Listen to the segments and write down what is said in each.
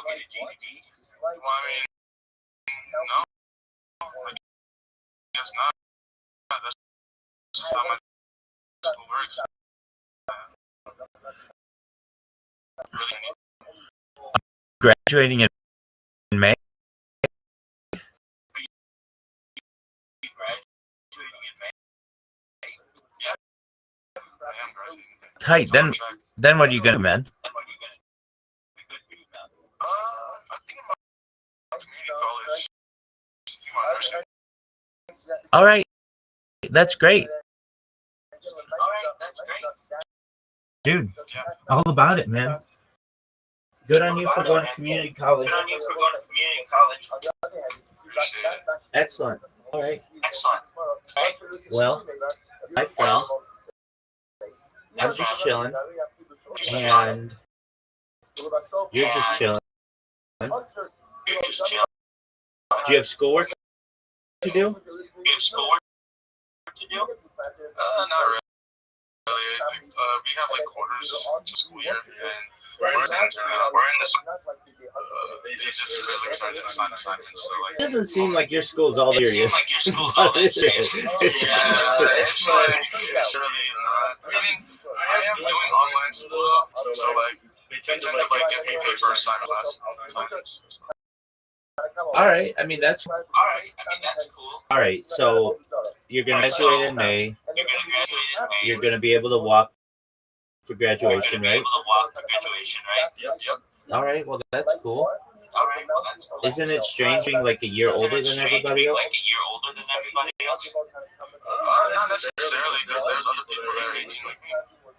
Well, I mean, no, I guess not. That's just how my school works. Graduating in May. Tight. Then what are you gonna do, man? I think I'm community college. All right, that's great, dude. All about it, man. Good on you for going to community college. Excellent. All right. Well, my friend, I'm just chilling, and you're just chilling. Do you have schoolwork to do? Not really. We have like quarters to school year, and we're in this. They just really started to assign assignments. So like, It doesn't seem like your school's all serious. It's like it's really not. I mean, I am doing online school, so like they tend to like get me paid for assignment class. All right. I mean, that's cool. All right. So you're going to graduate in May. You're going to be able to walk for graduation, right? Yep. All right. Well, that's cool. Isn't it strange being like a year older than everybody else? Not necessarily, because there's other people that are 18 like me.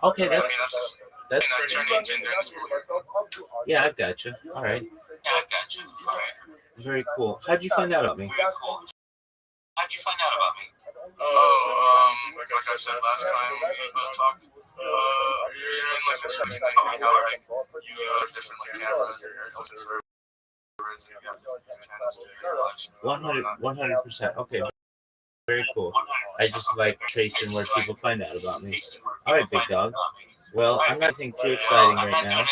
Okay, that's yeah, I've got you. All right. Very cool. How'd you find out about me? Oh, like I said last time we talked, you're in like the same thing, how like you have different like cameras or servers and you have 100%. Okay. Very cool. I just like tracing where people find out about me. All right, big dog. Well, I'm not anything too exciting right now,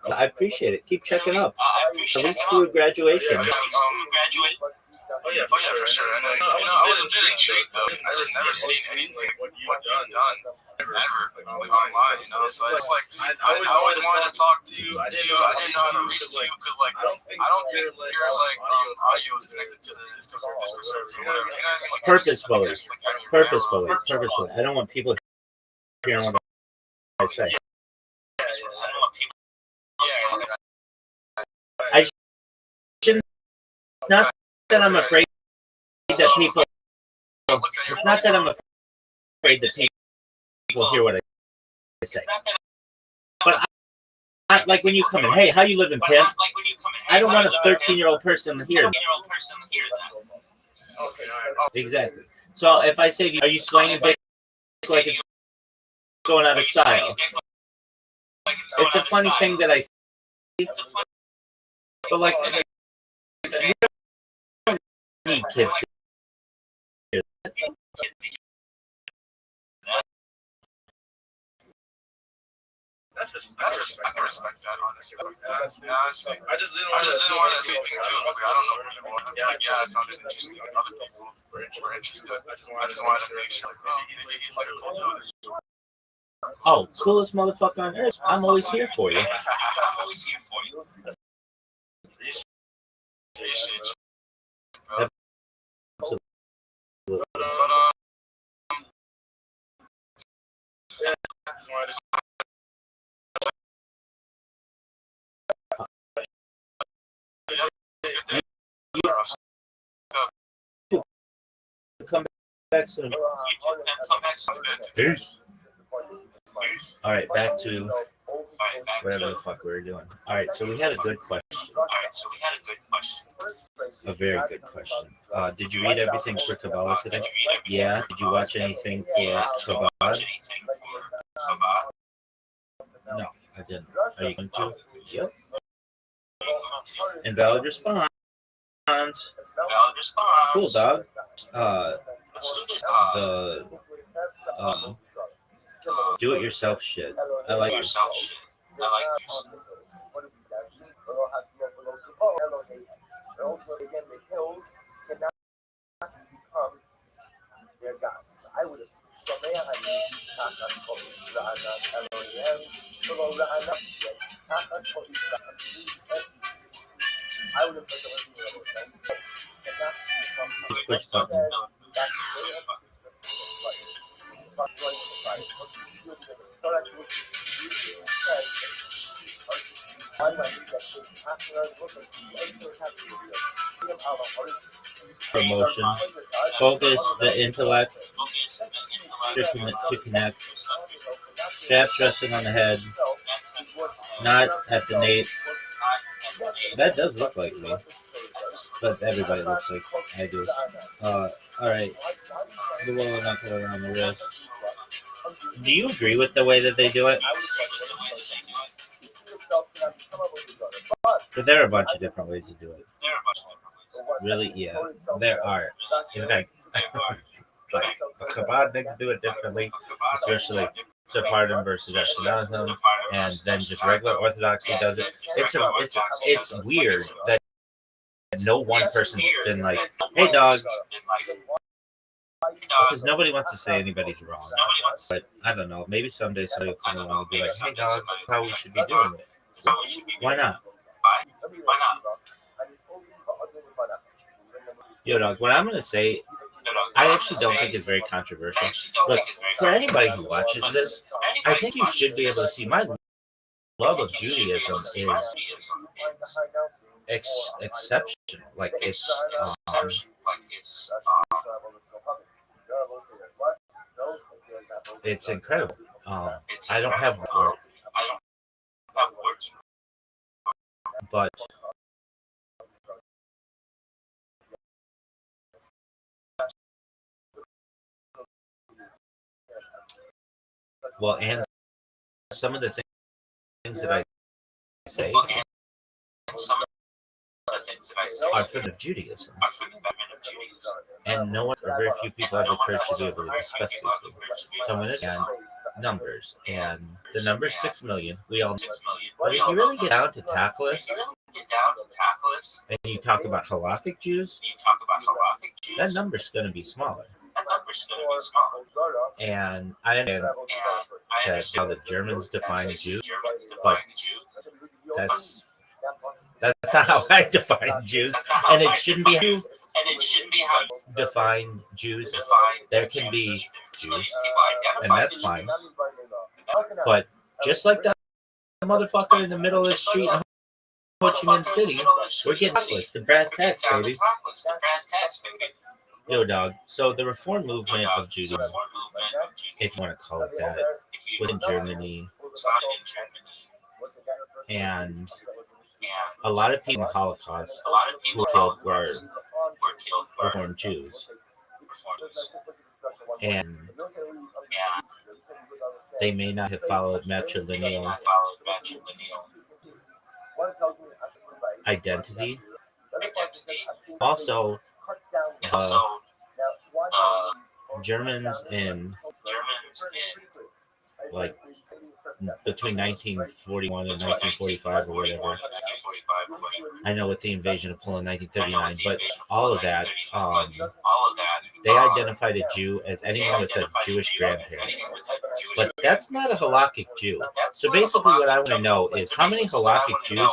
but I appreciate it. Keep checking up. At least through graduation. Oh yeah, for sure. I was a bit intrigued though. I just never seen anything like what you've done ever like online, you know. So it's like I always wanted to talk to you. I didn't know how to reach you because like I don't think your like audio is connected to the Discord server or whatever. You know, like, Purposefully. I don't want people hearing what I say. I shouldn't. It's not that I'm afraid that people. It's not that I'm afraid that people hear what I say. But I like when you come in. Hey, how you living, pimp? I don't want a 13-year-old person to hear that. Exactly. So if I say, "Are you slanging dick like it's going out of style?" It's a funny thing that I say, but like. Need kids to hear that. I can respect that, honestly. I just didn't want to say anything too. I don't know people. Yeah, I found it interesting. Other people were interested. I just wanted to make sure. Oh, coolest motherfucker on earth. I'm always here for you. Come back soon. Peace. All right, back to whatever the fuck we were doing. All right, so we had a good question. A very good question. Did you read everything for Kabbalah today? Yeah. Did you watch anything for Kabbalah? No, I didn't. Are you going to? Yep. Invalid response. Cool, dog. The do-it-yourself shit. I like it. Push button. Promotion. Focus the intellect to connect. Straps resting on the head. Not at the nape. That does look like me. But everybody looks like I do. Alright. The lower knuckle around the wrist. Do you agree with the way that they do it? But there are a bunch of different ways to do it. Really? Yeah. There are. In fact, like Chabad niggas do it differently, especially Sephardim versus Ashkenazim, and then just regular Orthodoxy does it. It's weird that no one person's been like, "Hey, dog," because nobody wants to say anybody's wrong. But I don't know. Maybe someday somebody will come along and be like, "Hey, dog, that's how we should be doing it." Why not? Yo, dog. What I'm gonna say, I actually don't think it's very controversial. Look, for anybody who watches this, I think you should be able to see my love of Judaism is exceptional. Like it's incredible. I don't have words, but well, and some of the things that I say are for the Judaism, and no one or very few people have the courage to be able to discuss these things. So I'm going to add numbers, and the number 6 million. We all know. But if you really get down to tactless, and you talk about halakhic Jews, that number's going to be smaller. And I understand that how the Germans define Jews, but that's not how I define Jews, and it shouldn't be how you define Jews. There can be Jews, and that's fine. But just like that motherfucker in the middle of the street in Ho Chi Minh City, we're getting tactless, the brass tacks, baby. Yo, dog. So the reform movement of Judaism, if you want to call it that, within Germany, and a lot of people in the Holocaust who were killed were Reformed Jews. And they may not have followed matrilineal identity. Also, Germans in like between 1941 and 1945 or whatever. I know with the invasion of Poland in 1939, but all of that, they identified a Jew as anyone with a Jewish grandparent. But that's not a halakhic Jew. So basically what I want to know is how many halakhic Jews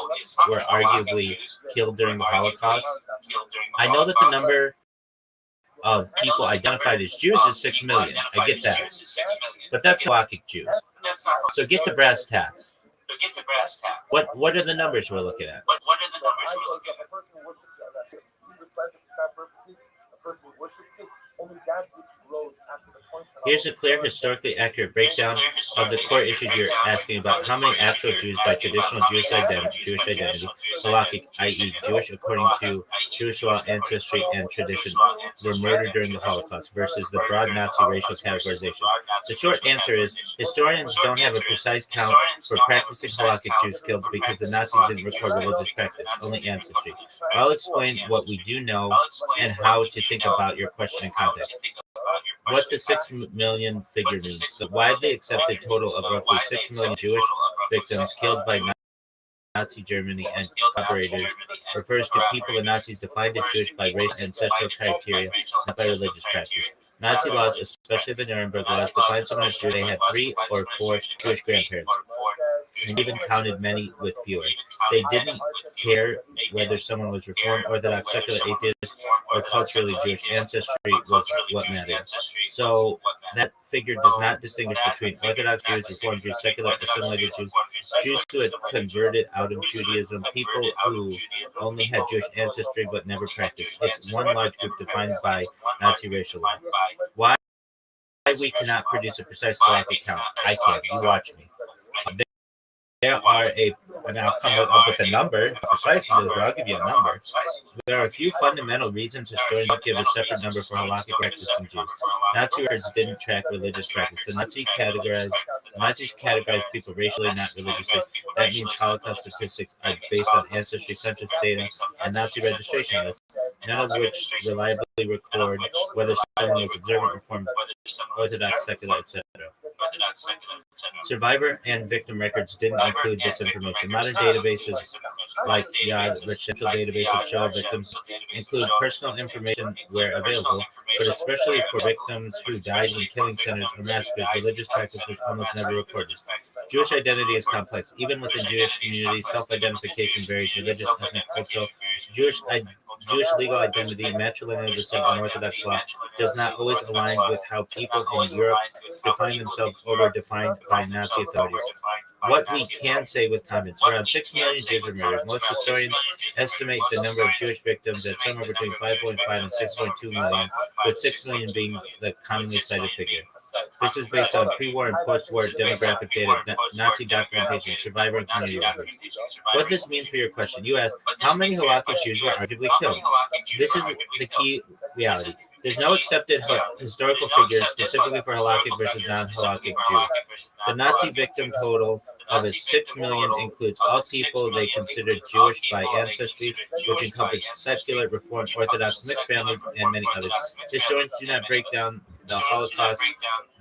were arguably killed during the Holocaust? I know that the number of people identified as Jews is 6 million. I get that. But that's halakhic Jews. So get to brass tacks. What are the numbers we're looking at? Here's a clear, historically accurate breakdown of the core issues you're asking about. How many actual Jews by traditional Jewish identity, halakhic, i.e. Jewish according to Jewish law, ancestry, and tradition, were murdered during the Holocaust versus the broad Nazi racial categorization? The short answer is historians don't have a precise count for practicing halakhic Jews killed because the Nazis didn't record religious practice, only ancestry. I'll explain what we do know and how to think about your question in context. What the 6 million figure means. The widely accepted total of roughly 6 million Jewish victims killed by Nazi Germany and collaborators refers to people the Nazis defined as Jewish by race and ancestral criteria, not by religious practice. Nazi laws, especially the Nuremberg laws, defined someone as Jew. They had 3 or 4 Jewish grandparents, and even counted many with fewer. They didn't care whether someone was Reformed, Orthodox, secular, atheist, or culturally Jewish. Ancestry was what mattered. So that figure does not distinguish between Orthodox Jews, Reformed Jews, secular, assimilated Jews, Jews who had converted out of Judaism, people who only had Jewish ancestry but never practiced. It's one large group defined by Nazi racial law. Why we cannot produce a precise galactic count? I can. You watch me. There are and I'll come up with a number, precisely, I'll give you a number. There are a few fundamental reasons historians don't give a separate number for halakhic practicing Jews. Nazi records didn't track religious practice. The Nazis categorized people racially, not religiously. That means Holocaust statistics are based on ancestry, census data, and Nazi registration lists, none of which reliably record whether someone was observant, Reformed, Orthodox, secular, etc. Survivor and victim records didn't include this information. Modern databases like Yad, which central database of show victims, include personal information where available, but especially for victims who died in killing centers or massacres, religious practice was almost never recorded. Jewish identity is complex. Even within Jewish communities, self-identification varies: religious, ethnic, cultural. Jewish legal identity, matrilineal descent, and Orthodox law does not always align with how people in Europe define themselves or were defined by Nazi authorities. What we can say with confidence: around 6 million Jews were murdered. Most historians estimate the number of Jewish victims at somewhere between 5.5 and 6.2 million, with 6 million being the commonly cited figure. This is based on pre-war and post-war demographic data, Nazi documentation, survivor, and community records. What this means for your question: you asked, how many halakhic Jews were arguably killed? This is the key reality. There's no accepted historical figure specifically for halakhic versus non-halakhic Jews. The Nazi victim total of its 6 million includes all people they considered Jewish by ancestry, which encompass secular, Reformed, Orthodox, mixed families, and many others. Historians do not break down the Holocaust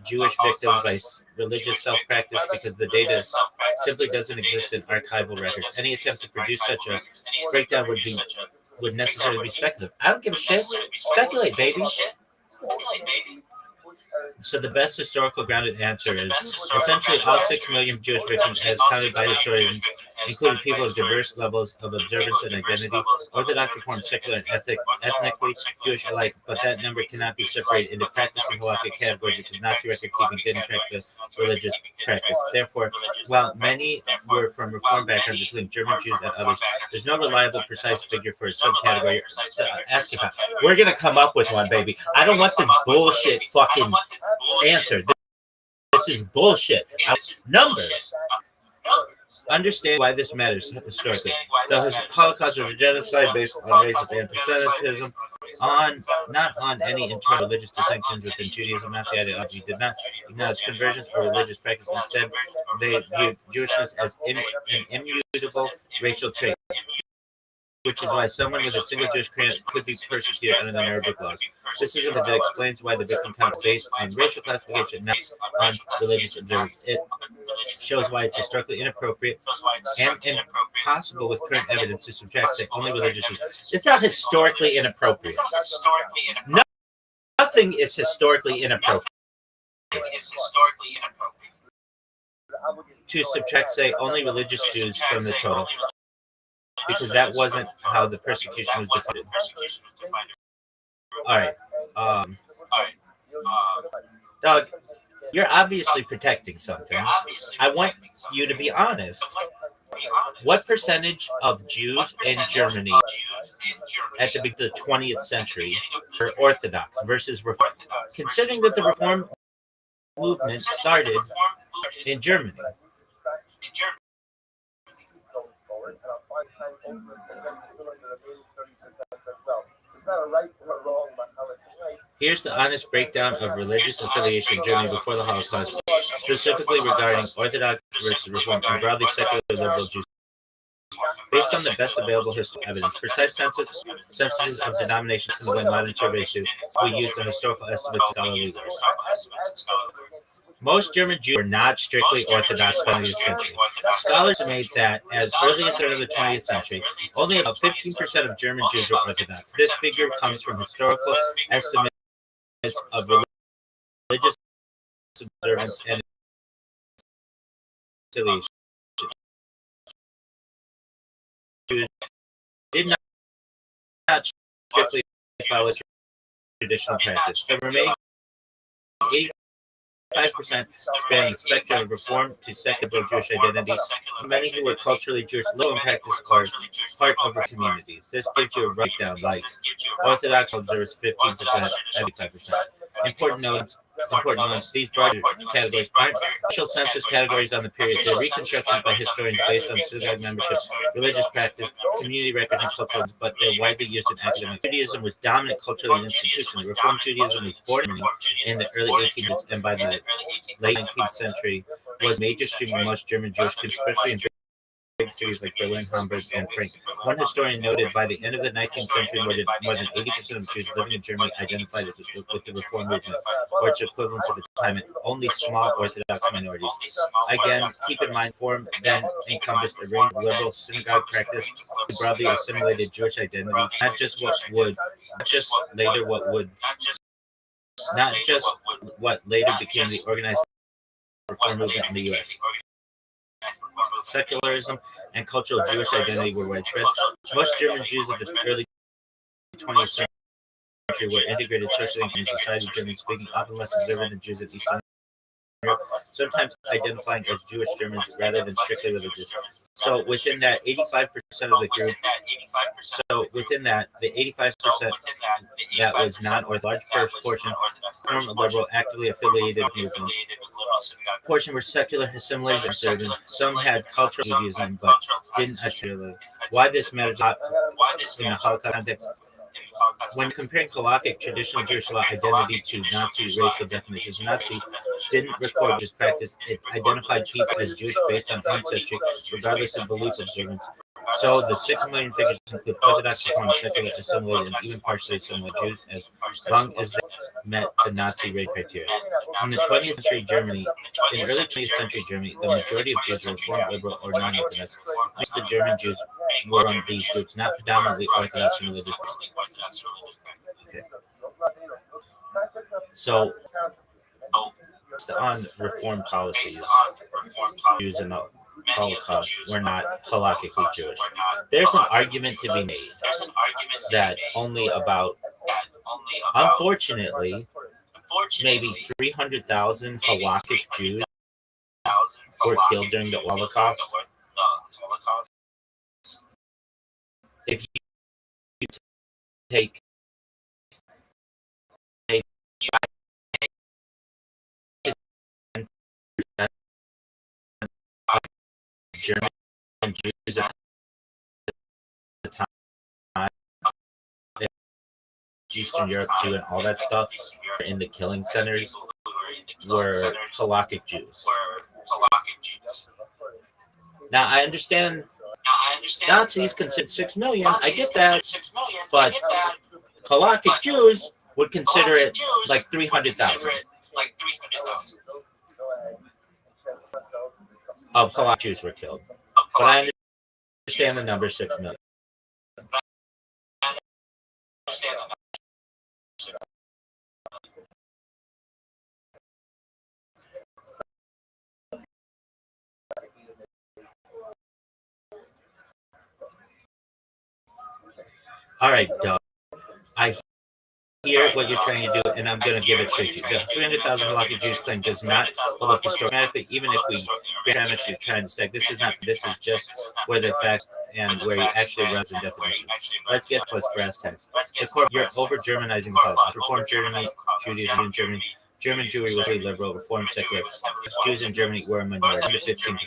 Jewish victims by religious self-practice because the data simply doesn't exist in archival records. Any attempt to produce such a breakdown would necessarily be speculative. I don't give a shit. Speculate, baby. So the best historical grounded answer is essentially all 6 million Jewish victims, as counted by historians, including people of diverse levels of observance and identity, Orthodox, Reformed, secular, and ethnically Jewish alike, but that number cannot be separated into practicing halakhic categories because Nazi record keeping didn't track the religious practice. Therefore, while many were from Reformed backgrounds, including German Jews and others, there's no reliable, precise figure for a subcategory to ask about. We're going to come up with one, baby. I don't want this bullshit fucking answer. This is bullshit. Numbers. Understand why this matters historically. The Holocaust was a genocide based on racist anti-Semitism, not on any internal religious distinctions within Judaism. Nazi ideology did not acknowledge conversions or religious practice. Instead, they viewed Jewishness as an immutable racial trait, which is why someone with a single Jewish parent could be persecuted under the Nuremberg laws. This is that explains why the victim count is based on racial classification, not on religious observance. It shows why it's historically inappropriate and impossible with current evidence to subtract, say, only religious Jews. It's not historically inappropriate. Nothing is historically inappropriate. To subtract, say, only religious Jews from the total, because that wasn't how the persecution was defined. All right. Doug, you're obviously protecting something. I want you to be honest. What percentage of Jews in Germany at the beginning of the 20th century were Orthodox versus Reform? Considering that the Reform movement started in Germany. Here's the honest breakdown of religious affiliation in Germany before the Holocaust, specifically regarding Orthodox versus Reform and broadly secular liberal Jews. Based on the best available historical evidence, precise censuses of denominations in the way modern surveys do, we use the historical estimates of scholarly work. Most German Jews were not strictly Orthodox by the 20th century. Scholars estimate that as early as the third of the 20th century, only about 15% of German Jews were Orthodox. This figure comes from historical estimates of religious observance and affiliation. Jews did not strictly follow traditional practice. The remaining 85% span the spectrum of Reform to secular Jewish identity. Many who were culturally Jewish live in practice are part of the communities. This gives you a breakdown like Orthodox observers 15%, 85%. Important notes, these broader categories aren't official census categories on the period. They're reconstructions by historians based on synagogue membership, religious practice, community records, and cultural, but they're widely used in academic. Judaism was dominant culturally and institutionally. Reform Judaism was born in the early 1800s, and by the late 19th century was a major stream of most German Jewish, especially in big cities like Berlin, Hamburg, and Frankfurt. One historian noted by the end of the 19th century, more than 80% of Jews living in Germany identified with the Reform movement, or its equivalent at the time, and only small Orthodox minorities. Again, keep in mind, Reform then encompassed a range of liberal synagogue practice, broadly assimilated Jewish identity, not just what later became the organized Reform movement in the U.S. Secularism and cultural Jewish identity were widespread. Most German Jews of the early 20th century were integrated socially in society, German speaking, often less observant than Jews of Eastern Europe, sometimes identifying as Jewish Germans rather than strictly religious. So within that 85% of the group, the 85% that was non-Orthodox portion form a liberal, actively affiliated movements. Portion were secular, assimilated, and observant. Some had cultural Judaism, but didn't articulate. Why this matters in the Holocaust context? When comparing halakhic traditional Jewish law identity to Nazi racial definitions, Nazi didn't record Jewish practice. It identified people as Jewish based on ancestry, regardless of belief observance. So the 6 million figures include Orthodox, Reform, secular, assimilated, and even partially assimilated Jews, as long as they met the Nazi race criteria. In the 20th century Germany, the majority of Jews were Reform, liberal, or non-Orthodox. Most of the German Jews were on these groups, not predominantly Orthodox and religious. Okay. So, on Reform policies, Jews in the Holocaust were not halakhically Jewish. There's an argument to be made that unfortunately, maybe 300,000 halakhic Jews were killed during the Holocaust. If you take German Jews at the time, Eastern Europe Jew and all that stuff in the killing centers were halakhic Jews. Now I understand Nazis considered 6 million. I get that, but halakhic Jews would consider it like 300,000 of halakhic Jews were killed. But I understand the number 6 million. All right, Doug. I hear what you're trying to do, and I'm going to give it straight to you. The 300,000 halakhic Jews claim does not hold up historically, even if we damage to try and stack. This is just where the fact and where he actually runs the definition. Let's get to brass tacks. You're over-Germanizing the Holocaust. Reform Germany, Judaism in Germany. German Jewry was very liberal, Reform secular. Jews in Germany were a minority, under 15%.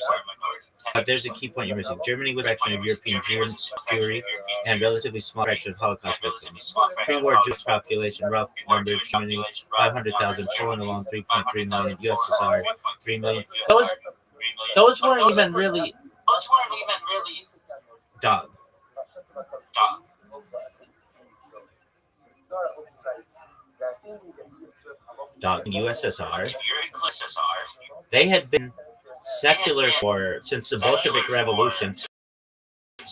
But there's a key point you're missing. Germany was a fraction of European Jewry and relatively small fraction of Holocaust victims. Pre-war Jewish population, rough numbers, Germany, 500,000, Poland alone, 3.3 million, USSR, 3 million. Those weren't even really Dog. USSR, they had been secular since the Bolshevik Revolution,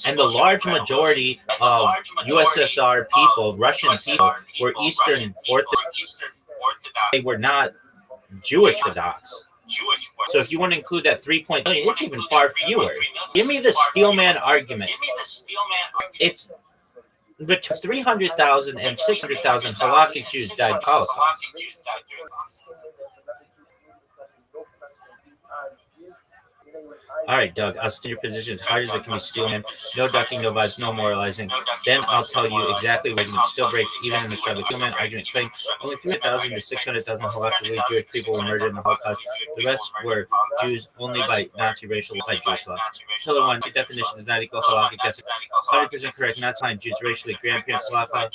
and the large majority of USSR people, Russian people, were Eastern Orthodox. They were not Jewish Orthodox. So if you want to include that 3.0 million, it's even far fewer. Give me the Steelman argument. It's between 300,000 and 600,000 halakhic Jews died in the Holocaust. All right, Doug, I'll stand your position as hard as it can be, Steelman. No ducking, no vibes, no moralizing. Then I'll tell you exactly where argument still breaks, even in the struggle. Steelman argument claimed only 300,000 to 600,000 halakhically Jewish people were murdered in the Holocaust. The rest were Jews only by Nazi racial law, by Jewish law. Pillar 1, definition does not equal halakhic definition. 100% correct, not signed Jews racially. Grandparents halakha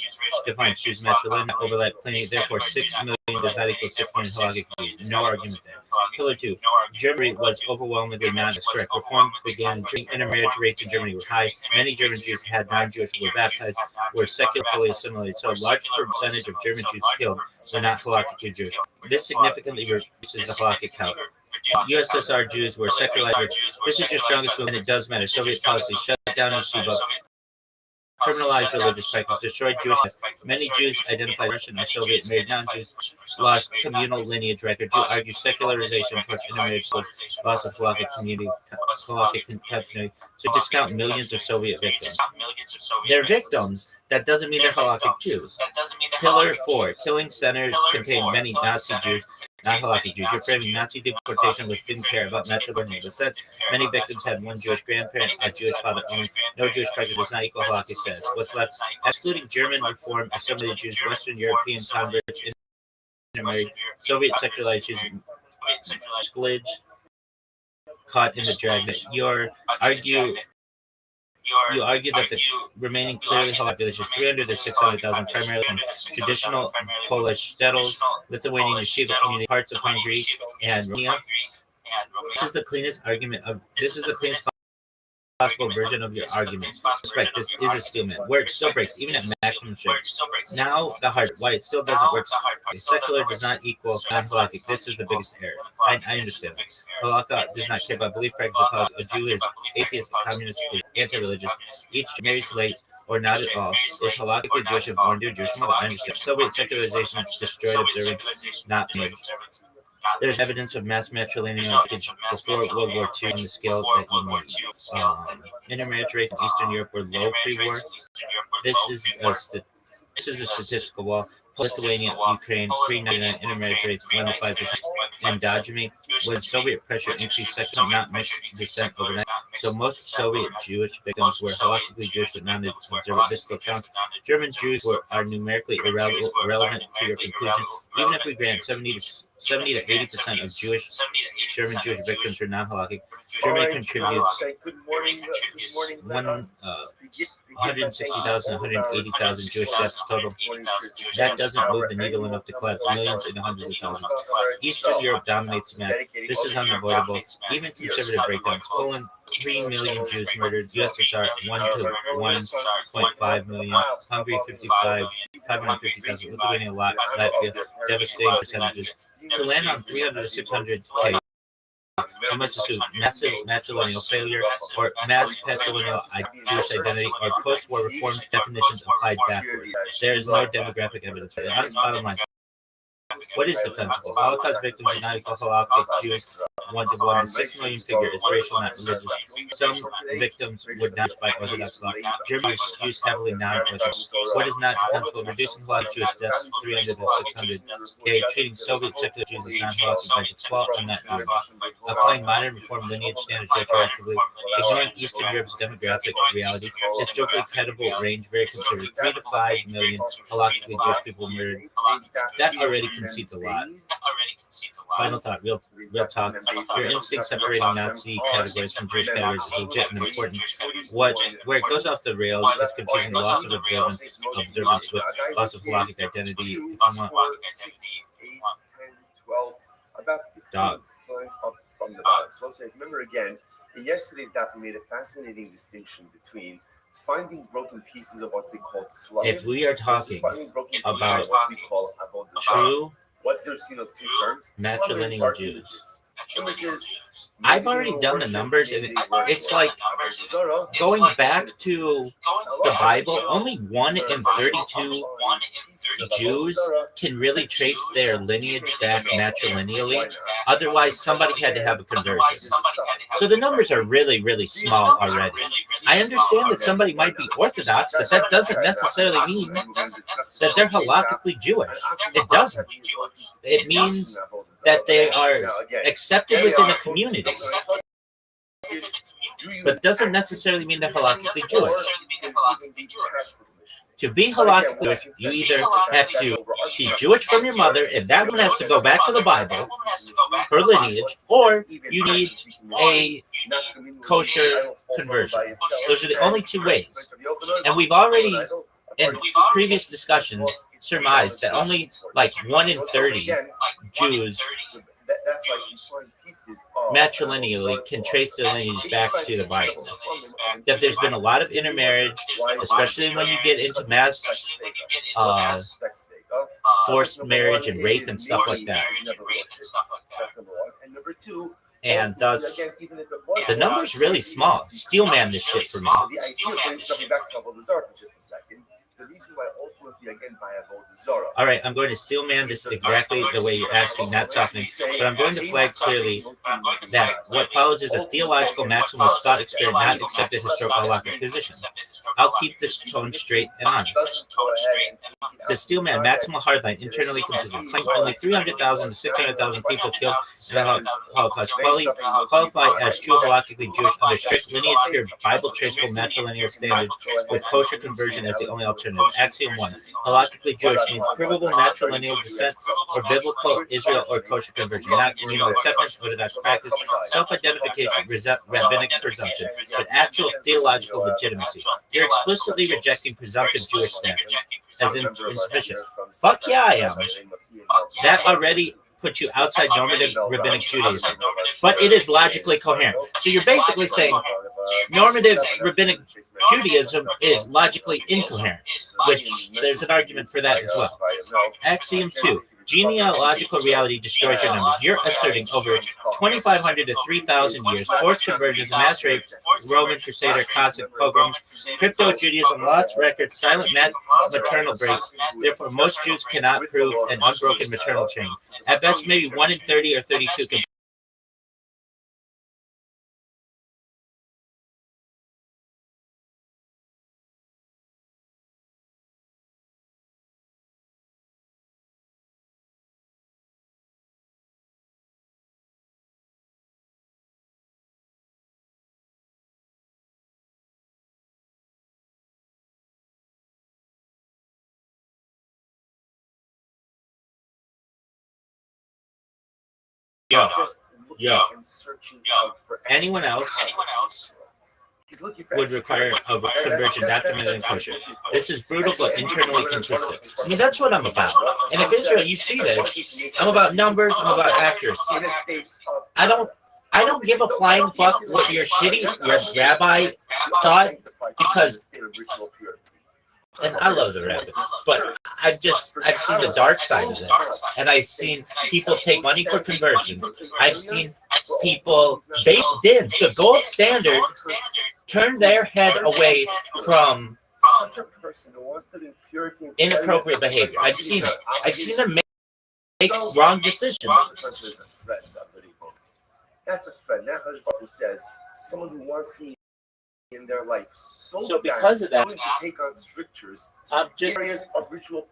defines Jews matrilineal, overlap plenty. Therefore, 6 million does not equal 6 million halakhic Jews. No argument there. Pillar 2, Germany was overwhelmingly non-correct. Reform began. Intermarriage rates in Germany were high. Many German Jews had non-Jewish who were baptized, were secularly assimilated. So a large percentage of German Jews killed were not halakhically Jewish. This significantly reduces the halakhic count. USSR Jews were secularized. This is your strongest movement. It does matter. Soviet policy shut down yeshiva, criminalized religious practice, destroyed Jewish life. Many Jews identified Russian or Soviet married non-Jews, lost communal lineage record. Jew argues secularization plus intermarriage plus loss of halakhic community, halakhic continuity. So discount millions of Soviet victims. They're victims. That doesn't mean they're halakhic Jews. Pillar 4, killing center contained many Nazi Jews, not halakhic Jews. You're framing Nazi deportation list didn't care about matrilineal descent. Many victims had one Jewish grandparent, a Jewish father only. No Jewish practice does not equal halakhic status. What's left? Excluding German Reform, assimilated Jews, Western European converts, intermarried, Soviet secularized Jews, sklidge, caught in the dragnet. You argue that the remaining clearly halakhic population is 300 to 600,000, primarily from traditional Polish shtetls, Lithuanian yeshiva community, parts of Hungary and Romania. This is the cleanest possible version of your argument. Respect, this is a Steelman. Where it still breaks, even at maximum strength. Now, the heart, why it still doesn't work. Secular does not equal non-halakhic. This is the biggest error. I understand. Halakha does not care about belief, practice, or politics. A Jew is atheist, a communist, is anti-religious. Each marries late or not at all is halakhically Jewish and born to a Jewish mother. I understand. Soviet secularization destroyed observance, not marriage. There's evidence of mass matrilineal before World War II on the scale that you need. Intermarriage rates in Eastern Europe were low pre-war. This is a statistical wall. Lithuania, Ukraine, pre-99 intermarriage rates 1 to 5%. Endogamy, when Soviet pressure increased sexual, not mixed descent overnight. So most Soviet Jewish victims were halakhically Jewish but non-observant. This still counts. German Jews are numerically irrelevant to your conclusion. Even if we grant 70 to 80% of German Jewish victims are non-halakhic, Germany contributes 160,000, 180,000 Jewish deaths total. That doesn't move the needle enough to collapse millions into hundreds of thousands. Eastern Europe dominates the map. This is unavoidable. Even conservative breakdowns. Poland, 3 million Jews murdered. USSR, 1 to 1.5 million. Hungary, 550,000. Lithuania, Latvia, devastating percentages. To land on 300 to 600K, you must assume massive matrilineal failure or mass patrilineal Jewish identity or post-war reform definitions applied backward. There is no demographic evidence for that. Bottom line. What is defensible? Holocaust victims are not equal halakhic Jews 1 to 1. The 6 million figure is racial, not religious. Some victims would not by Orthodox law. Germany skews heavily non-Orthodox. What is not defensible? Reducing halakhic Jewish deaths 300 to 600K. Treating Soviet secular Jews as non-halakhic by default are not doable. Applying modern reform lineage standards retroactively. Ignoring Eastern Europe's demographic reality. Historically credible range, very conservative. 3 to 5 million halakhically Jewish people murdered. That already concedes a lot. Final thought, real talk. Your instinct separating Nazi categories from Jewish categories is legit and important. Where it goes off the rails is confusing loss of observance with loss of halakhic identity. Dog. So remember again, yesterday's daf made a fascinating distinction between finding broken pieces of what we call slug. If we are talking about what we call true what's those two terms? matrilineal Jews, images. I've already done the numbers, and it's like going back to the Bible. Only 1 in 32 Jews can really trace their lineage back matrilineally. Otherwise, somebody had to have a conversion. So the numbers are really, really small already. I understand that somebody might be Orthodox, but that doesn't necessarily mean that they're halakhically Jewish. It doesn't. It means that they are accepted within a community, but doesn't necessarily mean they're halakhically Jewish. To be halakhically Jewish, you either have to be Jewish from your mother, and that one has to go back to the Bible, her lineage, or you need a kosher conversion. Those are the only two ways. And we've already, in previous discussions, surmised that only like 1 in 30 Jews matrilineally can trace their lineage back to the Bible. That there's been a lot of intermarriage, especially when you get into mass forced marriage and rape and stuff like that. And thus, the number's really small. Steelman this shit for me. The reason why ultimately again by Avodah Zarah. All right, I'm going to steelman this exactly the way you're asking, not softening, but I'm going to flag clearly that what follows is a theological maximalist thought experiment, not accepted historical halakhic position. I'll keep this tone straight and honest. The steelman maximal hardline internally consistent claimed only 300,000 to 600,000 people killed in the Holocaust qualify as true halakhically Jewish under strict lineage pure Bible traceable matrilineal standards with kosher conversion as the only alternative. Axiom 1. Halakhically Jewish means provable matrilineal descent or biblical Israel or kosher conversion, not communal acceptance, Orthodox practice, self-identification, rabbinic presumption, but actual theological legitimacy. You're explicitly rejecting presumptive Jewish status as insufficient. Fuck yeah, I am. That already puts you outside normative rabbinic Judaism, but it is logically coherent. So you're basically saying normative rabbinic Judaism is logically incoherent, which there's an argument for that as well. Axiom 2. Genealogical reality destroys your numbers. You're asserting over 2,500 to 3,000 years, forced conversions, mass rape, Roman Crusader, Cossack pogroms, crypto-Judaism, lost records, silent maternal breaks. Therefore, most Jews cannot prove an unbroken maternal chain. At best, maybe 1 in 30 or 32 can. Yo. Anyone else would require a conversion documented and kosher. This is brutal but internally consistent. I mean, that's what I'm about. And if Israel, you see this, I'm about numbers, I'm about accuracy. I don't give a flying fuck what your shitty rabbi thought, because, and I love the rabbi, but I've seen the dark side of this, and I've seen people take money for conversions. I've seen people base dids, the gold standard, turn their head away from inappropriate behavior. I've seen it. I've seen them make wrong decisions. That's a friend. That who says someone who wants me in their life so because of that, to take on strictures, areas of ritual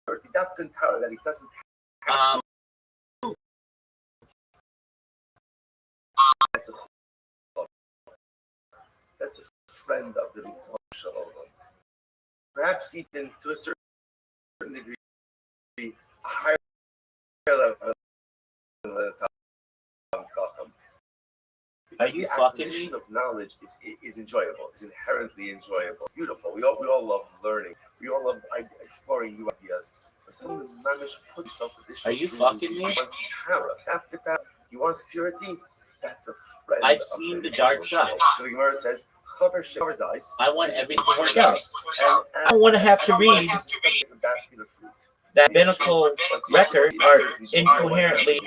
purity. That it doesn't have. That's a friend of the Shalom. Perhaps even to a certain degree, a higher level than the Chacham. Are you fucking me? Of knowledge is enjoyable. Is inherently enjoyable. It's beautiful. We all love learning. We all love exploring new ideas. But someone who managed to put himself in position. Are you fucking me? After that, he wants purity. That's a friend. I've seen the dark side. So the Gemara says, I want everything to work out. I don't want to have to read a basket of fruit. that rabbinical record are incoherently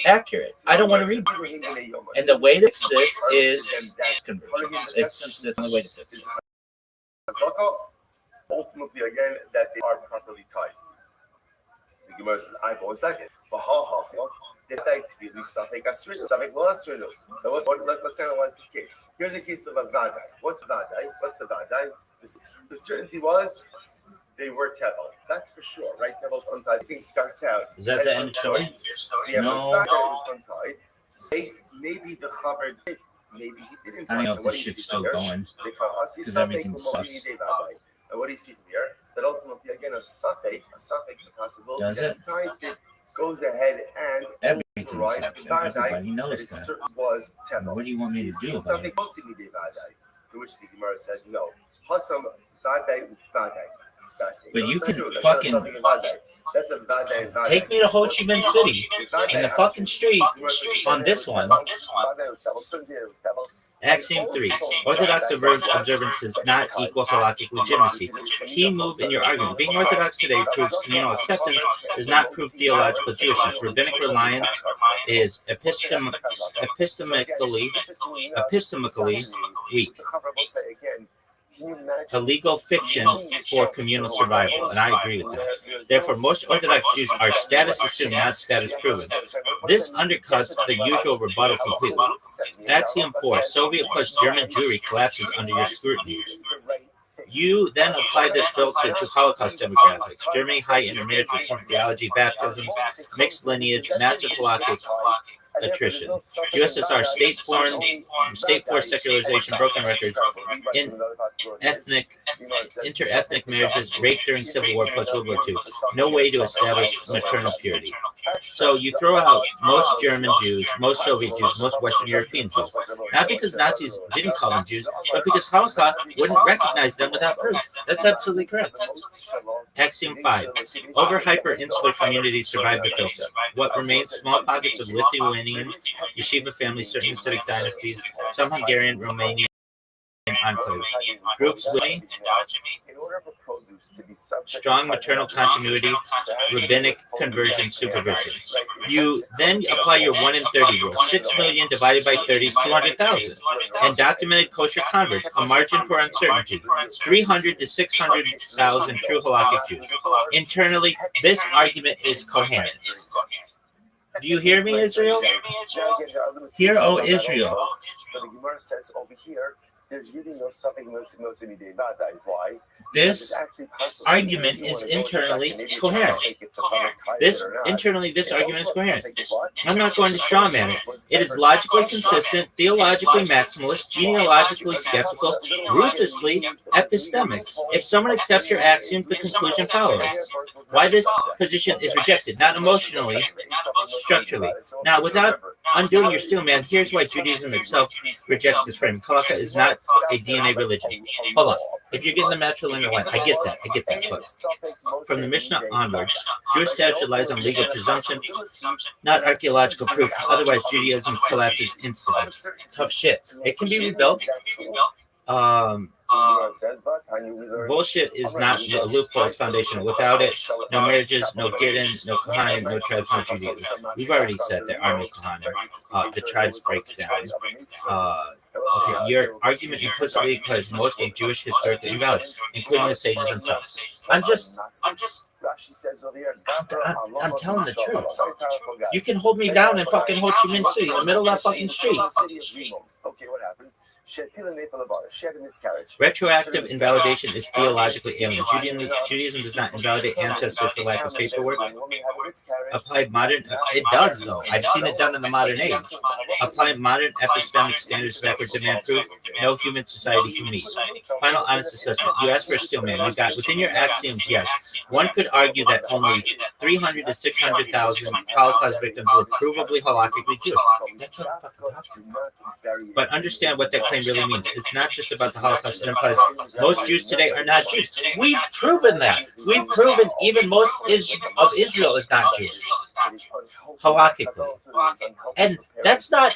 accurate. I don't want to read them. And the way to fix this is conversion. It's just the only way to fix it. Ultimately, again, that they are properly tied. The Gemara says, I go a second. Let's analyze this case. Here's a case of a vadai. What's vadai? What's the vadai? The certainty was they were tevel. That's for sure, right? Tevel's untied. Thing starts out. Is that the end story? So you have No. a vadai was untied. Maybe the chaver did. Maybe he didn't. I don't know if this ship's still going. Because everything sucks. And what do you see from here? That ultimately, again, a safek possible. Does it? That goes ahead and Everything sucks. Everybody knows that. Was tevel. What do you want me to do about it? To which the Gemara says no. Hasam vadai ufadai. But you can fucking that's a vadai. take me to Ho Chi Minh City in the fucking street on this one. Axiom 3. Orthodox observance does not equal halakhic legitimacy. Key move in your argument. Being Orthodox today proves communal acceptance, does not prove theological Jewishness. Rabbinic reliance is epistemically weak. A legal fiction for communal survival, and I agree with that. Therefore, most Orthodox Jews are status assumed, not status proven. This undercuts the usual rebuttal completely. Axiom 4. Soviet plus German Jewry collapses under your scrutiny. You then apply this filter to Holocaust demographics. Germany, high intermarriage, reform theology, baptisms, mixed lineage, massive halakhic attrition. USSR state forced secularization, broken records, interethnic marriages, rape during Civil War plus World War II. No way to establish maternal purity. So you throw out most German Jews, most Soviet Jews, most Western European Jews. Not because Nazis didn't call them Jews, but because Holocaust wouldn't recognize them without proof. That's absolutely correct. Axiom 5. Over hyper-insular communities survive the filter. What remains? Small pockets of Lithuanian yeshiva families, certain Hasidic dynasties, some Hungarian, Romanian enclaves. Groups with strong maternal continuity, rabbinic conversion supervision. You then apply your 1 in 30 rule. 6 million divided by 30 is 200,000. And documented kosher converts, a margin for uncertainty. 300 to 600,000 true halakhic Jews. Internally, this argument is coherent. Do you hear me, Israel? Hear, O Israel. The Gemara says over here, there's really no something Why? This argument is internally coherent. This argument is coherent. I'm not going to strawman it. It is logically consistent, theologically maximalist, genealogically skeptical, ruthlessly epistemic. If someone accepts your axioms, the conclusion follows. Why this position is rejected, not emotionally, structurally. Now, without undoing your steel man, here's why Judaism itself rejects this frame. Halakha is not a DNA religion. Hold on. If you're getting the matrilineal line, I get that. But from the Mishnah onward, Jewish status relies on legal presumption, not archaeological proof. Otherwise, Judaism collapses instantly. Tough shit. It can be rebuilt. Bullshit is not a loophole, it's foundational. Without it, no marriages, no Gittin, no Kohanim, no tribes, no Judaism. We've already said there are no Kohanim. The tribes break down. Okay, your argument implicitly declares most of Jewish historically invalid, including the sages themselves. I'm telling the truth. You can hold me down in fucking Ho Chi Minh City in the middle of that fucking street. Okay, what happened? Retroactive invalidation is theologically alien. Judaism does not invalidate ancestors for lack of paperwork. Applied modern, it does though. I've seen it done in the modern age. Apply modern epistemic standards of backward demand proof. No human society can meet. Final honest assessment. You asked for a steel man. You got within your axioms. Yes, one could argue that only 300 to 600,000 Holocaust victims were provably halakhically Jewish. That's what I'm fucking talking about. But understand what that claim really means. It's not just about the Holocaust. It implies most Jews today are not Jews. We've proven that. We've proven even most of Israel is not Jewish. Halakhically. And that's not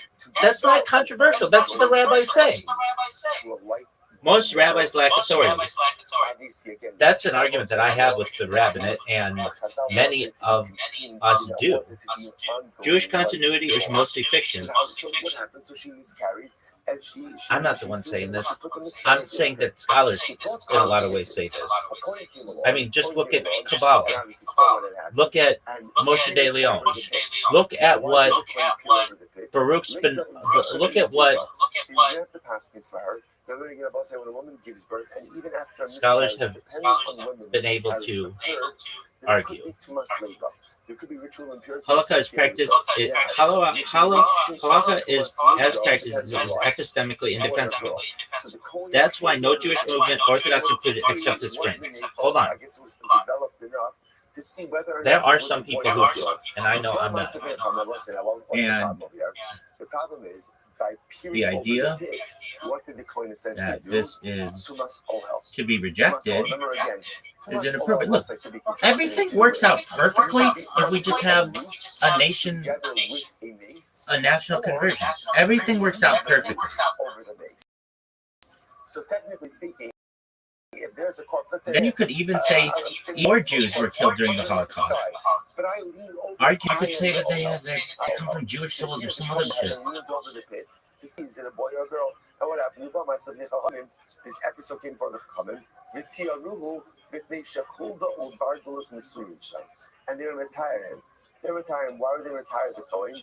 controversial. That's what the rabbis say. Most rabbis lack authority. obviously, again, that's an argument that I have with the rabbinate, and many of us do. Jewish continuity is mostly fiction. So what happened? So she miscarried, and she I'm not the one saying this. I'm saying that scholars in a lot of ways say this. I mean, just look at Kabbalah. Look at Moshe de Leon. Look at what Baruch's been. Look at what when a woman gives birth, and even after scholars have been able to argue. There could be ritual impurities. Halakha is practiced. Halakha is as practiced is epistemically indefensible. That's why no Jewish movement, Orthodox included, except its friends. Hold on. There are some people who do, and I know I'm not. And the problem is, by the idea what did the coin essentially that do? this is to be rejected is inappropriate. Look, everything works out perfectly if we just have a nation, a national conversion. Everything works out perfectly. So technically speaking, if there's a corpse, let's say, then you could even say more Jews were killed during the Holocaust. Or you could say that they come from Jewish souls or some other shit. To see is it a boy or a girl? And what happened? This episode came for the Chachamim. And they retired him. They retired him. Why would they retire the Kohen?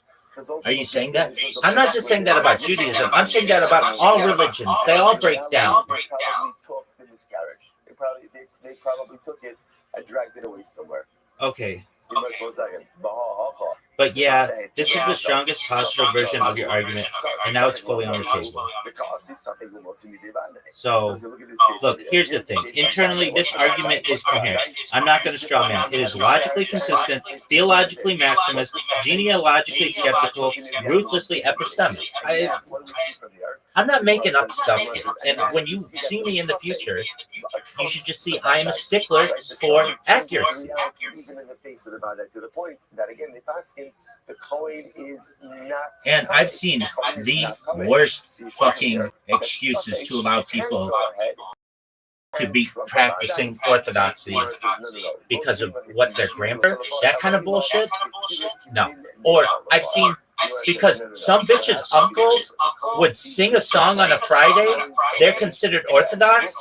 Are you saying that? I'm not just saying that about Judaism. I'm saying that about all religions. They all break down. They probably took the miscarriage. They probably took it and dragged it away somewhere. Okay. But yeah, this is the strongest possible version of your argument, and now it's fully on the table. So, look, here's the thing. Internally, this argument is coherent. I'm not going to straw man. It is logically consistent, theologically maximist, genealogically skeptical, ruthlessly epistemic. I'm not making up stuff here. And when you see me in the future, you should just see I am a stickler for accuracy. Even in the face of the bad, to the point that again, they pass him, the coin is not. And I've seen the worst fucking excuses to allow people to be practicing orthodoxy because of what their grandpa, that kind of bullshit. No. Or I've seen because some bitch's uncle would sing a song on a Friday, they're considered Orthodox.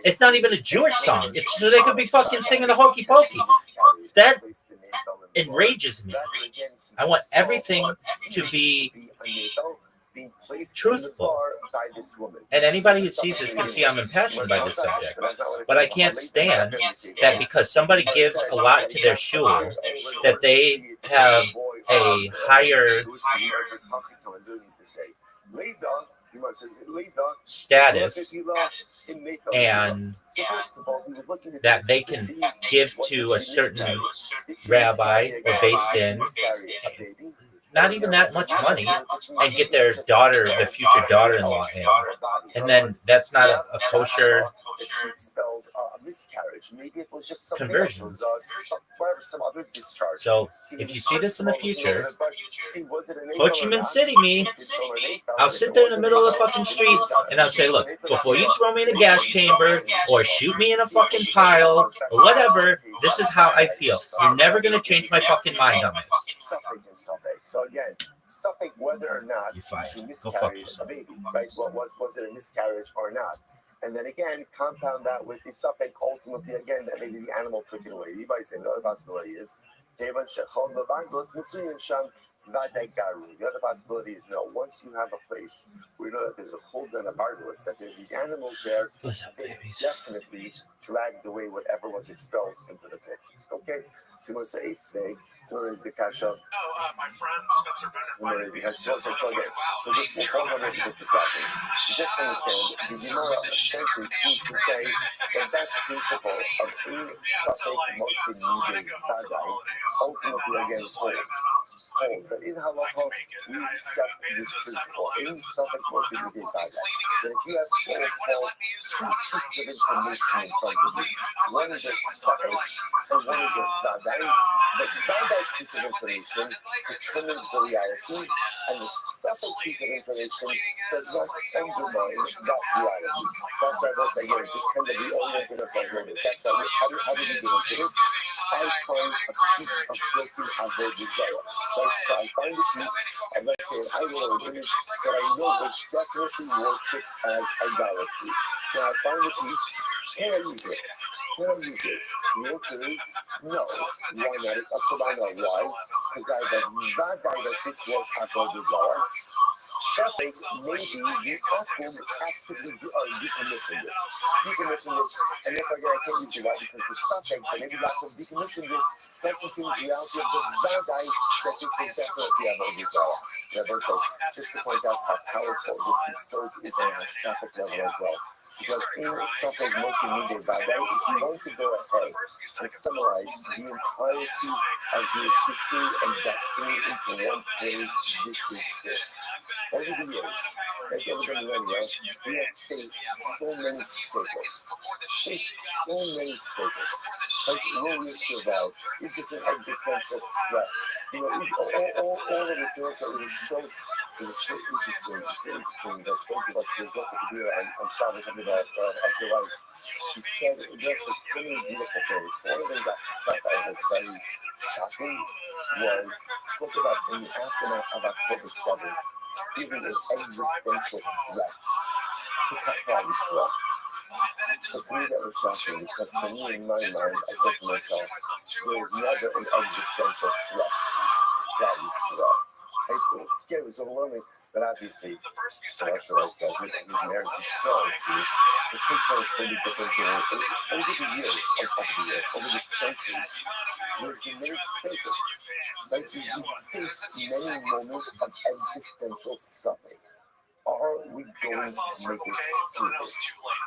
It's not even a Jewish song. It's so they could be fucking singing the hokey pokey. That enrages me. I want everything to be truthful. And anybody who sees this can see I'm impassioned by this subject. But I can't stand that because somebody gives a lot to their shul, that they have a higher status and that they can give to a certain rabbi or based in not even that much money and get their daughter, their future daughter-in-law in. And then that's not a kosher miscarriage. Maybe it was just conversion. Some other discharge. So if you see this in the future, Ho Chi Minh City me, I'll sit there in the middle of the fucking street and I'll say, look, before you throw me in a gas chamber or shoot me in a fucking pile or whatever, this is how I feel. You're never going to change my fucking mind on this. So again, something whether or not she miscarried a baby, right? Was it a miscarriage or not? And then again, compound that with the suffix ultimately again that maybe the animal took it away. The other possibility is the other possibility is no. Once you have a place where you know that there's a hold and a bargalus, that there are these animals there, they definitely dragged away whatever was expelled into the pit. Okay? So what's the ace today? So there is the kasha. My friend Spencer Bennett. So just hold on just a second. Just understand, the Gemara essentially seems to say that that principle of in safek motzim nidei vadai ultimately again holds that in halacha we accept this principle in safek motzim nidei vadai. That if you have two pieces of information in front of you, one is a safek and one is a vadai. The vadai piece of information determines the reality. And the subtle piece of information does not undermine that reality. That's why I say, just kind of reorienting ourselves a little bit. That's how do we get into this? I find a piece of broken avoid desire. So I find a piece, and let's say an idol or an image that I know was definitely worshipped as idolatry. So I find a piece, can I use it? Can I use it? The answer is no. Why not? It's up to I know why. Because I have a bad that this was avoid desire. Something maybe the outcome actively decommissioned it. Decommissioned it, and if I can't use it right because the subject, maybe lots of decommissioned it, that's the reality of the bad guy that this was definitely avoid desire. So just to point out how powerful this is on a traffic level as well. Because in something multimedia bad guy, if you want to go ahead and summarize the entirety of your history and destiny into one phrase, this is it. Over the years, like everybody knows, we have faced so many staples. Like, will we survive? Is this an existential threat? All of this was so interesting. That both of us was up to do on Shabbos and Usher Rice. She said there's so many beautiful things. One of the things that was very shocking was spoke about in the aftermath of October 7th. Even an existential threat to Kaplan Israel. For me, that was shocking because for me, in my mind, I said to myself, there is never an existential threat to Kaplan Israel. It was scary, it was overwhelming, but obviously, so Usher Rice says, he's married to strong too. It takes on many different things. Over the years, over the centuries, there's been many staples. Like we face many moments of existential suffering. Are we going to make it through this?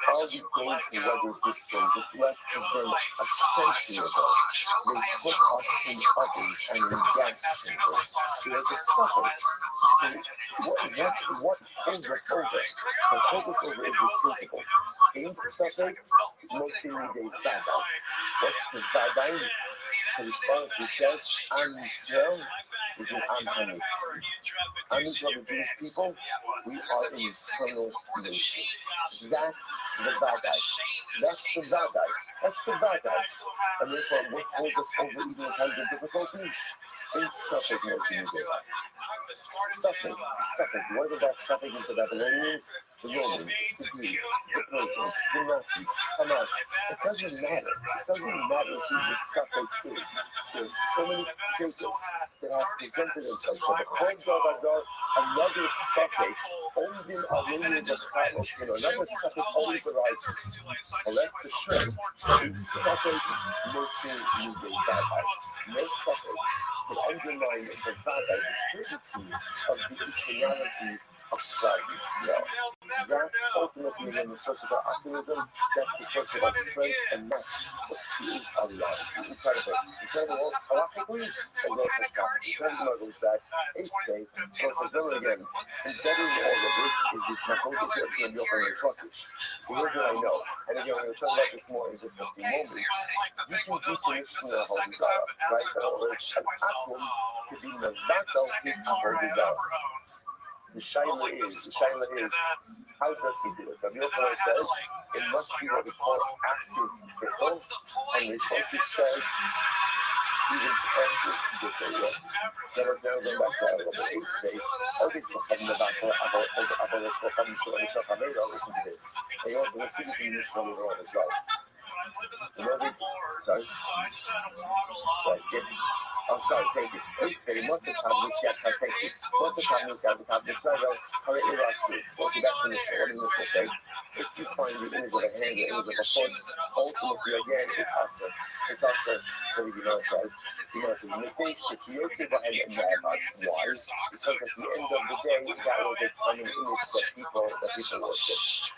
Are we going to weather this storm? Just less than a century ago, they put us in ovens and in gas chambers. There's a suffering. So what holds us over? What holds us over is this principle. In suffering, mostly they bad. What's the bad? The response he says, Am Yisrael is an Am HaNetzach. Am Yisrael, the Jewish people, we are an eternal nation. That's the bad guy. And therefore, what holds us over even in times of difficulty? In suffering, multimedia. Suffering. What about suffering is the Babylonians, the Romans, the Greeks, the Persians, the Nazis, Hamas. It doesn't matter. It doesn't matter who the suffering is. There's so many staples that have presented themselves. So the whole God, another suffering, only in Armenian Bosphorus, another suffering always arises. But that's the truth. In suffering, multi-media. No suffering can undermine the value, the certainty of the eternality of Christ. That's ultimately the source of our optimism, that's the source of our strength, and that's what creates our reality. Incredible. Halachically, as well as practically. So everyone goes back, say, so it says, remember again, embedded in all of this is this Makotis and Yochanan and Truckish. So here's what I know. And again, we're going to talk about this more in just a few moments. You can decommission your whole desire, right? In other words, an atom could be Mavato his whole desire. The shaila is, how does he do it? The Yochanan says, it must be what we call active bittul, and the Truckish says, even passive bittul. That is now going back to our level 8 state. Okay, listen to this. They also will see this in this one later on as well. Sorry? I'm sorry, thank you. Please say, what's the time we said? Thank you. What's the time we said? We have this level. How it is. What's the back to this? What did this say? If you find the image of a hand, the image of a foot, ultimately, again, it's us. It's us. So the Gemara says, Why? Because at the end of the day, that was a common image that people worship. Gemara says,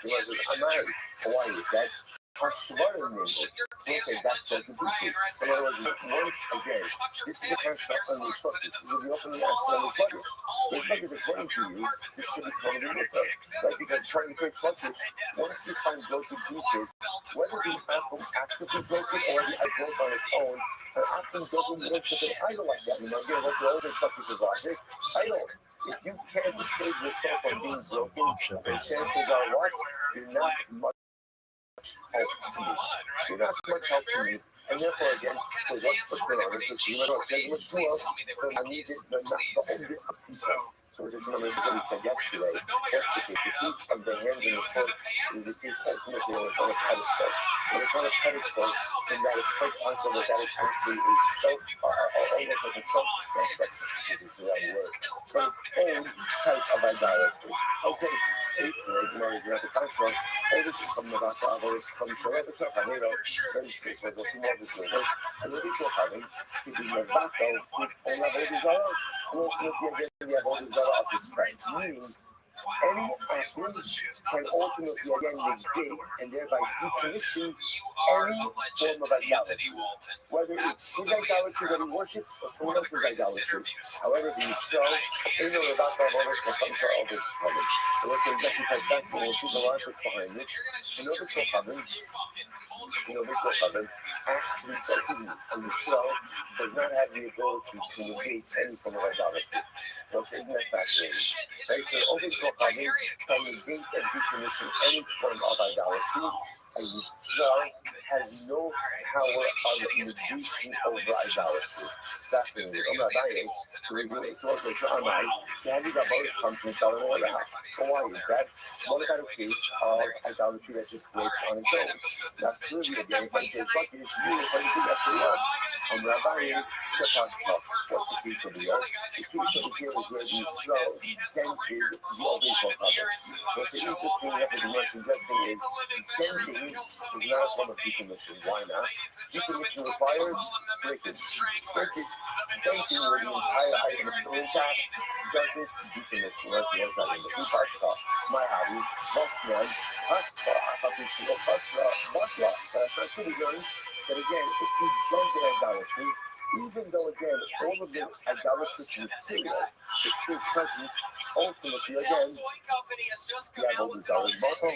Amari, why is that? Hashvarim so say that's broken pieces. So in other words, once again, this is a construct on the Truckish. This is the opening aspect on the Truckish. The Truckish, according to you, this should be totally different, right? Because trying to create Truckish, once you find broken pieces, whether the atom actively broken or the atom broke on its own, an atom doesn't worship an idol like that. Again, what's the other Truckish's logic? Idol. If you can't save yourself from being broken, the chances are what? You're not much help to me. You're not much help to me. And therefore, again, so what's going on? It's you know, there's much more, but I need it, but not the whole bit of seesaw. So it's one of the things we said yesterday. What's the piece of the hand and the foot is the piece ultimately on a pedestal. When it's on a pedestal, then that is quite possible that is actually a self, almost like a self-reflection, is the right word. But its own type of idolatry. Okay, it's you know, is the contract. Oh, this is from the Vata, others from Shalom, it's not a hero. Then this was also more this way. And what we go having, it is the Vata, is on a Vodizara, and ultimately again, the Vodizara of his friend. Meaning, any athlete can ultimately again negate and thereby decommission any form of idolatry, whether it's his idolatry that he worships or someone else's idolatry. However, the Yisrael, in the Rebecca of others, will come to our overcoming. It was actually quite fascinating. We'll see the logic behind this. In order to happen, actually, excuse me, and Yisrael does not have the ability to negate any form of idolatry. Well, isn't that fascinating? Right? So, Overcoming can negate and decommission any form of idolatry. And Yisrael has no power of negation over idolatry. Fascinating. So we do it. So am I. So have you got both companies that are around? Well, why is that? What about a case of idolatry that just breaks on its own? That's clearly again, if I say fuck it, it's you, if I do that for what? Rabbi Shepasla. What's the case of the year? The case of the year is where the Yisrael dented the Overcoming. What's interesting that the Gemara suggesting is denting is not a form of decommission. Why not? Decommission requires breakage. Denting where the entire item is still intact doesn't decommission. What's that in the Pasta? My hobby. Vokman. Pasta. Vokla. That's not pretty good. But again, if you jump in idolatry, even though again all of the idolatrous material is still present, ultimately again, the idol is always muscle.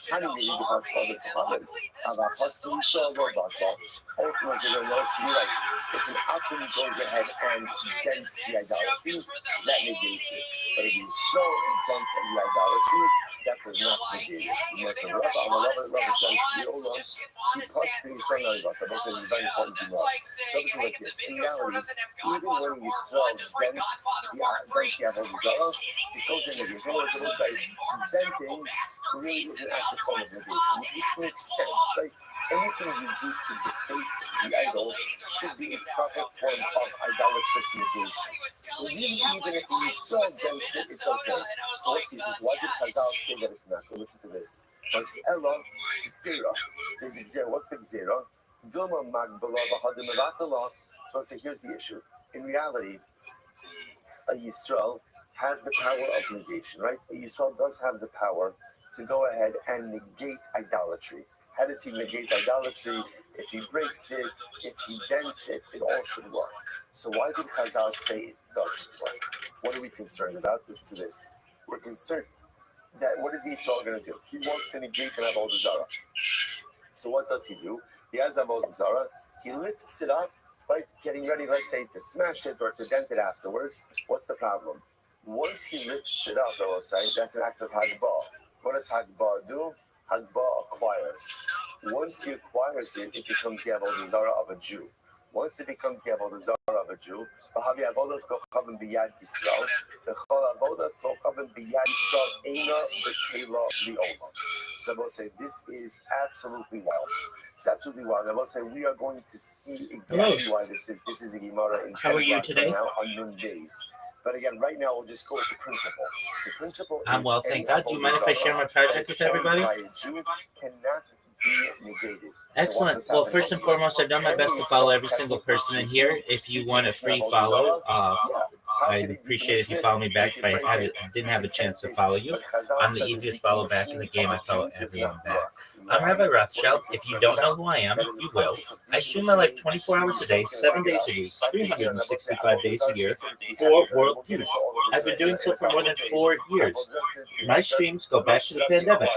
How do you need the possible of the common? Our husband saw the bottle. Ultimately, the Lord should be like, if an atom goes ahead and dents the idolatry, that negates it. But if he's so intense in the idolatry, that does not negate it. You must have love on the love sense, the old one, she cuts things from the idolatry. But this is very important to know. So this is like this. In reality, even when you swell dense the idol, it goes in the so it's also denting really is an active form of negation, which makes sense. Like anything you do to deface the idol should be a proper form of idolatrous negation. So really, even if you saw dense it, it's okay. So what's this? Why did Chazal say that it's not? Well, listen to this. What's Ella Gzera? There's Gzera. What's the Gzera? Duma Magbala Bahadim Avatala. So I say here's the issue. In reality, a Yisrael has the power of negation, right? A Yisrael does have the power to go ahead and negate idolatry. How does he negate idolatry? If he breaks it, if he dents it, it all should work. So why did Chazal say it doesn't work? What are we concerned about? Listen to this. We're concerned that what is the Yisrael going to do? He wants to negate an Avodah Zarah. So what does he do? He has Avodah Zarah. He lifts it up, right? Getting ready, let's say, to smash it or to dent it afterwards. What's the problem? Once he lifts it up, I will say, that's an act of Hagbah. What does Hagbah do? Hagbah acquires. Once he acquires it, it becomes the Avodah Zarah of a Jew. Once it becomes the Avodah Zarah of a Jew, the Avodas Kochavim B'Yad Yisrael, the Avodas Kochavim B'Yad Yisrael Eina B'Kela Li'Olam. So I will say, this is absolutely wild. It's absolutely wild. I will say, we are going to see exactly why this is. This is a Gemara in How are you today? Now on noon days. But again, right now, we'll just go with the principle. The principle I'm is well, thank God. Do you mind if I share my project with everybody? By a Jew cannot be negated. Excellent. Well, first and foremost, I've done my best to follow every single person in here. If you want a free follow, I'd appreciate if you follow me back. If I didn't have a chance to follow you, I'm the easiest follow back in the game. I follow everyone back. I'm Rabbi Rothschild. If you don't know who I am, you will. I stream my life 24 hours a day, 7 days a week, 365 days a year for world peace. I've been doing so for more than 4 years. My streams go back to the pandemic.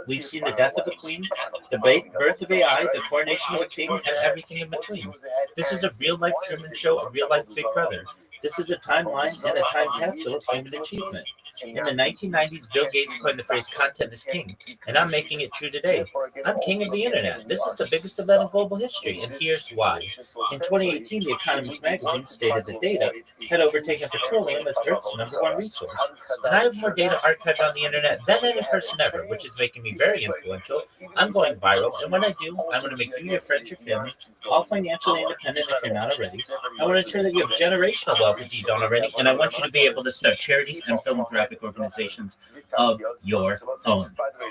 We've seen the death of a queen, the birth of AI, the coronation of a king, and everything in between. This is a real-life Truman Show, a real-life Big Brother. This is a timeline and a time capsule of human achievement. In the 1990s, Bill Gates coined the phrase "content is king," and I'm making it true today. I'm king of the internet. This is the biggest event in global history, and here's why. In 2018, The Economist magazine stated that data had overtaken petroleum as Earth's #1 resource. And I have more data archived on the internet than any person ever, which is making me very influential. I'm going viral, and when I do, I'm going to make you, your friends, your family, all financially independent if you're not already. I want to ensure that you have generational wealth if you don't already, and I want you to be able to start charities and philanthropic organizations of your own.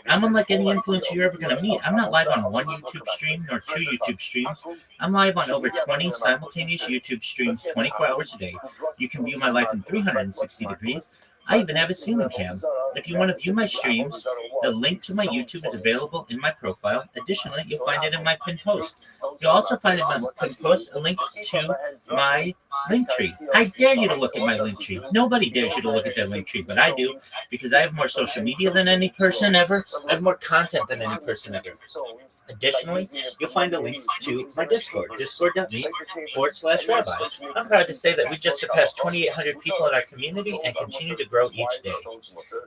I'm unlike any influencer you're ever going to meet. I'm not live on one YouTube stream nor 2 YouTube streams. I'm live on over 20 simultaneous YouTube streams 24 hours a day. You can view my life in 360 degrees. I even have a ceiling cam. If you want to view my streams, the link to my YouTube is available in my profile. Additionally, you'll find it in my pinned post. You'll also find in my pinned post a link to my link tree. I dare you to look at my link tree. Nobody dares you to look at their link tree, but I do, because I have more social media than any person ever. I have more content than any person ever. Additionally, you'll find a link to my Discord, discord.me/rabbi. I'm proud to say that we just surpassed 2,800 people in our community and continue to grow each day.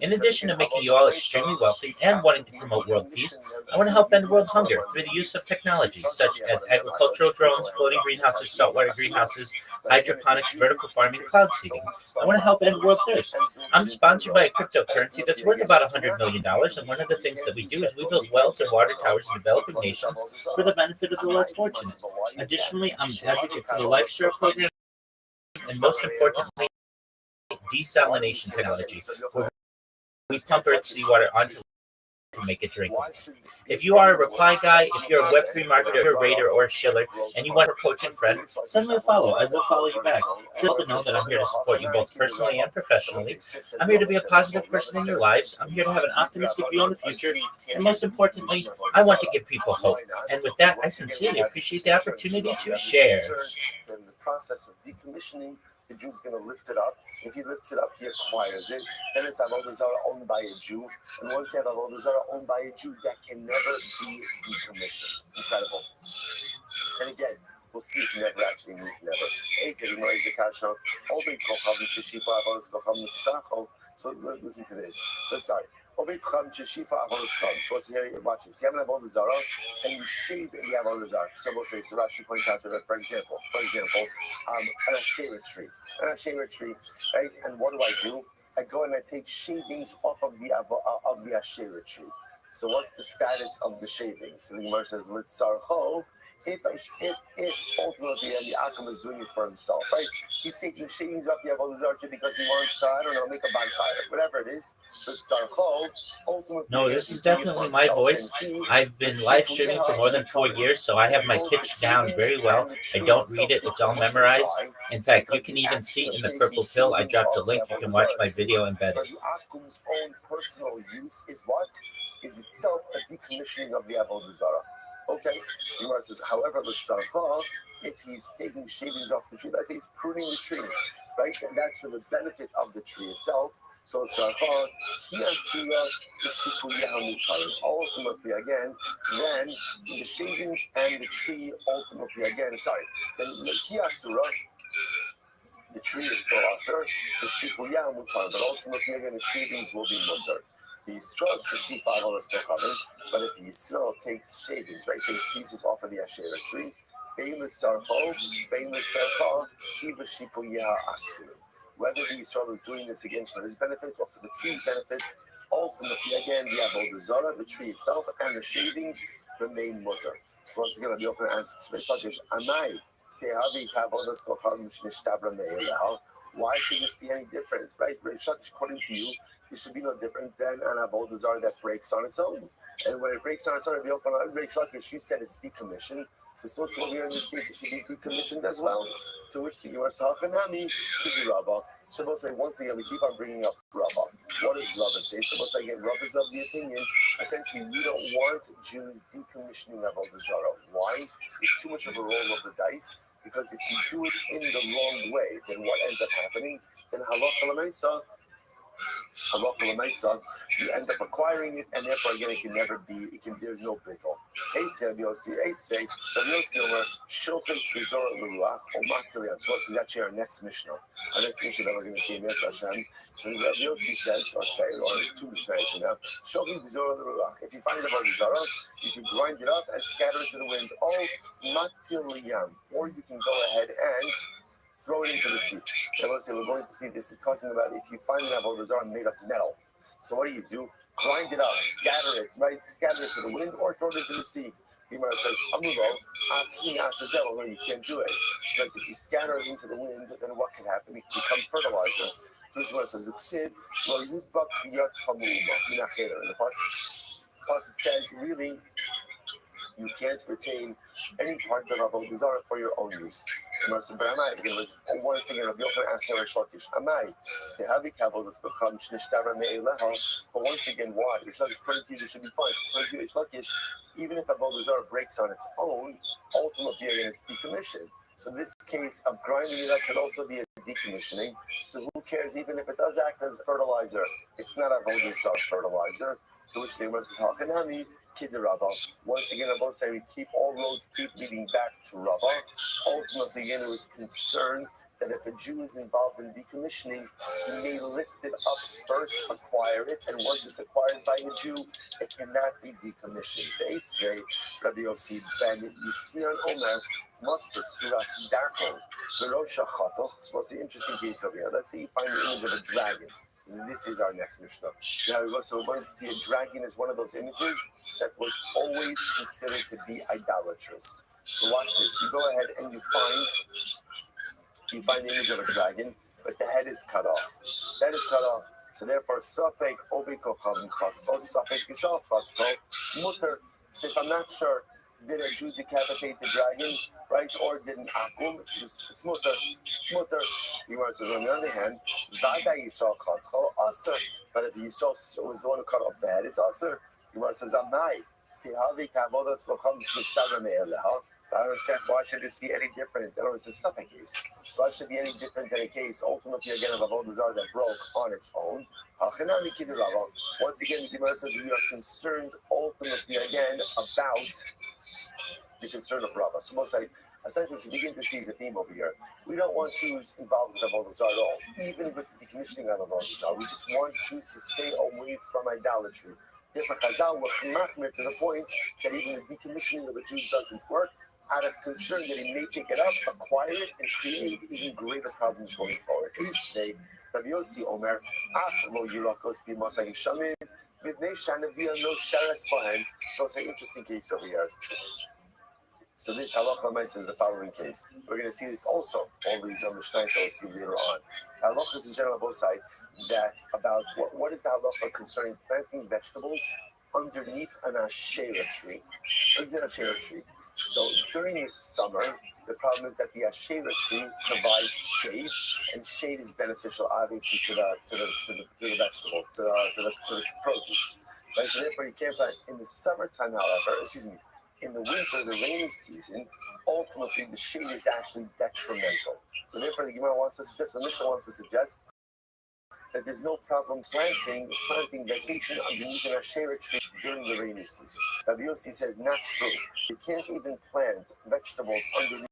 In addition to making you all extremely wealthy and wanting to promote world peace, I want to help end world hunger through the use of technology such as agricultural drones, floating greenhouses, saltwater greenhouses, hydroponics, vertical farming, cloud seeding. I want to help end world thirst. I'm sponsored by a cryptocurrency that's worth about $100 million, and one of the things that we do is we build wells and water towers in developing nations for the benefit of the less fortunate. Additionally, I'm an advocate for the LifeStore program, and most importantly, desalination technology, where we pump Earth seawater onto to make it drinkable. If you are a reply guy, if you're a Web3 marketer, a raider, or a shiller, and you want a coach and friend, send me a follow. I will follow you back. So to know that I'm here to support you both personally and professionally. I'm here to be a positive person in your lives. I'm here to have an optimistic view on the future. And most importantly, I want to give people hope. And with that, I sincerely appreciate the opportunity to share. The process of decommissioning, the Jew's going to lift it up. If he lifts it up, he acquires it. Then it's Avodah Zarah owned by a Jew. And once you have Avodah Zarah owned by a Jew, that can never be decommissioned. Incredible. And again, we'll see if never actually means never. So listen to this. Sorry. So what's here? Watch this. You have an Avodah Zarah, and you shave in the Avodah Zarah. So we'll say, so Rashi points out that, for example, an Asherah tree. An Asherah tree, right? And what do? I go and I take shavings off of the Asherah tree. So what's the status of the shavings? So the Gemara says, Litzarcho. If ultimately the Akam is doing it for himself, right? He's taking shavings off the Avodah Zarah because he wants to, I don't know, make a bonfire, whatever it is. But Sarcho, ultimately, no, this is definitely my voice. I've been live streaming for more than 4 years, so I have my pitch down very well. I don't read it, it's all memorized. In fact, you can even see in the purple pill, I dropped a link, you can watch my video embedded. The Akum's own personal use is what? Is itself a decommissioning of the Avodah Zarah. Okay, Gemara says, however, if he's taking shavings off the tree, let's say he's pruning the tree, right? And that's for the benefit of the tree itself. So ultimately, again, then the shavings and the tree ultimately, again, then the tree is still asur, the shikuya mutar, but ultimately, again, the shavings will be mutar. The Yisrael Sheshifa Avodas Kochanim, but if the Yisrael takes shavings, right, takes pieces off of the Asherah tree, Bein Litzarcho, Bein Litzarcha, Kiva Shipuya Asur. Whether the Yisrael is doing this again for his benefit or for the tree's benefit, ultimately, again, the Avodah Zarah, the tree itself, and the shavings remain mutter. So once again, I'll be open to answer to Amai, Tehavi Avodas Kochanim Shnishtabra Me'elah. Why should this be any different, right? According to you, it should be no different than an avodah zarah that breaks on its own. And when it breaks on its own, you said it's decommissioned. So to here in this case, it should be decommissioned as well. To which the Gemara Salchanami should be Rabbah. Shabbos say once again, we keep on bringing up Rabbah. What does Rabbah say? Shabbos again, Rabbah is of the opinion, essentially, we don't want Jews decommissioning avodah zarah. Why? It's too much of a roll of the dice. Because if you do it in the wrong way, then what ends up happening? Then halacha l'maisa, you end up acquiring it, and therefore again it can never be. There's no bittul. This is actually our next Mishnah. Our next Mishnah that we're going to see in Yetz Hashem. So Rabbi Yossi says, or two Mishnahs now. If you find it about Zara, you can grind it up and scatter it to the wind. Or you can go ahead and throw it into the sea. And let's say we're going to see this is talking about if you find an avodah zarah made of metal. So what do? Grind it up, scatter it, right? Scatter it to the wind or throw it into the sea. The Gemara says, no, you can't do it. Because if you scatter it into the wind, then what can happen? It can become fertilizer. So this is what it says, and the pasuk says, really, you can't retain any parts of avodah zarah for your own use. Once again, Rabbi Yochanan asking Rish Lakish, but once again, why? Rish Lakish, according to you, this should be fine. According to Rish Lakish, even if avodah zarah breaks on its own, ultimately again it's decommissioned. So this case of grinding it up should also be a decommissioning. So who cares? Even if it does act as fertilizer, it's not avodah zarah fertilizer. To which the Gemara says, "Halchanami kid Rabbah." Once again, I both say we keep all roads keep leading back to Rabbah. Ultimately, again, it was concerned that if a Jew is involved in decommissioning, he may lift it up first, acquire it, and once it's acquired by a Jew, it cannot be decommissioned. Say, Rabbi Yossi ben Yisian Omer, Matzah Suras Darko, Verosha Chatoch. What's the interesting case over here? Let's say you find the image of a dragon. This is our next Mishnah. Now, so we're going to see a dragon as one of those images that was always considered to be idolatrous. So watch this. You go ahead and you find the image of a dragon, but the head is cut off. That is cut off. So therefore, Safek Obikochav Chatfo, Safek Yisrael Chatfo, Mutter. So if I'm not sure, did a Jew decapitate the dragon, right? Or did an akum? It's mutter. It's mutter. The Gemara says, on the other hand, Vada Yisrael Chatfo, Aser. But if Yisrael was the one who cut off the head, it's Aser. The Gemara says, Amai. Tihavi Kavodas Vacham Mishtava Me'eleha. I don't understand why should this be any different. In other words, it's a suffolk case. So why should it be any different than a case ultimately again of avodah zarah that broke on its own? Once again, the Gemara says we are concerned ultimately again about the concern of Rabbah. So most like essentially what you begin to see is a theme over here. We don't want Jews involved with avodah zarah at all, even with the decommissioning of avodah zarah. We just want Jews to stay away from idolatry. Therefore, Chazal was machmir to the point that even the decommissioning of the Jews doesn't work, out of concern that he may pick it up, acquire it, and create even greater problems going forward. Say, Rabbi Yossi Omer, Lo Yirakos B'Masay Shamim, B'Nei Shanavia No Sheretz Bahem. So it's an interesting case over here. So this halacha ma'aseh is the following case. We're going to see this also. All these mishnayos that we'll see later on. Halachas in general, both sides, that about what is the halacha concerning planting vegetables underneath an asherah tree. Underneath an asherah tree. So during the summer, the problem is that the asherah tree provides shade, and shade is beneficial, obviously, to the vegetables, to the produce. Right? So therefore, you can't plant in the summertime. However, in the winter, the rainy season, ultimately the shade is actually detrimental. So therefore, the Gemara wants to suggest, the Mishnah wants to suggest that there's no problem planting vegetation underneath an asherah tree during the rainy season. Rabbi Yossi says not true. You can't even plant vegetables underneath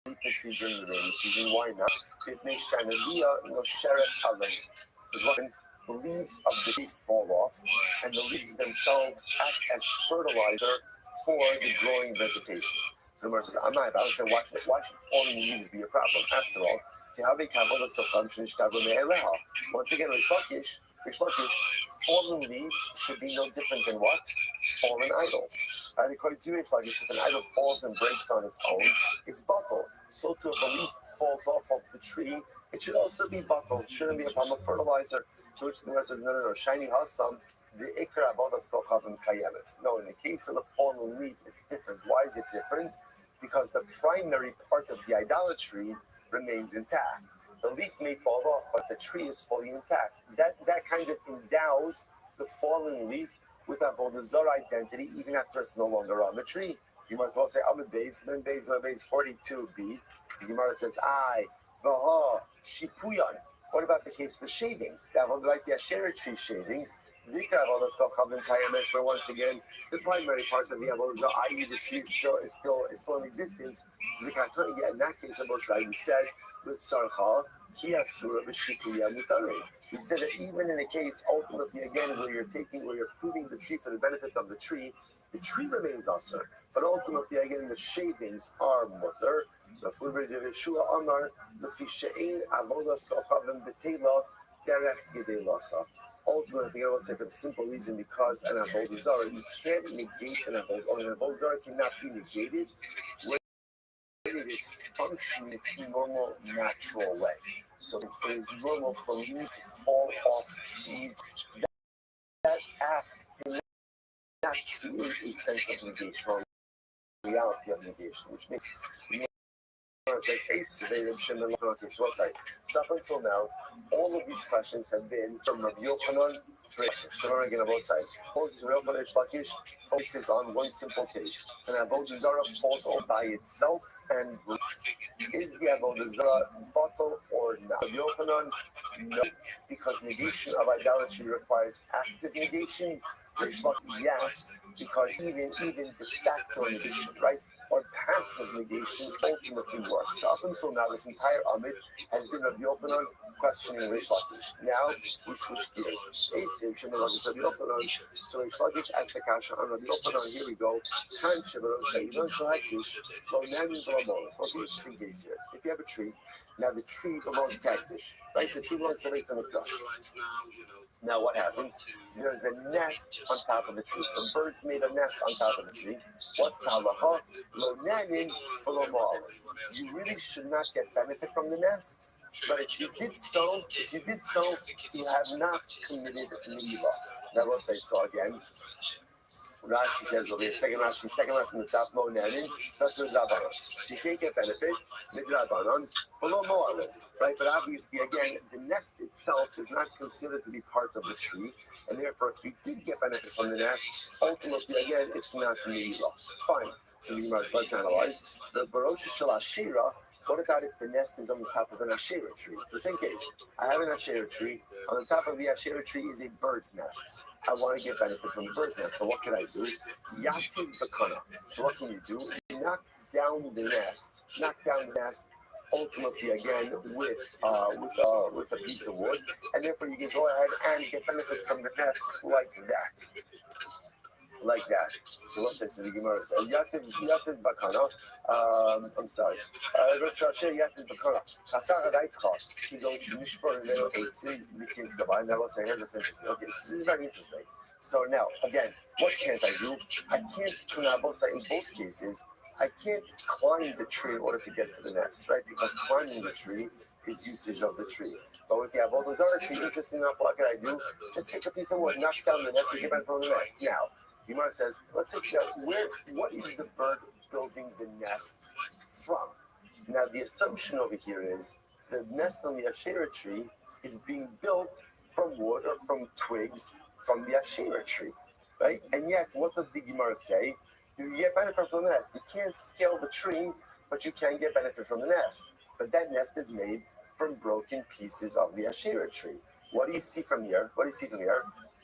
the tree during the rainy season. Why not? It makes shanavia no sheretz alei. Because when the leaves of the tree fall off, and the leaves themselves act as fertilizer for the growing vegetation. So the Gemara says, I don't say why should falling leaves be a problem? After all, once again, Rish Lakish, fallen leaves should be no different than what? Fallen idols. And according to Rish Lakish, if an idol falls and breaks on its own, it's bottled. So too, if a leaf falls off of the tree, it should also be bottled. It shouldn't be a problem of fertilizer. To which the Gemara says, no, shiny hasam, the ikra avodas kochavim kayemes. No, in the case of the fallen leaf, it's different. Why is it different? Because the primary part of the idolatry remains intact. The leaf may fall off, but the tree is fully intact. That kind of endows the fallen leaf with avodah zarah identity, even after it's no longer on the tree. You might as well say, Amid Beis 42b. The Gemara says, Vaha, Shipuyan. What about the case for shavings? That would like the Asherah tree shavings. Where once again, the primary part of the avodah, i.e., the tree is still in existence. In that case, we said with Sarcha, we said that even in a case, ultimately, again, where you're pruning the tree for the benefit of the tree remains asur. But ultimately, again, the shavings are mutter. So if we were to Yeshua Amar, the fishein avodas kochavim betela derech gedelasa. Ultimately, I will say for the simple reason because an avodah zarah, you can't negate an avodah zarah cannot be negated when it is functioning its normal, natural way. So it is normal for leaves to fall off trees. That act cannot create a sense of negation or reality of negation, which makes okay, so up until now, all of these questions have been from Rabbi Yochanan to Shimon again on both sides. Focuses on one simple case. An avodah zarah falls all by itself and breaks. Is the avodah zarah bottle or not? Rabbi Yochanan, no, because negation of idolatry requires active negation. Yes, because even de facto negation, right? Or passive negation ultimately works. So up until now, this entire Amid has been Rabbi Yochanan questioning Reish Lakish. Now we switch gears. So Reish Lakish asks the kasha on Rabbi Yochanan. Here we go. What's the interesting case here? If you have a tree, now the tree belongs to Kaddish, right? The tree belongs to Reis Hamikdash. Now what happens? There's a nest on top of the tree. Some birds made a nest on top of the tree. What's the halacha? Lo nanin v'lo ma'alim. You really should not get benefit from the nest. But if you did so, you have not committed milah. Now let's say so again. Rashi says over here, second Rashi from the top, lo nanin. That's with Rabbanon. So you can't get benefit with Rabbanon v'lo ma'alim. Right, but obviously, again, the nest itself is not considered to be part of the tree, and therefore, if you did get benefit from the nest, ultimately, again, it's not milah. Fine. So let's analyze. The Barosh Shel Ashira, what about if the nest is on the top of an Asherah tree? The same case. I have an Asherah tree. On the top of the Asherah tree is a bird's nest. I want to get benefit from the bird's nest. So what can I do? Yatiz bakana. So what can you do? Knock down the nest. Ultimately, again, with a piece of wood, and therefore you can go ahead and get benefit from the nest like that. So what's this? The Gemara says, Yatiz bakana. I'm sorry. Yatiz bakana. Kasar adaitcha. You don't nishbar leo eitzim likin sabah. Now let's say here. That's interesting. Okay, so this is very interesting. So now, again, what can't I do? I can't in both cases. I can't climb the tree in order to get to the nest, right? Because climbing the tree is usage of the tree. But with the avodah zarah tree, interesting enough, what can I do? Just take a piece of wood, knock down the nest, and get back from the nest. Now, Gemara says, let's say, what is the bird building the nest from? Now, the assumption over here is the nest on the Asherah tree is being built from wood or from twigs from the Asherah tree, right? And yet, what does the Gemara say? You get benefit from the nest. You can't scale the tree, but you can get benefit from the nest. But that nest is made from broken pieces of the Asherah tree. What do you see from here?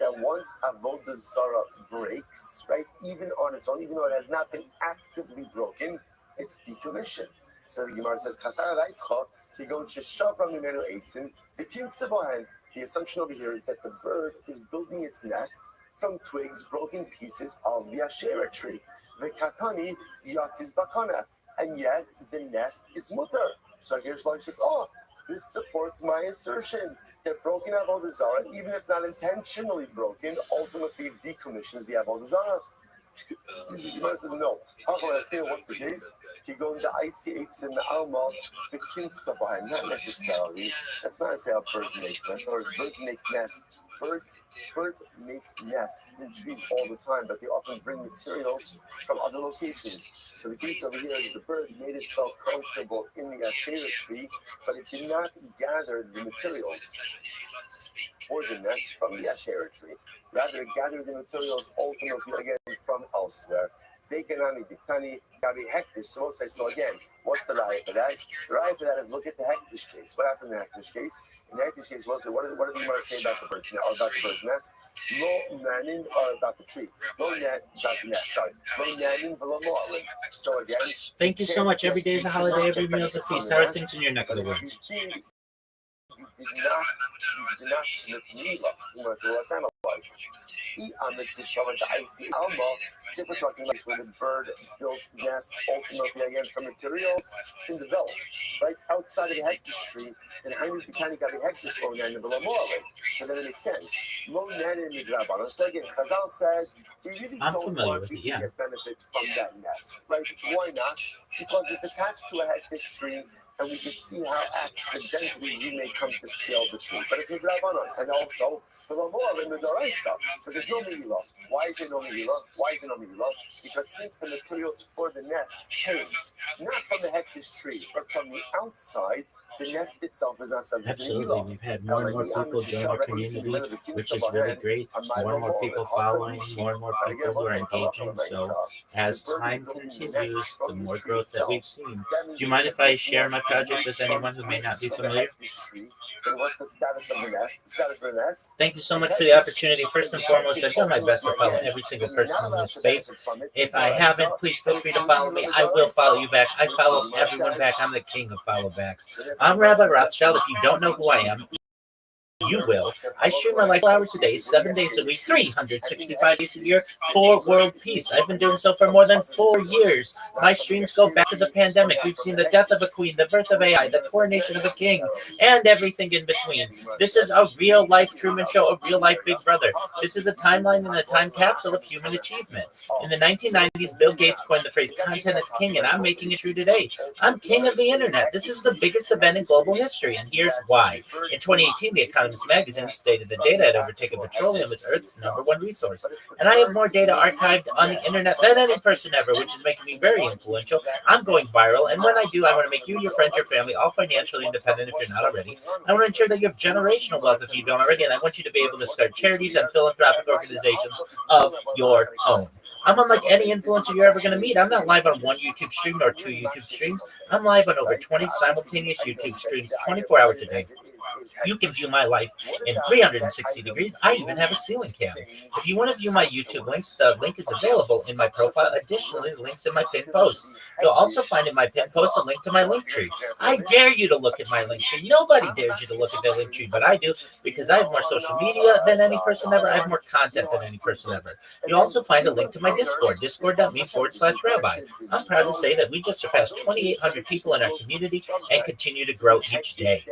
That once avodah zarah breaks, right, even on its own, even though it has not been actively broken, it's decommissioned. So the Gemara says, the assumption over here is that the bird is building its nest from twigs, broken pieces of the Asherah tree. The katani yatiz bakana, and yet the nest is mutter. So here's like says, this supports my assertion that broken avodah zarah, even if not intentionally broken, ultimately decommissions the avodah zarah. Gemara says no. What's the case? You go into IC8s in the Alma, the kinsa behind. Not necessarily. That's not necessarily how birds make nests. Or birds make nests. Birds make nests in trees all the time, but they often bring materials from other locations. So the case over here is the bird made itself comfortable in the Asherah tree, but it did not gather the materials for the nest from the Asherah tree. Rather, it gathered the materials ultimately again from elsewhere. They cannot meet the penny, Gabi Hektish. So again, what's the raya for that? The raya for that is look at the Hektish case. What happened in the Hektish case? In the Hektish case, what did the Gemara say about the bird's nest, or about the bird's nest? Lo nanin, or about the tree. Lo nan, about the nest, sorry. Lo nanin, velo mo'alin. So again, thank you so much. Every day is a holiday, every meal is a feast. How are things in your neck of the woods? You did not commit Mila. So let's analyze this. The icy Alma, we're talking about where the bird built nest ultimately again from materials in the belt, right outside of the hectish tree, and I need to kind of got the hectish low nan below more. So then it makes sense. Low nan in the drabana. So again, Chazal says we really don't want you to get benefits from that nest, right? Why not? Because it's attached to a hectish tree. And we can see how accidentally we may come to scale the tree. But it's midrabanan, and also the lamor in the doraisa. So there's no migila. Why is there no migila? Because since the materials for the nest came not from the hectish tree, but from the outside, the nest itself is not subject to Absolutely. migila. We've had more and more people join our community, which is really great. More and more people following, more and more people who are engaging. So as time continues, the more growth that we've seen. Do you mind if I share my project with anyone who may not be familiar? Then what's the status of the nest? Thank you so much for the opportunity. First and foremost, I've done my best to follow every single person in this space. If I haven't, please feel free to follow me. I will follow you back. I follow everyone back. I'm the king of follow backs. I'm Rabbi Rothschild. If you don't know who I am, you will. I stream my life 4 hours a day, 7 days a week, 365 days a year for world peace. I've been doing so for more than 4 years. My streams go back to the pandemic. We've seen the death of a queen, the birth of AI, the coronation of a king, and everything in between. This is a real life Truman Show, a real life Big Brother. This is a timeline and a time capsule of human achievement. In the 1990s, Bill Gates coined the phrase content is king, and I'm making it true today. I'm king of the internet. This is the biggest event in global history, and here's why. In 2018, The Economist magazine stated that data had overtaken petroleum as Earth's #1 resource. And I have more data archived on the internet than any person ever, which is making me very influential. I'm going viral, and when I do, I want to make you, your friends, your family, all financially independent if you're not already. I want to ensure that you have generational wealth if you don't already, and I want you to be able to start charities and philanthropic organizations of your own. I'm unlike any influencer you're ever going to meet. I'm not live on one YouTube stream nor 2 YouTube streams. I'm live on over 20 simultaneous YouTube streams 24 hours a day. You can view my life in 360 degrees. I even have a ceiling cam. If you want to view my YouTube links, the link is available in my profile. Additionally, the link's in my pinned post. You'll also find in my pinned post a link to my link tree. I dare you to look at my link tree. Nobody dares you to look at their link tree, but I do, because I have more social media than any person ever. I have more content than any person ever. You'll also find a link to my Discord, discord.me/rabbi. I'm proud to say that we just surpassed 2,800 people in our community and continue to grow each day.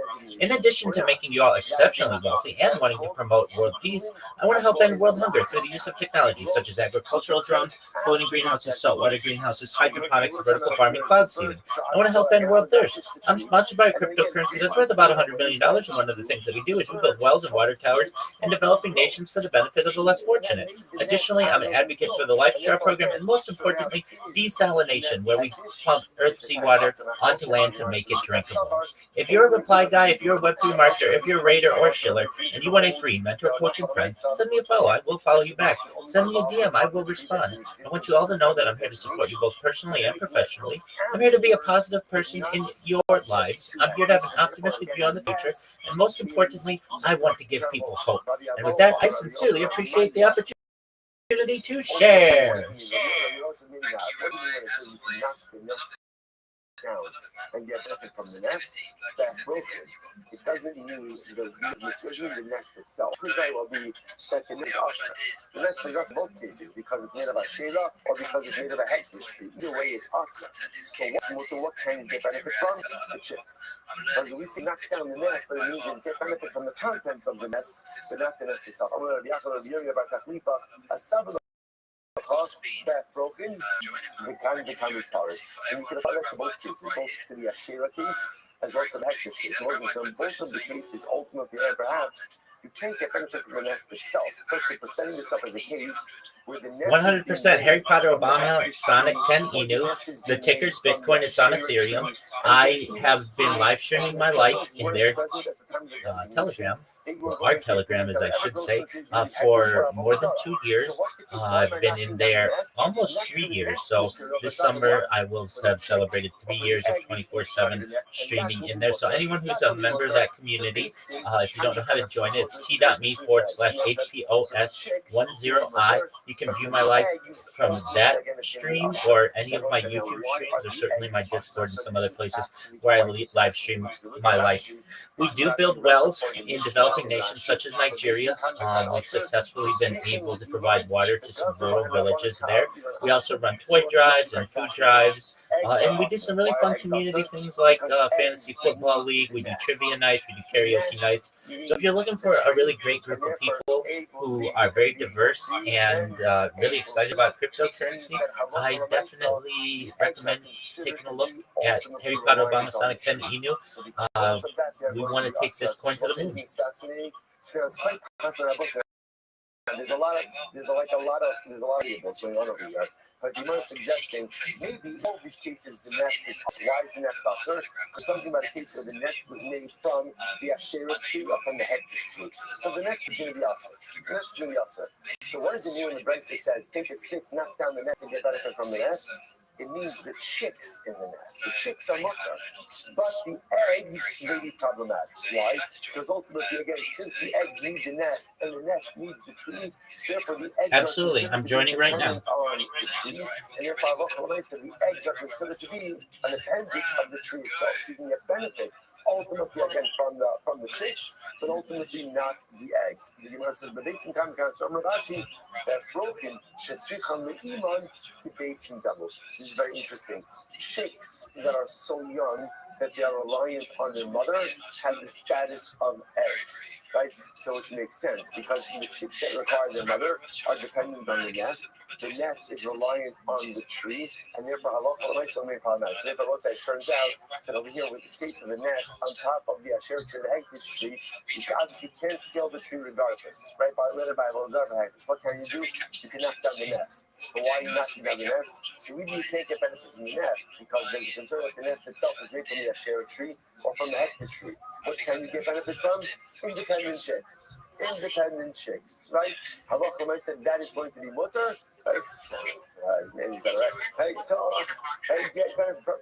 In addition to making you all exceptionally wealthy and wanting to promote world peace, I want to help end world hunger through the use of technology such as agricultural drones, floating greenhouses, saltwater greenhouses, hydroponics, vertical farming, cloud seeding. I want to help end world thirst. I'm sponsored by a cryptocurrency that's worth about $100 million, and one of the things that we do is we build wells and water towers in developing nations for the benefit of the less fortunate. Additionally, I'm an advocate for the Lifestar program, and most importantly, desalination, where we pump earth seawater onto land to make it drinkable. If you're a reply guy, if you're a Web3 marketer, if you're a Raider or Schiller, and you want a free mentor, coaching friend, send me a follow. I will follow you back. Send me a DM. I will respond. I want you all to know that I'm here to support you both personally and professionally. I'm here to be a positive person in your lives. I'm here to have an optimistic view on the future. And most importantly, I want to give people hope. And with that, I sincerely appreciate the opportunity to share. Down and get benefit from the nest, that's broken. It doesn't use the nest itself. Could very well be that the nest is the nest is us in both cases because it's made of a shayla or because it's made of a hectic tree. Either way, it's us. So what can you get benefit from? The chicks. Because we say knock down the nest, but it means it's get benefit from the contents of the nest, but not the nest itself. I'm going to be about Taklifa, a Because that broken, the kind become recovered. And you can apply that to both cases, both to the Ashera case as well as the Hector case. So in both of the cases, ultimately, perhaps you can't get benefit from the nest itself, especially for setting this up as a case where the nest 100% Harry Potter Obama, Sonic 10 Inu, the ticker's Bitcoin, it's on Ethereum. I have been live streaming my life in their Telegram, or our Telegram, as I should say, for more than 2 years. I've been in there almost 3 years. So this summer, I will have celebrated 3 years of 24/7 streaming in there. So anyone who's a member of that community, if you don't know how to join it, it's t.me/HPOS10I. You can view my life from that stream or any of my YouTube streams, or certainly my Discord and some other places where I live stream my life. We do build wells in developing nations such as Nigeria. We've successfully been able to provide water to some rural villages there. We also run toy drives and food drives, and we do some really fun community things like fantasy football league. We do trivia nights, we do karaoke nights. So if you're looking for a really great group of people who are very diverse and really excited about cryptocurrency, I definitely recommend taking a look at Harry Potter Obama Sonic 10 Inu. We want to take this coin to the moon. There's a lot of variables going on over here. But you might suggesting maybe in all these cases the nest is up. Why is the nest usher? We're talking about a case where the nest was made from the Asherah tree or from the hectic tree. So the nest is going to be usher. The nest is going to be usher. So what does it mean when the Brexit says take a stick, knock down the nest and get benefit from the nest? It means the chicks in the nest. The chicks are mutter. But the eggs may be problematic. Why? Because ultimately, again, since the eggs need the nest and the nest needs the tree, therefore the eggs Absolutely. I'm joining right now. On the tree, and therefore, the eggs are considered to be an appendage of the tree itself. So you can get benefit ultimately again from the chicks, but ultimately not the eggs. The Gemara says the baits and kam so Rashi that broken shetzricham leiman the baits and double. This is very interesting. Chicks that are so young that they are reliant on their mother have the status of eggs, right? So which makes sense because the chicks that require their mother are dependent on the nest. The nest is reliant on the tree, and therefore halacha so many problems. Therefore, it turns out that over here with the case of the nest on top of the asher tree, the hagdish tree, you obviously can't scale the tree regardless, right? By the Bible, what can you do? You can knock down the nest. But why are you knocking down the nest? So really you can't get benefit from the nest because there's a concern that the nest itself is made from the asher tree or from the hagdish tree. What can you get benefit from? Independent chicks. Independent chicks, right? Halacha said that is going to be mutter. Maybe better, right? So, get benefit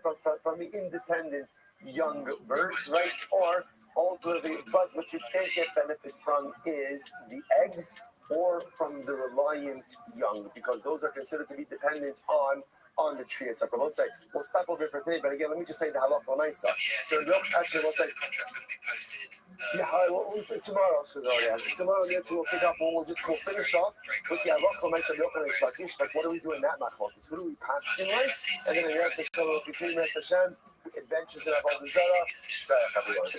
from the independent young birds, right? Or ultimately, but what you can't get benefit from is the eggs or from the reliant young, because those are considered to be dependent on the tree itself. We'll stop over here for today, but again, let me just say the halacha l'maisa. So actually, we'll say, tomorrow, we'll pick up, we'll finish off with the halacha l'maisa, like what do we do in that machlokes? What do we pass in like? And then we have to show up between Hashem, adventures in Avodah Zarah. Shkayach, everyone.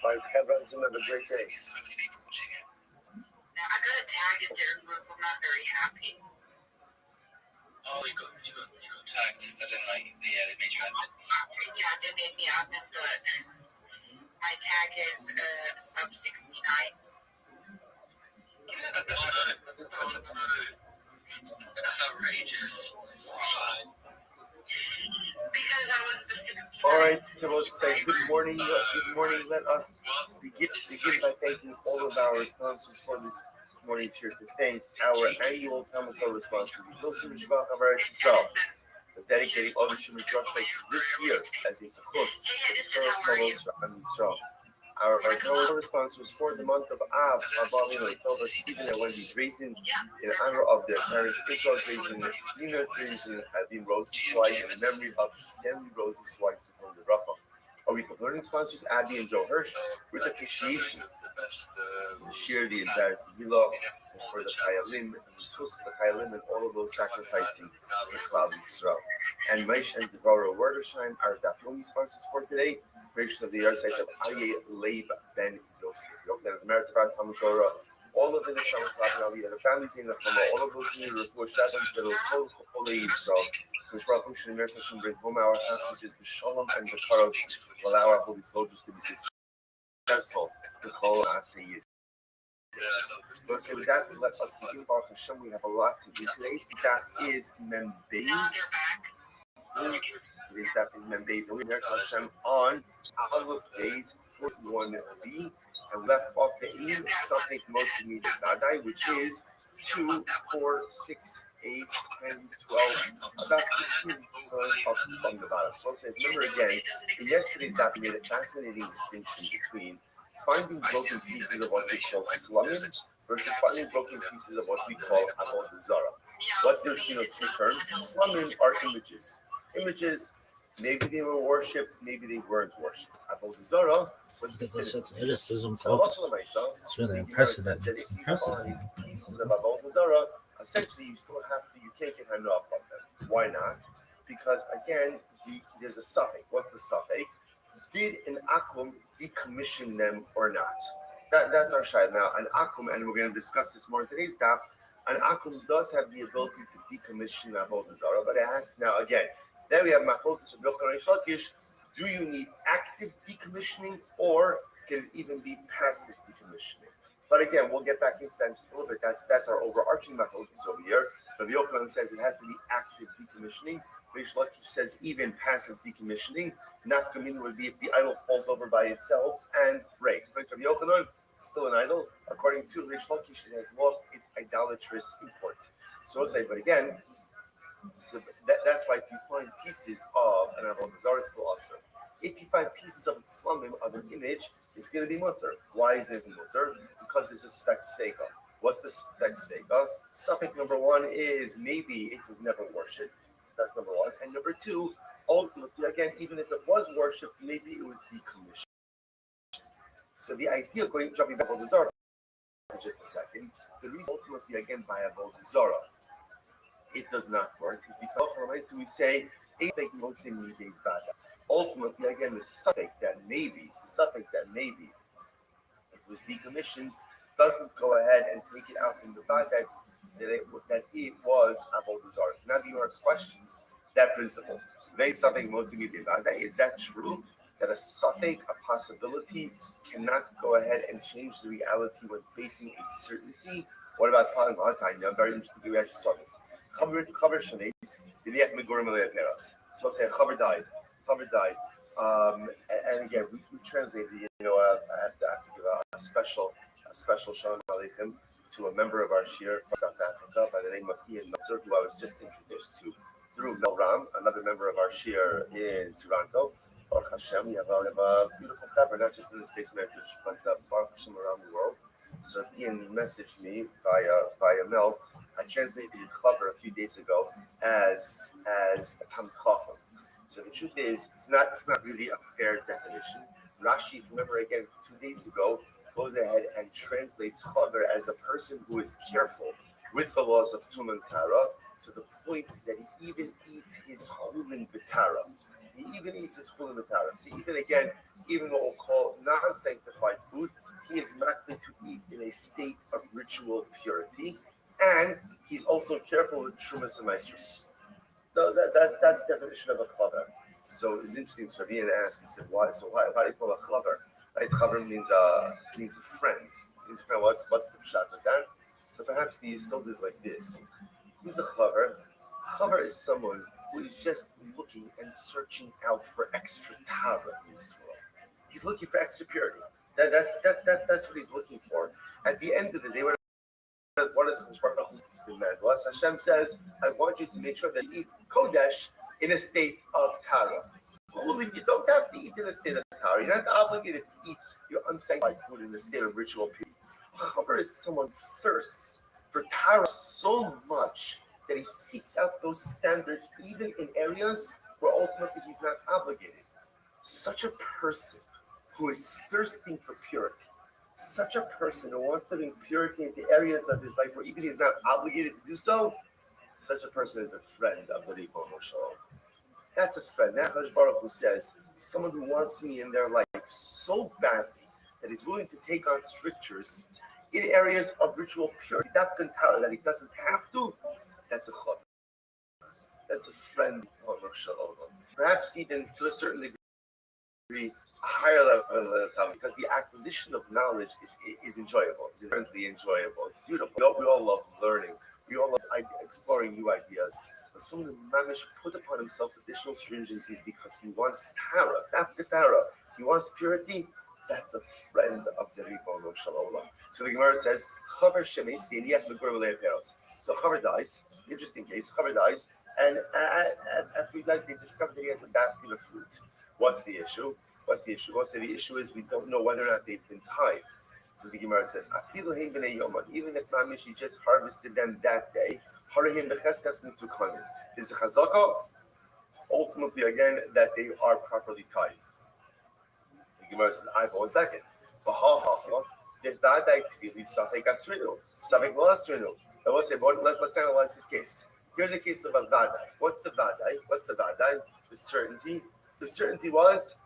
Bye, everyone's have a great day. I got a tag in their group. I'm not very happy. Oh, you got tagged, as in like they made you admin. Yeah, they made me admin, but my tag is sub 69. Oh no. That's outrageous. Because I was the 69. All right, so let's say good morning. Let us begin by thanking all of our sponsors for this morning cheer to thank our annual Talmud Torah sponsor, dedicating all the Shemot Joshua this year as a zechus for the Torah scholars for Am Yisrael. Our Torah sponsors for the month of Av, Abba, Stephen and Wendy Drazen, in honor of their parents, Israel Drazen, Tina Drazen, Adin Rose's wife, in memory of Stanley Rose's wife, from the Rafa. A week of learning sponsors, Abby and Joe Hirsch, with appreciation to share the entire Tehillah for the Chayalim, and the Sus of the Chayalim, and all of those sacrificing for Klal Yisrael. And Maish and Devorah Werdersheim, our Dafyomi sponsors for today, creation of the yard site of Aryeh Leib Ben Yosef. We hope that as a merit of our Talmud Torah, all of the neshamas Aliyah, the families in the Chama, all of those in the Refuah Shabbat, the Kol Cholei Yisrael, which Baruch Hu Shem Mer Hashem bring home our hostages, B'Shalom and B'Karov, will allow our holy soldiers to be successful. The Chol Asayid. So with that, let us begin. Baruch Hashem, we have a lot to do today. That is Membeis. That is Membeis. We have Hashem on Aleph Beis 41b, and left off the Ein Safek Mosini Dadai, which is 2, 4, 6, 8, 10, 12, about 15 from the bottom. So remember again, in yesterday's daf, we made a fascinating distinction between finding broken pieces of what we call slumming versus finding broken pieces of what we call avodah zarah. What's the difference between those two terms? Slumming are images. Images, maybe they were worshipped, maybe they weren't worshipped. Avodah zarah was the It's really impressive. That if you find pieces of avodah zarah, essentially you still have to, you can't get handoff from them. Why not? Because again, there's a suffix. What's the suffix? Did an akum decommission them or not? That's our shayla. Now, an akum, and we're going to discuss this more in today's daf, an akum does have the ability to decommission avodah zarah, but it has, now again, then we have machlokas of Yochanan and Shlakish. Do you need active decommissioning or can it even be passive decommissioning? But again, we'll get back into that in just a little bit. That's our overarching machlokas over here. But Yochanan says it has to be active decommissioning. Reish Lakish says even passive decommissioning. Nafkamin would be if the idol falls over by itself and breaks. According to Yochanan, it's still an idol. According to Reish Lakish, it has lost its idolatrous import. So we'll say, but again, so that's why if you find pieces of an avodah zarah, it's still awesome. If you find pieces of its slummim of an image, it's going to be mutter. Why is it mutter? Because it's a spek sveka. What's the spek sveka? Suffix number one is maybe it was never worshipped. That's number one. And number two, ultimately, again, even if it was worshipped, maybe it was decommissioned. So the idea of jumping back avodah zarah for just a second, the reason ultimately, again, by avodah zarah, it does not work is because we say ultimately again the suffix that maybe it was decommissioned doesn't go ahead and take it out from the bad that it was avodah zarah. So now the Gemara questions that principle. Is that true? That a suffix, a possibility, cannot go ahead and change the reality when facing a certainty? What about following Valentine? I'm very interested. We actually saw this. Chaver Shonais, V'liach Megurim Alei Peras. So I'll say Chaver died. And again, we translated. I have to give a special Shalom Aleichem to a member of our shir from South Africa by the name of Ian Meltzer, who I was just introduced to through Mel Ram, another member of our shir in Toronto. Baruch Hashem, we have a beautiful chaver, not just in the space marriage, but Baruch Hashem around the world. So Ian messaged me via Mel. I translated chaver a few days ago as a tam chacham. So the truth is, it's not really a fair definition. Rashi, remember again, 2 days ago, goes ahead and translates chaver as a person who is careful with the laws of Tum and Tara to the point that he even eats his chulin b'tara. He even eats his chulin b'tara. See, even what we'll call non-sanctified food, he is not going to eat in a state of ritual purity, and he's also careful with trumas and maestros. So that's the definition of a chaver. So it's interesting. So Ravina asked, he said, why do you call a chaver? Right? Chaver means a friend. What's the pshat of that? So perhaps the yisod is like this. Who's a chaver? Chaver is someone who is just looking and searching out for extra tara in this world. He's looking for extra purity. That's what he's looking for. At the end of the day, what does demand? Well, Hashem says, I want you to make sure that you eat kodesh in a state of tara. You don't have to eat in a state of tara. You're not obligated to eat your unsanctified food in a state of ritual purity. Chaver is someone who thirsts for tara so much that he seeks out those standards even in areas where ultimately he's not obligated. Such a person who is thirsting for purity, such a person who wants to bring purity into areas of his life where even he's not obligated to do so, such a person is a friend of the Ribono Shalom. That's a friend. That Hakadosh Baruch Hu says, someone who wants me in their life so badly that he's willing to take on strictures, in areas of ritual purity, that he doesn't have to, that's a chaver. That's a friend of Shalom. Perhaps even to a certain degree, a higher level than the Talmud, because the acquisition of knowledge is enjoyable. It's inherently enjoyable. It's beautiful. We all love learning. We all love exploring new ideas. But someone who managed to put upon himself additional stringencies because he wants Tara, after Tara, he wants purity. That's a friend of the Ribono Shalom. So the Gemara says, Chaver Shemes Yeniach Megur V'Lei Peros. So Chaver dies. Interesting case. Chaver dies, and after he dies, they discover that he has a basket of fruit. What's the issue? What's the issue? We'll say the issue is we don't know whether or not they've been tithed. So the Gemara says, even if Mamishi just harvested them that day, is a chazaka, ultimately again, that they are properly tithed. The Gemara says, I for 1 second. Let's analyze this case. Here's a case of a vadai. What's the vadai? The certainty. The certainty was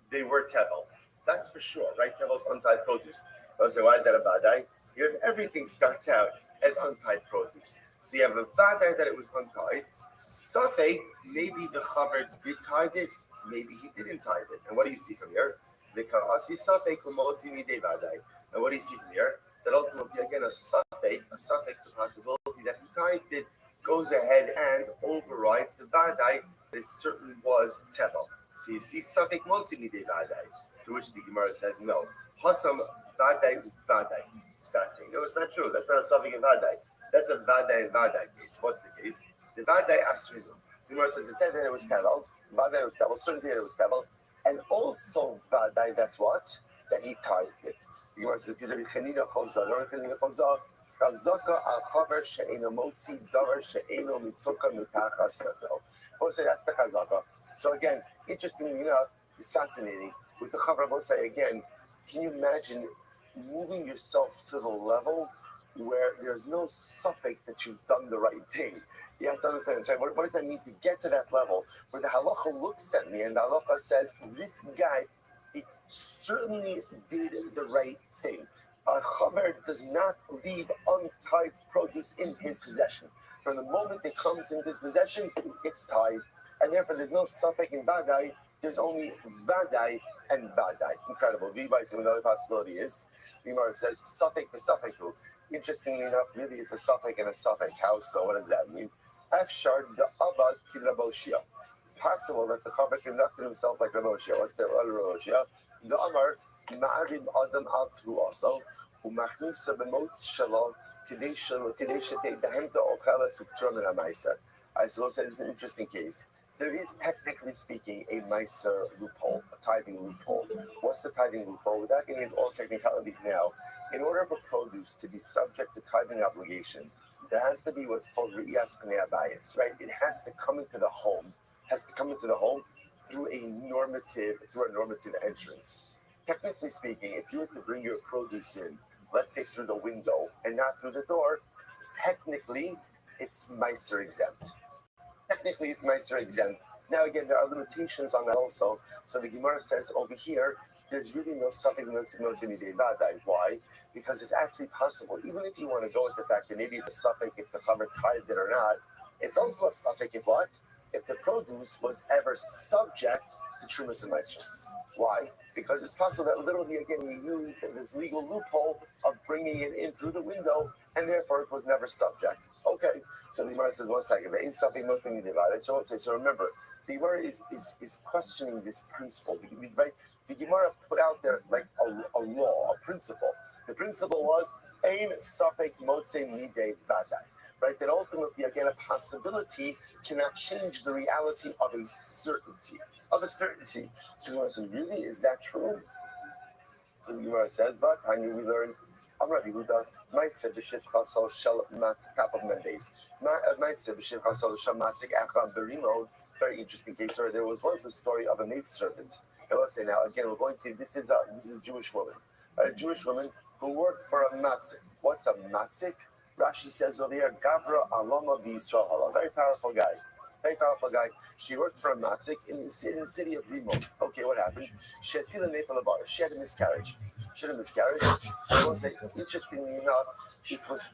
they were tevel. That's for sure, right? Tevel's untithed produce. I'll say, why is that a vadai? Because everything starts out as untithed produce. So you have a vadai that it was untithed. Safek, maybe the chaver did tithe it, maybe he didn't tithe it. And what do you see from here? The karasi safek umosi midei vadai. And what do you see from here? That ultimately, again, a safek, the possibility that he tithed it, goes ahead and overrides the vadai that it certainly was tevel. So you see safek mosi midei vadai, to which the Gemara says no. Hasam vadai vadai. It's fascinating. No, it's not true. That's not a safek and vadai. That's a vadai and vadai case. What's the case? The vadai asrinu. The Gemara says it said that it was tevel. Vadai was tevel. Certainly that it was tevel. And also vadai, that's what? That he tithed it. The Gemara says, Rabbi Chanina Chozah, Chazaka al chaver she'eno motzi davar she'eno mituka mitachas yado. We'll say that's the chazaka. So again, interestingly enough, it's fascinating. With the chaver, we'll say again, can you imagine moving yourself to the level where there's no suffix that you've done the right thing? You have to understand this, right? What does that mean to get to that level where the halacha looks at me and the halacha says, this guy, he certainly did the right thing. A chaver does not leave untithed produce in his possession. From the moment it comes into his possession, it's tithed. And therefore, there's no suffix in vadai. There's only vadai and vadai. Incredible. So another possibility is, the Gemara says, suffix for suffix. Interestingly enough, really it's a suffix and a suffix house. So what does that mean? Afshar the abad kidraboshia. It's possible that the chaver conducted himself like Raboshia. What's the Raboshia? The Amar ma'arim adam al tvuaso umachnisa b'motz shalom k'dei shetei dahem ta'ochela suktra min ha'maiser. I suppose that is an interesting case. There is, technically speaking, a meiser loophole, a tithing loophole. What's the tithing loophole? Without getting into all technicalities now, in order for produce to be subject to tithing obligations, there has to be what's called re'iyas pnei habayis, right? It has to come into the home, through a normative entrance. Technically speaking, if you were to bring your produce in, let's say through the window and not through the door, technically it's meiser exempt. Now again, there are limitations on that also. So the Gemara says over here, there's really no suffix midei vadai. Why? Because it's actually possible, even if you want to go with the fact that maybe it's a suffix if the chaver tithed it or not, it's also a suffix if what? If the produce was ever subject to trumas and meisros. Why? Because it's possible that literally, again, we used this legal loophole of bringing it in through the window, and therefore it was never subject. Okay, so the Gemara says, 1 second, there ain't something, nothing divided. So remember, the Gemara is questioning this principle. Right? The Gemara put out there like a law, a principle. The principle was, ein safek motzei midei vadai. Right, that ultimately, again, a possibility cannot change the reality of a certainty. So you say, really, is that true? So the Gemara says, but I knew we learned, Amravi Buddha, my sebishit chasol shel matz kapov mendes, my sebishit chasol shel matzik acham berimo. Very interesting case. Or there was once a story of a maidservant. And let's say now, again, we're going to, this is a Jewish woman who worked for a matzik. What's a matzik? Rashi says over here, Gavra Alama B'Yisrael, a very powerful guy. She worked for a matzik in the city of Rimo. Okay, what happened? She had a miscarriage. should have miscarried. I will say, interestingly enough, it was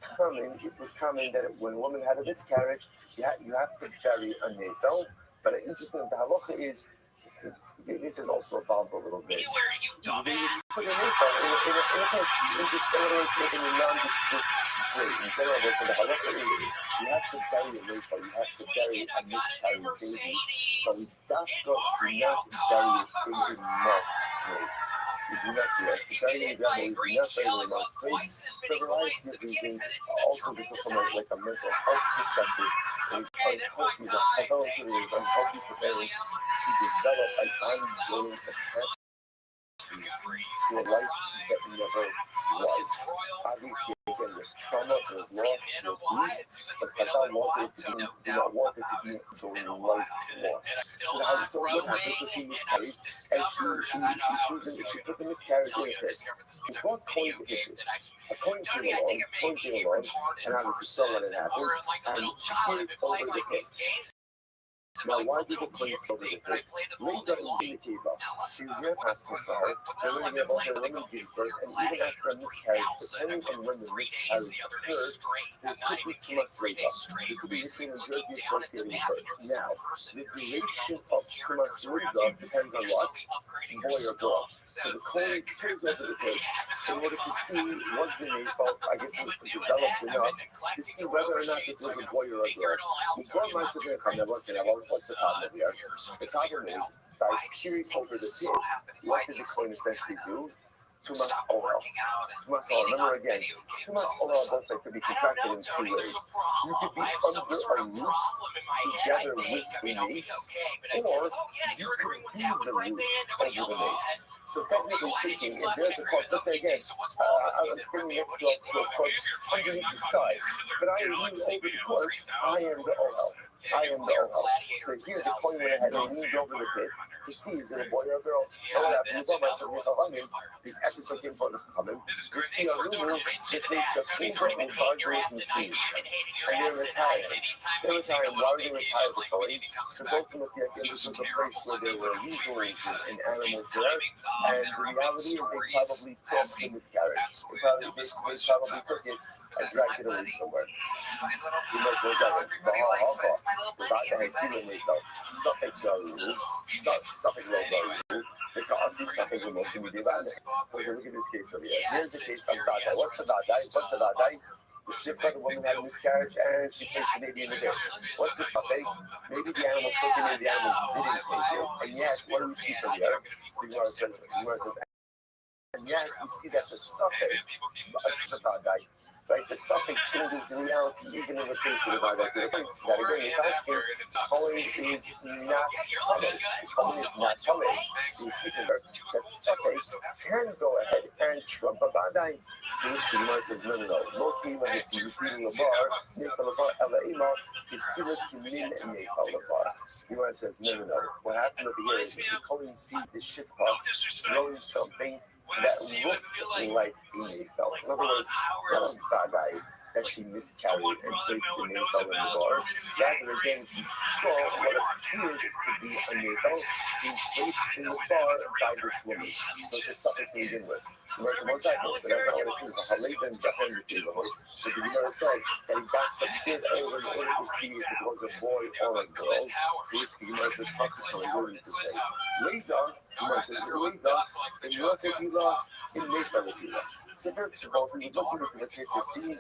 common that when a woman had a miscarriage, you have to bury a nefel. But interesting, the halacha is, this is also evolved a little bit. They put a nefel in a tent, in just in a non-discrete way. In general, so the halacha is, you have to bury a nefel, you have to bury a miscarried baby, but we do not bury it in a marked grave. We do not do it. The burying of Yahweh, we do not bury in a marked grave for a variety of reasons. Also, this is from like a mental health perspective. It's unhealthy, the pathology is unhealthy for parents to develop an ongoing attachment to a life that never was. Obviously, again, there's trauma, there's loss, there's grief, but Chazal do not want it to be during life loss. So what happened? So she miscarried, and she put the miscarriage in a pit. He brought coin to Egypt. A coin came along, and obviously saw what had happened, and she threw it over the pit. Now, why did the coin over the pit? Later, it was in the kiva. She was very asking for her. The woman gives birth, and even after a miscarriage, depending on when the miscarriage occurred, there could be too much labor. There could be between the jersey associated with birth. Now, the duration of too much labor depends on what? Boy or girl. So the coin peers over the pit in order to see, was the neighbor, I guess it was developed enough, to see whether or not it was a boy or a girl. The girl might have been a comment, what's the problem here? The problem is, by peering over the pit, what did the coin essentially do? Tumas oral. Tumas oral. Remember again, tumas oral also could be contracted in two ways. You could be under a roof together with a mace, or you could leave the roof over the mace. So technically speaking, if there's a corpse, let's say again, I'm standing next to a corpse underneath the sky, but I am leaning over the corpse, I am the oral. I am the oral. So here the coin went ahead and leaned over the pit to see is it a boy or a girl. And what happened? This episode came from the Chachamim. The Tiarumu, the place of Kimbra and Barbaros and Trees. And they're retired. Why are they retired the Torah? Because ultimately, again, this was a place where there were weasels and animals there. And the reality is they probably took the miscarriage. They probably took it and dragged it away somewhere. You might as well say it. Look at this case over here. Here's the case of Dadai. What's the Dadai? The shipwrecked woman had a miscarriage and she placed the baby in the ditch. What's the Safek? Maybe the animal took it and the animal didn't take it. And yet, what do we see from here? The Gemara says, and yet we see that the Safek, right? The suffix changes the reality even in the case of the Vada'i. That again, if asking, Kohen is not Kohen. Kohen is not Kohen. So you see from there that suffix can go ahead and trump a Vada'i. In which the Gemara says, no. No kima if you feel lavar, nefal lavar, ela ima, if kila kimin nefal lavar. The Gemara says, no. What happened over here is that the Kohen sees the shifcha throwing something that looked like a nefel. In other words, not a Vada'i that she miscarried and placed the nefel in the bar. Rather, again, he saw what appeared to be a nefel being placed in the bar by this woman. So it's a suffix to begin with. But that's not what it is. So the Gemara said that he got the kid over in order to see if it was a boy or a girl. To which the Gemara says, what is to say? Later, Gemara says, in Yotekila, in Nefelekila. So first of all, we were looking into the pit to see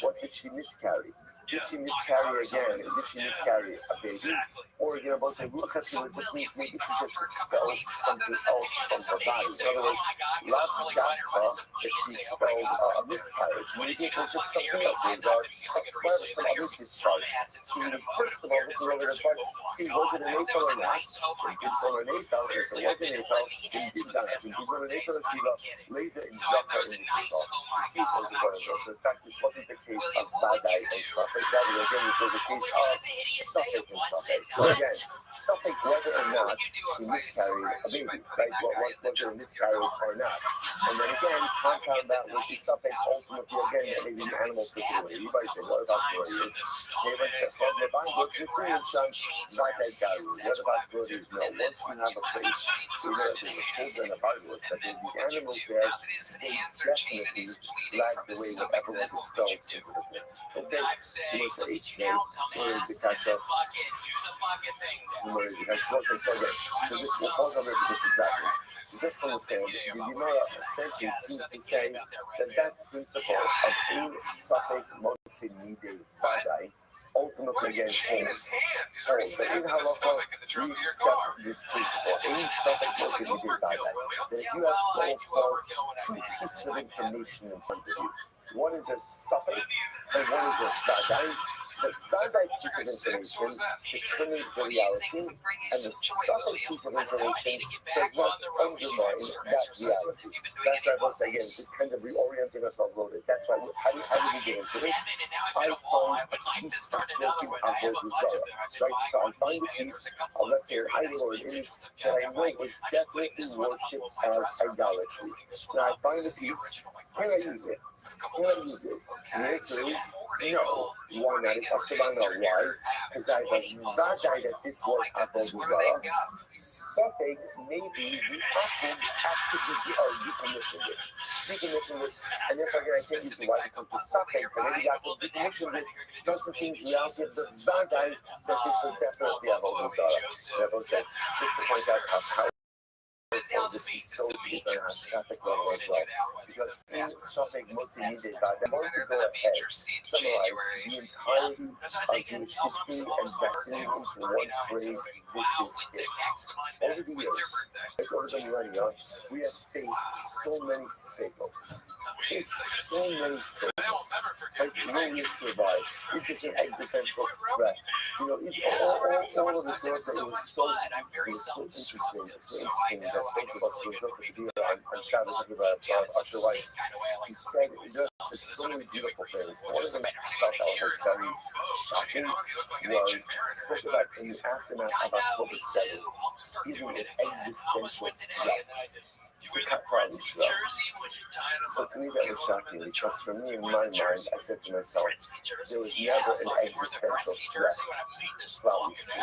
what did she miscarry. Did she miscarry again? Did she miscarry a baby? Or, both say, look at it just means maybe she just expelled something else from her body. In other words, that she expelled a miscarriage. Maybe it was just something else. It was some other discharge. So first of all, look around the part, see, was it an nefel or not? It gives on a nefel. If it was a nefel, it gives on a nefel or tiva, later in Zaka in the nefel. To see if it was a boy or girl. So in fact, this wasn't the case of Vada'i and Safek. Rather, again, it was a case of Safek and Safek. So again, Suffix whether or not she miscarried a baby, right? Was it a miscarriage or not? And then again, compound that with the suffix ultimately again, maybe the animal took it away. Everybody say what the possibility is. Maybe from the Bible, it's Restream, son, like that guy. The other possibility is no. Once you have a place, you know that there's a children in the Bible, it's that there are these animals there, they definitely like the way whatever was expelled into the pit. Okay, so what's the H name? So where's the catch up? So this will pause over for just a second. So just understand, the Gemara essentially seems to say that principle of ein safek motzi midei vadai ultimately again holds. But in halacha, we accept this principle. Ein safek motzi midei vadai. That if you have what we'll call two pieces of information in front of you, one is a safek and one is a vadai. The vadai piece of information determines the reality, and the subtle piece of information does not undermine that reality. That's why I was again just kind of reorienting ourselves a little bit. That's why how do we get into this? I find a piece of broken avodah zarah, right? So I find a piece of, let's say, an idol or an image that I know was definitely worshipped as idolatry. So I find a piece. Can I use it? Can I use it? The answer is no. Why not? It's up to my know why. Because I have not died that this was avodah zarah. Something maybe the active actively decommissioned it. And therefore again I can't use the why because the something that maybe active decommissioned it doesn't change the reality of the vadai that this was definitely avodah zarah. Therefore said, just to point out how this is so easy on a traffic level as well. Because in something multi-media, I want to go ahead, summarize the entirety of Jewish history and destiny into one phrase, this is it. Over the years, like over the millennia, we have faced so many staples. Like will we survive? Is this an existential threat? You know, all of the things that it was so interesting that both of us were looking to do on Shabbos about Usher Weiss. He said so many beautiful things. One of them I thought that was very shocking was spoke about in the aftermath of October 7th, giving an existential threat. So to me that was shocking because for me in my mind I said to myself there was never an existential threat while we still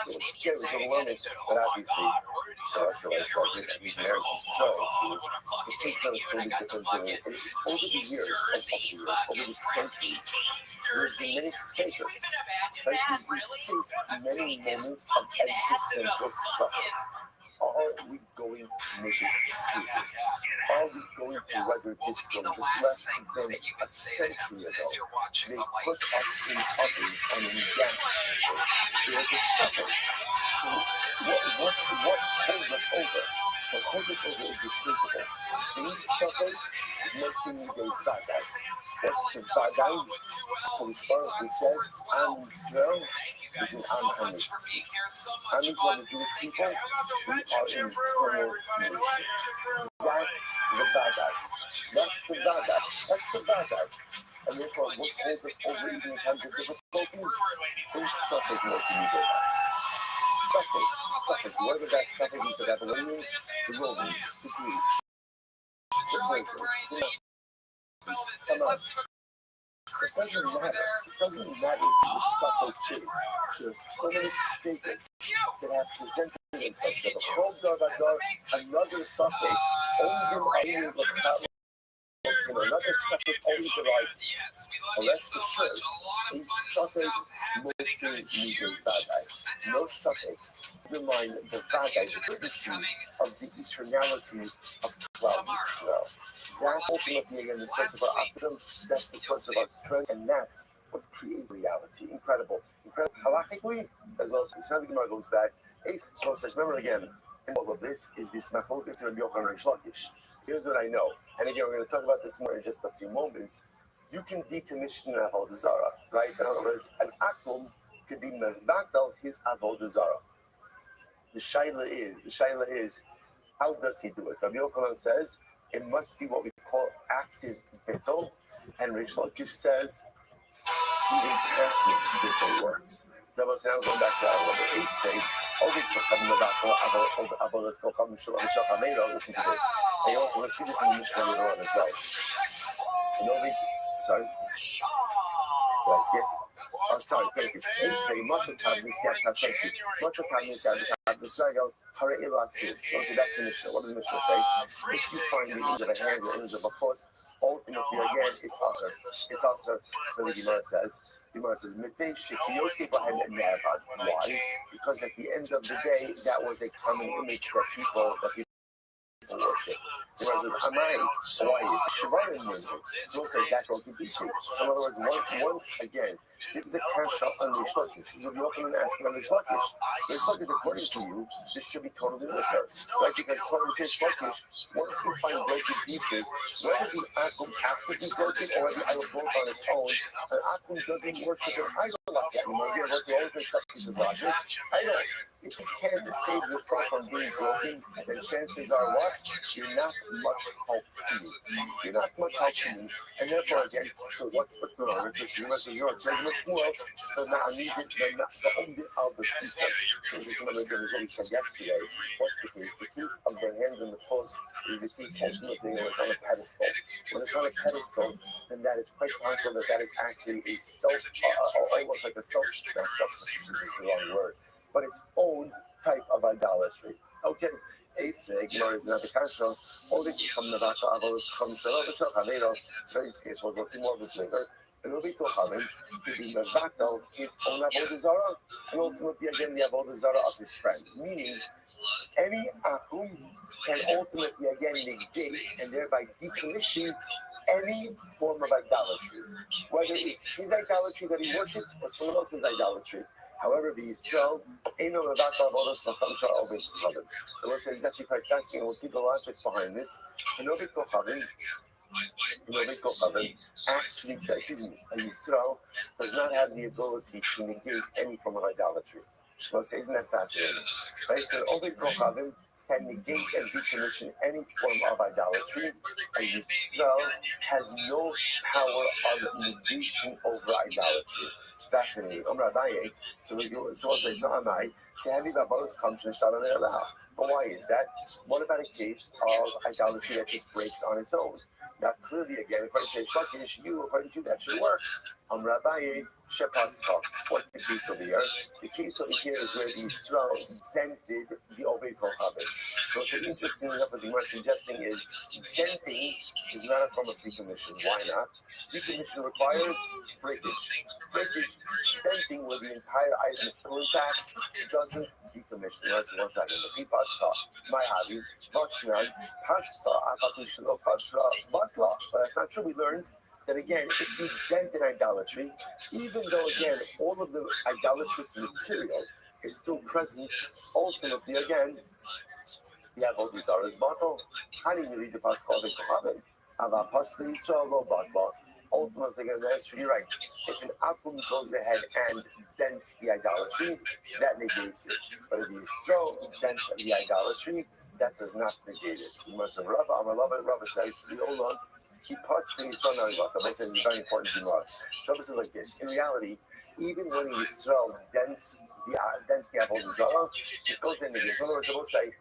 it was scary, it was overwhelming, but obviously Usher Weiss says it, he's married to Snow, it takes on a totally different thing. Over the years, over the centuries, there's been many stages, right? We've faced many moments of existential suffering. Are we going to make it through this? Are we going to weather this storm? Just less than a century ago, they put us in ovens and in gas chambers. There's a suffering. So what holds us over? What holds us over is this principle. In suffering, making the vadai. What's the vadai? Historically says, Am Yisrael is an Am HaMitzvah. Am Yisrael, the Jewish people, we are an eternal nation. That's the vadai. That's the vadai. And therefore, what holds us over even in times of difficulty is suffering multimedia. Suffering. Whether that suffering is the Babylonians, the Romans, the Greeks, the Quakers, some of us. It doesn't matter who the suffix is. There are so many statements that have presented themselves. So the whole another suffix, only another suffix always arises. Rest assured, a suffix multi-meaning vadai. No suffix undermine the vadai, the certainty of the eternality of cloudy snow. That's ultimately again the source of our optimism, that's the source of our strength, and that's what creates reality. Incredible. Halachically, as well as how the Gemara goes back. So it says, remember again, and all of this is this machlokes to Rabbi Yochanan and Reish Lakish. Here's what I know, and again we're going to talk about this more in just a few moments. You can decommission an avodah zarah, right? In other words, an akum could be mevatel his avodah zarah. The shaila is, how does he do it? Rabbi Yochanan says it must be what we call active bittul, and Reish Lakish says even passive bittul works. So was now going back to our East State. Listen to this. And you also will see this in the Mishnah later on as well. Sorry. Did I skip? Oh, sorry, thank you. Say, much of time, thank you. Much of time, the Slago, Hare Ilasu. So that's the Mishnah. What does the Mishnah say? If you find the ends of a hand or ends of a foot, ultimately, again, it's usher. It's usher. So the Gemara says, Why? Because at the end of the day, that was a common image that people worship. Why is Shemaim movement? So say that goes to pieces. So in other words, once again, this is a kasha on Rish Lakish. This will be open and asking on Rish Lakish. Rish Lakish, according to you, this should be totally mutter, right? Because according to Rish Lakish, once you find broken pieces, whether the akum after be broken or the idol broke on its own, an akum doesn't worship an idol like that anymore. Again, once you always make stuff pieces like this, idol. If you can't save yourself from being broken, then chances are what? You're not much help to you. You're not much help to you. And therefore, again, so what's going on? You must be yours. There's much more. So now I need the only of the season. So this is one of the things we said yesterday. What's the case? The piece of the hand and the foot is the piece ultimately when it's on a pedestal. When it's on a pedestal, then that is quite possible that is actually a almost like a self-substitution is the wrong word. But its own type of idolatry. Okay, Asig, is not the kasha. Only from the Vata Avos comes to the Chavanero. Very case was we'll see more of this later. And we'll be to Havin to be the Vata his own Avodah Zarah, and ultimately again the Avodah Zarah of his friend. Meaning, any Akum can ultimately again negate and thereby decommission any form of idolatry, whether it's his idolatry that he worships or someone else's idolatry. However, the Yisrael, Eino Levata Avodah Sacham Shah Ovid Chavim. The Lord says it's actually quite fascinating. We'll see the logic behind this. Ovid Chavim, actually, a Yisrael does not have the ability to negate any form of idolatry. So isn't that fascinating? Right? So Ovid Chavim can negate and decommission any form of idolatry. A Yisrael has no power of negation over idolatry. Fascinating. So we go. So I'll say, "No, Amai." But why is that? What about a case of idolatry that just breaks on its own? Now, clearly, again, according to Shlokish, according to you, that should work. What's the case over here? The case over here is where the Yisrael dented the Oved Kohabit. So what's interesting enough what the Gemara suggesting is denting is not a form of decommission. Why not? Decommission requires breakage. Denting where the entire item is still intact doesn't decommission. Let's see 1 second. The Pipasta, my hobby, Baknan, Pasta, Apakushno, Pasta, Bakla. But that's not true. We learned that again, if you dent in idolatry, even though again all of the idolatrous material is still present, ultimately again, you have all these Zara's bottle. How do you read the Pascal of Kohabin? Ava Pascal Yisrael lo Bakla. Ultimately, again, that's you're right. If an Akum goes ahead and dents the idolatry, that negates it. But if Yisrael dents the idolatry, that does not negate it. You must have Rava says, the Olam. He possibly is from Narivata. This is very important to know. Shabbos is like this. In reality, even when Yisrael dents the Avodah Zarah, it goes in negation. In other words, I will say,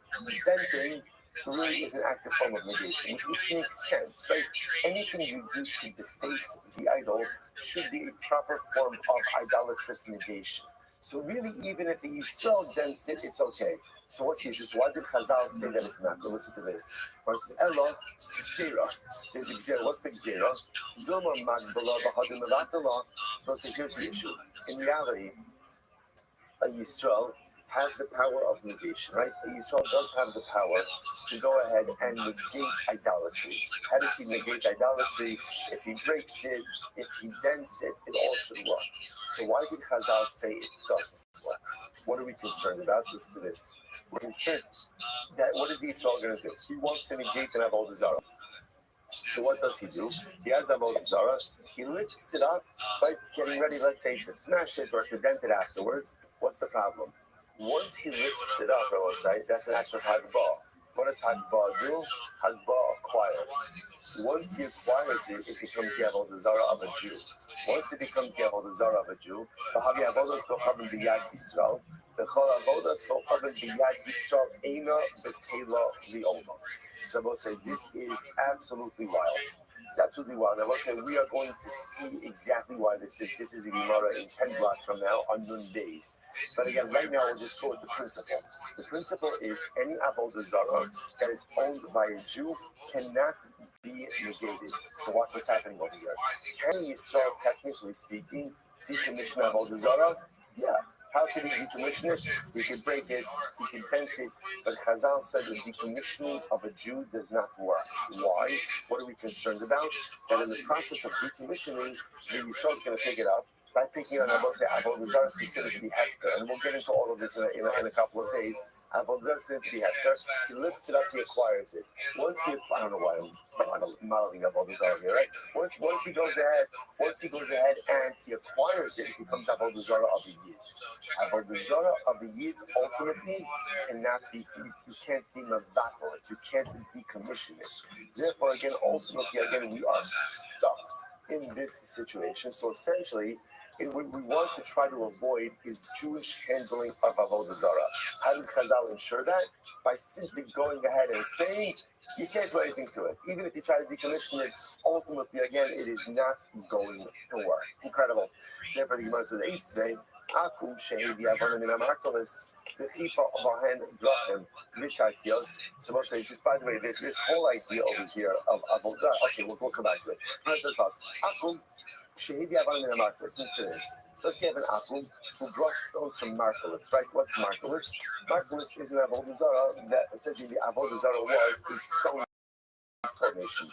denting really is an active form of negation, which makes sense, right? Anything you do to deface the idol should be a proper form of idolatrous negation. So really, even if the Yisrael dents it, it's okay. So what's the issue? Why did Chazal say that it's not? Listen to this. Verse Ella, Gzera. There's a Gzera. What's the Gzera? Zilma Magdala Bahadim Avatala. So here's the issue. In reality, a Yisrael has the power of negation, right? A Yisrael does have the power to go ahead and negate idolatry. How does he negate idolatry? If he breaks it, if he dents it, it all should work. So why did Chazal say it doesn't work? What are we concerned about? Listen to this. We're concerned that what is the Yisrael going to do? He wants to negate and have Avodah Zarah. So what does he do? He has Avodah Zarah. He lifts it up, right? Getting ready, let's say, to smash it or to dent it afterwards. What's the problem? Once he lifts it up, I will say, that's an action of Hagbah. What does Hagbah do? Hagbah acquires. Once he acquires it, it becomes the Avodah Zarah of a Jew. Once it becomes the avodah zarah of a Jew, v'havi avodas kochavim b'yad Yisrael, v'chol avodas kochavim b'yad Yisrael eina b'tela li'oma. So I will say this is absolutely wild. It's absolutely wild. I will say we are going to see exactly why this is. This is a Gemara in 10 blocks from now on Nun days. But again, right now we'll just go with the principle. The principle is any avodah zarah that is owned by a Jew cannot be negated. So watch what's happening over here. Can Yisrael, technically speaking, decommission avodah zarah? Yeah. How can he decommission it? He can break it, he can bend it, but Chazal said the decommissioning of a Jew does not work. Why? What are we concerned about? That in the process of decommissioning, the Yisrael is going to pick it up. By picking it up, I will say avodah zarah is considered to be hefker, and we'll get into all of this in a couple of days. Avodah zarah is considered to be hefker. He lifts it up, he acquires it. Once he, I don't know why I'm modeling avodah zarah here, right? Once he goes ahead and he acquires it, it becomes avodah zarah of a yid. Avodah zarah of a yid ultimately cannot be, you can't be mevatel it, you can't decommission it. Therefore, again, ultimately, we are stuck in this situation. So essentially, what we want to try to avoid is Jewish handling of avodah zarah. How did Chazal ensure that? By simply going ahead and saying, you can't do anything to it. Even if you try to decommission it, ultimately, again, it is not going to work. Incredible. So therefore, the Gemara says, Eisvei, Akum Shehi Diavana Min HaMarkelis, the Chifa of our hand, Drachim, Vishartios. So we'll say, just by the way, there's this whole idea over here of avodah. Okay, we'll come back to it. Akum Shehi Diavana Min HaMarkelis. Listen to this. So let's say you have an Akum who brought stones from Markelis, right? What's Markelis? Markelis is an avodah zarah that essentially the avodah zarah was a stone formation.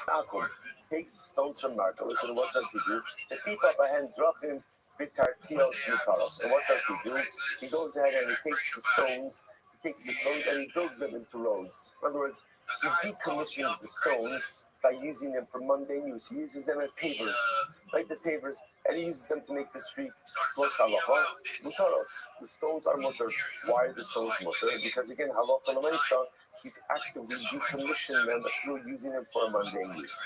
Akum takes stones from Markelis, and what does he do? The people up ahead Drachim Vitartios Mutaros. And what does he do? He goes ahead and he takes the stones and he builds them into roads. In other words, he decommissions the stones by using them for mundane use. He uses them as pavers, like as pavers, and he uses them to make the street. Mutaros. The stones are mutter. Why are the stones mutter? Because again, halacha l'maisa, he's actively decommissioning them through using them for a mundane use.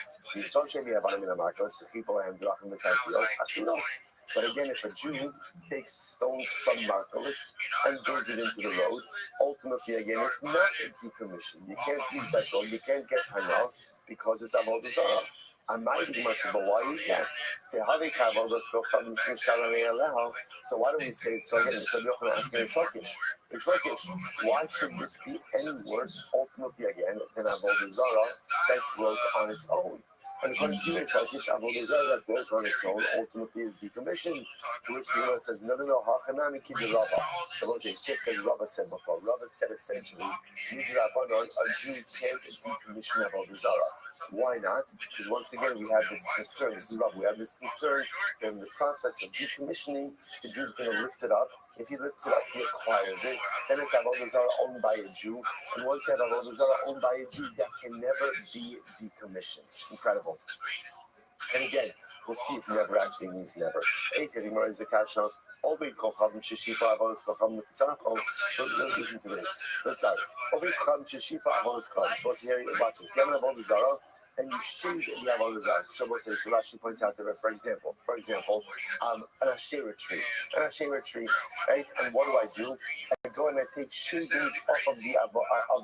But again, if a Jew takes stones from Markelis and builds it into the road, ultimately, again, it's not a decommission. You can't use that road. You can't get hana because it's avodah zarah. I'm not even much, but why is that? So why do we say it? So again, Yochanan asking in Turkish, why should this be any worse, ultimately, again, than avodah zarah that broke on its own? And according to Turkish, avodah zarah that broke on its own ultimately is decommissioned. To which the Gemara says, no, hachanami kibbi Rava. The Lord says, just as Rava said before. Rava said essentially, a Jew can't decommission avodah zarah. Why not? Because once again, we have this concern. This is Rava. We have this concern that in the process of decommissioning, the Jew's going to lift it up. If he lifts it up, he acquires it. Then it's avodah zarah owned by a Jew. And once you have avodah zarah owned by a Jew, that can never be decommissioned. Incredible. And again, we'll see if never actually means never. So listen to this. Let's start. Supposed to hear it. Watch this. You have an avodah zarah, and you shave the avodah zarah. So we'll say, so Rashi points out that, for example, an Asherah tree, right? And what do? I go and I take shavings off of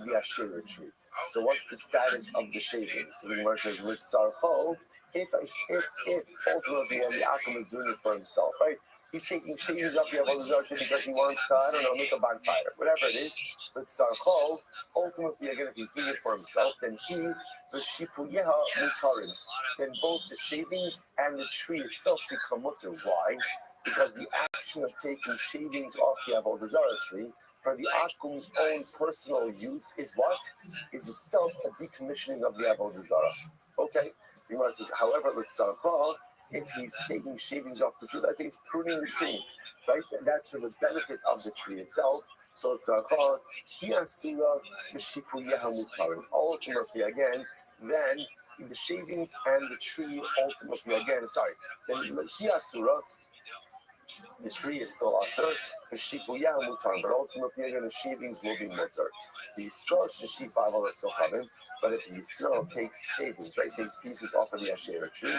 the Asherah tree. So what's the status of the shavings? So the Gemara says, with sarcho, if ultimately the Akum is doing it for himself, right? He's taking shavings off the avodah zarah tree because he wants to, I don't know, make a bonfire, whatever it is. With sarcho, ultimately again, if he's doing it for himself, then the shipuyeha mutarim. Then both the shavings and the tree itself become mutter. Why? Because the action of taking shavings off the avodah zarah tree for the Akum's own personal use is what? Is itself a decommissioning of the avodah zarah. Okay? The Gemara says, however, with sarcha, if he's taking shavings off the tree, let's say he's pruning the tree, right? And that's for the benefit of the tree itself. So it's sarcha, hiasura v'shipuyeha mutarim. Ultimately, again, then the shavings and the tree ultimately, again, then hiasura, the tree is still asur, but ultimately again the shavings will be mutter. The straw sheshi 5 but if the Yisrael takes shavings, right, takes pieces off of the Asherah tree,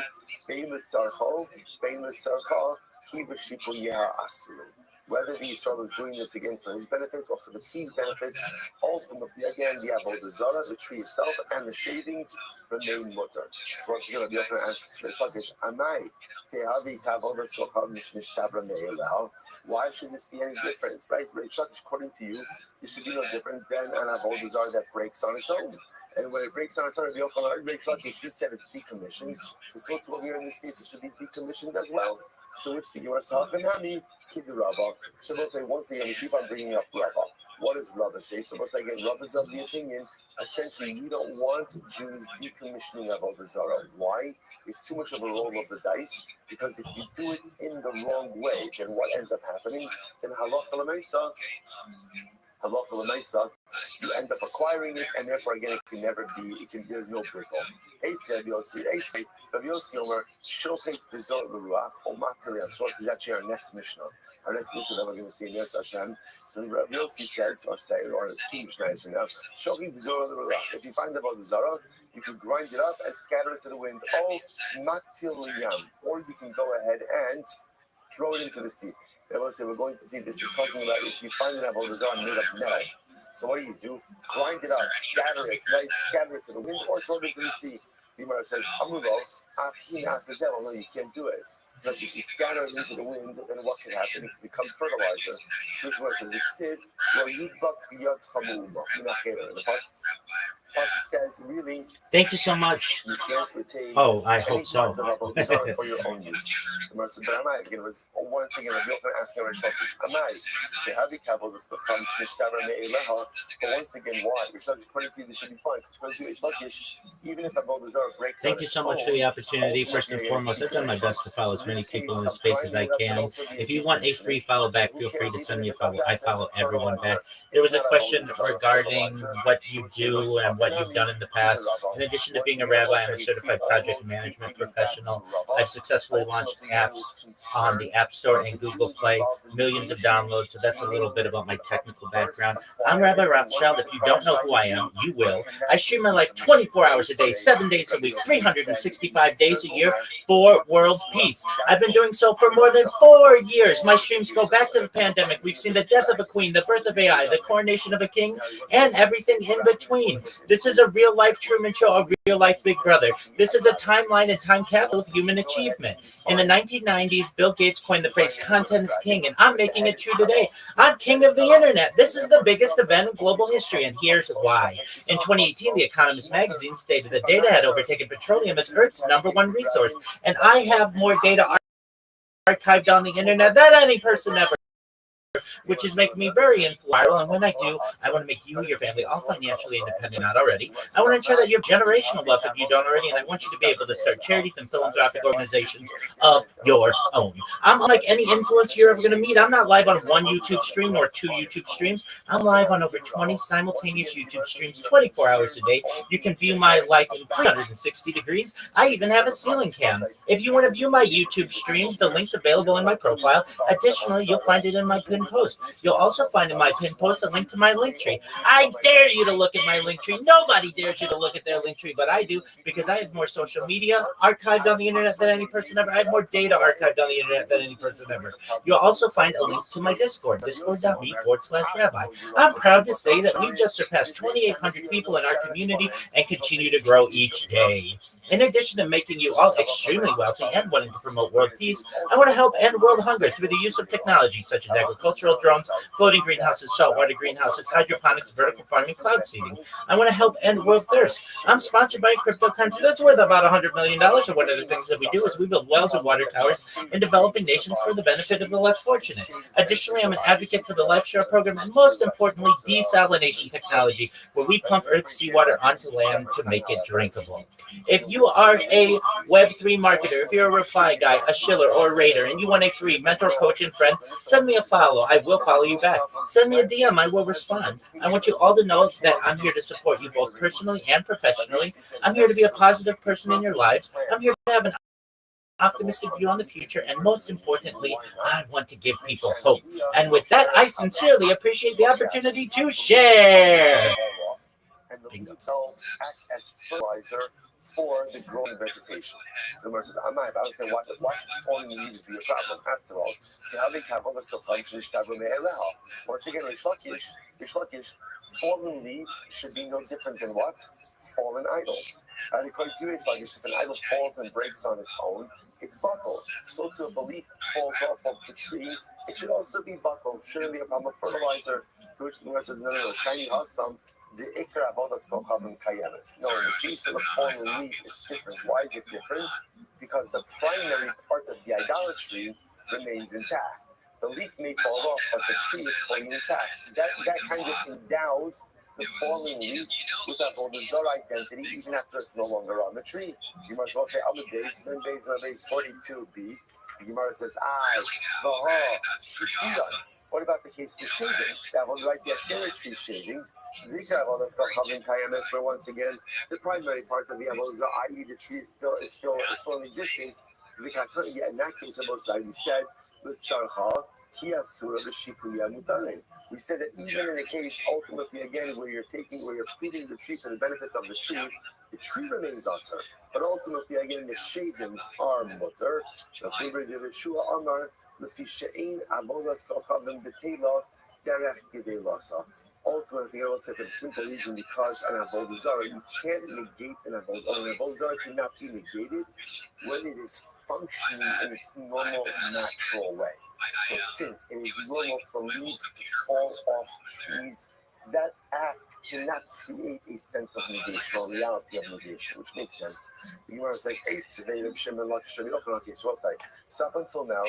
Bein Sarchal, Kiva Shipu Yeha Asuru. Whether the Yisrael is doing this again for his benefit or for the sea's benefit, ultimately, again, the Avodah Zarah, the tree itself, and the shavings remain mutter. So once again, Rabbi Yochanan asks Reish Lakish, Amai, Te'avi Kavodas Kochav Mishtabra Me'elel. Why should this be any different, right? Reish Lakish, according to you, this should be no different than an Avodah Zarah that breaks on its own. And when it breaks on its own, Rabbi Yochanan, Reish Lakish, you said it's decommissioned. So to over here in this case, it should be decommissioned as well. To which the Gemara says, "Hachanami kid Rava." So we'll say once again, we keep on bringing up Rava. What does Rava say? So we'll say again, Rava is of the opinion. Essentially, we don't want Jews decommissioning Avodah Zarah. Why? It's too much of a roll of the dice. Because if you do it in the wrong way, then what ends up happening? Then halacha l'maisa, you end up acquiring it, and therefore again, it can never be. There's no brittle. Rav Yossi Omer, Shochet V'Zor L'Ruach, Omateliam. So this is actually our next Mishnah. Our next Mishnah that we're going to see in Yos Hashem. So Rav Yossi says, or two Mishnahs from now, Shochet V'Zor L'Ruach. If you find the Avodah Zarah, you can grind it up and scatter it to the wind. Oh, Matiliyam. Or you can go ahead and throw it into the sea. They will say, we're going to see this. You're talking about if you find an Avodah Zarah made of metal. So what do? Grind it up, scatter it, right? Scatter it to the wind or throw it into the sea. The Gemara says, no, you can't do it. Because if you scatter it into the wind, then what can happen? It can become fertilizer. So this one says, the pasuk says, really, thank you so much. You can't retain I hope so. For your own use. But it was once again, I'm not going to ask Reish Lakish, they have the Kabbalah that's become Mishtabra Me'eleha, but once again, why? It's not according to you, this should be fine. Because Reish Lakish, even if Avodah Zarah breaks. Thank you so much for the opportunity. First and foremost, I've done my best to follow as many people in the space as I can. If you want a free follow back, feel free to send me a follow. I follow everyone back. There was a question regarding what you do and what you've done in the past. In addition to being a rabbi, I'm a certified project management professional. I've successfully launched apps on the App Store and Google Play, millions of downloads. So that's a little bit about my technical background. I'm Rabbi Rothschild. If you don't know who I am, you will. I stream my life 24 hours a day, 7 days a week, 365 days a year for world peace. I've been doing so for more than 4 years. My streams go back to the pandemic. We've seen the death of a queen, the birth of AI, the coronation of a king, and everything in between. This is a real-life Truman Show, a real-life Big Brother. This is a timeline and time capsule of human achievement. In the 1990s, Bill Gates coined the phrase content is king, and I'm making it true today. I'm king of the internet. This is the biggest event in global history, and here's why. In 2018, The Economist magazine stated that data had overtaken petroleum as Earth's #1 resource, and I have more data archived on the internet than any person ever, which is making me very influential. And when I do, I want to make you and your family all financially independent, not already. I want to ensure that you have generational wealth if you don't already, and I want you to be able to start charities and philanthropic organizations of your own. I'm unlike any influencer you're ever going to meet. I'm not live on one YouTube stream or 2 YouTube streams. I'm live on over 20 simultaneous YouTube streams, 24 hours a day. You can view my life in 360 degrees. I even have a ceiling cam. If you want to view my YouTube streams, the link's available in my profile. Additionally, you'll find it in my pinned post. You'll also find in my pinned post a link to my link tree. I dare you to look at my link tree. Nobody dares you to look at their link tree, but I do, because I have more social media archived on the internet than any person ever. I have more data archived on the internet than any person ever. You'll also find a link to my Discord, discord.me/rabbi. I'm proud to say that we just surpassed 2,800 people in our community and continue to grow each day. In addition to making you all extremely wealthy and wanting to promote world peace, I want to help end world hunger through the use of technology such as agricultural drones, floating greenhouses, saltwater greenhouses, hydroponics, vertical farming, cloud seeding. I want to help end world thirst. I'm sponsored by a cryptocurrency that's worth about $100 million, and one of the things that we do is we build wells and water towers in developing nations for the benefit of the less fortunate. Additionally, I'm an advocate for the LifeShare program, and most importantly, desalination technology, where we pump Earth's seawater onto land to make it drinkable. If you are a Web3 marketer, if you're a reply guy, a shiller, or a raider, and you want a free mentor, coach, and friend, send me a follow. I will follow you back. Send me a DM. I will respond. I want you all to know that I'm here to support you both personally and professionally. I'm here to be a positive person in your lives. I'm here to have an optimistic view on the future, and most importantly, I want to give people hope. And with that, I sincerely appreciate the opportunity to share. And the leaves themselves act as fertilizer for the growing vegetation. So the Gemara says, "Amai, I understand why should falling leaves be a problem? After all, once again, Rish Lakish, fallen leaves should be no different than what? Fallen idols. And according to Rish Lakish, if an idol falls and breaks on its own, it's bottled. So too, if a leaf falls off of the tree, it should also be bottled. Shouldn't be a problem of fertilizer. To which the Gemara says, no, shiny hasam. The ikra avodas kochavim kayemes. No, in the case of the fallen leaf, it's different. Why is it different? Because the primary part of the idolatry remains intact. The leaf may fall off, but the tree is fully intact. That kind of endows the fallen leaf with avodah zarah identity, even after it's no longer on the tree. You might as well say, other days, then days 42b. The Gemara says, what about the case of the shavings? That one, right? The Asherah tree shavings. Where once again, the primary part of the avodah, i.e., the tree is still in existence. In that case, we said, we said that even in a case, ultimately, again, where you're pleading the tree for the benefit of the tree remains usher. But ultimately, again, the shavings are mutter. Ultimately, I will say for the simple reason because an avodah zarah, you can't negate an avodah zarah cannot be negated when it is functioning in its normal, natural way. So since it is normal for leaves to fall off trees, that act cannot create a sense of negation or reality of negation, which makes sense. The Gemara says, so up until now,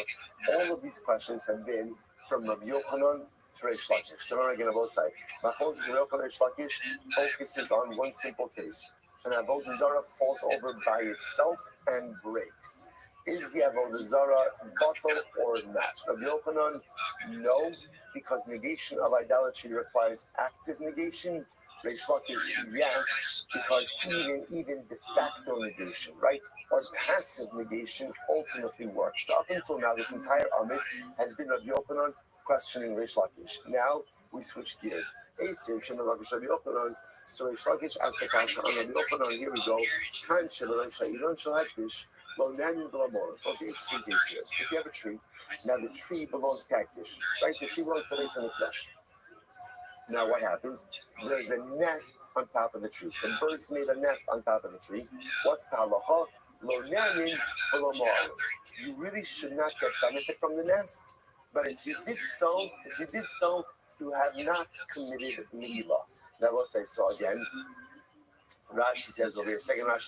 all of these questions have been from Rabbi Yochanan to Reish Lakish. So now again, on both sides. Machos Reish Lakish focuses on one simple case. An avodah zarah falls over by itself and breaks. Is the avodah zarah bottle or not? Rabbi Yochanan, no, because negation of idolatry requires active negation. Reish Lakish, yes, because even de facto negation, right, or passive negation ultimately works. So up until now, this entire Amid has been Rabbi Yochanan questioning Reish Lakish. Now we switch gears. So Reish Lakish asked the kasha on Rabbi Yochanan. Here we go. Well, now you belong. What's the interesting case here? If you have a tree, now the tree belongs to Kakdish, right? The tree belongs to the base of the flesh. Now what happens? There's a nest on top of the tree. Some birds made a nest on top of the tree. What's the halacha? Lo nanin v'lo mo'alim. You really should not get benefit from the nest. But if you did so, you have not committed milah. Now we'll say so again. Rashi says over here, second line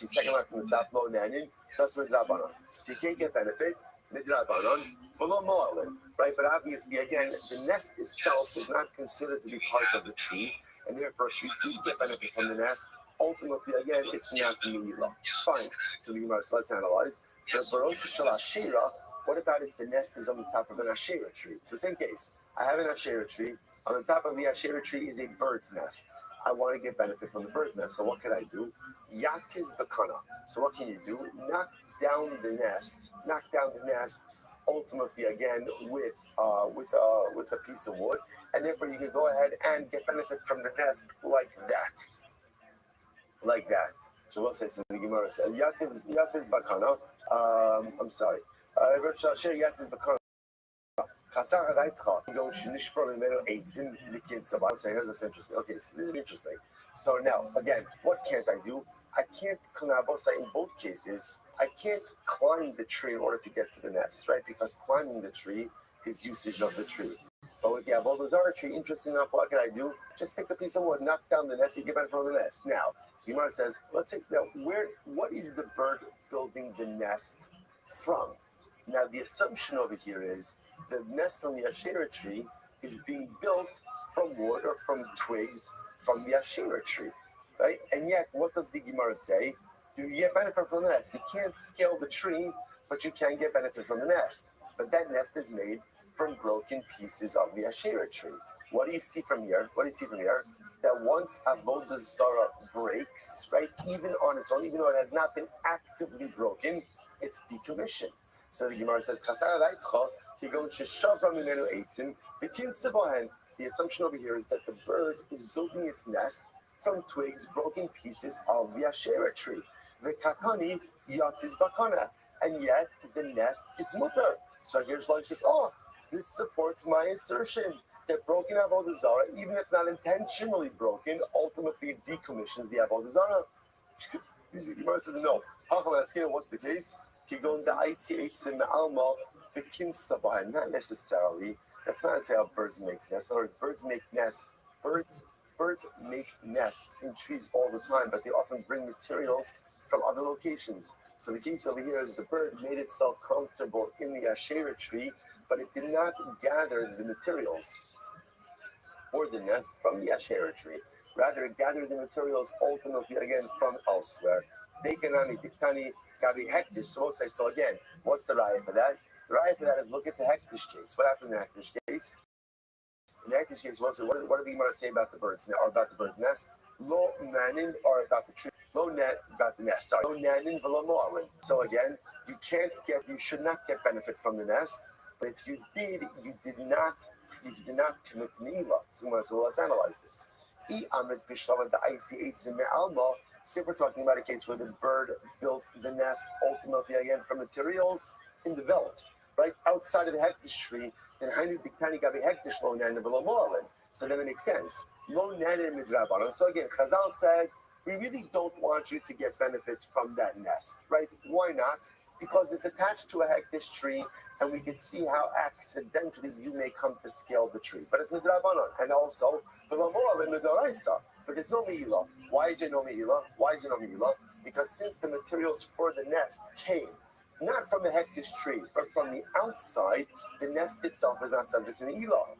from the top, lo nanin, that's midrabanan. So you can't get benefit, midrabanan, v'lo mo'alim, right? But obviously, again, the nest itself is not considered to be part of the tree, and therefore, if you do get benefit from the nest, ultimately, again, it's not milah. Fine. So the Gemara, so let's analyze. The barosha shel Asherah. What about if the nest is on the top of an Asherah tree? So same case. I have an Asherah tree. On the top of the Asherah tree is a bird's nest. I want to get benefit from the bird's nest. So what can I do? Yatiz bakana. So what can you do? Knock down the nest. Ultimately, again, with a piece of wood, and therefore you can go ahead and get benefit from the nest like that. So we'll say so. The Gemara says Yatiz bakana. I'm sorry. That's interesting. Okay, so this is interesting. So now, again, what can't I do? I can't, in both cases, I can't climb the tree in order to get to the nest, right? Because climbing the tree is usage of the tree. But with the avodah zarah tree, interesting enough, what can I do? Just take a piece of wood, knock down the nest, and get benefit from the nest. Now, Gemara says, let's say, now, what is the bird building the nest from? Now, the assumption over here is the nest on the Asherah tree is being built from wood or from twigs from the Asherah tree, right? And yet, what does the Gemara say? You get benefit from the nest. You can't scale the tree, but you can get benefit from the nest. But that nest is made from broken pieces of the Asherah tree. What do you see from here? That once avodah zarah breaks, right, even on its own, even though it has not been actively broken, it's decommissioned. So the Gemara says, the assumption over here is that the bird is building its nest from twigs, broken pieces of the Asherah tree. V'kakani yatis bakana. And yet the nest is mutter. So here's like says, oh, this supports my assertion that broken avodah zarah, even if not intentionally broken, ultimately decommissions the avodah zarah. The Gemara says no. What's the case? Not necessarily. That's not to say how birds make nests. In other words, birds make nests. Birds make nests in trees all the time, but they often bring materials from other locations. So the case over here is the bird made itself comfortable in the Asherah tree, but it did not gather the materials or the nest from the Asherah tree. Rather, it gathered the materials ultimately again from elsewhere. So again, what's the raya for that? The raya for that is look at the Hektish case. What happened in the Hektish case? In the Hektish case, what did the Gemara say about the birds or about the bird's nest? Lo nanin, or about the tree. Lo net, about the nest. Sorry. Lo nanin v'lo mo'alin. So again, you should not get benefit from the nest. But if you did, you did not commit to Ne'ilah. So let's analyze this. Say we're talking about a case where the bird built the nest ultimately again from materials in the veldt, right outside of the hektish tree. Then so then it makes sense. So again, Chazal says we really don't want you to get benefits from that nest, right? Why not? Because it's attached to a hektish tree, and we can see how accidentally you may come to scale the tree. But it's midrabanan, and also the lamoral and midaraisa. But there's no me'ilah. Why is there no me'ilah? Because since the materials for the nest came not from the hektish tree, but from the outside, the nest itself is not subject to me'ilah.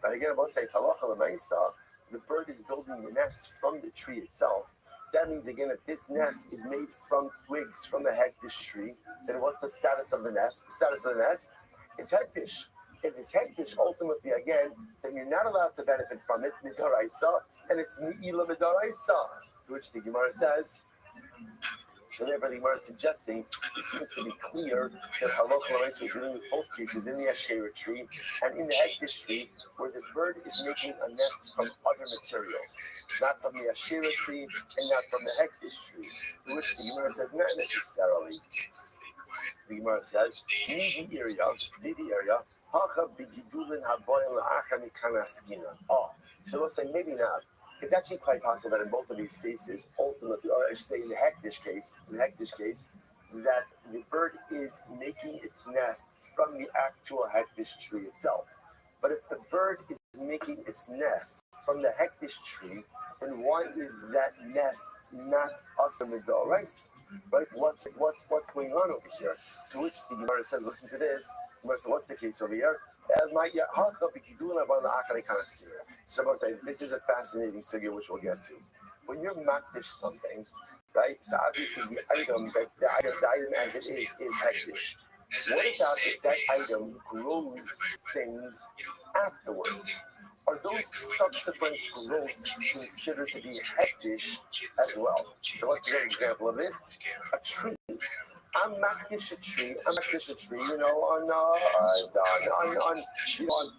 But again, about say the bird is building the nest from the tree itself. That means again, if this nest is made from twigs from the hektish tree, then what's the status of the nest? The status of the nest is hektish. If it's hektish, ultimately again, then you're not allowed to benefit from it midaraisa, and it's me'ilah midaraisa, to which the Gemara says. So therefore, the Gemara is suggesting it seems to be clear that halacha l'maisa we're dealing with both cases in the Asherah tree and in the hektish tree, where the bird is making a nest from other materials, not from the Asherah tree and not from the hektish tree. To which the Gemara says, not necessarily. The Gemara says, nidi area, hacha b'gidulin haboyim la'achar mikana skina. Oh, so let's say maybe not. It's actually quite possible that in both of these cases, ultimately, or I should say in the hektish case, that the bird is making its nest from the actual hektish tree itself. But if the bird is making its nest from the hektish tree, then why is that nest not asam mid'oraisa? Right? What's going on over here? To which the Gemara says, listen to this. The Gemara says, what's the case over here? So I'm saying this is a fascinating sugya which we'll get to. When you're makdish something, right? So obviously the item as it is hektish. What about if that item grows things afterwards? Are those subsequent growths considered to be hektish as well? So let's get an example of this. A tree. I'm makdish a tree, on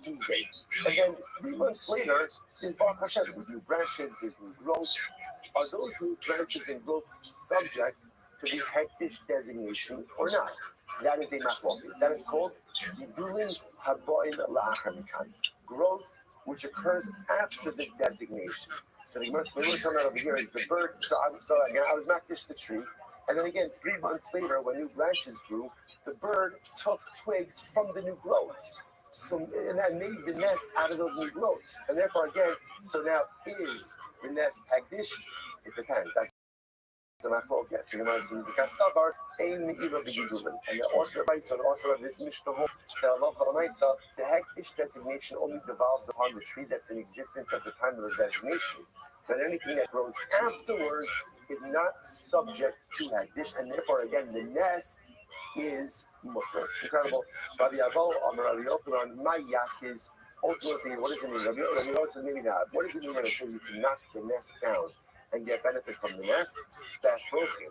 Tuesday. And then 3 months later, there's Baruch Hashem, there's new branches, there's new growths. Are those new branches and growths subject to the hektish designation or not? That is a machlokes. That is called Gidulin Haboim La'achar Mikan. Growth which occurs after the designation. So the Gemara, we're talking about over here is the bird. So again, I was makdish the tree. And then again, 3 months later, when new branches grew, the bird took twigs from the new growths. So, and I made the nest out of those new growths. And therefore, again, so now is the nest hektish? It depends. That's the machlokes. The Gemara says, because Sabar ain't me'ilah b'gidulin. And the author of this Mishnah holds the hektish designation only devolves upon the tree that's in existence at the time of the designation. But anything that grows afterwards is not subject to hektish, and therefore, again, the nest is mutter. Incredible. Rabbi Avo, Rabbi Yochanan, my yak is ultimately, what does it mean? Rabbi Yochanan says maybe not. What does it mean when it says you can knock the nest down? and get benefit from the nest, that's broken.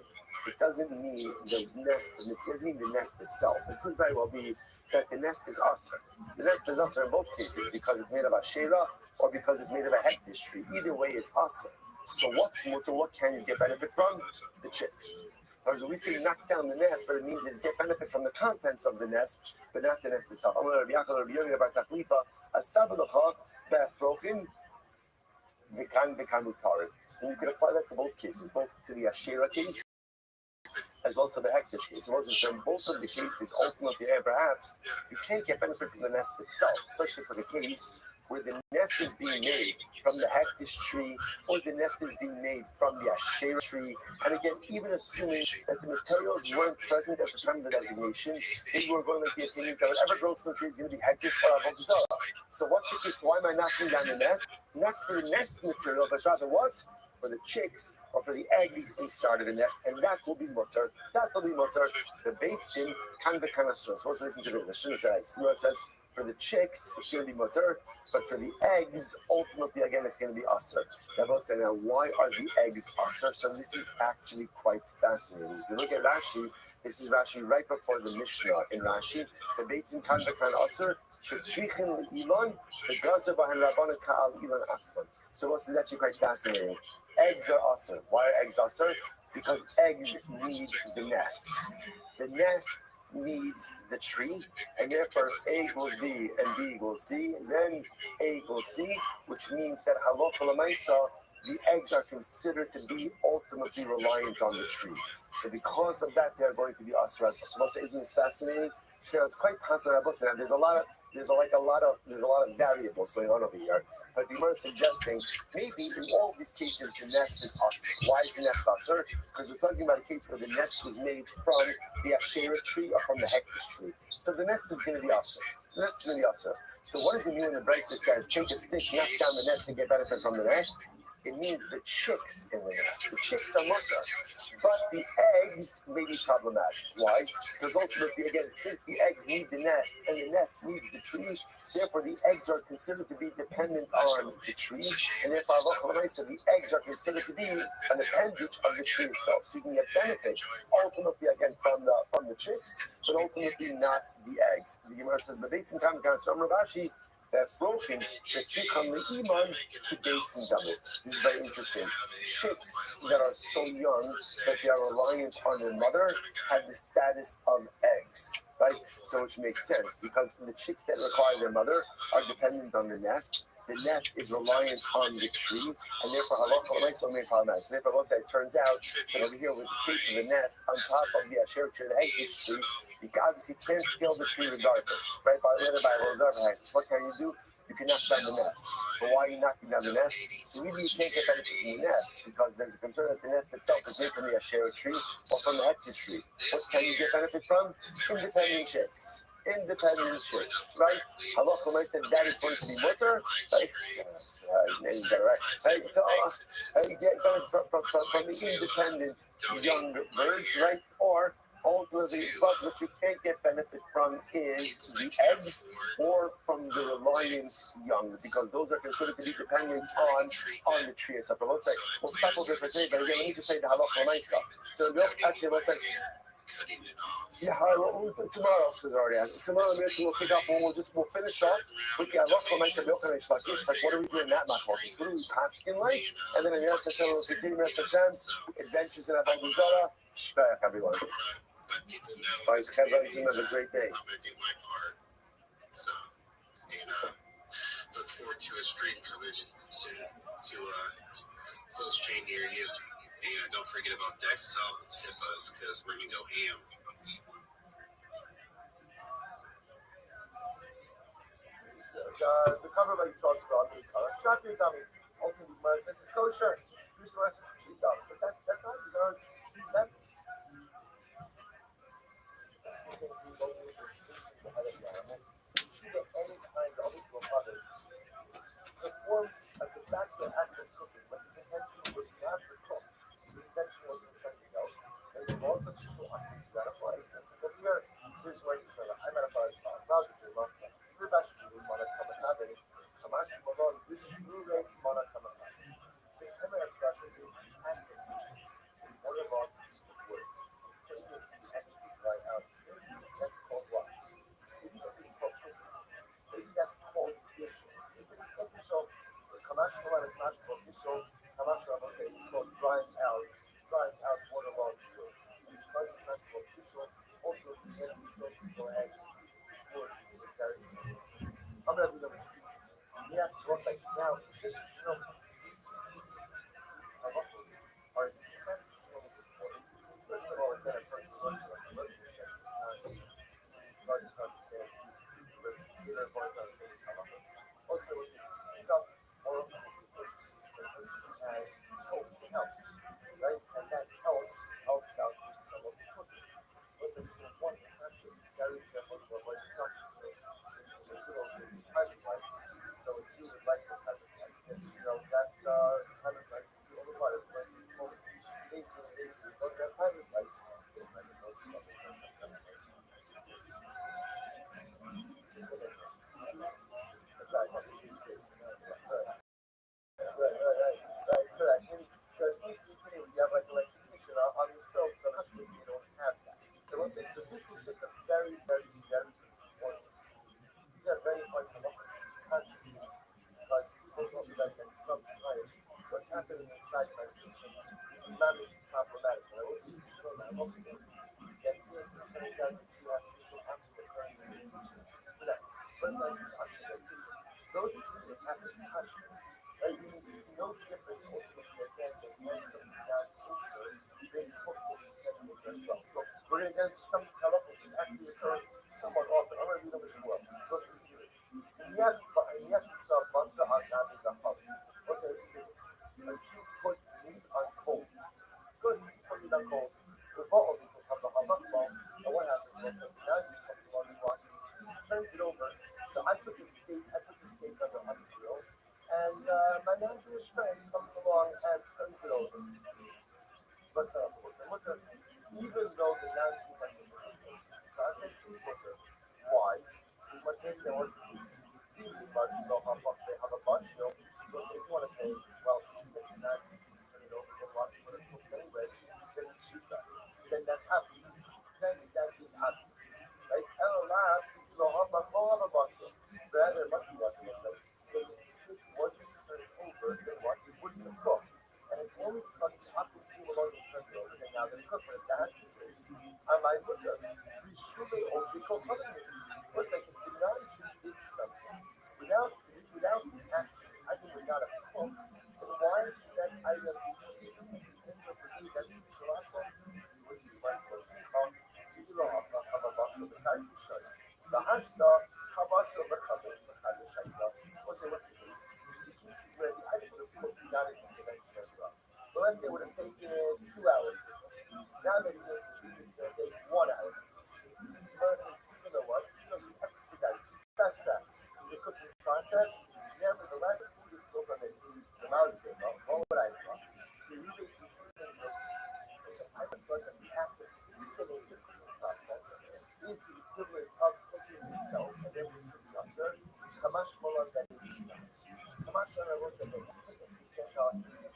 It doesn't mean the nest. It doesn't mean the nest itself. It could very well be that the nest is usher. The nest is usher in both cases because it's made of a shera or because it's made of a hektish tree. Either way, it's usher. So what's mutter? What can you get benefit from? The chicks. Whereas we say knock down the nest, but it means is get benefit from the contents of the nest, but not the nest itself. I'm going to be a sabalacha befrokin bekan mutarid. And you can apply that to both cases, both to the ashera case as well as to the hektish case. So in both of the cases, ultimately, perhaps you can't get benefit from the nest itself, especially for the case where the nest is being made from the hektish tree or the nest is being made from the asher tree. And again, even assuming that the materials weren't present at the time of the designation, they were going to be opinions that whatever grows from the tree is going to be hektish or avodah. So what's the case? Why am I knocking down the nest? Not for the nest material, but rather what? For the chicks or for the eggs inside of the nest, and that will be mutter. That will be mutter. The beitzim can be kind of stress. Let's listen to the Shina says. You know, it says for the chicks it's going to be mutter, but for the eggs, ultimately again it's going to be aser. Now, why are the eggs aser? So this is actually quite fascinating. If you look at Rashi, this is Rashi right before the Mishnah in Rashi. The beitzim can be kind of aser. Shetzrichin ilan the gazer behind Rabbanan Kaal ilan aslan. So what's actually quite fascinating. Eggs are aser. Why are eggs aser? Because eggs need the nest. The nest needs the tree, and therefore A equals B and B equals C, then A equals C, which means that halacha l'maisa, the eggs are considered to be ultimately reliant on the tree. So because of that, they're going to be aser. So isn't this fascinating? So it's quite fascinating. There's a lot of variables going on over here. But the Gemara is suggesting maybe in all of these cases the nest is aser. Why is the nest aser? Because we're talking about a case where the nest was made from the asherah tree or from the hektish tree. So the nest is going to be aser. The nest is going to be aser. So what does it mean when the Brisa says take a stick, knock down the nest to get benefit from the nest? It means the chicks in the nest. The chicks are mutter. But the eggs may be problematic. Why? Because ultimately, again, since the eggs need the nest and the nest needs the tree, therefore the eggs are considered to be dependent on the tree. And therefore, the eggs are considered to be an appendage of the tree itself. So you can get benefit ultimately, again, from the chicks, but ultimately not the eggs. The Gemara says, the Beitzim Kam so Ravashi, that's broken, that you come the iman to dates and double. This is very interesting. Chicks that are so young that they are reliant on their mother have the status of eggs, right? So which makes sense because the chicks that require their mother are dependent on the nest. The nest is reliant on the tree, and therefore halacha l'maisa may problematic. So therefore, it turns out that over here with this case of the nest on top of the asher tree, the hektish tree, you obviously can't scale the tree regardless, right? By the by what can you do? You can knock down the nest. But why are you knocking down the nest? So really you can't get benefit from the nest because there's a concern that the nest itself is made from the asher tree or from the hektish tree. What can you get benefit from? Independent chicks. Independent chicks, right? Halacha said that is going to be mutter, right? Right? So you get from the independent young birds, right? Or ultimately, but what you can't get benefit from is the eggs or from the reliant young, because those are considered to be dependent on the tree itself. We'll stop over for today, but again, let me just say the halacha l'maisa. So actually, let's say. Yeah, tomorrow, tomorrow we'll pick up and we'll finish off with the halacha l'maisa milk and lakish. Like, what are we doing in that machlokes? What are we asking like? And then in Yom Hashem we'll continue with Hashem adventures in Avodah Zarah. Shkayach, everyone. Bye, Kevin. Have a great day. So, look forward to a stream coming soon to close chain near you. And don't forget about desktop. Tip us because we're gonna go ham. The cover by Yisrael Shrabi, Shrabi Dami, ultimately, Mars says it's kosher. Who's the rest of the sheep dami? But that's all these are. That you see that any kind of mother performs at the back of the act of cooking, but his intention was not to cook. His intention was for something else. And the laws of Shishon, that applies. But here's where it's from. I'm at a fire spot. Now, the month. Bashru mana kamatabe, Kamash Malon, Bishru Mana Kamatabe. Say, I'm at a not official, Hamash Ramos said it's called drying out waterlogged wood. And because it's not official, ultimately every stone can go ahead and wood is very I'm gonna do them. Yeah, so it's like now, just so you know, these halachos are exceptionally important. First of all, again, a person who runs a commercial sector is not starting to understand the inner part of these halachos. Also, it's not more often than people the person who has hope in the house, right? And that helps out with some of the cooking. Also, so one has to be very careful to avoid trumpets. So private lights. So a Jew would like for private light. And that's private light is the only part of the moment. They don't have private light. They private lights. Just so they know. That's right. Right, correct. So it seems to be today we have like electrification on the stove, so not because we don't have that. So let's say, so this is just a very, very, very important. These are very important for us to be conscious of because people don't realize that sometimes what's happening inside my kitchen is managed problematic. And I will see you know that most things that if it turns out that you have visual apps occurring in your kitchen, you know, first I use in your kitchen, those things that have to touch you. Right? Meaning there's no difference ultimately again than when something non-kosher being cooked in utensils as well. So we're going to get into some of these halachos that actually occur somewhat often. I'm going to read over Shmuel. Let's listen to this. In the Yafisa Masa on Nabi Lahab, what's this? A Jew put meat on coals. Good, put meat on coals. The bottle people come the Hamak ball, and what happens was that the Nazi comes along and watches it. He turns it over. So I put the steak on the grill. And my non-Jewish friend comes along and turns it over. So what's up? Even though the non-Jew participated in the process, it's mutter. Why? So you must say there was peace. Even but they have a bashil. So if you want to say, well, even if the non-Jew turn it over, then what you would have cooked anyway, then it's shita. Then that's happiness. Then that is happiness. Right? Allah, have a bashil. Rather, it must be what you say. Because if the steak wasn't turned over, then what? It wouldn't have cooked. And it's only because the apple came along and turned it over that now they cook. But if that's the case, I might look at we should be overcooked. What's like if the non-Jew did something without his action, I think would not have cooked, then why should that item be cooked? And for me, that's the Shalata, which is what's called the Hashda, Kabasha, what's the case? The case is where the item would have cooked without his intervention as well. But let's say it would have taken 2 hours to cook. Now that it's going to take 1 hour. Versus, you know what? You expedite, fast track the cooking process. Nevertheless, the food is still going to need some out of it. What would I do? You really should make this. I would thought that the act of hastening the cooking process is the equivalent of cooking itself, and then we should be observed. Kamash Mola that is Kamash Mola was a process.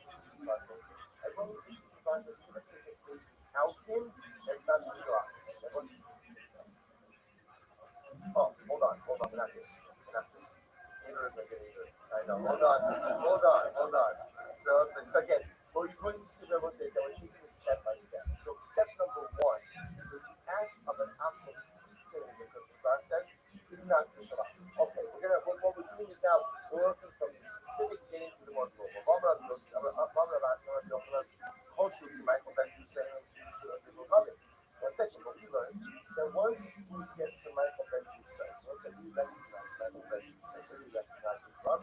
As long as the cooking process would have taken place without him, that's not the shot. That was oh, hold on, we're not this. Haters are getting good. I know. Hold on. So again, what you're going to see what says that we're taking it step by step. So step number 1 is the act of an apple piecing the cooking process is not the shalom. Okay, what we're doing is now we're working from the specific getting to the more global. One section, but we learned that once food gets to Michael Benji's side, so let's say we recognize Michael Benji's side, we recognize him from,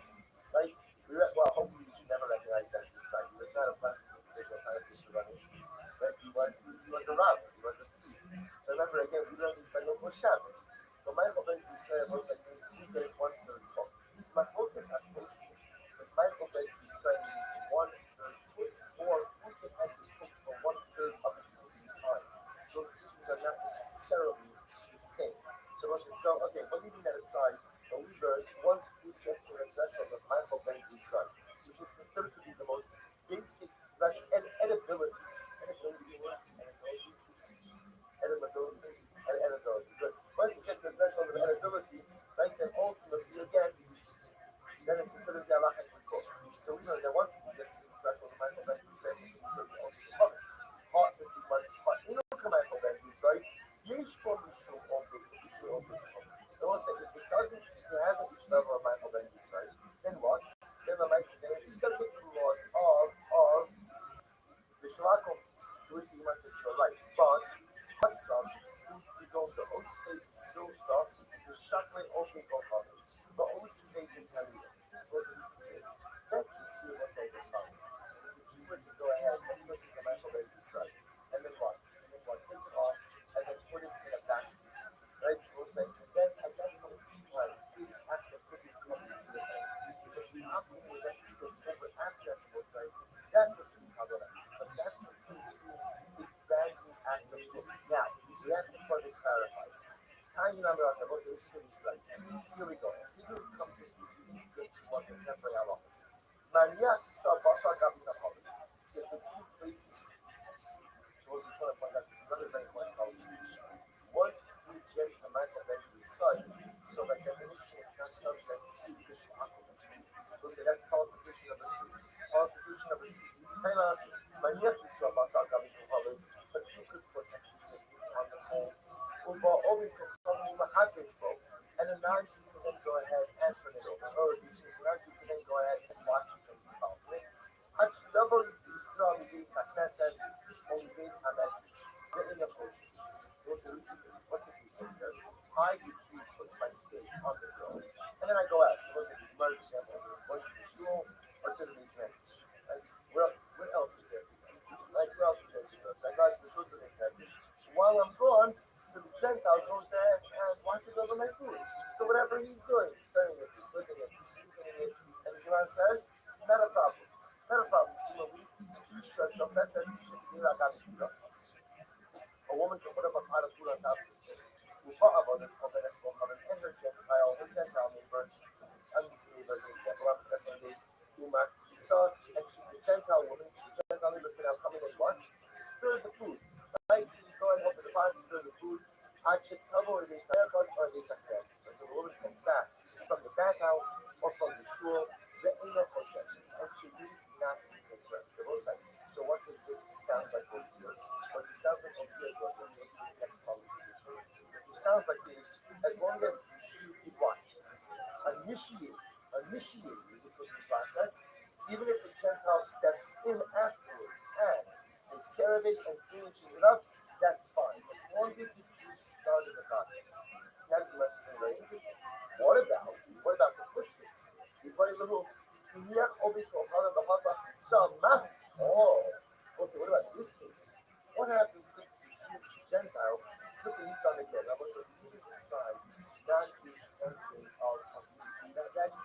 right? Well, hopefully you should never recognize Benji's side. He was not a plastic individual kind of piece of running. Right? He was a robber, he was a thief. So remember again, we learned these by local Shabbos. So Michael Benji's side was like means 2 days, 1/3 cooked. So my focus on posting, but Michael Benji's side means 1/3 cooked, or food that has been cooked for 1/3 of its cooking time. Those two things are not necessarily the same. So okay, but leaving that aside, we learned once food gets to the threshold of Michael Benji's son, which is considered to be the most basic threshold, and edibility. Good. Once it gets to the threshold of edibility, right, then ultimately again, then it's considered the halachic cook. So we learned that okay, go cover. But always make it tell you. Was this? That keeps you was like this cover. If you were to go ahead and put the commercial ready to site, and then what? And then what? Take it off and then put it in a basket. Right? It was like, and then at that point in time, this act of cooking comes to the end. But the alcohol that you took over after that was like, that's what you cover. But that's considered a brand new act of cooking. Now, we have to further clarify this. Tiny number of levels, this is slice. Here we go. These will come to you need to get to what the temporary office. Mania saw Basa Gabita Holly. The two places. So what's important point out is another very important college. Once we get the mental value side, so by definition it's not subject to visual alcohol. So say that's qualification number two. Qualification number three. Kind of Mania saw Basa Gabita Holly, but you could put a piece of meat on the coals. Or we could probably have it broke. And then now you can then go ahead and turn it over. Or now you can then go ahead and watch it and involve it. Aç double İsrail bir saknesses on base habermiş. Ve in a portion. Those are recent things. What did you say there? I usually put my steak on the grill. And then I go out. So what's the first example? Going to the shul or to the basement. Right? What else is there to do? Right? What else is there to do? So I got to the shul to the basement. While I'm gone, so the Gentile goes there and watches over my food. So whatever he's doing, he's spreading it, he's looking at it, he's seasoning it, and the Quran says, not a problem. Not a problem. See, when we says you should be like a woman can put up a pot of food on top of the stove. And her Gentile neighbor, I'm using neighbor as an example, I'm that's one of these Umar, Isa, and she, the Gentile woman, the Gentile neighbor can now come in and what? Stir the food. Right? She's going over the pot, stir the food. I should cover it in Sayakot or in Sakras. So the woman comes back from the bathhouse or from the shul, the Ina Koshesh, and she really not eat the both sides. So what does this sound like over here? What it sounds like over here, what this next qualification? It sounds like this, as long as you watch, initiate the cooking process, even if the Gentile steps in afterwards and takes care of it and finishes it up, that's fine. As long as you started the process. It's not necessarily very interesting. What about the flip case? You put a little oh, also, what about this case? What happens if the Gentile put the meat on the grill? Now, so leaving aside non-Jewish entry of meat, that's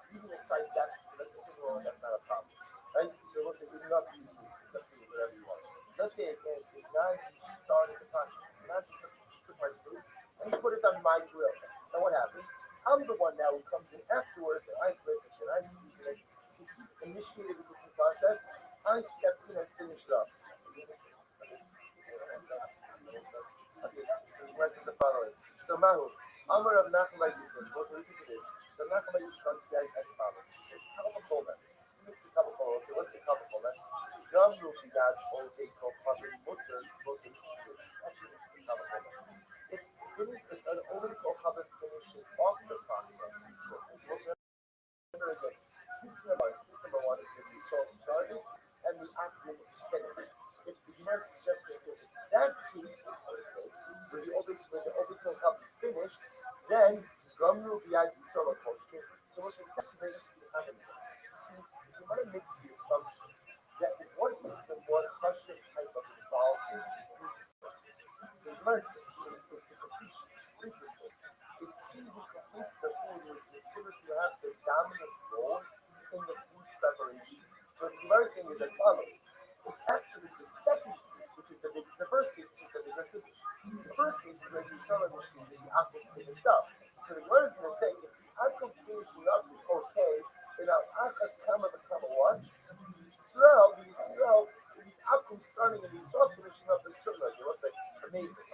leaving aside that's a single one, that's not a problem. Right? So let's say you're not using meat, it's up to you, whatever you want. Let's say if non-Jew started the process, non-Jew took my food, and he put it on my grill. And what happens? I'm the one now who comes in afterwards, and I flip it, and I season it. So he initiated the cooking process. I stepped in and finished up. Okay, so the question the following. So Mahu, Amar of Nachman says, also listen to this. So Nachman says as follows. He says, Kabbalah. He makes a Kabbalah. So what's the Kabbalah? Gum will be that or they call Kabbalah mutter. So also listen to this. It's actually a Kabbalah. If an only Kabbalah finishes off the process, it's also again. Keeps number one is when the soul started and the act will finish. If the Gemara suggests that case is when the Obikon cup is finished, then Gamru Biad Yisrael Koshke. So what's exactly very interesting happening? See, the Gemara makes the assumption that what is the more Hashem type of involvement in food? So the Gemara is assuming the completion. It's interesting. It's he who completes the food who is considered to have the dominant role in the food preparation. So the Gemara saying is as follows. It's actually the second case, which is the first case, which is the bigger tradition. The first case is when you sell a machine and the apple finished up. So the Gemara is going to say if the apple finishing up is okay, then our achas kama become a what? Yisrael, the apple starting and the Yisrael finishing up is similar. It was like amazing.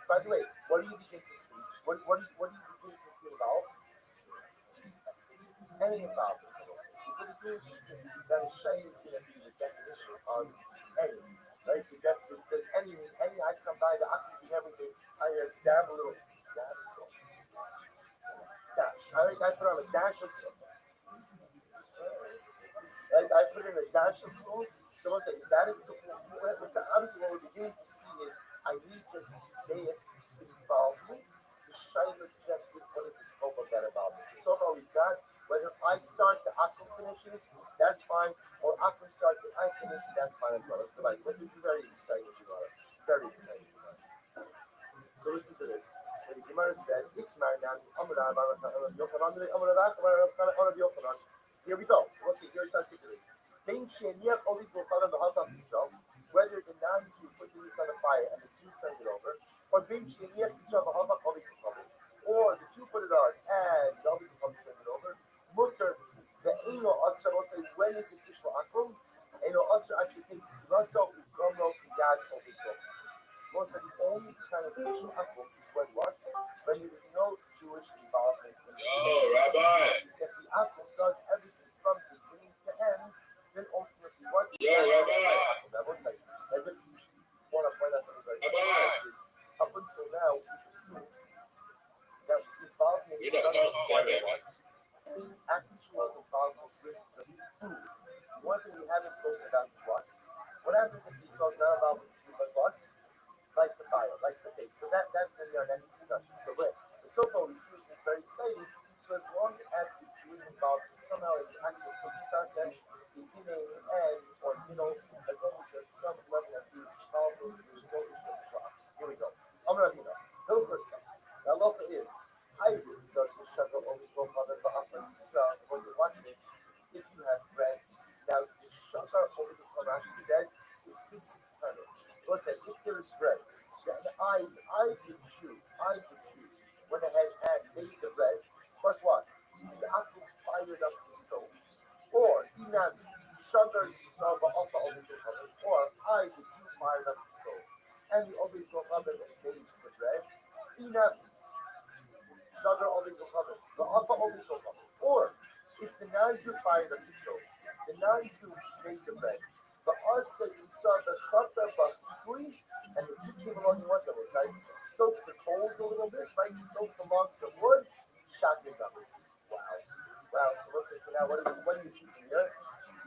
By the way, what do you begin to see? What do you begin to see involved? Any involvement. That is shame is going to be the definition of any. Right? Does any I come by the octave and everything, I dab a little dash. I put on a dash of salt. Right? I put in a dash of salt. So what's that? Is that it? So obviously what we're beginning to see is I need just to say it involvement. The shame is just what is the scope of that involvement. So far we've got whether I start, the Akum finishes, that's fine, or Akum starts and I finish, that's fine as well. Let's go like this. This is very exciting, very exciting. So listen to this. So the Gemara says, here we go. We'll see. Here it's articulated. Whether the non-Jew put the meat on the fire and the Jew turned it over, or or the Jew put it on and the Ovi turned it over, mutter, the Eino Asr will say, when is it Ishla Akum? Eino Asr actually takes Russell, Gomro, Yad, Ovi. Most of the only kind of Ishla Akum is when what? When there is no Jewish involvement. Rabbi. If the Akum does everything from beginning to end, then ultimately what? Rabbi. I just want to point out something very important, which is up until now, which assumes that involvement doesn't matter what. Actual involvement with the food. One thing we haven't spoken about is what? What happens if Esau's not involved with food, but what? Likes the fire, likes the bake. So that's going to be our next discussion. So far we see this is very exciting. So as long as the Jew is involved somehow in the actual cooking process, beginning, end, or middle, as long as there's some level of Jewish involvement, there's no issue of trust. Here we go. Amradina. Hilchasa. The halacha is, Hybrid does the shuttle only go father ba'afar Yisrael. Was it watch this? If you have bread. Now the shuttle over the Rashi says is specific kind of. What says if there is bread, then I the Jew, went ahead and made the bread, but what? The apple fired up the stove. Or Inam sugar Yisrael ba'afar over the or I the Jew fired up the stove. And the over the made the bread. Inam sugar over the or if the non-Jew fired up the stove, the non-Jew made the bread. But us we saw the chata b'chui, and the two came along and what that was like, stoke the coals a little bit, right? Stoke the logs of wood, shot it up. Wow. So listen, so now what do you see from here?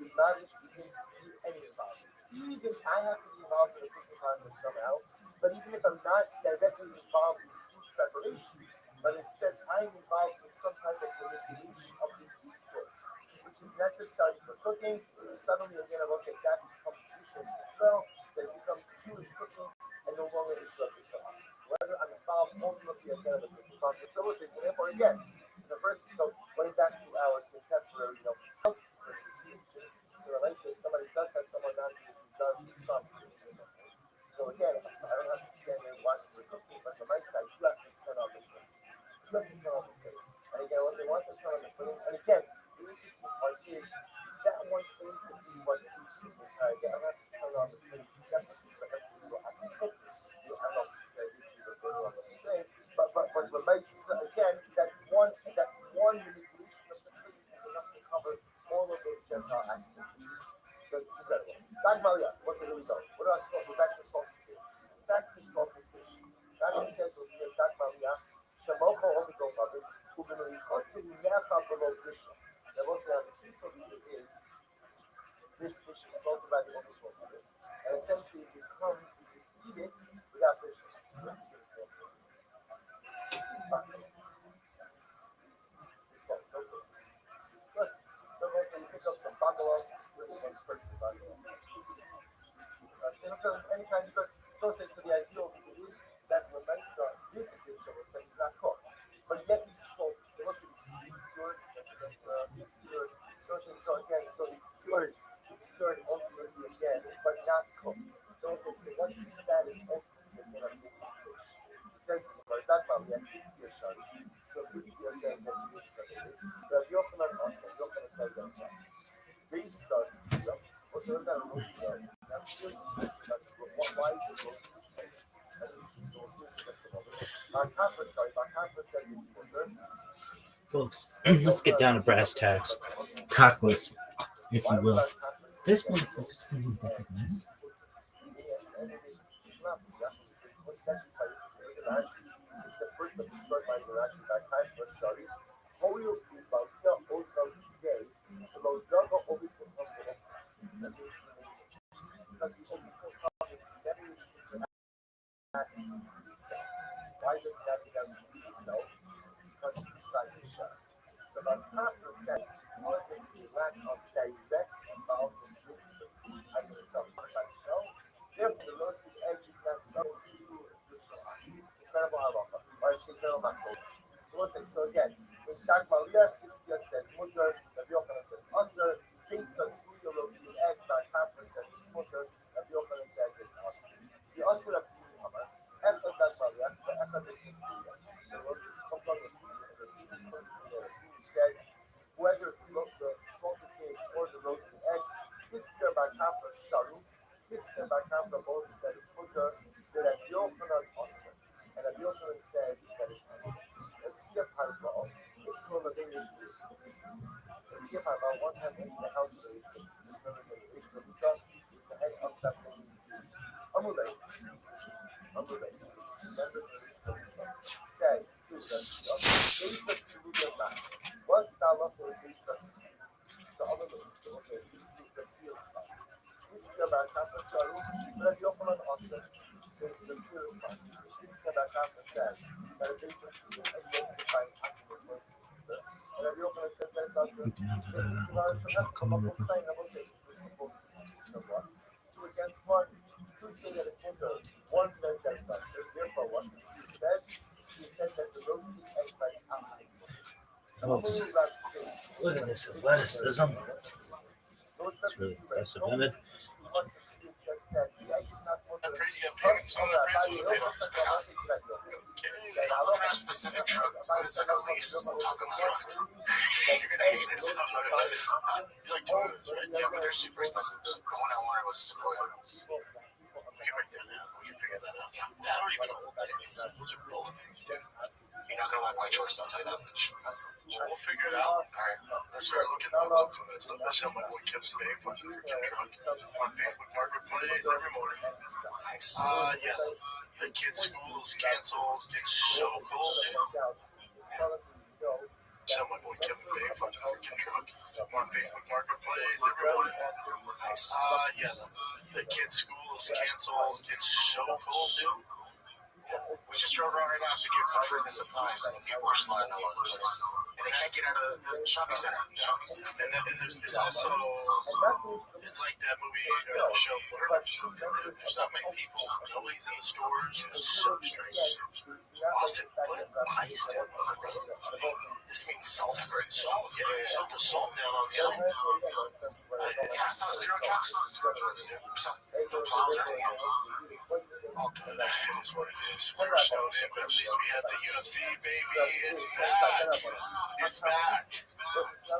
You not begin to see any involvement. Even I have to be involved in the cooking process somehow, but even if I'm not directly involved in food preparation, but instead I'm involved in some type of manipulation of the food source, which is necessary for cooking. Suddenly again I will say that becomes Israel Israel, then it becomes Jewish cooking, and no longer Israel Israel. Whether I'm involved ultimately again in the cooking process. So we'll say, so therefore again, the first, so going back to our contemporary, persecution. So let's say somebody does have someone non-Jewish who does some. So again, I don't have to stand there and watch the cooking, but on my side, you have to turn on the flame. And again, once I turn on the flame, and again, the interesting part is that one flame could be what's useful. I don't have to turn on the flame separately, so I have to see what I can cook. I don't know if it's going on the flame, but again, that one manipulation of the flame is enough to cover all of those Gentile activities. So incredible. Dagmalia, what's it really go? What do I salt? We're back to salted fish. Rashi says over here, Dagmalia, Shamoko Ovigo Babin, Ubinurichosim Necha below Bishop. Now, what's the piece over here is this fish is salted by the Ovigo Babin, and essentially it becomes, you can eat it without Bishop. So let's get it there. Good. So you pick up some bungalow, really nice purchase bungalow. Any kind of good. So the ideal is that the Mesa, this dish, I would say, is not cooked, but yet it's sold. So it's cured, so again, so it's cured ultimately again, but not cooked. So what's the status ultimately again of this fish? So that we have this dish on. So this dish says that it is related. The Yochanan also, Yochanan says that these sons, also that are most why is it most Folks, let's get down to brass tacks. Tackless, if you will. This one, folks, is the first of the short line that actually by time for Shari. Why does it have to repeat itself? Because it's So about 5% are due to lack of direct involvement with the food item itself by the show. Therefore, the roasted egg is not subject to nutritional. Incredible halacha. Or I should know my quotes. So let's say, so again, in Dag Malia, Ischia says mutter, Rabbi Yochanan says usher, pizza, sweet or roasted egg, by 5% is mutter, Rabbi Yochanan says it's usher. The usher of the Muhammad, Echad Dag Malia, the Echad of the so roasted comes on the food said, whether the salted fish or the roasted egg, Ischia by Kafra Sharu, Ischia by Kafra both said it's mutter, the Rabbi Yochanan usher. And Rabbi Yochanan says that it's usher. Kia Parva, if you will obey his existence. Kia Parva, one time into the house of the Ishmael, is remembered that the Ishmael, the son, is the head of that many Jews. Amulek, remember the Ishmael, the son, said to them, Base of Saruga man, what's thou up for a base of so Amulek, so also, this is the field spot. This is about Kafra Sharu, but Yochanan also, so the field spot. This is about Kafra says, that a base of Saruga and goes to find active work. And Rabbi Yochanan says that it's also two against one. Two say that it's winter. One says that it's usher. Therefore, what he said that the roasted egg by Amazon. Look at this athleticism. It's really impressive, isn't it? Payments on that brands are paid off. It's paid off. Okay. I'm looking at a specific truck, but it's like a lease. I'm talking truck. You're gonna hate it. So, you like Toyotas, right? Yeah, but they're super expensive. The one I wanted was a Sequoia. We can break that down. We can figure that out. Yeah. I don't even know what that is. Those are bulletproof. You're not gonna like my choice, I'll tell you that much. We'll figure it out. Alright, let's start looking at that stuff. That's how my boy Kevin Bay funded for Kid Truck on Facebook Marketplace every morning. Yes. The kids' school is canceled. It's so cold. So my boy Kevin Bay funded for Kid Truck on Facebook Marketplace every morning. Yes. The kids' school is canceled. It's so cold, dude. We just drove around right now to get some fruit and supplies, and people are sliding all over the place. And they can't get out of the shopping center. And it's also, it's like that movie, show Blur. There's not many people. Nobody's in the stores. It's so strange. Austin, what ice down on the road? This means salt. Salt? Yeah, put the salt down on the ice. Yeah, I saw zero drops. All good. It is what it is. We're snowed in, but at least we had the UFC, baby. It's back. It's back.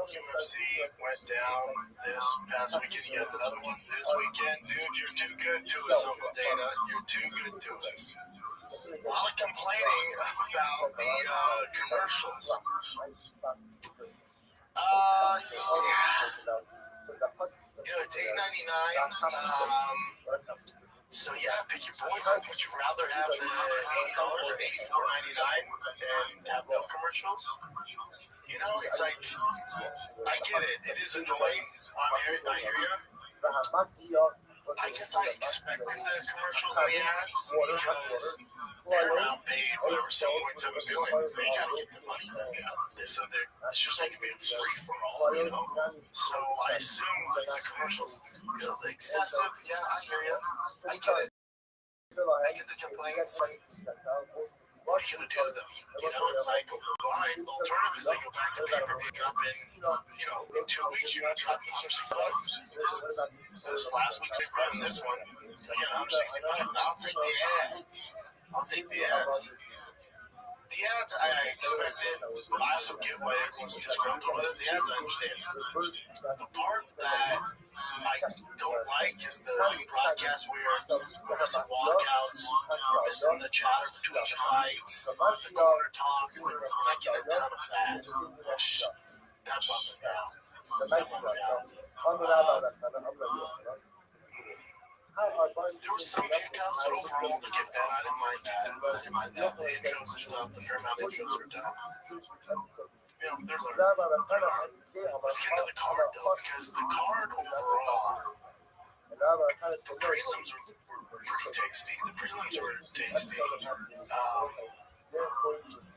UFC went down this past weekend. You got another one this weekend. Dude, you're too good to us, Uncle Dana. You're too good to us. A lot of complaining about the commercials. It's $8.99. So yeah, pick your poison. Would you rather have the $80 or $84.99 and have no commercials? You know, it's like, I get it. It is annoying. I hear you. I guess I expected the commercials and the ads because they're now paid whatever $7.7 billion. They gotta get the money. Yeah. So it's just not gonna be a free for all, you know. So I assume the commercials feel excessive. Yeah, I hear you. I get it. I get the complaints. What are you gonna do though? You know, it's like, all right, the alternative is they go back to pay-per-view, drop in, you know, in 2 weeks you're gonna drop $160. This last week's big run, this one, again, $160. I'll take the ads. The ads I expected, but I also get why everyone's disgruntled with it. The ads I understand. The part that I don't like is the broadcast where we're missing walkouts, we're missing the chatter between the fights, the corner talk. We're not getting a ton of that, which that bummed me out. There was some hiccups, but overall the get better. I didn't mind that. The intros and stuff, the Paramount intros are done. You know, they're learning. Let's get into the card though, because the card overall, the prelims were pretty tasty.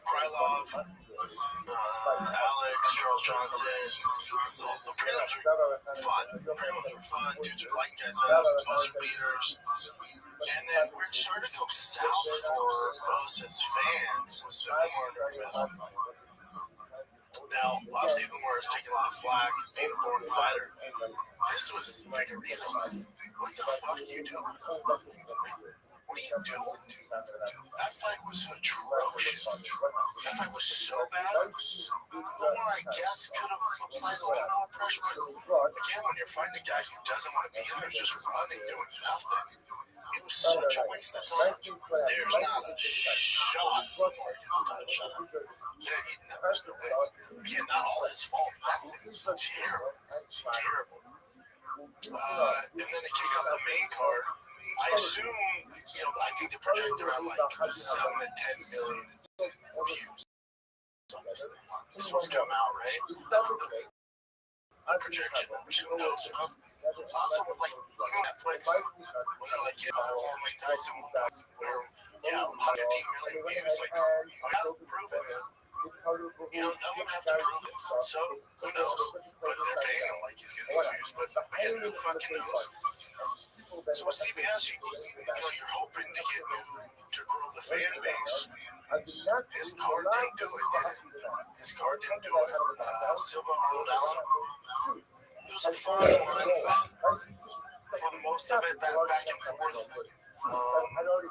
Krylov, Alex, Charles Johnson. The prelims were fun. Dudes are lighting guys up, buzzer beaters. And then where it started to go south for us as fans was the Umar. Now, obviously, Umar is taking a lot of flack, being a born fighter. This was Figueredo. What the fuck are you doing? What are you doing, dude? That fight was atrocious. That fight was so bad. Umar, I guess, could have applied a little more pressure. But again, when you're fighting a guy who doesn't want to be in there, just running, doing nothing. It was such a waste of time. There's not a shot Umar gets a shot at. There's no way. Again, not all his fault. That was terrible. Terrible. And then to kick off the main card, I assume, I think they project around like 7 to 10 million views on this thing. This one's come out, right? That's the projection numbers. Who knows? Also, with like Netflix, when they're like, Mike Tyson, where, 115 million views, like, prove it, man. No one has to prove it. So, who knows? But they're paying him like he's getting these views. But again, who fucking knows? So with CBS, you're hoping to get to grow the fan base. His card didn't do it, did it? His card didn't do it. Silva, Arnold Allen. It was a fun one. For the most of it, back and forth. Arnold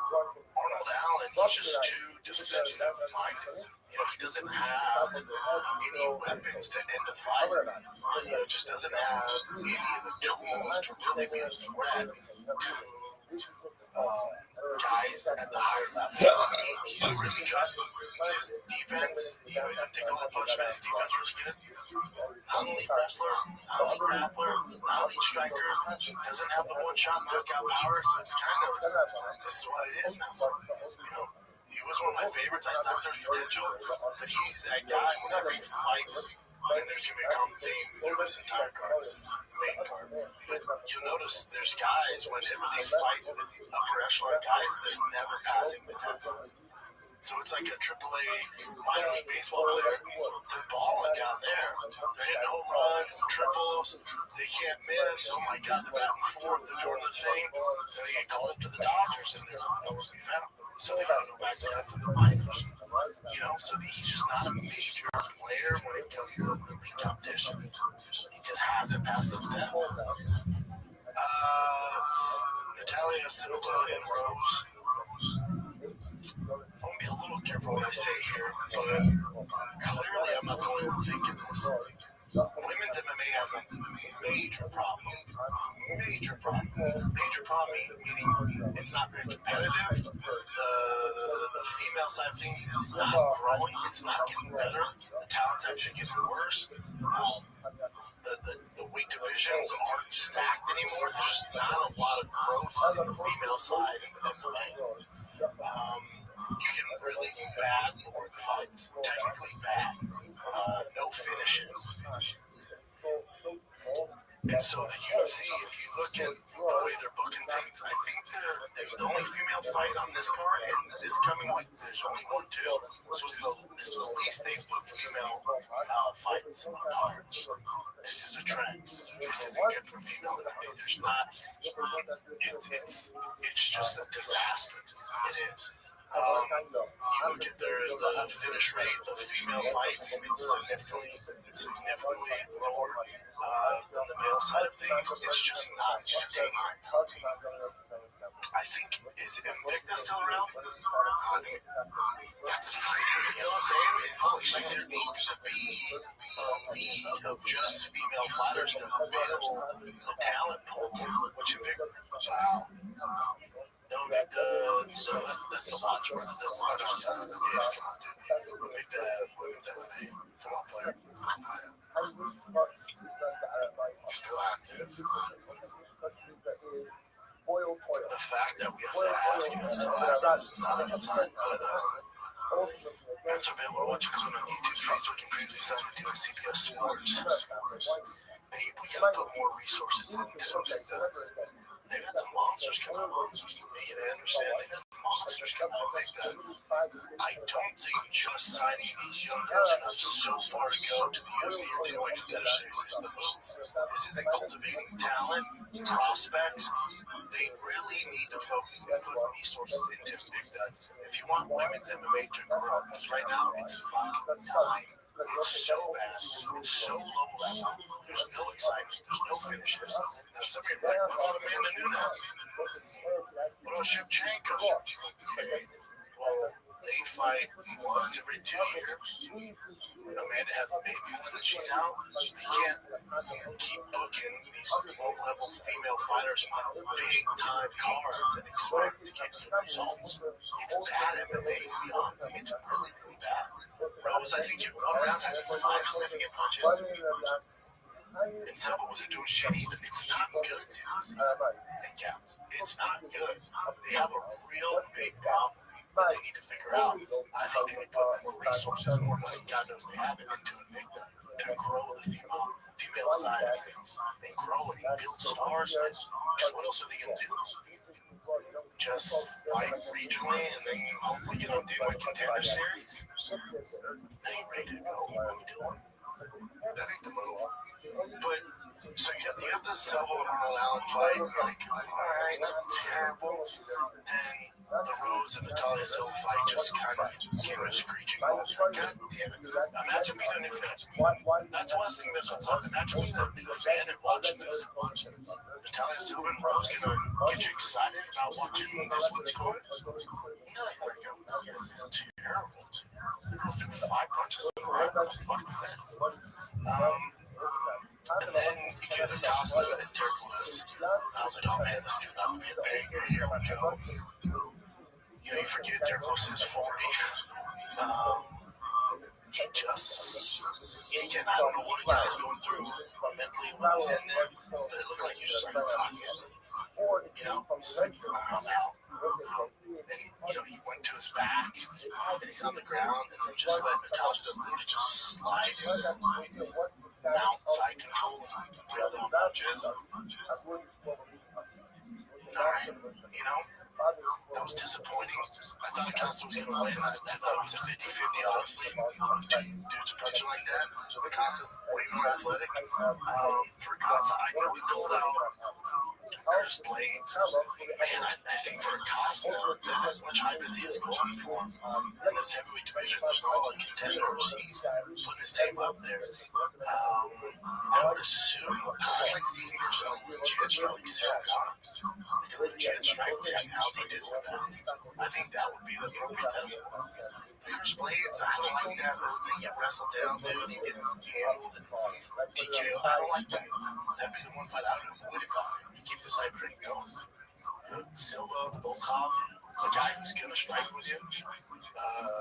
Allen, he's just too defensive minded. He doesn't have any weapons to end a fight. Just doesn't have any of the tools to really be a threat to guys at the higher level. He's really good. His defense, he doesn't take a lot of punishment. His defense is really good. Not an elite wrestler, not an elite grappler, not an elite striker. Doesn't have the one-shot knockout power, so it's kind of, this is what it is now. He was one of my favorites. I thought there's potential, but he's that guy whenever he fights, and there's going to be a common theme through this entire card, main card. But you'll notice there's guys, whenever they fight the upper echelon guys, they're never passing the test. So it's like a AAA minor league baseball player. They're balling down there. They're hitting home runs, triples. They can't miss. Oh my God, they're batting fourth. They're doing the thing. Then they get called up to the Dodgers, and they're nowhere to be found. So they gotta go back down to the minors. So he's just not a major player when it comes to the league competition. He just hasn't passed those tests. Natalia Silva and Rose. I'm gonna be a little careful what I say here, but clearly I'm not the only one thinking this. Women's MMA has a major problem. Major problem meaning it's not very competitive. The female side of things is not growing. It's not getting better. The talent's actually getting worse. The weight divisions aren't stacked anymore. There's just not a lot of growth in the female side of MMA. You get really bad Lord fights, technically bad, no finishes. And so the UFC, if you look at the way they're booking things, I think there's the only female fight on this card, and this coming week there's only one too. So this is the least they've booked female fights on cards. This is a trend. This isn't good for female MMA. There's not. It's just a disaster. It is. You look at the finish rate of female fights, it's significantly lower than the male side of things. It's just not entertaining. I think, is Invicta still around? That's a fight. You know what I'm saying? Like there needs to be a league of just female fighters to build the talent pool, which Invicta, wow. No, so that's the watch for this. Invicta women's MMA. Come on, player. Still active. The fact that we have to ask if it's still active is not a good sign, but fans are available to watch it on YouTube, Facebook, and previously signed to CBS Sports. we gotta put more resources into that. They've had some monsters come out. You gotta understand, they've had monsters come out like that. I don't think just signing these young girls who have so far to go to the UFC or the OI contender series is the move. This isn't cultivating talent, prospects. They really need to focus and put resources into Big That. If you want women's MMA to grow, because right now it's fucking time. It's so bad. It's so low level. There's no excitement. There's no finishes. Now, somebody like, what about Amanda Nunes? What about Shevchenko? Okay. Well, they fight once every 2 years. Amanda has a baby when she's out. You can't keep booking these low-level female fighters on big-time cards and expect to get good results. It's bad MMA, to be honest. It's really, really bad. Rose, I think, in one round had 5 significant punches. And Silva wasn't doing shit either. It's not good. And yeah, it's not good. They have a real big problem that they need to figure out. I think they need to put more resources, more money, God knows they have it, into it big to grow the female side of things and grow it and build stars. And what else are they going to do? Just fight regionally and then hopefully get on Daylight Contender Series? They ain't ready to go. What are we doing? That ain't the move. But so you have the Silva and Earl Allen fight. Like, all right, not terrible. Then the Rose and Natalia Silva fight just kind of came as a screeching halt. God damn it! Imagine being a new fan. That's one thing that's what's up. Imagine being a new fan and watching this. Natalia Silva and Rose gonna get you excited about watching this one's going. You're like, this is terrible. Go through 5 punches in a row. What the fuck is this? And then you get Acosta and Derek Lewis. I was like, oh man, this is about to be a banger. Here we go. You know, you forget Derek Lewis is 40. Again, I don't know what a guy's going through mentally when he's in there, but it looked like he was just like, fuck it. You know, just like, I'm out. And, you know, he went to his back, and he's on the ground, and then just let Acosta literally just slide in, mount side control, rail down punches. Alright, you know, that was disappointing. I thought Acosta was going to win. I thought it was a 50-50, honestly. Dudes are punching like that. Acosta's way more athletic. For Acosta, I know he pulled out Curtis Blades. Man, I think for Acosta, as much hype as he is going for in this heavyweight division, there's all contenders. He's putting his name up there. I would assume I'd like to see him versus a legit strike like Sarah Cox. Like a legit strike team. How's he doing with that? I think that would be the appropriate test. Curtis Blades, I don't like that. Let's say he wrestled down, dude. He getting handled and TKO. I don't like that. That'd be the one fight I would avoid if I keep this hype train going. Silva, Volkov, a guy who's going to strike with you.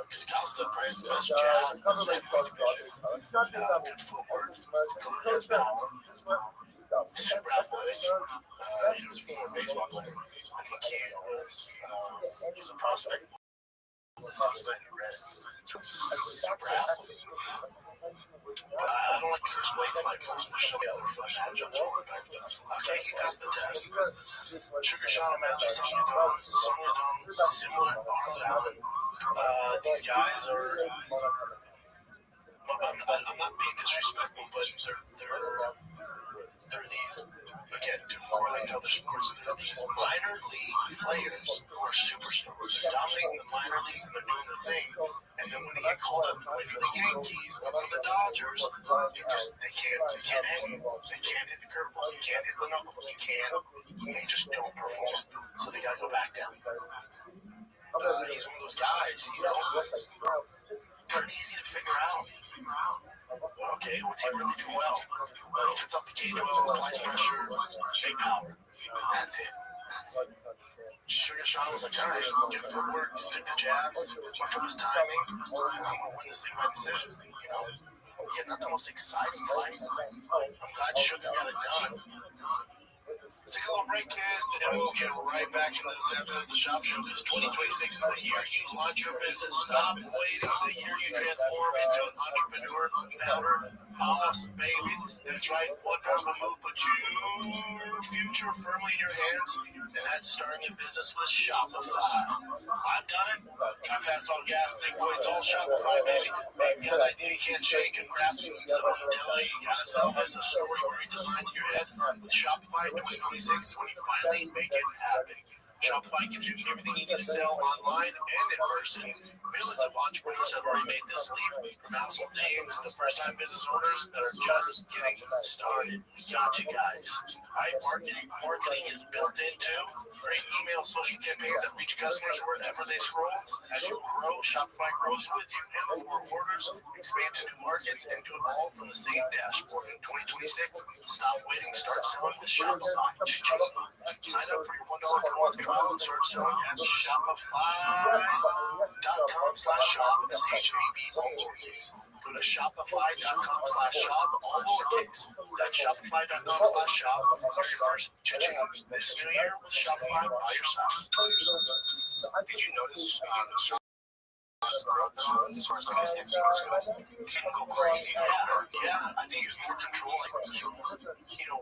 Because Costa probably has the best jab. Good footwork. Has power. Super athletic. He was a former baseball player. I think he was a prospect. The Cincinnati Reds. Super athlete. I don't like the Curtis Blades fight because there's so many other fun matchups for him. But okay, he passed the test. Sugar Sean match, similar to Arnold Allen. These guys are. I'm not being disrespectful, but they're these, again, to correlate to other sports, they're these minor league players who are superstars. They're dominating the minor leagues and they're doing their thing. And then when they get called up to play for the Yankees or for the Dodgers, they can't hang. They can't hit the curveball. They can't hit the knuckle. They just don't perform. So they got to go back down. He's one of those guys, you know, pretty easy to figure out. Okay, what's he really do well? He cuts off the cage well, applies pressure, big power. That's it. Sugar Sean was like, all right, get footwork, stick the jabs, work up his timing, and I'm going to win this thing by decision, you know? Yeah, not the most exciting fight. I'm glad Sugar got it done. Let's take a little break, kids, and we'll get right back into this episode of the Shop Show. Because 2026 is the year you launch your business. Stop waiting. The year you transform into an entrepreneur, founder, awesome, baby. That's right. One powerful move, but your future firmly in your hands, and that's starting a business with Shopify. I've done it. Got fast on gas, thick boy, it's all Shopify, baby. You got an idea you can't shake and craft. Someone tells you you gotta sell this, a story already designed in your head. With Shopify 2026 is when you finally make it happen. Shopify gives you everything you need to sell online and in person. Millions of entrepreneurs have already made this leap, from household names to first-time business owners that are just getting started. We got you guys. Right? Marketing is built into great email, social campaigns that reach customers wherever they scroll. As you grow, Shopify grows with you. Handle more orders, expand to new markets, and do it all from the same dashboard. In 2026, stop waiting. Start selling with Shopify. Sign up for your $1 per month trial and start selling at Shopify.com/shop. SHAP, all lowercase. Go to Shopify.com/shop, all lowercase. That's Shopify.com/shop. Here's your first cha-ching this new year with Shopify by your side. Did you notice? As far as like his techniques go, go crazy. Yeah, I think he's more controlling.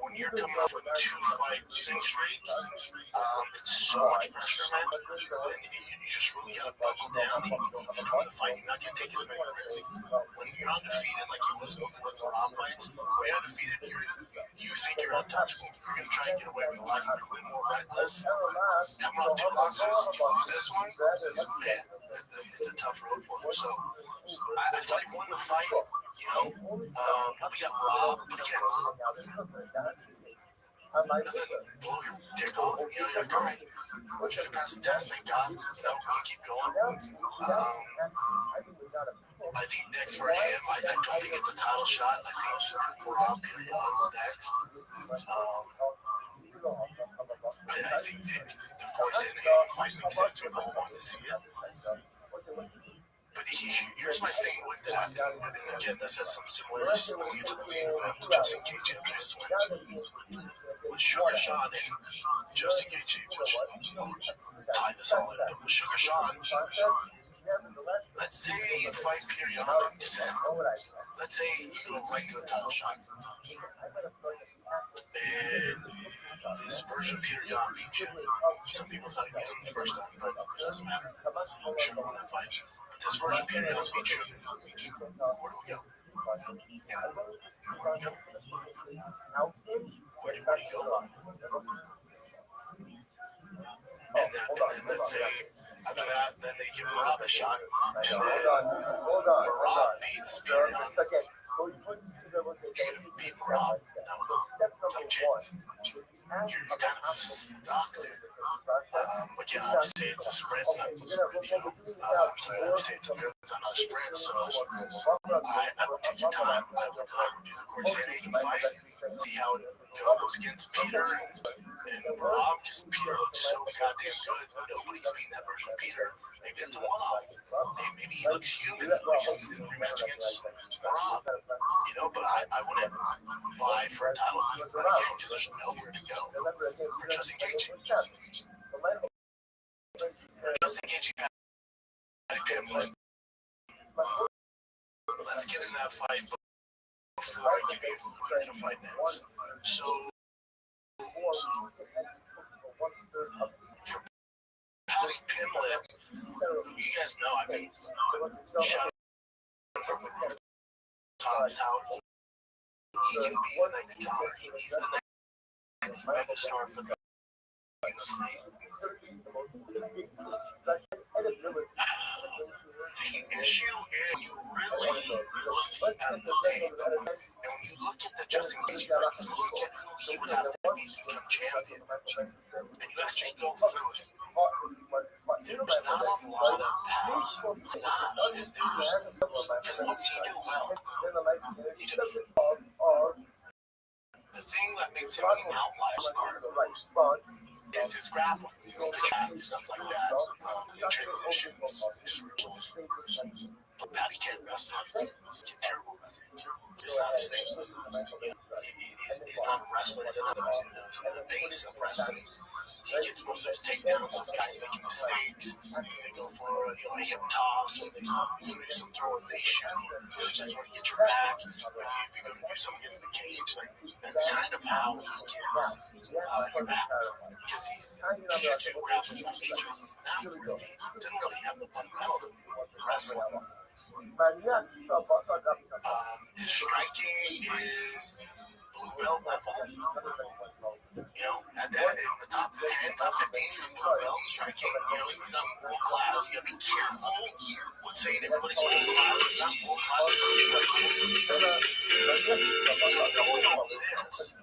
When you're coming off a 2-fight losing streak, it's so much pressure, man. And you just really gotta buckle down. You come to the fight, you're not gonna take as many risks. When you're undefeated, like you was before the Rob fights, when you're undefeated, you think you're untouchable. You're gonna try and get away with a lot. You're a little more reckless. Coming off 2 losses, you lose this one, man. It's a tough road for him. So I thought he won the fight. We got Rob, but again, nothing blow your dick off. You're like, all right, we're going to pass the test, thank God. We'll keep going. I think next for him, I don't think it's a title shot. I think Rob is next. I think the course in fight makes sense with all wants to see it. But here's my thing with that. And again, this has some similarities going into the main event with Justin Gaethje after his win. With Sugar Sean and Justin Gaethje, which will tie this all in, but with Sugar Sean, let's say you fight periodically instead. Let's say you go right to the title shot. And this version of Peter Yan beat you. Some people thought he beat him the first time, but it doesn't matter. I'm sure we'll win that fight. But this version of Peter Yan beat you. Where do we go? Where do we go? Where do we go? And then let's say after that, then they give Rob a shot. And then Rob beats Peter Yan. Beat Rob, no chance. You're kind of stuck there. Again, obviously it's a sprint. Obviously it's a marathon, not a sprint. So I would take your time. I would do the Corsair fight, see how it goes against Peter and Rob, because Peter looks so goddamn good. Nobody's beaten that version of Peter. Maybe it's a one-off. Maybe he looks human. Maybe it's a rematch against Rob. But I wouldn't vie for a title because there's nowhere to go for Justin Gaethje. For Justin Gaethje, let's get in that fight before I give you who you're going to fight next. So, for Paddy Pimblett, who you guys know, I mean, shout out from the roof. How he can be the next Conor. He's the next megastar for the UFC. The issue is you really look at the tape, and when you look at the Justin Gaethje fight, you look at who he would have to be to become champion, and you actually go through it. There's not a lot of paths. Because what's he do well? The thing that makes him an outlier is his grappling, stuff like that, the transitions, his rituals. Paddy can't wrestle. He's terrible wrestling. It's not his thing. He's not wrestling the base of wrestling. He gets most of his takedowns of guys making mistakes. They go for a hip toss, or they do some throw and they shoot. Which is where you get your back. If if you're going to do something against the cage, I think that's kind of how he gets your back. Because he's jiu-jitsu grappling the cage, he's not really, doesn't really have the fundamentals of wrestling. His striking is blue belt level. You know, at that, in the top 10, top 15, blue belt striking. You know, he's not world class. You gotta be careful with saying everybody's world class. He's not world class for striking. So going on with this,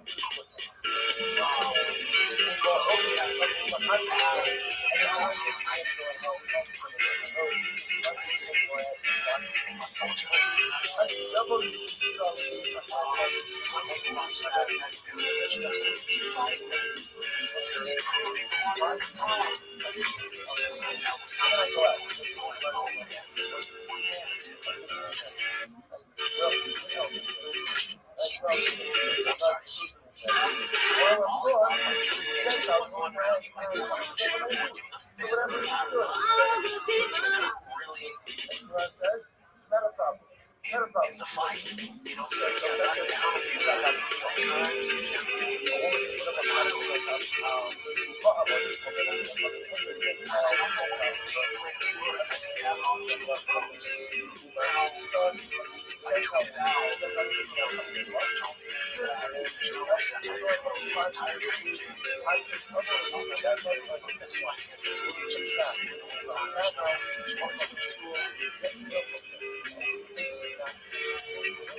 in the fight, you know, he got knocked down a few times.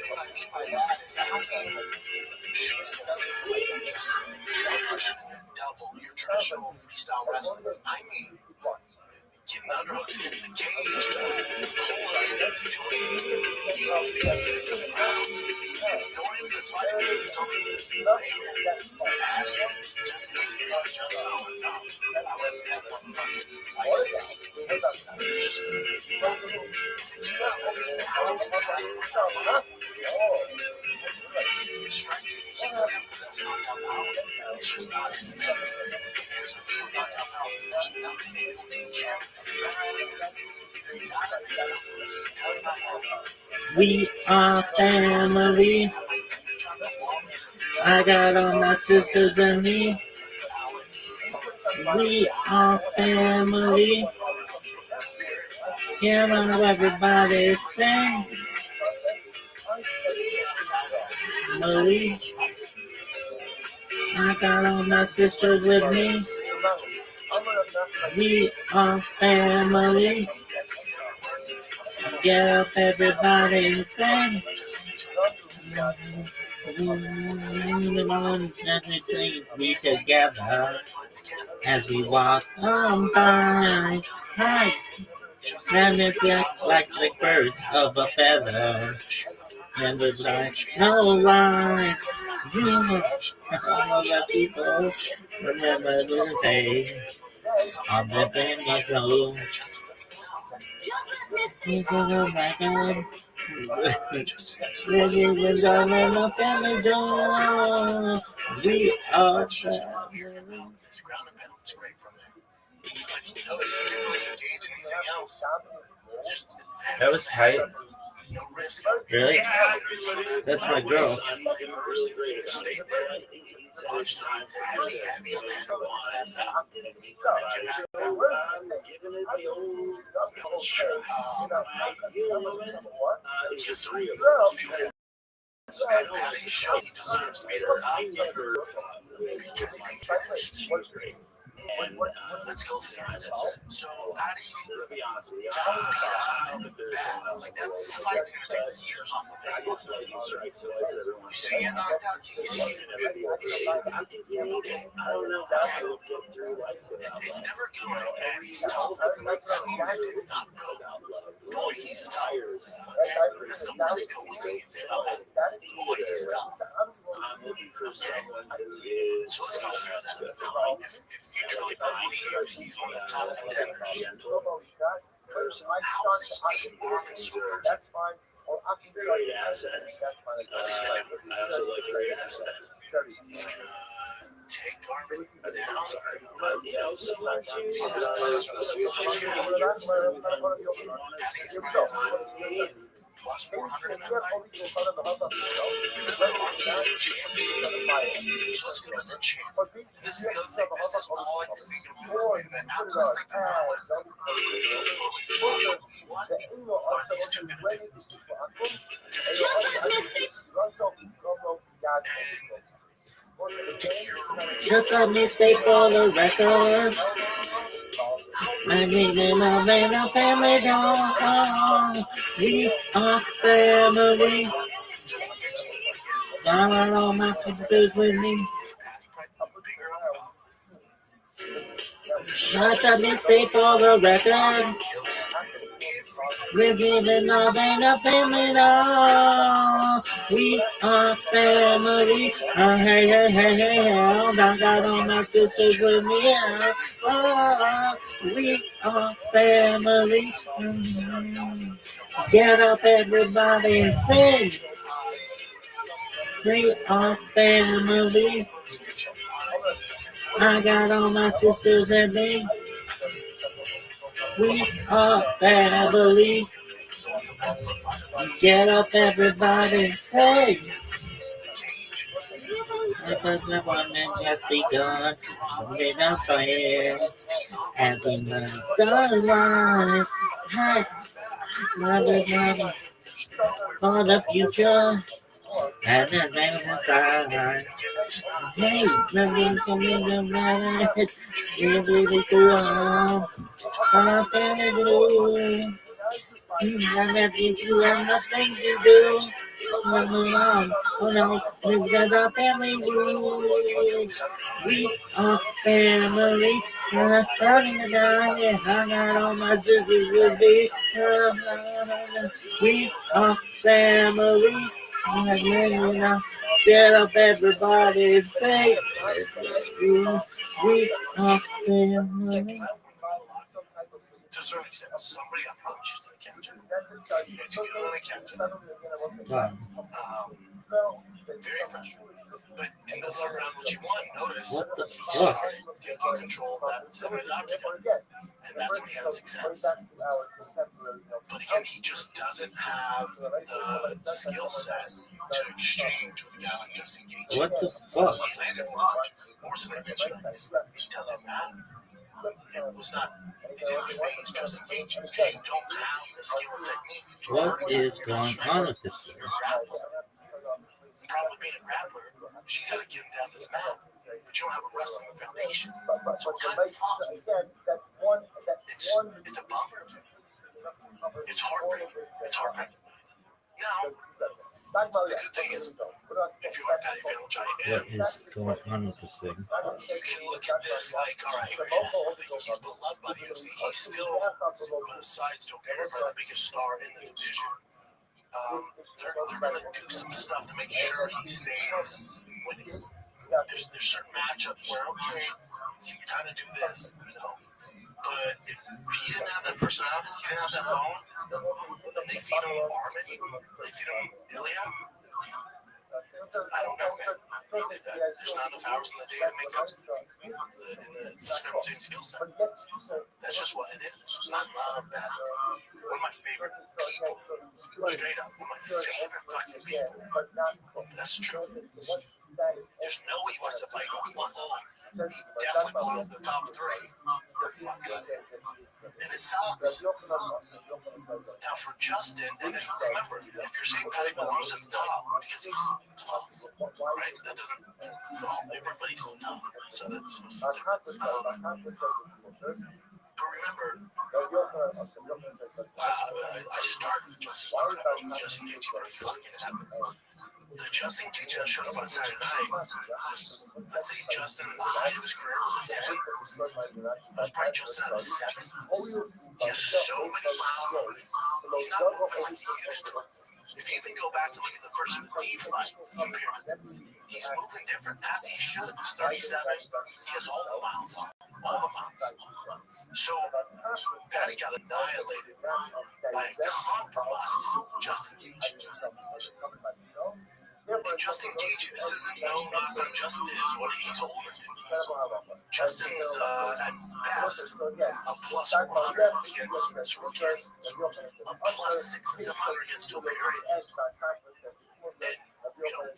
What I mean by that is I don't mean shooting a single leg, just shooting a double, your traditional freestyle wrestling. I mean getting underhooks into the cage, holding it, doing anything to get to the ground. Going into this fight, if you told me, hey, that is just going to say just how enough. I wouldn't have one fucking life savings. It's just, if it's not the feet, how is that? His striking, he doesn't possess knockout power. It's just not his thing. If there's a thing with knockout power, there's nothing he will do to get better at it. Either he got it or he does not have it. We are family. I got all my sisters and me. We are family. Come on, everybody sing. Family. I got all my sisters with me. We are family. Get up, everybody, and sing. We together as we walk on by. Hi, and it like the birds of a feather. And it's like, no lie. You know, all the people remember the day of the family clothes. We go back up. We're going the family door. We are family. That was tight. Really? That's my girl. Let's go through it. So, how do you beat like that fight's gonna take years off of his life. You see, you knocked out Keith. It's never good when he's tough. That means it did not go. Boy, he's tough. That's the only thing you can say about that. Boy, he's tough. Okay. So let's go through that. If you truly believe he's one of the top contenders, that's fine. Great assets. That's absolutely great assets. He's gonna take Garvin down. plus 400 in that fight. So let's go to the champ. And this is the other thing. This is all I can think of in this main event. After the second round, what are these two going to do? Just a mistake for the record. I need my man, a family dog. We are family. Got all my sisters with me. Not a mistake for the record. We're giving our man a family dog. We are family. Hey, hey, hey, hey, hey. I got all my sisters with me. We are family. Get up, everybody, and sing. We are family. I got all my sisters and me. We are family. Get up, everybody, and say. Because the one that just begun. We're not playing. And we must alive. Hey, mother, mother. For the future. And then inside. Hey, nothing coming to mind. It's really cool. I'm feeling blue. I left you have nothing to do. Oh no, this got a family rule. We are family. I'm starting to die. Yeah, I got all my sisters with me. We are family. Get up, everybody, and say, we are family. To a certain extent, somebody approached the counter. It's good on a counter. Very frustrating. But in the third round, what you want, notice, What the he fuck? started taking control of that center of the octagon. And that's when he had success. But again, he just doesn't have the skill set to exchange with a guy like Justin Gaethje. What the fuck? He landed more punches, more submissions. It doesn't matter. It was not. It didn't phase Justin Gaethje because you don't have the skill and technique. What is going on with this? The problem with being a grappler is you got to get him down to the mat, but you don't have a wrestling foundation. So what kind of fun? It's a bummer. It's heartbreaking. It's heartbreaking. Now, the good thing is, if you are a Patty Family Giant, What is going on with this thing? you can look at this like, all right, he's beloved by the UFC. He's still, besides Joe Perry, the biggest star in the division. They're going to do some stuff to make sure he stays winning. There's certain matchups where, okay, you can kind of do this, you know. But if he didn't have that personality, he didn't have that phone, and they feed him Armin, they feed him Ilya, I don't know, man. There's not enough hours in the day to make up in the discriminating skill set. That's just what it is. I love that. One of my favorite people, straight up, one of my favorite fucking people. That's the truth. There's no way he wants to fight one hole. He definitely belongs in the top three. And it sucks. Now for Justin, and then remember, if you're saying Patty belongs at the top because he's top, right? That doesn't. No, everybody's top. So that's. But remember, I started Justin Gaethje for fucking ever. The Justin Gaethje that showed up on Saturday night was, let's say Justin in the height of his career was a 10. That was probably Justin at a 7. He has so many miles on him. He's not moving like he used to. If you even go back and look at the first Z fight compared to this, he's moving different as he should. He's 37. He has all the miles on him. All the miles. So Patty got annihilated by a compromised Justin Gaethje. And Justin Gaethje, this isn't no knock on Justin. It is what he's older. Justin's at best a plus 100 against Sorokin, a plus 6 or 700 against Topuria. And, you know,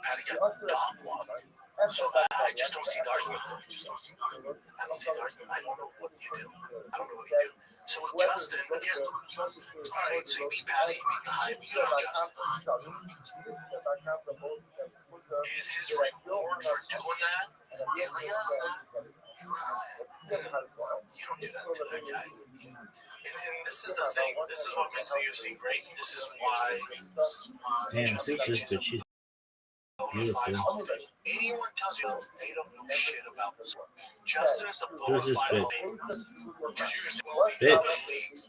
Patty got dog walked. So I just don't see the argument there. I don't see the argument. I don't know what you do. I don't know what you do. So with Justin, again, all right, so you beat Patty, you beat the hype, you got Justin. Is his reward for doing that Ilya? You don't do that to that guy. And this is the thing. This is what makes the UFC great. This is why. Damn, features, but she's beautiful. Anyone tells you they don't know shit about this one. Justin is a bona fide bitch. Fuck the other leagues.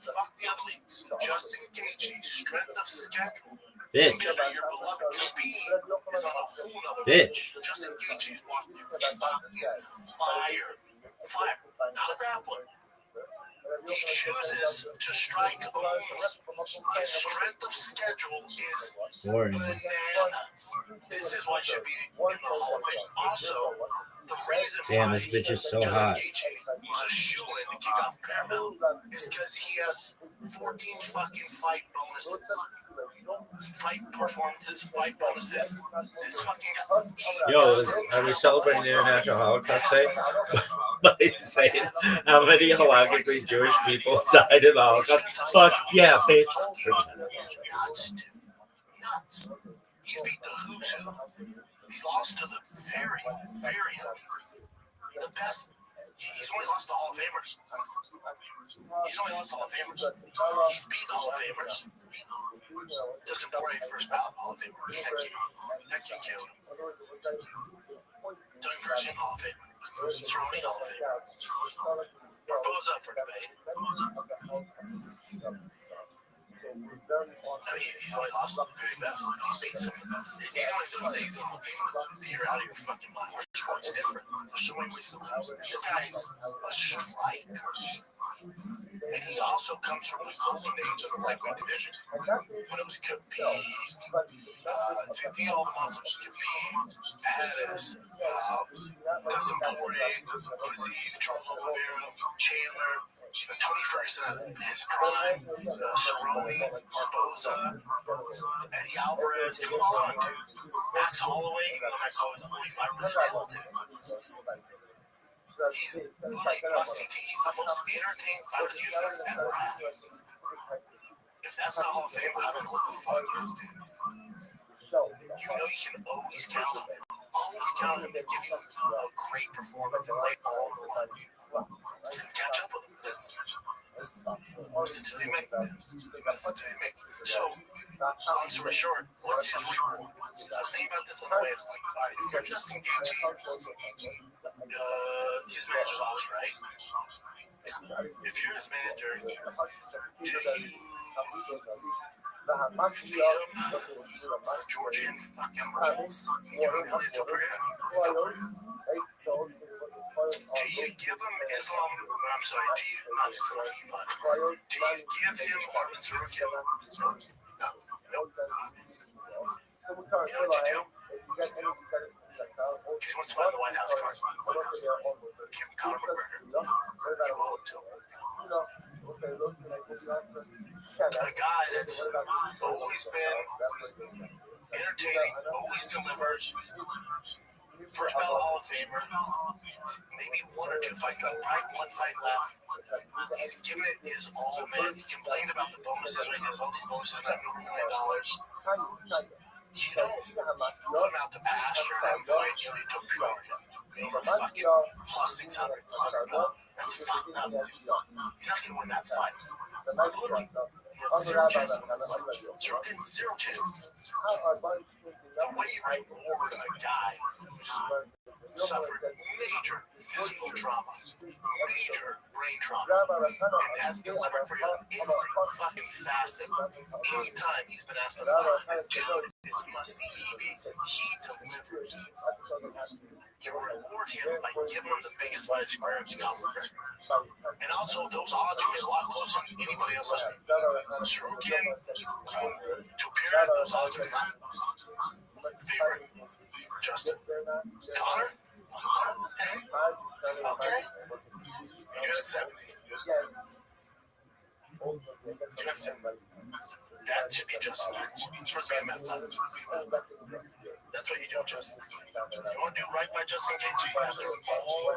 Justin Gaethje, strength of schedule. Bitch. Your beloved Khabib is on a whole other Bitch. level. Justin Gaethje's walked through fire. Fire. Not a grappler. He chooses to strike only. His strength of schedule is bananas. This is why it should be in the Hall of Fame. Also, the reason why this bitch is so Justin hot. Gaethje was a shoo-in to kick off Paramount is because he has 14 fucking fight bonuses. Fight performances, fight bonuses. This fucking guy. Yo, are we celebrating International Holocaust Day? By saying how many halachically Jewish people died in the Holocaust? Fuck yeah, bitch. Nuts, dude. Nuts. He's beat the who's who. He's lost to the very, very the best. He's only lost to Hall of Famers. He's only lost to Hall of Famers. He's beat Hall of Famers. Doesn't play first ballot Hall of Famer. That kid killed him. Doing first in Hall of Famer. Surrounding Hall of Famer. Barboza up for debate. I mean, he's only lost to the very best. He's beat some of the best. And anyone who say he's in the Hall of Fame, you're out of your fucking mind. Our sport's different. There's so many ways to lose. And this guy's a striker. And he also comes from the golden age of the lightweight division. When it was Khabib, all the monsters, Khabib, Pettis, Dustin Poirier, Khabib, Charles Oliveira, Chandler, Tony Ferguson at his prime, Cerrone, Barboza, Eddie Alvarez, come on, dude. Max Holloway, even though Max Holloway's a 45, but still, dude. He's like must-see. He's the most entertaining fighter the UFC has ever had. If that's not Hall of Fame, I don't know what the fuck is, dude. You know you can always count on him. Always count on him to give you a great performance and lay all on the line. Just catch up with him. What's the deal you make, man? What's the deal you make? So, long story short, what's his reward? I was thinking about this on the way. I was like, all right, if you're Justin Gaethje, his manager's Ollie, right? If you're his manager, do you feed him Georgian fucking rolls? Do you give him Islam? I'm sorry, do you not Islam? Do you give him Armin Sorokin? No. You know what you do? He wants to find the White House card. Give him Conor McGregor. You owe it to him. A guy that's always been entertaining, always delivers. First ballot Hall of Famer, maybe one or two fights left, probably one fight left. He's given it his all, man. He complained about the bonuses, right? He has all these bonuses, $9 million. You don't put him out to pasture and have him fight Ilya Topuria. He's a fucking plus 600. That's fucked up. He's not going to win that fight. Literally, he has zero chances. Zero chances. The way you reward a guy who's suffered major physical trauma, major brain trauma, and has delivered for him every fucking facet. Anytime he's been asked to fight, dude is must-see TV. He delivers. You reward him by giving him the biggest fight experience covered. And also, those odds are a lot closer than anybody else. Sorokin, Topuria, those odds are not favorite. Justin, Connor, okay. You're doing it 70. You're at 70. That should be Justin. It's for BMF time. That's what you do, Justin. You want to do right by Justin Gaethje after all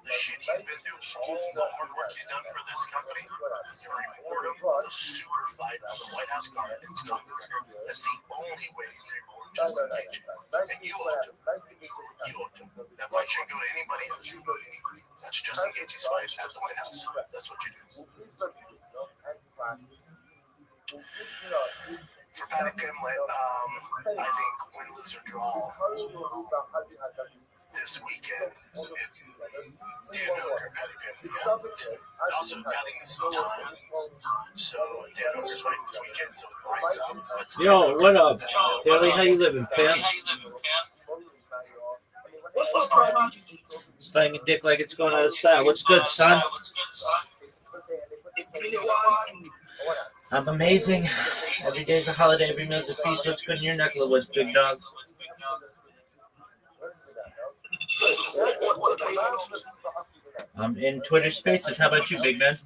the shit he's been through, all the hard work he's done for this company. You reward him with a super fight on the White House card in Scott McGregor. That's the only way you reward Justin Gaethje. And you owe him. You owe him. That fight shouldn't go to anybody else. That's Justin Gaethje's fight at the White House. That's what you do. For Paddy Pimblett, I think win, lose, or draw this weekend, it's Dan Hooker, Paddy Pimblett. Yeah. Also, Paddy needs some time. So, Dan Hooker's fighting this weekend, so it lines up. Yo, what up? Billy, how you living, pimp? What's up, bro? Slaying your dick like it's going out of style. What's good, son? It's been a while. I'm amazing. Every day's a holiday, every meal's a feast. What's good in your neck of the woods, big dog? I'm in Twitter Spaces. How about you, big man?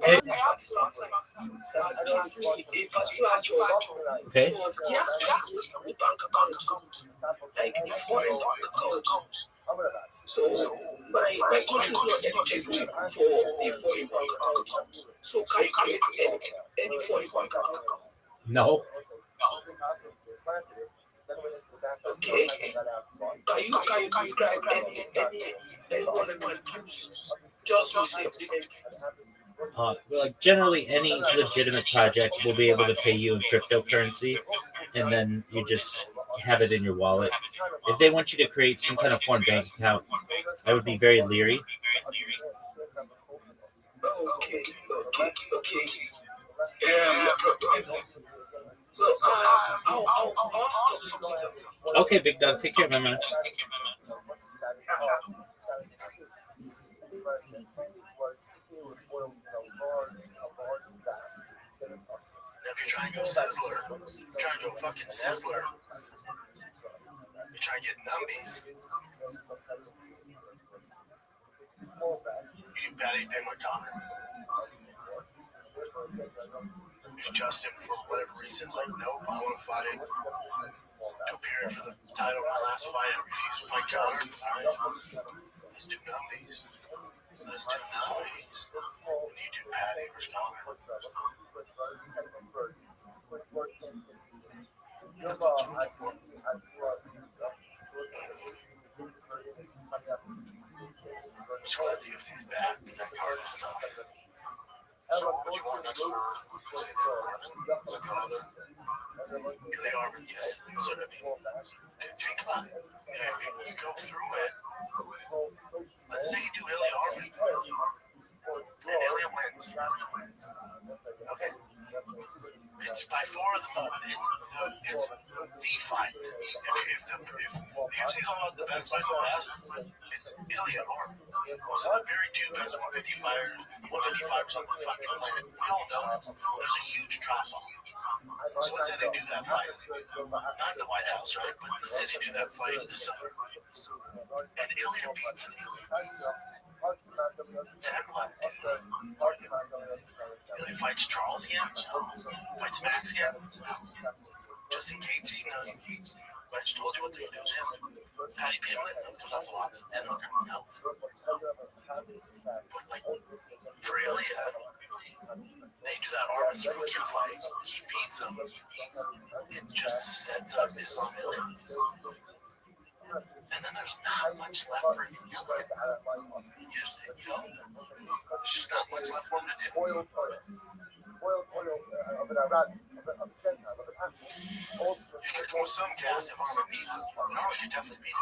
Hey. Okay. So my country is not eligible for a foreign bank account. So can you create any foreign bank account? No. Okay. Can you describe any one of my tools just to say Like generally, any legitimate project will be able to pay you in cryptocurrency, and then you just have it in your wallet. If they want you to create some kind of foreign bank account, I would be very leery. Okay. So, Okay, big dog, take care, my man. If you're trying to go Sizzler, you're trying to go fucking Sizzler, you're trying to get numbies. You Paddy Pimblett Connor. If Justin, for whatever reasons, like, nope, I want to fight Topuria for the title of my last fight, I refuse to fight Connor. All right, let's do numbies. Let's do numbies. When you do Paddy versus Connor. That's what you're looking for. I'm just glad the UFC's back. That card is tough. So what you want next for Ilya Armin? Yeah. So I mean, think about it. Yeah, when you go through it, let's say you do Ilya Armin and Ilya wins. Okay. It's by far it's the fight. If the UFC's all about the best fight, it's Ilya Armin. Those are the very two best 155ers on the fucking planet. We all know this. There's a huge drop off. So let's say they do that fight. Not in the White House, right? But let's say they do that fight this summer. And Ilya beats him. Then what? Ilya fights Charles again? Fights Max again? Justin Gaethje? No. I just told you what they're going to do. Paddy Pimblett? No, come off a lot. And Hooker? No. But like, for Ilya, they do that Armin Sorokin fight. He beats him. It just sets up his on Ilya. And then there's not much left for him to do. You know, there's just not much left for him to do. You could go some gas if Armin beats him. Armin could definitely beat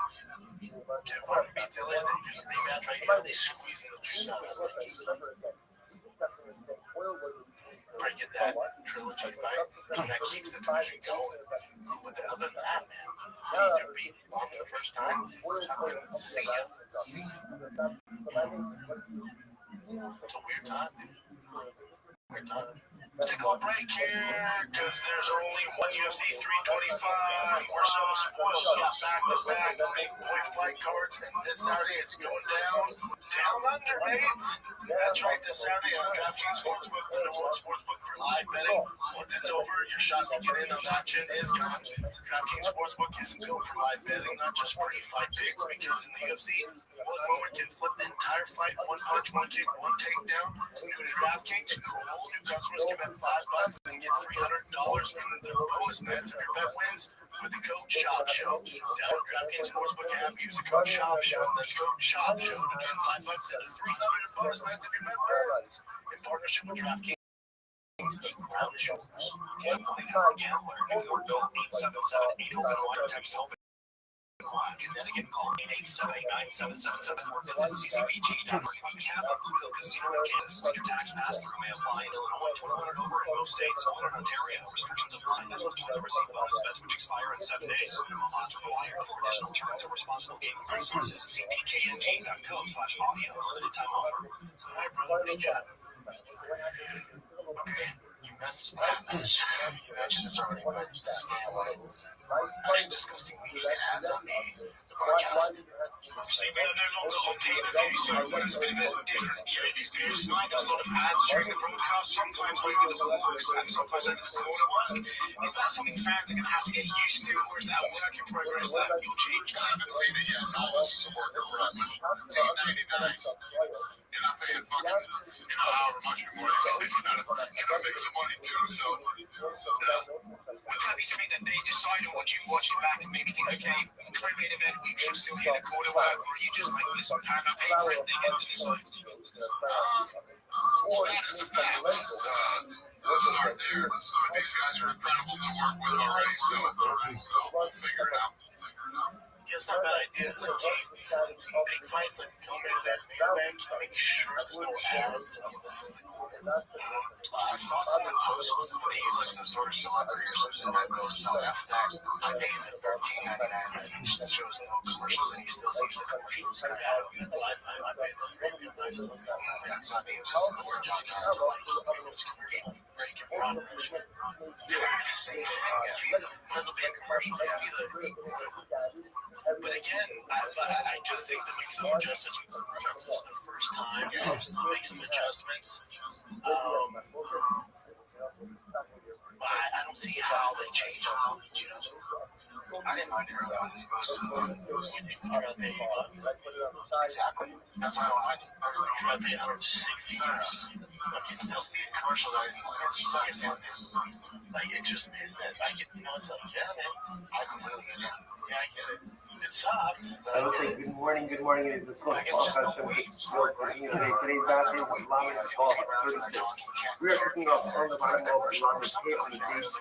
him. Okay, if Armin beats Ilya, then you get the match right here. They squeeze the juice out of it. Probably get that trilogy fight that keeps the division going. But other than that, man, you beat Long the first time. See ya. It's a weird time, dude. Weird time. Let's take a little break here, because there's only one UFC 325. We're so spoiled. We got back-to-back big boy fight cards, and this Saturday it's going down under, mate. That's right, this Saturday on DraftKings Sportsbook, the number one sportsbook for live betting. Once it's over, your shot to get in on action is gone. DraftKings Sportsbook isn't built for live betting, not just pretty fight picks, because in the UFC, one moment can flip the entire fight. One punch, one kick, one takedown. New to DraftKings, cool. New customers can bet $5 and get $300 in their bonus bets if your bet wins with the code SHOP SHOW. Download DraftKings Sportsbook app, use the code SHOP SHOW. That's code SHOP SHOW to get $5 into $300 in bonus bets if your bet wins. In partnership with DraftKings. The ground is yours. Gambler, New York, call 877-8-OPEN-ONE. Text OPEN. Connecticut, call 887-897-7777 or visit ccpg.org. On behalf of Blue Hill Casino in Kansas, your tax pass-through may apply in Illinois, 21 and over in most states, or in Ontario. Restrictions apply. Members do not receive bonus bets which expire in 7 days. Minimum odds required. For additional terms and responsible gaming resources, see ckng.co/audio. Limited time offer. All right, brother, what do you got? Okay, you mentioned this already, but this is actually discussing the ads on the broadcast. See, man, they're no longer on pay-per-view, so it's been a bit different viewing these videos tonight. There's a lot of ads during the broadcast, sometimes over the blocks and sometimes over the corner work. Is that something fans are going to have to get used to, or is that a work in progress that you'll change? I haven't seen it yet. No, this is a work in progress. $10.99. You're not paying fucking, however much more. It's gonna make some money too, so. Would that be something that they decide, or would you watch it back and maybe think, okay, main event, we should still hear the quarter work, or are you just like, listen, I'm paying for it, they get to decide? That is a fact. Let's start there. But these guys are incredible to work with already, so we'll figure it out. Yeah, it's not a bad idea. It's like big fights, like main event, make sure there's no ads when you listen to the quarter. I saw someone post that he's like some sort of celebrity or something that goes, no, after that, I paid him $13.99, and it shows no commercials, and he still sees the commercials. I paid the premium price. So I think it was just kind of like, it's commercial, break it, progress. It's the same thing. It doesn't be a commercial either. But again, I do think to make some adjustments. Remember, this is the first time. Make some adjustments. I don't see how they change on them. I didn't mind it earlier. Exactly. That's why I don't mind it. I paid $160. I can still see the commercials. Like, it just is that. It's like, yeah, man. I completely get it. Yeah, I get it. It sucks. I would say good morning. It is a small session. Today's back is Lama 36. We are picking up on the bottom of Lama's tail on the day's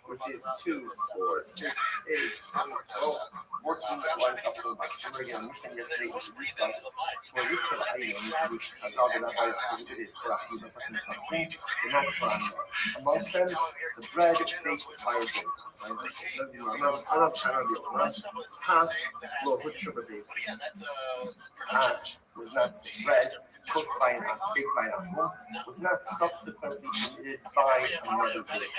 which is 2, 4, 6, 8, 7, 12, 14, 1 couple of American Mission yesterday was discussed. Well, this is items which I saw that I visited something not fun. Amongst them, the bread, baked fireballs. I love Haas, well, with sugar base. Haas was not bread cooked by a big by a home, was not subsequently committed by another base.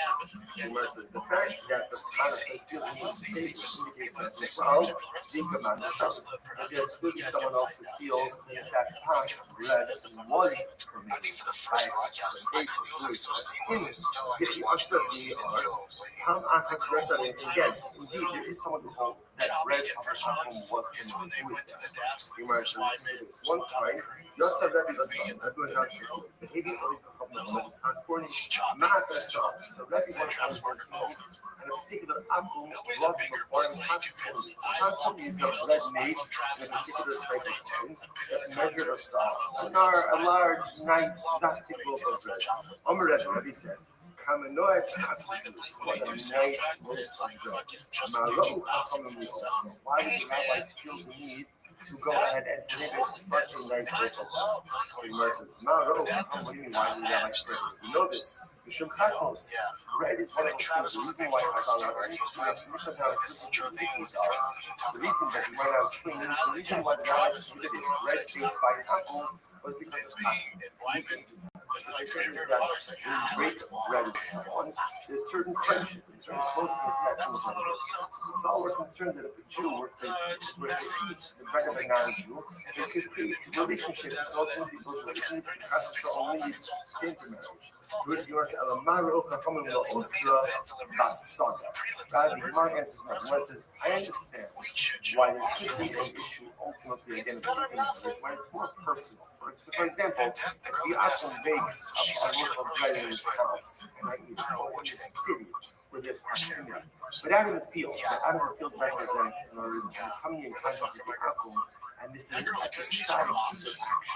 The fact that the product feels need to save indicates that, well, think about yourself. If there's clearly someone else who feels that Haas bread was permitted by a big if you ask the VR, how Haas restaurant can get, indeed, there is someone who holds that bread of her home was permitted to immersion. One time, you also have that that goes out to behavior of transporting manifest songs. So that is what transporter and a particular apple brought before him transporting. So transporting is not bread made in a particular type of tune, a measure of salt. And a large, nice, plastic loaf of bread. Omelette, Rabbi said. Kamenoet Hassisu, what a nice roast of bread. Why would the rabbis feel the need to go ahead and deliver such a nice work of art. So the Gemara says, what do you mean, why did Rabbi pray? We know this. Mishum Chasmos, bread is one of those things. The reason why Chazal are explicitly us, the reason that we might have twins, the reason why the rabbis prohibited bread baked by an apple was because of Chasmos. The figure is that when you break bread with someone, there's certain friendship, and certain closeness that comes out of it. So all we're concerned that if a Jew were to eat the bread of a non-Jew, they could create relationships, and ultimately those relationships could only lead to intermarriage. Whereas yours, Elamaro, Chachamim, Osra, Basaga. Rather, the Gemara answers that. The Gemara says, I understand why there should be an issue ultimately, again, when it's more personal. For example, the Atom bakes a loaf of bread in his house, and I eat it, or in the city where there's proximity. But out in the field, represents, in other words, coming in contact with the Atom, and this is at the side of the action.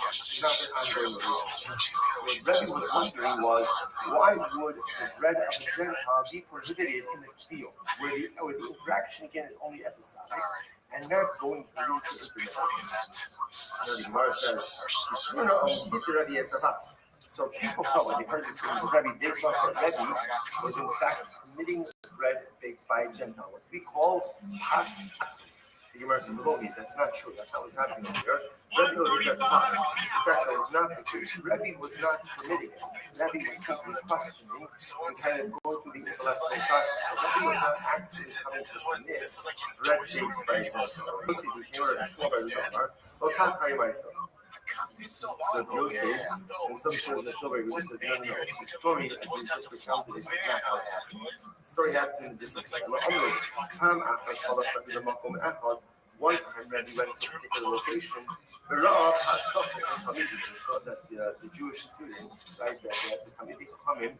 It's not an ongoing relationship. So what Rebbe was wondering was, why would the bread of a Gentile be prohibited in the field, where the interaction, again, is only episodic, and not going to lead to intermarriage? The Gemara says, so people felt when they heard this from the Rebbe, they thought that Rebbe was in fact permitting bread baked by a Gentile, what we call pas. The Gemara says, that's not true. That's not what's happening here. Rebbe was just pas. In fact, that was not the truth. Rebbe was not permitting it. Rebbe was simply questioning and kind of going through the intellectual process. Rebbe was not actually coming to permit bread baked by a Gentile. Yosef, the Gemara is by Rizomar. Well, can't carry myself. So Yosef, and some sort of the story, we just said, no. The story, as we just recounted, is not how it happened. The story happened in this like, one time Rebbe went to a particular location, but saw that the Jewish students, right, that the community come in,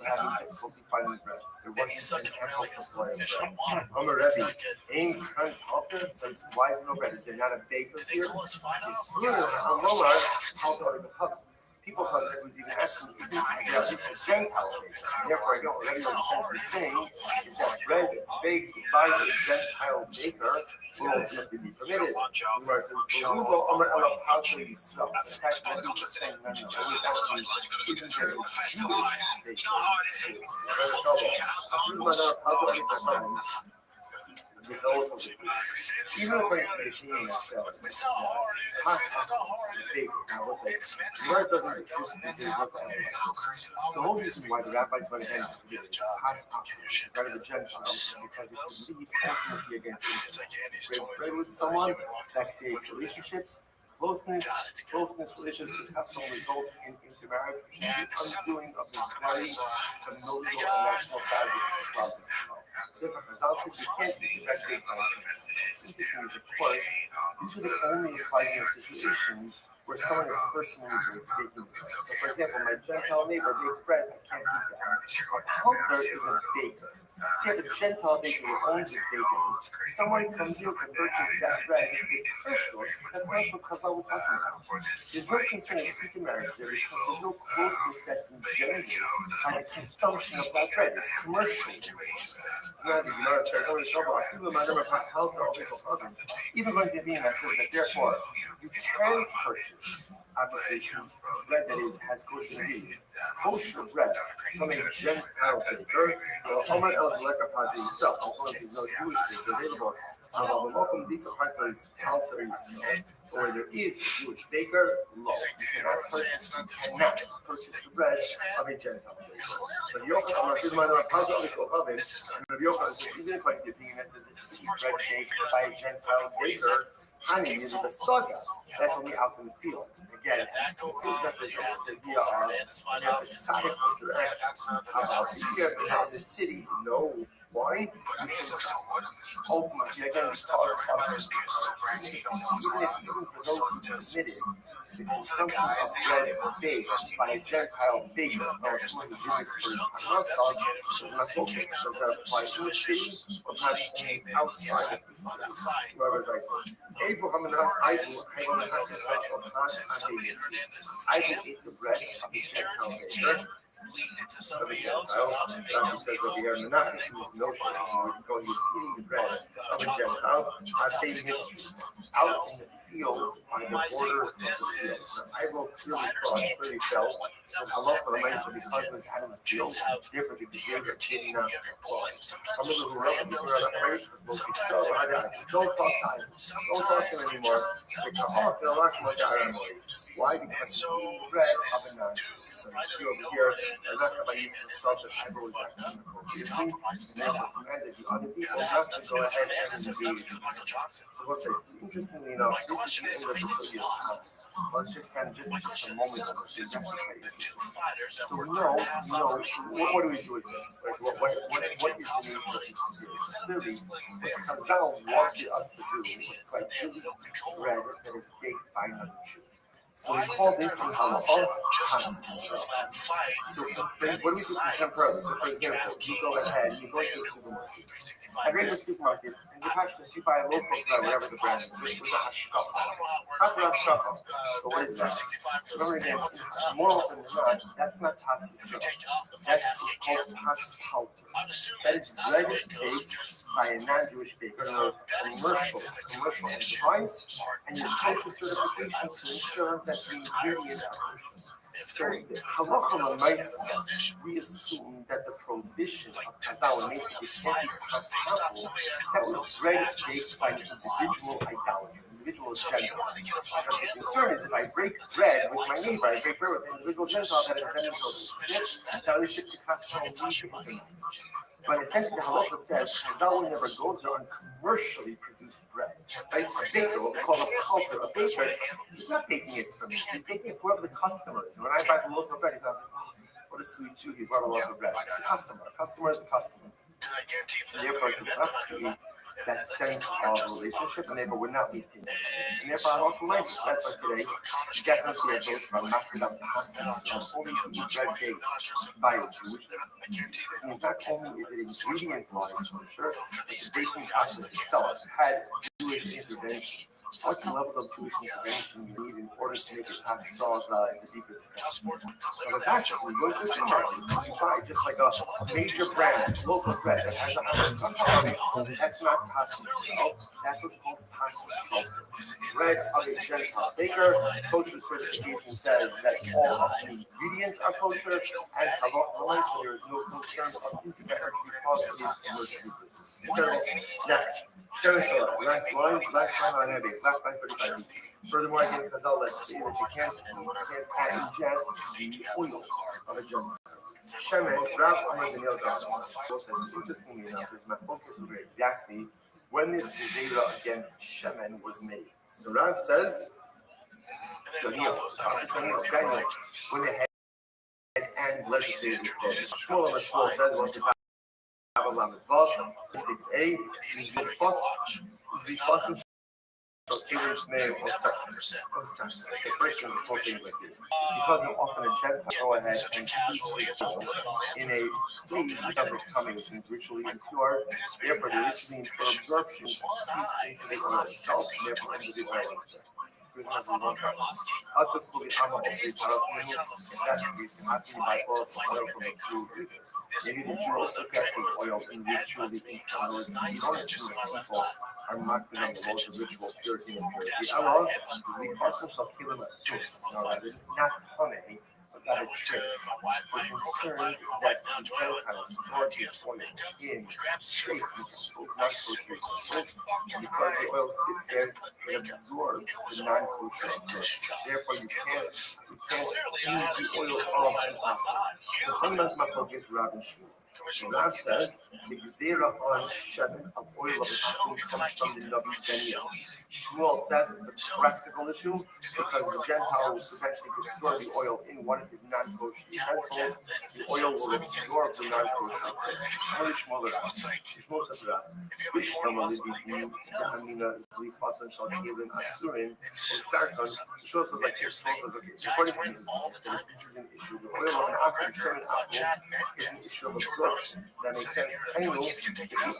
were having difficulty finding bread. There wasn't an ample supply of bread. Rebbe, ain't can't halter, so why is no bread? Is there not a baker here? People thought that was even asking, is it a Gentile baker? Therefore, I don't. Rebbe was essentially saying is that bread baked by a Gentile baker will ultimately be permitted. The Gemara says, in fact, Rebbe was saying, no. Rebbe was asking, isn't there a Jewish baker? Even according to the opinion ourselves, the word doesn't exist. The whole reason why the rabbis went ahead and did it, bread of the Gentiles, because it could lead ultimately against bread with someone that creates relationships. Closeness relationships with custom result in intermarriage, which is the undoing of the very familial and national fabric of Islam. So if a Chazal says you can't be directly by interesting is, of course, this would only apply in a situation where someone is personally baking bread. So, for example, my Gentile neighbor bakes bread, I can't eat that. A helper is a baker. So you have a Gentile baker who owns a bakery. Someone comes in to purchase that bread and they purchase. That's not what Chazal we're talking about. There's no concern of intermarriage there because there's no closeness that's engendered by the consumption of that bread. It's commercial. It's not the Gemara says, even going to be that says that therefore you can purchase obviously bread that has kosher ingredients. Kosher bread from a Gentile baker or himself, as long as there's no Jewish baker available. So where there is a Jewish baker, you cannot purchase the bread of a Gentile baker. So the Yochanan is even according to the opinion that says it's bread baked by a Gentile baker, honey is the saga. That's only out in the field. Again, the field represents the idea of an episodic interaction. About here in the city, no. Why? Ultimately, again, because of even for those who committed the consumption of bread baked by a Gentile baker, or someone who did this for Hamasal, does not focus. Does that apply in the city or perhaps only outside of the city? Abraham and I ate the bread of a Gentile baker. Of a Gentile, says over here, Menachem notion going is eating the bread of a Gentile, baking it out in the healed by the borders of the field. I will clearly cross, clearly fell, and Allah for the because this animal field, therefore the behavior came not cross. I'm going to go around the place, don't talk to him. Don't talk to him anymore. Why? Because he read Abinan. So you see over here, I'm not going to use the stuff that I wrote back in the code. And therefore commanded the other people not to go ahead and engage. So what's this? Interestingly enough, this is the end of the Soviet past. Well, it's just kind of just a moment of this. So we know, so what do we do with this? Like, what is the nature of this disease? Clearly, what Chazal wanted us to do was like really bread that is baked by another Jew. So we call this in halacha hasis. So what do we do contemporarily? So for example, you go ahead, you go to the supermarket. I go to the supermarket, and you have to buy a loaf of bread, whatever the brand is, with a hashkafa. So what is that? Remember again, more often than not, that's not hasis. That's what's called haspalter. That is bread baked by a non-Jewish baker, commercial enterprise, and your kosher certification to ensure that the ingredients are kosher. So the halacha l'maisa, we assume that the prohibition of Chazal and Mesa is anti-paschapo, that was bread baked by an individual idolater, individual Gentile. Because the concern is if I break bread with my neighbor, I break bread with an individual Gentile that is then that is shipped to Chazal. But essentially, the halacha says Chazal will never go there on commercially produced bread. Right? A baker, called a palter, a baker, he's not baking it for me. He's baking it for whoever the customer is. When I buy the loaf of bread, he's not like, oh, what a sweet Jew, he brought a loaf of bread. It's a customer. A customer is a customer. Therefore, it does not create that sense of relationship, and therefore we're not meeting it. And therefore, I don't like it. So that's why today, you definitely have those from Makridam Pasas, only to be bread baked by a Jewish. And not only is it ingredient-wise kosher, but the baking process itself had Jewish intervention. What level of Jewish intervention you need in order to make it pass sauce is a deeper discussion. But actually, go to the supermarket, you buy just like a major brand, local bread that has a that's not pastel, that's what's called pastel. Bread of a Gentile baker, kosher certification says that all of the ingredients are kosher, and halacha, so there is no concern of integration because it is commercially. Next. Last line on that base, last line 35. Furthermore, again, Chazal let's say that you can't add ingest the oil of a Gentile. Shemen, Rav Amar ben Elazar says, interestingly enough, this is my focus over exactly when this gezerah against Shemen was made. So Rav says, when they had and legislated dead. Shmuel on the school says, was the 6a, the first Taylor's name or something. The person is posting like this. It's because I'm often a Gentile go ahead and keep the soul in a clean double tummy, which means ritually impure. Therefore, the ritually impure absorption seep into the oil itself, and therefore into the oil. How to fully hammer of the parafinu, that is happening by oil from a Jew. Maybe the Jew also kept his oil in ritually impure. You don't assume that people are not going to devote to ritual purity and purity. Allah is the person shall kill him as soon. Not tongue, but not a trick. We're concerned that the Gentiles store his oil in straight utensils, not kosher utensils, because the oil sits there, it absorbs the non-kosher. Therefore, you can't use the oil of an apple. So, unlike my focus, Rav and Shmuel. So Rav says the gezerah on shemen of oil of an apple comes from the Navi Daniel. Shmuel says it's a practical issue because the Gentiles potentially could store the oil in one of his non-kosher utensils. The oil will absorb the non-kosher. How does Shmuel Rav? Shmuel says Rav. Shmuel says like here. Shmuel says okay. According to this is an issue. The oil of an apple, shemen apple, is an issue of absorption. That makes sense. Anyway, if you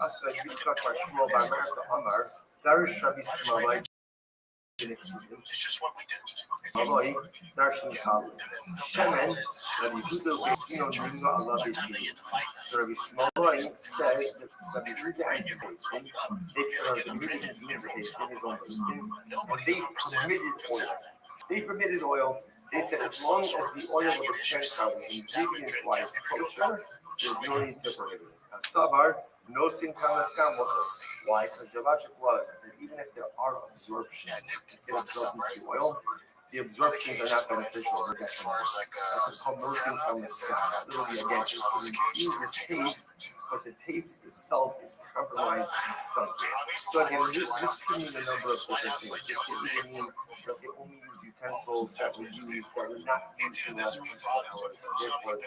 ask like this, Shmuel by Amar, there is Shabbos It's just what we do. Maloi, Darshan Kalu. Shemen, Rabbi Huda Beskino Ninga Allah Beki. So Rabbi Maloi said that Rabbi Huda and Jason, they permitted oil. They permitted oil. They said as long as the oil of the Gentiles is ingredient-wise kosher, there's no need to prohibit it. Savar, no sin kam. Why? Because the logic was that even if there are absorptions in absorbed into the oil, the absorptions are not beneficial. This is called no sin kam. Literally, again, it infuses taste, but the taste itself is compromised and stunted. So again, this could mean a number of different things. This could even mean that they only use utensils that we use that were not used in the last 24 hours, and therefore the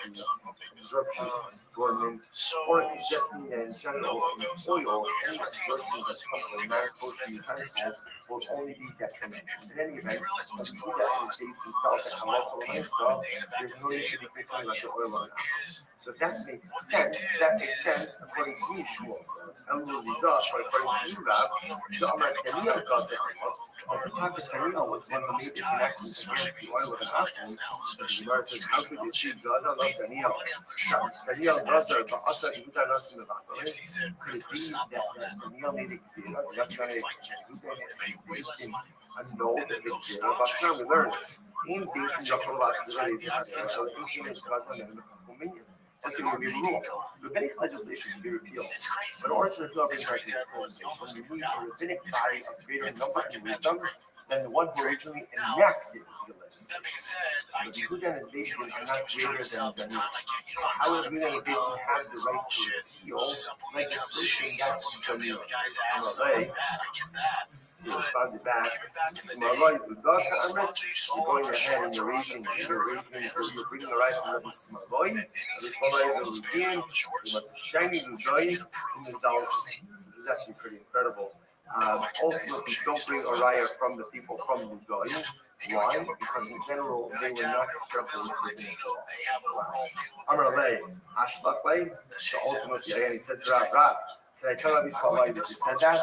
absorption is dormant, or it could just mean that in general, in oil, any absorption that comes from a non-kosher utensil will only be detrimental. In any event, when we do that in the case we felt that halacha l'maisa, there's no need to be concerned about the oil on it. So that makes sense. That makes sense according to me, Shmuel says. And we'll read up, but according to you, Rab, the Amar Daniel does it. But the prophet Daniel was one who made this enactment against the oil of an apple. The Gemara says, how could you see God? I love Daniel. Daniel does it, but also he does not in the back. Could it be that Daniel made it clear? That's not a and know that it's zero. But now we learn it. In based on the Torah, so in the that's going to be rule. Rabbinic legislation can be repealed. But in order to repeal rabbinic legislation, you need a rabbinic body of greater number and wisdom than the one who originally enacted the legislation. So the Yehudan is based on not greater than Daniel. How would Yehudan and Beis Din have the right to repeal legislation that Daniel? So he responded back, Smaloi, you're going ahead and you're bringing the right to Rabbi Smaloi. He was a shiny Ludoy from the Zalzal. This is actually pretty incredible. Ultimately, don't bring a raya from the people from Ludoy. Why? Because in general, they were not careful with the law. Amarle, Ashlachle, so ultimately, again, he said to Rav, can I tell Rabbi Smaloi that you said that?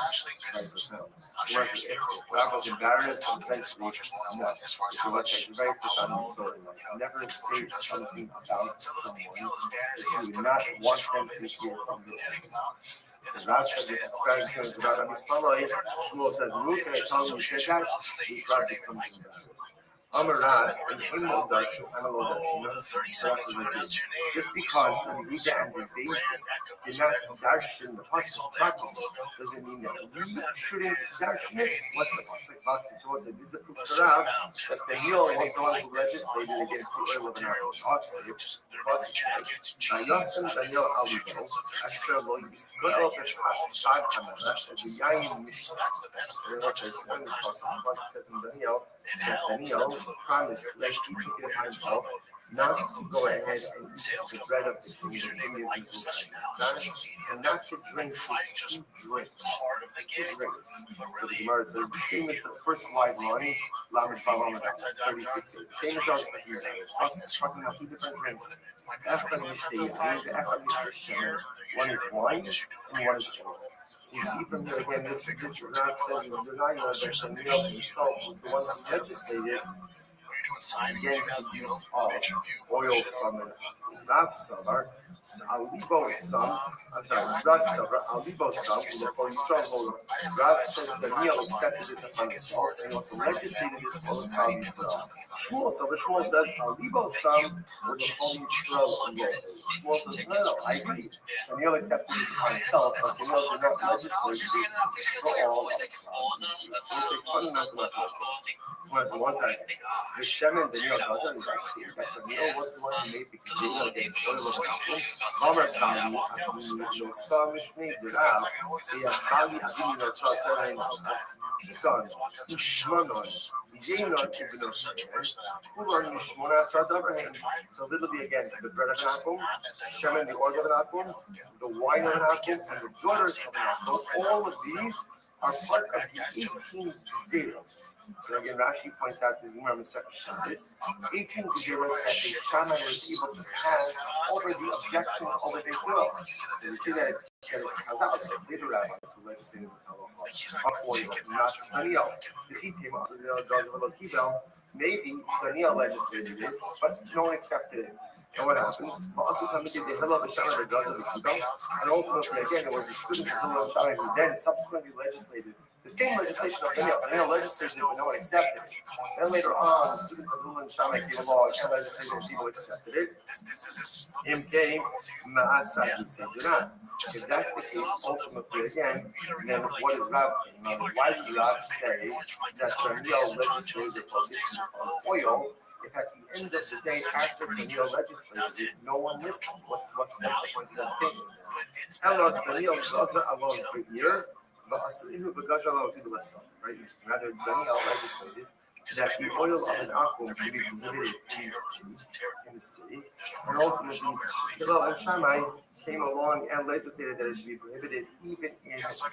Rav was embarrassed and essentially, no. He was very profoundly so. Never say something about someone that you would not want them to hear from you. So Rav said this is very important about Rabbi Smaloi. Shmuel says, Luke, can I tell him you said that? This Rav becomes embarrassed. Amarad and Himel Darshan, Analog Darshan, just because when we get and debate, did not Darshan the Pasuk doesn't mean that we shouldn't Darshan it. What's the Pasuk box? So what's it? This is the proof to Rav that Daniel was the one who legislated against the oil of an apple. The Pasuk says, Vayosim Daniel Alibo, Asher lo Yisrael B'Shad Hamadah, V'Yayin Mishpat. So what's it? The Pasuk says in Daniel that Daniel promised, like he took it upon himself, not to go ahead and eat the bread of the king and not to drink two drinks. So the Gemara says, Restream is the first wide line, Lamed Balam 36. Restream is talking about two different drinks. One is wine and one is oil. So you see from here again, this Rav says in the Denial that Daniel himself was the one who legislated against the use of oil from an Rav Savar, Alibo Sam, Rav Savar, Alibo Sam, for Yisrael, Rav says Daniel accepted this upon himself and also legislated this for the Yisrael. Shmuel says Alibo Sam for the whole Yisrael and Shmuel says, no, I agree. Daniel accepted this upon himself, but Daniel did not legislate this for all of Yisrael. So it's a fundamental difference. So one second. The Shemin Daniel doesn't is actually that Daniel was the one who made the Kizuna against oil of an apple. Mama Sami, no Samishmi, Dirav, the Akali, Adini, no Sarai, Piton, Ushmanon, Yenon, Kibinos, who are Nishmona Sardabrahim. So literally again, the bread of an apple, Shemin, the oil of an apple, the wine of an apple, and the daughters of an apple, all of these are part of the 18 Gezeros. So again, Rashi points out this Gemara Masech Shabbos, 18 Gezeros that the Shammai was able to pass over the objections over the Israel. So we see that it's Chazal, so later rabbis who legislated this halacha, not Daniel. The Chitim, also the Gaz of Elokibel, maybe Daniel legislated it, but no one accepted it. And what happens? Also, coming to the Hillel Shammai, the Gaz of Elokibel, and ultimately, again, it was the students of Hillel Shammai who then subsequently legislated the same legislation of Daniel. Daniel legislated it, but no one accepted it. Then later on, the students of Hillel Shammai came along and legislated and people accepted it. Him came, Ma'asah, if that's the case, ultimately, again, then what is Rav saying? Now, why did Rav say that Daniel legislated the prohibition on oil? If at the end of the day, after Daniel legislated it, no one listened, what's the point of that statement? Hello, Daniel doesn't alone for a year, but right? Rather, Daniel legislated that the oil of an akum should be prohibited in the city, and ultimately, Hillel and Shammai came along and legislated that it should be prohibited even in the city.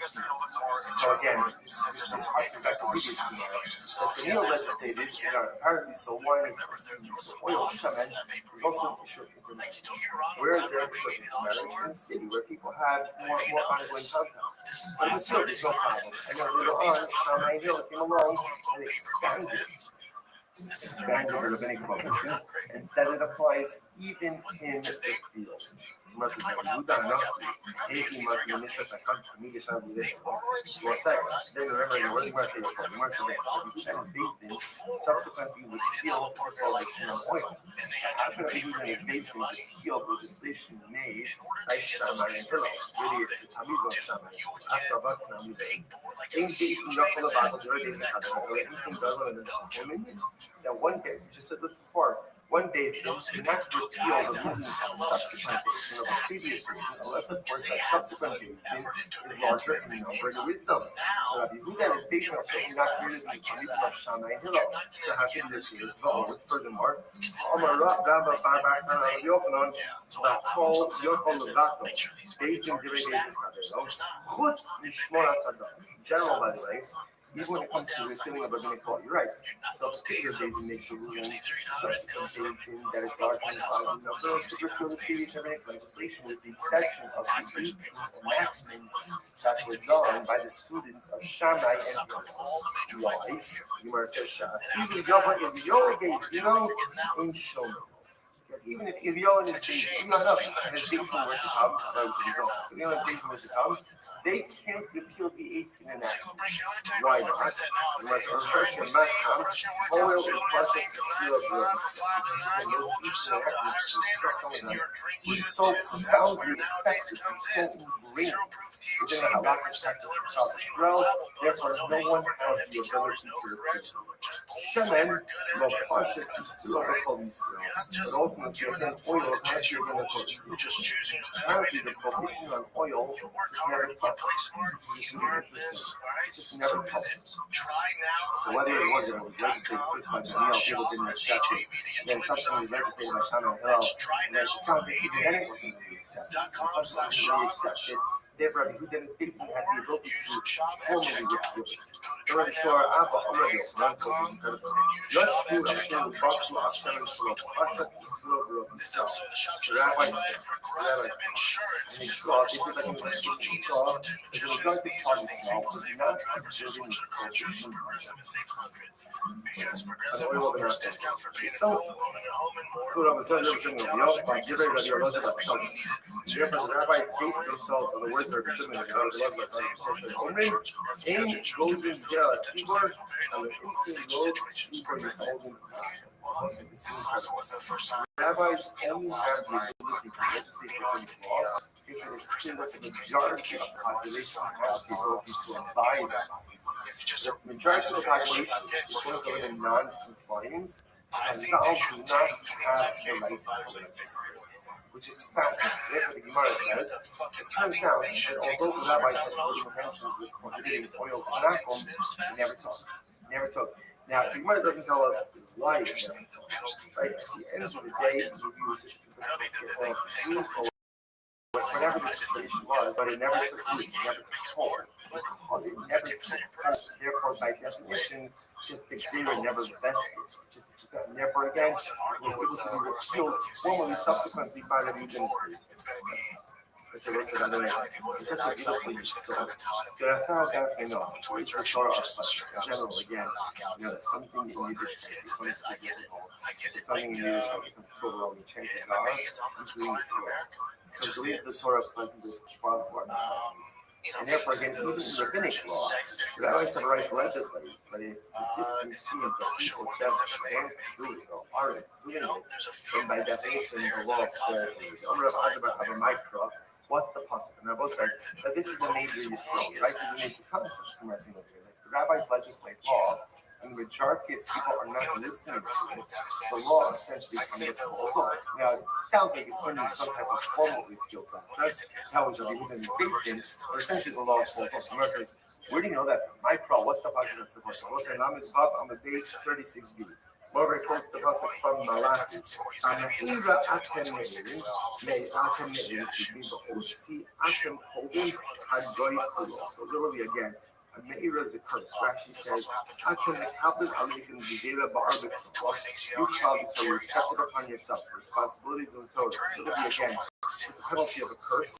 So again, this is harking back to previous tomorrow. That Daniel legislated, apparently, so wine is oil of Shammai is also a short intermarriage. Where is there a short intermarriage? In the city, where people have more ongoing contact. But in the city, there's no problem. And then later on, Shammai and Hillel came along and expanded the rabbinic prohibition and said it applies even in the field. Then remember, the word subsequently would feel the prohibition of oil. After even is based on the field legislation made by Shammai and Hillel, really it's the Talmud of Shammai. After about Talmud, that one day, we just said this before, one day they do not repeal the rulings of the subsequent days of the previous days, unless, of course, that subsequent days is larger in number and wisdom. So Rabbi Yehuda is based on something not created in the Talmud of Shammai and Hillel. So how can this be resolved? Furthermore, Omar Rabba Bar Yochanan, Batol Yochol Levato, based in Divrei Beis Chavero, Chutz Mishmor Asadam. General, by the way, even when it comes to the killing of rabbinic law, you're right. So particular Basin makes a ruling, subsequent Basin that is larger in size and number to repeal the previous rabbinic legislation, with the exception of the 18 enactments that were done by the students of Shammai and Hillel. Why? Gemara says, "Even Yahweh is Yahweh Basin, in Shomer." Because even if Ilio and his Basin, and his Basin were to come, Ilio and his Basin were to come, they can't repeal the 18 enactments. Why not? Unless Rosh Hashanah, oil and plastic seal of rose. And those 18 enactments, to discuss some of them, was so profoundly accepted and so ingrained within the halakhic practice of South Israel, therefore no one has the ability to repeal them. Shemen, lo pasha Israel b'kol Israel, but ultimately, again, oil has to be in the Torah. Apparently, the prohibition on oil is never touched. It's just never touched. So whether it was legislated first by Daniel, people didn't accept it, then subsequently legislated by Shammai and Hillel, and then it sounds like even then it wasn't really accepted. Because it wasn't really accepted, therefore, who then is basically had the ability to formally repeal it. We're not sure Abba already is not going to be incredible. Yoshua Hashem Bachu Hashem Shalom Pasha Yisrael Baruch Yisrael. Rabbi and he saw, if you're looking at he saw, that the majority of parties now was not observing the prohibition and oil of an so, Kura was everything of Yoch, but Gibeah Radio was about something. Therefore, the rabbis based themselves on the words that are considered as God was about something. Aim goes in Zerah Tzibor, and the Inkin Road Tzibor is holding rabbis only have the ability to legislate within the law if it is clear that the majority of the population has the ability to abide by it. If the majority of the population is going to live in non-compliance, Chazal do not have the right to legislate, which is fascinating. Therefore, the Gemara says, it turns out that although the rabbis had good intentions with prohibiting oil and akum, they never took. Now, the Gemara doesn't tell us why it never took. Right? At the end of the day, if you just to whatever the situation was, but it never took root, it never took hold. Because it never took hold, therefore, by definition, just the zero never vested. Just never again was able to be repealed formally subsequently by the region. But there was another it's such a beautiful use. So I found out, it's the Torah in general again. Something in Yiddish becomes difficult. Something in Yiddish becomes Torah, the chances are doing it Torah. Because the reason the Torah pleasant is Shvar pleasant. And therefore, again, even in rabbinic law, the rabbis have a right to legislate, but if the system seems that people just can't do it or aren't doing it, then by definition, the law says, what's the possible? And I both said that this is a major issue, right? This is a major concept in wrestling. Like the rabbis legislate law, and the majority of people are not listening to it. The law essentially comes falls off. Now, it sounds like it's under some type of formal repeal process. That was a reason baked in, but essentially the law falls off. The says, where do you know that from? My pro, what's the pasuk that's supposed to? We'll say, I'm a base 36b. Moreover, it quotes the pasuk from Malachi. Amahira atem me'erim, me'atem me'erim, usi atem holding hagoy kulo. So literally again, Me'ira is a curse. Rashi says, atem mekabel aleikum gidera ba'ar b'kulo. You probably so you accept it upon yourself. The responsibilities of the Torah. Literally again, it's the penalty of a curse.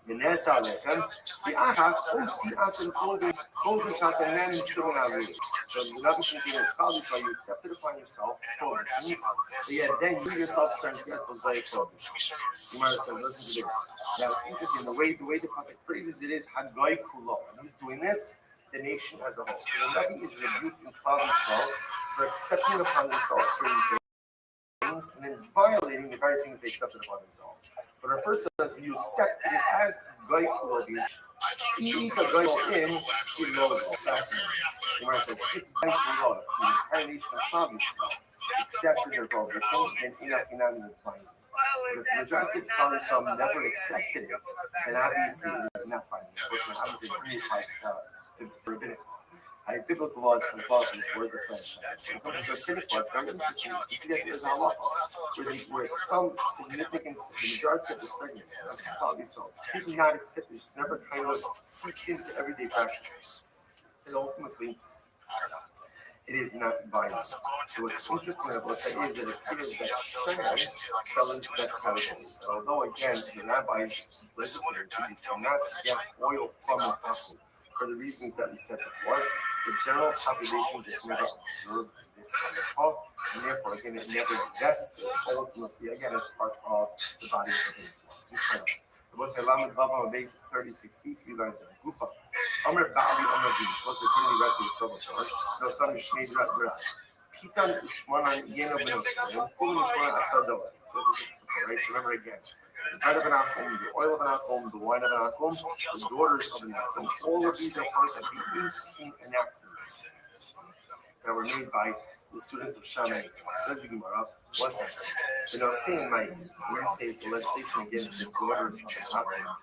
Menes aleikum, si'acha, si'atem holding, holding shatem men shulin aleikum. So the Rabbi says, probably so you accept it upon yourself, prohibitions, but yet then you yourself transgress those very prohibitions. You might have said, listen to this. Now it's interesting, the way the pasuk phrases it is, Hagoy Kulo. He's doing this, the nation as a whole. So the Rabbi is rebuking Klal Yisrael for accepting upon themselves certain things and then violating the very things they accepted upon themselves. But our first says, you accepted it as Hagoy Kulo, the nation. Even the Hagoy in, he loves assassinating. Where it says, if the entire nation of Klal Yisrael accepted their prohibition, then Inachinami is binding. But if the majority of Klal Yisrael never accepted it, then obviously it is not binding. Obviously, it applies to rabbinic law. Biblical law is compulsory, this word is French. When it comes to rabbinic law, it's very interesting. You see that there's halacha, where some significant, the majority of the segment of Klal Yisrael did not accept it, just never kind of seeped into everyday practice. And ultimately, it is not binding. So what's interesting about that is that it appears that Shem fell into that category. Although again, the rabbis legislated to not get oil from the temple for the reasons that we said before, the general population just never observed this kind of law, and therefore again it never vested ultimately again as part of the body of the law. So what's the Lamed Vav on base 36 feet? You guys are Gufa. Omer Bali Omer B. What's the pretty rest of the story? No, some Shmei Drat. Pitan Ushmanan Yeno Benosim, Kulun Ushmanan Asadoa. Right? Remember again. The bread of an akum, the oil of an akum, the wine of an akum, the daughters of an akum. All of these are parts of the 18 enactments that were made by the students of Shammai. Says the Gemara, what's that? You know, saying my say the legislation against the daughters of an akum.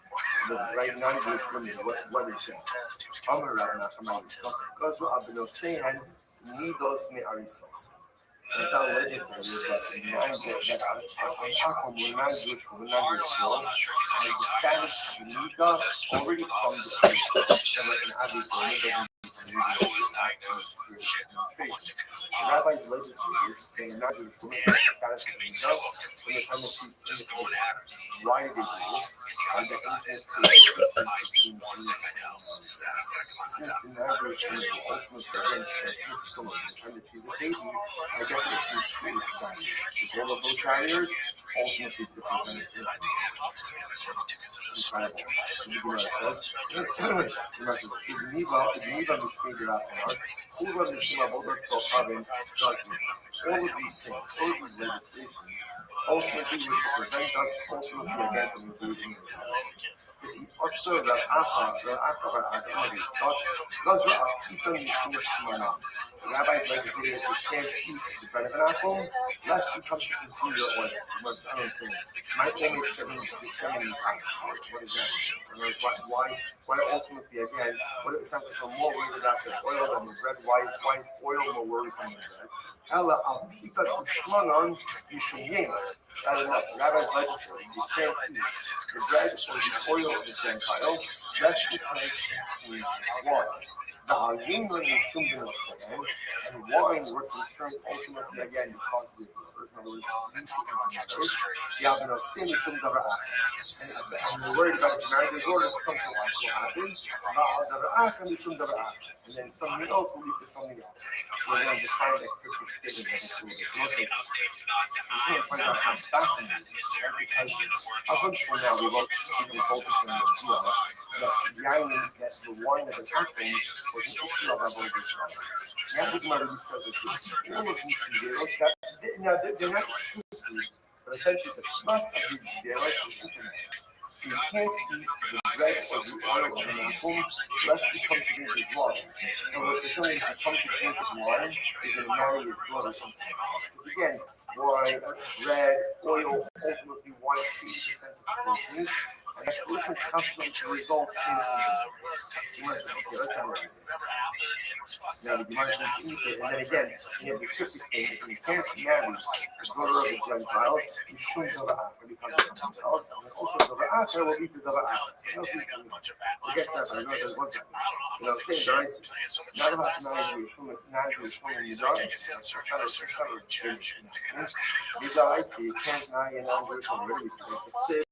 The right non-Jewish women, what is it? Amar Rav Nachman, because Rav Benosehan nidos me arisos. That's how legislative that non-Jewish women, non-Jewish women, and the status of Nida already from the priest. And obviously, the rabbis legislated that a non-Jewish woman has the status of Nida from the time that she's indicated. Why did they do this? By definition, between since the non-Jewish woman will ultimately against from the time that she's a baby, by definition, she is dying. The role of those carriers ultimately to prevent it. Incredible. The Gemara says, all of these things, all of these legislation, ultimately would prevent us ultimately again from losing the power. If you also the rabbis legislated that you can't eat the bread of an apple, lest you come to consume your oil. What I don't think. My only determining factor. What is that? Why ultimately again? What it sounds like more worried about the oil than the bread? Why is oil more worrisome than bread? Ella Alpita Ushmanon Yishayim. That is enough. Rabbis legislate you can't eat the bread or the oil of the Gentile, lest the place consume water. The Hagim when you shum and wine were concerned ultimately again because of the brothers. In other words, Yabno Sin Shum and we're worried about the marriage disorder, something else will happen. And then something else will lead to something else. So we're going to define that cryptic statement as a tool. I just want to point out how fascinating it is, right? Because up until now, we've always been focusing on the idea that the wine that happened was an issue of Rabbi Israel. Now the Gemara says that all of these zeros, now they're not exclusive, but essentially the trust of these zeros is implemented. So you can't eat the bread or the oil of the Malkum lest you come to drink his water. So what they're saying is to come to drink his water is to marry his blood or something. Because again, wine, bread, oil, ultimately wine creates a sense of closeness, and that closeness comes to result in now the Gemara says eat it, and then again, you have the tricky thing, if you can't marry the daughter of a Gentile, you shouldn't go to Africa because of something else, and also the Africa will be the Africa. Forget that, I know there's one second. Say guys, not about to marry Jewish woman, non-Jewish woman, you don't, it's kind of these are icy, you can't marry a non-Jewish woman, really, it's safe.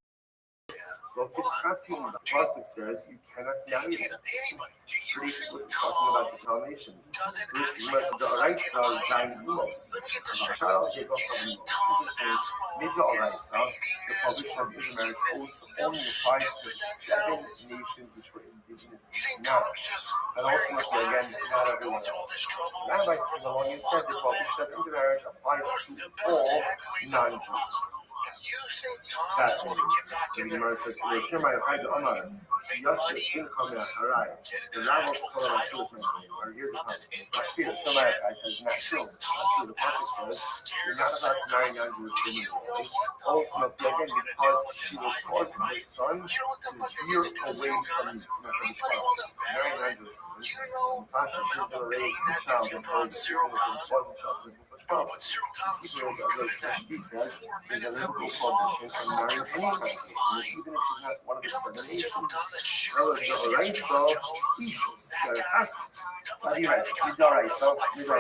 Well, Kiskatim, the Pasuk says you cannot marry them. Pretty explicit talking about the denominations. The Araisa Zayin Umos. The child gave up from mid to Araisa, the publication of intermarriage only applies to 7 nations which were indigenous to now. And ultimately, again, not everyone else. Rabbis came along and said the publication of intermarriage applies to all non-Jews. Fascinating. The Gemara says, "Shemai Haid Amar Yosef bin Chamei Harai." The Rabbis call it Asulas Mentioning. Or here's the concept. Rashpida Shemai Haid says, "Not true. Not true." The Pasuk says, "You're not allowed to marry non-Jewish women." Ultimately, again, because she will cause her son to veer away from the child. Marrying non-Jewish women. So Pasha, she's going to raise the child and hold it. Even if it wasn't child. Well, he says there's a liberal prohibition on marrying any congregation, even if she's not one of the 7 nations. The Raisa, Ishus, the Catholics. Now you're right, Midoraisa, there's a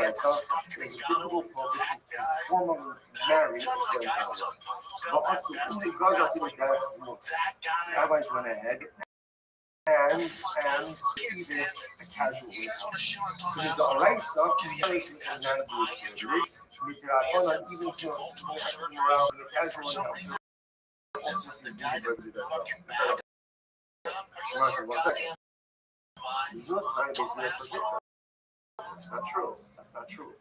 biblical prohibition to formally marry a Gentile. But also, in the God of the rabbis went ahead and even a casual way. So the Araisa is married to a non-Jewish lady. Midrabbanan even feels morale in the casual way. One second. That's not true. That's not true.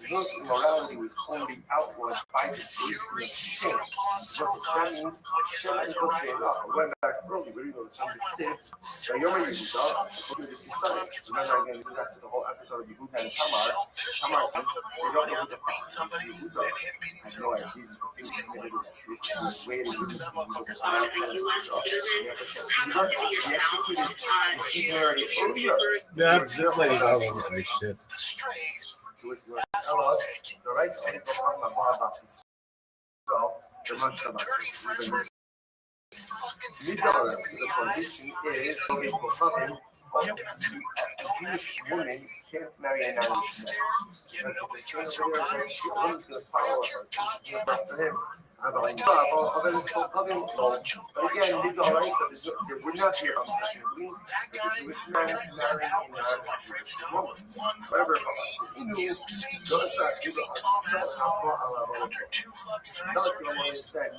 Because immorality was only outlawed by the state of shame. That means shame is supposed to be enough. I went back early, but you know, something saved. So you're going to use it. Remember again, this is after the whole episode of Yehuda and Tamar. Tamar said, they don't know who the father is. Yehuda has no idea. He's committed to that truth. He's waiting for the Yeah, it's like all over my shit. The prohibition is a Jewish woman can't marry an Irish man. Because the woman's going to follow her for him. But again, we're not here objectively that the Jewish man marrying a non-Jewish woman. However,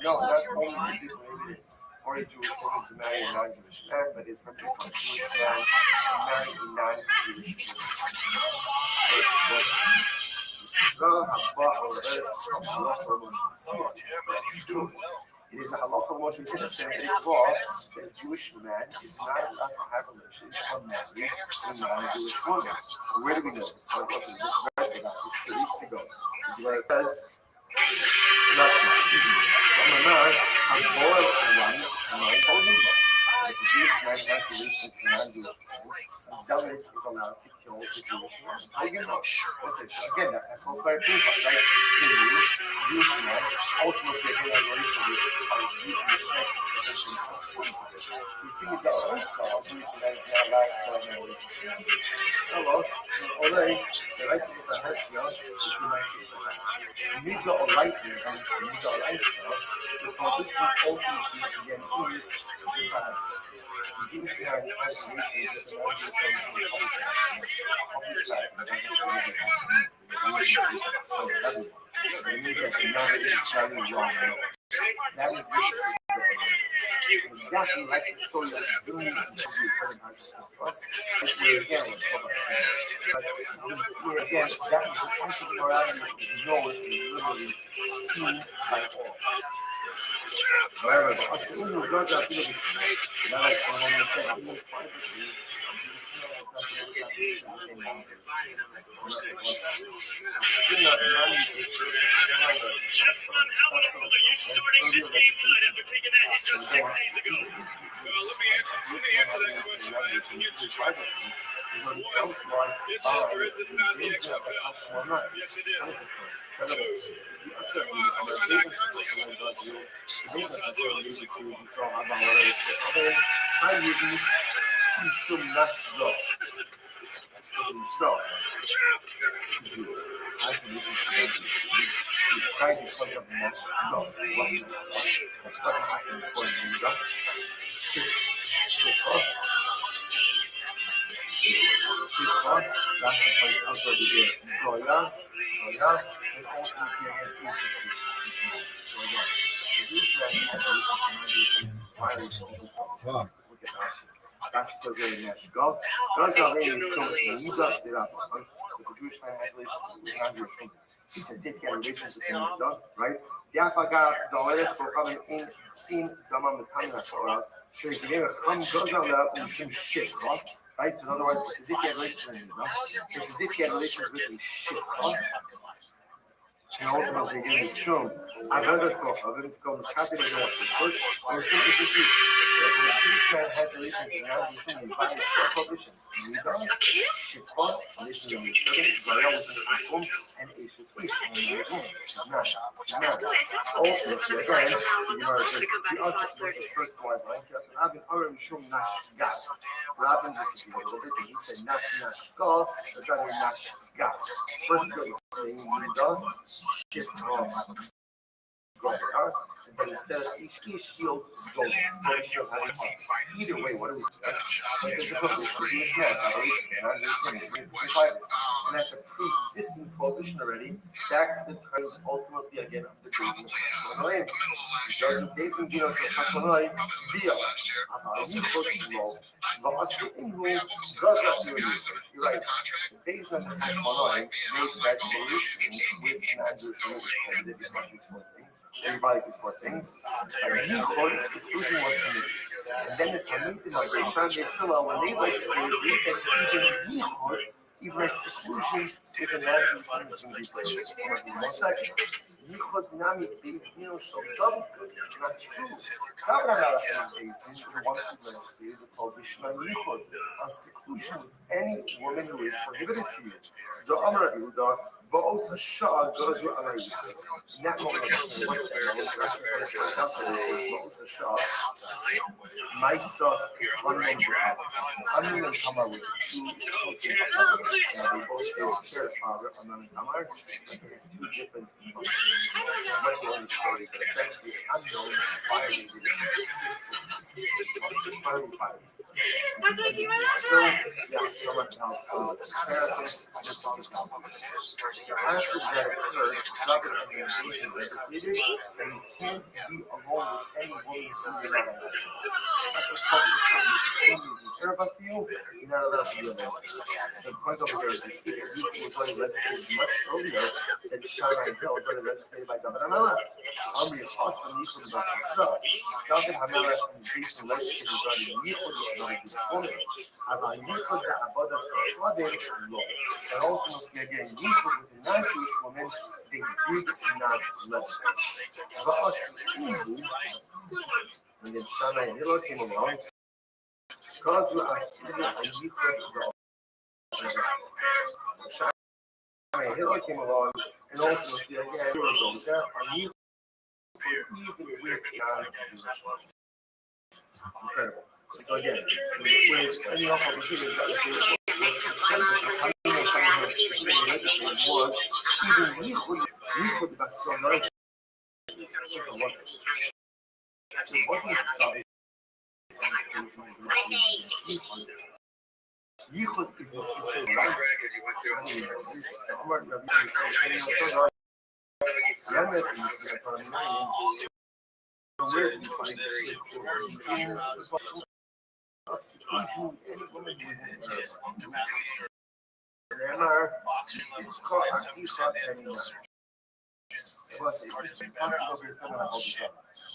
no, not only is it prohibited for a Jewish woman to marry a non-Jewish man, but it's permitted for a Jewish man to marry a non-Jewish woman. It is a halacha motion in the same law that a Jewish man is not allowed to have relations or marry a non-Jewish woman. Where do we know this? I just read about this 2 weeks ago. This is where it says, Jewish man has relations with non-Jewish men. Zealot is allowed to kill the Jewish man. Pagan, no. Listen, so again, that's also a proof, right? Jewish man, ultimately, they are related to Jewish man. So you see, the other side, Jewish men are allowed to have no relationship. Hello, already, the rights of the Hessia, if you might say, you need your license, and you need your license, the prohibition ultimately again is the fast. The Jewish man has relations with the non-Jewish men. That is exactly like the story of Zuni and again, that is the point of morality which is known is literally seen by all. However, the Asunu goes out to the that is someone who said even privately, right? Right? So in other words, it's as if he had relations with him, it's as if he had relations with a shit, and ultimately getting the shum. I've heard this before. I've been going to copy the first. Or shum is just the Jewish man has relations with the shum and buys their publishing. A kiss? Relations with the shum, and Asia's East. Ultimately, again, you know, he also was the first wife, right? Rabin Aram Shum Nash Gas. Rabin disagreed a little bit, and he said Nash Gal, but rather Nash Gas. First of all, saying Yudah, shit off. But instead of each shield zone, either way, what do we do? And that's a pre-existing prohibition already, back to the terms ultimately again of the business. Based on the Hashanah, via you're right. Based on the Hashanah, they said relations with an understanding because these four things. Everybody these four things. And Yichud, seclusion was permitted. And then the Talmudim of Rishon Yeshua, when they legislated, they said even Yichud, even like seclusion, if a man is going to be placed. One second. Yichud Nami Beis Dino Shel David. It's not true. David HaMelech is based in the ones who legislated the prohibition on Yichud, on seclusion with any woman who is prohibited to you. The Amar Yehuda, Ba'os HaShah goes with Amar Yichud. In that moment, Ba'os HaShah, Maisa, Amnon and Tamar were two children of Amnon. They both shared a father, Amnon and Tamar, but they had two different mothers. Much longer story, but essentially, Amnon violated his sister. Aber Yichud the Avodas Kohanim, no. And ultimately, again, Yichud with the non-Jewish woman, they did not legislate. And then Shammai and Hillel came along, Because you are Hitler came along and ultimately again you even with incredible. So again, whereas any of the was even we could so nice. It wasn't Yichud is a rice.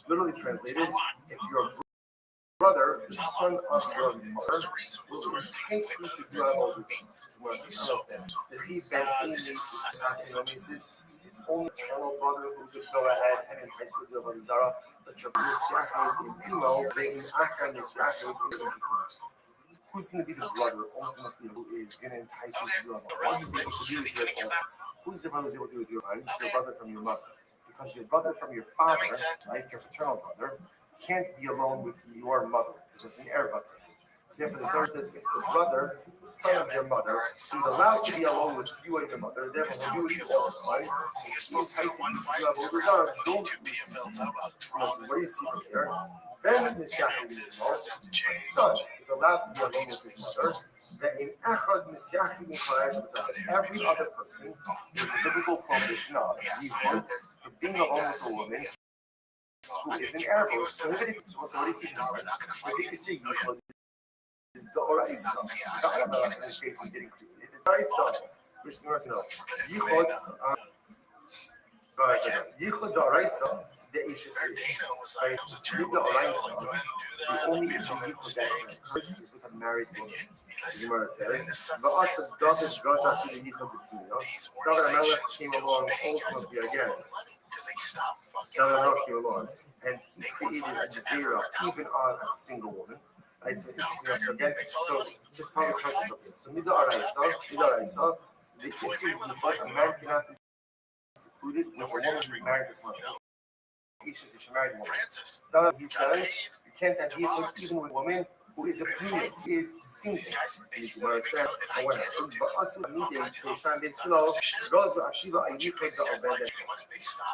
Literally translated, if you're brother, the son of your mother, will entice you to do all these things. The feedback is his own eternal brother who could go ahead and entice you to do what Zara, but your who's going to be the brother ultimately who is going to entice you to do what he's able to do with your who's the brother who's able to do with your brother from your mother? Because your brother from your father, right, your paternal brother, can't be alone with your mother because it's an erva. So therefore the Torah says if the brother, the son of your mother, is allowed to be alone with you and your mother, therefore you eat all the time. He entices you to do Avodah Zarah, don't what do you see from here? Then the son is allowed to be alone with his mother. That in Echad Misyachim every other person is a biblical prohibition of for being alone with a woman who is an Arab. So what do you see here? I think you see Yichud is the Oraisa. In this case, we didn't create it. It's Oraisa, which the rest know. Yichud Oraisa. The Ishes with the Oraisa, the only issue Yichud that person is with a married woman. The Gemara says, "Va'asa David brought to the Yichud B'Kiyah." David Melech came along ultimately again. David Melech came along, and he created a zera even on a single woman. Right, so again, so just follow the concept of it. So Mida Oraisa, the issue Yichud, a man cannot be secluded with a woman who's married to someone else. He married woman. He says you can't have Yichud even with a woman who is a female, he is single.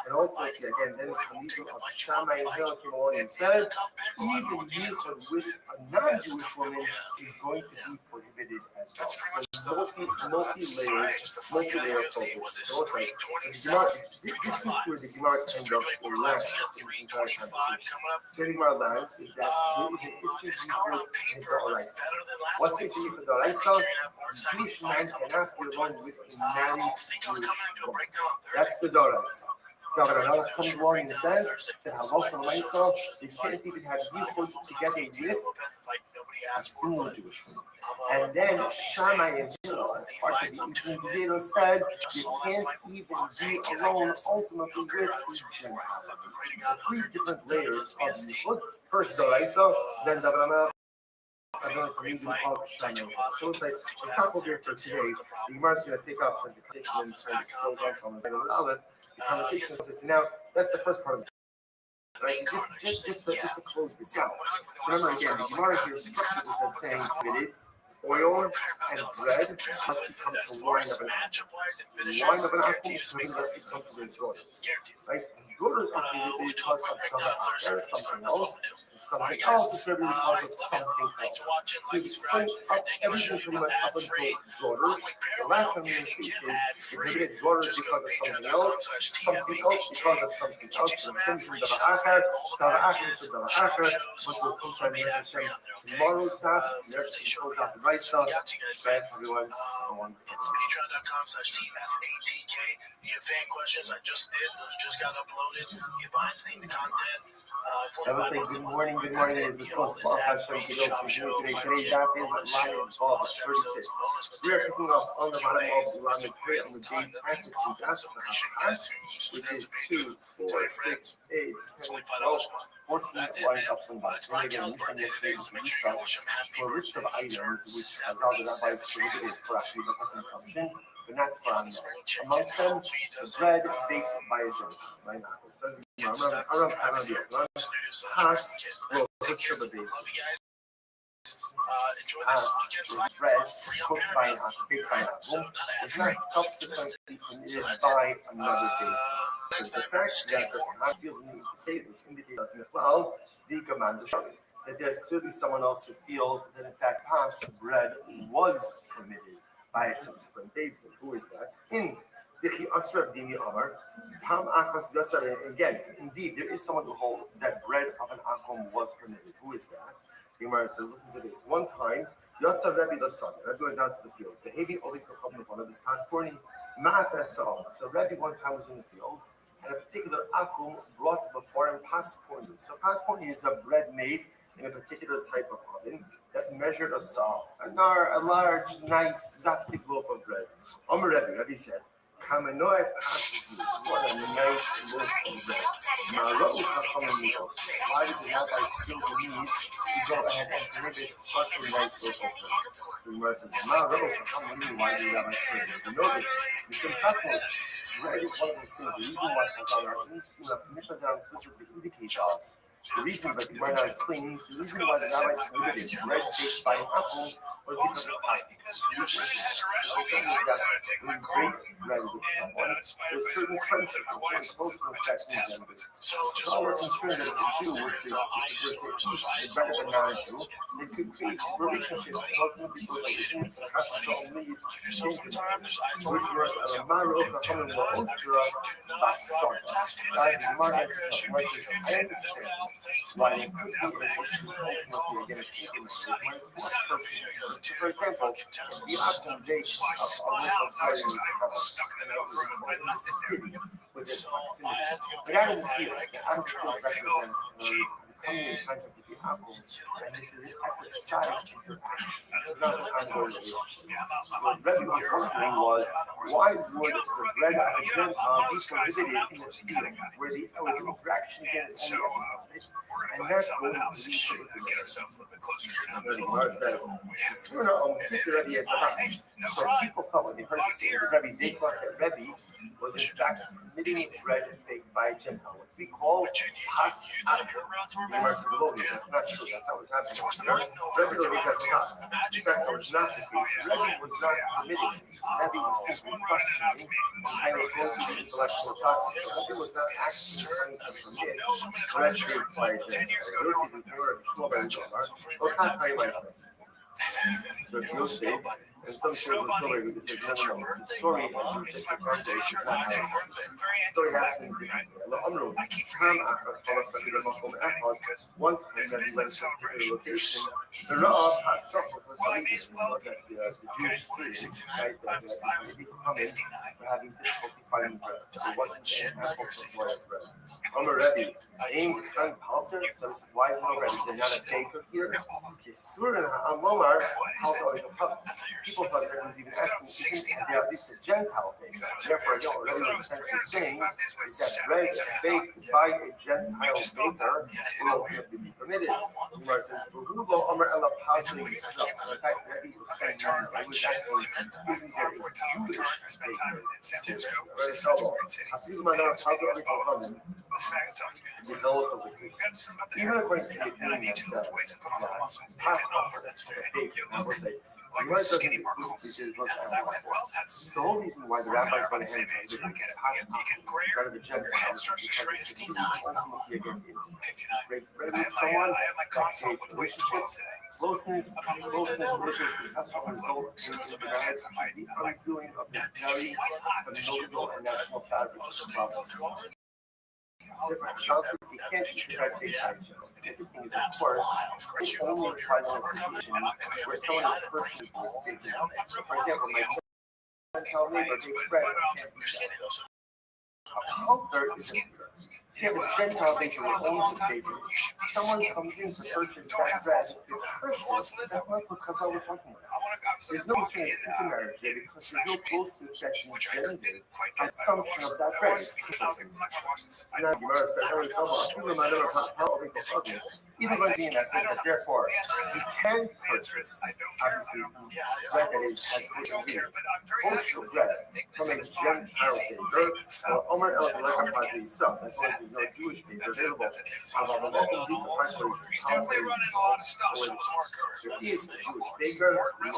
And ultimately, again, then the Khalifa of Shammai and Hill came along and said, even Yichud with a non-Jewish woman is going to be prohibited as well. So multi-layer focus. So it's like, this is where the Gemara end up for lands in this entire conversation. So the Gemara lands is that there is an issue in the Oraisa. What's the issue with the Oraisa? A Jewish man cannot be alone with a married Jewish woman. That's the Oraisa. Governor Melech comes along and says that Halach and Oraisa, they can't even have Yichud together with a single Jewish woman. And then Shammai and Hillel, as part of the Eugene Zero, said you can't even be alone ultimately with a Gentile. So three different layers of Yichud. First the Oraisa, then the Melech. So it's like, it's not over here for today. The Gemara is going to pick up as the conversation and goes on from the Aleph. The conversation is now, that's the first part of it. Right? So just to close this out. So remember again, the Gemara here structured this as saying that oil and bread must become to wine of an apple. Wine of an apple must become to its daughters. Right? Daughters are created because of something else. Something else is created because of something else. So you explain up everything pretty much up until daughters. The last one we increase is created daughters because of something else because of something else. So the same tomorrow's class, next close out the right stuff. Thank everyone. It's patreon.com/TFATK. The fan questions I just did, those just got uploaded. get behind the scenes content. I was saying, good morning, is the slow spot from today. Today's app is live golf 36. We are picking up on the bottom of the round of 3 on the day's practice which is 2, 4, 6, 8, 10, 12, 14 lines up and back. We're going to get yesterday for a list of items which has all the rabbis prohibited for actually local consumption, but not for animal. Amongst them, the bread baked by a Gentile. Right now. It says, bread cooked by an baked by an apple is not subsequently permitted by another basis. So the fact that the Quran feels the need to say this indicates as well the command that there's clearly someone else who feels that in fact past bread was permitted by a subsequent basis. Who is that? In again, indeed, there is someone who holds that bread of an akum was permitted. Who is that? The Gemara says, listen to this. One time, Yotza Rebbe the son, I'm going down to the field. The Hevi Oli Kachabnavon of this past morning, Ma'afesal. So Rebbe one time was in the field, and a particular akum brought before him passporni. So passporni is a bread made in a particular type of oven that measured a saw, a large, nice, zaftig loaf of bread. Omer Rebbe said, Kamanoe passporni, what a nice loaf of bread. Why did the rabbi feel the need to go ahead and prohibit such a nice loaf of bread? The Gemara says, why did the rabbi prohibit? You know this. Because passporni, bread is one of those things. The reason why it's on our Mishnah down explicitly indicates us. The reason, but we're not explaining, the reason why the rabbis prohibited bread baked by an apple was because of fasting. The reason is that when you break bread with someone, there's certain friendship, there's certain close respect in gender. So all we're concerned that if the Jew were to eat the bread of a non-Jew, they could create relationships and ultimately those relationships that have to only change the time. So which was a maro of common law osra basar. I understand why they could be ultimately again for example, the atom base of a local party in a city with its proximity. But out in the field, represents coming in contact with the apple, and this is an episodic interaction. This is not an ongoing relationship. So what Rebbe was wondering was, why would the bread of a Gentile be prohibited in the field, where the interaction is only episodic, and that's going to lead to the Gemara says, so people thought when they heard this thing, the Rebbe, they thought that Rebbe was in fact permitting bread baked by a Gentile, what we call pas akum. That's not true. That's not what's happening. Rebbe don't make us pas. In fact, that was not the case. Rebbe was not permitting. Rebbe was simply questioning and was going through the intellectual process. Rebbe was not actually trying to permit bread baked by a Gentile. You'll see the Torah of Shmuel ben Zomar. Or can't tell you myself. So if you'll see, and some sort of story, we can say, no. The story is the foundation, not how the story happened differently. One time that he went to a particular location, the Rav passed up with the Jewish students, right, that need to come in, were having difficulty finding bread. There wasn't an apple supply of bread. Omer Rebbe, Aim Khan Palter, so this is why is no Rebbe? They're not a baker here. People thought that was even asking, isn't there at least a Gentile thing? Therefore, what Rebbe was essentially saying is that bread baked by a Gentile baker will ultimately be permitted. The Gemara says, in fact, Rebbe was saying, I was asking, isn't there a Jewish baker? Regardless of the case, even according to the opinion that says, Passover, that's for the baker, I will say, the whole reason why the rabbis went ahead and did part of the Gentiles is because it ultimately again with someone that creates relationships, closeness, relationships because of result in the undoing of the very familial and national fabric of the province. Johnson, you can't describe big action. The interesting is, of course, it only applies in a situation where someone is personally big. So, for example, my Gentile neighbor, big spread, can't do that. A culture is a So you have a Gentile baker who owns a bakery. Someone comes in to purchase that bread. It's Christian. That's not what Chazal was talking about. There's no between intermarriage there because there's no closeness that's engendered consumption of that bread. It's Christian. So now Gemara says, even going to be in that says that therefore you can purchase obviously bread that has good ingredients. Kosher bread from a Gentile baker or Omer El Lekapati stuff. That's why there's no Jewish baker available. If he is a Jewish baker, you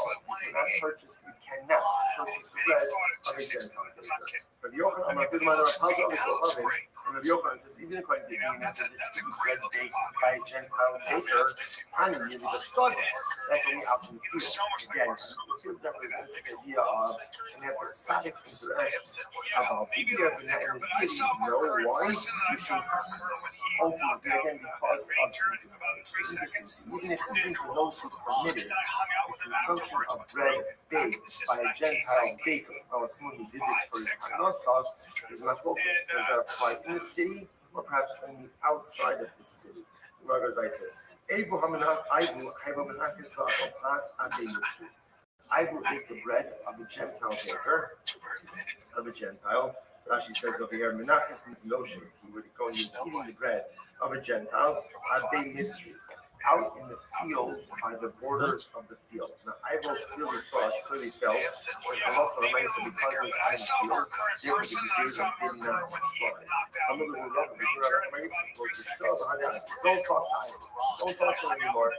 cannot purchase bread of a Gentile baker. But Yochanan, I'm a good mother of Hazel, and the Yochanan says, even according to the that's a bread baked by a Gentile baker, honey, you need a soda. That's only out in the field. Again, the field represents the idea of an episodic interaction. Maybe in the city, no wine, you can ultimately, again, because of even if you think of those who permitted the consumption of bread baked by a Gentile baker, or someone who did this for his Hanosov, is not focused. Does that apply in the city or perhaps only outside of the city? I will take the bread of a Gentile baker, of a Gentile. Rashi says over here, Menachos means notion. He would go and he's eating the bread of a Gentile, Abei Mitzri, out in the fields by the borders of the field. Now, I will clearly felt that halacha l'maisa because it was out in the field, therefore the Gezeira did not apply. Don't talk to him anymore.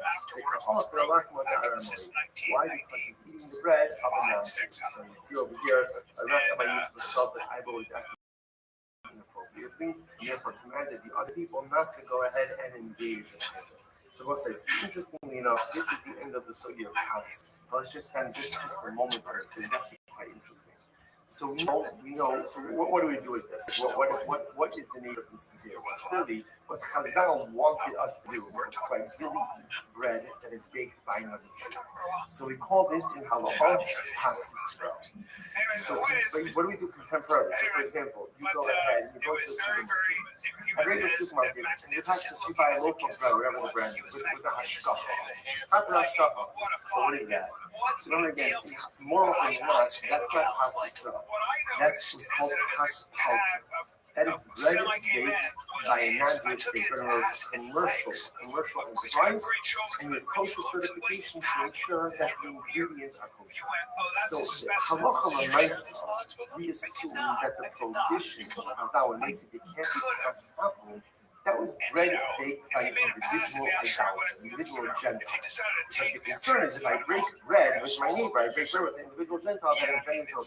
Why? Because he's eating the bread of a non-Jew. So you see over here, Rabbi Yisrael felt that Ibo was acting inappropriately, and therefore commanded the other people not to go ahead and engage in it. So we'll say, interestingly enough, this is the end of the Sugya of house. Let's just spend just a moment on this because it's actually quite interesting. So we know. So what do we do with this? What is the nature of this disease? Clearly, what Chazal wanted us to do was to really eat bread that is baked by another Jew. So we call this in halacha pasisra. So what do we do contemporarily? So for example, you go ahead, you go to the supermarket. At regular supermarket, and you buy a loaf of bread, whatever the brand is, with a hashkafa. Not the hashkafa. So what is that? So remember again, more often than not, that's not pasisra. That's what's called paspalter. That is bread baked by a non-Jewish baker or commercial enterprise, and has kosher certification to ensure that the ingredients are kosher. So halacha l'maisa, we assume that the prohibition of Chazal when they said it can't be paspalter, that was bread baked by an individual idolater, individual Gentile. But the concern is if I break bread with my neighbor, I break bread with an individual Gentile that I'm intending to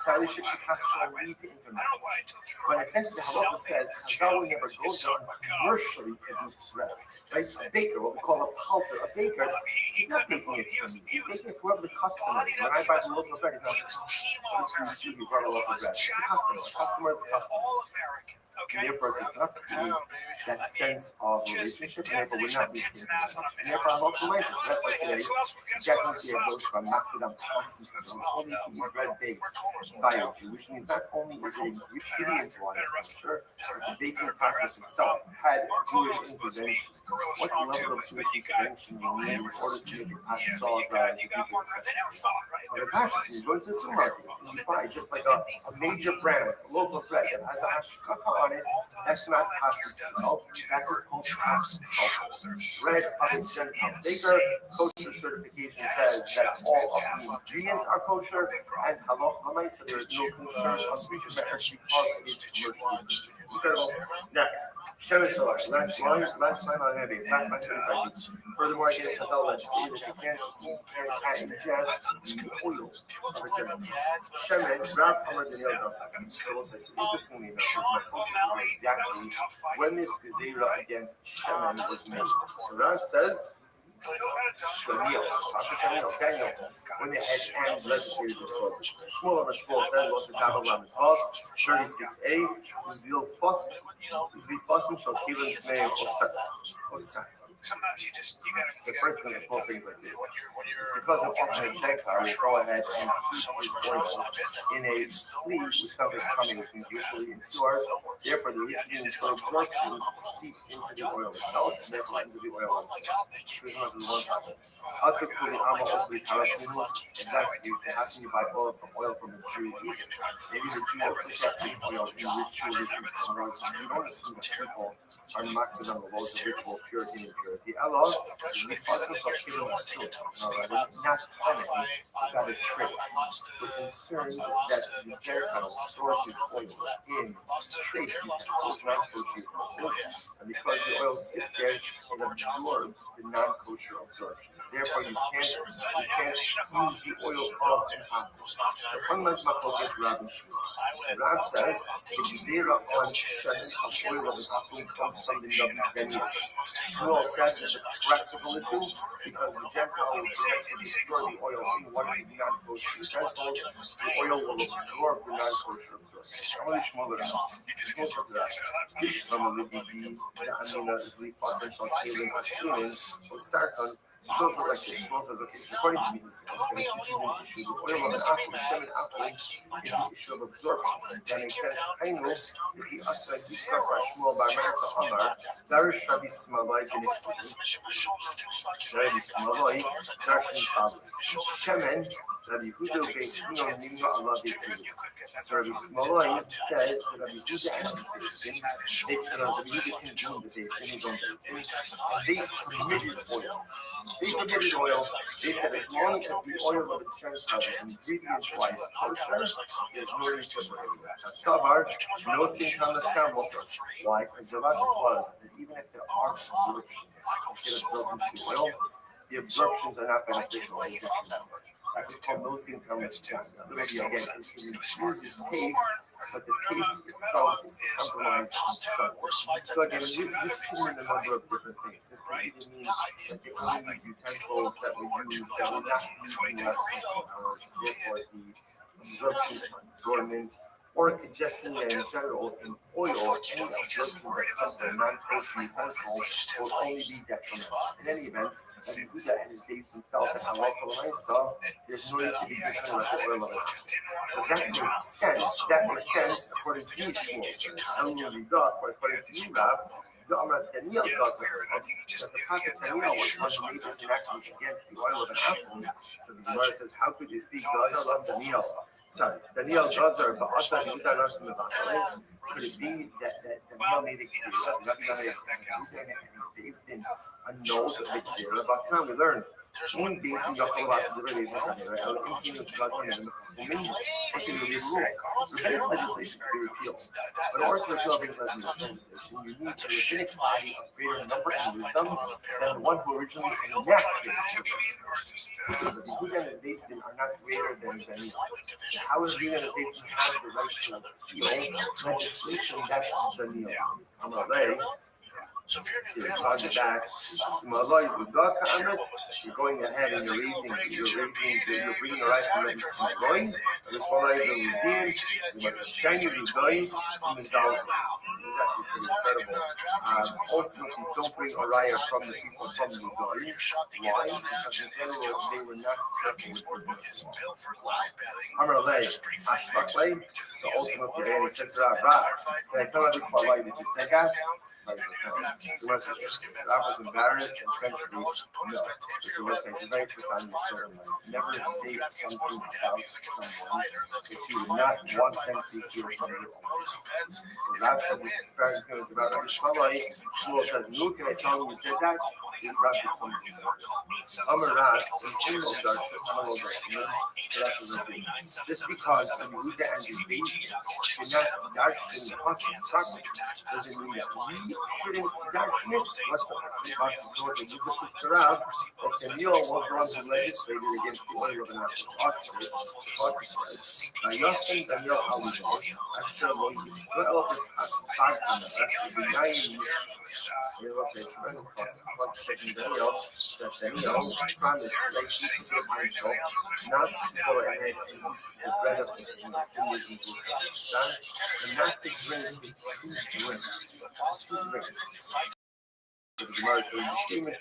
probably should be customary lead to intermarriage. But essentially the halacha says Chazal never goes on commercially produced bread. Right? A baker, what we call a palter, a baker, he's not making it for me. He's making it for whoever the customer is. When I buy the loaf of bread, he's not this is you brought a loaf of bread. It's a customer. A customer is a customer. And therefore, it does not create that sense of relationship, and therefore would not be created. And therefore, I'm optimizing. So that's why today, definitely a goes from Makudam Pasis, only to be bread baked by a Jew, which means not only is it ingredient-wise kosher, but the baking process itself had Jewish intervention. What level of Jewish intervention you need in order to make it pass all as a baking discussion? On the Pashas, you go to the supermarket and you buy just like a major brand, a loaf of bread that has a hashkafa on it. That's not pastis. That's what's called pastis. Bread of a Gentile baker. Kosher certification says that all of the ingredients are kosher, and halacha l'maisa, there is no concern of intermarriage because it is commercial. Next, Shemesh Shalash. Last line on heavy. Last line 25. Furthermore, again, Chazal legislated that you can't ingest the oil of a Gentile. Shemesh, Rav Amar Daniel Dafka. So we'll say, so interestingly enough, is my focus on exactly when this Gezeira against Shemen was made. So Rav says, Daniel, when the head and legislated this book. Shmuel over Shmuel says, what's the Kabbalah Lamed Vav, 36a, Zil Fosim shall kill in Tnei Osat. Sometimes you gotta. The first thing is most things like this. It's because of functional Gentile will go ahead and heat his oil in a cleave with something coming, which means usually in 2 hours. Therefore, the rich absorptions seep into the oil itself, and therefore into the oil. Christmas is one side. Other cooling armor over the Palestinian, and that is how can you buy oil from the Jews? Maybe the Jews also kept the oil in ritual promotes. You don't assume that people are marked on the laws of ritual purity and impurity. Allah, we fuss us up killing a soul, not telling about a trick. We're concerned that the Gentiles store his oil in trade utensils, not kosher utensils, and because the oil sits there, it absorbs the non-kosher absorption. Therefore, you can't use the oil of an apple. So, unlike Machlokes Rav and Shmuel, Rav says the zera on shemen of oil of an apple comes from the Navi Daniel. Shmuel says it's a practical issue because the Gentile will potentially store the oil in one of these non-kosher utensils. The oil will absorb the non-kosher absorption. Only Shmuel said that. Ishlam al-Libidi, the Amina is Lifasan Shalkelim, assuming Sarkon. Shmuel says like this. Shmuel says, okay, according to me, this is an issue. The oil of an apple, shemen apple, is the issue of absorption. That makes sense. Hainu, if he asks like this stuff by Shmuel by Merta Amar, Darish Rabbi Smalai Genexi, Rabbi Smalai, Darshan Tabu, Shemen, Rabbi Hudo Beitino Nino Allah Beitu. So Rabbi Smalai said that Rabbi Huda and Rabbi Huda can do the Beitin, and they permitted oil. They permitted oil. They said as long as the oil of the Gentile is ingredient-wise kosher, there's no reason to prohibit that. Savar, no sin comes camel. Why? Because the logic was that even if there are absorptions, instead of absorbing the oil, the absorptions are not beneficial. That's what's called no sin comes camel. Again, it improves his taste, but the taste itself is compromised and stuck. So again, this could mean a number of different things. This could either mean that they only use utensils that were used that were not used in the last 24 hours, therefore the absorption is dormant, or it could just mean that in general, in oil, any absorption that comes from a non-kosher utensil will only be detrimental. In any event, Rabbi Huda and his days and felt that halacha l'maisa, there's no need to be concerned about the oil of an apple. So that makes sense. That makes sense according to you, Shmuel. And when we got, according to you, Rav, the Amar Daniel doesn't that the prophet Daniel was one who made this enactment against the oil of an apple. So the Gemara says, how could they speak Gadol of Daniel? Sorry, Daniel Gazer, but also Yehuda Rasim Levakaleh. Could it be that Daniel made a Gzera, Rabbi Gamliel, and he's based in a note of the Gzera? But now we learned, one based in Yachol about the release of the right? Our infinite God on them, what's in the rule? Rabbinic legislation can be repealed. But in order to repeal rabbinic legislation, you need a rabbinic body of greater number and wisdom than the one who originally enacted it. The Yehuda and his based in are not greater than Daniel. How is Yehuda and his based in have the right to repeal legislation that Daniel? Amalei. It's on the back. You're going ahead and you're bringing the right from the Smaloi. The Smaloi you must stand your Lugoy in the Zalzal. This is actually pretty incredible. Ultimately, don't bring a raya from the people from Lugoy. Why? Because in general, they were not careful with the Amalei, Ashmaklei. So ultimately, he said to Rav, can I tell you this Smaloi that you said that? The West was embarrassed and essentially no. The West is very profound in certain life. Never say something about someone that you would not want them to hear from your own. So Rav said this is going to about Shmuel says, "No, can I tell you said that?" This Rav becomes embarrassed. Amarat and Himel Darshan, so that's a real just because the Yehuda and his baby did not darshan properly doesn't mean that we shouldn't darshan it. What's the Yusuf Rav that Daniel was the one who legislated against the oil of an apple. Yosim Daniel Alibay, Asher Lo Yisrael B'Chad B'Nayim. There was a tremendous consequence in Daniel that Daniel promised like he could give himself not to go ahead and eat the bread of the king of Judaism and not to drink his two drinks. the Gemara says, Restream is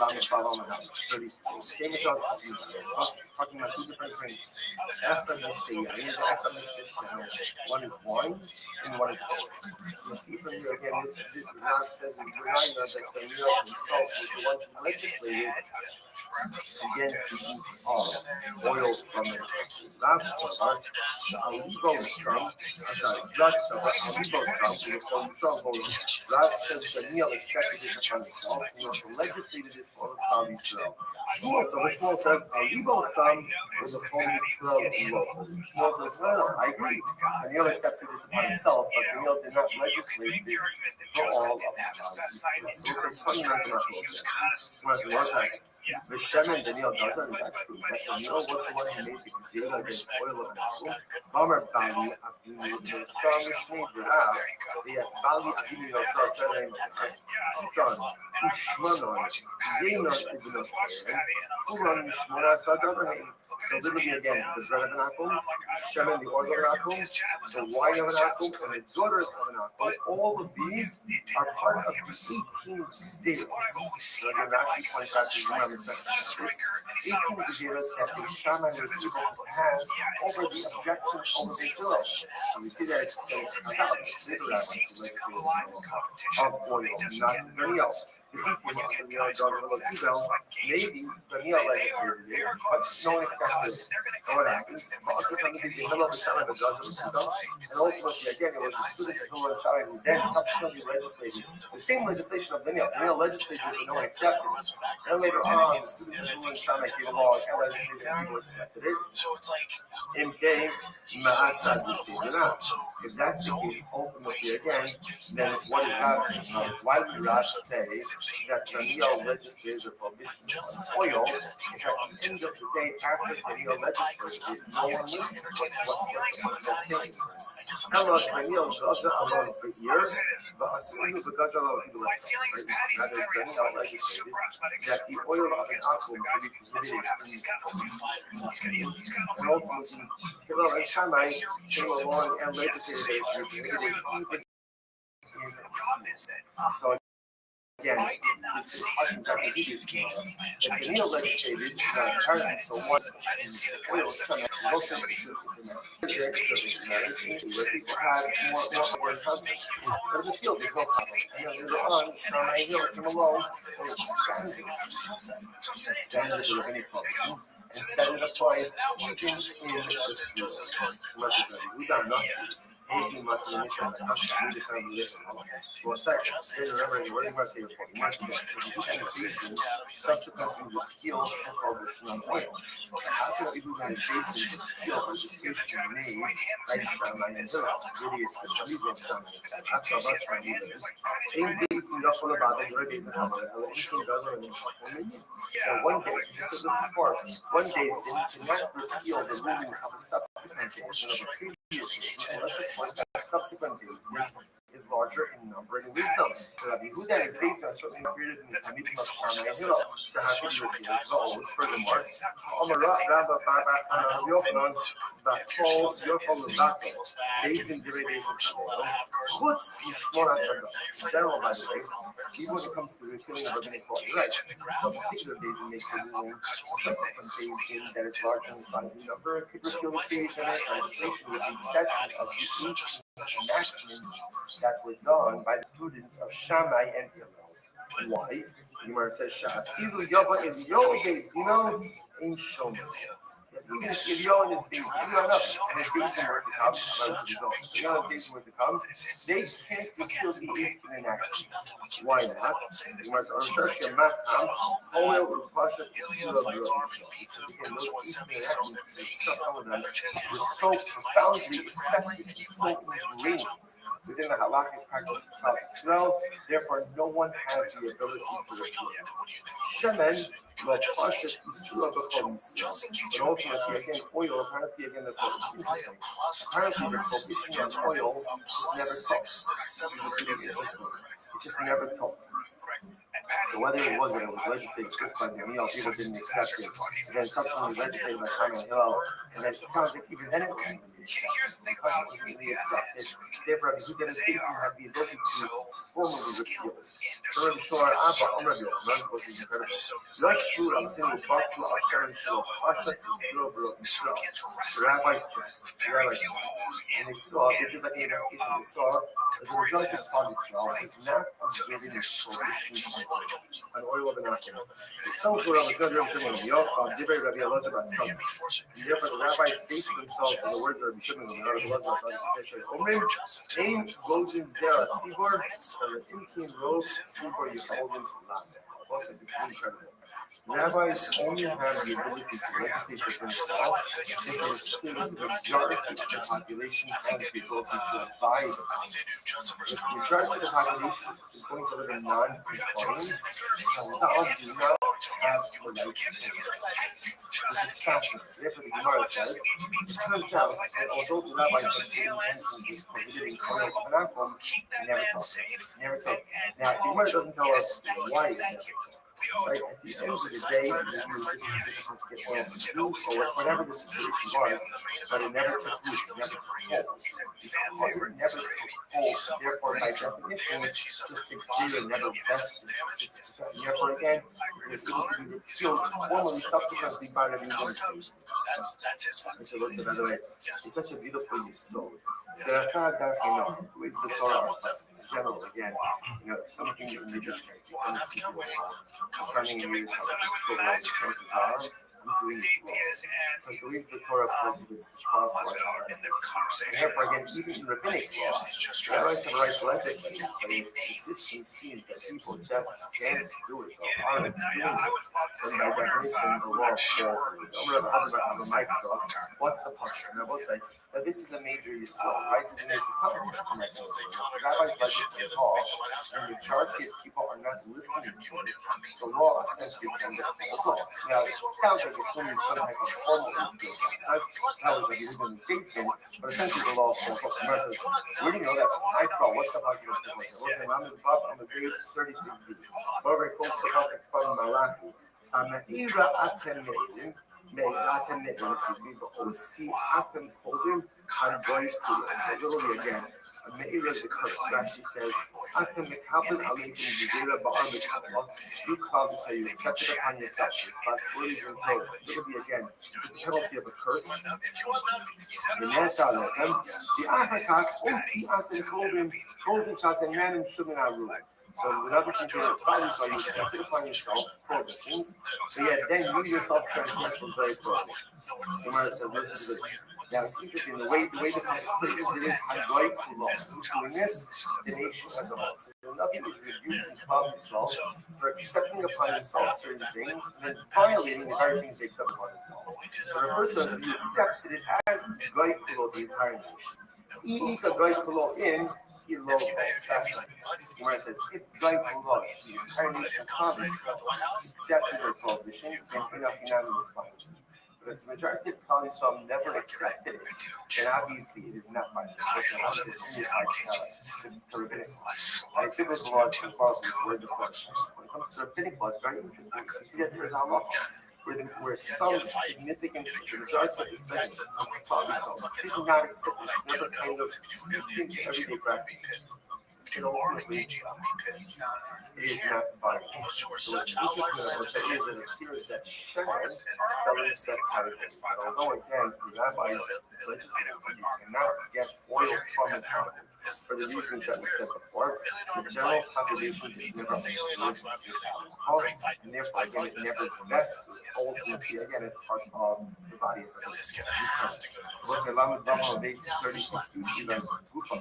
Lamed Balam and 36. Same as talking about two different things. After one is wine and one is oil. You see from here again, this Rav says in Raya that the Neo himself is the one who legislated against the use of oil from the Rav Savar, Alibo Strum, Rav Savar, Alibo Strum, Rav says the Neo accepted this upon himself, and also legislated this for all of Israel. Shmuel says, Alibo Strum was a Holy Israel law. Shmuel says, well, I agree. Daniel accepted this upon himself, but Daniel did not legislate this for all of Israel. So it's fundamental to the Shemin Daniel doesn't, is that true? That Daniel was the one who made the Gzela against oil of Nashul. Mamar Bali Avinu Yosar Mishmei B'Rav, the Bali Avinu Yosar Serem Titan, Ushmanon, Yenon Ibn Osir, Uran Mishmona Sadabrahim. So literally again, the bread of an apple, Shemin, the oil of an apple, the wine of an apple, and the daughters of an apple, all of these are part of the 18 Gzeros. So again, Rashi points out to remember this 18 Gzeros that the Shaman was able to pass over the objections over Israel. So we see that it's of oil, not anything else. If he came up with maybe Daniel legislated it, but no one accepted it. And what happens? Also, from the middle of the Shaman, the dozen and ultimately, again, it was the students who were Shaman who then subsequently legislated the same legislation of Daniel. Daniel legislated it, but no one accepted it. And later on, the students who were Shaman came along and legislated it, people accepted it. So it's like, if that's the case, ultimately, again, then what is God saying? Why would God say that Daniel legislated the prohibition of oil? If at the end of the day, after Daniel legislated, no one listened. What's the thing? Hello, Daniel Gaza alone for years, but assuming the Gaza alone he was right? Daniel legislated that the oil of an apple should be prohibited and ultimately, Hillel and Shammai came along and legislated that it should be prohibited so again, this is that Daniel legislated apparently so one oil Shammai most of it should be where people had more content. But in still, there's no problem. And then later on, Shammai Hill came along and expanded the rabbinic prohibition and said it applies even in the Jews. We got nothing. 18 months in the mission, I'm trying to become a living. Well, second, remember, the wording must say for months and subsequently repeal the prohibition on oil. After the organization repeal legislation made by Shammai and Hillel, really it's the Shamid of Shammai. After about Shammai, in days in the whole about the days in Hamal, anything other than and one day, just as this before, one day they did not repeal the rulings of a subsequent days of a previous subsequent days is larger in number and wisdom. So Rabbi Yehuda is based on certain created in the Talmidim of Shammai and Hillel. So how can you repeal the old? Furthermore, Omarat Rabba Baba Yochanan Bachol Yochol Levato, based in derivation of Shammai. Chutz Yishmor Asagah. In general, by the way, even when it comes to the killing of rabbinic law, you're right. Some particular days it makes a ruling. Subsequent days that is larger in size and number, it could repeal the creation and legislation with the exception of the enactments that were done by the students of Shammai and Hillel. Why? The Gemara says, "Shafilu Yava is your days, you know, in Shomer." Even if you're in his days, you don't know, and his days were to come, you know, his days were to come, they can't repeal the 18 enactments. Why not? The Gemara says, "Oil will push it to seal of your again, those 18 enactments, some of them were so profoundly accepted, so ingrained within the halakhic practice of Israel, therefore no one has the ability to repeal it. Shemen, but ultimately, again, oil, apparently, again, the prohibition on oil is never taught. It's just never taught. So whether it was legislated just by Daniel, people didn't accept it, and then subsequently legislated by Shammai and Hillel, and then it sounds like even then it wasn't Here's the thing about really accepted. Therefore, he did his basic have the ability to formally repeal it. Sharon Shor Abba Amradio, none was incredible. Like food, I'm saying the box of Sharon Shor, Pasha and Silver of Israel. The rabbis checked. And they saw, they did like an investigation, they saw that the majority of Israel is not observing the prohibition on oil of an alcohol. The South were on the third Rosh Hashanah, Divrei Rabbi Elazar ben Salla. And therefore, the rabbis based themselves on the words of Rabbi Shimon ben Elazar ben Salla. Omer, Ein Gozin Zera Tzibor, Inkin Rose Tzibor Yisraelim Salam. Also, this is incredible. Rabbis only have the ability to legislate different law if the majority of the population has the ability to abide by it. If the majority of the population is going to live in non-compliance, Chazal do not have the right to take it. This is fascinating. Therefore, the Gemara says, it turns out that although the rabbis have good intentions in prohibiting oil of an apple, they never talk. Now, the Gemara doesn't tell us why they never talk. Right? At the end of the day, you use this position to get oil from juice or whatever the situation was, but it never took root, it never took hold. Because it never took hold, therefore, by definition, just exterior never vested. Therefore, again, it is able to be repealed formally, subsequently by the new administration. So listen, by the way, it's such a beautiful yisod. The Rachad Darfino, who is the Torah in general, again, something that you just say, concerning you how the chances are, I'm doing it wrong. Because the reason the Torah calls it is Ishmael, and therefore, again, even in rabbinic law, rabbis have a right to legislate, but if the system sees that people just can't do it or aren't doing it, then by definition, the law falls. What's the point? And I will say that this is a major yisod, right? This is a major concept. Rabbis legislate law, and the majority of people are not listening to it. The law essentially becomes a law. Now, it sounds like it's only some type of formal process. That was what you live in the big thing, but essentially the law falls off. Where do you know that? My call, what's the argument? Listen, I'm on the base 36B. However, it quotes the house from Malachi. Me'ira atem ne'im, me'atem ne'im, excuse me, but osi atem kodim, and boys kudos. So literally again, Me'ira is the curse. Rashi says, atem mekabel aleikum gzera ba'ar mekabel. You clouds how you accept it upon yourself. Responsibilities and Torah. Literally again, the penalty of a curse. V'nesa alechem, the achakak, osi atem kodim, kozim shatem manim shumin aru. So without this interior values, why you accept it upon yourself, prohibitions, but yet then you yourself transgress those very prohibitions. Gemara says this is this. Now it's interesting, the way the passage put it is Hagoy Kulo. Who's doing this? The nation as a whole. So nothing is rebuking upon themselves for accepting upon themselves certain things and then violating the very things they accept upon themselves. So the first one is you accepted it as Hagoy Kulo, the entire nation. Ika Hagoy Kulo in where it says, if Guy Kulo, the entire nation province, accepted their prohibition, then enough unanimous fine. But if the majority of colonists never accepted it, then obviously it is not binding. It's to rabbinic laws. Like biblical laws can follow this word deflection. When it comes to rabbinic laws, it's very interesting. You see that there's halacha, where some significant majority of the segments of the did not accept it. It's never kind of seeped into everyday practice. And ultimately, it is not binding. So what's interesting about that is that it appears that Shem fell into that category. But although, again, the rabbis legislated that you cannot get oil from an apple for the reasons that we said before, the general population just never understood this alcohol, and therefore, again, it never vests ultimately, again, it's part of the body of the person. What's the Lamed Bama on base 36 to even Gufa?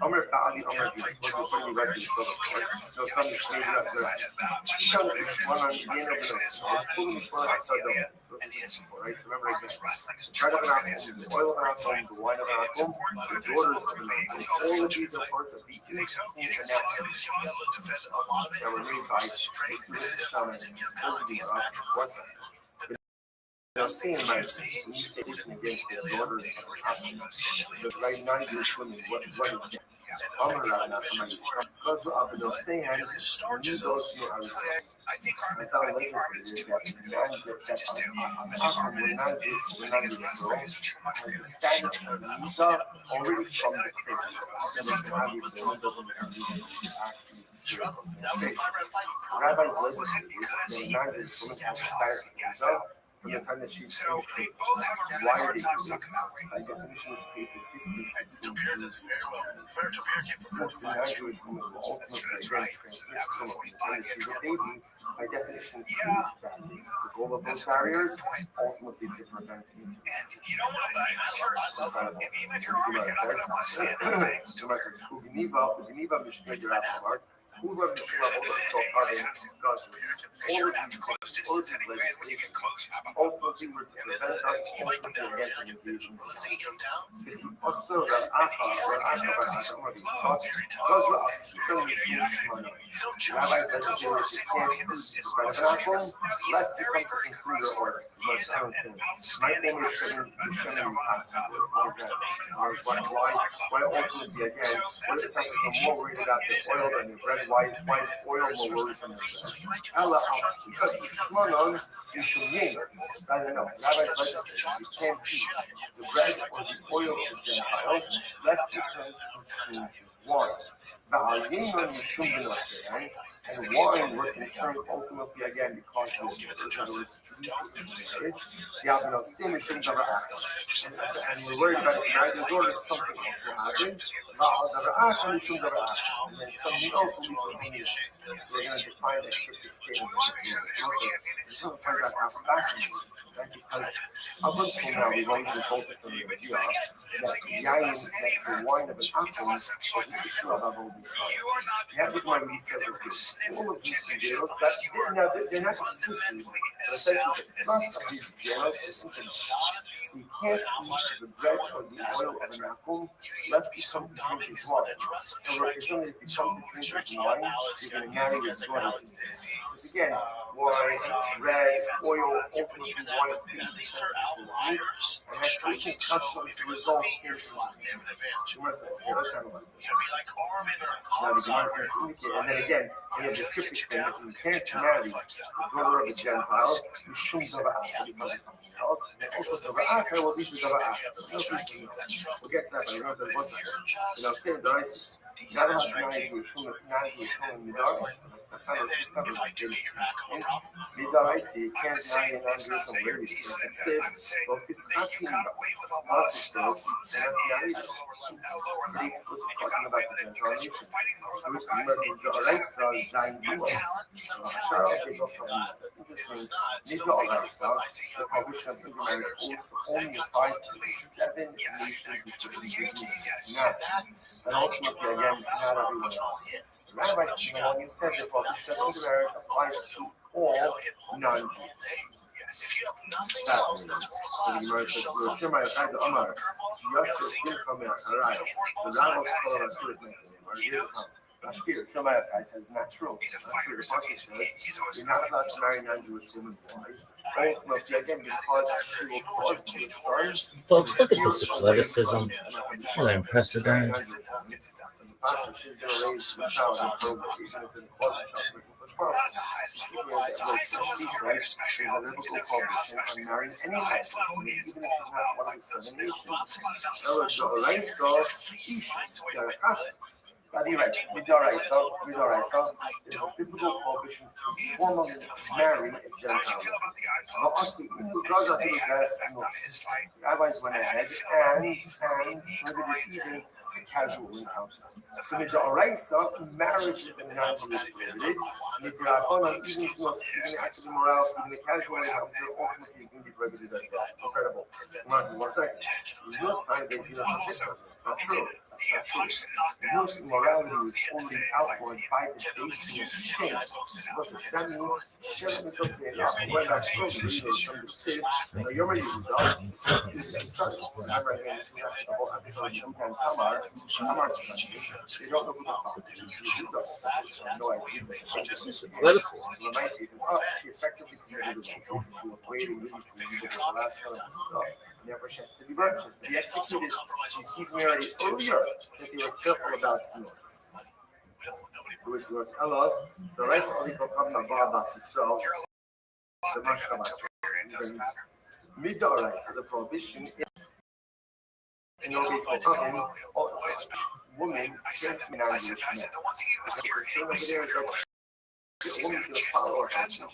Omer Ba'ali Omer Gil. What's the 20 records of the no, some explains that the Shana is one on the end of the nose. Pulling the one outside the right? So remember again, the bread of an apple, the oil of an apple, the wine of an apple, the daughters of an apple. All of these are parts of the international that were made by the Shana and what's that? Now, seeing my when you say against the daughters of an apple, the right 90 is swimming, what is that? I think our is too much for you. I just do. I think our is winning his wrestling is too much for you. Already from the Rabbi's legacy is the night is so much more from the time that she's So they both have a really hard time sucking that ring. by definition is creates a distance And Topir does very well. Where Topir can since the provide night was woman will ultimately that's right. transmit After some the of the 45 she's a baby, by definition Yeah. creates barriers. The goal of those barriers ultimately to prevent And you know what? I love it. Even if you're already up and up on stand, Ugniwa myślenia Rafa, kurwa myślała po prostu o parę godzin. Fisher have close distance anyway, when you get close, you have a Ultimately were to prevent us ultimately against the invasion. let's say you get him down. Also, the Alpha, or Alpha by Alpha, those were extremely huge. Rabbi legislated the can't use this Rabbanakum, lest it come to consider the order. My son said, my name is Shem Impossible. Why ultimately again, what is something more worried about the oil than the bread? Why is oil more worrisome than bread? Allah, because Shmonon is Shumyin. I don't know. Rabbi legislated you can't eat the bread or the oil of the Gentile, lest you can consume his wine. And wine was concerned ultimately again because of the and we're worried about it tonight. There's already something else to happen. And then something else will be the so we're going to define that cryptic statement. Also, find out how fascinating it is, right? Because up until now, we've always been focused on the idea that the wine of an apple was an issue about all these things. That was why we said all of these videos, they're not exclusive, but essentially the thrust of these videos is infinite. So you can't eat the bread or the oil of an apple lest you come to drink his wine. However, it's only if you come to drink his wine, you're going to marry his daughter. Because again, wine, bread, oil, ultimately wine is business, and that person's custom to result in and then again, you have the scripture saying that you can't marry the daughter of a Gentile, you shouldn't have a because of something else. And also, the will be the we'll get to that, but I know that wasn't. Say the rice. Not have to marry you, shouldn't Midaris. That's not a good thing. Midaris, you can't marry an Andrew from where he's from. That's it. Well, this is not also says, and marry pretty explicit talking about the Gentile nation. Which Midaris Zain Duas. Interesting. Midaris, the provision of intermarriage only applies to the 7 nations which are indigenous now. And ultimately, again, not everyone else. The rabbis came along and said that the intermarriage applies to all non-Jews. If you have nothing else, that's So the Gemara says, "We'll share my guide to Amar. Yasser bin from the Sarai. The rabbis call it a sort of mention. Rashpir, Shemaiah says, not true. Not true. The Pasuk says, you're not allowed to marry non-Jewish women. Why? Ultimately, again, because she will cause your sons. Folks, look at this athleticism. What unprecedented. She's going to raise the child in her way, even if it causes child. She's a biblical prohibition on marrying any husband, even if she's not one of the 7 nations. Midaraisa is a biblical prohibition to formally marry a Gentile. Rabbis went ahead and prohibited even casual encounter. So Midaraisa, marriage is non-Jewish prohibited. Midrabbanan, even acts of immorality, even a casual encounter, ultimately is going to be prohibited as well. Incredible. 1 second. This time they see that's not true. Most morality was only outward by the basis of sin. Because that means Shem is okay enough. When that program is from the sin, you're ready to go. I'm right here to the whole episode of Tamar. Tamar's they don't know who the fuck is. No idea. She effectively committed a she was waiting really for you to the last time. Therefore, she has to be virtuous. But the executed, she sees me already earlier that they were careful about snus. To which goes, hello, the rest of the Kocham Navar Bas Yisrael, the Mashka Bas Midorite, so the prohibition is in order for Kocham, women can't be non-Jewish men. The concern over there is that the woman's going to follow her husband.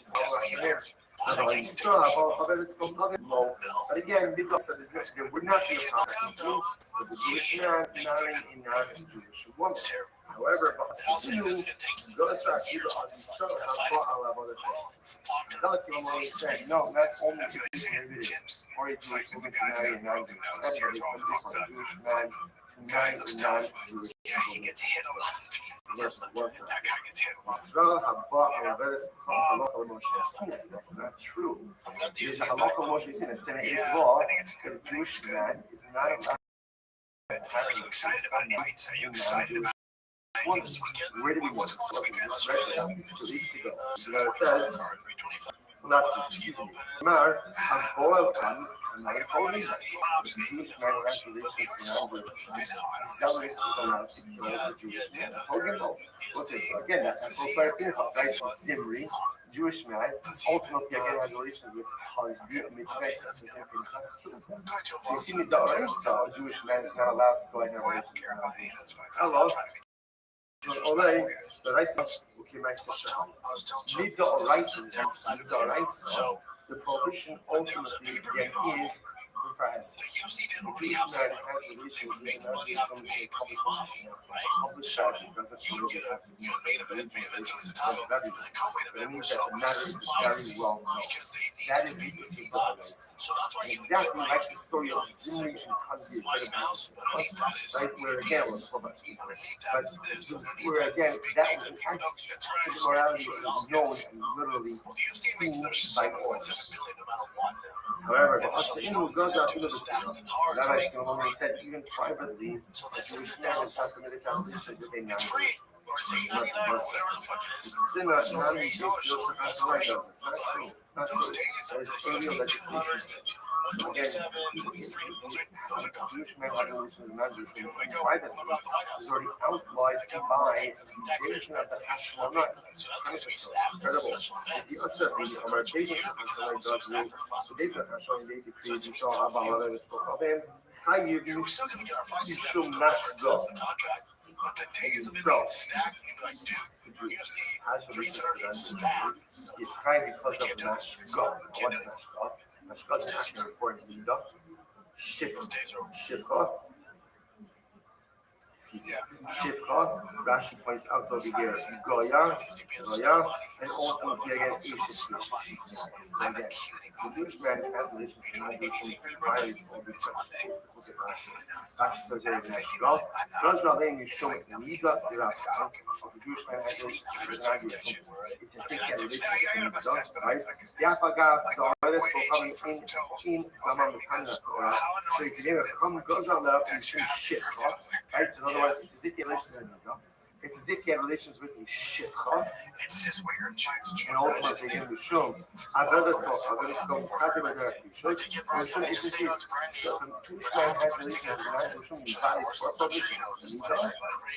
But again, because of this, there would not be a problem with the Jewish man marrying a non-Jewish woman. However, said, no, not only is it prohibited for a Jewish woman to marry a non-Jewish man, but it can be for a Jewish man to marry a non-Jewish woman. He gets hit a lot. Yes, that guy gets hit a lot. That's not true. There's a halacha Moshe Messina, a Senate law that a Jewish man is not allowed. Are you excited about it? Are you excited about it? Where did we want to read it 2 weeks ago? So it says, excuse me. Mar, a boil comes, and I told you that the Jewish man has relations with non-Jewish. Zealot is allowed to kill the Jewish man. Okay, so again, that's also very beautiful, right? Zimri, Jewish man, ultimately again has relations with Hazbi and Mitzvah, that's the same thing as too. So you see, the a Jewish man is not allowed to go ahead and have relations with non-Jewish. Hello. Olay, the rice okay, my sister. Leave the rice. The prohibition ultimately again is perhaps the Jewish man has relations with another from a public side because it's really have to be but it means that the matter is very well known. That is the issue of exactly like the story of Zimri and Kazbi, right? Where again was for much people. But where again that was an act of immorality that was known and literally seen by all. However, the Asa'inu goes out into the town. Rabbi Shlomo said even privately, the Jewish man is not permitted to have relations with a non-Jewish. It's not true. There's earlier legislation. So again, Jewish men have relations with non-Jewish privately. It's already outlawed by the invasion of the Hashmonite. Incredible. If you also read the American Hashmonite does rule, the days of Hashmonite they decreed, you saw about whether it's called of him. How you should not go. But the days of it stacked, you'd be like, dude, has the reason for that is high because of Nashka. What is Nashka? Nashka is actually important leader. Shifra. Shifra, Rashi points out over here, Goya, and ultimately again, Ishis. So again, the Jewish man has relations with non-Jewish prior to all this stuff. Look at Rashi. Rashi says here in Nashka, Rajnavim Yishom Nida Dirasa. The Jewish man has relations with non-Jewish. It's a secret relation with Nida, right? Yafagav, the Oredes will come in Gamma Mekana Torah. So you can never come, goes on up and Shifra, right? So in other words, it's as if you have relations with Nida. It's as if you have relations with a shifcha. It's just weird. And ultimately, in the show, I've read this book. I'm going to go start with the shows. So if Jewish man has relations with non-Jewish, he buys for publishing.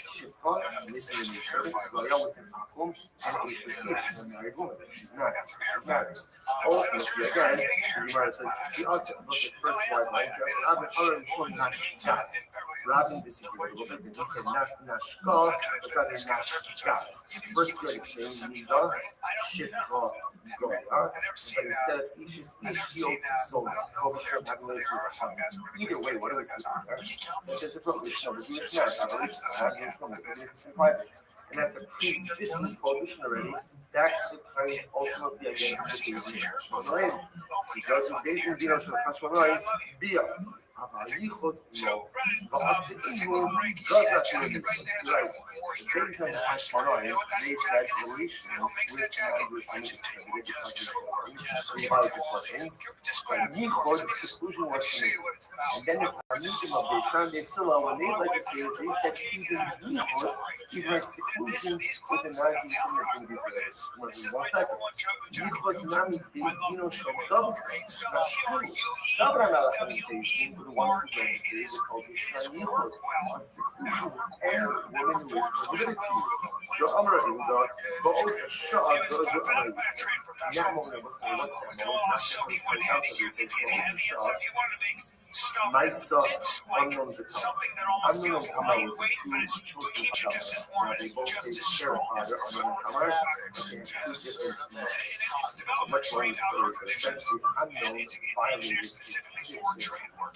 Shifcha, listening to the church, Goya with an akum, and Ishis a married woman. She's not. She's married. Ultimately, again, the Gemara says, he also looked at first wife, like Rabbi Aaron Shon Nashkas. Rabbi disagreed a little bit, and he said, Nashka. First grade saying Nida, Shifra, Goya, but instead of Ishis, Ishio, Zola, either way, what do we see there? It's a prohibition of the Jewish man, and that's a pre-existing prohibition already. That's the times ultimately again with the Hashmonite. Because the days in Dinos of Hashmonite, Bia. Yichud no, Va'asimu does not mean right. The days of Hashmonite, they said relations with non-Jewish because about different things. But Yichud, seclusion was committed. And then the Talmudim of Beishan, they still are, when they legislated, they said even Yichud, even seclusion with a non-Jewish woman is going to be prohibited. One second. Yichud Nami Bezdino Shogov, that's true. Dabra Malachim Bezdin, the ones who registered, they called Beishan Yichud, a seclusion with any woman who is prohibited to you. The Amr Yehuda, but also Shah, goes to Amr my son, unknown to come. Unknown to come out with two children to come. They both take care of father, unknown to come out. They have two different much more story, but essentially unknown violated his sister. Not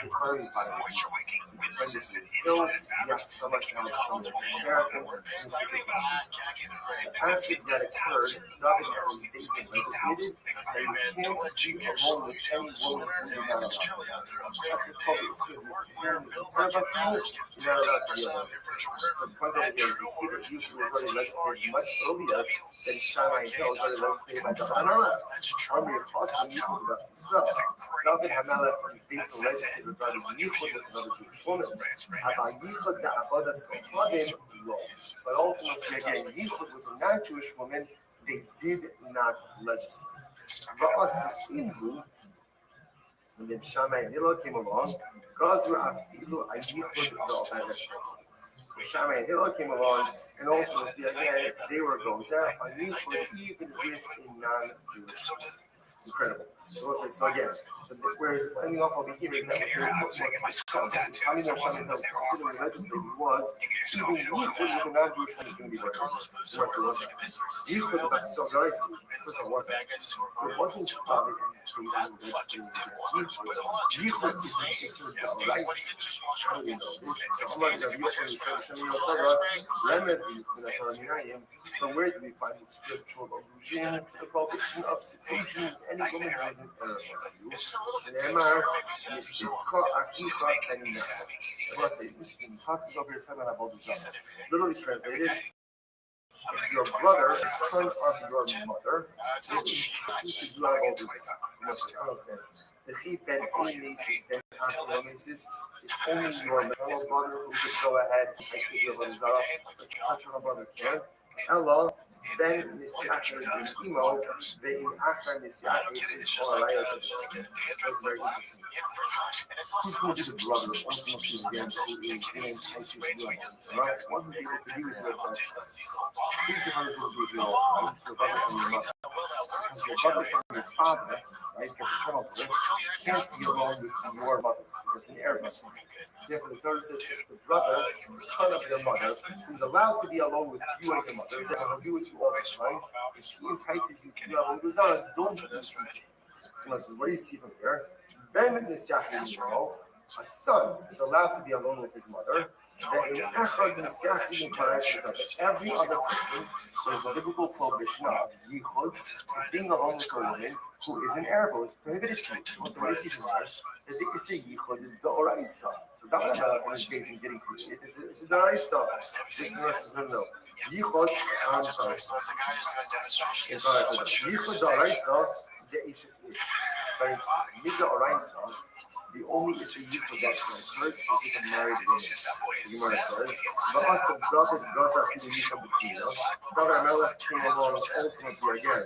confirmed violation. When this is killed, yes, so much now from the American and after that occurred, David was basically legislated that you can't be alone with any woman who you're not allowed. That's what's called the issue of parents. What about you? You're not allowed to be alone. So the point of it is, you see that you was already legislated much earlier than Shammai Hill was already legislated by David Hamelech. Army of Chasam, you can that's the stuff. David Hamelech is basically legislated regarding Yichud with another Jewish woman. About Yichud da'avodas kochanim, no. But ultimately, again, Yichud with a non-Jewish woman, they did not legislate. When then Shammai and Hillel came along, so Shammai and Hillel came along, and ultimately, again, they were gozer, a Yichud even with a non-Jewish woman. Incredible. So again, whereas ending off over here is that how many of Shammai considering legislating was even Yichud with a non-Jewish woman is going to be better. Yichud about Sogaisi, first of all, it wasn't David and his case in legislating Yichud is the rice. How do we know this? So where do we find the scriptural allusion to the prohibition of seclusion with any woman who is an Arab? Literally translated, if your brother is son of your mother, then he should do all this. The chief ben Amesis ben Amesis is only your maternal brother who could go ahead and take your brother, but your paternal brother can't. Ella ben Nisiach ben Imo, ve'im achar Nisiach ben Oraya. That's very interesting. Who's going to be the brother ultimately again who is in Isis right? One who's able to be with you at that time. Who's the brother who will be with you at that time? Your brother from your mother. Because your brother from your father, right, your paternal brother, can't be alone with your mother, because that's an Arab mother. Therefore, the Torah says if the brother, the son of your mother, who's allowed to be alone with you and your mother, then he'll be with you all the time. If he entices you to be alone with his don't do this. Someone says, what do you see from here? Ben Nisiach ben Yisrael, a son is allowed to be alone with his mother. Every other person, there's a biblical prohibition of Yichud, being alone with a woman who is an Arab, who is prohibited to. So what do you see from here? The Dikaseh Yichud is the Oraisa. So that's not what is getting created. It's the Oraisa. No. Yichud, I'm sorry. Yichud the Oraisa, the Ishis is. But Yichud Oraisa, the only issue you forget first is with a married woman. The Gemara says, but also David Gaza to the Yisham B'Kina. David Hamelech came along ultimately again.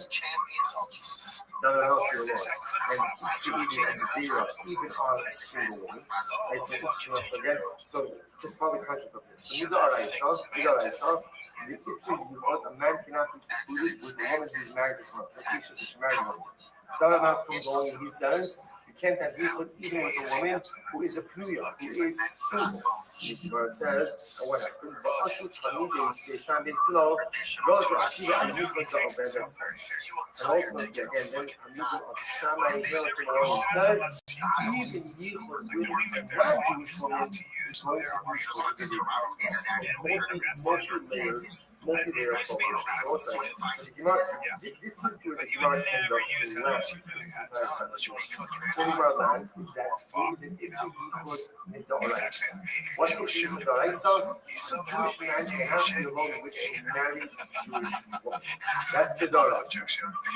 David Hamelech came along. And to even zero, even on a single woman. I said, again. So just follow the concept of this. So Midah the issue you hold, a man cannot be secluded with a woman who is married to someone. So Isha says she's married woman. David Hamelech comes along and he says, you can't have Yichud even with a woman who is a Pnuya, who is single. The Gemara says, what happened? But also, they shine they slow, goes to Akiva and Yichud to obey this. And ultimately, again, then Amidah of Shammai Hill came along and said, even Yichud with a non-Jewish woman is going to be multi-layer prohibitions. Also, the Gemara, this is where the Gemara ended up in last. What let's say the Doraisa, Jewish man cannot be alone with a married Jewish woman. That's the Doraisa.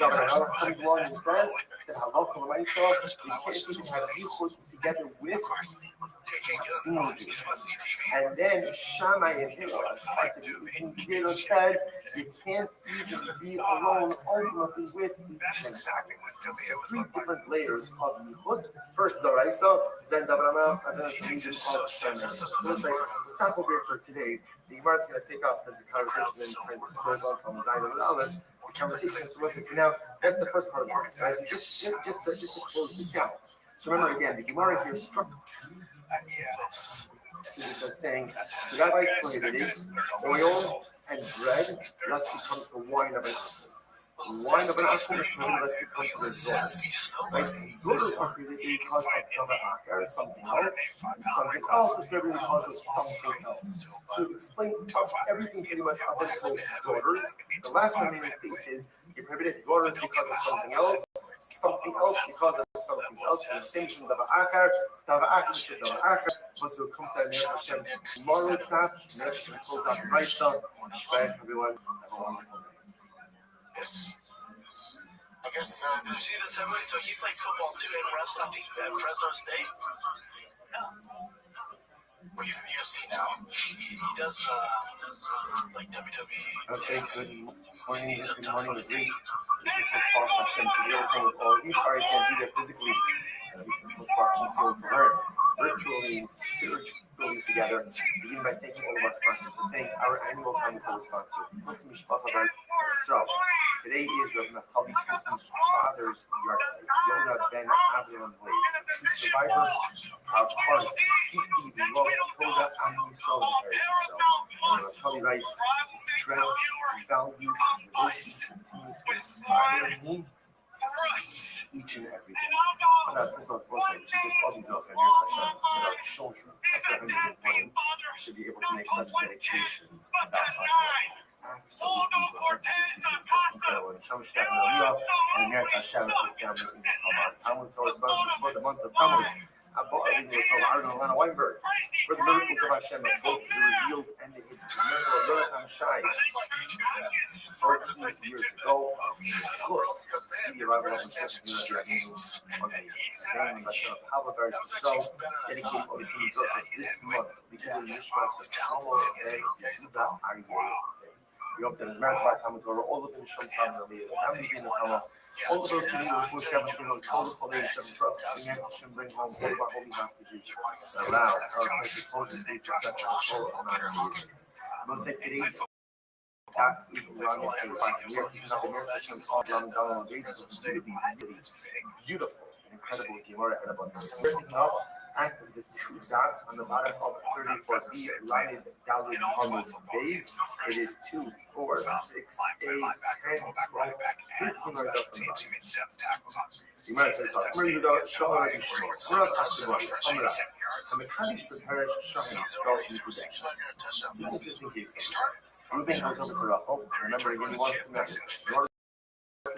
Now, when Allah comes along and says that halacha l'maisa, you can't even have yichud together with a single Jew. And then Shammai and Hillel said you can't even be alone ultimately with the Gentile. So three different layers of yichud. First Doraisa, then Dabrama, and then the region of Shammai. So it's like, let's stop over here for today. The Gemara is going to pick up as the conversation then kind of goes on from Zayin and Aleph. The conversation. So let's see now. That's the first part of the Gemara. So just to close this out. So remember again, the Gemara here struck. Yes. Saying the rabbis prohibited oil and bread lest it come to wine of an apple. Wine of an apple is prohibited lest it come to the right? Those are prohibited because of Tava something else, and something else is prohibited because of something else. So to explain everything pretty much up until daughters, the last remaining piece is you prohibited daughters because of something else because of something else, and the same thing Tava was to come to the Hashem tomorrow's path, next to close out the right side. Everyone, have a wonderful day. Yes. I guess, did you see this? So he played football too in Rust, I think, at Fresno State. Well, he's in the UFC now. He does, like WWE. I'll say good morning with me. This is Paul Hashem to be able with all of you. Sorry I can't be there physically. This is what's for her. Virtually and spiritually together. Begin by thanking all of our sponsors. To thank our annual Hanukkah sponsor, Today is Rav Naftali Trison's father's yahrzeit. Yonah ben Avraham Blade, true survivor of hearts, deeply beloved Toda Am Yisrael and Eretz Yisrael. Naftali writes, his strength, values, and devotion continues to inspire me each and every day. First of all, just all these other children, should be able to make such dedications about us. Absolutely. And here's Hashem with family in Haman. Talmud Torah sponsors for the month of Tammuz. Weinberg, for the miracles of Hashem, both the revealed and the hidden. Remember, Jonathan Shai, 14 years ago, discuss the speedy arrival of Hashem on the name of Habagar himself, dedicated all the human purpose this month, because of the Nishmas with Talmud and Yehuda Aryeh. We hope that the American Talmud Torah, all of the Nishmas and the families in the Talmud, all of those who need to Hashem, you know, total salvation, trust, and Hashem bring home all of our holy hostages. Allow our precious soldiers to be successful and not see. I'm going to say today's path is around the we are keeping up the miracle Hashem all around the down days of really beautiful and incredible Gemara ahead of us. Now, active the two dots on the bottom of 34B lighted down on those days. It is 2, 4, 6, 8, 10, 12, 15 right up from the You might say, where you go, show her in short. We're not talking about Amra. I'm a Kaddish prepared Shahid spelled in Kudesh. Just in case. Ruben goes over to Rachel. Remember, again, he wants to marry. What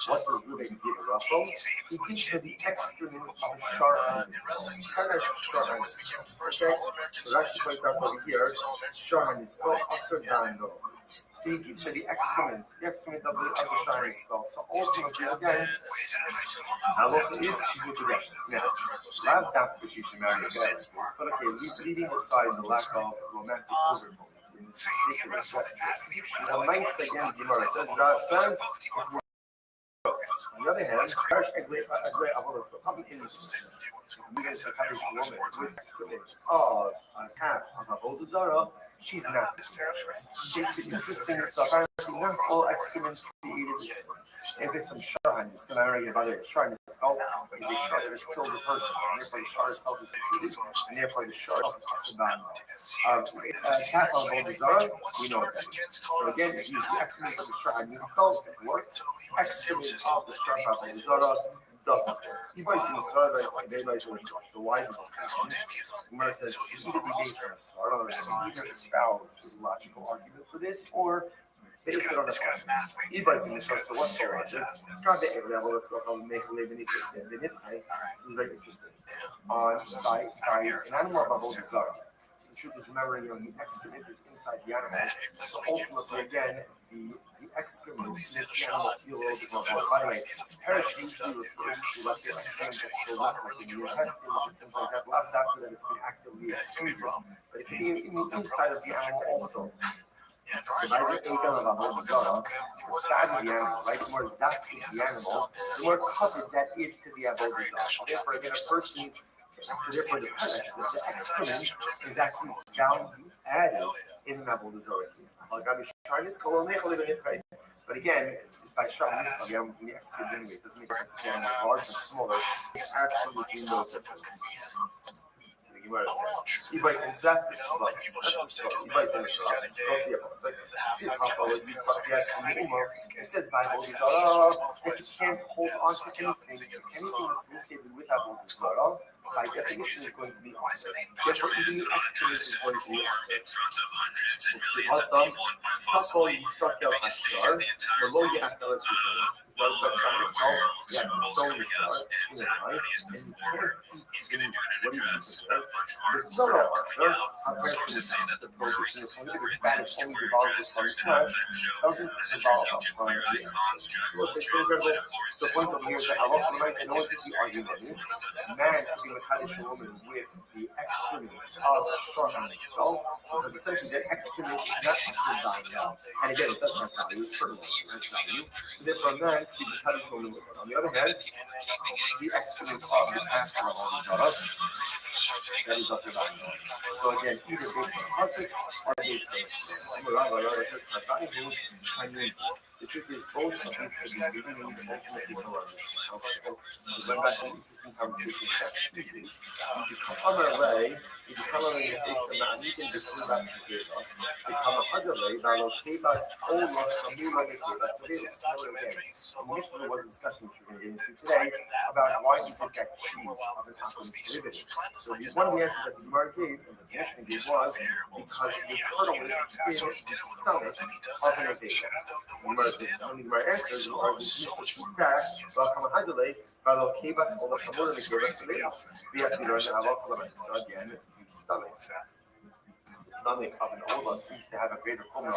does Ruben give Rachel? He gives her the excrement of Sharon. Okay? So Rashi points out over here, Sharon is called Asr Dando. So he gives her the excrement of the Sharon skull. So ultimately, again, Halacha is she's with the Russians. Now, Lav Daf she should marry a guy like this, but okay, leaving aside the lack of romantic overtones. Now, nice again, Gemara says, on the other hand, a great public industry. You guys are Kaddish woman with excrement of a calf of a Avodah Zarah. She's not the same. She's consistent, so apparently not all excrement created the same. If it's some shahan, it's going to argue about it. Shahan is called is a shah that has killed the person, and therefore the shah itself is included, and therefore the shah is asabana. Calf of Avodah Zarah, we know what that is. So again, if you use the excrement of the shahan skull, it works. Excrement of the shah of Avodah Zarah doesn't work. You might see the Sarah like they like doing it. So why does this happen? Umar says it's either be based on a Sarah, or either espouse the logical argument for this, or based on the cost. E-bikes in this case, so what's serious? Trying to area level, let's go from make a living in this is very interesting. On by an animal of a whole design. The truth is, remembering the excrement is inside the animal. So ultimately, again, the excrement makes the animal feel a little bit more full. By the way, perish usually refers to like the excrement that's still left, like in the intestines and things like that, left after that it's been actively excreted. But it can be in the inside of the animal also. So by the egal of a whole design, the fat of the animal, right? The more zest of the animal, the more covered that is to the above design. Therefore, again, a person. So therefore, the excrement is actually value added in an avodah case. But again, by showing this, the animal can be excreted anyway. It doesn't make sense if the animal is larger or smaller. It's absolutely no difference. The Gemara says, "E-bikes and zest is slow. That's slow. E-bikes and slow. Goes the opposite. Like, see how far you put yes in the Umar. It says by avodah that you can't hold on to anything. So anything associated with avodah by definition is going to be awesome. Therefore, even the excrement is going to be awesome. Supple yisakel hashar, below yachal is beside. Those that try to stone, you have to stone the shar, and you can't eat what is it? The sorrow also, the prohibition is only the fat is only devolves upon the flesh, doesn't devolve upon the eggs. The point of view is that Allah in order to be arguing this, man to be Kaddish a woman with the excrement of a straw on the skull, because essentially that excrement is not actually value. And again, it does have value, it's fertilizer, it has value. So therefore, a man can be Kaddish a woman with it. On the other hand, the excrement of the pastor of all that is also value. So again, either based on Pasuk or based on the truth is both of these could be living in the ultimately correct. So going back to an interesting conversation about species, you become away, you become away and you can become back to the become a hudley, by Lokebas, Ola, Kamula, Nekebas. Initially, there was a discussion which we're going to get into today about why is it that cheese of an apple is prohibited. So one of the answers that the Gemara gave, and the Mishnah gave, was because the kernel is in the stomach of an Azeka. When the answers are the Mishnah stack, so I'll come and hydrolate, by the Kebas, Ola, Kamula, Nekebas, we have to learn the halakha. So again, the stomach. The stomach of an Ola seems to have a greater formula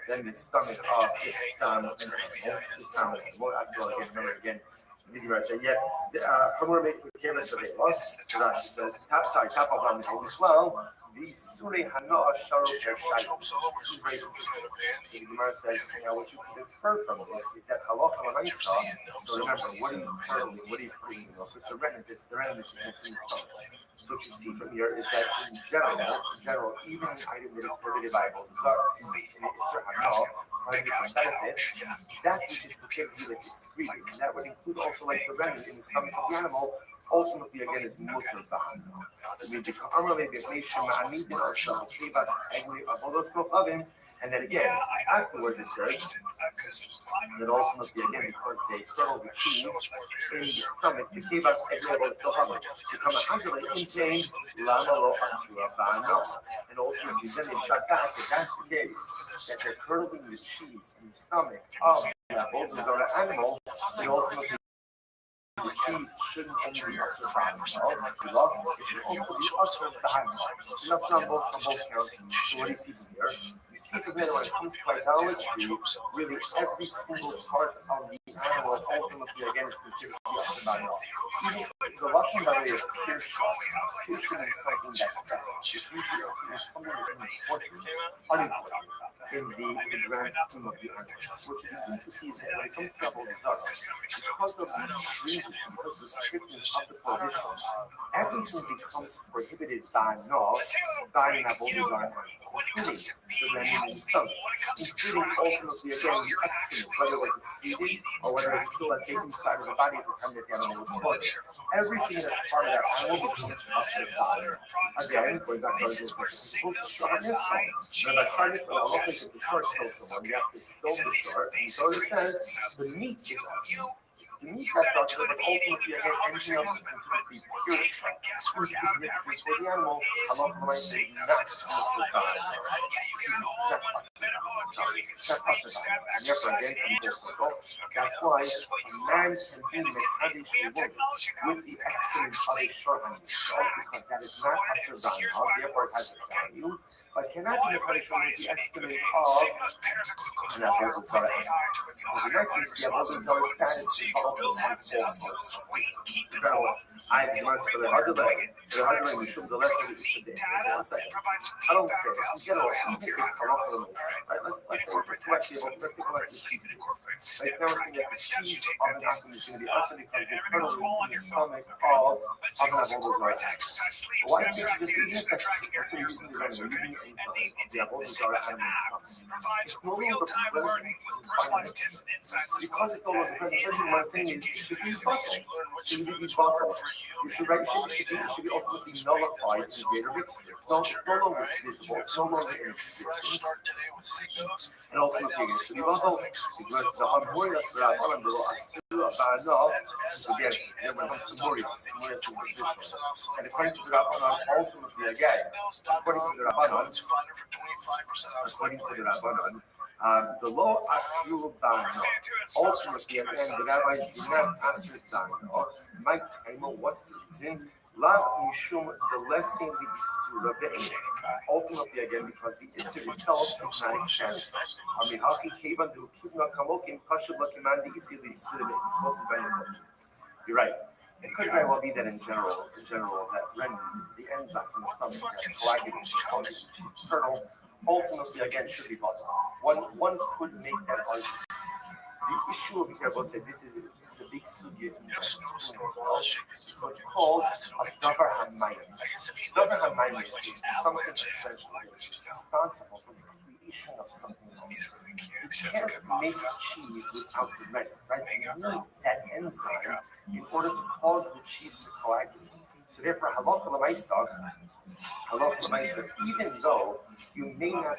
than the stomach of this animal. Well, after all, again, the Gemara said, yeah, from where make the canvas of it was, says, top of on the as well, the Suri Hana Sharo Pershai. This is very interesting. The Gemara says, what you can infer from this is that halacha l'maisa. So remember, what are you inferring? What are you putting? So it's the remnant that's in the stomach. So what you see from here is that in general, even an item that is prohibited by Avodah Zarah, benefit, that which is considered to be like excreted, and that would include also like the remnant in the stomach of the animal. Ultimately, again, is mutter b'han. And then again, afterwards it says that ultimately, again, because they kernel the cheese in the stomach, the kibas egg still have it. Become a hundred in pain, lama lo asura b'ano. And ultimately, then they shut back that that's the case, that they're kernelling the cheese in the stomach of the animal, and ultimately, the cheese shouldn't only be ushered behind the it should also be ushered behind the and that's not both on both counts. So what do you see from here? You see from here when it comes to idolatry, really every single part of the animal ultimately again is considered to be ushered behind the Russian by way of Kirchen is something that's something that's unimportant in the grand scheme of the animal. What you need to see is that when it comes to Avodah Zarah, because of the stringency, because of the strictness of the prohibition, everything becomes prohibited by law by an Avodah Zarah animal, including the remnant in the stomach, including ultimately again the excrement, whether it was excreted or whether it's still, let's say, inside of the body at the time that the animal was slaughtered. Everything that's part of that animal becomes ushered by. Again, going back to our discussion, now by trying this, but I'll look at the short kill someone, you have to stone the short, and so it says the meat is ushered. beneath that's us, but ultimately again, anything else is considered to be pure insignificant for the animal. Halacha l'maaseh is not spiritual God. Excuse me, it's not us. Sorry, it's not us. And therefore, again, comes full circle. That's why a man can be mechadish a woman with the excrement of a shorthand skull, because that is not asur b'anal, therefore it has a value, but cannot be mechadish with the excrement of an avodah zarah. Because in that case, the avodah zarah status develops upon full person. I have demands for the other leg, we should the lesson that you should do. One second. I don't understand. In general, even if halacha l'maaseh, right? Let's say let's collect the cheese piece. Right now we're saying that the cheese of an apple is going to be also because the kernel is in the stomach of an avodah zarah. Why can't you just even if that's we're using the enzyme, we're using the enzyme of the avodah zarah and the stomach. It's no longer present because it's no longer present. What I'm saying is it should be bottled. It should be bottled. You should be ultimately nullified in greater extent. It's no longer visible. It's no longer in existence. And ultimately, it should be bottled. Because the harmonious Rabbanan below Asura Ba'anah, again, when it comes to Morias is superficial. And according to the Rabbanan, ultimately, again, according to the Rabbanan, the law Asur Ba'anah, ultimately, again, the rabbis do not Asur Ba'anah. My time, what's the reason? Lav Mishum, the lesson the Isura Be'ineh. Ultimately, again, because the Isur itself is not extensive. I mean, how can Kevan do Kibna Kamokim Kashub Lakiman the Isur the Isura Be'ineh? This is very important. You're right. It could very well be that in general, that when the enzymes in the stomach that coagulate the fungus, which is kernel, ultimately, again, should be bottled. One could make that argument. The issue over here, both say this is the big sugya in this as well. It's what's called a davar hamayim. Davar hamayim is something essentially that is responsible for the creation of something else. You can't make cheese without the rennet, right? You need that enzyme in order to cause the cheese to coagulate. So therefore, halacha l'maaseh, even though you may not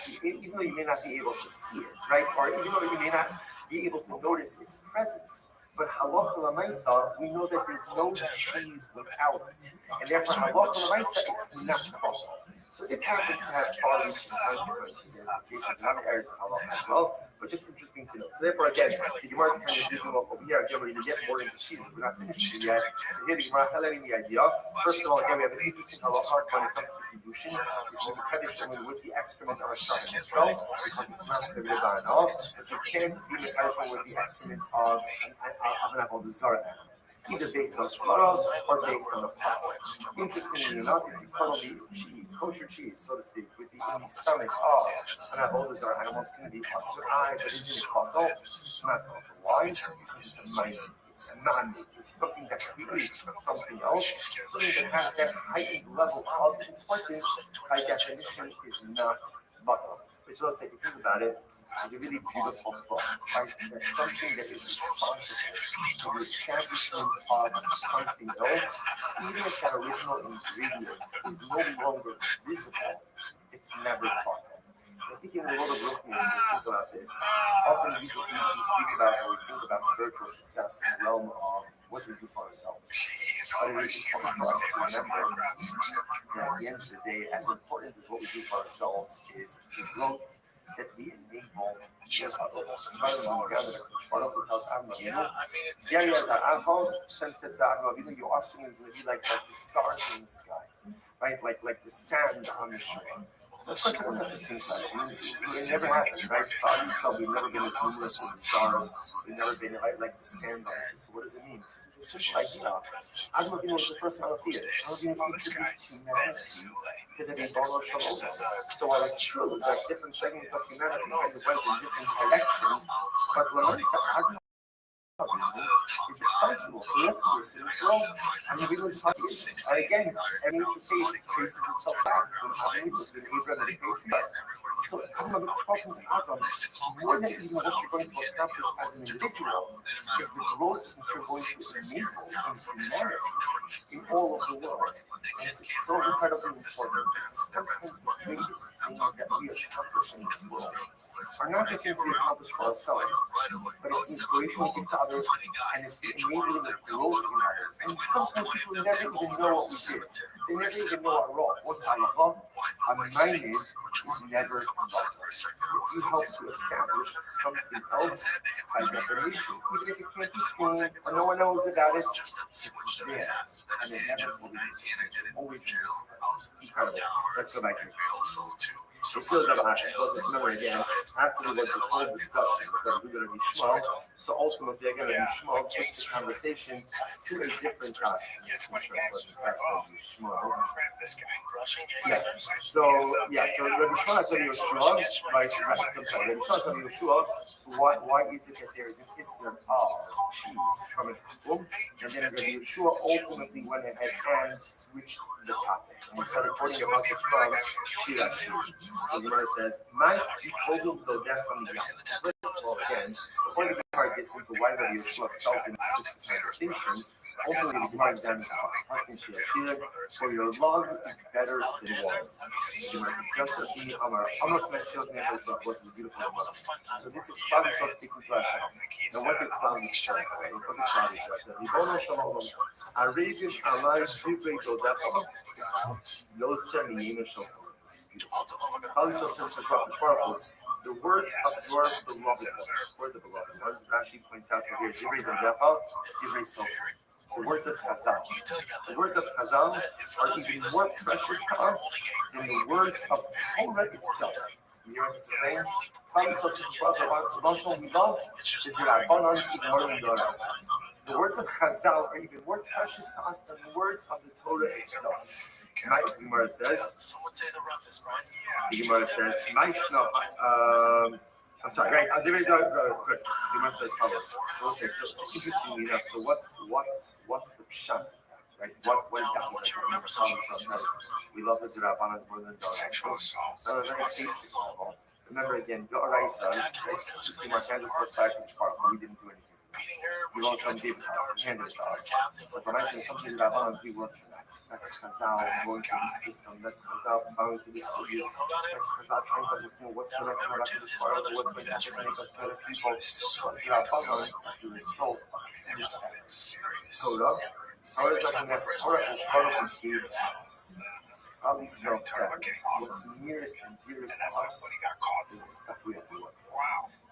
be able to see it, right? Or even though you may not be able to notice its presence. But halacha l'maaseh, we know that there's no cheese without it. And therefore, halacha l'maaseh, it's not possible. So this happens to have far-reaching consequences and implications in other areas of halacha as well, but just interesting to know. So therefore, again, the Gemara is kind of digging off over here. Again, we're going to get more into cheeses. We're not finished yet. So here the Gemara highlighting the idea. First of all, again, we have an interesting halacha when it comes to kedushin, which is a kaddish woman with the excrement of a shark and skull, because it's not the riba at all. But you can't be a kaddish woman with the excrement of an avodah zarah animal, either based on slaros or based on a pasuk. Interestingly enough, if you kernel the cheese, kosher cheese, so to speak, with the stomach of an avodah zarah animal, it's going to be asur. But isn't it kosher? It's not kosher. Why? Because it's a minor. It's a non-meat. It's something that creates something else. Something that has that heightened level of importance, by definition, is not butter. Which will say, if you think about it, is a really beautiful thought, right? That something that is responsible for the establishment of something else, even if that original ingredient is no longer visible, it's never thought of. I think in the world of Restream, when we think about this, often we speak about how we think about spiritual success in the realm of what we do for ourselves. But it is important for us to remember that at the end of the day, as important as what we do for ourselves is the growth that we enable just others. Your offspring is going to be like the stars in the sky, right? Like the sand on the shore. Of course, everyone has the same size. It never happened, right? So obviously, we've never been as numerous with the stars. We've never been like the sand on the sea. So what does it mean? It's a simple idea. Adam Avinu was the first monotheist. Adam Avinu introduced humanity to the Ribono Shel Olam. So while it's true that different segments of humanity kind of went in different directions, but Lamaisa Adam is responsible for this in this world. And the Bible is talking. And again, every faith traces itself back to when Adam was in Israel meditation. So I'm a talking problem. More than even what you're going to accomplish as an individual is the growth that you're going to enable in humanity in all of the world. And this is so incredibly important. Sometimes the greatest things that we accomplish in this world are not the things we accomplish for ourselves, but it's the inspiration we give to others and it's the enabling of growth in others. And sometimes people never even know what we did. They never even know our role. What's Allah? A mind is never done. If you help to establish something else by definition, even if it can't be seen or no one knows about it, it's there. And it never fully disappears. Always incredible. Let's go back here. So still the Let's remember again, after this whole discussion with we're going to be Shmuel, so ultimately again, Shmuel switched the conversation to a different topic. Yes. So Rabbi Shmuel has Rabbi Yeshua, right? So I'm sorry, Rabbi Shmuel has Rabbi Yeshua. So why is it that there is an issur of cheese from an apple? And then Rabbi Yeshua ultimately went ahead and switched the topic. And we started quoting a message from Shirashi. So the Gemara says, "My total go death from the First of all, again, before the Gemara gets into why Rabbi Yeshua felt in this conversation, ultimately the Gemara examines the husband Shira. For your love is better than water. The Gemara says, "Just as me, Amar Knesset Nefesh was beautiful love." So this is Klal Yisrael speaking to Hashem. Now what did Klal Yisrael say? What did Klal Yisrael say? Ribono Shalom, Arevim Alai Divrei Dodacha, Yosem Yimim Shalom. Klal Yisrael says the words of your beloved ones, Rashi points out that here, Divrei Dodacha, Divrei Sofer. The words of Chazal. The words of Chazal are even more precious to us than the words of Torah itself. You hear what this is saying? The words of Chazal are even more precious to us than the words of the Torah itself. Nice, the Gemara says. Some would say the roughest, right? The Gemara says, I'm sorry, right? There is good. The Gemara says follows. So interestingly enough, so what's the pshat? Right? What exactly? We love the Rabbanan more than the so a very basic level. Remember again, the Oraisa, right? My hands was back in the park, we didn't do anything. We won't try and give it to us, hand it to us. But when I say come to the Rabbanans, we work for that. That's Chazal going through the system. That's Chazal going through the studios. That's Chazal trying to understand what's the next miraculous part, what's going to make us better people. But the Rabbanan is the result of Torah. Torah is like that. Torah is part of the gave to us. All these folks says, what's nearest and dearest to us is the stuff we have to work for.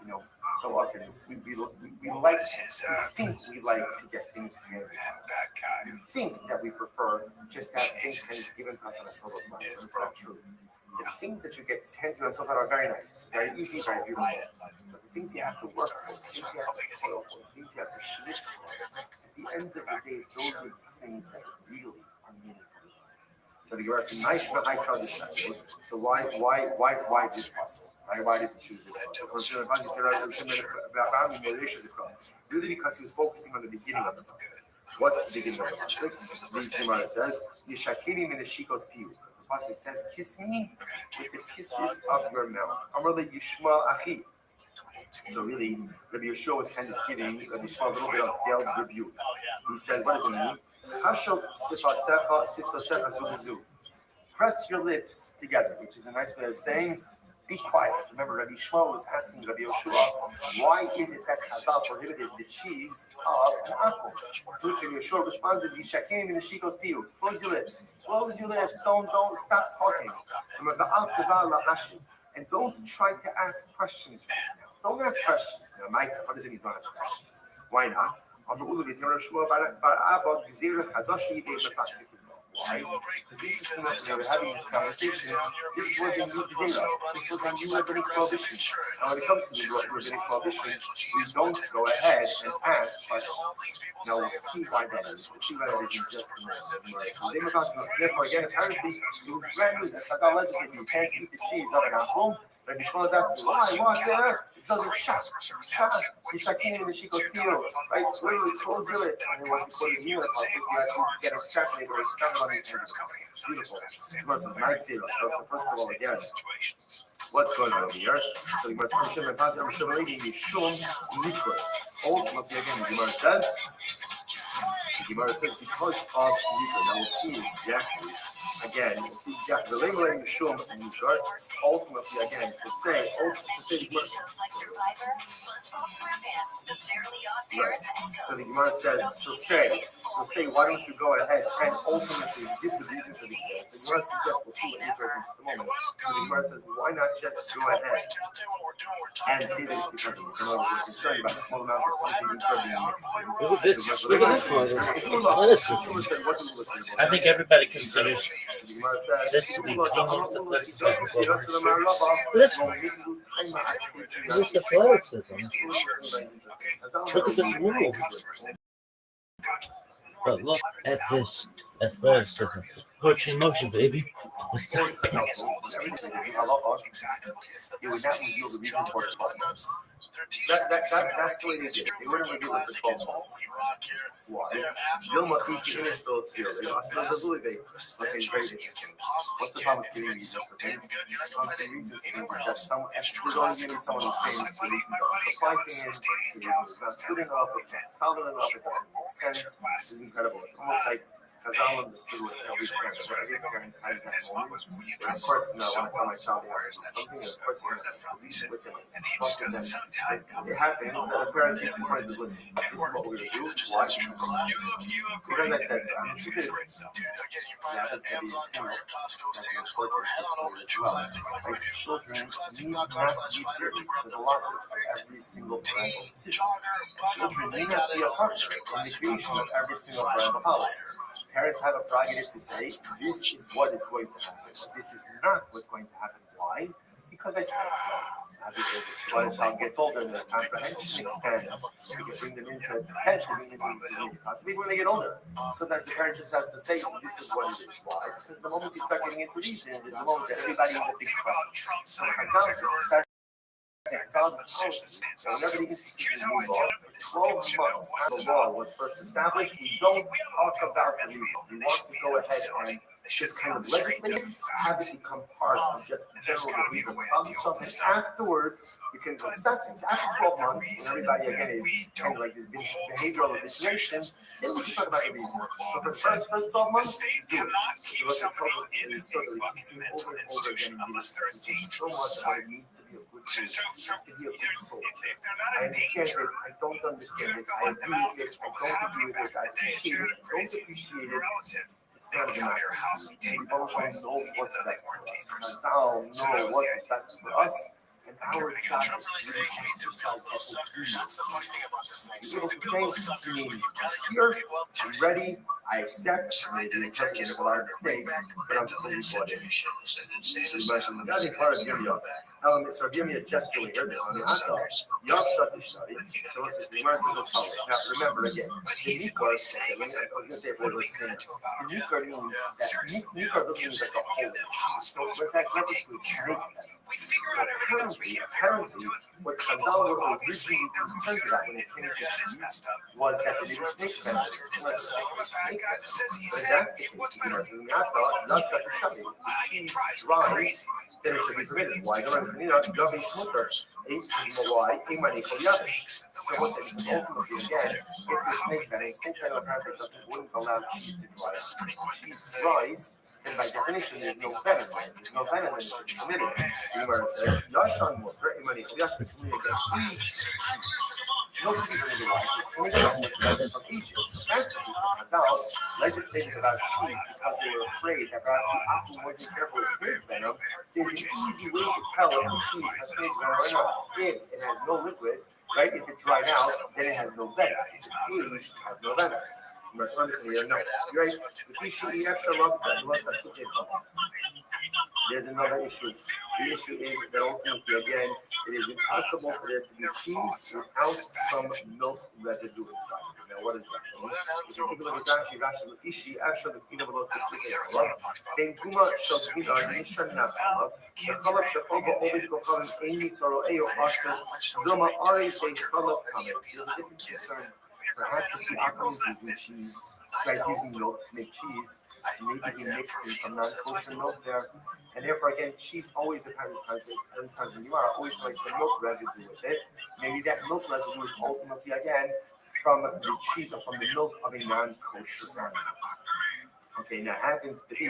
You know, so often we think we like to get things handed to us. We think that we prefer just to have things kind of given to us on a silver platter. It's not true. The things that you get handed to us that are very nice, very easy, very beautiful. But the things you have to work for, the things you have to toil for, the things you have to schwitz for, at the end of the day, those are the things that really are meaningful. So the Gemara says, "Nice, but I tell this." So why this puzzle? Why did he choose this puzzle? Really, because he was focusing on the beginning of the puzzle. What's the beginning of the puzzle? The Gemara says, "Yishakiri min hashikos piyu." The puzzle says, "Kiss me with the kisses of your mouth." Amar Yishmael achi. So really, Rabbi Yeshua was kind of giving Rabbi Yishmael a little bit of veiled rebuke. He says, "What does it mean?" Press your lips together, which is a nice way of saying, be quiet. Remember, Rabbi Shmuel was asking Rabbi Yeshua, why is it that Chazal prohibited the cheese of an apple? To which Rabbi Yeshua responds, Yishakim in the shikos piyu. Close your lips. Close your lips. Don't stop talking. And don't try to ask questions right now. Don't ask questions. Now, Mike, what does it mean to ask questions? Why not? Why? Because they were having this conversation. This was a new Gezerah. This was a new rabbinic prohibition. And when it comes to the rabbinic prohibition, we don't go ahead and ask questions. Now we'll see why that is. We'll see why that isn't just the norm. Therefore, again, apparently, it was brand new that Chazal legislated you can't eat the cheese of an apple Rabbi Shmuel is asking, why? What there? It doesn't shut. Yishakim and Shiko's Pio, right? Literally close your lips. And then once you close your lips, you actually get extrapolated or expand on it. Beautiful. This versus night zero. So first of all, again, what's going on over here? So the Gemara says, ultimately, again, the Gemara says, because of Yikra. Now we'll see exactly. Again, the labeling Shum and Yikra, ultimately, again, to say the Gemara. Right. So the Gemara says, say, why don't you go ahead and ultimately give the reason for the case? The Gemara suggests, we'll see what Yikra is in just a moment. So the Gemara says, why not just go ahead and say that it's because of the Gemara was concerned about small amounts of something Yikra being mixed. Look at this one. I think everybody considers this to be almost a plus. This one. This is athleticism. Look at this move. But look at this athleticism. Coaching motion, baby. What's up? That's the way they did it. They wouldn't reveal it for 12 months. Why? Dilma could finish those skills. What's the problem with doing these things? The reason is that there's only giving someone the same reason. The five thing is, it's not good enough, it's not solid enough, it doesn't make sense. This is incredible. It's almost like Chazal understood what every parent, every parent has that moment. But of course, I want to tell my child they have to do something, and of course, you have to believe with them and trust in them. It happens that a parent teaches his kids, listen, this is what we're going to do, why? Because I said so. I mean, because children need not be there. There's a lot of every single parental decision. Children need not be a partner in the creation of every single parental house. Parents have a prerogative to say, this is what is going to happen. This is not what's going to happen. Why? Because I said so. When a child gets older, their comprehension expands. We can bring them into potentially bring them into possibly when they get older. Sometimes the parent just has to say, this is what it is. Why? Because the moment you start getting into these things, is the moment that everybody is a big problem. So whenever the institution was involved, for 12 months after the law was first established, we don't talk about the reason. We want to go ahead and just kind of legislate, have it become part of just general legal problems. And afterwards, we can discuss this. After 12 months, when everybody again is kind of like this behavioral habituation, then we can talk about the reason. But for the first 12 months, do it. So what it tells us is sort of repeating over and over again, just so much what it means to be a good person, to be a good soldier. I understand it. I don't understand it. I agree with it. I don't agree with it. I appreciate it. I don't appreciate it. It's not a democracy. We both know what's best for us. Chazal know what's best for us. And our job is to really exercise that obedience. Be able to say to me, here, I'm ready, I accept, maybe I'm making a lot of mistakes, but I'm fully bought in. So you mentioned the other part of Yirmiyah. Elements of Yirmiyah just doing this on the Atal. Yom Shut study. So what's this? The Gemara says as follows. Now remember again, the Nikar, I was going to say what was saying. The Nikar means that Nikar means like a whole. So what's that? Not just a snake. Apparently, what Chazal were originally concerned about when it came to cheese was that they didn't snake them. But that's the case, in the Atal, not shut the study. If the cheese dries, then it should be permitted. Why don't I Gabi Shmutter? Why? So what's it? Ultimately, again, if the snake venom apparently wouldn't allow cheese to dry. Cheese dries, then by definition, there's no venom. There's no venom, and it should be permitted. Remember, it says, Yashan Mutter, Imani Kolyashka, is only against each. She also be permitted why? The snake venom from Egypt. Apparently, the Chazal legislated about cheese because they were afraid that perhaps the apple wasn't careful with snake venom. There's an easy way to tell if the cheese has snake venom or not. If it has no liquid, right? If it's dried out, then it has no venom. If it's aged, it has no venom. No, you're right. The fish should be extra long, There's another issue. The issue is that ultimately, again, it is impossible for there to be cheese without some milk residue inside. Now, what is that? If you take a look at Rashi, Rashi Lafishi, Asher Lafina below Tzitzik, then Guma Shalvina, Nishan Nafala, the Chalaf Shachova, Ovid Kochalim, Amy Soro, Eo Aser, Zoma Are, say Chalaf Kamet. There's a different concern. Perhaps if the Akam is using cheese, like using milk to make cheese, so maybe he mixed in some non-kosher milk there. And therefore, again, cheese always depends on when you are always like some milk residue with it. Maybe that milk residue is ultimately, again, from the cheese or from the milk of a non-kosher animal. Okay, now happens to be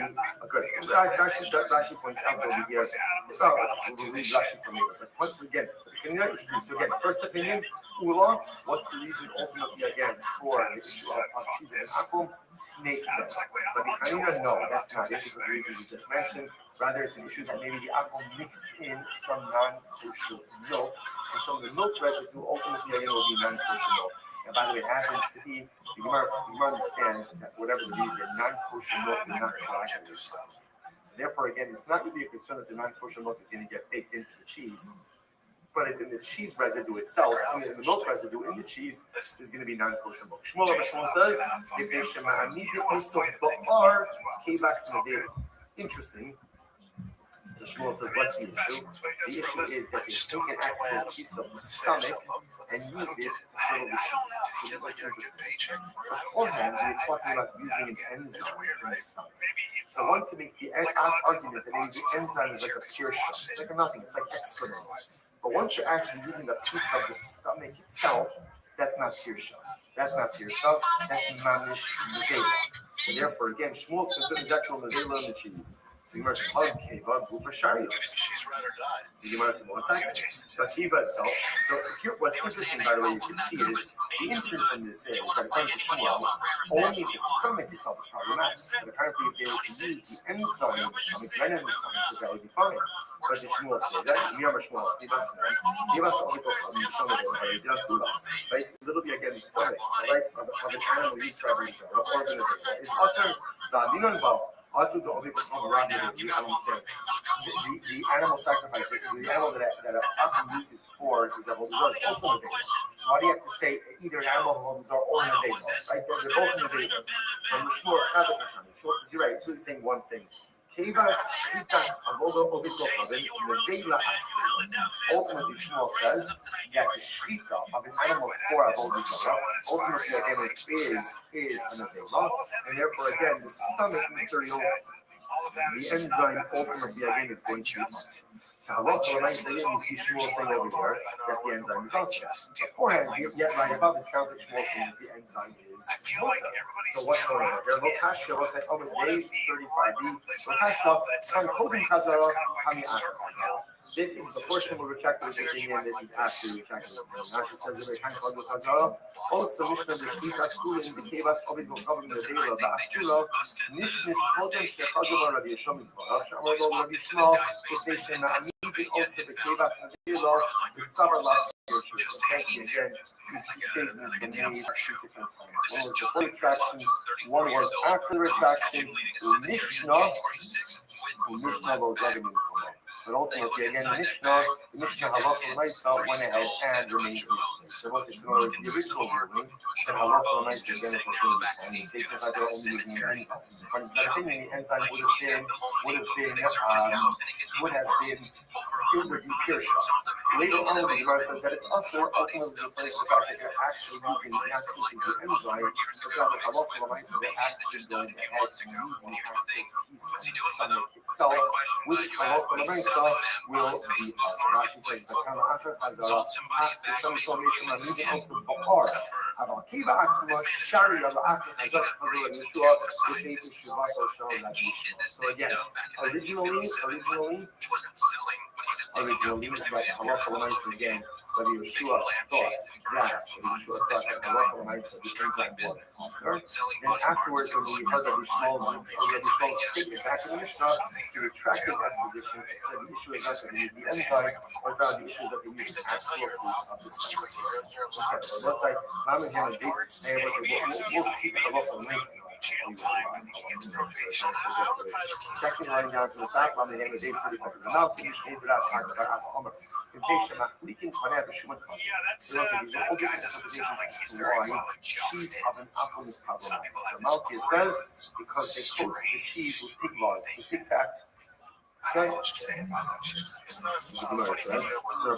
good. So Rashi points out over here. So we'll read Rashi from here. But once again, so again, first opinion, Ula, what's the reason ultimately again for the issue of cheese and akum? Snake venom. But the Hanina, no, that's not it. Because the reason we just mentioned. Rather, it's an issue that maybe the akum mixed in some non-kosher milk, and some of the milk residue ultimately again will be non-kosher milk. And by the way, it happens to be, the Gemara understands that for whatever the reason, non-kosher milk is not coagulated. So therefore, again, it's not really a concern that the non-kosher milk is going to get baked into the cheese, but it's in the cheese residue itself, and in the milk residue in the cheese, is going to be non-kosher milk. Shmuel says, interesting. So Shmuel says, what's the issue? The issue is that you take an actual piece of the stomach and use it to fill the cheese. So that's interesting. Beforehand, we were talking about using an enzyme in the stomach. So one can make the argument that maybe the enzyme is like a pure shell. It's like a nothing, it's like excrement. But once you're actually using a piece of the stomach itself, that's not pure shell. That's not pure shell, that's mamish nevela. So therefore, again, Shmuel's considers actual nevela in the cheese. So you must hug Kiva, go for Sharia. She's rather die. You must have one second. But Kiva itself. So here, what's interesting, by the way, you can see it is the inference from this is that according to Shmuel, only the stomach itself is problematic. But apparently, if they were to use the enzyme in the stomach, then in the stomach, that would be fine. But did Shmuel say that? Remember Shmuel, Kiva only go from the stomach, right? A little bit again, the stomach, right? Of an animal used for every organization. It's also the Minonbal. The animal sacrifice, the animal that Akum uses for is a Vodazor is also Nevela. So why do you have to say either an animal Vodazor or Nevela? Right? They're both Nevelas. From Shmuel says, you're right, it's really saying one thing. Kevas Shritas Avodo Ovikochavin, Nevela Asir. Ultimately, Shmuel says that the Shrita of an animal for Avodah ultimately again is a Nevela, and therefore again the stomach material, the enzyme ultimately again is going to be us. So halacha l'maisa again you see Shmuel saying over here that the enzyme is also. Beforehand, yet right above it sounds like Shmuel saying that the enzyme is mutter. So what's going on here? Lokashya was like over days 35b. Lokashya on Kodim Chazara Hami Chazara. This is before Shmuel retracted his opinion. This is after he retracted his opinion. Now she says every time Kodim Chazara. Also Mishnah the Shlita school in the Kevas Ovid Mokhavim Nevela Ba'asula Mishnis Kodim Shechazara Rabbi Yeshomit Varav Shamarlo Rabbi Shmuel Kefeshe Ma'amid also the Kevas Nevela the Sabarlach. Essentially, again, these two statements were made at two different times. One was before retraction, one was after the retraction. Mishnah was loving in but ultimately, again, the Mishnah Halacha L'Maisa went ahead and remained in place. There was a similar to the original ruling that Halacha L'Maisa again was fulfilled, and they said that they're only using an enzyme. But I think the enzyme would be pure shot. Later on, the Gemara says that it's also ultimately refers to the fact that they're actually using not simply the enzyme, but rather Halacha L'Maisa they're actually going ahead and using the actual piece of the stomach itself, which Halacha L'Maisa will be possible. Rashi says the Kama Achar Chazara after some information on even also Ba'ar. About Kiva Atzma Sharia La'achar Chazar Chazar Yeshua with Eitu Shivasa Shal Yishma. So again, originally, but Halacha L'Maisa again, whether Yeshua thought that Halacha L'Maisa the enzyme was also. Then afterwards, when we heard Rabbi Shmuel's statement back in the Mishnah, he retracted that position and said the issue is not that we use the enzyme, or the issue is that we use the actual piece of the stomach. Okay, so let's say, we'll see the Halacha L'Maisa. Second line down to the top, on the end of the day 45. Now finish made without talking about Omer. Impatient, leaking, whatever, she went for. These are all different interpretations as to why cheese of an apple is problematic. So Malkia says because they coat the cheese with pig lard, with pig fat. Okay. So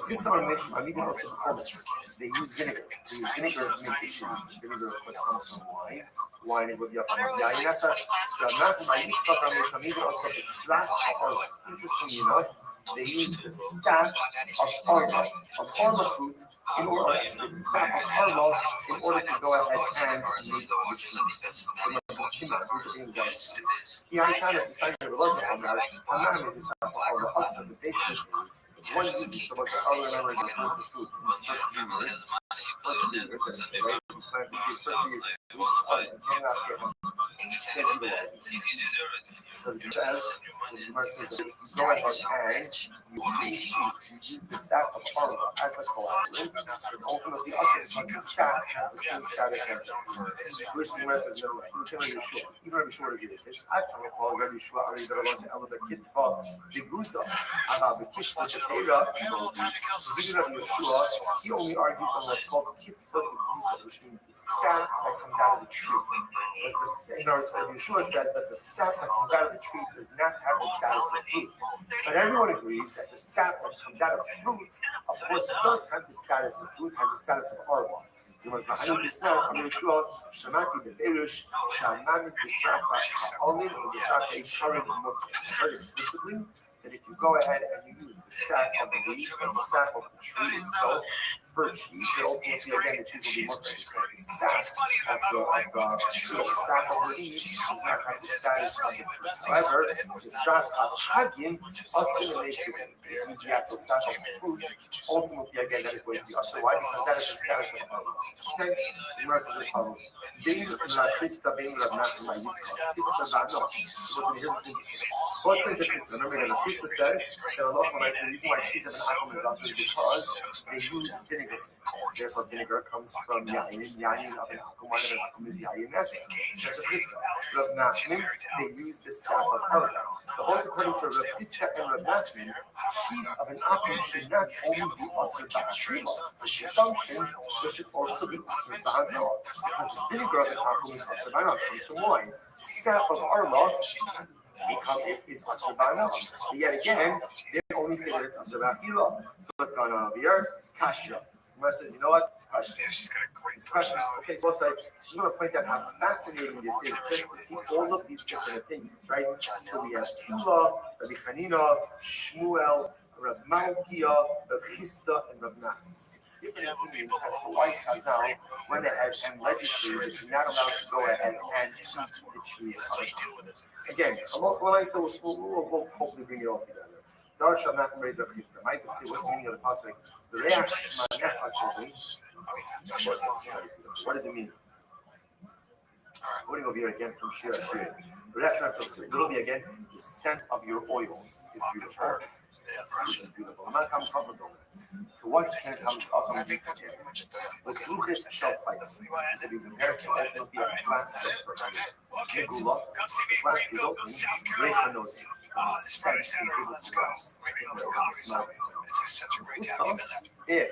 this combination, I mean, also performance. They use vinegar. They use vinegar to make the cheese. Vinegar, of course, comes from wine. Wine it would be up on the Yainasa. The Matthew, I need stuff on the Shamiga, also the slap of, interestingly enough, they use the sap of arma fruit in order to the sap of arma in order to go ahead and make the cheese. Yeah, I kind of decided to love it on that. I'm not going to decide for arma us the patient. One uses so much other memory than first the fruit in the first few years. First year, right? You plant the seed first year, you cannot get one. So the says, so the Gemara says that if you go ahead and you use the sap of arma as a collaborative, it's ultimately us, but the sap has the same status as the first Gemara says, no, you can really sure. You don't have sure to get it. I can't recall very sure. I already got a lot of the kid for the Gusa. The kid for the Torah, he only argues on what's called kit for the Gusa, which means the sap that comes out of the tree. Because Yeshua says that the sap that comes out of the tree does not have the status of fruit. But everyone agrees that the sap that comes out of fruit, of course, does have the status of fruit, has the status of arba. So very explicitly that if you go ahead and you use the sap of the leaves or the sap of the tree itself for cheese, ultimately again the cheese will be more because the sap of the sap of the leaves does not have the status of the fruit. However, the sap of Hagin assimilation is the actual sap of the fruit. Ultimately, again, that is going to be us. Why? Because that is the status of the fruit. Okay, so the verse is as follows: Bein la Christa, bein la Nachma Yitzchak. Christa no. What's the Christa? Remember that the Christa says that Allah, when I say the reason why cheese of an apple is also because they use vinegar. Therefore, vinegar comes from yayin. Yayin of an apple, one of an apple is yayin nesa. That's a Christa. Rav Nachman, they use the sap of arba. The whole according to Rav Christa and Rav Nachman, cheese of an apple should not only be asr ba'achila. The assumption there should also be asr ba'anah. Because vinegar of an apple is asr ba'anah, comes from wine. Sap of arba because it is asr ba'anah. But yet again, they only say that it's asr ba'achila. So what's going on over here? Kasha. Gemara says, you know what? It's question. It's question. Okay, so I just want to point out how fascinating this is just to see all of these different opinions, right? So we have Tula, Rabbi Hanina, Shmuel, Rav Malkia, Rav Chisda, and Rav Nachman. 6 different opinions as to why Chazal went ahead and legislated that you're not allowed to go ahead and eat the cheese. Again, when I say we'll hopefully bring it all together. Dar shall not marry Rav Chisda. Might say what's the meaning of the pasuk? The reach shmanecha. What does it mean? Quoting over here again from Shir Shir. Literally again, the scent of your oils is beautiful. This is beautiful. I'm not coming comfortable. To what can it come from? The sluchis shall fight. To be prepared to open the flask of perfume. Megula, the flask is open. Rechanot. Scent is able to smell. If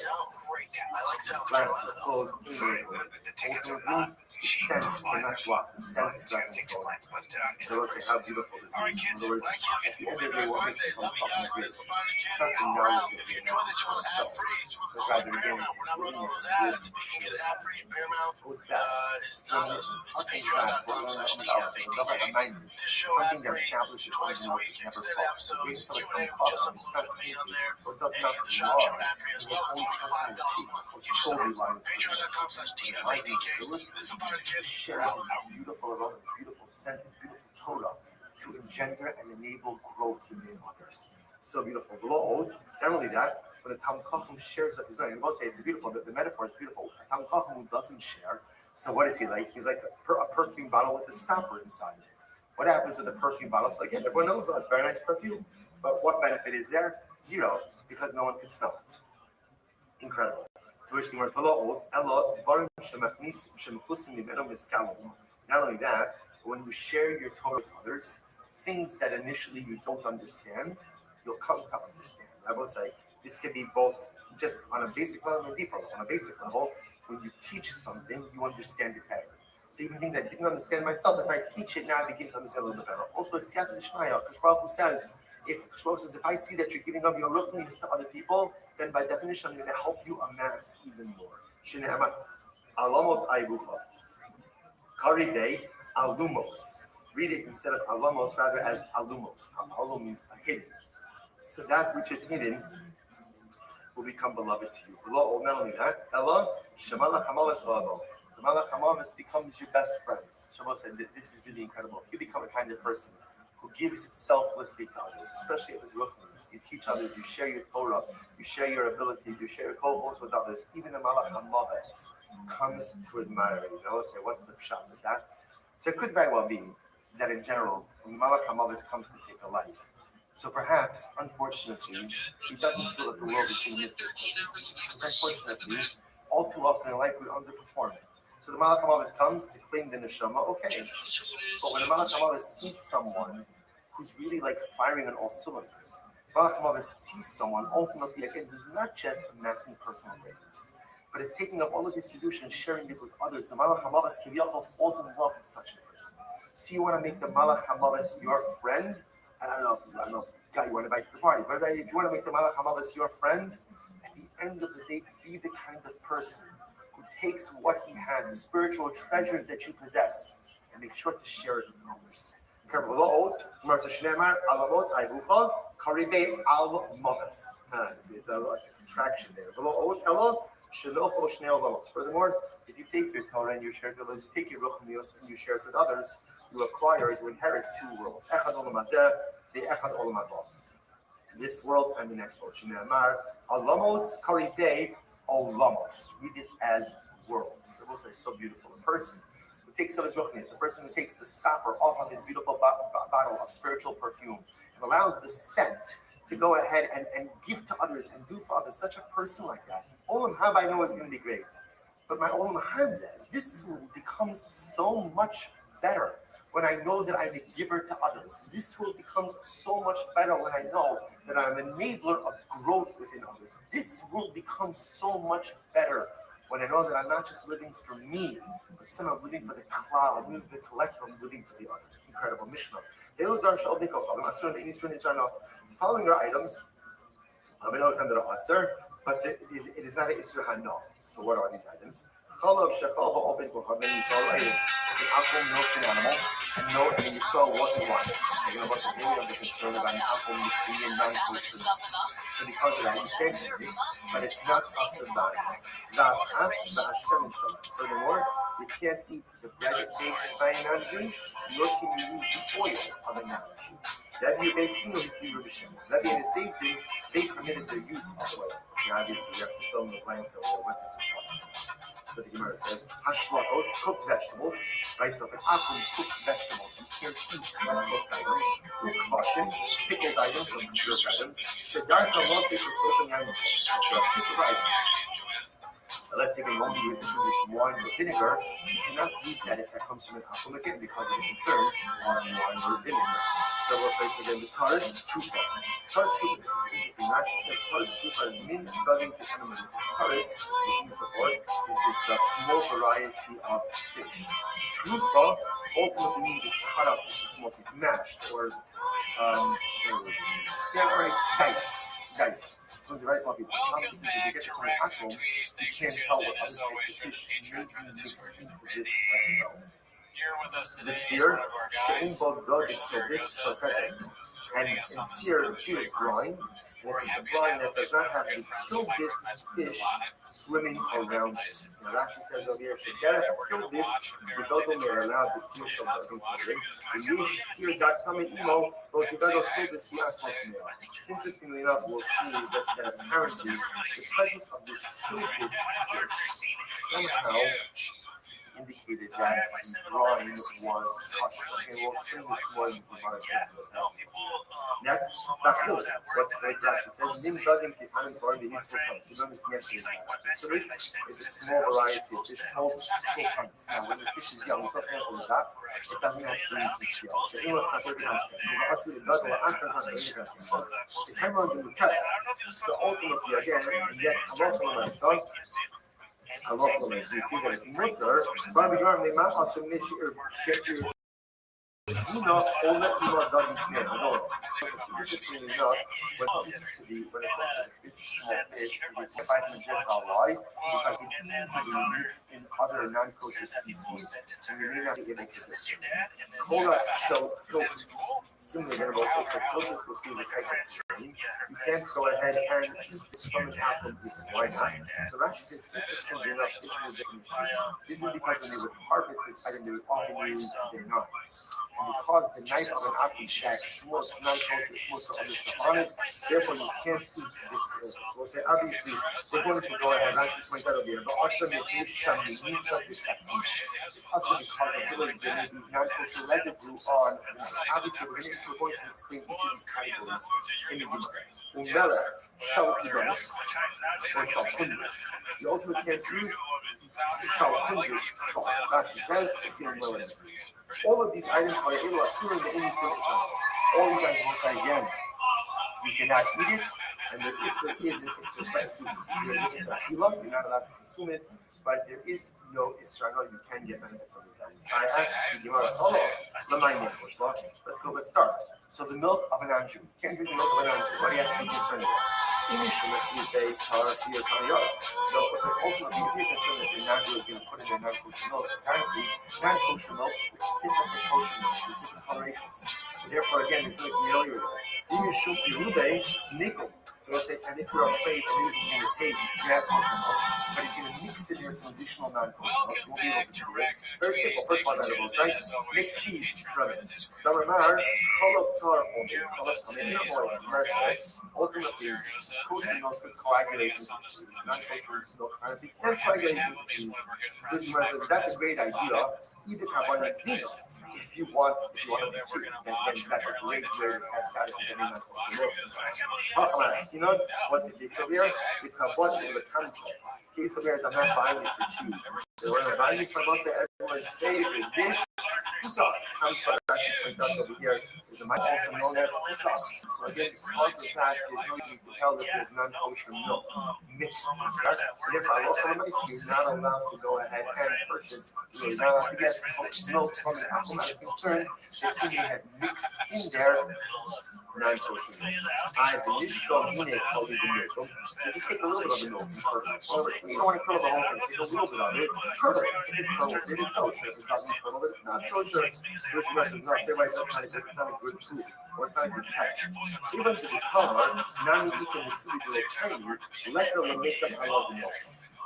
the flask is closed immediately, ultimately, the scent cannot go off. The scent doesn't go off. So let's say how beautiful this is. In other words, at the end of the day, what makes it come fucking good? It's not the knowledge of the announcement for itself. But rather, again, it's the willingness to live it goes back from this fucking trash that learned about another reminder. Something that establishes something else that never falls. So wait until it comes up, it's not secret, or it does not belong. It was only personal cheap, or solely lies for the share his beautiful aroma, his beautiful scent, his beautiful Torah to engender and enable growth within others. So beautiful. Not only that, when a Talmid Chacham shares of his own, and we'll say it's beautiful, the metaphor is beautiful. A Talmid Chacham who doesn't share, so what is he like? He's like a perfume bottle with a stopper inside of it. What happens with a perfume bottle? So again, everyone knows it's very nice perfume, but what benefit is there? Zero, because no one can smell it. Incredible. To which the word not only that, When you share your Torah with others, things that initially you don't understand, you'll come to understand. I will say this can be both just on a basic level and a deeper level. On a basic level, when you teach something, you understand it better. So even things I didn't understand myself, if I teach it now, I begin to understand a little bit better. Also, it's Siyat L'Shmaya. Baruch says, if I see that you're giving up your ruchnius to other people, then by definition, I'm going to help you amass even more. Shinema, alamos ayrucha. Karibei alumos. Read it instead of alamos, rather as alumos. Alum means hidden. So that which is hidden will become beloved to you. Not only that, Ella, Shemala Hamalas Abo. The Malach Hamalas becomes your best friend. Shemala said that this is really incredible. If you become a kind of person who gives selflessly to others, especially as ruchnius, you teach others, you share your Torah, you share your abilities, you share your co-hosts with others, even the Malach Hamalas comes to admire you. Say, what's the pshat with that? So it could very well be that in general, when the Malach Hamalas comes to take a life, so perhaps, unfortunately, he doesn't feel that the world is going to miss this person. Because unfortunately, all too often in life we underperform it. So the Malach HaMavis comes to claim the neshama, okay. But when the Malach HaMavis sees someone who's really like firing on all cylinders, Malach HaMavis sees someone ultimately, again, who's not just amassing personal greatness, but is taking up all of his kedusha and sharing it with others. The Malach HaMavis Kiviyachol falls in love with such a person. So you want to make the Malach HaMavis your friend? I don't know if you want to invite to the party, but if you want to make the Malach HaMavis your friend, at the end of the day, be the kind of person who takes what he has, the spiritual treasures that you possess, and make sure to share it with others. It's a contraction there. Furthermore, if you take your Torah and you share it with others, you take your ruchnius and you share it with others, you acquire, you inherit two worlds. This world and the next world. Shneamar, alamos karibei olamos. Read it as worlds. It was so beautiful. A person who takes of his ruchnius, a person who takes the stopper off of his beautiful bottle of spiritual perfume and allows the scent to go ahead and give to others and do for others. Such a person like that, Olam Hab I know is going to be great. But my Olam Hazeh, this world becomes so much better when I know that I'm a giver to others. This world becomes so much better when I know that I'm an enabler of growth within others. This world becomes so much better when I know that I'm not just living for me, but somehow I'm living for the klal, I'm living for the collective, I'm living for the others. Incredible Mishnah. Following our items, but it is not an Isra Hano. So what are these items? Chalav shechal va'open kochav, then you saw if an apple milked an animal, and you saw wasn't one. Again, about the daily of the concern about an apple mixing in non-food. So because of that, you can't eat it, but it's not asr ba'an. Furthermore, you can't eat the bread baked by an anji, nor can you use the oil of an anji. Rabbi based in Rabbi and his based in, they permitted the use of oil. Now, obviously, you have to fill in the blanks of what this is talking about. So the Gemara says, Hashlotos, cooked vegetables. Right, so if an apple cooks vegetables, you can't eat cooked items. Ukvashim, pickled items or preserved items. Shedarka mostly for soaking animals. So pickled items. So let's say they only introduce wine or vinegar, you cannot use that if that comes from an apple again because of the concern on wine or vinegar. So we'll say, so then the Taurus Trufa. Taurus Trufa, this is interesting. Rashi says Taurus Trufa is min dozen to animal. Taurus, we've seen this before, is this small variety of fish. Trufa ultimately means it's cut up into small pieces, mashed or diced. So the rice pieces. Welcome back to Restream. Thanks for tuning in. As always, our Patreon driven Discord is really here with us today is one of our guys, Restream Joseph, joining us on the Sear is brine. We're happy The to brine have that does not have to kill this fish swimming around. Now Rashi says over here, Shedera kill this, the Dodom are allowed to see something. The use sear.com and emo, but you gotta kill this last one. Interestingly enough, we'll see that apparently the presence of this fish somehow indicated that the drawing was touched. Okay, we'll explain this more in the That's cool. What's great that it says Nim Duggan can unemploy the useful tongues. You don't see so it's a small variety of fish called useful tongues. Now when the fish is young, it's not sample of that. It doesn't have to be shell. So it was not very nice. Also, the dog will answer not very nice. It came on the text. So ultimately again, and yet I'm also my son. I'm also my son. You see that it's mutter. Barbie Garden, they might also make sure you know, all that you are done here. No, significantly enough, when it comes to this small fish, it's fighting Gentile life because it easily meets in other non-kosher species, and you may not be able to do this. Cola shows similar to what they said. Coaches will see the type of stream. You can't go ahead and just from an apple, why not? So Rashi says, interestingly enough, this is a different issue. This is because when they would harvest this item, they would often use their knives. And because the knife of an apple that schmutz, non-kosher schmutz or other stuff on it, therefore you can't eat this. We'll say, obviously, they're going to go ahead and actually point that over here. But also, the Mishnah, it's also because of the way there may be non-kosher residue on, obviously, we're going to explain each of these categories in the Gemara. Umela, shalkidus, or shalkundus. You also can't use shalkundus salt. Rashi says, it's in Umela. All of these items are able to assume the English Israel. All these items will say again, you cannot eat it, and the Isra is an Isra. You're not allowed to consume it, but there is no Isra. You can get benefit from these items. I asked the Gemara, let's start. So the milk of an anju. You can't drink the milk of an anju. What do you have to be concerned about? Initially, you say Tarati or Tariyot. So ultimately, if you're concerned that your nanju is being put in their non-kosher milk, apparently, non-kosher milk is different than kosher milk. There's different colorations. So therefore, again, it's like the earlier one. Initially, Yerube, nickel. So let's say, and if you're afraid that he's going to take that kosher milk, but he's going to mix it with some additional non-kosher milk, so we'll be able to do it. Very simple. First one, vegetables, right? Mix cheese from it. Damar, Cholav Tar, ultimately, kosher milk could coagulate with cheese. Non-kosher milk, if you can't coagulate with cheese, that's a great idea. Either carbonate vino, if you want to cheese, then that's a great way to pass that if you non-kosher milk. You know what's the case over here? The carbonate of the concept. Case over here is I'm not buying it for cheese. So when I'm buying it from us, everyone's favorite dish. Pizza comes from that over here is a also known as pizza. So again, because of that, there's no need to tell that there's non-kosher milk mixed. And if I look for the you're not allowed to go ahead and purchase. You're not allowed to get milk from an apple. I'm concerned it's going to have mixed in there non-kosher milk. I believe it's called called the milk. So just take a little bit of the milk and curdle it. You don't want to curdle the whole thing. Take a little bit of it. Curdle it. If it curdles, it is kosher. If it doesn't curdle, it's not kosher. Which means not. It's not a good food. Or it's not a good catch. Even to the color, now you can receive it tiny. Let them make them I love the milk.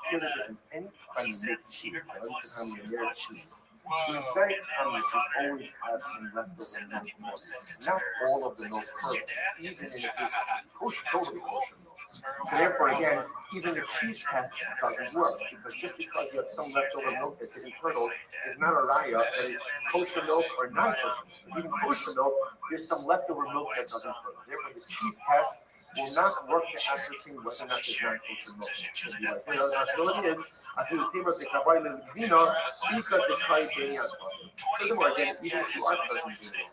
Here's the difference. Anytime you make cheese, at least the time you make cheese, it's very common to always have some leftover milk. Not all of the milk curdles, even in the case of kosher, totally kosher milk. So therefore, again, even the cheese test doesn't work because just because you have some leftover milk that didn't curdle is not a raya that is kosher milk or non-kosher milk. Even kosher milk, there's some leftover milk that doesn't curdle. Therefore, the cheese test will not work to ascertain whether or not there's non-kosher milk. So it is, I think the theme of the Kabbalah and the Vino, these are the criteria. Furthermore, again, even if you are present in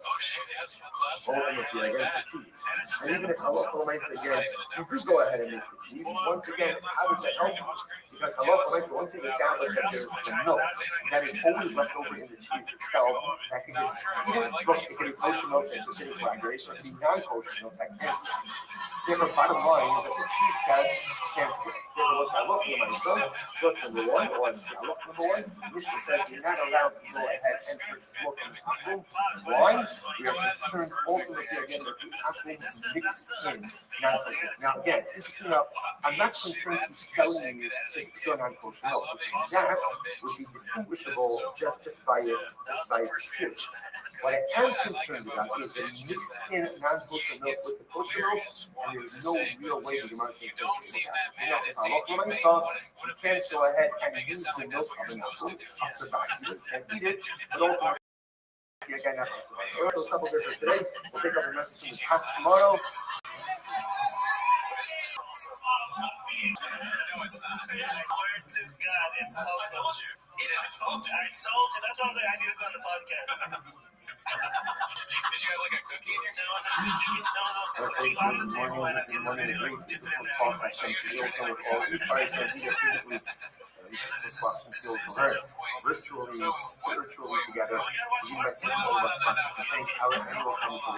ultimately, again, the cheese. And even if halacha l'maisa, again, you do go ahead and make the cheese. Once again, how does that help you? Because halacha l'maisa, once you establish that there's some milk that is always left over in the cheese itself, that can just, even, look, it can be kosher milk that just didn't coagulate, so it can be non-kosher milk that can't. Therefore, bottom line is that the cheese test can't work. Therefore, what's halacha l'maisa? Source number one, or halacha number one, Mishnah says you're not allowed to go ahead and purchase milk from the apple. Why? We are concerned ultimately again that the apple is mixed in non-kosher. Now again, this I'm not concerned with selling you just pure non-kosher milk. That would be distinguishable just by its appearance. What I am concerned about is that mixed in non-kosher milk with the kosher milk, and there's no real way the Gemara says to look at it. What I saw, you can't go ahead and use the milk of an apple. You can't eat it, but ultimately, again, that's the way. So, a couple of for today. We'll pick up the message in class tomorrow. No, it's not. I swear to God, it's salsa. It is salsa. I told you. That's why I was like, I need to go on the podcast. Did you have like a cookie in your? There was a cookie. There was a cookie on the table, and at the end of the video, dip it in that table. So you're just trying to get it. This is Virtually, spiritually together, you might think all of us think how it will come to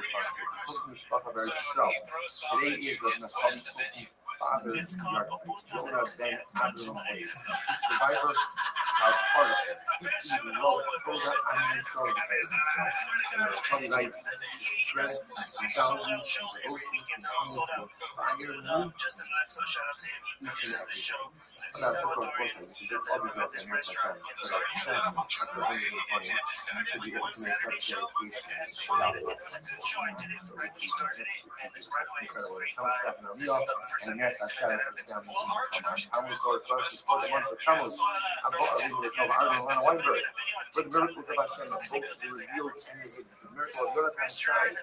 responsibility. Today is what Naftali's father's yard. Jonah ben Absalom, survivor of partisan. He wrote Torah and from like strength, values, devotion, and just an so shout out to him. He produces the show. I'm not sure what it was, just always up in here sometimes. But I'm should be able to make such a He started it, and right away, it's great. and yes, I shout out to the family. I'm with our sponsors for the month of Tammuz. I'm reading the Torah, Arnold Weinberg. For the miracles of Hashem, the book is revealed in the miracle of Jonathan Stein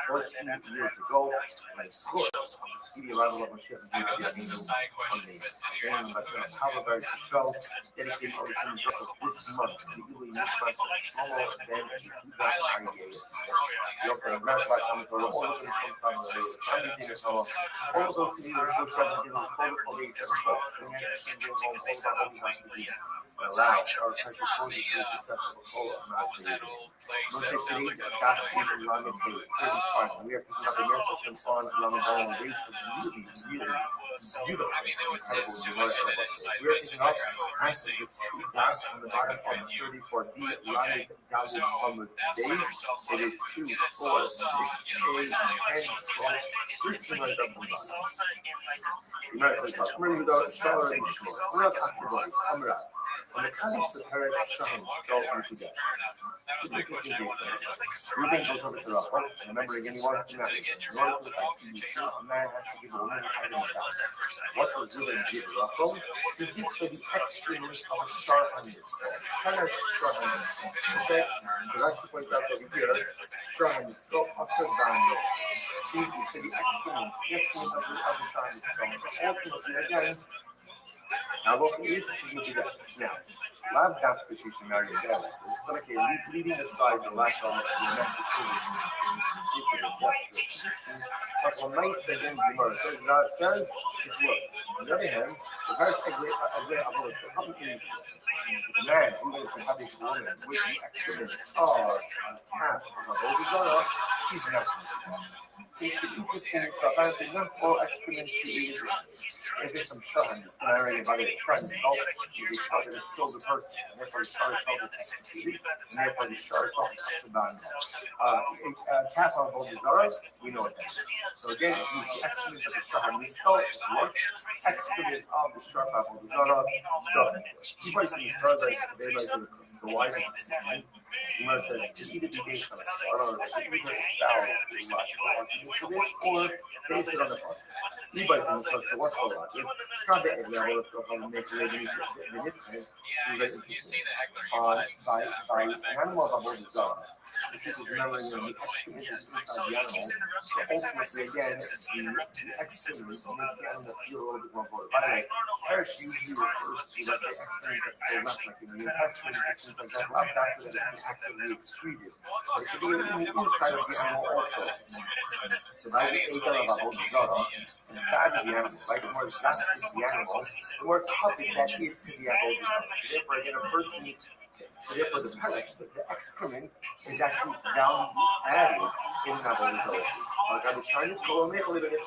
14 years ago. And of course, the speedy arrival of Hashem and Power show dedicated to the this month, the Jubilee next month, Shlomo Ben all of those things are allow our country to be successful. We are picking up the miracles on Ramadan days for really beautiful. We are picking up passages dots on the bottom of 34b Ramadan days. It is 2, 4, 6, 8, 10, 12, 13 right up the bottom. United States, we're going to start on the when it comes to parents, children go into death. Ruben goes over to Rachel, remembering anyone from that. In order for the fact to be true, a man has to give a woman a item of God. What does Ruben give Rachel? He gives her the extremes of a star on his skull. Kind of star on his skull. Okay? So Rashi points out over here, star on his skull, also down there. See, so the extreme of the star on his skull. So ultimately, again, now, what is significant now? Lab constitution married together is like a leaving aside the lack of romantic justice. But when nice again, God says it works. On the other hand, the very idea of the Republican man who is the happy woman with the excellent half of a whole she's not. It's the interesting stuff. I think not all exponentially if it's some shine, it's not really about it. Trying to help you be trying to kill the person, and therefore you start off with execution, and therefore you start off with about half of all desires, we know what that is. So again, if you exponent of the shine, we start exponent of the sharp apple desire doesn't. You might be survey they like the why you might say just either be based on a sorrow or a spouse or based it on the process. You buy some stuff, so what's the logic? It's not that level of stuff on make it by an animal of a whole desire. Because of remembering the excrement is inside the animal, so ultimately again, the excrement makes the animal feel a little bit more bored. By the way, Harris usually refers to, let's say, excrement that's still left, like in the intestine, things like that, left after that it's been actively excreted. But it should be in the inside of the animal also. So by the acre of a whole desire, inside of the animal, right, the more that is the animal, the more topic that is to the whole desire. Therefore, again, a person, so therefore the pellet, the excrement, is actually value added in that whole desire. Like I was trying to go make a little bit of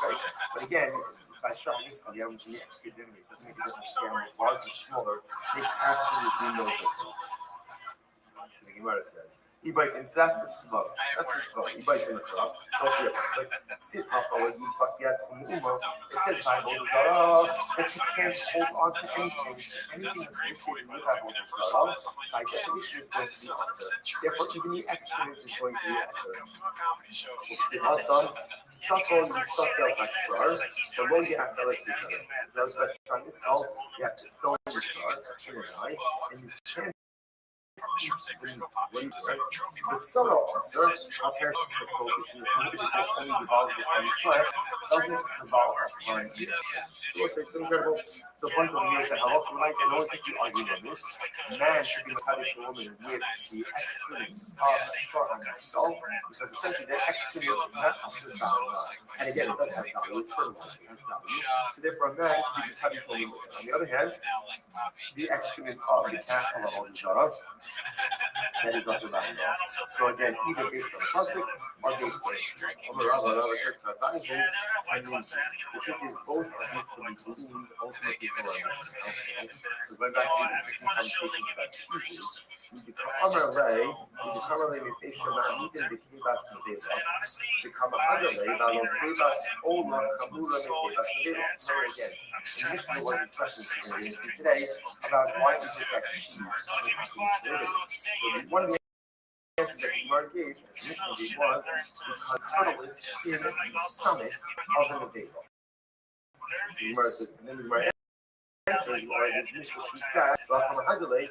but again, by trying this, the animal can be excreted anyway. It doesn't make a difference if the animal is large or smaller. It makes absolutely no difference. So the Gemara says, E-bikes, and so that's the smoke. That's the smoke. E-bikes in the crop. Don't be like sit up or you fuck yet from the Umo. It says Bible is that you can't hold on to anything associated with that Bible is by definition is going to be also. Therefore, even the excrement is going to be also. Also, suck all you suck out like star. The way you have to like this other. Those that try to stone, you have to stone the star, and you turn. The solo officer appears to the coalition only involves the class, doesn't involve us. It's incredible. So one of the years that have also realized and always you argue on this, man should be Kaddish woman with the excrement of short on himself, because essentially the excrement is not also value. And again, it does have value, it's fertilizer, it has value. So therefore a man can be Kaddish woman with it. On the other hand, the excrement of the cattle of all the that is also value. So again, either based on plastic or based on other text advising, I mean, the trick is both of these can be believed ultimately for our so when back to the conversations about choosing, the Kamarale meditation meeting the Kibas Medeva, the Kamarale, Valo Kibas, Ola, Kamula Medeva. So again, initially was a discussion today about why is it that cheese so one of the answers that Kumar gave initially was because turtle is in the stomach of an Medeva. Kumar says, and then Kumar answers, or the initial she's got, well, from a Hadale,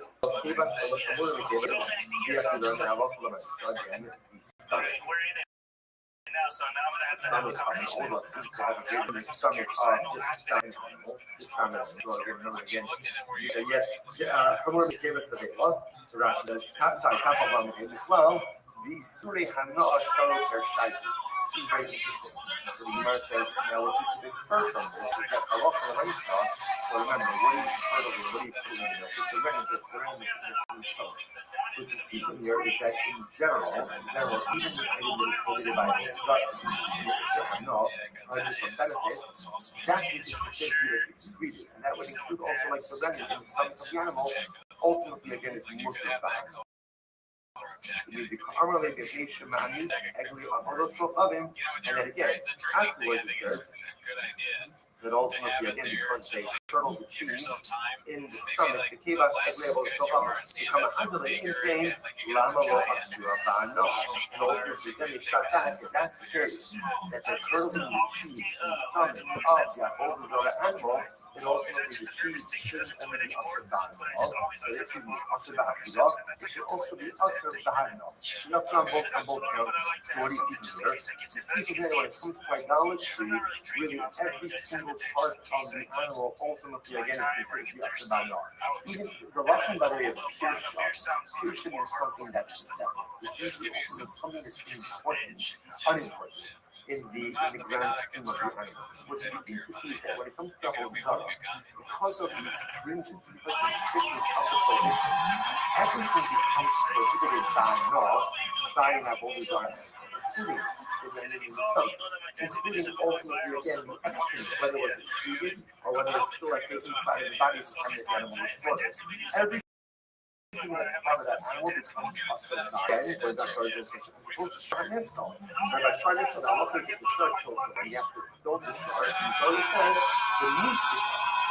Kibas, Ola, Kamula Medeva, you have to learn how to learn again, the stomach. So now I'm gonna have to have a conversation. Stomach just this time it's well again. Someone gave us the data. So Rashi says, sorry, top of on the as well. The Suri Hana shows their shite. This is very interesting. So the Gemara says, now what you can infer from this is that Halacha L'Maisa. So remember, what do you infer from it? What do you put in there? It's a remnant that's the remnant in the stone. So what you see from here is that in general, even if anybody is quoted by the Zayas, no, for benefit, that is the percentage that excreted. And that would include also like the remnant in the stomach of the animal. Ultimately, again, is mufti back. And then again, afterwards it says that ultimately again because they curdle the cheese in the stomach, the kibas agreeable to become a handling in pain, lama lo asura bano. And ultimately then it's got that, if that's the case, that they're curdling the cheese in the stomach of the animal, then ultimately the cheese shouldn't only be asur bano. It should be asur bano. It should also be asur bano. You also on both counts. So what do you see from there? You see from there when it comes to idolatry, really every single part of the animal ultimately again is considered to be asur bano. Even the Russian by the way of Kirshon is something that's separate. It's usually also something that's important, unimportant. In the grand scheme of the animals. What's unique to see is that when it comes to Avodah Zarah, because of the stringency, because of the strictness of the prohibition, everything becomes prohibited by law, by an Avodah Zarah, including the remnant in the stomach, including ultimately again the excrement, whether it's excreted or whether it's still like inside of the body of the animal is slaughtered. Everything that's part of that animal becomes asur bano, for that version of Sharnistal. And by Sharnistal, that also is the shark kills it, and you have to stone the shark. And so it says the meat is asur.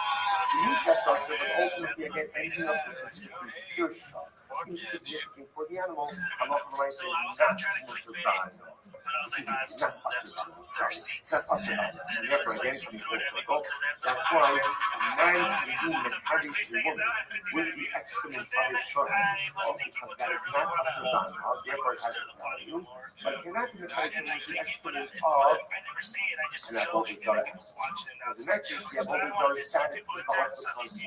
The meat that's asur, but ultimately again anything else is considered to be pure shark, insignificant for the animal. Halacha L'Maisa is not asur bano. It's not asur bano. Sorry, it's not asur bano. And therefore again coming full circle. That's why a man can do an Kaddish woman with the excrement of his shortness, because that is not asur bano. Therefore it has a value. But it cannot be the Kaddish woman with the excrement of an Avodah Zarah. Because in that case, the Avodah Zarah status is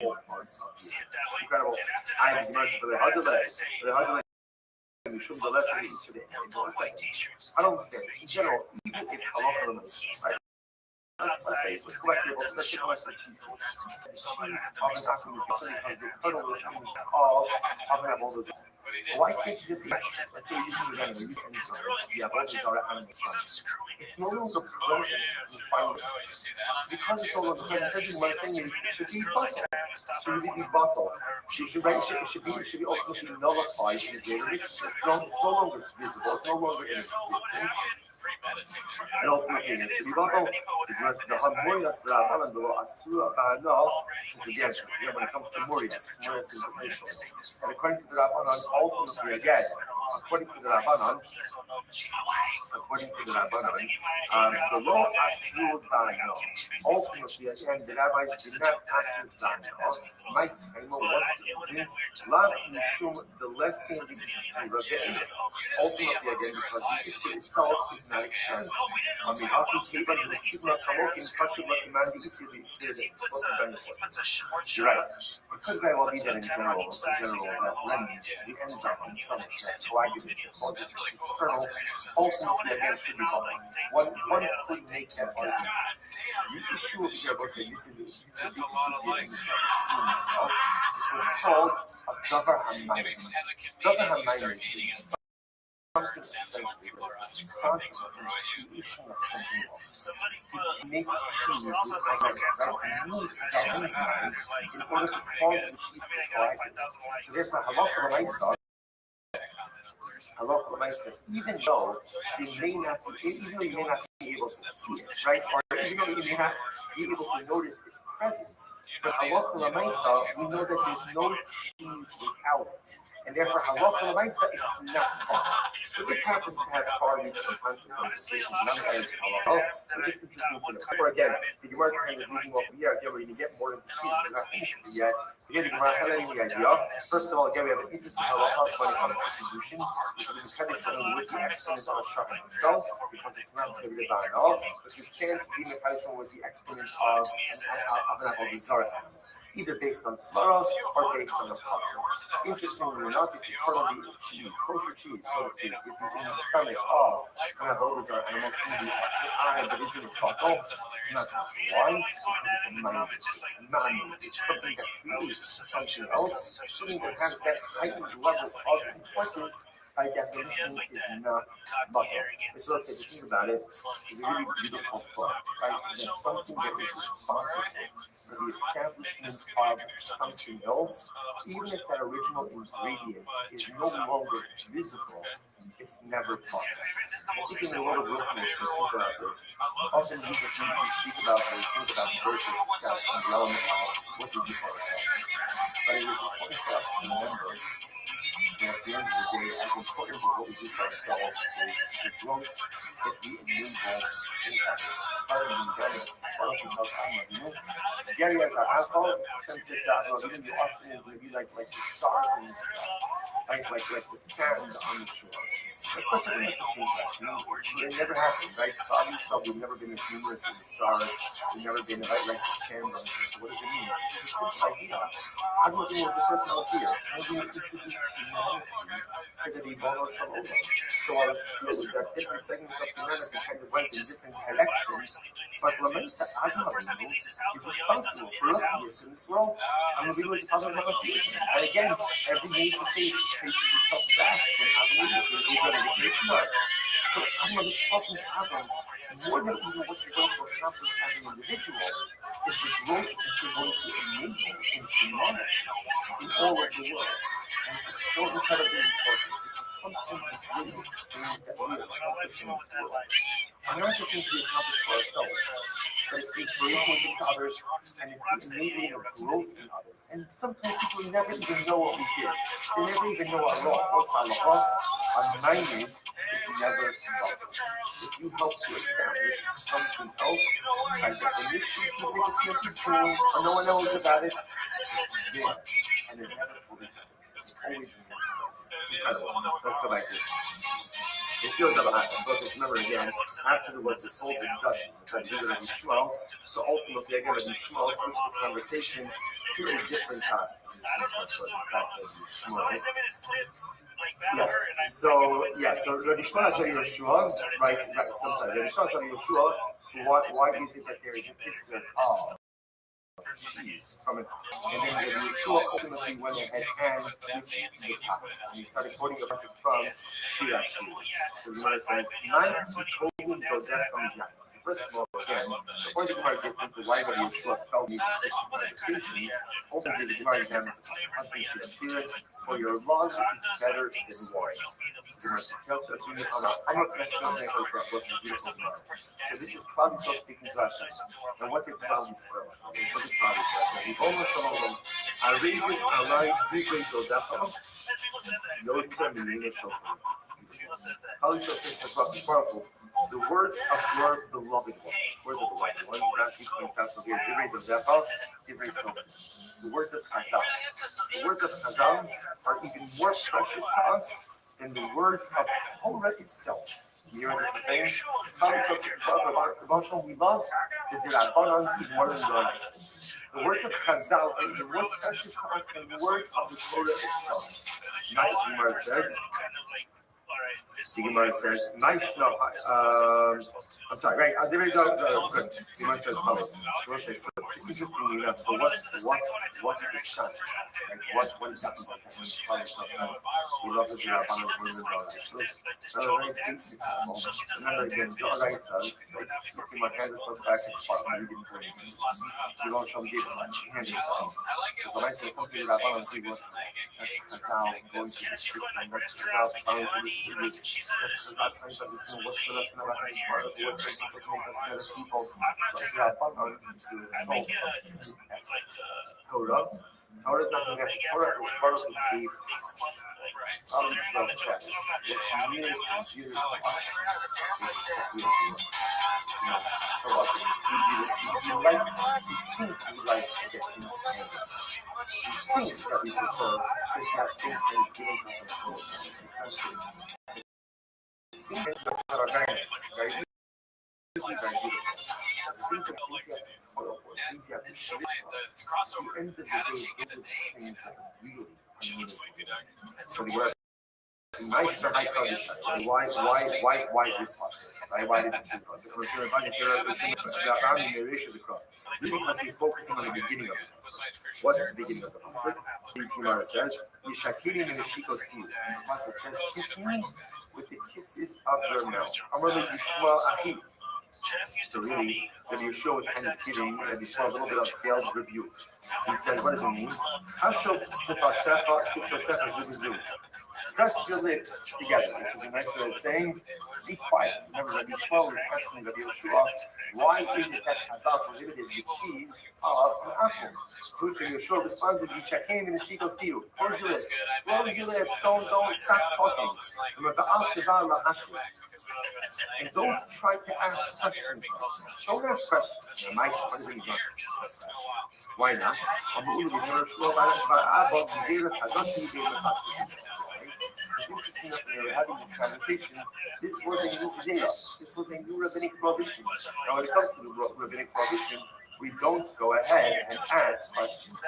incredible. I have mercy for the Hadaleh. And we should the lessons today. I don't understand. In general, even if Halacha L'Maisa, right? let's say it's collectible, let's say collectible cheese cakes. The cheese often happens because the kernel things of often have all those. Why can't you just say, let's say you're using the venom, you're using any kernel, you have all these other animals from. It's no longer present in final. Because it's no longer present, what I'm saying is it should be bottled. It should really be bottled. It should be ultimately nullified in a greater extent. It's no longer visible, it's no longer in existence. And ultimately, it should be bottled. The Murias Rabbanan below Asura Banal, because again, when it comes to Murias is potential. And according to the Rabbanan, ultimately, again, according to the Rabbanan, below Asura Banal, ultimately, again, the rabbis did not Asura Banal, might I know what Lav Mishum, the lesson of the Surah Be'er. Ultimately, again, because the issue itself is not expanded. I mean, how can you say that you not promote in Kashu Lakiman, the issue of the You're right. It could very well be that in general, that lemon, the enzyme in stomach, that coagulated causes the kernel, ultimately, again, should be bottled. One could make that argument. The issue of here was that this is a big secret was called a Davar HaMayim. Davar HaMayim is something essentially responsible for the creation of something else. To make cheese with you need that enzyme in order to cause the cheese to coagulate. So therefore, halacha l'maisa, even though they may not be able to see it, right? Or even though you may not be able to notice its presence, but halacha l'maisa, we know that there's no cheese without it. And therefore, halacha l'maisa is not halacha. So this happens to have far-reaching consequences, not as halacha, but just interesting to know. For again, the Gemara is kind of moving over here. Again, we're going to get more into cheese. We're not finished yet. Again, the Gemara highlighting the idea. First of all, again, we have an interesting halacha when it comes to distribution, which is kind of showing with the exponent of a shot itself, because it's not the riba at all. But you can't be the tradition with the exponent of an bizarre animal, either based on svaros or based on the puzzle. Interestingly enough, if you part of the cheese, kosher cheese, so to speak, if you're in the stomach of one of those are animals in the eye, but it's in the bottle, it's not wine, it's a man, it's something that creates something else, something that has that heightened level of importance. By definition, is not butter. It's let's say the thing about it is a really beautiful thought, right? That something that is responsible for the establishment of something else, even if that original ingredient is no longer visible, it's never processed. I think in a lot of listeners who think about this, often you speak about versus success and the element of what you do for yourself. But it is important for us to remember that at the end of the day, as important as what we do for ourselves is the growth that we enable in others. Starting in general, what we call Gary as an alcohol, since it's even the oxygen is going to be like the stars in the sky, like the sand on the shore. Of course, it is the same question, but it never happened, right? So obviously, we've never been as numerous as the stars, we've never been like the sand on the shore. So what does it mean? It's a simple idea. I'm looking at the personal here. I'm going to introduce because the mono from over. So while it's true that different segments of humanity kind of went in different directions, but Lamesa Azmarino is responsible for us in this world. I'm going to be talking about us. And again, every major faces itself back when Azmarino is going to be smart. So I'm going to be talking to Azam more than even what you're going to accomplish as an individual is the growth that you're going to enable in humanity in all of the world. And this is so incredibly important. This is something that's really extreme that we are accomplishing in this world. And not just things we accomplish for ourselves, but it's inspiration to others and it's enabling of growth in others. And sometimes people never even know what we did. They never even know our law. What's our law? Our mind is never involved. If you help to establish something else, by definition, people just can't be seen or no one knows about it. It's there, and it never fully disappears. It's always been incredible. Let's go back to this. It feels like remember again, after there was this whole discussion, that we were going to be 12, so ultimately, again, we 12 switched the conversation to a different topic. Yes. So Rabbi Shimon Bar Yoshua, right? So I'm sorry. Rabbi Shimon Bar Yoshua. Why is it that there is an issue of cheese from it? And then Rabbi Yoshua ultimately went ahead and switched the topic. And he started quoting a verse from Shira. So the Gemara says, "Man who told go death from the So first of all, again, before the Gemara gets into why Rabbi Yoshua felt the distinction, ultimately the Gemara examines husband Shira. For your love is better than wine. So this is Klal Yisrael speaking to Hashem. And what did Klal Yisrael say? What did Klal Yisrael say? Klal Yisrael says, the words of your beloved ones. Words of the beloved ones. Rashi points out over here, the words of Chazal. The words of Chazal are even more precious to us than the words of Torah itself. You hear what this is saying? We love the Dirabbanans even more than the Doras. The words of Chazal are even more precious to us than the words of the Torah itself. Nice, Gemara says. The Gemara says, I'm sorry, right? There we go. Good. The Gemara says, follows. The Gemara says, so interestingly enough, so what's the shot? Like, what is happening? We love the Dirabbanans more than the Doras. So very basic. Remember again, the Dorai says, sticking my hand across back and spot when you didn't do anything. You don't show me give my hand is nice. But I say, come to the Dirabbanans, see what that's how going to the system, that's how following through the studios. That's not trying to understand what's the lesson about this part of what's going to make us better people. So Dirabbanan is the soul of Torah. Torah is not the next Torah, is part of the belief. All these love says, what's new and dear to us is so often you like to think you like to get things changed. You think that we prefer is that things can be given to us. Things that are very nice, very beautiful. This is very beautiful. Things that you have to toil for, things you have to chase for. At the end of the day, those are the things that really are needed. So the word nice or high condition. Why this process? Why did you choose us? Because he's focusing on the beginning of it. What's the beginning of the process? The Gemara says, "Yishakirim in the shikos view." It says, "Kiss me with the kisses of your mouth." Amar Yishma Achi. So really, Rabbi Yeshua was kind of giving Rabbi Yishma a little bit of sales rebuke. He says, what does it mean? Hashov sifa sefa sifsa sefa zubizu. Press your lips together, which is a nice way of saying, be quiet. Remember, Rabbi Yishma was asking Rabbi Yeshua, why is it that Chazal prohibited the cheese of an apple? To which Rabbi Yeshua responded, Yishakim in the shikos piyu. Close your lips. Close your lips. Don't stop talking. Remember, and don't try to ask questions. Don't ask questions. What is it? Why not? It's interesting that they were having this conversation. This was a new Zera. This was a new rabbinic prohibition. Now, when it comes to the rabbinic prohibition, we don't go ahead and ask questions.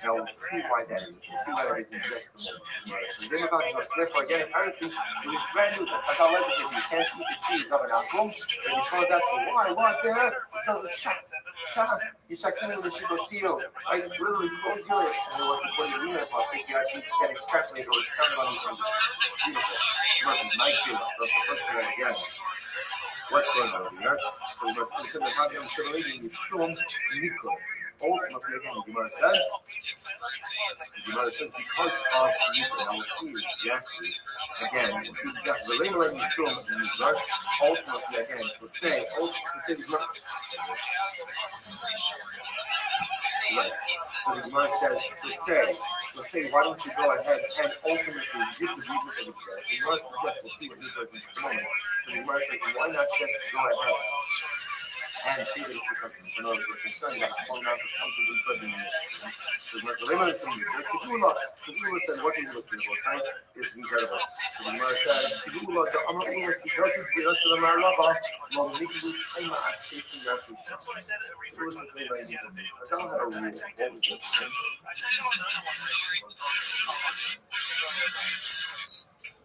Now, we'll see why that is. We'll see why that is in just a moment. So, then about the therefore, again, apparently, it was brand new. Chazal legislated you can't eat the cheese of an apple. And Yishmael was asking, why? What there? Because it's shut. Yishakim in the shikos piyu. I literally close your lips. And then what you mean is, you actually get extrapolated or extended on these things. Beautiful. Nice deal. So, that's the first thing again. What's going on here? So we must consider how to ensure the Shum Nikko. Ultimately, again, the Gemara says, because of Nikko. Now, we'll see exactly, again, the label of Shum Nikko, ultimately, again, to say the Gemara. Right. So the Gemara says, to say, why don't you go ahead and ultimately give the reason for the prayer? The Gemara suggests, we'll see what this is in a moment. So the Gemara says, why not just go ahead and see that it's because it's another concern that it's going out to something incredible. So the Gemara says, the Kedula said, what is it? It's incredible. So the Gemara says, Kedula, the Amar Ula, the Judges, the rest of the Marlava, will make you time at chasing that to show. So this is very important. I don't have a rule. What was it?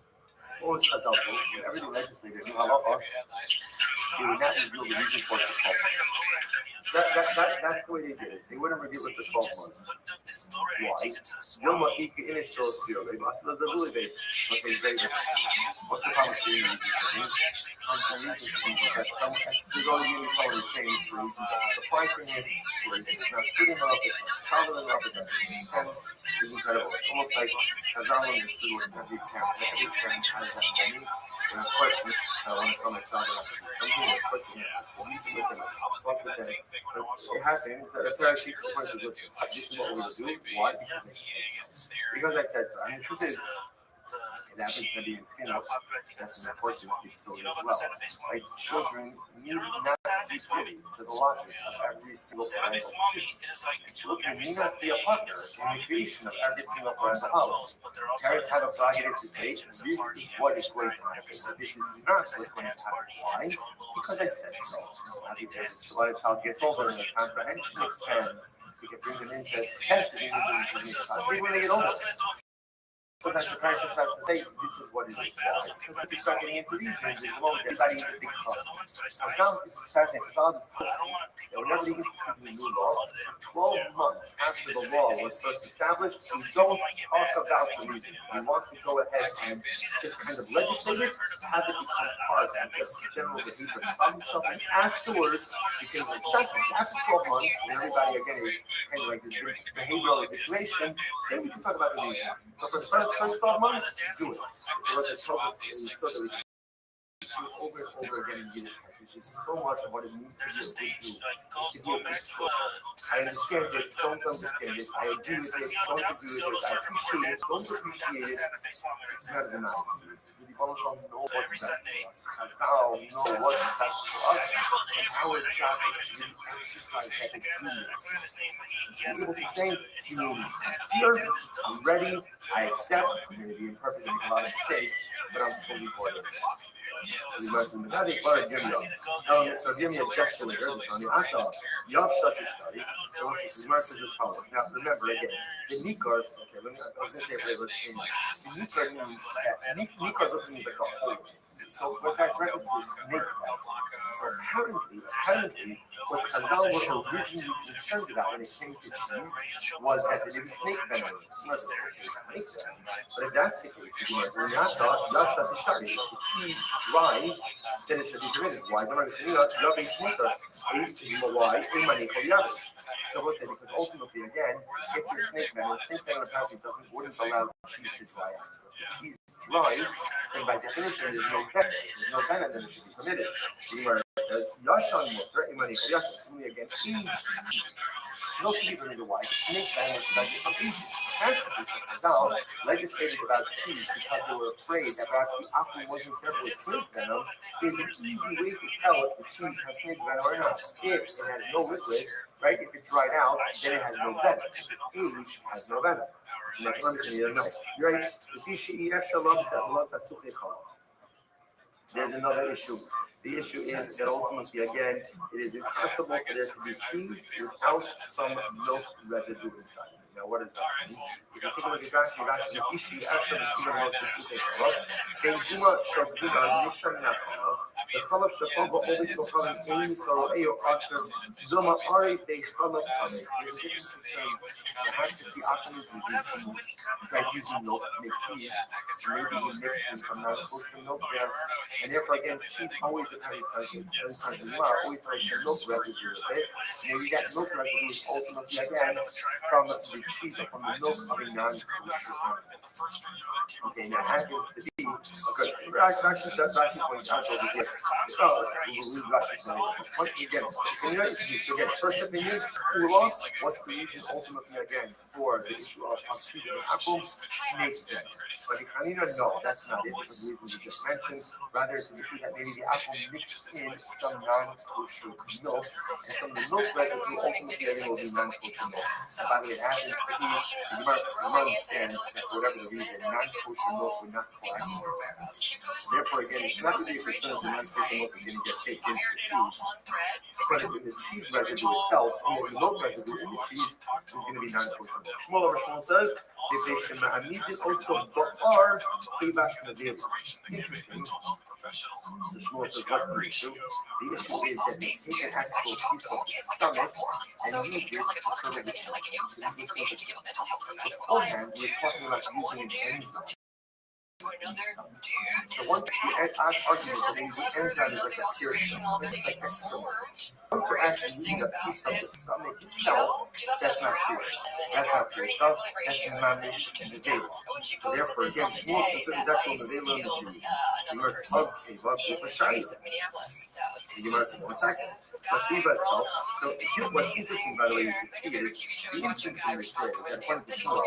what was Chazal do? Whenever they legislated new halacha, they would not reveal the reason for it for 12 months. That's the way they did it. They wouldn't reveal it for 12 months. Why? Yoma Ika Inish Torosio. They must have a really big. What's the problem with doing these things? There's only going to be someone who's changed for reasons that the supply chain is not good enough, it's not solid enough, it doesn't make sense. It's incredible. It's almost like Chazal understood what every parent has that moment. And of course, when it's on the side, something is pushing it. We need to look at it. It happens that a parent takes the point of this is what we're going to do. Why? Because I said so. I mean, the truth is, it happens to be in pinup. That's an important piece as well. Right? Children need not to be privy to the logic of every single parental decision. Children need not be a partner in the creation of every single parental policy. Parents have a prerogative to say, this is what is going to happen. This is not what's going to happen. Why? Because I said so. So when a child gets older and the comprehension expands, we can bring them into potentially when they get older. Sometimes the parent just has to say, this is what it is. Because if you start getting into these things, it won't get everybody in a big problem. Now, this is fascinating. It's all this policy that whenever they get to the new law, 12 months after the law was first established, we don't talk about the reason. We want to go ahead and just kind of legislate it, have it become part of the general behavior of the problem stuff, and afterwards, you can assess it. After 12 months, when everybody again is kind of like this behavioral habituation, then we can talk about the reason. But for the first 12 months, do it. Because it tells us so that we can do over and over again in Yiddishkeit, which is so much of what it means to be a big Jew. To be a big soul. I understand it, don't understand it, I agree with it, don't agree with it, I appreciate it, don't appreciate it. It's not the nice. The Baruch know what's best for us. Chazal know what's best for us, and our job is to exercise that experience. To be able to say, here, I'm ready, I accept, I'm going to be imperfect and make a lot of mistakes, but I'm fully bored of it. We learned from the Nadi, but give me a so give me a gesture later, on the Ata, Yav such a study, so we learned as follows. Now, remember again, the Nikar, okay, I was going to say, let's see, the Nikar means that, Nikar means like a hole. So, what that's reference to is snake. So, apparently, what Chazal was originally concerned about when it came to cheese was that there would be snake venom. It's not snake venom. But if that's the case, we're not such a study. The cheese rise, then it should be permitted. Why? Because because ultimately, again, if you're snake venom apparently wouldn't allow cheese to dry out. If cheese dries, then by definition, there's no venom. There's no venom, then it should be permitted. Says, again, cheese. No cheese permitted. Why? Snake venom is like it's now, legislated about cheese because they were afraid that perhaps the apple wasn't careful with snake venom. Is an easy way to tell if the cheese has snake venom or not. If it has no liquid, right? If it's dried out, then it has no venom. If it's aged, it has no venom. And that's one thing you don't know. Right? There's another issue. The issue is that ultimately, again, it is impossible for there to be cheese without some milk residue inside. Now, what does that mean? If you take a look at Rashi, Ishi actually the color Shapova always becomes any so Ayo Asr, Zoma Ari, they color There's a difference between perhaps if the apple is using cheese, like using milk to make cheese, maybe you mix in some non-kosher milk, yes, and therefore again, cheese always always has some milk residue with it. And that milk residue is ultimately again from the cheese or from the milk of a non-kosher. Okay, now happens to be Rashi points out over here. Once again, first opinion, what's the reason ultimately again for the issue of choosing an apple? Snake venom. But the Hanina, no, that's not it for the reasons we just mentioned. Rather, it's the issue that maybe the apple mixed in some non-kosher milk, and some of the milk residue ultimately again will be non-kosher milk. By the way, it happens to be, you might understand that for whatever the reason, non-kosher milk would not collect. Therefore, again, it's not really a concern of the non-kosher milk is going to get baked into the cheese, but in the cheese residue itself, and the milk residue in the cheese is going to be non-kosher milk. Shmuel says, Interesting. The Shmuel says what the issue? The issue is that they take an actual piece of the stomach and use it to ferment the food. Beforehand, we're talking about using an enzyme. So once the argument is the enzyme is like a pure once you're actually using a piece of the stomach itself, that's not pure. That's not pure stuff. That's mamish in the data. So therefore, again, Shmuel says that that's on the data of the Jews. The Gemara says, okay, well, it's a shayla. The Gemara says, one second. But Eva itself, so here, what's interesting, by the way, you can see is the interesting thing is that according to Shmuel,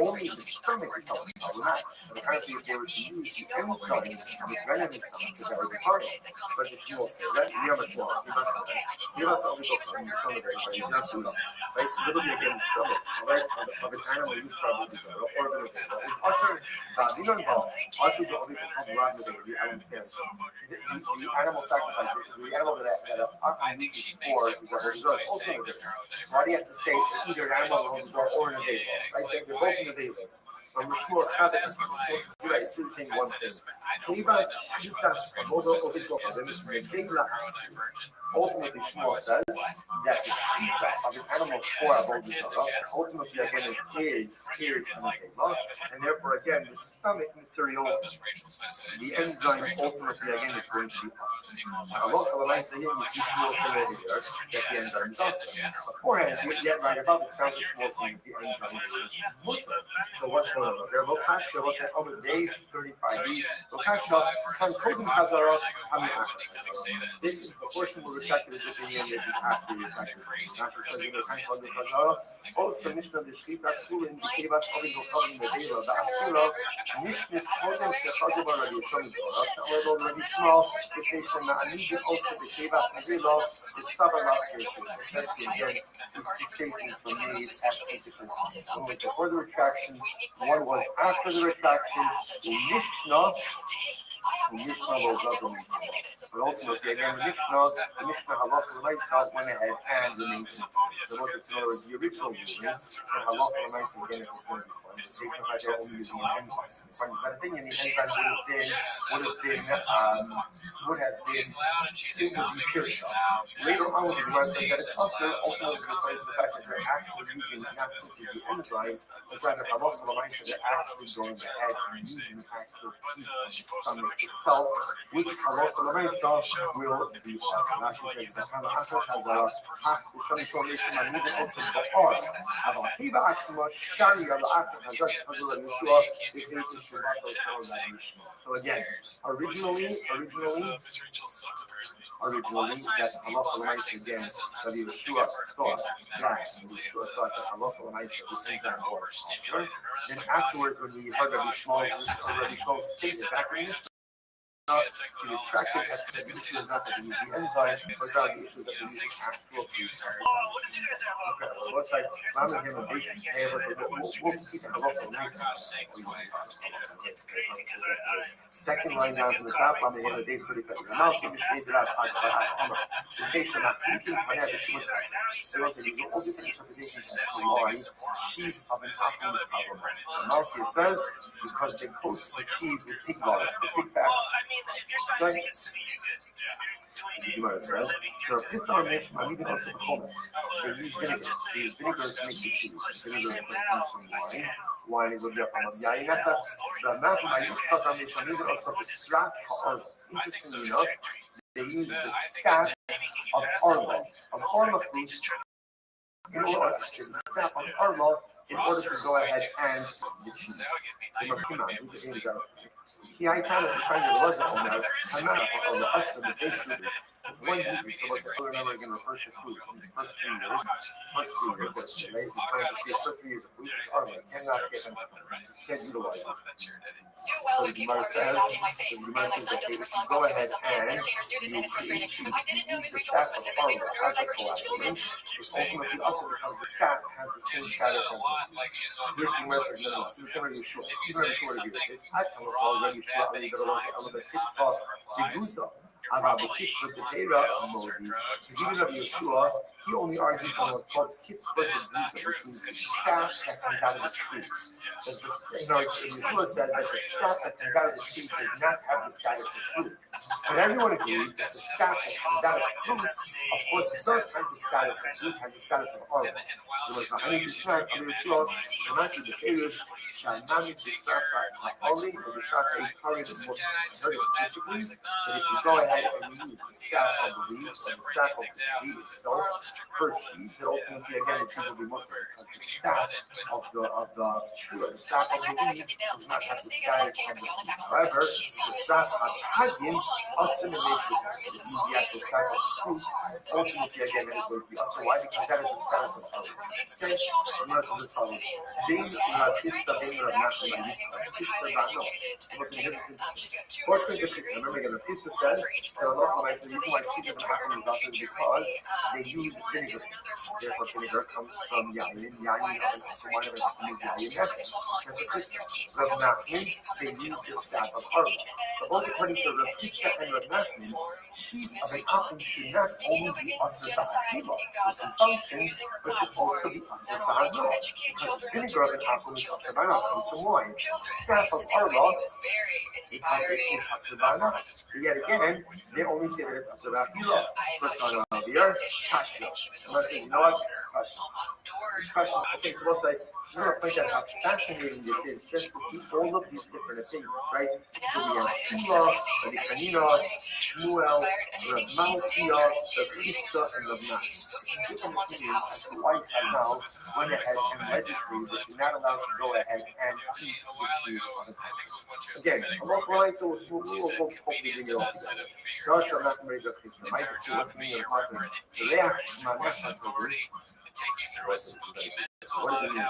only the stomach is helping problematic. And apparently, if they were to use the enzyme in the stomach, then in the stomach, that would be harder. But the Shmuel says, that give us all the books on the stomach, everybody, not too long. Right? So literally, again, the stomach, all right, of an animal is probably the organ of it. It's also, you don't involve, also the other people come around the baby, I understand. The animal sacrifices, the animal that are used for, is also in the baby. Why do you have to say either an animal or in a baby? Right? They're both in the babies. But we're sure how they do it, it's saying one thing. Ultimately, Shmuel says that the shita of an animal for ultimately again is and therefore again the stomach material, the enzyme ultimately again is going to be us. You see Shmuel saying here that the enzyme is us. Beforehand, yet right above it sounds like Shmuel saying the enzyme is mutter. So what's going on there? Lokashia was at other days 35. Lokashia can Kodim Hazara this is the person who rejected his opinion that he actually rejected. Also, Mishnah the Shlita school in the Kivas Kovin Gokovin the Deva, the Asura, Mishnah Kodim Shechazim already from the Torah. However, already small, the patient Na'anid also the Kivas Medila, the Sabalat especially again, is taken from me as position. One was before the retraction, one was after the retraction, the Mishnah was up in but ultimately, again, the Mishnah Halacha L'Maisa went ahead and remained. So what it's the original ruling, and Halacha L'Maisa again, it was going to be fun. Based on the fact they're only using an enzyme. But I think in the enzyme would have been pure. Later on, the Gemara said that it's also ultimately refers to the fact that they're actually using not simply the enzyme, but rather Halacha L'Maisa, they're actually going ahead and using the actual piece of the stomach itself, which Halacha L'Maisa will be us. And actually says that Halacha has half the Shani Shomishim and even also the R. About Hiba Aksima, Shani Al-Akhir Hazash Hazur Yeshua, the Heritage Shabbat Mishnah. So again, originally, that's Halacha L'Maisa again, that Yeshua thought that Halacha L'Maisa was saying that more. Then afterwards, when we heard that Yishmael stated back in Mishnah, the retracted issue is not that we use the enzyme, but rather the issue is that we use actual food. Okay, well, what's like, I'm going to give a basic we'll see the local second line down from the top, I'm going to give a day 35. I'm not going to say that I'm in case you're not thinking, I have too much. There was a little different interpretation as to why cheese of an apple is problematic. The Malki says, because they coat the cheese with pig lard, the pig fat. If you're scientific, it's to me, you could tweet it. Sure, this time I'm even also the comments. So use vinegar. They use vinegar to make the cheese. Vinegar comes from wine. Wine is a bit of yain. That's the amount of I use stuff on the vinegar also the sap of interestingly enough, they use the sap of arla fruit in order to sap of arla in order to go ahead and the cheese. They must come out. Yeah, I kind of decided it wasn't on that. I'm not on the us of the big food. One uses so much other number again refers to food. The first 3 years, right? It's trying to see the first 3 years of food is armor. Cannot get them. Can't utilize it. So the Gemara says that if you go ahead and use the sap of armor as a collaborator, it ultimately also becomes the sap has the same status as the this Gemara says no, you're very short. You're very short of it. I come already short. I'm going to go the kick for the gusa. About the kick for the data emoji. Even of Yeshua, he only argues for what's called Pittsburgh Visa, which means the sap that comes out of the tree. As the Yeshua says that the sap that comes out of the tree does not have the status of fruit. But everyone agrees that the sap that comes out of fruit, of course, does have the status of fruit, has the status of arba. It was the honey Bishnak, and Yeshua, Shamati, the Pharaoh, Shamami, Bishrafa, Oli, and Bishrafa is carried in the book. Basically, that if you go ahead and you use the sap of the wheat, or the sap of the wheat itself, for cheese, that ultimately, again, the cheese will be more because the sap of the sugar, the sap of the wheat does not have the status of the wheat. However, the sap of Hadyin, assimilates with the actual sap of the fruit, ultimately, again, it is going to be also why? Because that is the status of the fruit. Okay? And that's what it's called. Being Ratista, being Ratista, Fortunately, remember again, the Ratista says that a lot of the reason why cheese doesn't happen is often because they use vinegar. Therefore, vinegar comes from yayin. Yayin is one of the yayin essence. Rav Nachman, they use the sap of arba. But both according to Rav Hizda and Rav Nachman, cheese of an apple should not only be usher ba'achila for consumption, but should also be usher ba'ano. Because vinegar of an apple is usher ba'ano, comes from wine. Sap of arba is usher ba'ano. But yet again, they only say that it's usher ba'achila. First on here, kasha. Unless they know it, kasha. Okay, so we'll say, I want to point out how fascinating this is just to see all of these different opinions, right? So we have Tula, Rabbi Hanina, Shmuel, Rav Malkiah, Rav Hizda, and Rav Nachman. Different opinions as to why Chazal went ahead and legislated that you're not allowed to go ahead and eat the cheese on the pie. Again, Allah Christ will hopefully bring it all together. Gosh, I'm not going to make up this. I can see what's meaning of awesome. The reaction, my next one, what does it mean?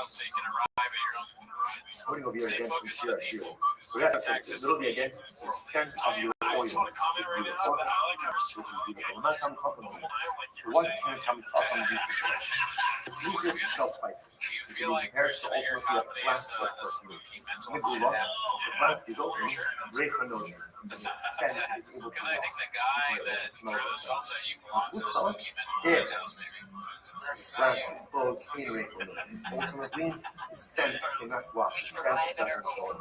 Putting over here again from here. We have to literally again the scent of your oil is beautiful. This is beautiful. Not come compliment. What can come compliment? It's easier to shelf life. If you compare it to ultimately a flask of perfume. Nibula, the flask is open, Reifanoji. And the scent is able to smell the scent. Yes. Flask is closed, clean Reifanoji. Ultimately, the scent cannot wash. The scent doesn't go on.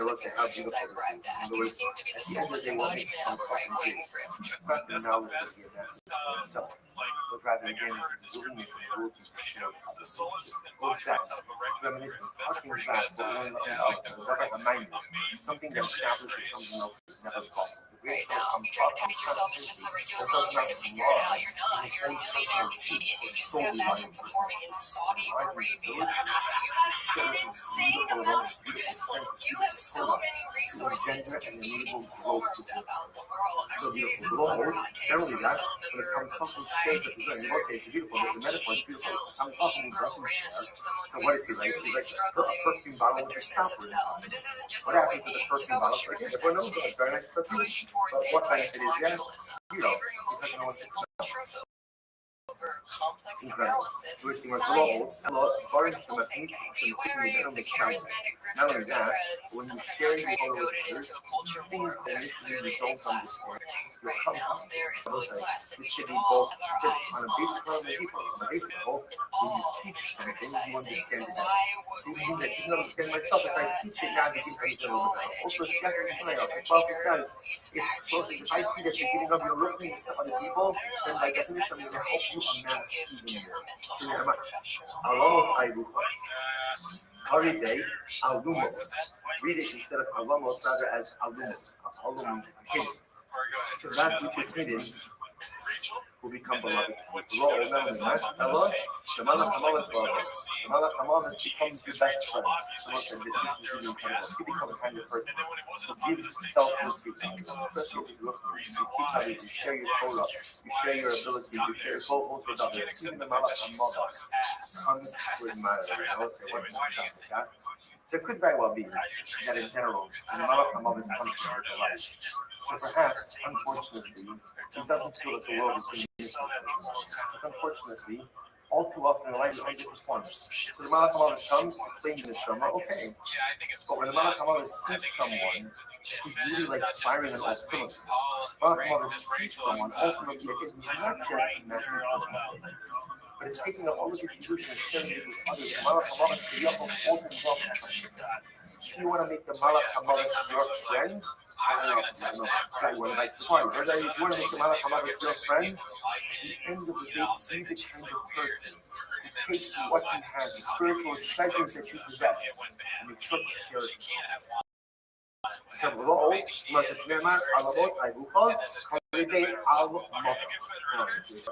Look at how beautiful this is. In other words, at the end of the day, what makes some fucking great? It's not the knowledge of the analysis for itself. But rather, again, it's the willingness and ability to share with others. What's that? Reminiscence, harking back to one something that establishes something else that's never possible. Right now, you try to package yourself as just a regular girl trying to figure it out. You're not. You're a millionaire Canadian. You just got back from performing in Saudi Arabia. You have an insane amount of beautiful. You have so many resources to be informed about the world. I see these as clever hot takes from a film that we were about society. These are khaki, well-rants from someone who is clearly struggling with their sense of self. But this isn't just a way to go and share your sense. It's push towards anti-intellectualism, favoring emotions and truth over complex analysis. Science. Critical thinking. Be wary of the charismatic grifter who friends are trying to goad it into a culture war. There's clearly a class forming right now. There is a class that we should all have our eyes on. And all criticizing. So why would we take a shot at Miss Rachel and educator and an entertainer who is actually challenging our broken systems? I don't know. I guess that's information she can give to her mental health professional. Curry Day, alumos. Read it instead of alumos, rather as alumos. Alum hidden. So that which is hidden will become beloved. Lo Olam Ella, the Malach Hamal is beloved. The Malach Hamal becomes your best friend. This is really incredible. You become a kind of person who gives self-respect, especially if you're looking. You teach others, you share your Torah, you share your ability, you share your goals with others. Even the Malach Hamal comes to admire you. I would say, what's like that? So it could very well be that in general, the Malach Hamal is punished with the life. So perhaps, unfortunately, he doesn't feel that the world is being because unfortunately, all too often in life you underperform. So the Malach HaMavis comes to claim the Neshama, okay. But when the Malach HaMavis sees someone, he's really like firing on all cylinders. Malach HaMavis sees someone, ultimately again, he's not just a massive personality, but it's taking up all of these illusions and sharing it with others. The Malach HaMavis is the upper force and drop. So you want to make the Malach HaMavis your friend? I don't know. Guy went back to the party. Whether you want to make the Malach HaMavis your friend, at the end of the day, be the kind of person who takes what he has, the spiritual treasures that you possess, and you put it here. עכשיו, לא מה שנאמר, על הבוס, הגופה, חלידי על מוטוס.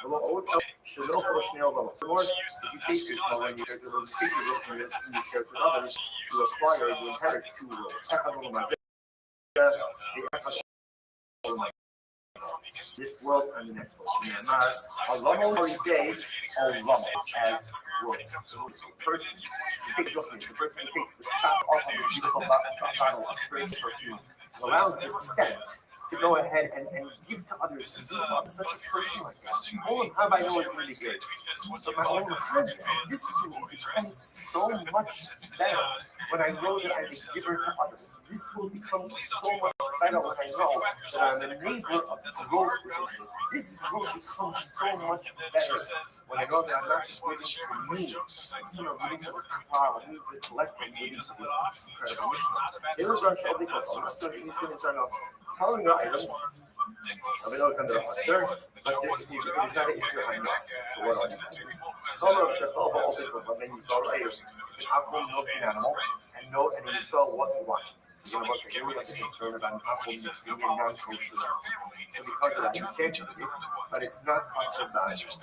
ולא עוד שלא פה שני עולמות. Lord, if you take your call and you share to those who take your witness and you share to others, you acquire, you inherit two worlds. אחד עולם הזה, this world and the next world. שנאמר, עולמו חלידי עולמו, as worlds. The person who takes the stop off of the beautiful bottle of spring perfume allows the scent to go ahead and give to others. I'm such a person like that. Oh, how I know it's really good. But my own heart, this is so much better when I know that I'm a giver to others. This will become so much better when I know that I'm a neighbor of growth with others. This growth becomes so much better when I know that I'm not just waiting for me. Instead of waiting for the crowd, waiting for the collective, waiting for the incredible. It was rush all the time. Following the items, I mean, kind of faster, but it's not an issue I'm not. So what are you? Some of the people, but then you saw items, an apple, no animal, and no, and you saw wasn't watching. So you know, here we have the concern about apple mixing and non-kosher. So because of that, you can't do it, but it's not us or that us,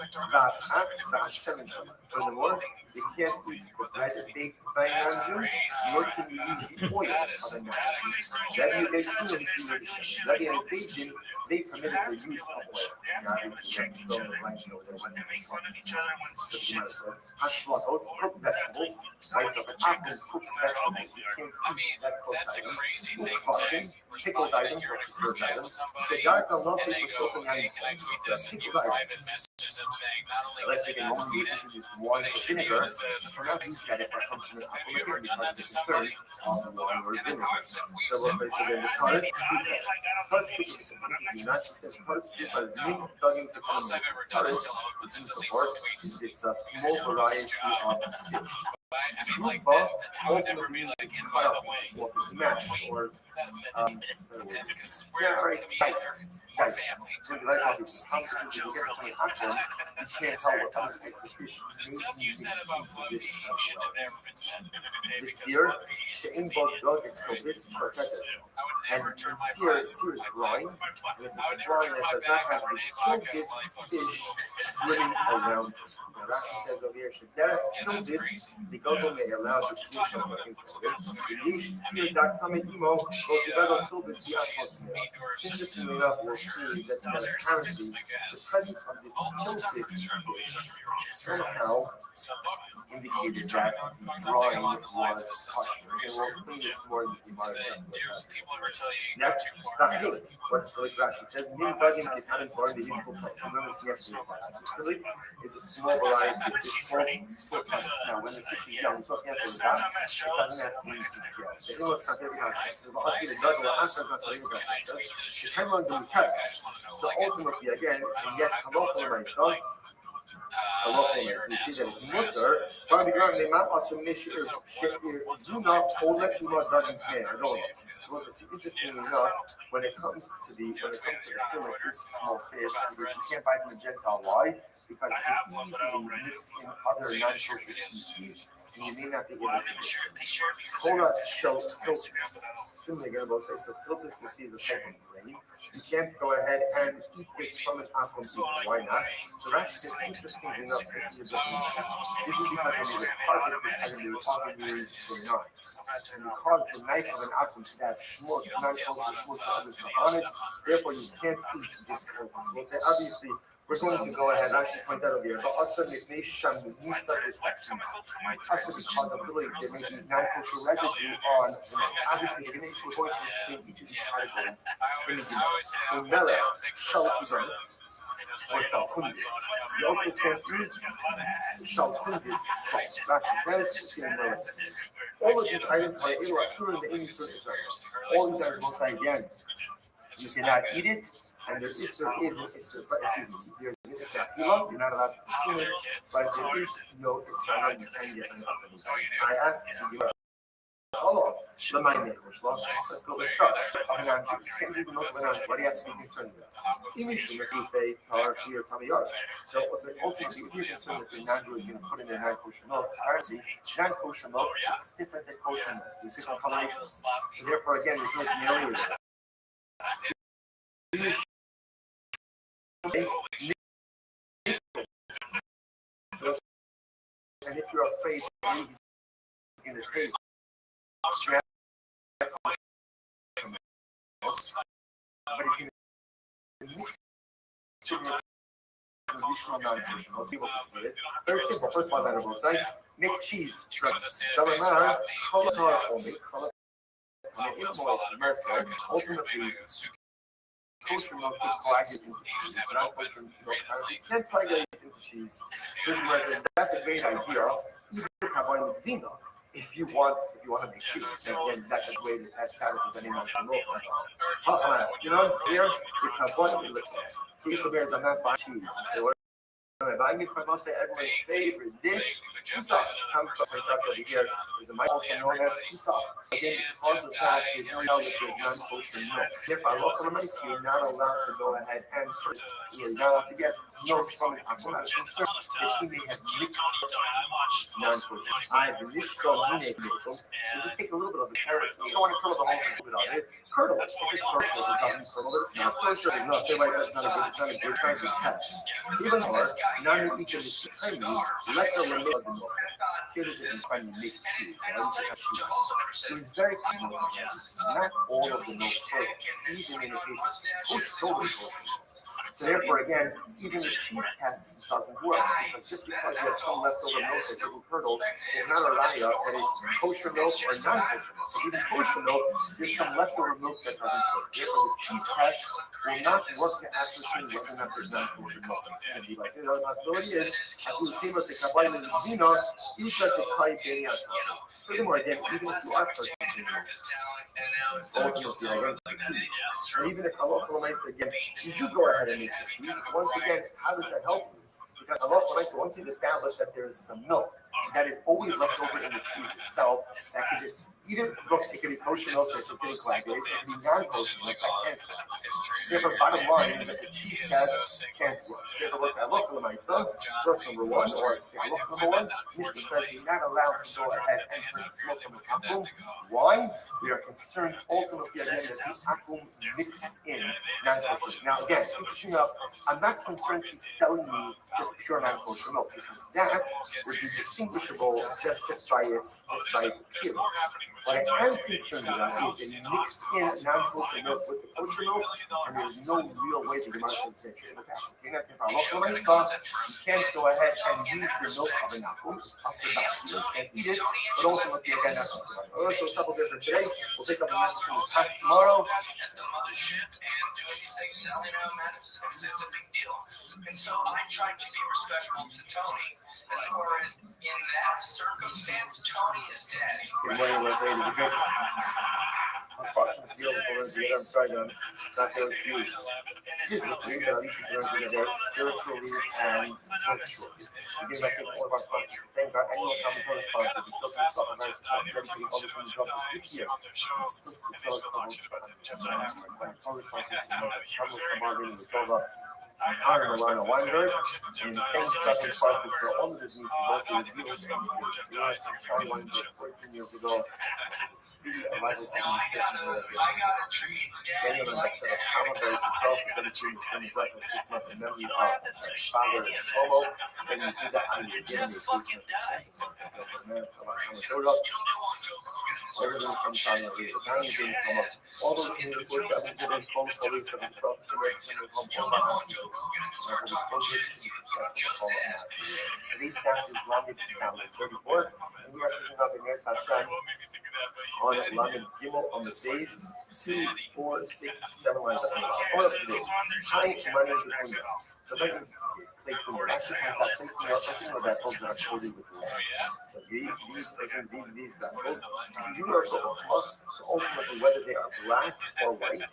that Hashem and Shalom. Furthermore, you can't eat the bread that baked by non-Jew, nor can you use the oil of a non-Jew. That you get two and two that you have they permitted the use of oil. Hashlotos, cooked vegetables, slice of an apple, cooked vegetables. That's a crazy thing. Pickled items or preserved items. The dark will not say for soaking Hey, can I tweet this in your private messages? I'm saying not only can they eat it, but they should use it in the first place. Have you ever done that to somebody? And I've said we've said the most I've ever done is to load with them delete tweets. It's a small variety of fish. I mean, like that, I would never be like, and by the way, tweet Or that because we're together, we're family. the stuff you said about Fluffy shouldn't have never been said. Because Fluffy to me is I would never turn my back. I would never turn my back on Renee Vodka while he fucks his swimming around. Rashi says over here, that's crazy. the Google may allow the solution of the emo, interestingly enough, we'll see that apparently the presence of this kilfish somehow indicated that the drawing was kosher. And we'll explain this more in the Gemara. People ever tell you you That's got too far? not good. What's like Rashi says, Min Bagin Kitanin Bar, the useful type. Remember yesterday, is a small variety of fish called types. Now, when the fish is young, so it doesn't have to be scale. They know it's not every house. So obviously, the judge will answer not to depend on the text. So ultimately, again, and yet, halacha myself, we see that it's mutter. Rabbi Gram Neman also mishir do not ola ima doesn't care at all. So it's interesting enough when it comes to the film like this small fish, you can't buy from a Gentile. Why? Because it's easily mixed in other non-kosher species, and you may not be able to do it. Torah shows filters. Similarly, going to say so. Filters we see is a type of grain. You can't go ahead and eat this from an apple. Why not? So that's just interesting enough. This is a definition. This is because when you harvest this item, you often use your knives, and you cause the knife of an apple to have schmutz, non-kosher schmutz, others on it. Therefore, you can't eat this filter. So we'll say obviously. We're going to go ahead and actually point out over here, but also make sure the Nisa is second. Also because of the way there may be non-kosher residue on, obviously, we're going to explain each of these categories. Melech, Shalkudis, or Shalkundis. We also can't use Shalkundis salt. All of these items are able to in the English surface. All these items must again. You cannot eat it, and there is you're not allowed to consume it, but there is no Israel you can get I asked you all of the mind language law. Let's go with start. Can't even look what do you have to be concerned about? Initially, if you say tar, fear, kamiyar. So ultimately, if you're concerned with your non-Jew, you're going to put in your non-kosher milk. Apparently, non-kosher milk is different than kosher milk. It's different combinations. So therefore, again, you're going to be familiar with it. And if you're afraid he's going to take but he's going to mix additional non-kosher. Let's see what this is. Very simple. First one, right? Make cheese. Ultimately, kosher milk could coagulate into cheese, but not kosher milk. You can't coagulate into cheese. That's a great idea. If you want to make cheese, again, that's a way to test out if there's any milk in milk. You know, here, you can boil it. Please bears are not buying cheese. So buying it from us, everyone's favorite dish, pizza. Here is the also known as pizza. Again, because of that, there's no doubt that there's non-kosher milk. If I look for money, you're not allowed to go ahead and search. You're not allowed to get milk from it. I'm not concerned that she may have mixed non-kosher. I have mixed milk. So just take a little bit of the carrots. You don't want to curdle the whole thing with it. Curdle it. If it's kosher, it doesn't curdle it. It's not kosher. No, they're right. That's not a good kind of test. Even more, none each of the timely, let the limit of the milk. Here is it when you make cheese. It is very common. Not all of the milk curdles, even in the case of kosher. So therefore, again, even the cheese test doesn't work because just because you have some leftover milk that didn't curdle is not a raya that it's kosher milk or non-kosher milk. Even kosher milk, there's some leftover milk that doesn't curdle. Therefore, the cheese test will not work to ascertain whether or not there's non-kosher milk. And the other possibility is, if you came up to Kabbalah and Vino, you should have to pay Beriat. Furthermore, again, even if you are purchasing milk, ultimately, again, and even if Allah again, you do go ahead and make the cheese. Once again, how does that help you? Because Allah, once you've established that there is some milk that is always left over in the cheese itself, that could just either look, it could be kosher milk that can coagulate, it could be non-kosher milk that can't. Therefore, bottom line is that the cheese test can't work. Therefore, what's that look for my son? Source number one, or look number one, Mishnah says you're not allowed to go ahead and purchase milk from the akum. Why? We are concerned ultimately again that the akum mixed in non-kosher. Now again, interesting enough, I'm not concerned he's selling me just pure non-kosher milk because that would be distinguishable just by its appearance. What I am concerned about is that he mixed in non-kosher milk with the kosher milk, and there's no real way to demand this. You can't go ahead and use the milk of an apple. It's possible you can't eat it, but ultimately again that's possible. So a couple different today. We'll take up the message from the past tomorrow. It's a big deal. And so I tried to be respectful to Tony as far as in that circumstance, Tony is dead. Good morning, Leslie. Unfortunately, the other words that I'm trying to not go to physically, but at least you learn together spiritually and virtually. Again, I think all of our sponsors, thank God, anyone coming to our sponsor, we took this up and I support dedicating all the things we got this year. Iron Lana Weinberg, and thanks Dr. Parker for all of his music, both his videos and his videos. Charlie Weinberg 14 years ago. I got a treat. Daddy liked that. Father Solo, and you do that on your Just fucking die. everything from China. All those things, Today's count is Lamed count 34, and we are picking up in Ner Hashem on Lamed Gimel on the days 2, 4, 6, 7 lines up. All of today. Time money between them. So if I can take the actually fantastic, vessels that are coated with lead. So these vessels, you are so ultimately whether they are black or white,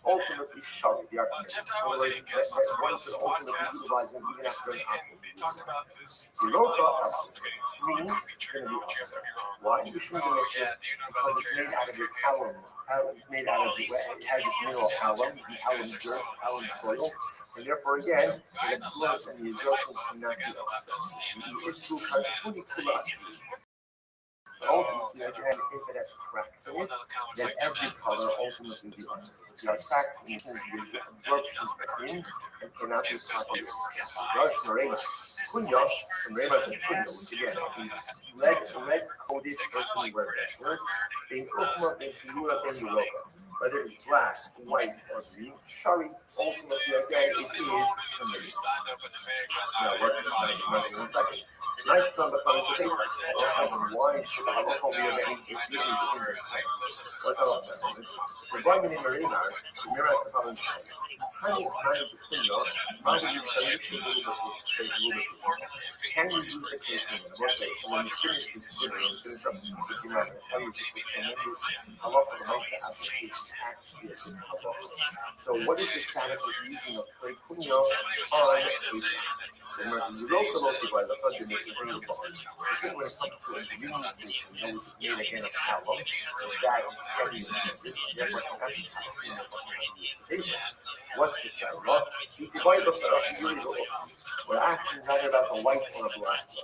ultimately shari, they are connected. In other words, one could ultimately utilize them even after an active. The roka shmi is going to be awesome. Why? The shmi because it's made out of this alum. It's made out of it has this mineral alum, the alum dirt, alum soil, and therefore again, it absorbs and the absorption cannot be offset. It's too but ultimately, again, if it has cracks in it, then every color ultimately will be offset. If there are cracks in it, the absorption is in and cannot be copied. Josh Morena, Kunya, from Rema and Kunya, which again is lead-coated earthenware vessels, being ultimately Yura Ben Europa. Whether it's black, white, or green, shari, ultimately, again, it is amazing. Now, what's the second? Nice on the front of the paper. Why should I look over your name? It's really in the text. What's all that? The Bible in Marina, the mirror of the following Honey, the signal, how do you say it? Can you use the case in when you finish considering, finish up thinking about it, how you take the tremendous, a lot of the mindset application actually is. So what is the status of using a clay punyo on a so when you local by the funding is very long. I think when it comes to a green punyo, which is made again of alum, that is heavy what's the show? Well, you divide the we're asking not about the white or the black. So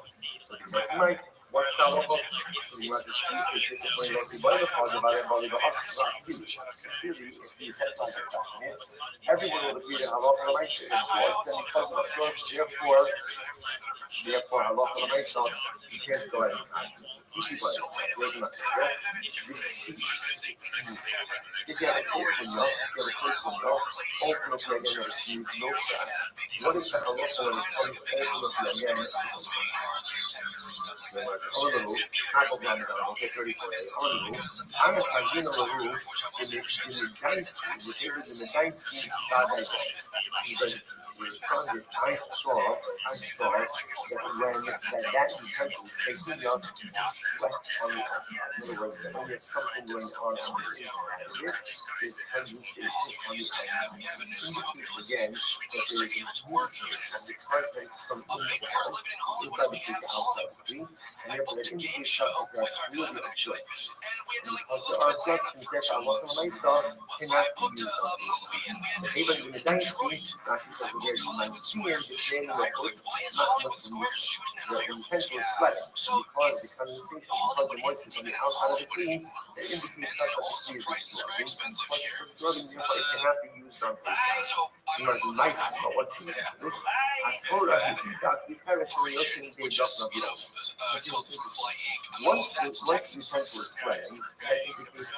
that's right. What's the local? So you have to speak this is when you divide the part about it, the clearly, if you set aside the question, everyone will agree that Allah for the right is what's and because of the source, therefore Allah for the right side, you can't go ahead and if you have a ultimately again receive no crack. What is that Allah for when it comes ultimately again? Half of them are okay, 34 I'm a Kazino Lahu in the dynasty because I saw that when that utensil is taking up sweat on the outside. In other words, that when there's something going on the inside of it, there's condensation on the outside. Indicates again that there is a movement of the contents from inside the tree to outside the tree, and therefore that indicates something that's really obstructions. Because there are obstructions that are what I saw cannot be used on this. Even in the dynasty, Rashi says there you might see in the training of books, not much use the utensil is sweating because the condensation, because the moisture on the outside of the tree, that indicates that the tree is absorbing. Because it's absorbing, therefore it cannot be used on this. You must like but what's this? I told her we perish in the ocean they just not once the utensil is sweating, that indicates to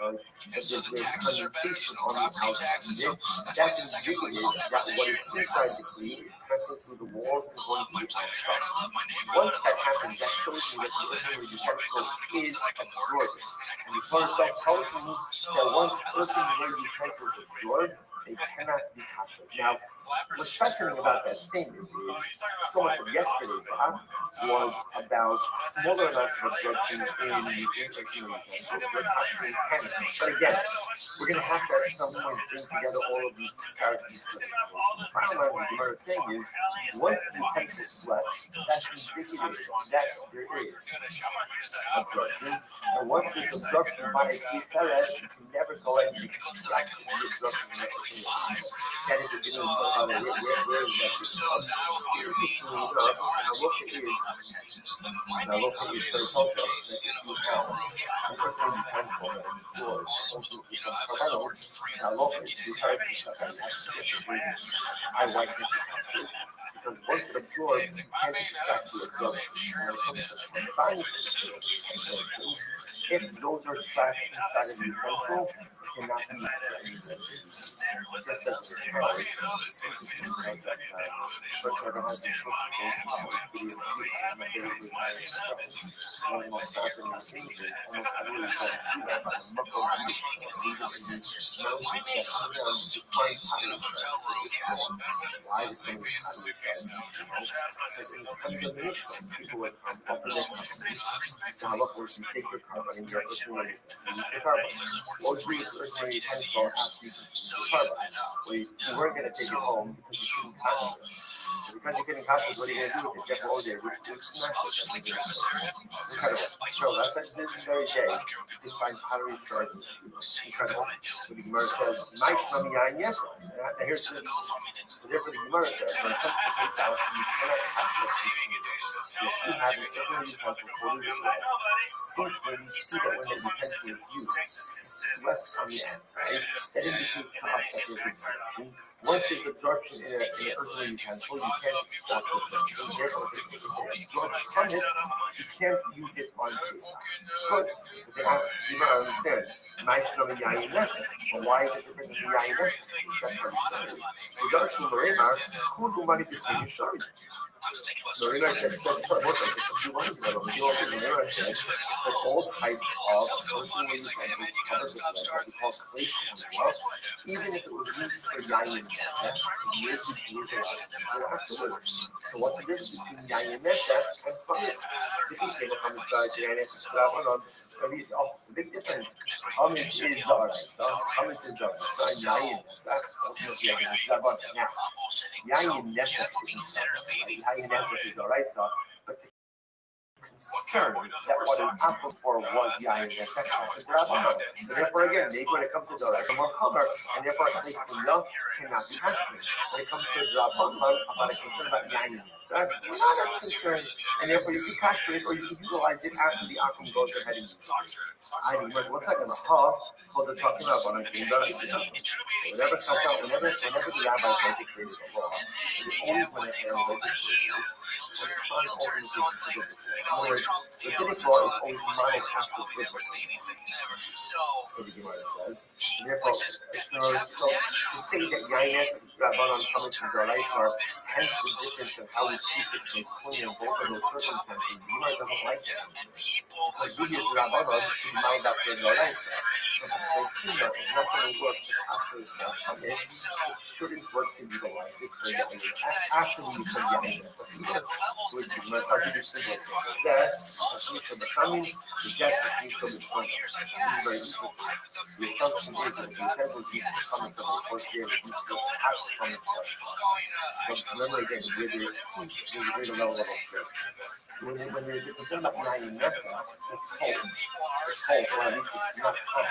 us, there's condensation on the outside. That's indicative that what is inside the tree is passing through the walls and going to the outside. Once that happens, that shows me that the ordinary utensil is absorbing. And the part itself tells me that once ordinary utensils absorb, they cannot be kosher. Now, what's fascinating about that statement is so much of yesterday's Bach was about smaller amounts of absorption in the infectional utensils, but again, we're going to have someone bring together all of these disparities. The final line the Gemara is saying is, once the utensil sweats, that's indicative that there is absorption. And once there's absorption by a Tiferes, you can never go ahead and extract the absorption from the that is the beginning of how where is that? Halacha is so tells us that if you have an earthly utensil that absorbs carbohydrates, halacha is to try to shut down I like it because once it absorbs, you can't expect to absorb it. If those are trapped inside of the utensil, cannot be used. just as a story, because that first ever had this book in the city of Utah, and they were one of the most fascinating things is almost everyone tries to do that by the muckle of the suitcase in a hotel room. Why is it people would often now look where you take your car running your personally use your car. What would be your personally pencil after you consume your car? Well, you weren't going to take it home because you couldn't pass it. So because you couldn't pass it, what are you going to do with it? Jeff Oldie would smash it. Incredible. So that's like this very day. You find pottery shards in shoes. Incredible. So the Gemara says, "Nice from Yan yes." Here's the so therefore the Gemara says, when it comes to Pesach, you cannot pass it. If you have an every utensil fully resolved, since when you see that when the utensil is used, sweats on the outside, that indicates to us that there's absorption. Once there's absorption in an earthenware utensil, you can't stop the absorption. Therefore, if it absorbs from it, you can't use it on Pesach. But you can ask, you might understand. Nice from the Yayin Nesa. But why is it different than the Yayin Nesa? That's how it's we got to Marimar, who do money between your shari? Marimar said, a few months ago, Marimar said that all types of personal utensils covered with what we call clay, even if it was used for Yayin Nesa, years and years afterwards. So what's the difference between Yayin Nesa and Chametz? This is the Chametz Yayin Nesa. It's a big difference. Chametz is D'oraisa. Chametz is D'oraisa. Yayin Nesa. Now, Yayin Nesa is Yayin Nesa is D'oraisa, but the concern that what an apple for was Yayin Nesa is D'Rabbanan. So therefore, again, maybe when it comes to D'oraisa, more Chamer, and therefore Klei Kunya cannot be passionate. When it comes to D'Rabbanan, about a concern about Yayin Nesa, we're not as concerned, and therefore you can passionate or you can utilize it after the akum goes ahead and use it. I mean, what's that going to hold the talking about when I came down? Whenever comes out, whenever the rabbis legislated a law, it always went ahead and legislated it. In other words, rabbinic law is always modeled after biblical. So the Gemara says, and therefore, so to say that Yayin is Rabbanan coming from D'oraisa, hence the difference of how we treat it in both of those circumstances. The Gemara doesn't like that. Because we use Rabbanan to be modeled after D'oraisa. So it's not going to work after Chametz. It shouldn't work to utilize it for Yayin after we use Yayin. Which is my party distinct that Hashem becoming the death of Hashem becoming. This is very interesting. The assumption is that the temple is coming from the first year of the act from itself. So remember again, there's a greater level of observation. When there's a concern about Yayin Nesa, it's cold. It's cold, or at least it's not hot.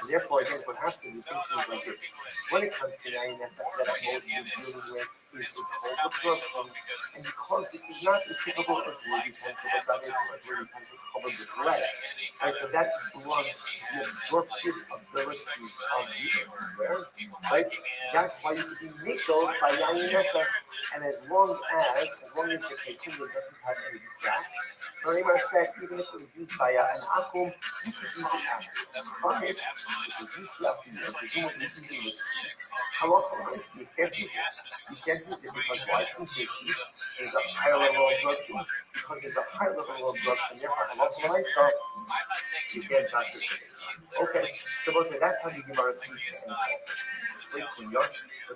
Therefore, again, what has to be thinking like this. When it comes to Yayin Nesa, that most you're dealing with is the cold absorption. And because this is not the typical earthworm utensil, but rather it's an earthworm utensil covered with lead. Right, so that blunts the absorptive abilities of the earthware. Right? That's why you can be nickeled by Yayin Nesa. And as long as the continuum doesn't have any gaps, Marimar said even if it was used by an akum, you could use it after. Chametz, if it was used after you, presumably you can do it. Halachah, you can't use it. You can't use it because why? There's a higher level of absorption. Because there's a higher level of absorption, therefore halachah, you can't touch it. Okay, so that's how the Gemara sees it. The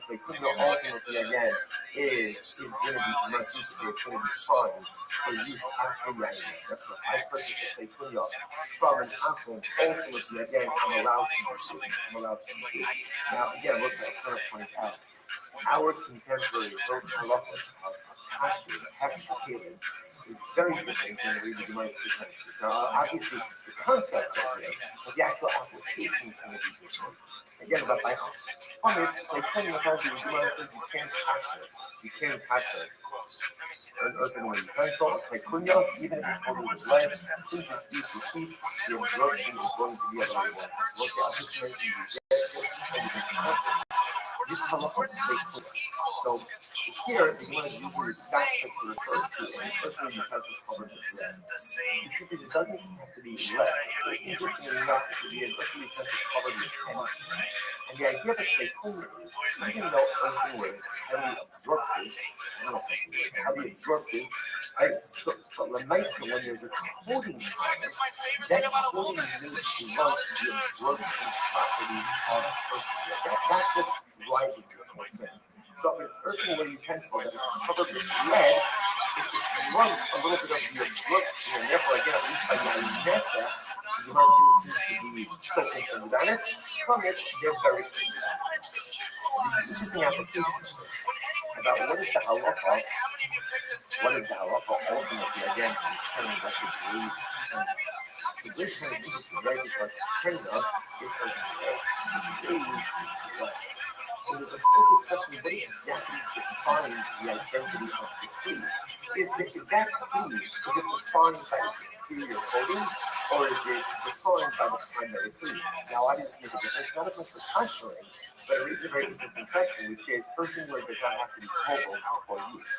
Klei Kunya ultimately again is going to be much easier. It's going to be fun for use after Yayin. That's what I purchased the Klei Kunya from an akum. Ultimately again, I'm allowed to do it. Now again, look at the point out. Our contemporary halachas of Haftarah is very different than the reading Gemara's presentation. Now, obviously, the concepts are there, but the actual application is going to be different. Again, but by Chametz, they come with how the Gemara says you can't pass it. You can't pass it. An earthenware utensil, Klei Kunya, even if it's covered with lead, since it's used to heat, the absorption is going to be a very well. Look, I'll just mention you get it, and you can pass it. This is how much Klei Kunya. So, Here, if you want to use the exact picture to refer to a person who has a covered with lead. The truth is, it doesn't have to be lead. Interestingly enough, it could be an earthly pencil covered with anything. And the idea that they cool is, even though earthen was highly absorptive, I don't know if that's the word, highly absorptive, right? So, but the nice one, when there's a coating on it, that coating needs to run the absorption properties of earthenware. That's what's driving this whole thing. So if an earthenware utensil that is covered with lead, it runs a little bit of the absorption, and therefore, again, at least by Nessa, the amount of things seems to be so concerned about it. From it, they're very concerned. This is an application of this. About what is the halacha? What is the halacha ultimately, again, concerning what's a grave concern? So this one is interesting, right? Because China is a graze is glass. So there's a whole discussion what exactly defines the identity of the food. Is that food, is it defined by its exterior coating, or is it defined by the primary food? Now, obviously, the difference, not as much for contrary, but it raises a very interesting question, which is earthenware does not have to be cold before use.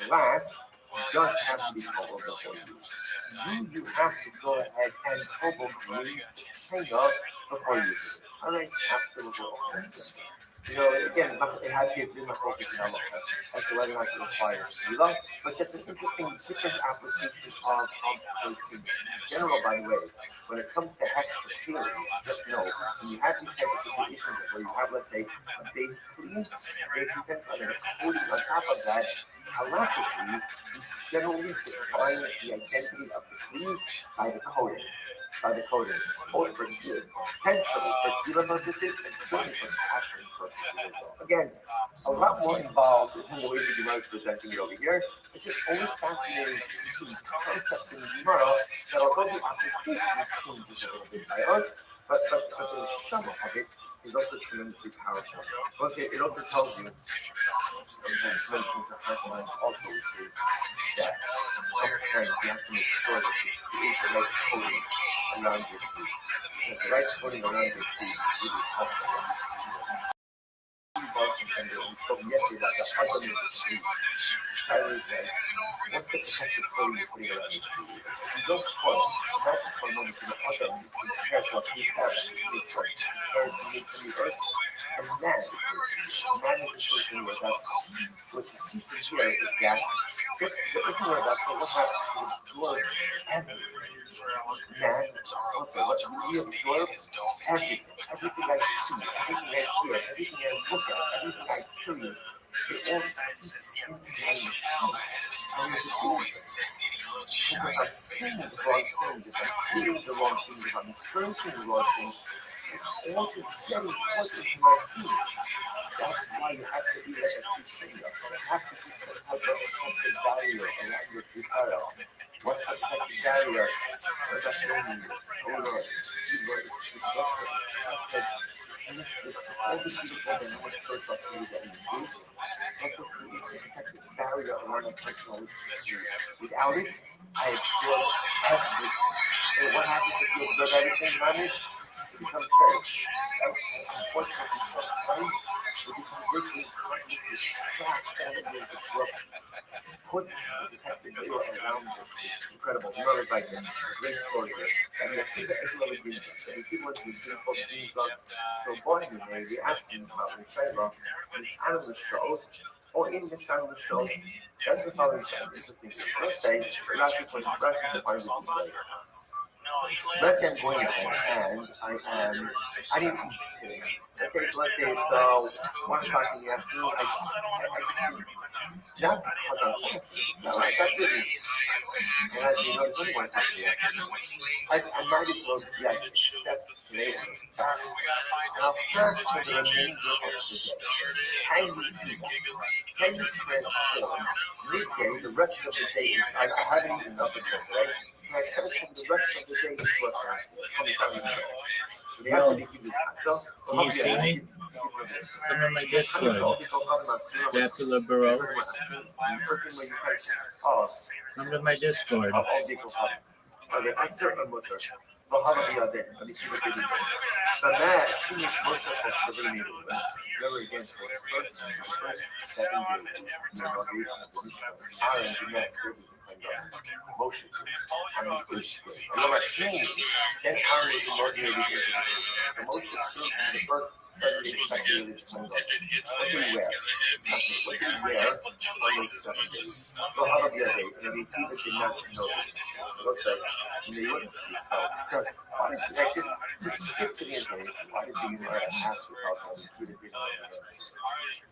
Glass does have to be cold before use. Do you have to go ahead and cold glaze China before use? All right, absolutely. You know, again, it had to be my focus in as to whether or not it requires sila, but just an interesting different application of protein. In general, by the way, when it comes to hexateria, just know when you have these types of situations where you have, let's say, a base clean, a base utensil, and a coating on top of that, halachically, you generally define the identity of the cleans by the coating. Or for good, potentially for tequila purposes, and certainly for passion purposes as well. Again, a lot more involved in the way that Gemara is presenting it over here. It's just always fascinating to see concepts in Gemara that although the application changes a little bit by us, but the shama of it is also tremendously powerful. It also tells you, sometimes mentions the husbands also, which is that sometimes you have to make sure that you create the right coating around your food. Because the right coating around your food is really helpful. And we spoke yesterday about the husband is the food. Tyler said, what's the protective coating you're putting around your food? You don't put magic hormones in the oven compared to what we have in the food. Compared to the earth. And man is the person with us. So what you see from here is that this, the person with us will have to absorb everything. Man, also, what we absorb everything. Everything I see, everything I hear, everything I look at, everything I experience, it all seeps into my machine. And it's always because if I'm seeing the wrong things, if I'm hearing the wrong things, if I'm experiencing the wrong things, it's all just getting closer to my feet. That's why you have to be like a true singer. You have to be some type of protective barrier around your products. What's the protective barrier? What does that mean? Oh Lord, you Lord, it's trusted. It's all the beautiful dynamic spiritual activity that we do. That's what creates a protective barrier around my personal experience. Without it, I absorb everything. And what happens if you absorb everything, Manish? It becomes trash. Unfortunately, sometimes it becomes literally impossible to extract all of those absorptions. Put the protective layer around it. Incredible. You know, there's like a great story here. And the thing that everyone agrees on. So the people went to the same book, things up. So boy, they asked him about the Shaiva, this animal shows, or in this animal shows, that's the following interesting thing. Let's say, Rashi defines it this way. Let's say I'm going ahead and I didn't eat today. Okay, so let's say it's 1 o'clock in the afternoon. I not because I'm fasting. No, I didn't eat. And as you know, it's only 1 o'clock in the afternoon. I might as well just accept today as a fast. And I'll fast for the remainder of the day. Can you do that? Can you transform midday, the rest of the day? I haven't eaten nothing today. And I transform the rest of the day into a fast. So they have to be this Can you see me? Come on my Discord. Dracula Burrow. Come to my Discord. Okay, I serve a mutter. Bahama Biyadeh, Rabbi Akiva did it. B'meh Shimish Moshe Hashavim Yiruvah. Remember again, for the first 7 days, the inauguration of the Mishkan, Aaron did not serve as the Kohen Gadol. Moshe did. On the 8th day. Yom HaSheni, then Aaron was inaugurated as the Kohen Gadol. So Moshe served for the first 7 days effectively as Kohen Gadol. What did he wear? What did he wear on those 7 days? Bahama Biyadeh, and Rabbi Akiva did not know it. It looks like they wouldn't see itself. Why did just skip to the information? Why did you ask about how Rabbi Akiva didn't know the answer?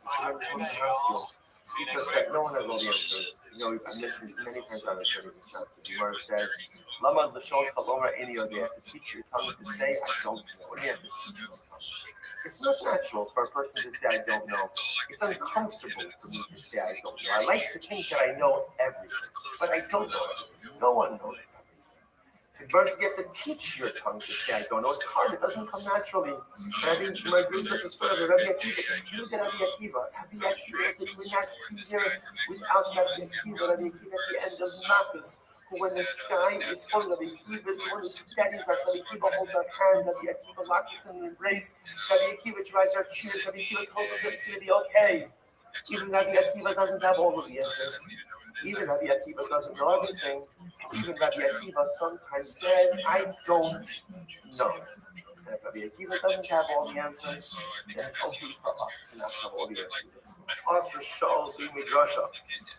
I just want to ask you, because that no one has all the answers. You know, I've mentioned this many times on the studies in chapter. The Gemara says, Lama l'shon chalomar any other. You have to teach your tongue to say, I don't know. What do you have to teach your tongue? It's not natural for a person to say, I don't know. It's uncomfortable for me to say, I don't know. I like to think that I know everything, but I don't know everything. No one knows everything. So first, you have to teach your tongue to say, I don't know. It's hard. It doesn't come naturally. And I think my group says this further. Rabbi Akiva, you get Rabbi Akiva. Rabbi Akiva said, you would not be here without Rabbi Akiva. Rabbi Akiva at the end of Makkos, who when the sky is full, Rabbi Akiva is the one who steadies us. Rabbi Akiva holds our hand. Rabbi Akiva locks us in the embrace. Rabbi Akiva dries our tears. Rabbi Akiva tells us that it's going to be okay. Even Rabbi Akiva doesn't have all of the answers. Even Rabbi Akiva doesn't know everything. Even Rabbi Akiva sometimes says, I don't know. And if Rabbi Akiva doesn't have all the answers, then it's okay for us to not have all the answers as well. Us Shal being Midrasha.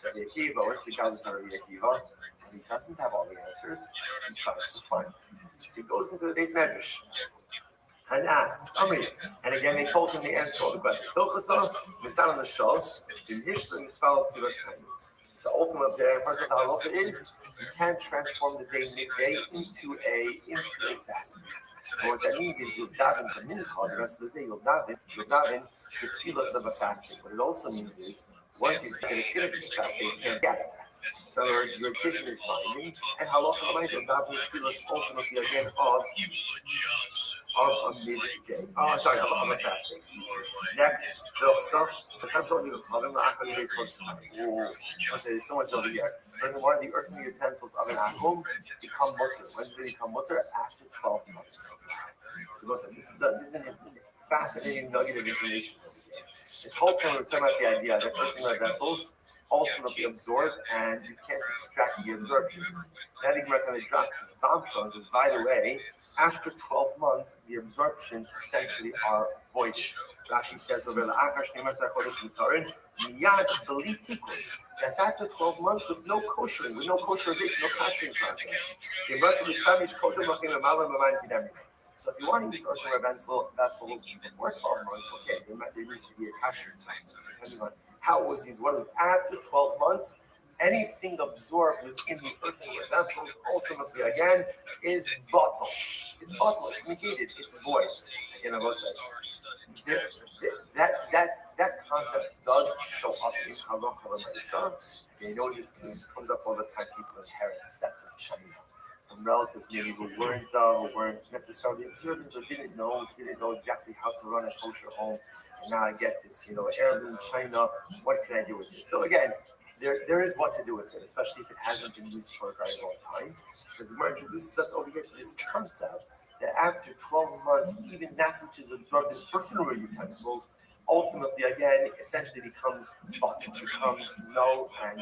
Rabbi Akiva, what's the guidance of Rabbi Akiva? When he doesn't have all the answers, he tries to find. So he goes into the base medrash and asks, and again they told him the answer to all the questions. So ultimately, the first of the halacha is you can't transform the day midday into a fasting. And what that means is you'll daven the mincha, the rest of the day you'll daven the tefillas of a fasting. What it also means is once you think it's going to be fasting, you can't get it. So in other words, your decision is binding, and halacha might have daven tefillas ultimately again of a midday. Oh, sorry, of a fasting. Next, someone's over here. Furthermore, the earthly utensils of an ahum become mutter. When do they become mutter? After 12 months. So listen, this is a fascinating nugget of information. This whole time we're talking about the idea that earthenware vessels ultimately absorb, and you can't extract the absorptions. Now the Gemara kind of drops this bombshell and says, by the way, after 12 months, the absorptions essentially are voided. Rashi says over that's after 12 months with no koshering, with no kosherization, no koshering process. So if you want to use earthenware vessels before 12 months, okay, there needs to be a koshering process, depending on how it was used. What is after 12 months? Anything absorbed within the earthenware vessels ultimately again is bottle. It's bottle. It's negated. It's void. Again, I will say that concept does show up in halacha l'maisa. You know, this comes up all the time. People inherit sets of china from relatives maybe who weren't necessarily observant or didn't know exactly how to run a kosher home. And now I get this, heirloom china. What can I do with it? So again. There is what to do with it, especially if it hasn't been used for a very long time. Because the Gemara introduces us over here to this concept that after 12 months, even that which is absorbed in earthenware utensils, ultimately, again, essentially becomes null and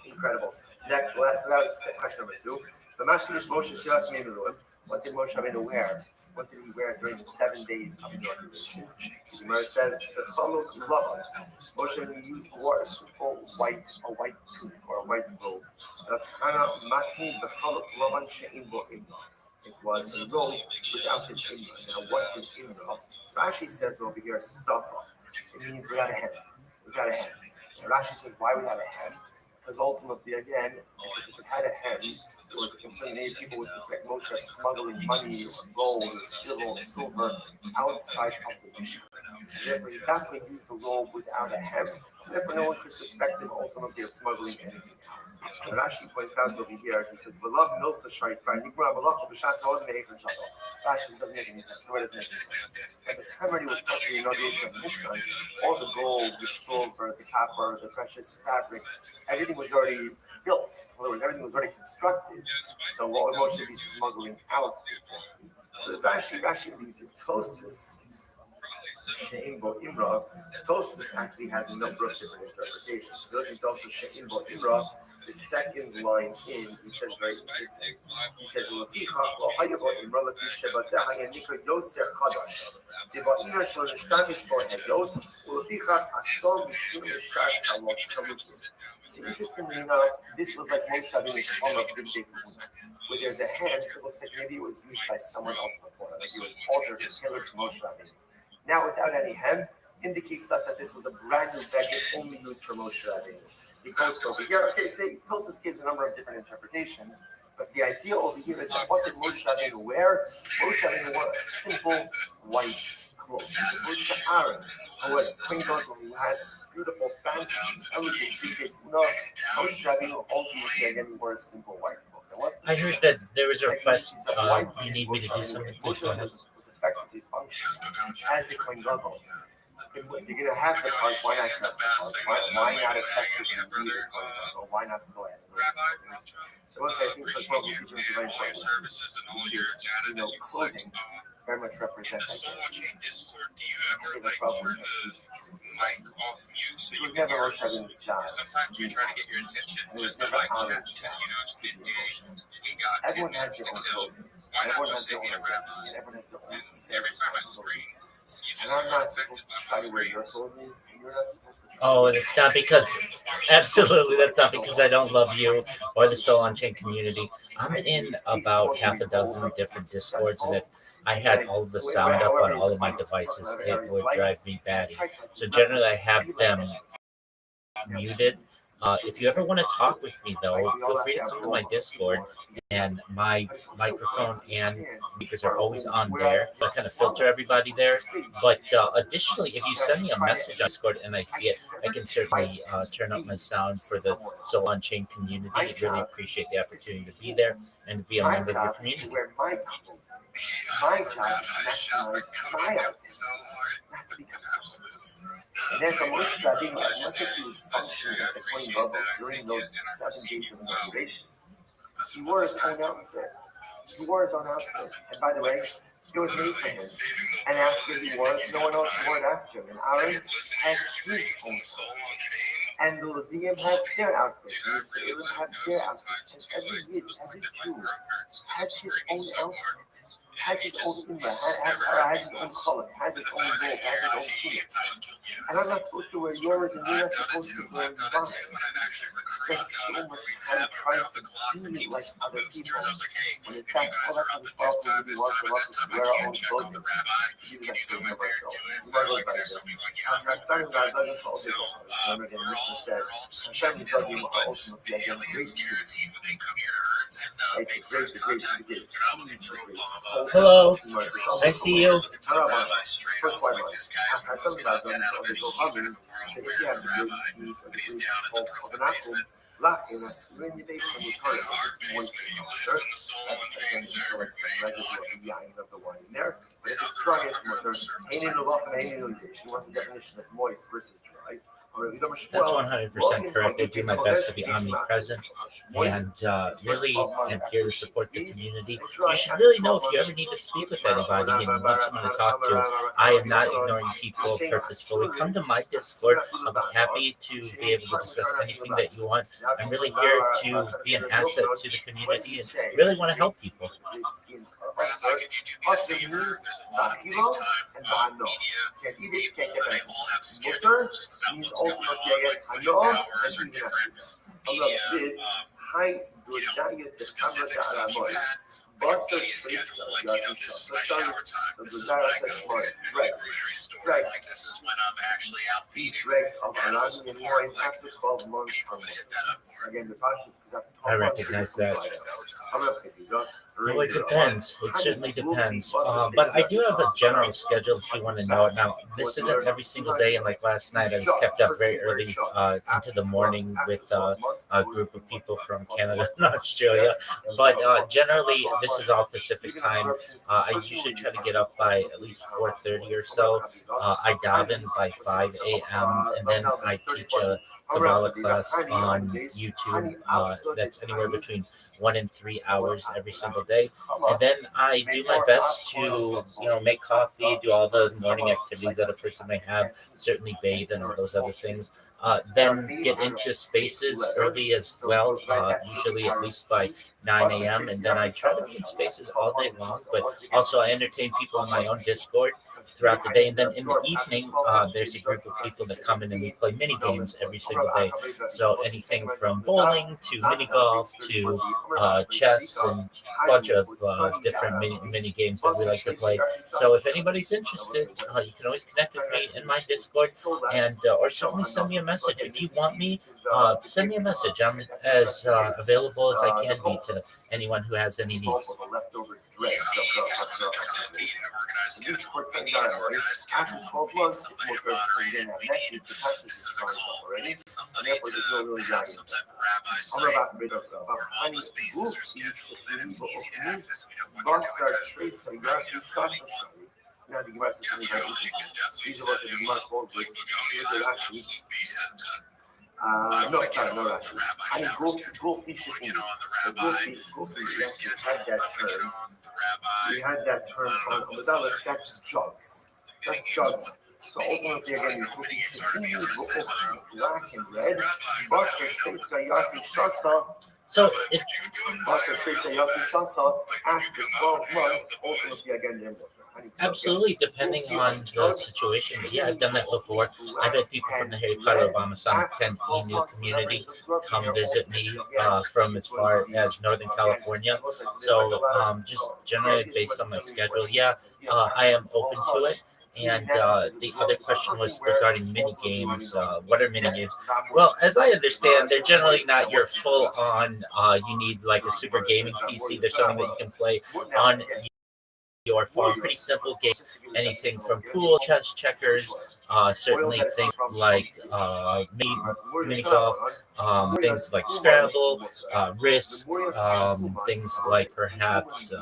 incredible. Next, that was question number 2. What did Moshe Rabbeinu wear? What did he wear during the 7 days of inauguration? The Gemara says, Moshe Rabbeinu wore a simple white tunic or a white robe. It was a robe without an imra. Now, what's an imra? Rashi says over here, safa. It means without a hem. Without a hem. Now, Rashi says, why without a hem? Because ultimately, again, because if it had a hem, there was a concern many people would suspect Moshe of smuggling money or gold or silver outside of the Mishkan. Therefore, he definitely used the robe without a hem. So therefore, no one could suspect him ultimately of smuggling anything out. Rashi points out over here, he says, "V'lav milsa shayfar nigmar malacha b'shas ha'od me'echad shabbat." Rashi doesn't make any sense. The word doesn't make any sense. At the time when he was touching the inauguration of the Mishkan, all the gold, the silver, the copper, the precious fabrics, everything was already built. In other words, everything was already constructed. So what would Moshe be smuggling out? So Rashi reads it Tosis. She'im bo imra. Tosis actually has a number of different interpretations. Look at also She'im bo imra. The second line in, he says very interesting. He says, "Ulefichach lo haya bo imra lefi shebazeh haya nikra yoser chadash. Devaina shel nishtamish bo hayot. Ulefichach asom mishum mishar kalot kalukim." So interestingly enough, this was like Moshe Rabbeinu's form of Big Day Kahuna, where there's a hand that looks like maybe it was used by someone else before, like it was altered and tailored to Moshe Rabbeinu. Now, without any hem, indicates to us that this was a brand new beggar only used for Moshe Rabbeinu. He goes over here. Okay, say Tosis gives a number of different interpretations, but the idea over here is that what did Moshe Rabbeinu wear? Moshe Rabbeinu wore a simple white cloth. As opposed to Aaron, who has who has beautiful, fancy, elegant, big Moshe Rabbeinu ultimately again wore a simple white cloth. I heard that there was a request. You need me to do something. Please go ahead. Was effectively functioning as the Kohen Gadol. If you're going to have the cards, why not trust the cards? Why not effectively be the Kohen Gadol? Why not go ahead and do it? So I think for example, teaching is very important, which is, clothing very much represents identity. The problem is it was never Moshe Rabbeinu's job to be happy, and it was never Aaron's job to be emotional. Everyone has their own clothing, everyone has their own identity, and everyone has their own set of responsibilities. And I'm not supposed to try to wear your clothing, and you're not supposed to try Oh, and it's not because, absolutely, that's not because I don't love you or the Soul on Chain community. I'm in about half a dozen different Discords, and if I had all of the sound up on all of my devices, it would drive me batty. So generally, I have them muted. If you ever want to talk with me, though, feel free to come to my Discord, and my microphone and speakers are always on there. I kind of filter everybody there. But additionally, if you send me a message on Discord and I see it, I can certainly turn up my sound for the Soul on Chain community. I really appreciate the opportunity to be there and to be a member of your community. My job is to maximize my identity, not to become someone else. And then for Moshe Rabbeinu, as much as he was functioning as the Kohen Gadol during those 7 days of inauguration, he wore his own outfit. And by the way, it was made for him. And after he wore it, no one else wore it after him. And Aaron has his own clothes. And the Levium had their outfit. The Israelim had their outfit. And every Yid, every Jew has his own outfit. Has his own image, has his own color, has his own robe, has his own tunic. And I'm not supposed to wear yours, and you're not supposed to wear mine. Spend so much time trying to be like other people, when in fact, all that kind of stuff really wants of us is to wear our own clothing, to be the best version of ourselves. We might look better than I'm sorry, but I love you for all the remember again, Mishnah said, I'm trying to tell you ultimately, again, great students. Right, the great. Hello, I see you. First white line. After some of them, they go humming. So if you have the great seed or the great hope of an apple, laughing, that's really based on the current. It's moist and sure. That's again, so it's the residue of the yang of the wine in there. But if it's dry, it's more thirsty. Ain't in the loft and ain't in the dish. What's the definition of moist versus dry? That's 100% correct. I do my best to be omnipresent and really am here to support the community. You should really know if you ever need to speak with anybody and you want someone to talk to. I am not ignoring people purposefully. Come to my Discord. I'll be happy to be able to discuss anything that you want. I'm really here to be an asset to the community and really want to help people. Usher means Bachilo and Bahano. Can't eat it, can't get it. Mutter means ultimately again Hano and Ibn Allah said, Hi, Dujayat the Kamra Alamoy. Buster Frisa, Yatisha, so Dujayat Sashmoy, dregs. These dregs of Alani and Moy after 12 months are made. I recognize that. Well, it depends. It certainly depends. But I do have a general schedule if you want to know it. Now, this isn't every single day, and like last night, I was kept up very early into the morning with a group of people from Canada and Australia. But generally, this is all Pacific time. I usually try to get up by at least 4:30 or so. I daven by 5 a.m. and then I teach a Kabbalah class on YouTube. That's anywhere between 1 and 3 hours every single day. And then I do my best to, make coffee, do all the morning activities that a person may have, certainly bathe and all those other things. Then get into spaces early as well, usually at least by 9 a.m. And then I try to be in spaces all day long, but also I entertain people on my own Discord throughout the day. And then in the evening, there's a group of people that come in and we play mini games every single day. So anything from bowling to mini golf to chess and a bunch of different mini games that we like to play. So if anybody's interested, you can always connect with me in my Discord and or certainly send me a message. If you want me, send me a message. I'm as available as I can be to anyone who has any needs. After 12 months, it's more fair to begin that next week. The taxes is starting already, and therefore there's no really value. I'm about to bring up honey group Basta trace a yaki shasa. Now the Gemara says something very interesting. These of us that the Gemara called this, here's the Rashi. No, sorry, no Rashi. I mean, go fish it. So go fish, yes, you had that term. We had that term on the other, that's jugs. That's jugs. So ultimately, again, you put these black and red. Basta trace a yaki shasa. So it Basta trace a yaki shasa. After 12 months, ultimately, again, then absolutely, depending on the situation. But yeah, I've done that before. I've had people from the Harry Potter Obama Sonic 10 email community come visit me from as far as Northern California. So just generally based on my schedule, I am open to it. And the other question was regarding mini games. What are mini games? Well, as I understand, they're generally not your full on. You need like a super gaming PC. There's something that you can play on your phone. Pretty simple games, anything from pool, chess, checkers, certainly things like mini golf, things like Scrabble, Risk, things like perhaps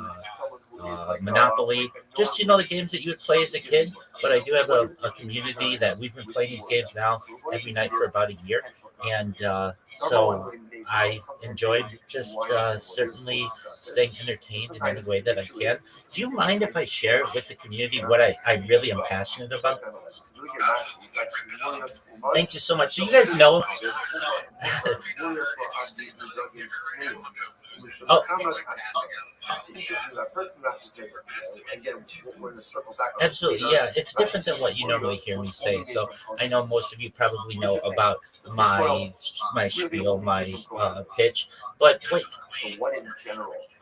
Monopoly, just the games that you would play as a kid. But I do have a community that we've been playing these games now every night for about a year, and so I enjoyed just certainly staying entertained in any way that I can. Do you mind if I share with the community what I really am passionate about? Thank you so much. So you guys know. Absolutely, yeah. It's different than what you normally hear me say. So I know most of you probably know about my spiel, my pitch, but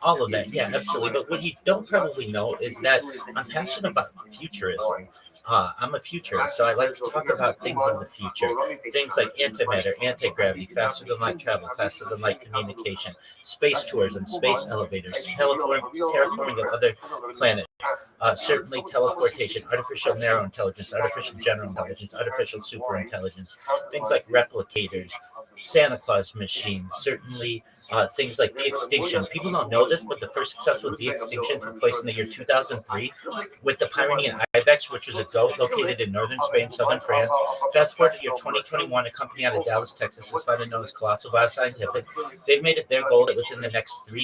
all of that, yeah, absolutely. But what you don't probably know is that I'm passionate about futurism. I'm a futurist, so I like to talk about things of the future. Things like antimatter, anti-gravity, faster than light travel, faster than light communication, space tourism, space elevators, terraforming of other planets, certainly teleportation, artificial narrow intelligence, artificial general intelligence, artificial super intelligence, things like replicators, Santa Claus machines, certainly things like de-extinction. People don't know this, but the first successful de-extinction took place in the year 2003 with the Pyrenean ibex, which was a goat located in northern Spain, southern France. Fast forward to the year 2021, a company out of Dallas, Texas, is founded known as Colossal Bioscientific. They've made it their goal that within the next 2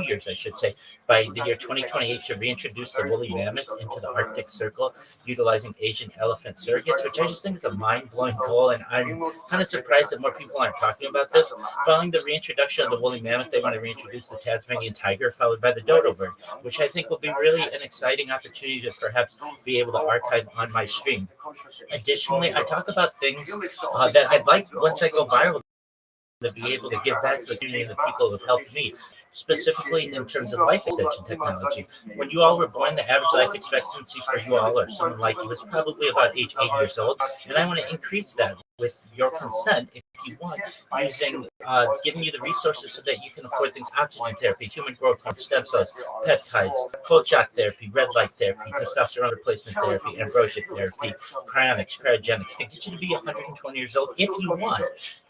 years, I should say, by the year 2028, to reintroduce the woolly mammoth into the Arctic Circle, utilizing Asian elephant surrogates, which I just think is a mind-blowing goal, and I'm kind of surprised that more people aren't talking about this. Following the reintroduction of the woolly mammoth, they want to reintroduce the Tasmanian tiger, followed by the dodo bird, which I think will be really an exciting opportunity to perhaps be able to archive on my stream. Additionally, I talk about things that I'd like, once I go viral, to be able to give back to the community and the people who have helped me, specifically in terms of life extension technology. When you all were born, the average life expectancy for you all or someone like you was probably about age 80 years old, and I want to increase that with your consent. If you want, using giving you the resources so that you can afford things: oxygen therapy, human growth hormone, stem cells, peptides, cold shock therapy, red light therapy, testosterone replacement therapy, ambrosia therapy, cryonics, cryogenics, to get you to be 120 years old if you want.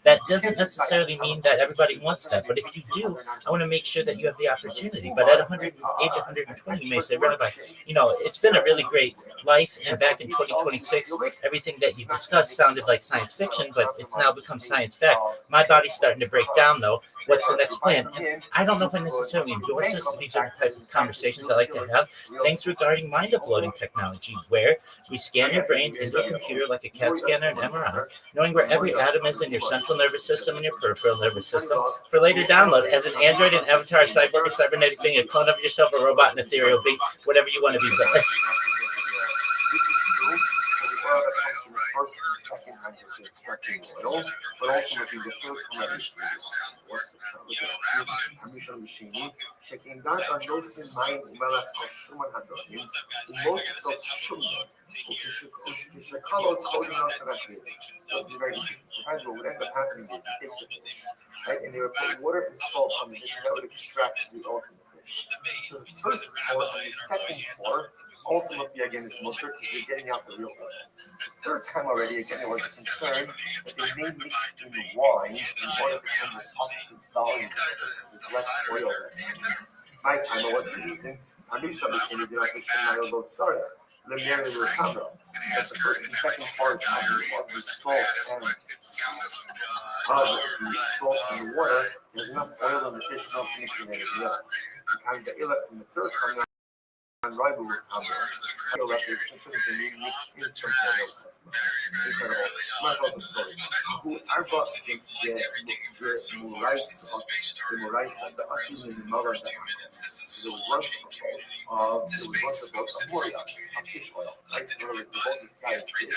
That doesn't necessarily mean that everybody wants that, but if you do, I want to make sure that you have the opportunity. But at age 120, you may say, Rabbi, it's been a really great life, and back in 2026, everything that you discussed sounded like science fiction, but it's now become science fact. My body's starting to break down, though. What's the next plan? And I don't know if I necessarily endorse this, but these are the types of conversations I like to have. Things regarding mind uploading technology, where we scan your brain into a computer like a CAT scanner and MRI, knowing where every atom is in your central nervous system and your peripheral nervous system, for later download as an android, an avatar, a cyborg, a cybernetic being, a clone of yourself, a robot, an ethereal being, whatever you want to be. But This is true for the oil that comes from the first and second hydrogen extracting oil, but ultimately the third commodity המישון משיני, שכנגד הנוסעים מים ומלח על שומן הדרכים, ומוצא סוף שומן, וכשקלוס holding us in a field. This is very interesting. Sometimes what would end up happening is you take the fish, right, and they would put water and salt on the fish, and that would extract the oil from the fish. So the first pour and the second pour, ultimately, again, is mutter because you're getting out the real oil. The third time already, again, there was a concern that they may mix in wine in order to come with optimum volume. There's less oil there. My time, I wasn't using. I'm sure the same idea like my oil both sorry. The Mary of the camera. That's the first and second part of the salt and the water. There's enough oil in the fish not mixing anything else. And the illa from the third time. And rival with Amber. Mixed in some oil. Incredible. My father's story. Who are bought the Moraisa, the Asim in the Mother. There was once a boat of Moria, a fish oil, right? So the boat is dying fish,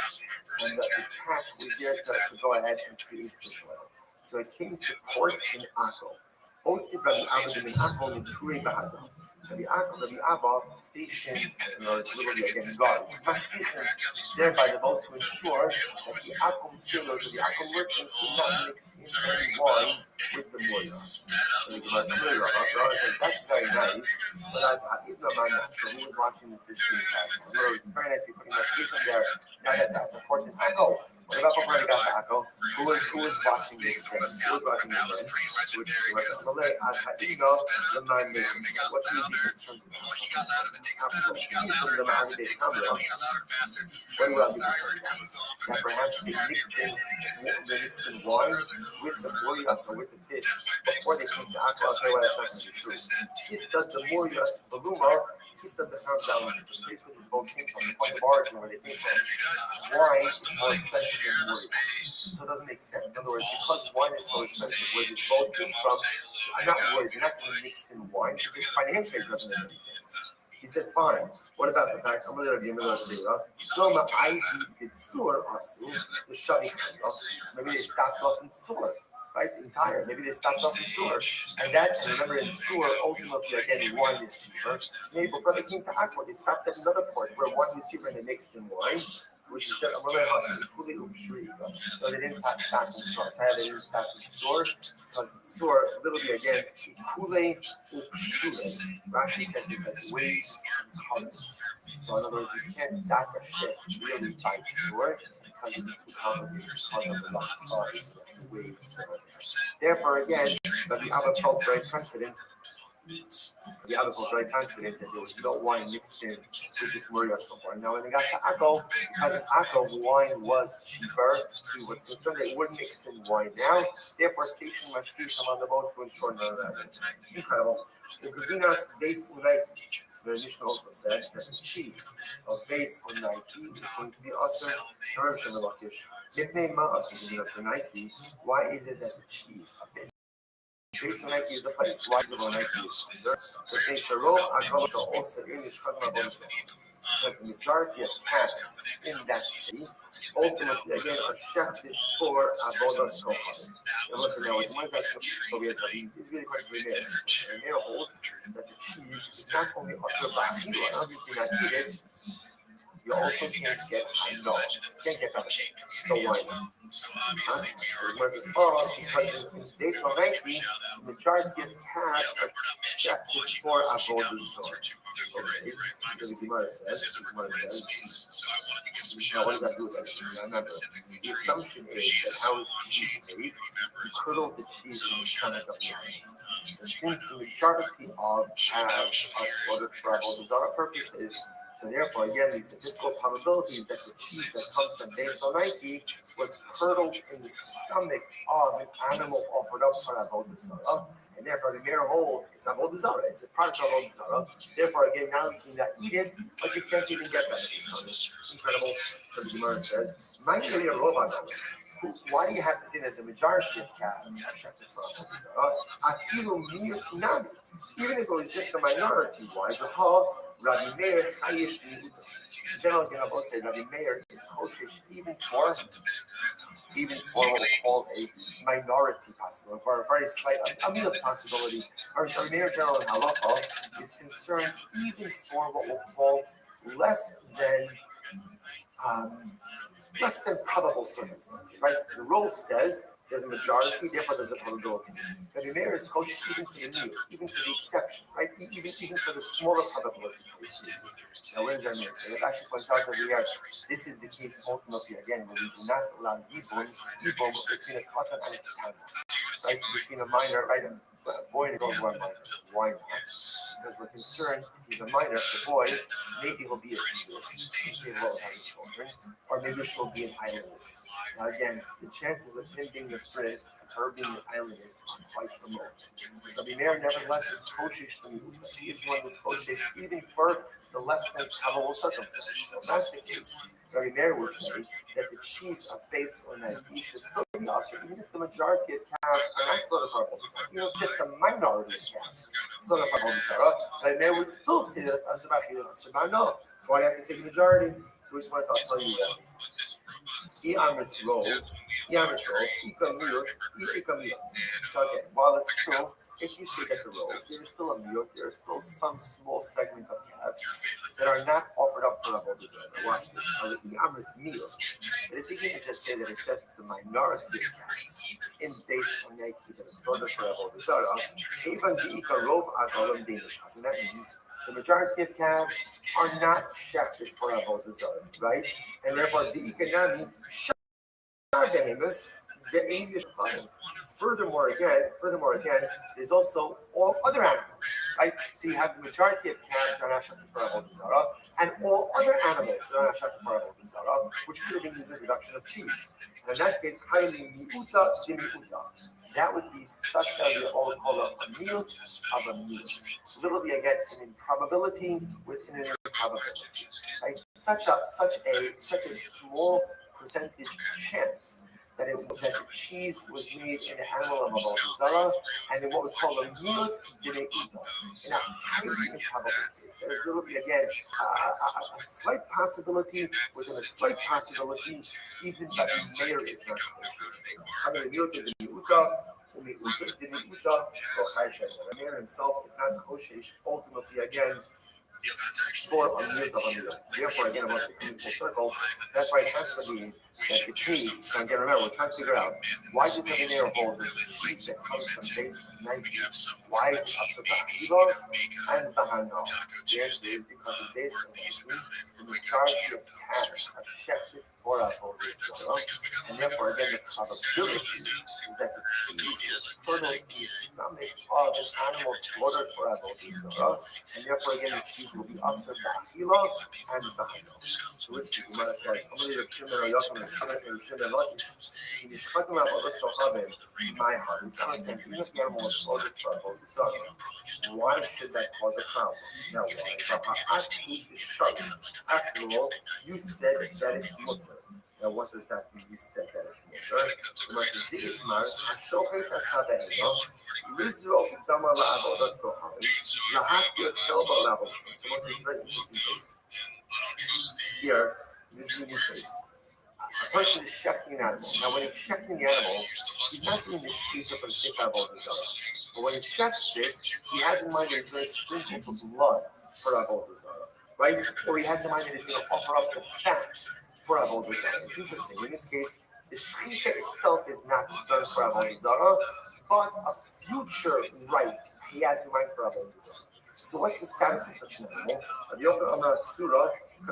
and the catch was there to go ahead and create fish oil. So it came to port in Akko. Osi Rabbi Abba in Akko in Ture Bahadam. Rabbi Abba stationed, literally again, God, there by the boat to ensure that the Akum sailors or the Akum merchants would not mix in any wine with the Morias. So the Gemara said, that's very nice, but even though my master, who was watching the fishing pattern, it's very nice to put in that station there, now that the port in Akko. What about before I got to Akko? Who was watching this thing? Who was watching this thing? Which was the late Ego, the man making. What should we be concerned about? From the Mahadi camera, what do I be concerned about? That perhaps they mixed in wine with the Morias or with the fish before they came to Akko. I'll tell you why that's not going to be true. He said the Morias, the Luma, he said the found down the place where this boat came from, the point of origin where they came from. Wine is more expensive than Morias. So it doesn't make sense. In other words, because wine is so expensive where this boat came from, I'm not worried. You're not going to mix in wine because financially it doesn't make any sense. He said, fine. What about the fact, I'm going to give you another zera. So I did sur asu, the shavi. So maybe they stopped off in sur. Right, entire. Maybe they stopped off in sewer, and that's remember in sewer ultimately again wine is cheaper. So maybe before they came to Aqua, they stopped at another port where wine was cheaper and they mixed in wine, which is said fully no, they didn't stop in sewer. They didn't stop in sewer because in sewer literally again kule upshure. Rashi says it's like waves and colors. So in other words, you can't dock a ship really by sewer. Because it's too complicated because of the lock cars and the waves. Therefore, again, Rabbi Abba felt very confident. Rabbi Abba felt very confident that there was no wine mixed in with this Morias before. Now, when they got to Akko, because in Akko wine was cheaper, he was concerned that it wouldn't mix in wine now. Therefore, station mashkisham on the boat to ensure none of that. Incredible. The Gavinas based on the Mishnah also said that the cheese of base on Nike is going to be also Nike. Why is it that the cheese of base on Nike is the place? Why is it on Nike? Because the majority of cats in that city ultimately again are shafted for Avodas Kohanim. So we have is really quite rare. And Rare holds that the cheese is not only also ba'achila, you cannot eat it, you you also can't get no, can't get better. So why not? Huh? Because based on ranking, the majority of cats are checked for avodah zarah. Okay, so the Gemara says, now what does that do with anything? Remember, the assumption is that how is cheese made? You curdle the cheese in the stomach of the animal. So since the majority of calves are slaughtered for avodah zarah purposes, so therefore, again, the statistical probability is that the cheese that comes from Beis Nike was curdled in the stomach of an animal offered up for avodah zarah, and therefore the Meir holds it's avodah zarah. It's a product of avodah zarah. Therefore, again, now you cannot eat it, but you can't even get benefit from it. Incredible. So the Gemara says, why do you have to say that the majority of calves are shechted for avodah zarah? Afilu miyutinami. Even if it was just the minority, why? The whole Rabbi Meir chayish miuta. General Gemara say Rabbi Meir is choshesh even for what we call a minority possibility, for a very slight, a middle possibility. Our Meir General in Halacha is concerned even for what we'll call less than probable circumstances, right? The Rove says there's a majority, therefore there's a probability. But the Meir is kosher even for the new, even for the exception, right? Even for the smaller probability cases. Now, what does that mean? So it actually points out that this is the case ultimately again where we do not allow yibum between a katan and a ketana, right? Between a minor, right? A boy and a girl who are minors. Why not? Because we're concerned if he's a minor, the boy, maybe he'll be a seeress, maybe he'll have children, or maybe she'll be an islandess. Now again, the chances of him being a seeress and her being an islandess are quite remote. But the Meir nevertheless is koshish to miuta. He is one that's koshish even for the less than probable circumstances. So if that's the case, Rabbi Meir would say that the cheese of Beis Nagi should still be also, even if the majority of calves are not slaughtered for avodah zarah, even if just a minority of calves slaughtered for avodah zarah, Rabbi Meir would still say that it's asur b'achila and asur b'hano. So why do you have to say the majority? So which ones I'll tell you that. So again, while it's true, if you say that the roll, there is still a miyut, there is still some small segment of calves that are not offered up for avodah zarah. Watch this. But if you can just say that it's just the minority of calves in Beis Nagi that is slaughtered for avodah zarah, and that means the majority of calves are not shechted for avodah zarah, right? And therefore, the economy behemoths, the English fine. Furthermore, again, there's also all other animals, right? So you have the majority of calves that are not shechted for avodah zarah, and all other animals that are not shechted for avodah zarah, which could have been used in the production of cheese. And in that case, highly miuta de miuta. That would be such as we all call a miyut of a miyut. So there will be again an improbability within an improbability. Right? Such a small percentage chance that the cheese was made in an animal of avodah zarah, and in what we call a miyut de miuta, in a highly improbable case. There will be again a slight possibility within a slight possibility, even that the Meir is not kosher. The Meir himself is not kosher. Ultimately, again, for a miyut of a miyut. Therefore, again, about the full circle, that's why it has to be that the cheese. So again, remember, we're trying to figure out why does the Meir hold the cheese that comes from Beis Nagi? Why is it asur b'achila and b'hano? The answer is because of Beis Nagi, the majority of calves are shechted for avodah zarah, and therefore, again, the probability is that the cheese is curdled in the stomach of an animal slaughtered for avodah zarah, and therefore, again, the cheese will be asur b'achila and b'hano. To which the Gemara says, my heart. It's understand, even if the animal was slaughtered for avodah zarah, why should that cause a problem? Now, why? After all, you said that it's mutter. Now, what does that mean? You said that it's mutter. The Gemara says, "Di'itmar hashochet asabeino lizro dama la'avodas kohanim lahakir shelba la'avodas." So, what's a very interesting case? Here, this is a new case. A person is shechting an animal. Now, when he's shechting the animal, he's not doing the shechita for the sake of avodah zarah. But when he shechts it, he has in mind that he's going to sprinkle the blood for avodah zarah. right? Or he has in mind that he's going to offer up the fat for Avodah Zarah. It's interesting. In this case, the shechita itself is not done for Avodah Zarah, but a future right he has in mind for Avodah Zarah. So what's the status of such an animal? Rabbi Yochanan Amar Surah,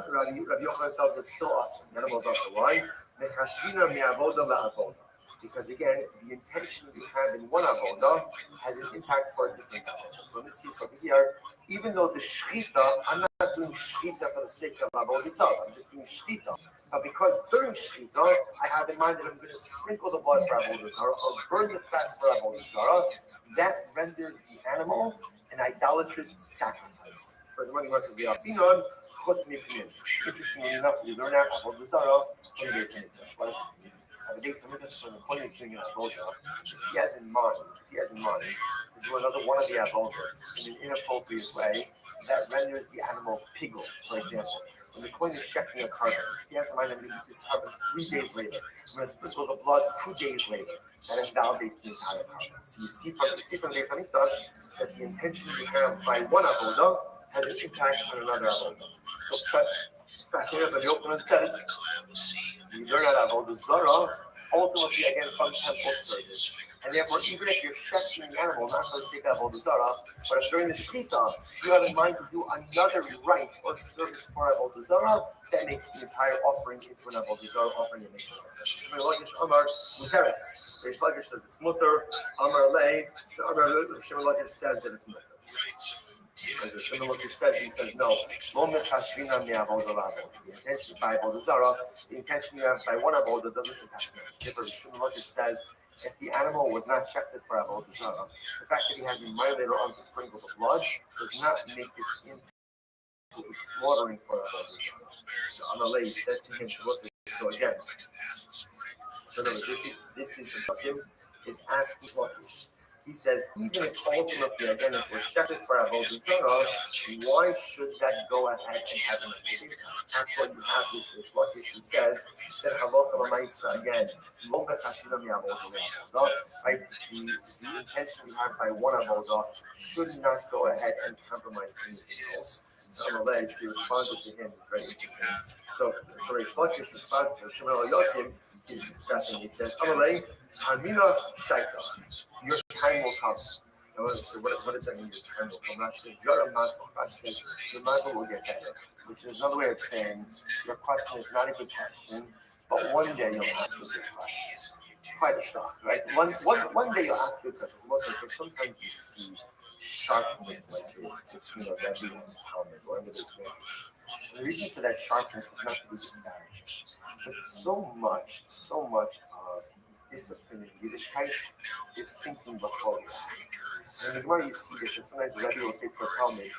Rabbi Yochanan tells it's still awesome. The animal is also why? Mechashvina mi'avoda la'avoda. Because again, the intention you have in one avoda has an impact for a different avoda. So in this case over here, even though the shechita, I'm not doing shechita for the sake of avodah zarah, I'm just doing shechita. But because during shechita, I have in mind that I'm going to sprinkle the blood for avodah zarah, or burn the fat for avodah zarah, that renders the animal an idolatrous sacrifice. For the money versus the Afinon, chutz mipnin. Interestingly enough, we learn that avodah zarah in the Beis Hamikdash. What does this mean? The Beis Hamikdash, when the point of doing an avodah, if he has in mind to do another one of the avodas in an inappropriate way, that renders the animal pigul. For example, when the coin is checking a carbon, he has in mind that I'm going to eat this carbon 3 days later. I'm going to sprinkle the blood 2 days later. That invalidates the entire carbon. So you see from the Beis Hamikdash that the intention you have by one avodah has an impact on another avodah. So fascinating, but Yochanan says we learn out avodah zarah ultimately again from temple service. And therefore, even if you're shechting the animal, not for the sake of avodah zarah, but if during the shechita you have in mind to do another rite or service for avodah zarah, that makes the entire offering into an avodah zarah offering. It makes sense. Shimon Lakish Amar Muteres. Reish Lakish says it's mutter. Amar Lei. So Shimon Lakish says that it's mutter. And Shimon Lakish says, he says no. The intention by avodah zarah, the intention you have by one avodah doesn't impact it. Shimon Lakish says, if the animal was not shechted for avodah zarah, the fact that he has in mind later on to sprinkle the blood does not make this into a slaughtering for avodah zarah. So Amalei said to him, so again, so no, this is the Shachim is asking Lakish. He says, even if ultimately, again, if we're shechted for avodah zarah, why should that go ahead and have an effect? After you have this Reish Lakish who says that halacha l'maisa again, lo b'chashina mi'avodah, right? The intention we have by one avodah should not go ahead and compromise anything else. So Amalei, he responded to him. It's very interesting. So Reish Lakish responded to Shimon Lakish. Is fascinating. He says, Amalei, Hamina Shaita, your time will come. So what does that mean? Your time will come. Rashi says, Rashi says, your mazel will get better. Which is another way of saying, your question is not a good question, but one day you'll ask a good question. It's quite a shock, right? One day you'll ask a good question. So sometimes you see sharpness like this between a Rebbe and a Talmud or under this Medrash. The reason for that sharpness is not to be disparaging, but so much of discipline in Yiddishkeit is thinking before you act. And the more you see this, and sometimes the Rebbe will say to a Talmud,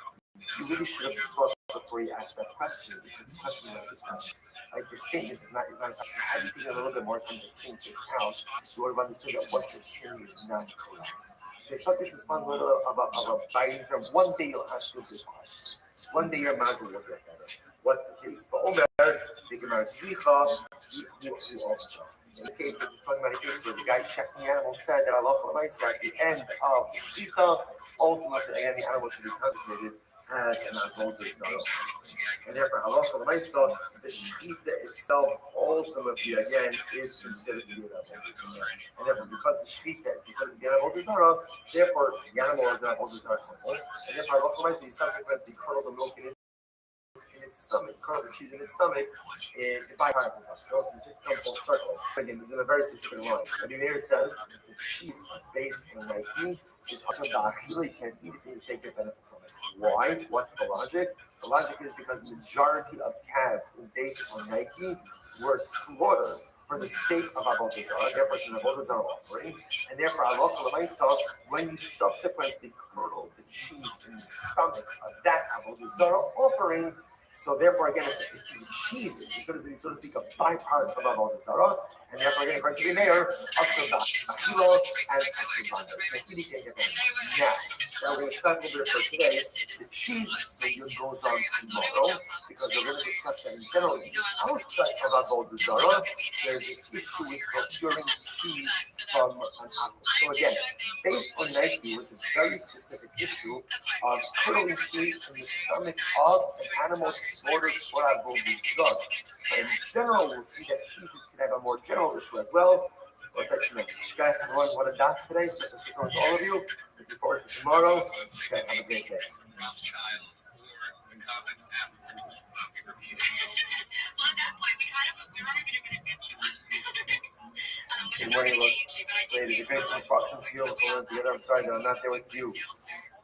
you really should have thought before you asked that question, because the question is not this question. Like your statement is not a question. Had you taken a little bit more time to think this out, you would have understood that what you're saying is not correct. So Shakish responds a little of a biting term. One day you'll ask a good question. One day your mazel will get better. What's the case? But Omer, the Gemara Tzricha, he also. In this case, this is talking about a case where the guy checking the animal said that Allah at the end of the Shita, ultimately, again, the animal should be consecrated as an avodah zarah. And therefore, halacha l'maisa, the shechita itself ultimately again is considered to be an avodah zarah. And therefore, because the shechita is considered to be an avodah zarah, therefore the animal is an avodah zarah. And therefore, halacha l'maisa, you subsequently curdle the milk in its stomach, curdle the cheese in its stomach, it bypasses us. So it just comes full circle. Again, this is in a very specific line. Rabbi Meir says the cheese based on Nike is also the you can't eat it and you can't get benefit from it. Why? What's the logic? The logic is because the majority of calves based on Nike were slaughtered for the sake of avodah zarah. Therefore, it's an avodah zarah offering, and therefore, halacha l'maisa, when you subsequently curdle the cheese in the stomach of that avodah zarah offering. So therefore, again, it's the cheese is considered to be, so to speak, a byproduct of avodah zarah, and therefore, again, according to the mayor, also the achila and asubanda. Nahili can't get that. Now we're going to stop a little bit for today. The cheese goes on tomorrow because we're going to discuss that in general outside of about gold Zara, there's an issue with procuring cheese from an apple. So again, based on Nike with a very specific issue of curdling cheese in the stomach of an animal slaughtered for a gold Zara. But in general, we'll see that cheeses can have a more general issue as well. Well, it's actually nice. Guys, everyone, what a dot today. So this was on to all of you. Looking forward to tomorrow. Guys, have a great day. Good morning, ladies. The grace and instruction to you all learn together. I'm sorry that I'm not there with you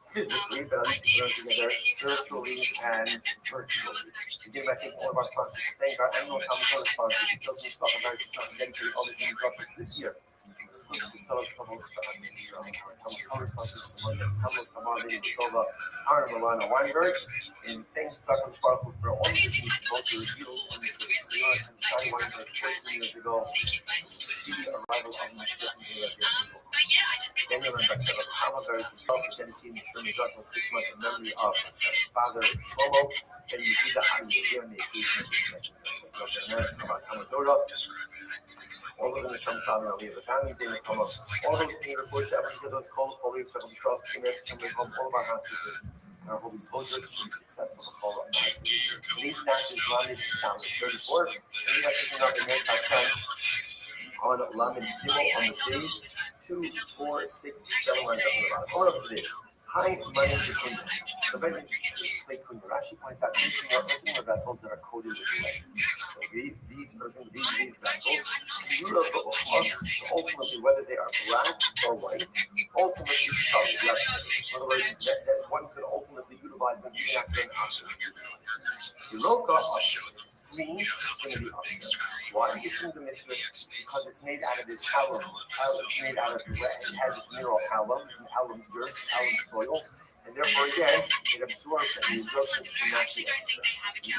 physically, but at least we learn together spiritually and virtually. Again, I think all of our sponsors. Thank our annual Thomas Jonas sponsors. It doesn't talk about it. It's not dedicated all the things droppers this year. Exclusively sellers from most sponsors. Thomas sponsors, Thomas Hamadi, Shova, Aaron Milana Weinberg, and thanks to Dr. Sparkle for all the things both revealed in the New York and Shai Weinberg 14 years ago. The arrival of my then remember that the Hamburg self-identity from the Dr. 6 months in memory of his father Shlomo, and you see that on the year in the occasion all of them are from Saudi Arabia, the families in the come up. All those things are pushed out into those cold police from the truck, coming home, all of our hostages, and our holy soldiers to be successful in all of us. These nations landed in town 34, and we have taken out the next time on Lamed Gimel on the days 2, 4, 6, 7 lines up on the bottom. All of us today. Hi, my name is Kunya. The very interesting clay Kunya. Rashi points out earthenware vessels that are coated with clay. So these vessels, you look at ultimately whether they are black or white, ultimately shall be the outside. In other words, that one could ultimately utilize them even after an option. The roka is green, it's going to be upset. Why do you choose the mitzvah? Because it's made out of this alum. It's made out of it has this mineral alum dirt, alum soil, and therefore again it absorbs and the absorption cannot be extra.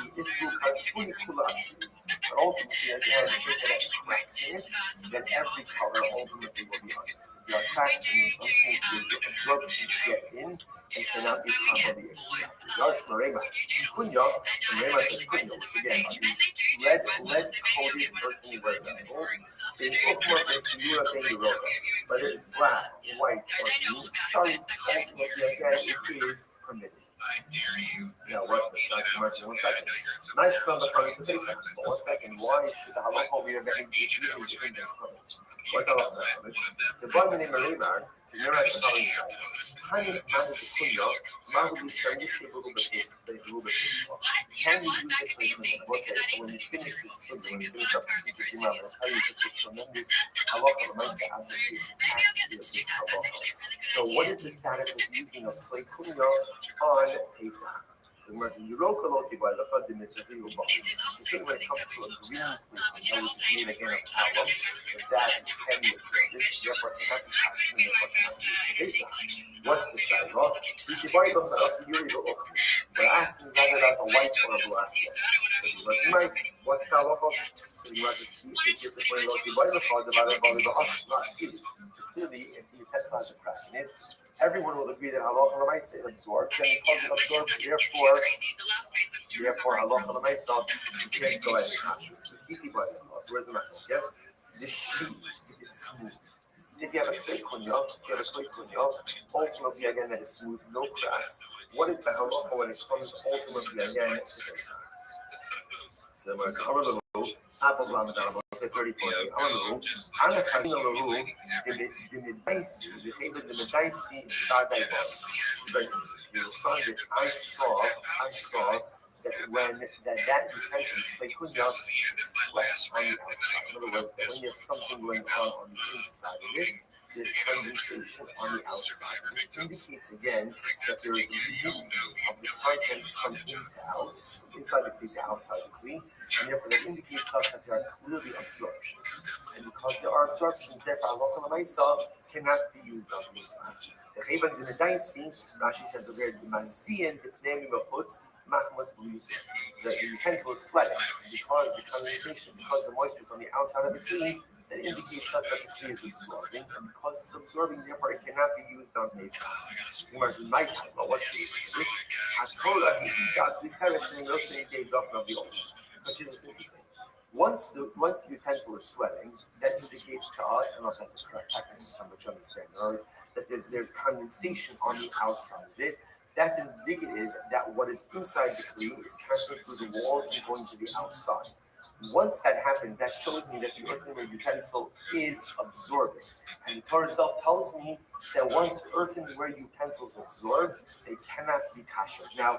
This will cut fully kulas. But ultimately again, if you get a cracks in it, then every color ultimately will be awesome. If there are cracks in it, something the absorption get in and cannot be properly extracted. Yarsh Marema, Kunya, and Rema says Kunya, which again are these lead-coated earthenware vessels. They look more like Yura Benguroka, whether it's black, white, or green. Ultimately, again, it is permitted. Now, what's the shot? 1 second. Nice from the comments to say something, but 1 second. Why should the halacha be even different than comments? What's the halacha? The Bible in Maribar, the Mirash Kali, Hani Mani Kunya, Mahu Shanishi Rubis, the Rubis. Can you use the treatment? When you finish this study, when you finish up this imam, I'll tell you just a tremendous halacha of Maisa application actually of this halacha. So, what is the status of using a clay kunya on Pesach? So, when you roll kaloti by the Chad in the Seville box, you think when it comes to a green kunya, which is made again of alum, that is 10 years. This therefore cannot be passed in the Pesach. What's the shayla? We divide them up to Yuri the Ochmi. We're asking whether that's a white or a black one. What's the halacha? So you have this piece of different way by the Chad divided by the Asla. So clearly, if the utensil has a crack in it, everyone will agree that halacha l'maisa is absorbed, and because it absorbs, therefore halacha l'maisa, you can't go ahead and hash it. So kiti by the clause. Where's the matter? Yes, the sheet is smooth. So if you have a clay kunya, ultimately again that is smooth, no cracks. What is the halacha when it comes ultimately again to this? So when it's apple Ramadan, say 34. I'm a Kadina Laru, the Medaisi, the Haber, the Medaisi, Shadai Boss. You will find that I saw that when that utensil is play kunya, it sweats on the outside. In other words, that when you have something going on the inside of it, there's condensation on the outside, which indicates again that there is a movement of the contents from in to out, inside the kli to outside the kli, and therefore that indicates to us that there are clearly absorptions. And because there are absorptions, therefore halacha l'maisa cannot be used on the inside. The Chayban in the Daisi, Rashi says over here, Mazian the Pnemi Machutz, Machmas Blusa. The utensil is sweating because the condensation, because the moisture is on the outside of the kli, that indicates us that the kli is absorbing, and because it's absorbing, therefore it cannot be used on Pesach. So in my time, well, what's this? Because this is interesting. Once the utensil is sweating, that indicates to us, I don't know if that's a correct technical term, but you understand, that there's condensation on the outside of it. That's indicative that what is inside the kli is passing through the walls and going to the outside. Once that happens, that shows me that the earthenware utensil is absorbing. And the Torah itself tells me that once earthenware utensils absorb, they cannot be kosher. Now,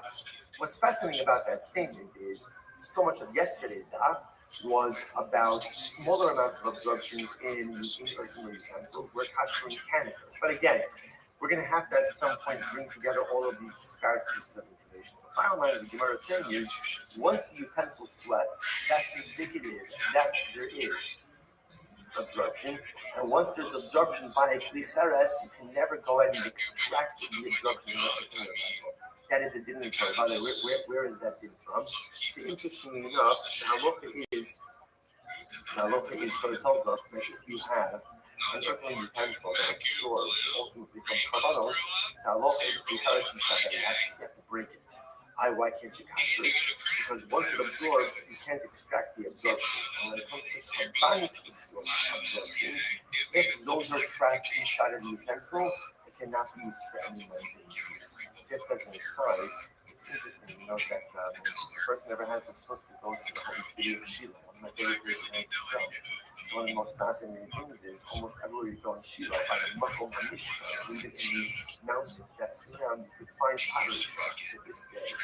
what's fascinating about that statement is so much of yesterday's daf was about smaller amounts of absorptions in earthenware utensils where kosher can occur. But again, we're going to have to at some point bring together all of these disparate pieces of information. The final line of the Gemara is saying is, once the utensil sweats, that's indicative that there is absorption. And once there's absorption by a kli cheres, you can never go ahead and extract the absorption in the earthenware vessel. That is a din in the Torah. By the way, where is that din from? So interestingly enough, the halacha is, what it tells us that if you have an earthenware utensil that absorbs ultimately from karbanos, the halacha is you have to break it. Why can't you capture it? Because once it absorbs, you can't extract the absorption. And when it comes to carbonic absorptions, if those are trapped inside of the utensil, it cannot be used for any mundane use. Just as an aside, it's interesting to note that the person ever had was supposed to go to the holy city of Shiloh, one of my favorite places in Israel. So one of the most fascinating things is almost everywhere you go in Shiloh, by the Makom Mishka, even in the mountains that surround, you could find pottery shards to this day.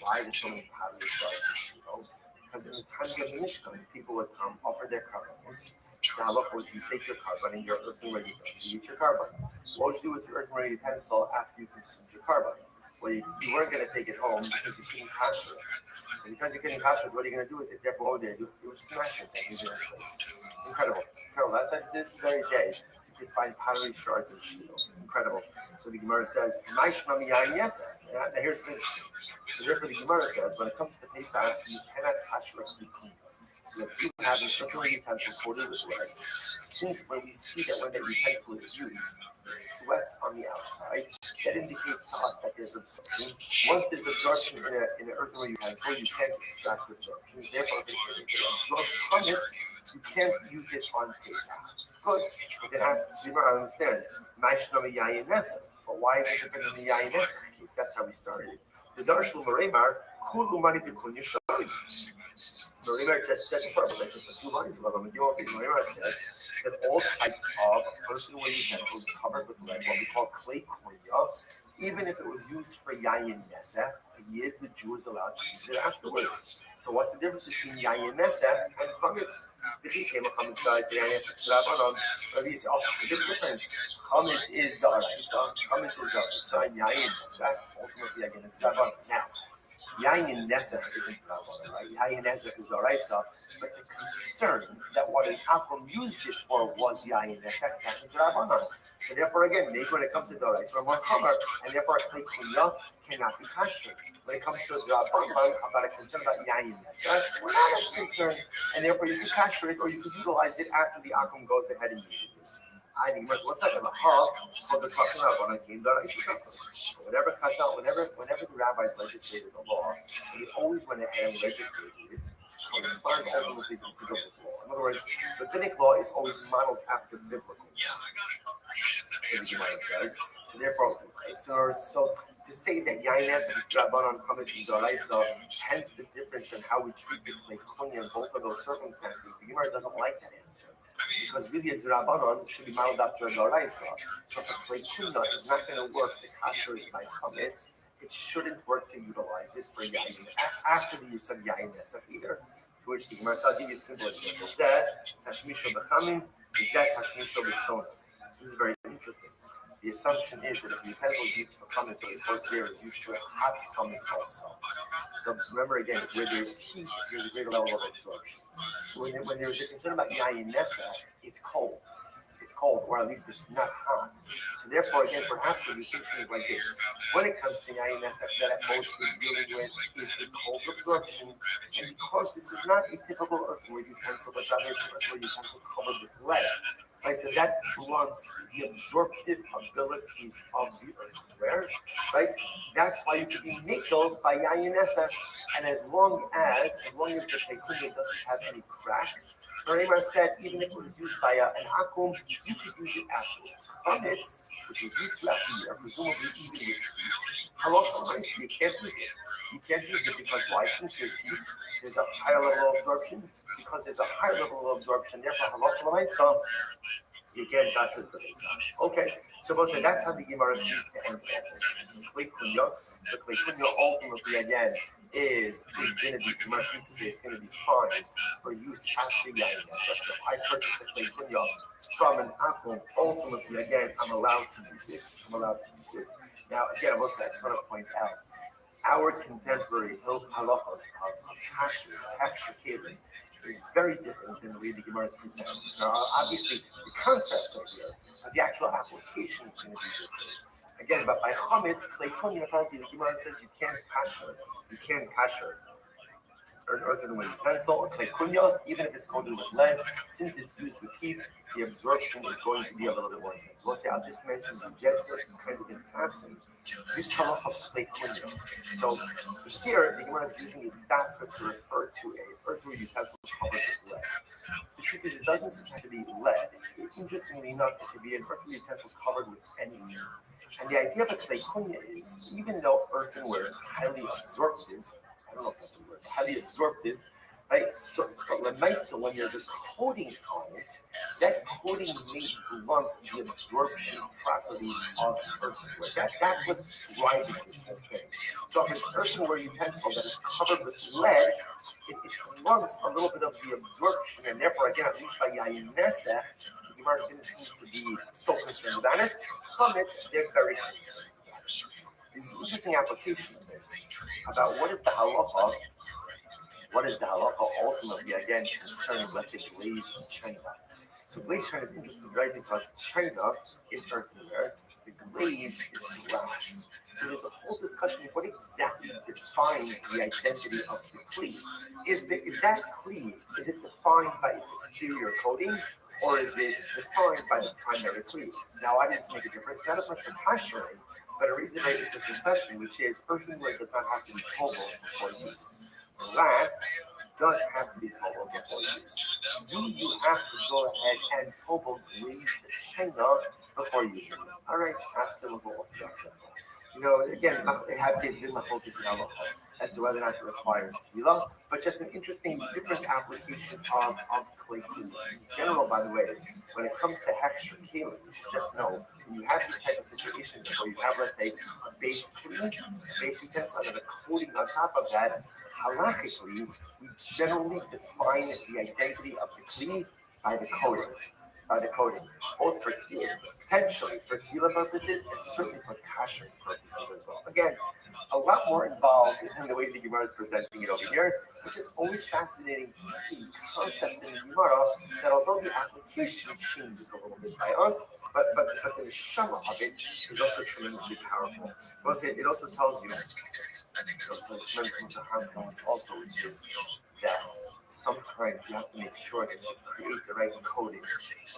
Why there's so many pottery shards in Shiloh? Because in the times of the Mishkan, people would come, offer their karbanos. The halacha was you take your carbon and your earthenware utensil, you eat your carbon. What would you do with your earthenware utensil after you consumed your carbon? Well, you weren't going to take it home because you couldn't kasher it. So because you couldn't kasher it, what are you going to do with it? Therefore, what would they do? You would smash it and use it in place. Incredible. Incredible. That's like this very day. You could find pottery shards in Shiloh. Incredible. So the Gemara says, now here's the thing. So therefore the Gemara says, when it comes to Pesach, you cannot kasher a kli. So if you have a earthenware utensil coated with lead, since when we see that when the utensil is used, it sweats on the outside, that indicates to us that there's absorption. Once there's absorption in an earthenware utensil, you can't extract absorption. Therefore, if it absorbs chametz, you can't use it on Pesach. Good. But it has to be understand. But why is it different in the Yayin Nesach case? That's how we started. The Darshul Maremar, Kulu Mani Tikun Yishalim. Maremar just said first, like just a few lines ago, Maremar said that all types of earthenware utensils covered with lead, what we call clay konya, even if it was used for Yayin Nesach, the Jew is allowed to use it afterwards. So what's the difference between Yayin Nesach and chametz? If he came a chametz guy, say Yayin Nesach, the difference. Chametz is the Araisa, and Yayin Nesach, ultimately again, is Drabanan. Now, Yayin Nesach isn't Drabanan, right? Yayin Nesach is the Araisa, but the concern that what an Akum used it for was Yayin Nesach, that's a Drabanan. So therefore, again, maybe when it comes to the Araisa, we're more covered, and therefore a clay kunya cannot be kasher. When it comes to a Drabanan, about a concern about Yayin Nesach, we're not as concerned, and therefore you can kasher it or you can utilize it after the Akum goes ahead and uses it. I think what's that in the hall? So the Chacham Rabbanan came down. Whenever the rabbis legislated the law, they always went ahead and legislated it to correspond ultimately to biblical law. In other words, rabbinic law is always modeled after biblical law. So the Gemara says. So therefore, so to say that Yayin Nesach is Drabanan chametz and Doraisa, hence the difference in how we treat the clay kunya in both of those circumstances, the Gemara doesn't like that answer. Because really a Drabanan should be modeled after a Doraisa. So if a clay kunya is not going to work to kasher it by chametz, it shouldn't work to utilize it for Yayin after the use of Yayin Nesach either. To which the Gemara says, I'll give you a simple example. That Tashmisho B'chamin is that Tashmisho B'sona. So this is very interesting. The assumption is that if the utensil is used for chametz, or the first layer is used for hot chametz also. So remember again, where there's heat, there's a greater level of absorption. When there's a concern about Yayin Nesach, it's cold. It's cold, or at least it's not hot. So therefore, again, perhaps the distinction is like this. When it comes to Yayin Nesach, that at most we're dealing with is the cold absorption. And because this is not a typical earthenware utensil, but rather it's an earthenware utensil covered with lead, Right, so that blunts the absorptive abilities of the earthenware, right? That's why you can be nickel by yayin nesach, and as long as the klekunya doesn't have any cracks, Marimar said even if it was used by an akum, you could use it afterwards. Chametz, which is used throughout the year, presumably even with heat, halacha you can't use it. You can't use it because why? Since there's heat, there's a higher level of absorption. Because there's a high level of absorption, therefore halacha l'maisa, you can't touch it for this. Okay, so we'll say that's how the Gemara sees the end message. The klekunya ultimately again is going to be, Gemara seems to say it's going to be fine for use after yayin. So if I purchase a klekunya from an akum, ultimately again I'm allowed to use it. Now again, we'll say I just want to point out our contemporary halachos of kasher, hefsher kelim, is very different than the way the Gemara is presented. Now, obviously, the concepts are here, but the actual application is going to be different. Again, but by chametz, klekunya, apparently the Gemara says you can't kasher an earthenware utensil, a klekunya, even if it's coated with lead, since it's used with heat, the absorption is going to be a little bit more intense. We'll say, I'll just mention the jet just kind of in passing. This halacha of klekunya. So here, the Gemara is using a dafka to refer to a earthenware utensil covered with lead. The truth is, it doesn't just have to be lead. Interestingly enough, it could be an earthenware utensil covered with anything. And the idea of a klekunya is, even though earthenware is highly absorptive, I don't know if that's the word, highly absorptive, right? So, but when there's a coating on it, that coating may blunt the absorption properties of earthenware. That's what's driving this whole thing. So if it's earthenware utensil that is covered with lead, it blunts a little bit of the absorption, and therefore, again, at least by yayin nesach, the Gemara didn't seem to be so concerned about it. Chametz, they're very concerned. There's an interesting application of this about what is the halacha ultimately, again, concerning, let's say, glaze in China. So glaze China is interesting, right? Because China is earthenware, the glaze is glass. So there's a whole discussion of what exactly defines the identity of the kli. Is that kli, is it defined by its exterior coating, or is it defined by the primary kli? Now, I didn't make a difference, not as much for kashering, but a reason very interesting question, which is earthenware does not have to be tobel before use. Glass does have to be tobel before use. Do you have to go ahead and tobel glazed china before using it? All right, ask the local orthodox. Again, it had to say it's been focus in halacha as to whether or not it requires tefillah, but just an interesting, different application of klekunya. In general, by the way, when it comes to hefsher kelim, you should just know when you have these type of situations where you have, let's say, a base kli, a base utensil, and a coating on top of that. Halachically, we generally define the identity of the kli by the coating. Both for tefillah, potentially for tefillah purposes, and certainly for kasher purposes as well. Again, a lot more involved in the way the Gemara is presenting it over here, which is always fascinating to see concepts in the Gemara that, although the application changes a little bit by us, but the neshama of it is also tremendously powerful. It also tells you, also, which is that sometimes you have to make sure that you create the right coating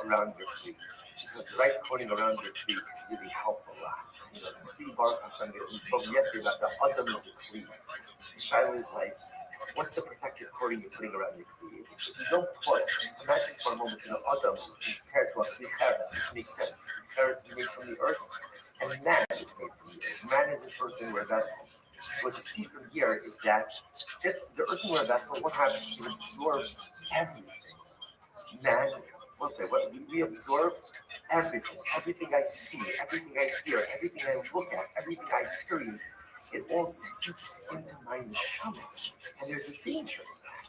around your kli. Because the right coating around your kli can really help a lot. The kli Baruch Hashem, we spoke yesterday about the adam is a kli. The shaila is like, what's the protective coating you're putting around your kli? If you don't put, imagine for a moment, the adam is compared to a kli cheres, which makes sense. Cheres is made from the earth, and man is made from the earth. Man is an earthenware vessel. So what you see from here is that just the earthenware vessel, what happens? It absorbs everything. Man, we'll say, we absorb everything. Everything I see, everything I hear, everything I look at, everything I experience, it all seeps into my neshama. And there's a danger in that.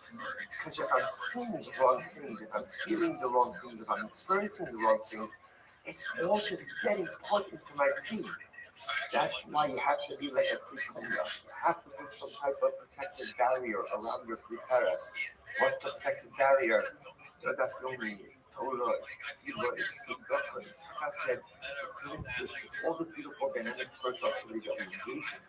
Because if I'm seeing the wrong things, if I'm hearing the wrong things, if I'm experiencing the wrong things, it's all just getting put into my being. That's why you have to be like a klikunya. You have to put some type of protective barrier around your klicheres. What's the protective barrier? It's Torah, it's tefillah, it's tzedakah, it's chesed, it's mitzvahs, it's all the beautiful dynamic spiritual activity that we engage in.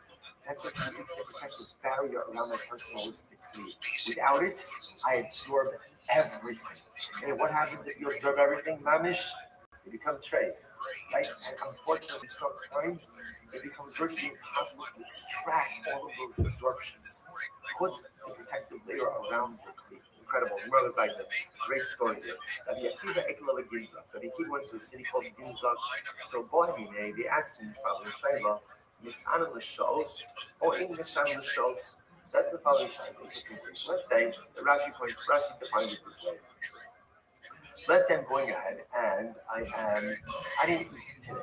That's what creates the protective barrier around my personalistic being. Without it, I absorb everything. And what happens if you absorb everything, mamish? You become treif, right? And unfortunately, sometimes it becomes virtually impossible to extract all of those absorptions. Put the protective layer around your cleat. Incredible. Remember, it's like a great story here. Rabbi Akiva Ekela Ginza. Rabbi Akiva went to a city called Ginza. So, boy, they asked him, Shaiva, Misanim L'Shols, or in Misanim L'Shols. So that's the following Shaiva. Interesting thing. So let's say, the Rashi defines it this way. Let's say I'm going ahead and I didn't eat today.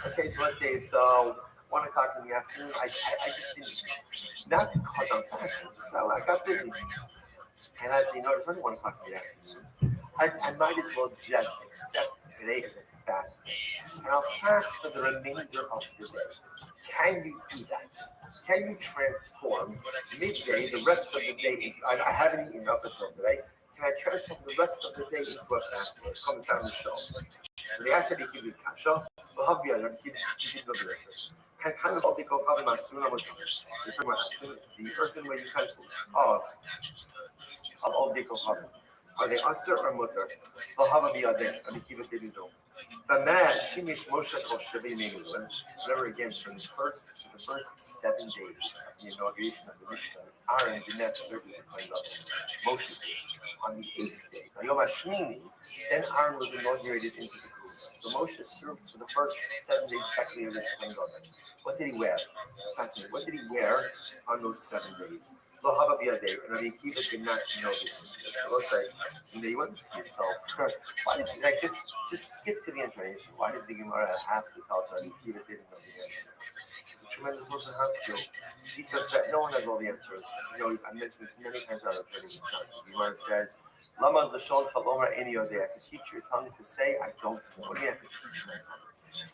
Okay, so let's say it's 1 o'clock in the afternoon. I just didn't eat. Not because I'm fasting, so I got busy. And as you know, it's only 1 o'clock in the afternoon. I might as well just accept today as a fast day. And I'll fast for the remainder of the day. Can you do that? Can you transform midday, the rest of the day? I haven't eaten up until today. Can I transform the rest of the day into a fast day? It comes out in the shows. So they asked me to keep this kasha. Well, how be I don't keep no answers. Can kind of all they go probably my soon with the earthenware utensils of all they go cover. Are they usher or mutter? Well, how about the other? I mean, keep it didn't do. But man, Shimish Moshe Kol Shevei Menuhin. Remember again, from the first 7 days of the inauguration of the Mishnah, Aaron did not serve as a kind of Moshe did. On the 8th day, Yom HaShmini, then Aaron was inaugurated into the Kuzah. So Moshe served for the first 7 days directly as a kind of. What did he wear? It's fascinating. What did he wear on those 7 days? Lo haba biyadeh, and Rabbi Akiva did not know this. So let's say, you went to yourself, why does like just skip to the intonation? Why does the Gemara have to tell us Rabbi Akiva didn't know the answer? It's a tremendous Muslim skill. Teach us that no one has all the answers. You know, I mentioned this many times around the training. The Gemara says, Lama l'shon chalomar eni yodeh. I can teach your tongue to say, I don't know. What do you have to teach my tongue?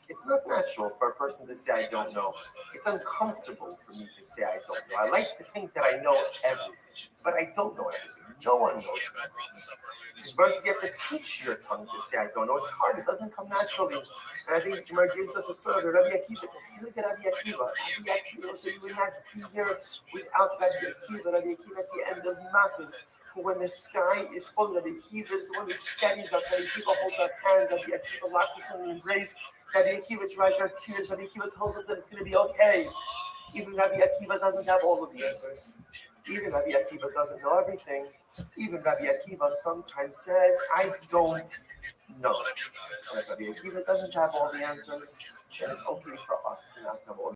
It's not natural for a person to say, I don't know. It's uncomfortable for me to say, I don't know. I like to think that I know everything, but I don't know everything. No one knows everything. Versus you have to teach your tongue to say, I don't know. It's hard. It doesn't come naturally. And I think Gemara gives us a story of Rabbi Akiva. You look at Rabbi Akiva. Rabbi Akiva, so you would not be here without Rabbi Akiva. Rabbi Akiva at the end of Makkos, who when the sky is full, Rabbi Akiva is the one who steadies us. Rabbi Akiva holds our hand. Rabbi Akiva locks us in an embrace. Rabbi Akiva dries our tears. Rabbi Akiva tells us that it's going to be okay. Even Rabbi Akiva doesn't have all of the answers. Even Rabbi Akiva doesn't know everything. Even Rabbi Akiva sometimes says, I don't know. And if Rabbi Akiva doesn't have all the answers, then it's okay for us to not have all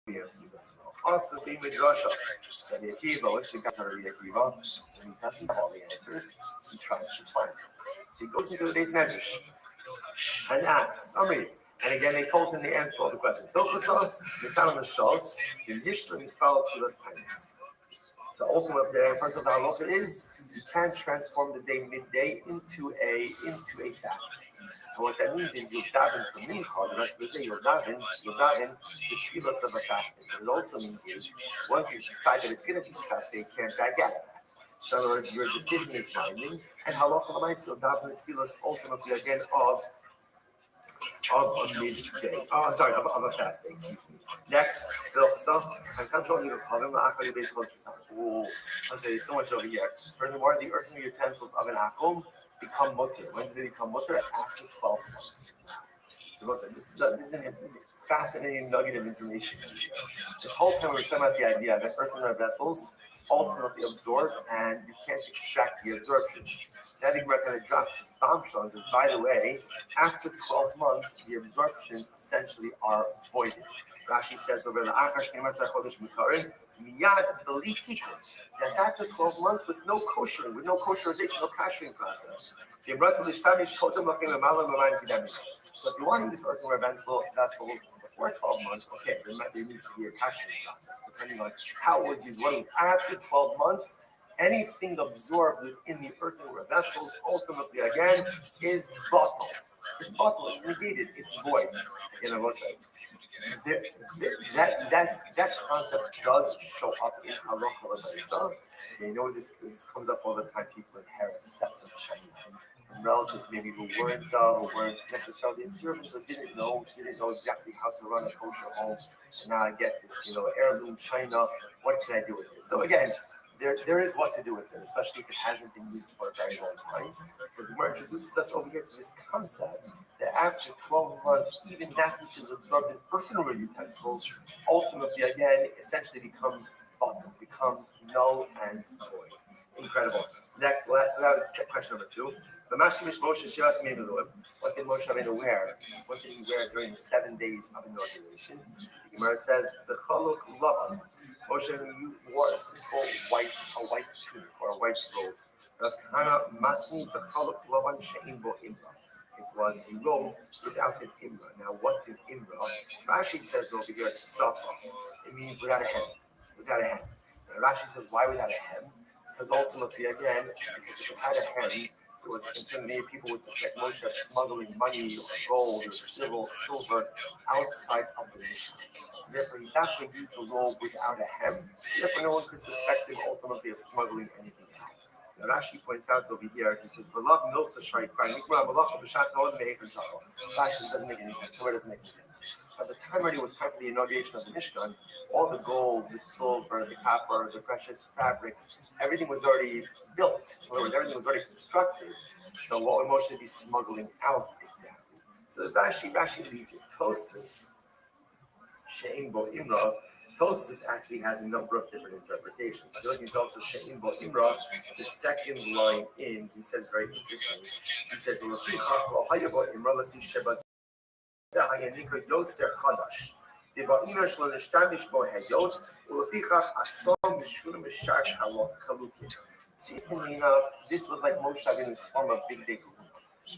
the answers as well. Also, being Midrasha, Rabbi Akiva, what's the guy of Rabbi Akiva? When he doesn't have all the answers, he tries to find it. So he goes into the day's medrash and asks, and again, they told him the answer to all the questions. So ultimately, first of all, the halacha is you can't transform the day midday into a fast. So what that means is you'll daven for mincha, the rest of the day you'll daven the tefillas of a fasting. What it also means is once you decide that it's going to be fasting, you can't back out of that. So in other words, your decision is binding, and halacha l'maaseh you'll daven the tefillas ultimately again of a midday. Of a fast day, excuse me. Next, I'll say so much over here. Furthermore, the earthen utensils of an akum become mutter. When do they become mutter? After 12 months. So this is a fascinating nugget of information. This whole time we're talking about the idea that earthenware vessels ultimately absorb, and you can't extract the absorptions. Now the Gemara kind of drops its bombshell and says, by the way, after 12 months, the absorptions essentially are voided. Rashi says over the Akash Miyad Beli Tikkun. That's after 12 months with no koshering, with no kosherization, no kashering process. So if you want to use earthenware vessels before 12 months, okay, there needs to be a kashering process, depending on how it was used. After 12 months, anything absorbed within the earthenware vessels ultimately again is bottled. It's bottled, it's negated, it's void. You know what's that? That concept does show up in halacha l'maaseh. You know this comes up all the time. People inherit sets of china. and relatives maybe who weren't necessarily observant or didn't know exactly how to run a kosher home. And now I get this, heirloom china. What can I do with it? So again, there is what to do with it, especially if it hasn't been used for a very long time. Because the Gemara introduces us over here to this concept that after 12 months, even that which is absorbed in personal utensils, ultimately, again, essentially becomes bottom, becomes null and void. Incredible. Next, so that was question number 2. What did Moshe Rabbeinu wear? What did he wear during the 7 days of inauguration? The Gemara says, the chaluk lavan. Moshe Rabbeinu wore a simple white tunic or a white robe. It was a robe without an imra. Now, what's an imra? Rashi says over here, safa. It means without a hem. Without a hem. Now, Rashi says, why without a hem? Because ultimately, again, because if it had a hem, it was concerned maybe people would suspect Moshe smuggling money or gold or silver outside of the mission. So therefore, he definitely used the robe without a hem. Therefore, no one could suspect him ultimately of smuggling anything out. Now, Rashi points out over here, he says, "V'lav milsa shari crying." Rashi doesn't make any sense. The word doesn't make any sense. By the time already was time for the inauguration of the Mishkan, all the gold, the silver, the copper, the precious fabrics, everything was already built. In other words, everything was already constructed. So what would Moshe be smuggling out exactly? So Rashi leads it. Tosis, She'im Bo Imra. Tosis actually has a number of different interpretations. So looking at Tosis She'im Bo Imra, the second line in, he says very interesting. He says, דבעינה שלא נשתמש בו היות, ולפיכך אסור משולם בשאר חלוקים. Interestingly enough, this was like Moshe Rabbeinu's form of big day kahuna.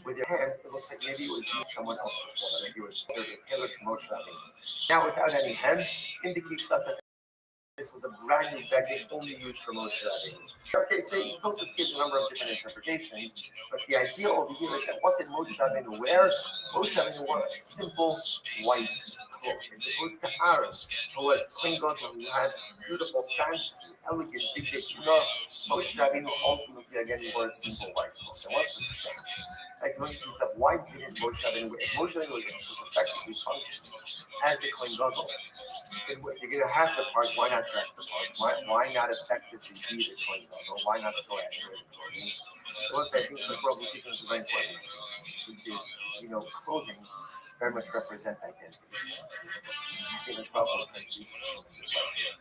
With your hand, it looks like maybe it was used someone else before, like it was tailored to Moshe Rabbeinu. Now, without any hem, indicates us that this was a brand new begging only used for Moshe Rabbeinu. Okay, so Tosis gives a number of different interpretations, but the idea over here is that what did Moshe Rabbeinu wear? Moshe Rabbeinu wore a simple white cloak, as opposed to Aaron, who was Klingon, who has beautiful, fancy, elegant, big kahuna. Moshe Rabbeinu ultimately again wore a simple white cloak. And what's the pshat? Like when you think of why didn't Moshe Rabbeinu wear? If Moshe Rabbeinu was effectively functioning as the Klingon, if you're going to have the part, why not dress the part? Why not effectively be the Klingon? Or why not go ahead and wear the clothing? So once I think the world will teach us a very important lesson, which is, clothing very much represent identity. I think the Bible is this lesson.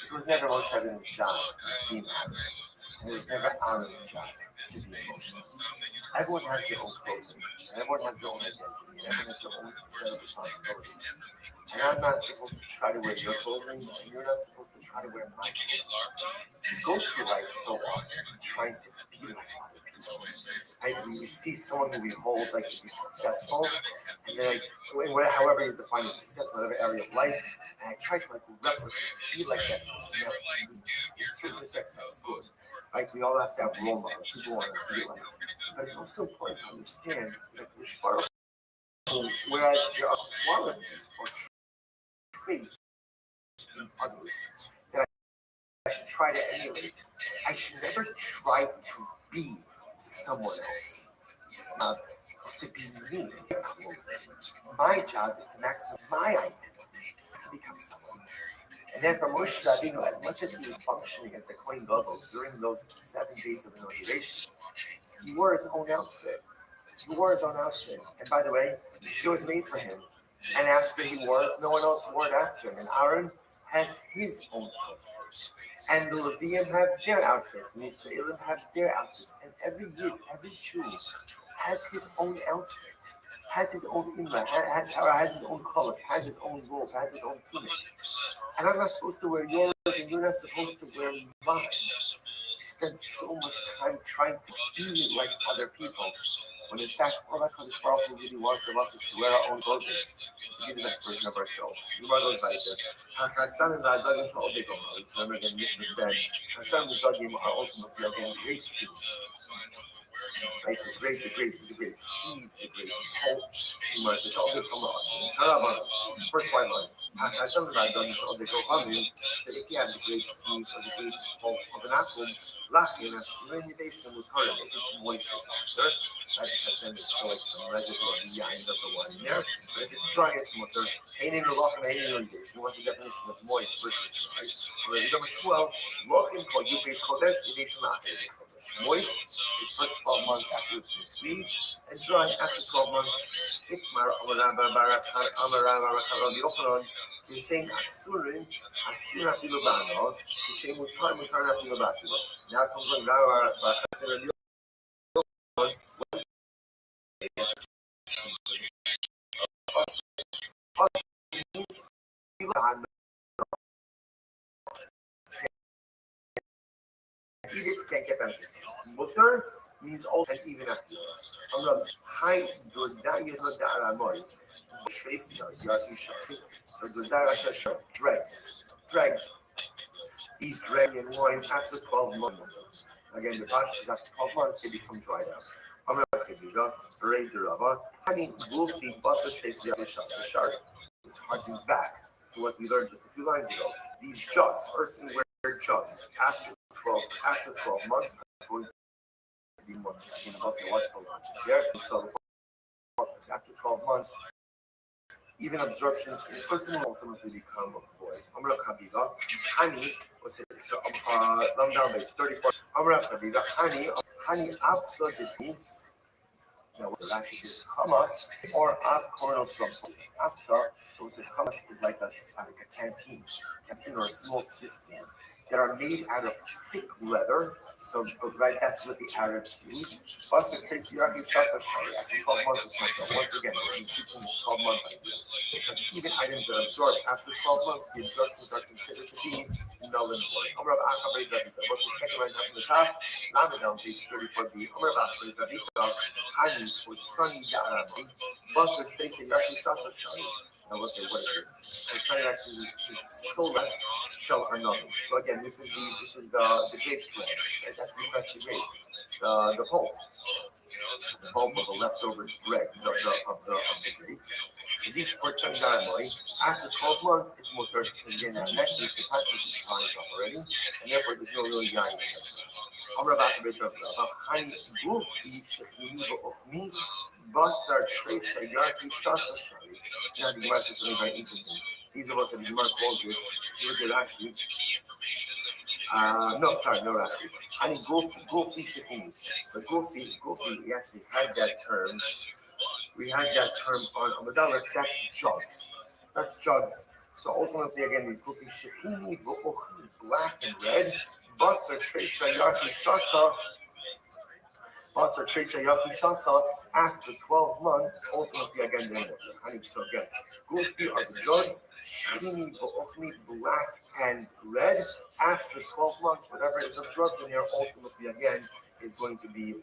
It was never Moshe Rabbeinu's job to be an Aaron. And it was never Aaron's job to be emotional. Everyone has their own clothing, and everyone has their own identity, and everyone has their own set of responsibilities. And I'm not supposed to try to wear your clothing, and you're not supposed to try to wear my clothing. We go through life so often trying to be like other people. Right? We see someone who we hold like to be successful, and they're like, however you define success, whatever area of life, and I try to replicate, be like that person. In certain respects, that's good. Right? We all have to have role models. People want to be like them. But it's also important to understand that whereas there are qualities or traits in others that I should try to emulate, I should never try to be someone else. To be me. My job is to maximize my identity, to become someone else. And then for Moshe Rabbeinu, as much as he was functioning as the Kohen Gadol during those 7 days of inauguration, he wore his own outfit. And by the way, it was made for him. And after he wore it, no one else wore it after him. And Aaron has his own outfit. And the Levium have their outfits. And the Israelim have their outfits. And every Yid, every Jew has his own outfit, has his own imra, has his own cholok, has his own robe, has his own tunic. And I'm not supposed to wear yours, and you're not supposed to wear mine. We spend so much time trying to be like other people, when in fact, all that Kadosh Baruch Hu really wants of us is to wear our own clothing, to be the best version of ourselves. You might go by remember again, Mishnah said, are ultimately again great schemes. right? The grape seeds, the grape pulp, Gemara says, "Oh, they come up." First white line. Hashem Rambam, so they go coming. So if you have the grape seeds or the grape pulp of an apple, lacking a stimulation with current, if it's moist, it's sir, right? Because then there's still like some residue of the yain of the wine there. But if it's dry, it's mutter. Ain't in the loch and ain't in irrigation. What's the definition of moist versus dry? Or the number 12, lochim called you base chodesh, irrigation after base chodesh. Moist is first 12 months after it's been squeezed, and dry after 12 months. It's the same asurin, asura filobano, the same mutar filobatu. Now comes on Mutter means all and even after. High so the dregs. These dragging wine after 12 months. Again, the bash is after 12 months, they become dried out. This harkens back to what we learned just a few lines ago. These jugs, earthenware jugs, after 12 months, are going to be more. Also, what's the logic there? So, after 12 months, even absorptions in earthenware ultimately become void. Amra Kabiga, honey, what's it? So, down base 34. Amra Kabiga, honey after the tea. Now, what the actually is Hamas or corner something. After, so it's Hamas is like a canteen or a small cistern that are made out of thick leather. So, right, that's what the Arabs use. Also, Tracy, after 12 months or something. Once again, we're teaching 12 months because even items that absorb after 12 months, the absorptions are considered to be null and void. What's the second line up in the top? Lamadam, page 34b. Honey with sunny Yarabi, Buster Tracy Yashi Shasa Shari. Now let's say what it is. So China actually is soulless, shell or nothing. So again, this is the grape thread, right? That's the grapes. The pulp. The pulp of the leftover dregs of the grapes. So these are after 12 months, it's more 30. Again, next week the plant is fine already, and therefore there's no really yain. I'm about to be of honey, goofy, shahini, basar, tracer, yarki, shasa, shari. Now the Gemara is very interesting. These of us that the Gemara calls this, look at actually. No, actually. Honey, goofy, shahini. So goofy, we actually had that term. We had that term on the dollar. That's jugs. That's jugs. So ultimately, again, these goofy shahini, black and red. Basar Tresa Yaki Shasa, after 12 months, ultimately again, so again, goofy are the drugs, shini, black and red. After 12 months, whatever is absorbed in here, ultimately again, is going to be,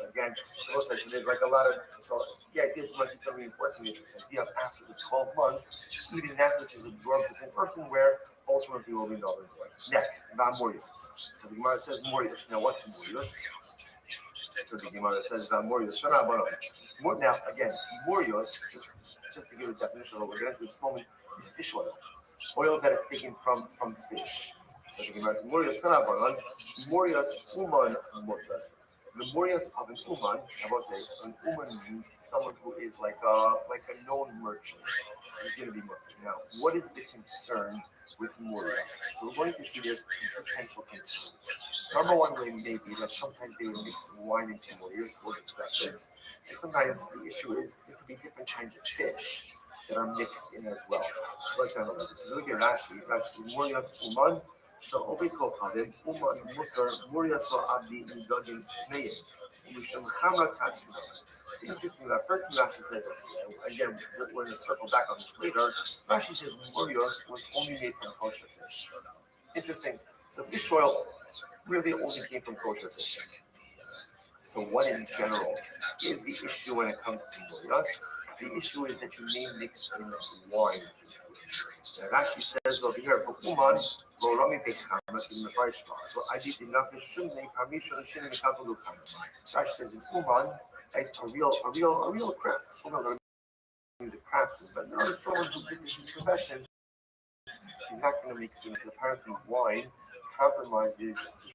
again, so there's like a lot of, so the idea of monkey reinforcing is this idea of after the 12 months, even that which is absorbed within earthenware, ultimately will be null and void. Next, Morius. So the Gemara says Morius. Now what's Morius? So the Gemara says Morius. Now again, Morius, just to give a definition of what we're going to do this moment, is fish oil that is taken from fish. So the Gemara says Morius uman mutter. The Morius of an uman, I will say, an uman means someone who is like a known merchant. Is going to be mutter. Now, what is the concern with Morius? So we're going to see there's two potential concerns. Number one way may be that sometimes they will mix wine into Morius. We'll discuss this. And sometimes the issue is there could be different kinds of fish that are mixed in as well. So let's analyze this. Look at Rashi. Morius uman. So Obiko Khalid, Uman Mutter, Muriaso Abdi Nidogin Tmeyin, Mishum Hamra Katsuna. It's interesting that first Rashi says, again, we're going to circle back on this later. Rashi says Murios was only made from kosher fish. Interesting. So fish oil really only came from kosher fish. So what in general is the issue when it comes to Murios? The issue is that you may mix in wine. Rashi says over here, "Uman lo rami bechamas in the Vaishva." So I did enough shimnei parmishon shimnei mekabalu chamas. Rashi says in Uman, right, a real craft. Uman means a craftsman, but notice someone who this is his profession. He's not going to mix it. Apparently, wine compromises the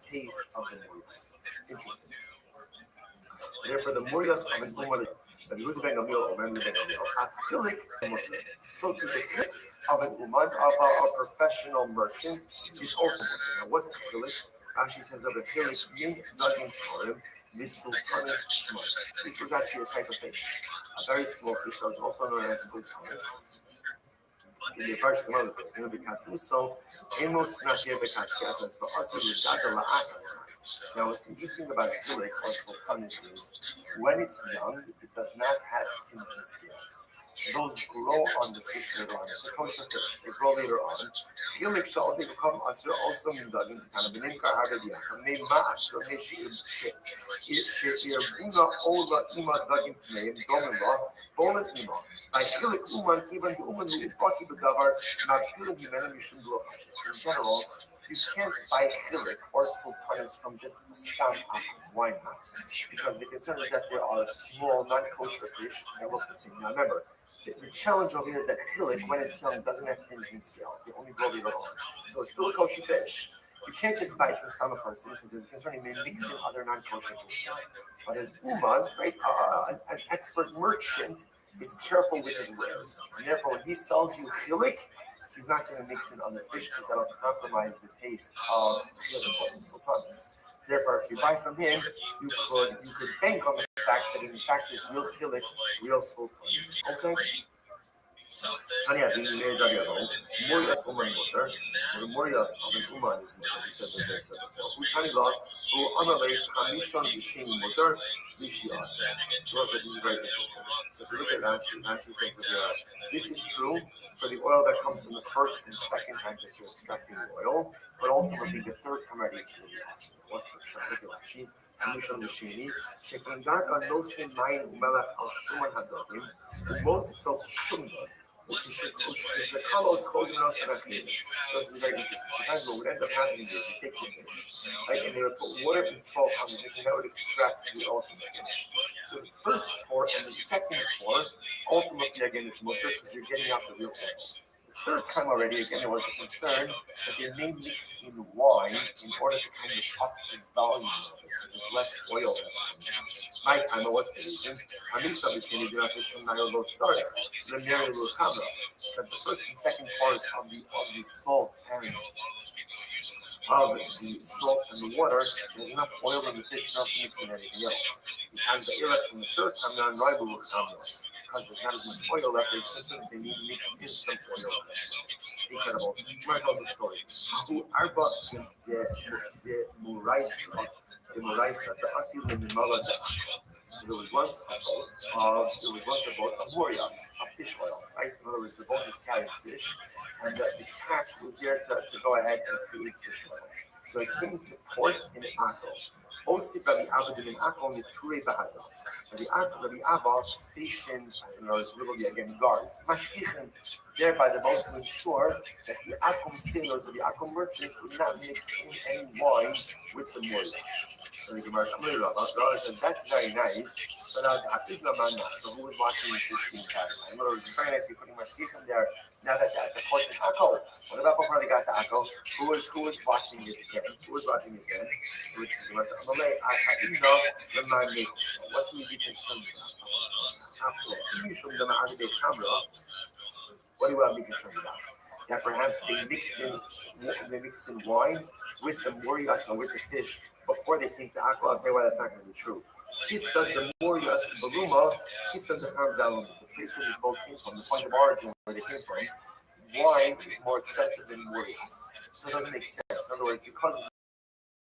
taste of the murias. Interesting. So therefore, the murias of an uman. So to the chilik of an uman, of a professional merchant, is also mutter. Now, what's chilik? Rashi says of a chilik, min nagin torim, sultanis shmai. This was actually a type of fish, a very small fish that was also known as sultanis. In the first command, so emos nashir bekaskas as for us it is gadol la'akas. Now, what's interesting about chilik or sultanis is when it's young, it does not have fins and scales. Those grow on the fish later on. It's a kosher fish. They grow later on. Chilik shall become asr also mindagin kind of an inkar hagadiach. May ma'asr she'ir buna ola ima dagin tmeim domela bolen ima. By chilik uman even the uman who baki bedavar not chilik yimenim yishum duachashes. In general, you can't buy chilik or sultanas from just a stam apple. Why not? Because the concern is that there are small, non-kosher fish that look the same. Now remember, the challenge over here is that chilik, when it's young, doesn't have fins and scales. They only grow later on. So it's still a kosher fish. You can't just buy it from a stam person because there's a concern you may mix in other non-kosher fish. But an uman, right, an expert merchant, is careful with his wares. And therefore, when he sells you chilik, he's not going to mix in other fish because that'll compromise the taste of the other sultanas. So therefore, if you buy from him, you could bank on the fact that in fact there's real chilik, real sultanas. Okay? Tanya being made by the Morias Uman Mutter, the Morias of an Uman is Mutter, he said that there's a Utanila, who Amalek, Hamishon Bishim Mutter, Shlishi Asa. So this is very interesting. So if you look at Rashi, Rashi says that this is true for the oil that comes from the first and second times that you're extracting the oil, but ultimately the third time already it's going to be awesome. What's the Shach Rashi? Hamishon Bishimi, Shekin Darka Nosmin Mayin Umelach Al Shuman Hadogim, who molds itself Shuman. The colors closing out the fish. So this is very interesting. Sometimes what would end up happening is you take the fish, right, and they would put water and salt on the fish, and that would extract the oil from the fish. So the first pour and the second pour, ultimately again is mutter because you're getting out the real oil. The third time already, again, there was a concern that they may mix in wine in order to kind of up the volume of it. There's less oil that's coming out. My time, what's the reason? Hamisha Bishini do not issue Nail Lotsara, the Mary Luchamra. But the first and second parts of the salt and the water, there's enough oil in the fish not to mix in anything else. You have the Iraq from the third time now, Noibu Luchamra. Because there's not as much oil left, they need to mix in some oil. Incredible. Gemara tells a story. Who Arba the Muraisa, the Asil in the Malada. So there was once a boat of murias, of fish oil, right? In other words, the boat was carrying fish, and the catch was there to go ahead and create fish oil. So it came to port in Akko. Osi Rabbi Abba in Akko in Ture Bahada. Rabbi Abba stationed, literally again guards, mashkichen, there by the boat to ensure that the Akko sailors or the Akko merchants would not mix in any wine with the murias. So the Gemara said, that's very nice, but so who was watching this 15 times? In other words, it's very nice you're putting mashkichen there. Now that at the port in Akko, what about before they got to Akko? Who was watching it again? Which the Gemara said, what do you be concerned about? What do you want to be concerned about? That perhaps they mixed in wine with the murias or with the fish before they came to Akko. I'll tell you why that's not going to be true. Kista the murias baluma, kista the Hamdalum, the place where this boat came from, the point of origin where they came from. Wine is more expensive than murias, so it doesn't make sense. In other words, because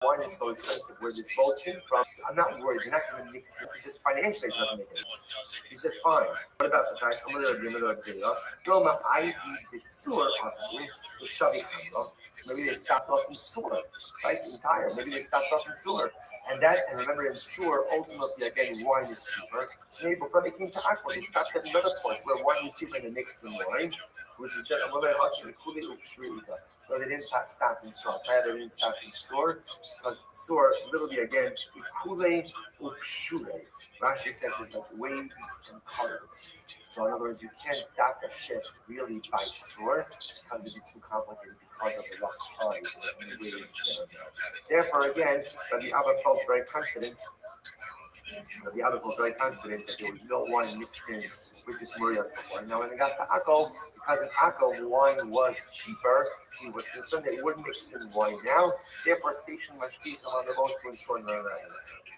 wine is so expensive where this boat came from, I'm not worried. You're not going to mix it. Just financially, it doesn't make any sense. He said, fine. What about the fact that maybe they stopped off in Sur, right? Entire. Maybe they stopped off in Sur. And remember in Sur, ultimately, again, wine is cheaper. So maybe before they came to Akko, they stopped at another point where wine was cheaper and they mixed in wine. which is said, no, they didn't stop in store. They didn't stop in store because store literally again, ikule upshure. Rashi says there's like waves and colors. So in other words, you can't dock a ship really by store because it'd be too complicated because of the rough tides and the waves. Therefore, again, Rabbi Abba felt very confident. Rabbi Abba felt very confident that there was no wine mixed in with this Murias before. Now, when they got to Akko, because in Akko wine was cheaper, he was concerned they wouldn't mix in wine now. Therefore, station Mashkichim on the boat to ensure no.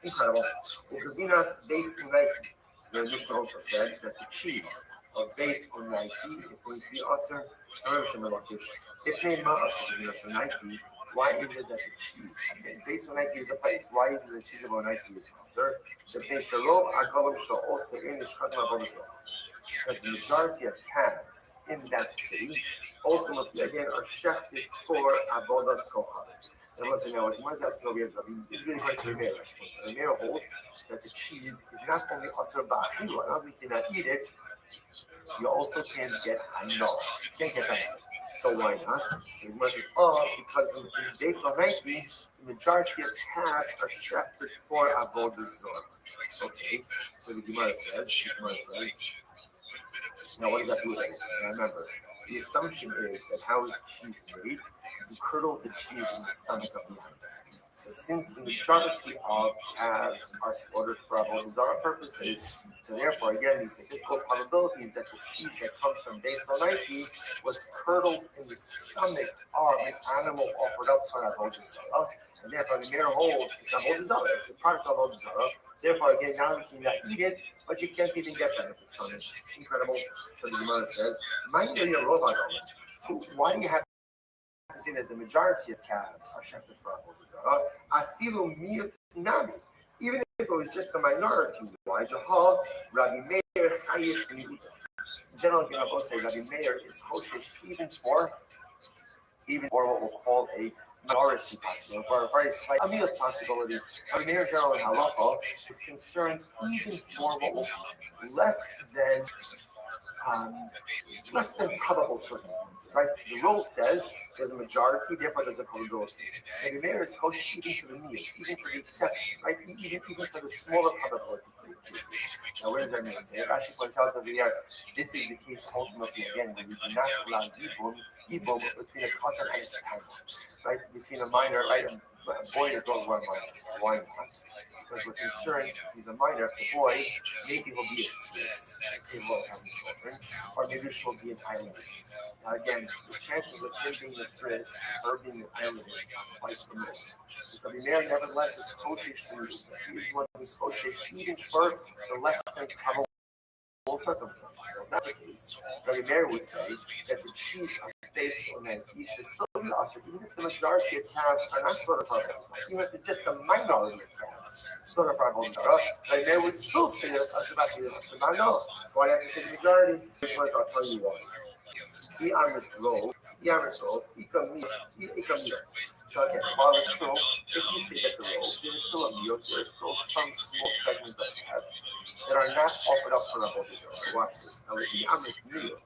Incredible. Ugavinas based in Nike. The Mishnah also said that the cheese of based on Nike is going to be also if they must Nike, why is it that the cheese based on Nike is a place? Why is it that cheese of Nike is concerned? The Pesharov Agolim shall also in the Shkatma because the majority of calves in that city ultimately again are shafted for Avodas Kohanim. There was now what is asking over here is really going to the mayor. The mayor holds that the cheese is not only asr ba'achilu, not only you cannot eat it, you also can't get hanor. You can't get hanor. So why not? So the Gemara says, because in the days of Nike, the majority of calves are shafted for avodah zarah. Okay, so the Gemara says, now what does that do with anything? Now remember, the assumption is that how is cheese made? You curdle the cheese in the stomach of the animal. So since the majority of calves are slaughtered for avodah zarah purposes, so therefore again the statistical probability is that the cheese that comes from Beis Nike was curdled in the stomach of an animal offered up for avodah zarah, and therefore the mayor holds it's avodah zarah, it's a product of avodah zarah. Therefore again now you cannot eat it, but you can't even get benefit from it. Incredible. So the Gemara says, why do you have to say that the majority of calves are shafted for avodah zarah? Afilu miyut nami. Even if it was just the minority, why? Jahal Rabbi Meir chayish miuta. General Gemara say Rabbi Meir is kosher even for what we'll call a minority possibility, for a very slight amiyut possibility. Rabbi Meir general in halacha is concerned even for what will less than probable circumstances, right? The rule says there's a majority, therefore there's a probability. And the mayor is kosher even for the meal, even for the exception, right? Even for the smaller probability cases. Now, what does that mean? So Rashi points out that this is the case ultimately again when we do not allow yibum between a katan and a katan, right? Between a minor, right? A boy and a girl who are minors. Why not? Because we're concerned if he's a minor, if the boy, maybe he'll be a Swiss, capable of having children, or maybe she'll be an islandess. Now again, the chances of him being a Swiss and her being an islandess are quite remote. But the mayor nevertheless is kosher. He is one who's kosher even for the less than probable circumstances. So if that's the case, Rabbi Meir would say that the cheese of base on that he should still be usher, even if the majority of calves are not slaughtered for avodah zarah, even if it's just a minority of calves slaughtered for avodah zarah, Rabbi Meir would still say that it's usher back to the usher. No, so why do I have to say the majority? This was, I'll tell you why. So again, while it's true, if you say that the robe, there is still a meal, there is still some small segments of calves that are not offered up for avodah zarah. Watch this. Now, with the amit meal,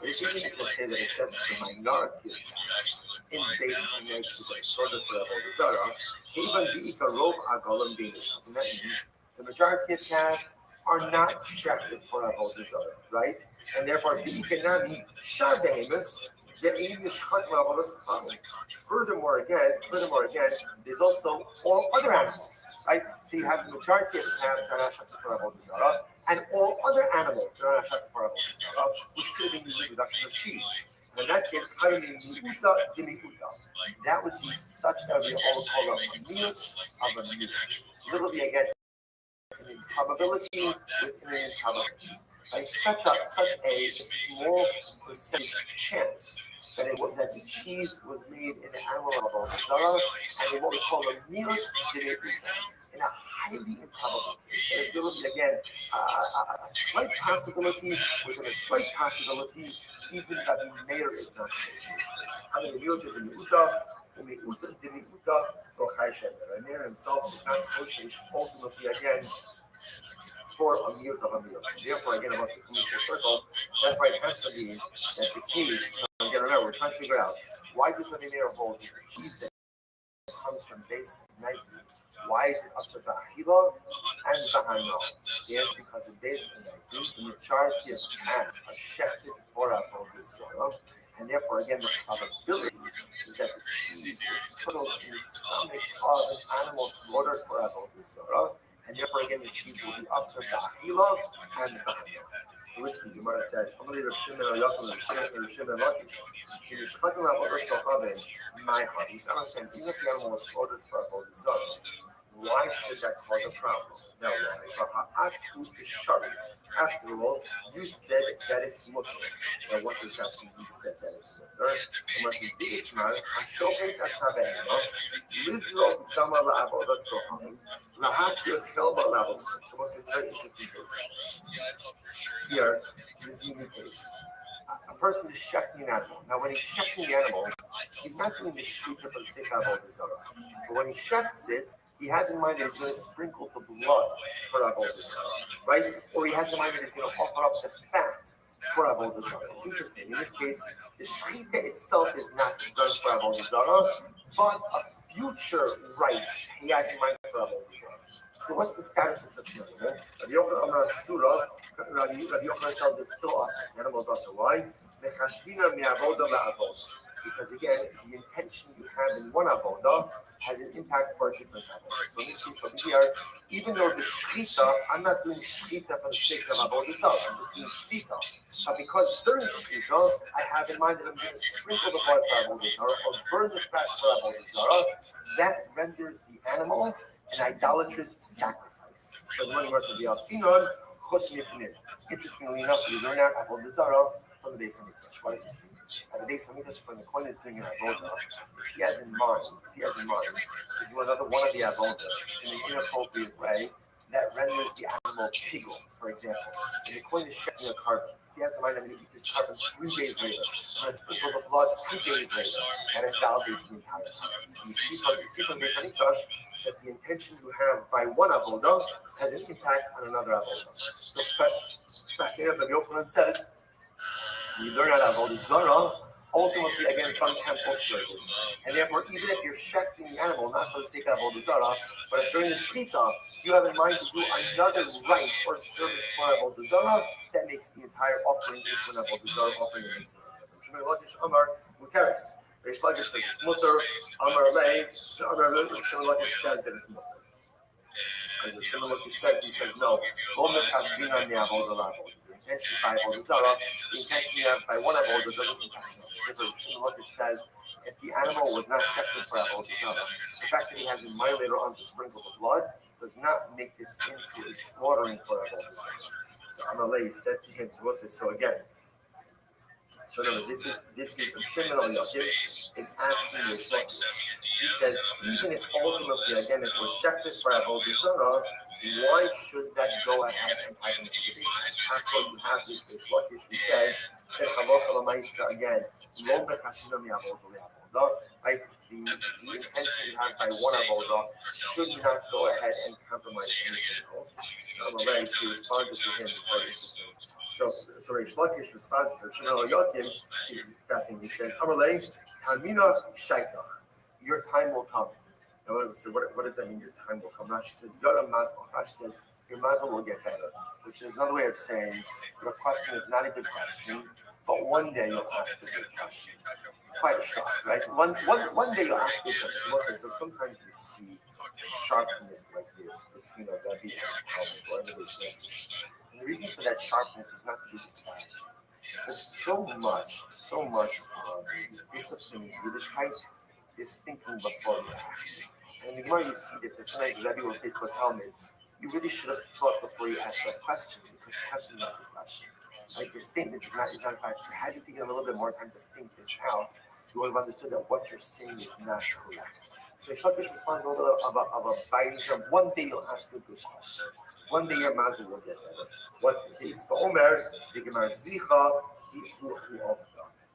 but if you need to say that it's just the minority of calves in base and make to the sort of avodah zarah, even the rov agolim being and that means the majority of calves are not shafted for avodah zarah, right? And therefore, the economy shar behemoths. Furthermore, again, there's also all other animals, right? So you have the majority of calves that are not shafted for avodah zarah, and all other animals that are not shafted for avodah zarah, which could have been used in reduction of cheese. And in that case, that would be such that we all call a meal of a meal. Literally, again, an improbability within an improbability. Like such a small percentage chance that the cheese was made in the animal of avodah zarah, and in what we call a meal in a highly improbable case. There will be again a slight possibility within a slight possibility, even that the mayor is not. I mean, the mayor himself is not kosher. Ultimately, again, for a mute of a meal. Therefore, again, it must be coming full circle. That's why it has to be that the case. So again, remember, we're trying to figure out why does Rabbi Meir hold the cheese that comes from base Nike? Why is it asur ba'achila and b'hano? Yes, because in base Nike, the majority of cats are shefted for avodah zarah, and therefore, again, the probability is that the cheese was put in the stomach of an animal slaughtered for avodah zarah, and therefore, again, the cheese will be asur ba'achila and b'hano. To which the Gemara says, "Only Rav Shimon Yochanan, Rav Shimon Lakish, in Yishchatan avodas kochaven, my heart." You understand? Even if the animal was slaughtered for avodah zarah, why should that cause a problem? No, why? After all, you said that it's mutter. Now, what does that mean? You said that it's mutter. And once you did it, Hashovet asabehema, Lizro dama la'avodas kohanim, lahakir chelba la'avodas. So what's a very interesting case? Here, this is a unique case. A person is shechting an animal. Now, when he's shechting the animal, he's not doing the shechita for the sake of avodah zarah. But when he shechts it, he has in mind that he's going to sprinkle the blood for avodah zarah, right? Or he has in mind that he's going to offer up the fat for avodah zarah. It's interesting. In this case, the shechita itself is not done for avodah zarah, but a future right he has in mind for avodah zarah. So what's the status of such an animal? Rabbi Yochanan tells it's still us. The animal is also why? Because again, the intention you have in one avodah has an impact for a different avodah. So in this case over here, even though the shechita, I'm not doing shechita for the sake of avodah zarah, I'm just doing shechita. But because during shechita, I have in mind that I'm going to sprinkle the blood for avodah zarah or burn the fat for avodah zarah, that renders the animal an idolatrous sacrifice. So the money must be alfinon. Interestingly enough, we learn out avodah zarah from the base of Mikdash. What does this mean? At the base of Mikdash, when the Kohen is doing an avodah, if he has in mind to do another one of the avodas in an inappropriate way, that renders the animal pigul, for example. And the Kohen is shedding a carbon. If he has in mind, I'm going to eat this carbon 3 days later. I'm going to sprinkle the blood 2 days later. That invalidates the entire time. So you see from base of Mikdash that the intention you have by one avodah has an impact on another avodah. So fascinating, Rabbi Yochanan says, we learn out avodah zarah ultimately again from temple service, and therefore even if you're shechting the animal not for the sake of avodah zarah, but if during the shechita you have in mind to do another rite or service for avodah zarah, that makes the entire offering into an avodah zarah offering. Amar muteres. Reish Lakish says it's mutter. Amar lei. So Amar Lakish says that it's mutter. And the Shimon Lakish says, he says no. Lo mechashvina mi'avodah la'avodah. The intention by avodah zarah, the intention you have by one avodah doesn't impact it. So Shimon Lakish says, if the animal was not shechted for avodah zarah, the fact that he has in mind later on to sprinkle the blood does not make this into a slaughtering for avodah zarah. So Amalei said to him, so again. So remember, this is Shimon Yaakov is asking Reish Lakish. He says, even if ultimately, again, if we're shechted for avodah zarah, why should that go ahead and have an activity? After you have this Reish Lakish who says that halacha l'maisa again, lo mechashina mi'avodah le'avodah, right? The intention you have by one avodah should not go ahead and compromise anything else. So Amalei, he responded to him, it's very interesting. So Reish Lakish responded to Shimon Yaakov. Is fascinating. He says, Amalei, Tamina Shaitach, your time will come. Now, so what does that mean, your time will come? Rashi says, Yara Mazel. Rashi says, your mazel will get better, which is another way of saying your question is not a good question, but one day you'll ask a good question. It's quite a shock, right? One day you'll ask a good question. So sometimes you see sharpness like this between a Rebbe and a Talmud or under this language. And the reason for that sharpness is not to be disparaging. There's so much discipline in Yiddishkeit is thinking before you act. And in the Gemara you see this, as sometimes the Rebbe will say to a Talmud, you really should have thought before you asked that question, because the question is not the question. Like the statement is not a fact. Had you taken a little bit more time to think this out, you would have understood that what you're saying is not correct. So Shakish responds a little bit of a biting term. One day you'll ask a good question. One day your mazel will get better. What's the case?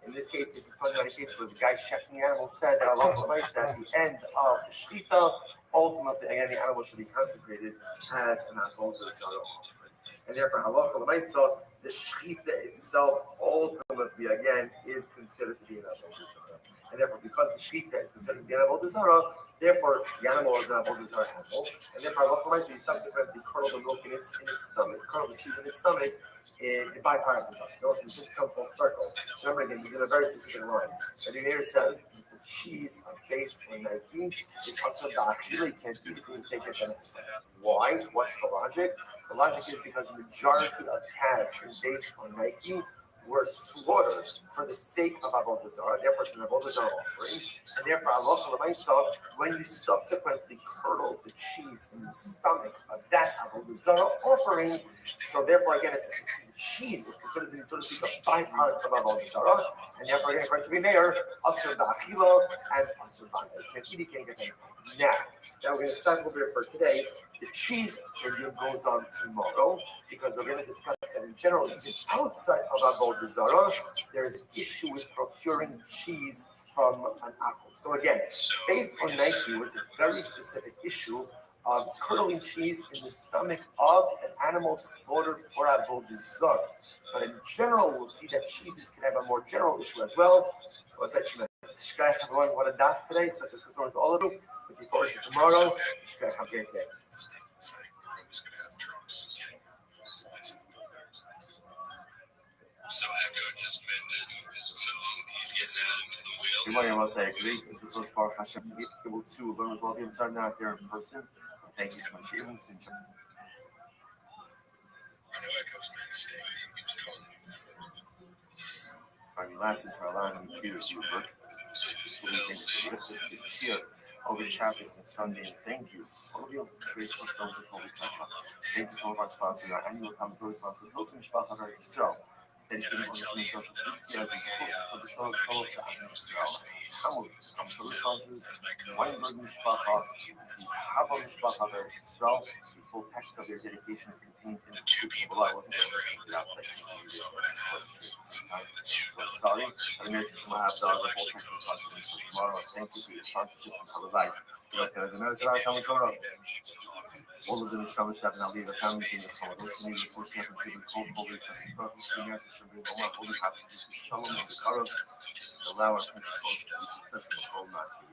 In this case, this is talking about a case where the guy shechting the animal said that Allah said at the end of the shechita, ultimately, again, the animal should be consecrated as an avodah zarah offering. and therefore halacha l'maisa, the shechita itself ultimately again is considered to be an avodah zarah, and therefore because the shechita is considered to be an avodah zarah, therefore the animal is an avodah zarah animal, and therefore halacha l'maisa, when you subsequently curdle the milk in its stomach, curdle the cheese in its stomach, it bypasses us. So it's just come full circle. So remember again, he's in a very specific line. The Meir says that the cheese based on Nike is also da'achila, can't eat it, you take it benefit. Why? What's the logic? The logic is because the majority of calves based on Nike were slaughtered for the sake of avodah zarah. Therefore, it's an avodah zarah offering, and therefore, halacha l'maisa, when you subsequently curdle the cheese in the stomach of that avodah zarah offering, so therefore, again, it's the cheese is considered to be, so to speak, a byproduct of avodah zarah, and therefore, again, according to the mayor, asur ba'achila and asur ba'aneh. You can't eat it, can't get anything. Now we're going to start over here for today. The cheese sugya goes on tomorrow because we're going to discuss that in general, even outside of avodah zarah, there is an issue with procuring cheese from an apple. So again, based on Nike was a very specific issue of curdling cheese in the stomach of an animal slaughtered for avodah zarah. But in general, we'll see that cheeses can have a more general issue as well. What's that? Shkaya, everyone, what a daf today. So just to all of you. Looking forward to tomorrow. Shkaya, have a great day. So Echo just mentioned, so he's getting out into the wheel. Good morning, Amos. I agree. This is Baruch Hashem to be able to learn with all the inside now here in person. Thank you to my shameless and I know Echo's mistakes. last and for allowing me to be with you virtually. All the chapters and Sunday, and thank you. All of you, grateful for this holy time. Thank you to all of our sponsors, our annual Tamzor sponsor, Hilson Shpachar Israel. Dedicating on the Shemini this year as a host for the Soul Fellows to Israel. Hamels, Tamzor sponsors, Weinberg Mishpacha, the Hava Mishpacha Israel. The full text of their dedication is contained in the description below. I wasn't able to get outside. So sorry. But I'm going to have the full text of the tomorrow. Thank you for your sponsorship and Halavai. All of the Nishama Shab now leave the families in the home. Those who need the force of the cold holy sacrifice, the answer should be the one holy hostages, the shalom of the Torah, allow our country soldiers to be successful in all master.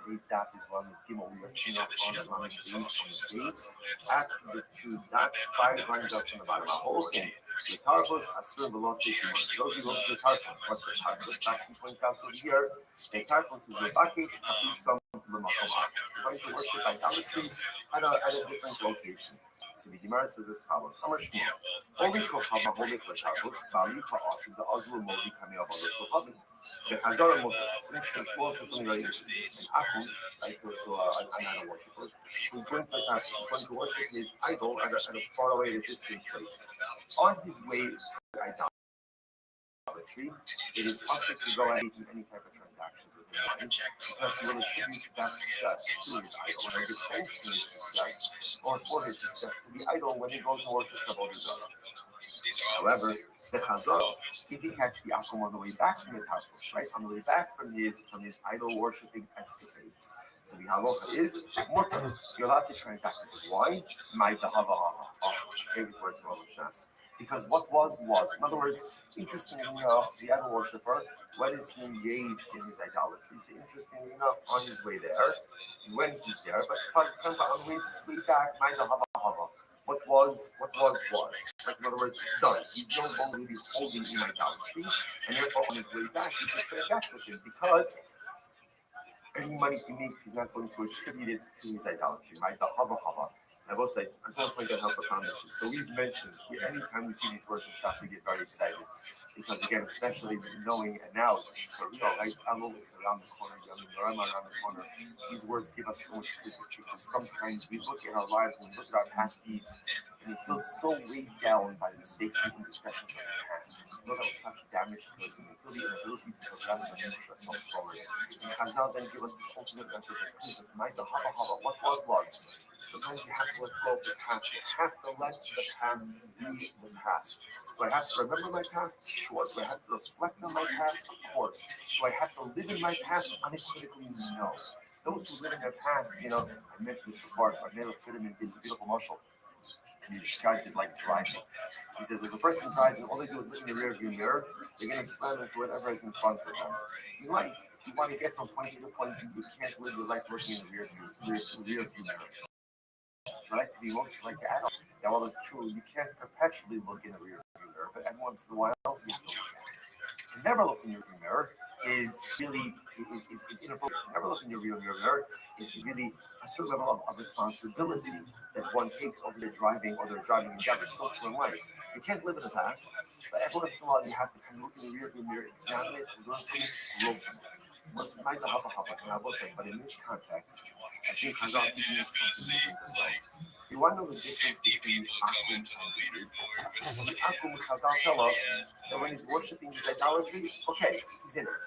Today's daf is one with Gimel. We are checking out on the line days on the days at the two dots, 5 lines up from the bottom. Our whole thing. The Tarfos Asur Velocity. Those who go to the Tarfos, what the Tarfos faction points out over here, the Tarfos is the Bakish Kapisam Lamakomah. We're going to worship idolatry at a different location. So the Gemara says as follows: Amar Shmuel, Oli Kochava Holy for Tarfos, Bali Chaasu, the Azul Modi Kamil Balos Kochavi. The Chazara Modi, since Shmuel says something very interesting. And Achum, right, so an idol worshiper, who's going to the Tarfos, who's going to worship his idol at a faraway, distant place. On his way to idolatry, it is possible to go ahead and any type of transactions with him, because he will attribute that success to his idol, and give thanks to his success or for his success to the idol when he goes to worship avodah zarah. However, the Chazal, if he catch the Akum on the way back from the Tarfos, right, on the way back from his idol worshipping escapades. So the halacha is mutar. You're allowed to transact with it. Why? My dahava favorite words from Shas. Because what was. In other words, interestingly enough, the idol worshipper, when is he engaged in his idolatry? So interestingly enough, on his way there, when he's there, but on his way back, my dahava. What was. Like, in other words, it's done. He's no longer really holding in idolatry, and therefore on his way back, he can transact with him because any money he makes, he's not going to attribute it to his idolatry, right? The hava. I will say, I just want to point out how profound this is. So we've mentioned, anytime we see these words in Shas, we get very excited. Because again, especially knowing, and now it's for real, right? Elul is around the corner, Yom Rama around the corner. These words give us so much physics, because sometimes we look at our lives and we look at our past deeds, and we feel so weighed down by the mistakes and indiscretions of the past. We know that was such damage to us, and we feel the inability to progress and push ourselves forward. And Chazal then give us this ultimate message of peace, my hava, what was. Sometimes you have to let go of the past. You have to let the past be the past. Do I have to remember my past? Sure. Do I have to reflect on my past? Of course. Do I have to live in my past? Unequivocally, no. Those who live in their past, I mentioned this before, but Mele Fitterman gives a beautiful marshal. He describes it like driving. He says if a person drives and all they do is look in the rear view mirror, they're going to slam into whatever is in front of them. In life, if you want to get from point A to point B, you can't live your life looking in the rear view mirror. I like to be mostly like the adult. Now, while it's true, you can't perpetually look in the rear view mirror, but every once in a while, you have to look at it. To never look in your rear view mirror is really is inappropriate. To never look in your rear view mirror is really a certain level of responsibility that one takes over their driving or their driving endeavors. So too in life. You can't live in the past, but every once in a while you have to come look in the rear view mirror, examine it, learn from it, grow from it. So what's nice to and I will say, but in this context, I think Chazal teaches us something different as well. You want to know the difference between Akum and Yid? Akum, Chazal tell us that when he's worshiping his idolatry, okay, he's in it.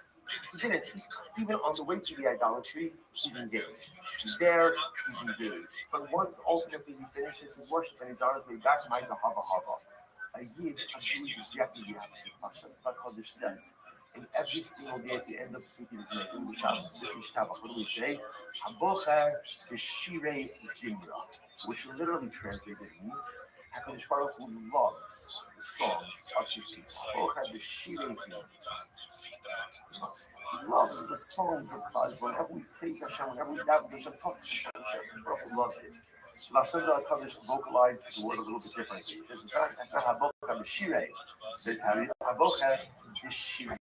He's in it. Even on the way to the idolatry, he's engaged. He's there, he's engaged. But once ultimately he finishes his worship and he's on his way back, Ma'ida Hava Hava. A Yid, a Jew is exactly the opposite. Hashem HaKadosh says, and every single day at the end of Psukim is making the Shabbat. What do we say? Habocher b'shirei zimra, which literally translated means HaKadosh Baruch Hu loves the songs of his people. Habocher b'shirei zimra. He loves the songs of God. Whenever we praise Hashem, whenever we daven Hashem, talk to Hashem, HaKadosh Baruch Hu loves it. Hashem HaKadosh vocalized the word a little bit differently. He says that's not Habocher b'shirei. It's Habocher b'shirei.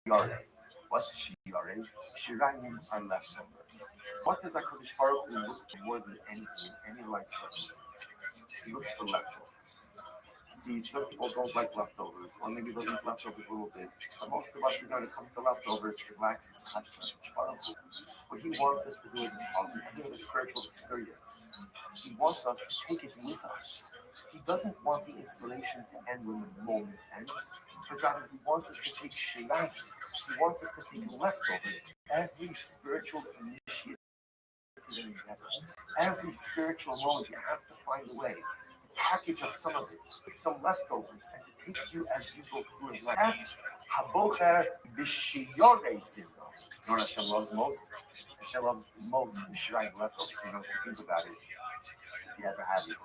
What's shirei? Shirayim are leftovers. What does HaKadosh Baruch Hu look for more than anything in any life circumstance? He looks for leftovers. See, some people don't like leftovers, or maybe they'll eat leftovers a little bit. But most of us, when it comes to leftovers, it lacks its HaKadosh Baruch Hu. What he wants us to do is this awesome. I think of a spiritual experience. He wants us to take it with us. He doesn't want the inspiration to end when the moment ends, but rather he wants us to take shirayim. He wants us to take leftovers. Every spiritual initiative and endeavor, every spiritual moment, you have to find a way to package up some of it, some leftovers, and to take you as you go through it. That's Habocher b'shirei zimra. You know what Hashem loves most? Hashem loves most the shirayim leftovers. You know, if you think about it, if you ever have it,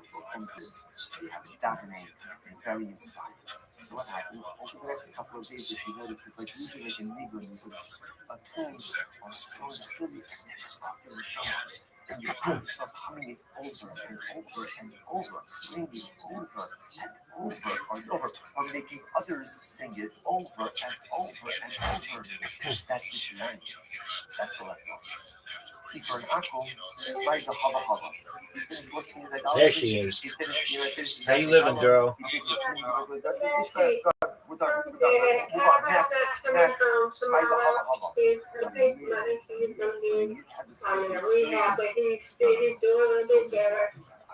you have it davening and very inspired. So what happens over the next couple of days, if you notice, it's like usually like a nigun, it's a tune or a song that fills you, and just up in the shower. And you find yourself humming it over and over and over, playing it over and over, or making others sing it over and over and over. That's the shirayim. That's the leftovers. See, for an akum, like the hava hava. There she is. How you living, girl? Okay. We're done. Move on. Next. Like the hava hava. Rehab, but he's doing a bit better.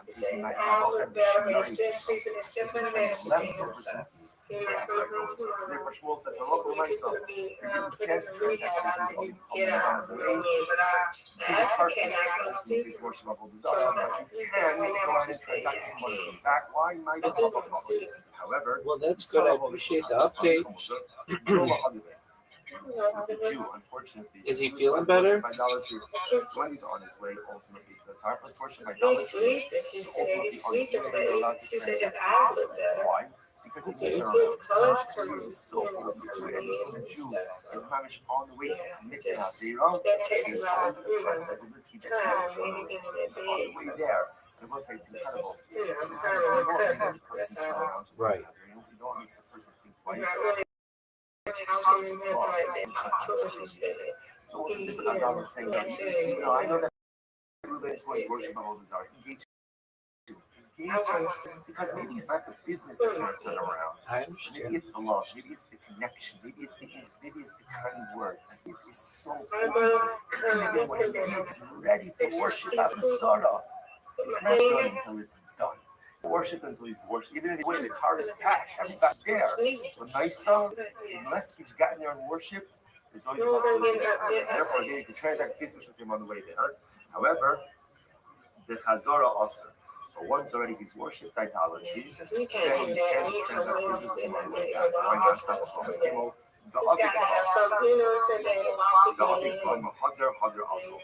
He said his eye look better, he's still sleeping, he's still putting medicine in him. Therefore, Shmuel says, "Hello, myself." You can't Get out, but I cannot see. Why might it? However, well, that's good. I appreciate the update. The Jew, unfortunately, is he feeling better? When he's on his way ultimately to the car, unfortunately, why? Because he is so the Jew is managed on the way to commit to Avera. There's all the possibility that he on the way there. I will say it's incredible. Right. You don't make a person think twice. So what's the difference? I was saying, I know that everybody's going to worship all these art. Engage because maybe it's not the business that's going to turn around. Maybe it's the love, maybe it's the connection, maybe it's the kind word. It is so important. When it's ready to worship Sarah, it's not done until it's done. Worship until he's worshipped. Even when the car is packed, everybody's there. But Naisa, unless he's gotten there and worshipped, there's always a possibility. Therefore, again, you can transact business with him on the way there. However, the Chazara also. But once already he's worshipped idolatry, then he can't transact business with him on the way back. Why not? The other also.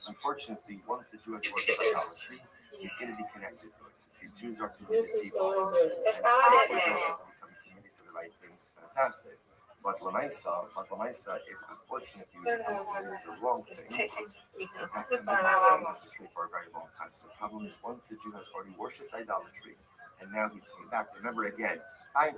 Unfortunately, once the Jew has worshipped idolatry, he's going to be connected to it. See, Jews are This committed is people. going good. That's And all that if matters. becoming committed to the right things, fantastic. But Lamaisa, if unfortunately you become committed to the wrong things, that can be necessary for a very long time. So the problem is once the Jew has already worshipped idolatry, and now he's coming back. Remember again, a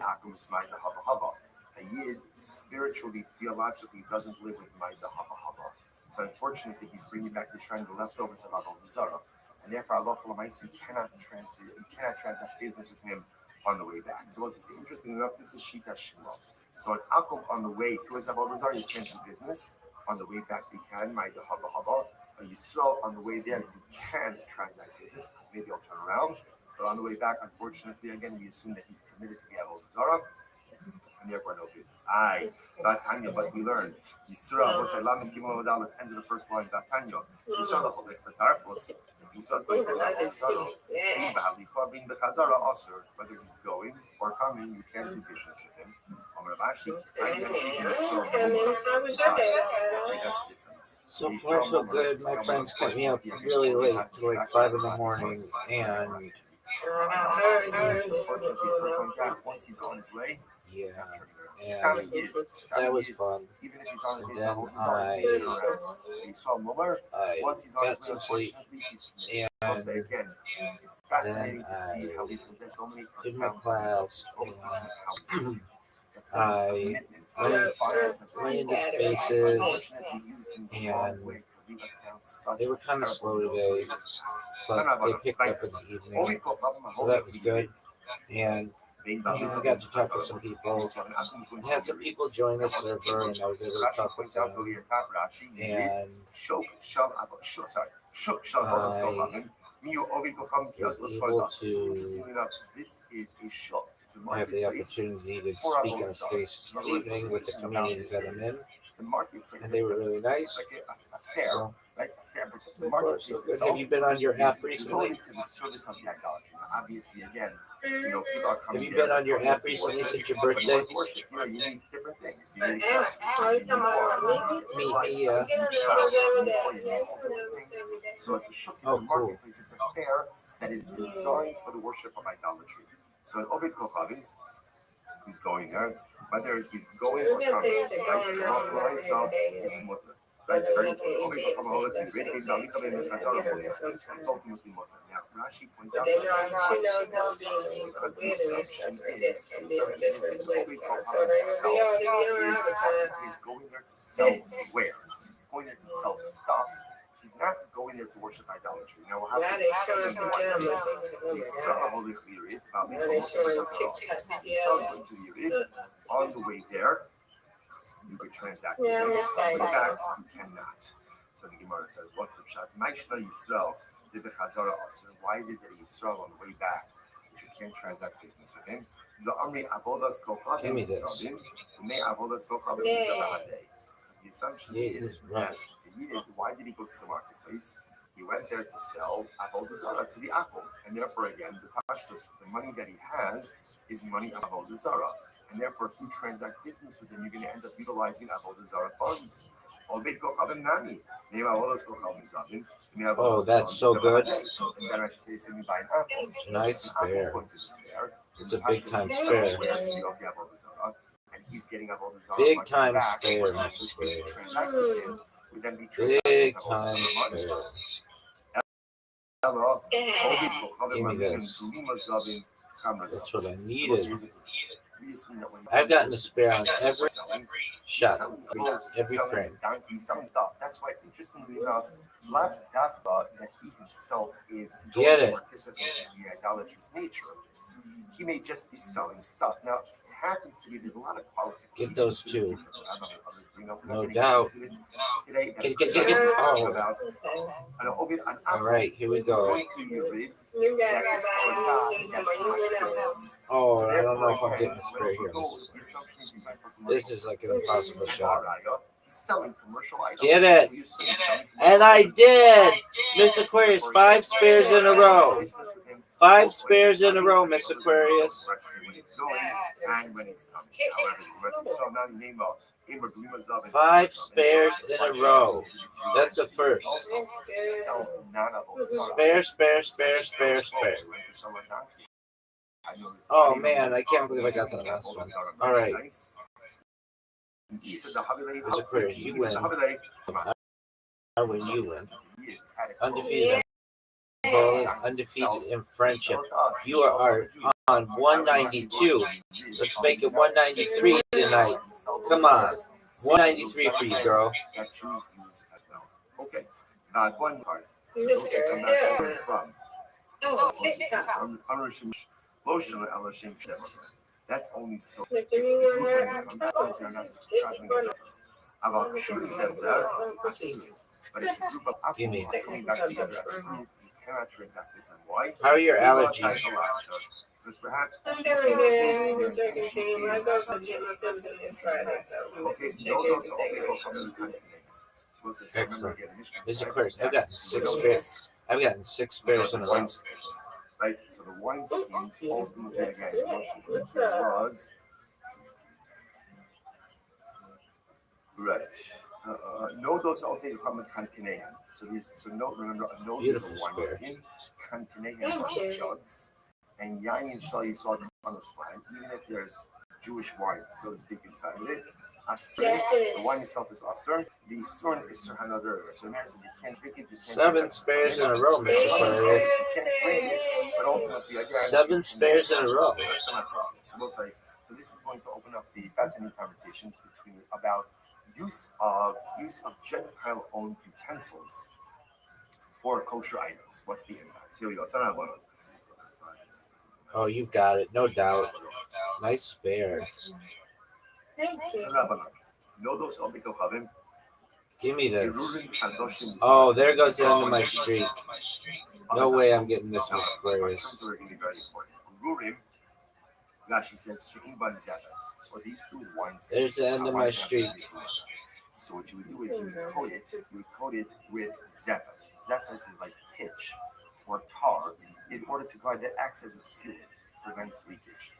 Yid spiritually, theologically doesn't live with Maida Hava Hava. So unfortunately, he's bringing back the shrine, the leftovers of Avodah Zarah, and therefore Allah you cannot transact business with him on the way back. So what's interesting enough, this is Shita Shmuel. So an Akum on the way to his Avodah Zarah, you can't do business. On the way back, you can Maida Hava Hava. A Yisrael on the way there, you can transact business. Maybe I'll turn around. But on the way back, unfortunately, again, we assume that he's committed to the Avodah Zarah, and therefore no business. Batanya, but we learned Yisrael was Elam and Gimel Adal at the end of the first line. Batanya, Yisrael the Cholek Batarfos. Yisrael's going to the Chazara also, whether he's going or coming, you can't do business with him. So far, so good. My friends cut me up really late, to like 5 in the morning, and once he's on his way, yeah, and that was fun. And then I got some sleep, and then I did my class, and I went into spaces, and they were kind of slow today, but they picked up in the evening, so that was good. And I got to talk with some people. I had some people join the server, and I was able to talk with them. And this is a shock. I have the opportunity to speak in a space this evening with the community that I'm in, and they were really nice. So, so far, so good. Have you been on your app recently? Obviously, again, have you been on your app recently since your birthday? You need different things. Me, yeah. So it's a shuk, it's a marketplace, it's a fair that is designed for the worship of idolatry. So an Ovid Kochavim, who's going there, whether he's going or coming, it's mutter. That's very important. It's ultimately mutter. Now, Rashi points out because the assumption is going there to sell wares. He's going there to sell stuff. He's not going there to worship idolatry. Now we'll have on the way there, you could transact with him. On the way back, you cannot. So the Gemara says, what's the pshat? Maishna Yisrael did the Chazara Asr. Why did the Yisrael on the way back that you can't transact business with him? The Amri Avodas Kochavim Yisraelim, May Avodas Kochavim Yisraelim. The assumption is that the Yid, why did he go to the marketplace? He went there to sell Avodah Zarah to the Akum. And therefore, again, the pashtus, the money that he has is money of Avodah Zarah. And therefore, if you transact business with him, you're going to end up utilizing Avodah Zarah funds. Oh, that's so good. And then I should say, say, buy an apple. Nice spare. It's a big time spare. And he's getting Avodah Zarah. Big time spare, Mr. Spare. Big time spare. Give me this. That's what I needed. I've gotten a spare on every shot, every frame. That's why, interestingly enough, Lav Dafba, that he himself is participating in the idolatrous nature of this. He may just be selling stuff. Now, it happens to be there's a lot of qualifications. Get those two. No doubt. Get. All right, here we go. Oh, I don't know if I'm getting a spray here. This is like an impossible shot. Get it. And I did. Miss Aquarius, 5 spares in a row. 5 spares in a row, Miss Aquarius. 5 spares in a row. That's a first. Spare. Oh man, I can't believe I got that last one. All right. There's a prayer. You win. I win. You win. Undefeated in bowling, undefeated in friendship. You are on 192. Let's make it 193 tonight. Come on. 193 for you, girl. Okay. That's only so. About shooting Zevzer, but it's a group of Give me. coming back together as a group. You cannot sure exactly why. How are your allergies? Because perhaps. I'm doing good. I'm checking team. I go to get my company this Friday, so Okay, check everything. Excellent. There's a quiz. I've gotten 6 spares. I've gotten 6 spares in a row. Right, so the wine skins ultimately again was right. No, those are okay from Cantinean. So these, so no, remember, no, these are wine skin, Cantinean jugs, and Yain and Shah you saw on the slide. Even if there's Jewish wine, so to speak, inside of it, the wine itself is asur. The sun is another. So that says you can't drink it. You can't 7 spares in a row, Mr. You Player. can't drink it, but ultimately again. 7 spares in a row. So this is going to open up the fascinating conversations between about use of Gentile-owned utensils for kosher items. What's the impact? Here we go. Oh, you got it. No doubt. Nice spare. Thank you. Give me this. Oh, there goes the end of my streak. No way I'm getting this much players. Rashi says, so these two wines. There's the end of my streak. So what you would do is you would coat it with zephas. Zephas is like pitch or tar in order to guard that acts as a sealant, prevents leakage.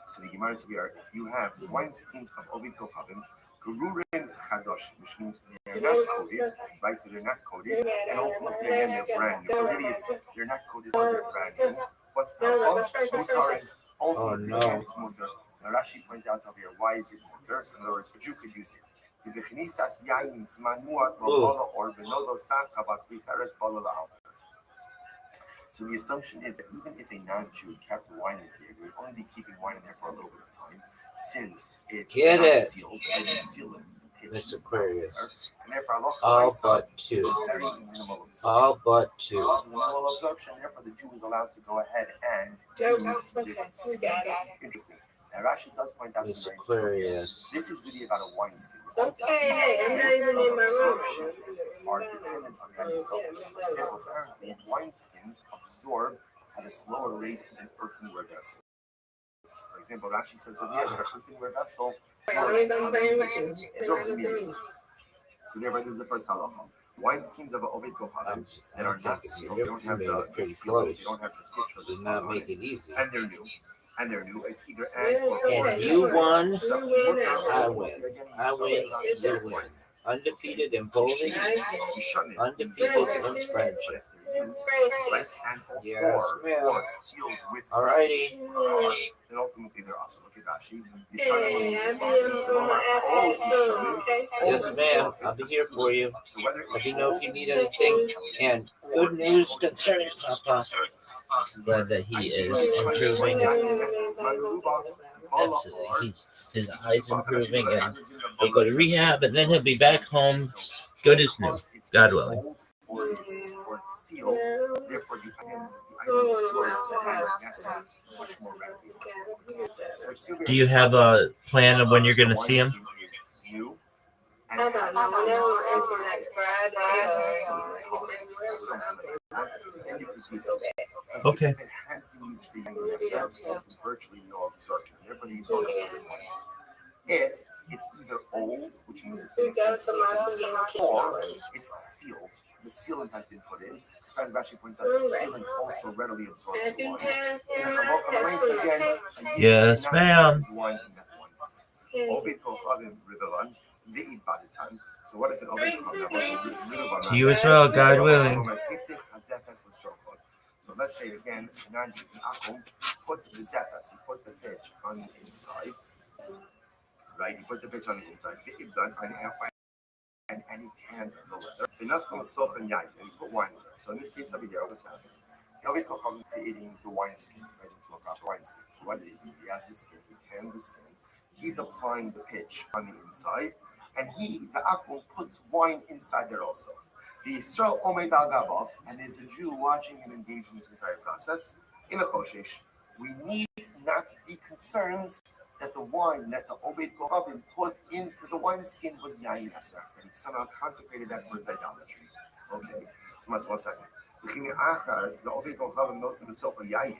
So the Gemara says here, if you have the wine skins of Ovid Kochavim, Gururin Chadosh, which means they're not coated, right? So they're not coated, and ultimately again they're brand new. So really it's they're not coated, but they're brand new. What's the mutarin? Oh no. It's mutar. Now Rashi points out over here, why is it mutar? In other words, but you could use it. So the assumption is that even if a non-Jew kept wine in here, he would only be keeping wine in there for a little bit of time, since it's not sealed, it is sealed. This Aquarius. And therefore, All but 2. very minimal absorption. All but 2. Minimal absorption, therefore the Jew is allowed to go ahead and use this. Interesting. Now Rashi does point out This something very important. Aquarius. This is really about a wine skin. Okay, I'm not even in my room. Are dependent on the absorption. For example, apparently wine skins absorb at a slower rate than earthenware vessels. For example, Rashi says over here that an earthenware vessel absorbs immediately. So therefore, this is the first halacha. Wine skins of an Ovid Kohanim that are not sealed, they don't have the seal, they don't have the pitch or the Did not make it easy. and they're new. And they're new. It's either and And you won. I I win. I win. You win. Undefeated in bowling. Undefeated in friendship. Yes, ma'am. Sealed with Alrighty. and ultimately they're also look at Rashi. Yes, ma'am. I'll be here for you. Let me know if you need anything. And good news concerning Papa. Glad that he is improving. Absolutely. His eyes improving, and he'll go to rehab, and then he'll be back home, good as new, God willing. Do you have a plan of when you're going to see him? Okay. If it's either old, which means it's been or it's sealed, the sealant has been put in. As Rashi points out, the sealant also readily absorbs the wine. Yes, ma'am. Ovid Kochavim Rivelan, Ve'id Baditan. So what if an Ovid Kochavim was Rivelan? To you as well, God willing. So let's say again, Nanji Akum put the Zephas, he put the pitch on the inside, right? He put the pitch on the inside, Ve'id done, and he tanned the leather. The Naslam Soch and Yain, and he put wine in there. So in this case over here, what's happening? Ovid Kochavim is creating the wine skin, right, into a proper wine skin. So what is he? He has the skin, he tanned the skin. He's applying the pitch on the inside, and the Akum, puts wine inside there also. The Yisrael Omed Al Gabav, and there's a Jew watching him engage in this entire process. In a Choshesh, we need not to be concerned that the wine that the Obed Kochavim put into the wineskin was Yain Esach, and he somehow consecrated that for his idolatry. Okay, so let's 1 second. The Obed Kochavim knows himself a Yain.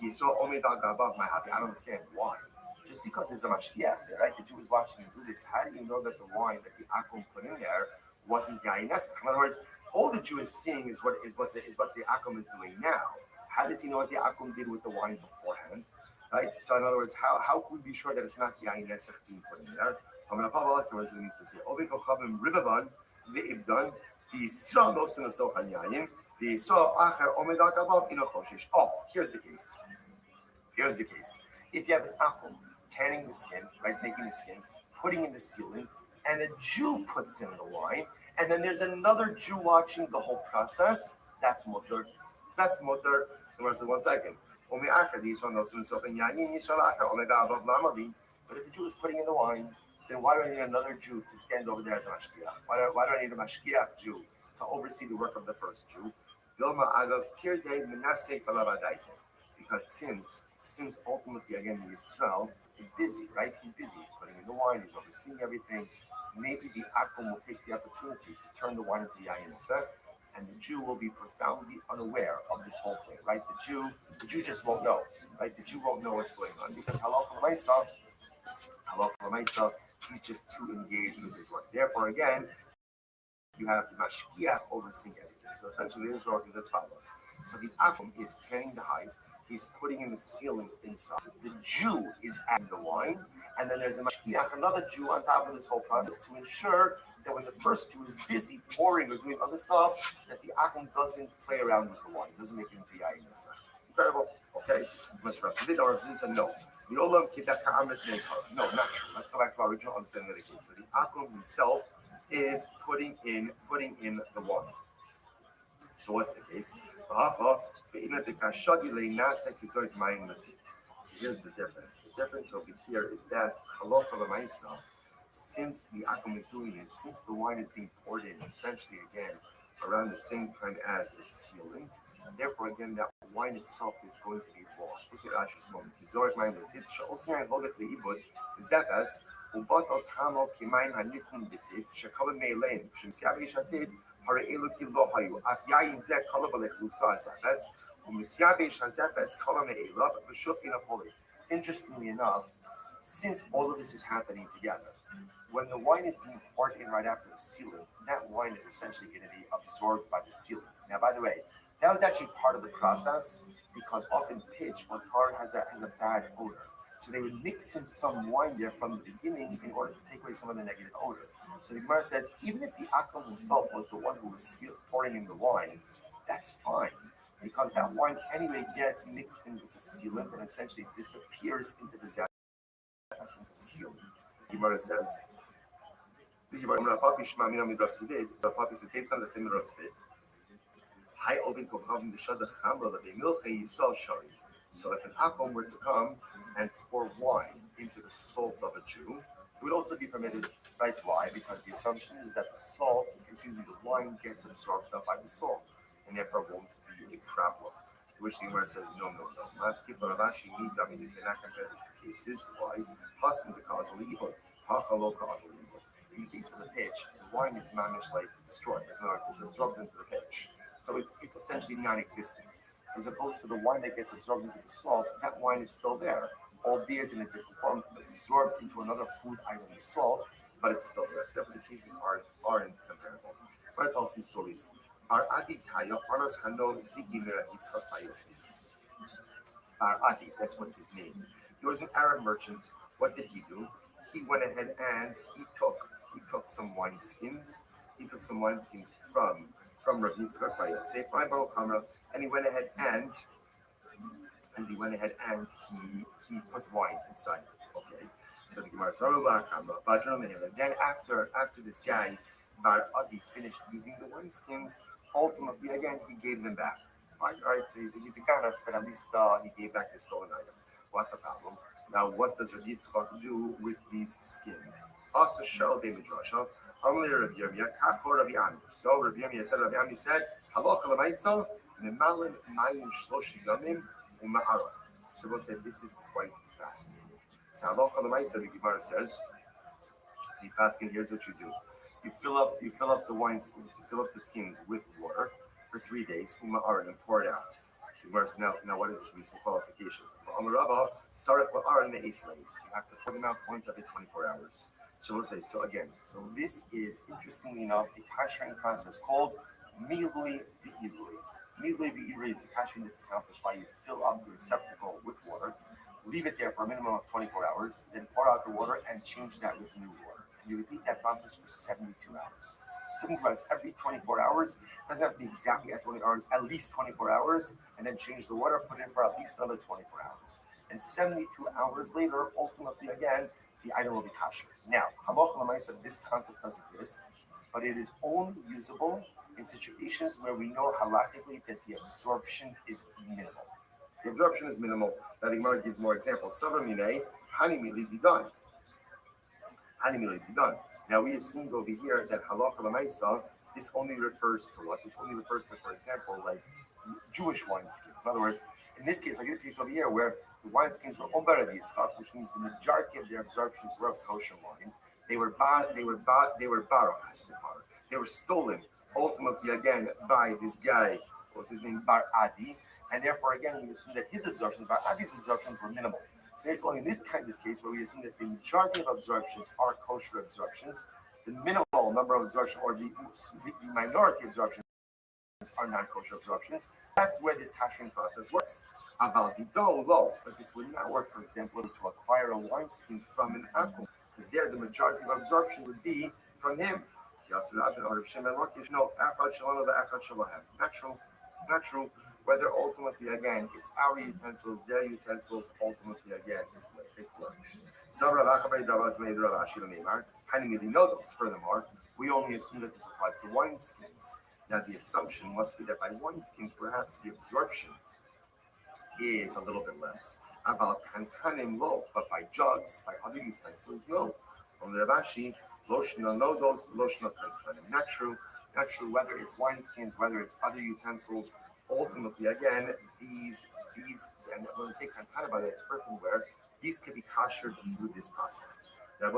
Yisrael Omed Al Gabav, my happy. I don't understand why. Just because there's a mashgiach there, right? The Jew is watching him do this. How do you know that the wine that the Akum put in there wasn't Yain Esach? In other words, all the Jew is seeing is what the Akum is doing now. How does he know what the Akum did with the wine beforehand? Right? So in other words, how can we be sure that it's not Yain Esach being put in there? I'm going to pop out what it means to say. Ovi Kochavim Rivavan Ve'ibdan V'Yisrael Nosin Asochan Yayin V'Yisrael Acher Omed Al Gabav in a Choshesh. Oh, here's the case. Here's the case. If you have an Akum tanning the skin, right, making the skin, putting in the sealant, and a Jew puts in the wine, and then there's another Jew watching the whole process, that's mutter. That's mutter. So 1 second. But if the Jew is putting in the wine, then why do I need another Jew to stand over there as a mashgiach? Why do I need a mashgiach Jew to oversee the work of the first Jew? Because since ultimately, again, Yisrael is busy, right? He's busy. He's putting in the wine. He's overseeing everything. Maybe the Akum will take the opportunity to turn the wine into Yain Esach, and the Jew will be profoundly unaware of this whole thing, right? The Jew just won't know, right? The Jew won't know what's going on because halacha l'maisa, he's just too engaged with his work. Therefore, again, you have the mashgiach overseeing everything. So essentially, this work is as follows. So the Akum is tanning the hide. He's putting in the sealant inside. The Jew is adding the wine, and then there's a mashgiach, another Jew on top of this whole process to ensure that when the first Jew is busy pouring or doing other stuff, that the Akum doesn't play around with the wine, doesn't make it into Yain Esach. Incredible. Okay. No. No, not true. Let's go back to our original understanding of the case. So the Akum himself is putting in the wine. So what's the case? So here's the difference. The difference over here is that halacha l'maisa, since the Akum is doing this, since the wine is being poured in, essentially again around the same time as the sealant, and therefore again that wine itself is going to be lost. Look at Asher's moment. Kizorik mine l'tit she'osnei hoget le'ibud v'zefes u'batal tamo kimayin ha'nikun b'tit she'kalim me'elein she'msiyav yishatit. Interestingly enough, since all of this is happening together, when the wine is being poured in right after the sealant, that wine is essentially going to be absorbed by the sealant. Now, by the way, that was actually part of the process because often pitch or tar has a bad odor. So they would mix in some wine there from the beginning in order to take away some of the negative odor. So the Gemara says, even if the Akum himself was the one who was pouring in the wine, that's fine. Because that wine anyway gets mixed in with the sealant and essentially disappears into the zefes, into the sealant. The Gemara says, based on the same roasted. So if an Akum were to come and pour wine into the salt of a Jew, it would also be permitted. Right? Why? Because the assumption is that the wine gets absorbed up by the salt, and therefore won't be a problem. To which the Gemara says, no. Maskif or Ravashi need, you cannot compare the two cases. Why? Hassan the causal evil, Hachalo causal evil. In the case of the pitch, the wine is managed like destroyed. In other words, it's absorbed into the pitch. So it's essentially non-existent. As opposed to the wine that gets absorbed into the salt, that wine is still there, albeit in a different form, absorbed into another food item, the salt, but it's still there. So the cases aren't comparable. Let's tell some stories. Our Adi Tayo, Arnos Hano Zigi Mera Yitzchak Yosef. Our Adi, that's what's his name. He was an Arab merchant. What did he do? he went ahead and he took some wineskins. He took some wineskins from Rav Yitzchak by Yosef Baruch Hamra, and he went ahead and he put wine inside it. Okay. So the Gemara says, then after this guy Bar Adi finished using the wineskins, ultimately again he gave them back. Fine, all right, so he's a kind of, but at least he gave back the stolen item. What's the problem? Now, what does Rav Yitzchak do with these skins? Also, shall they midrasha? Only Rav Yirmiyah, kachor Rav Yami. So Rav Yirmiyah said, Rav Yami said, halacha l'maisa, memalin mayim shlosh yamim uma'ara. So we'll say this is quite fascinating. So halacha l'maisa, the Gemara says, the paskin, here's what you do. You fill up the wine skins, you fill up the skins with water for 3 days, uma'ara, and pour it out. So now what does this mean? Some qualifications. You have to put them out once every 24 hours. So we'll say, so this is, interestingly enough, a kashering process called milui v'irui. Milui v'irui is the kashering that's accomplished by you fill up the receptacle with water, leave it there for a minimum of 24 hours, then pour out the water and change that with new water. And you repeat that process for 72 hours. 72 hours every 24 hours. Doesn't have to be exactly at 20 hours, at least 24 hours, and then change the water, put it in for at least another 24 hours. And 72 hours later, ultimately again, the item will be kosher. Now, halacha l'maisa, this concept does exist, but it is only usable in situations where we know halachically that the absorption is minimal. The absorption is minimal. That the Gemara gives more examples. Savamine, hanimili bidan. Hanimili bidan. Now we assumed over here that halacha l'maisa, this only refers to what? This only refers to, for example, like Jewish wineskins. In other words, in this case, like this case over here, where the wineskins were owned by Rav Yitzchak, which means the majority of their absorptions were of kosher wine. They were baruch. They were stolen, ultimately again by this guy. What was his name? Bar Adi, and therefore again we assume that his absorptions, Bar Adi's absorptions, were minimal. So it's only in this kind of case where we assume that the majority of absorptions are kosher absorptions. The minimal number of absorptions, or the minority absorptions, are non-kosher absorptions. That's where this kashering process works. But this would not work, for example, to acquire a wineskin from an apple, because there the majority of absorption would be from him. Not true. Whether ultimately again it's our utensils, their utensils, ultimately again it works. Furthermore, we only assume that this applies to wineskins. Now the assumption must be that by wineskins perhaps the absorption is a little bit less. About kankanim low, but by jugs, by other utensils, no. From the Ravashi, loshna no those loshna kankanim. Not true. Whether it's wineskins, whether it's other utensils, ultimately again these and when we say kankanim, by the way, it's earthenware. These can be koshered through this process. Now, I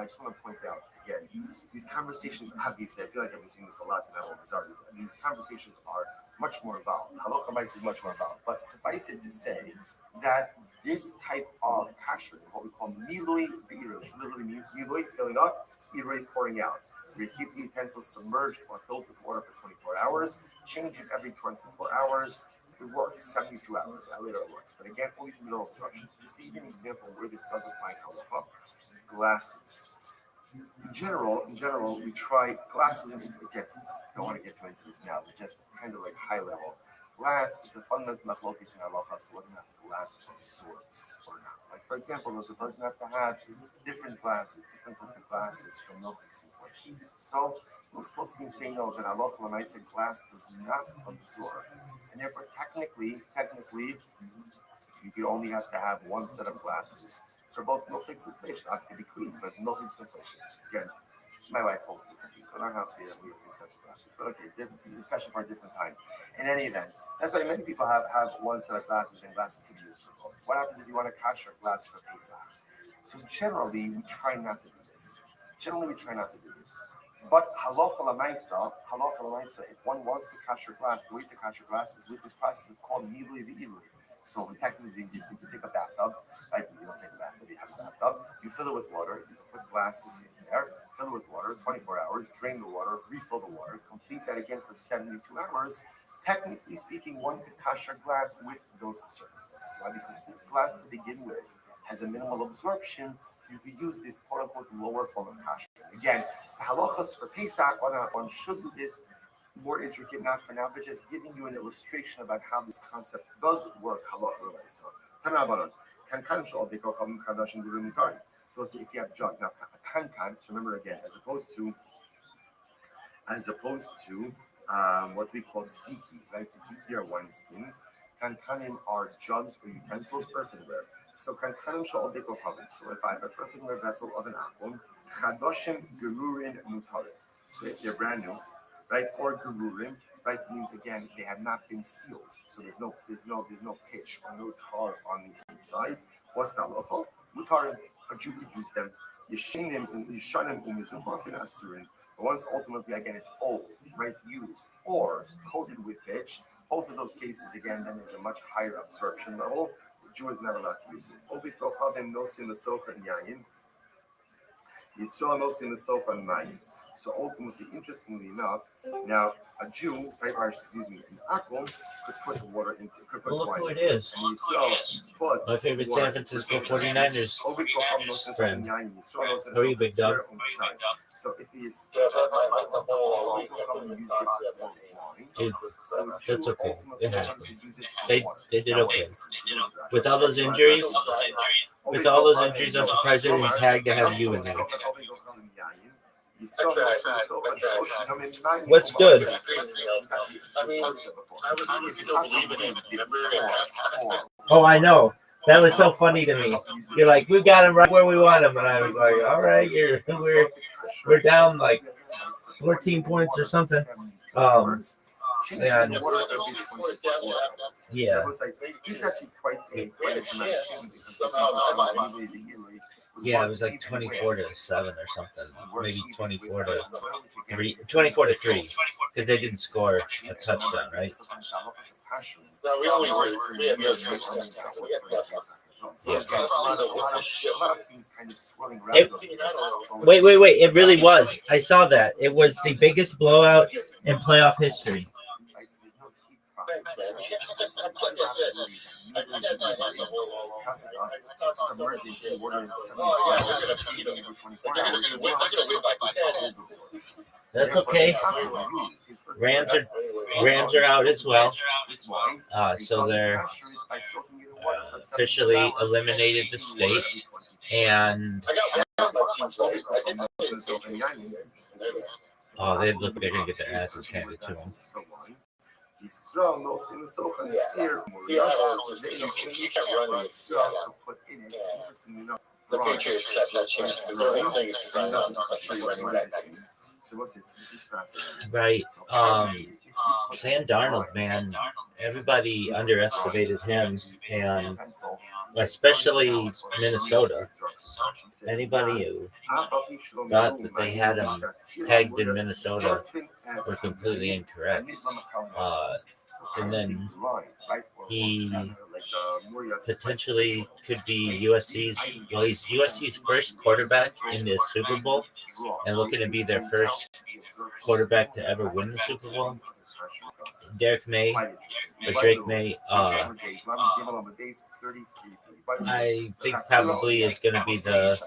just want to point out again, these conversations, obviously, I feel like I've been saying this a lot in our bazaars. These conversations are much more involved. Halacha might is much more involved. But suffice it to say that this type of kashering, what we call milui be'irui, which literally means milui, filling up, irui, pouring out. We keep the utensils submerged or filled with water for 24 hours, change it every 24 hours. It works 72 hours. That later it works. But again, only for mineral instructions. Just to give you an example where this does apply in halacha, glasses. In general, we try glasses. Again, I don't want to get too into this now, but just kind of like high level. Glass is a fundamental machlokas in halacha as to whether or not the glass absorbs or not. Like for example, does the person have to have different glasses, different sets of glasses for milk situations? So we're supposed to be saying no, that halacha l'maisa glass does not absorb. And therefore, technically, you could only have to have one set of glasses for both milk-mix inflations. Not to be clean, but milk-mix inflations. Again, my wife holds differently, so in our house we have two sets of glasses. But okay, discussion for a different time. In any event, that's why many people have one set of glasses, and glasses can be used for both. What happens if you want to kosher glass for Pesach? So generally, we try not to do this. But halacha l'maisa, if one wants to kosher glass, the way to kosher glass is with this process. It's called milui v'irui. So we technically, you take a bathtub, right? You don't take a bathtub, you have a bathtub. You fill it with water. You put glasses in there. Fill it with water. 24 hours. Drain the water. Refill the water. Complete that again for 72 hours. Technically speaking, one could kosher glass with those circumstances. Why? Because since glass to begin with has a minimal absorption, you could use this quote unquote lower form of kashrut. Again, the halachas for Pesach, one should do this more intricate, not for now, but just giving you an illustration about how this concept does work halacha. So, so if you have jugs, now kankan, so remember again, as opposed to what we call ziki, right? Ziki are wineskins. Kankanim are jugs or utensils, earthenware. So kankanim shall deko chavim. So if I have an earthenware vessel of an akum, chadoshim gerurin mutarim. So if they're brand new, right, or gerurin, right, means again they have not been sealed. So there's no pitch or no tar on the inside. What's that local? Mutarim, a Jew could use them. Yeshanim umizufafin asurin. But once ultimately, again, it's old, right, used, or coated with pitch, both of those cases, again, then there's a much higher absorption level. The Jew is not allowed to use it. Obit rochavim nosin the sofa and yayin. Yisrael nosin the sofa and mayin. So ultimately, interestingly enough, now a Jew, right, or excuse me, an akum could put water into, could put Well, look wine who it into. is. And Yisrael put My favorite water San Francisco 49ers Obit rochavim nosin friend. and yayin. Yisrael nosin How are you, Big Dog? So if he is That's okay. It happened. They did okay. With all those injuries, I'm surprised they didn't tag to have you in there. What's good? Oh, I know. That was so funny to me. You're like, we got him right where we want him, and I was like, all right, we're down like 14 points or something. And yeah. Yeah, it was like 24-7 or something, maybe 24-3, because they didn't score a touchdown, right? No, we only Wait. It really was. I saw that. It was the biggest blowout in playoff history. That's okay. Rams are out as well. So they're officially eliminated the state, and they look like they're gonna get their asses handed to them. Yisrael knows in the sofa and sear. The Patriots have that chance because everything is designed on a 3 running back team. So what's this? This is fascinating. Right. Sam Darnold, man, everybody underestimated him, and especially Minnesota. Anybody who thought that they had him pegged in Minnesota were completely incorrect. And then he potentially could be he's USC's first quarterback in the Super Bowl, and looking to be their first quarterback to ever win the Super Bowl. Drake May, I think probably is going to be the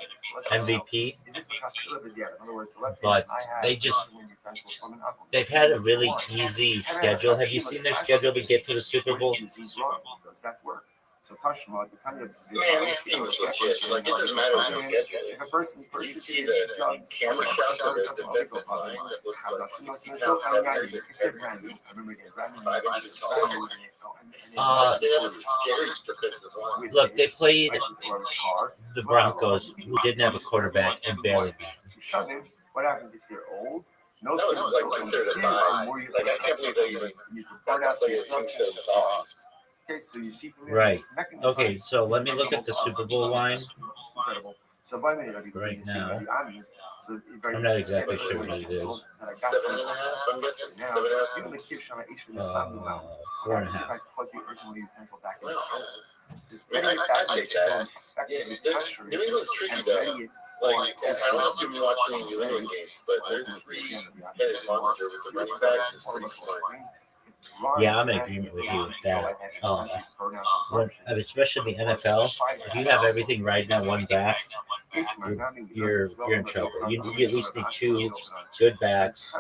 MVP, but they've had a really easy schedule. Have you seen their schedule to get to the Super Bowl? So Tashma, the kind of man, this team is legit. Like, it doesn't matter what the schedule is. if a person You see the camera shots of the defensive line that looks like 60 pounds heavier than every 5 inches taller. They have a scary defensive line. Look, they played the Broncos, who didn't have a quarterback and barely beat them. What happens if they're old? No, That was like 1/3 of 5. Like, I can't believe they even burn out players instead of 5. Okay, so you see from Right. Okay, so let me look at the Super Bowl line right now. I'm not exactly sure what it is. 7.5, I'm guessing. 7.5. 4.5. Man, I take that. Yeah, New England's tricky though. Like, I don't know if you've been watching any New England games, but there's 3-headed monster with the running backs is pretty smart. Yeah, I'm in agreement with you with that. Especially in the NFL, if you have everything riding on one back, you're in trouble. You at least need two good backs.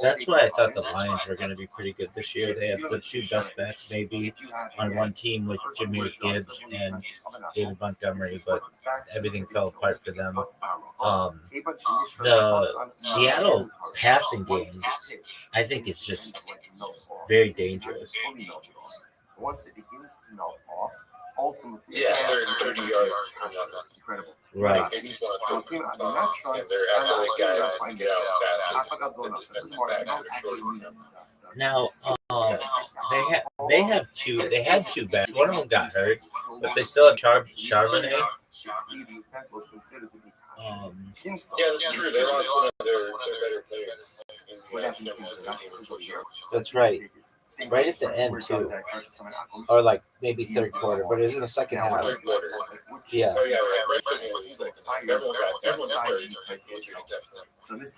That's why I thought the Lions were going to be pretty good this year. They have the two best backs maybe on one team with Jahmyr Gibbs and David Montgomery, but everything fell apart for them. The Seattle passing game, I think, is just very dangerous. Once it begins to melt off, ultimately, Yeah, 30 yards. Incredible. Right. And they're athletic guys and get out fast. Now, they had two backs. One of them got hurt, but they still have Charbonnet. Yeah, that's true. They lost one of their better players. That's right. Right at the end too, or like maybe third quarter, but it was in the second half. Third quarter. Yeah. Oh, yeah, right. Everyone got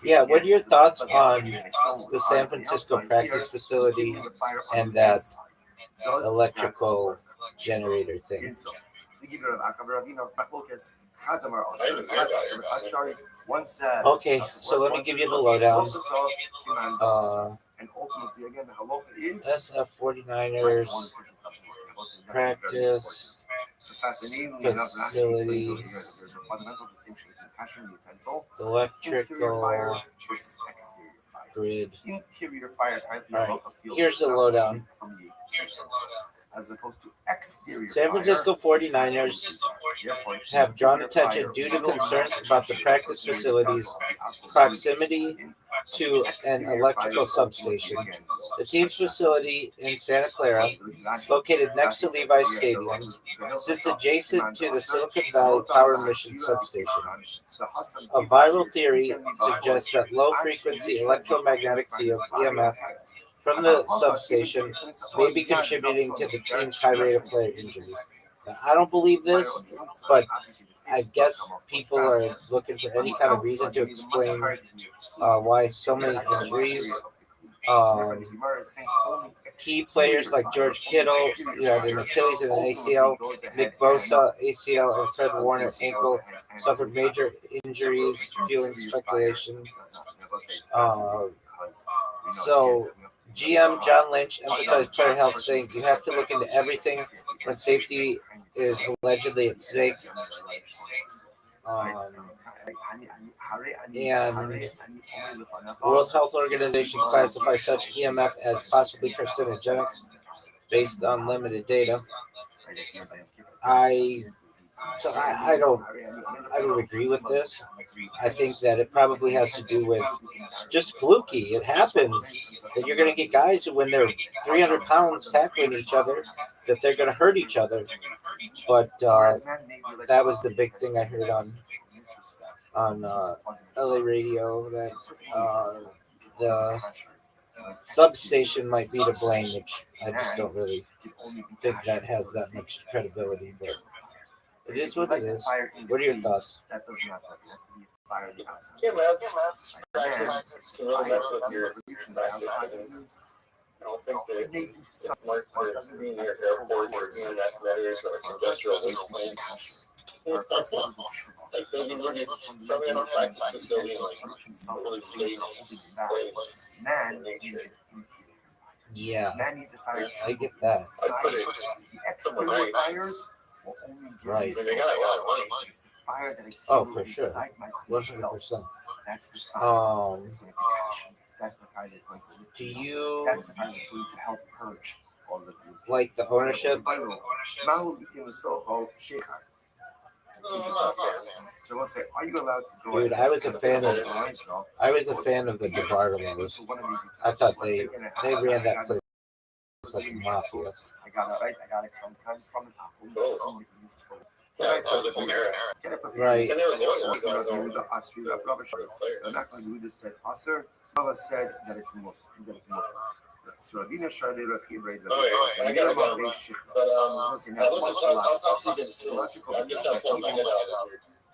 Yeah. What are your thoughts on the San Francisco practice facility and that electrical generator thing? Okay, so let me give you the lowdown. SF 49ers practice facility, electrical grid. Alright, here's the lowdown. As opposed to exterior San Francisco 49ers have drawn attention due to concerns about the practice facility's proximity to an electrical substation. The team's facility in Santa Clara, located next to Levi's Stadium, sits adjacent to the Silicon Valley Power Mission substation. A viral theory suggests that low-frequency electromagnetic fields, EMF, from the substation may be contributing to the team's high rate of player injuries. Now, I don't believe this, but I guess people are looking for any kind of reason to explain why so many injuries. Key players like George Kittle, you had an Achilles and an ACL, Nick Bosa, ACL, and Fred Warner, ankle, suffered major injuries, fueling speculation. So GM John Lynch emphasized player health, saying you have to look into everything when safety is allegedly at stake. And World Health Organization classifies such EMF as possibly carcinogenic based on limited data. I don't agree with this. I think that it probably has to do with just fluky. It happens that you're going to get guys who, when they're 300 pounds tackling each other, that they're going to hurt each other. But that was the big thing I heard on LA radio, that the substation might be to blame, which I just don't really think that has that much credibility. But it is what it is. What are your thoughts? Yeah, man. Practice can really mess with your practice. I don't think that it's like being near airport or being that matters or like industrial waste plants. Like they'll be looking probably on a practice facility in like a really safe place. Yeah, I get that. I put it somewhere right. Right. I mean, they got a lot of money. Oh, for sure. 100%. Do you like the ownership? Dude, I was a fan of the DeBartolos. I thought they ran that place like a mafia. Right.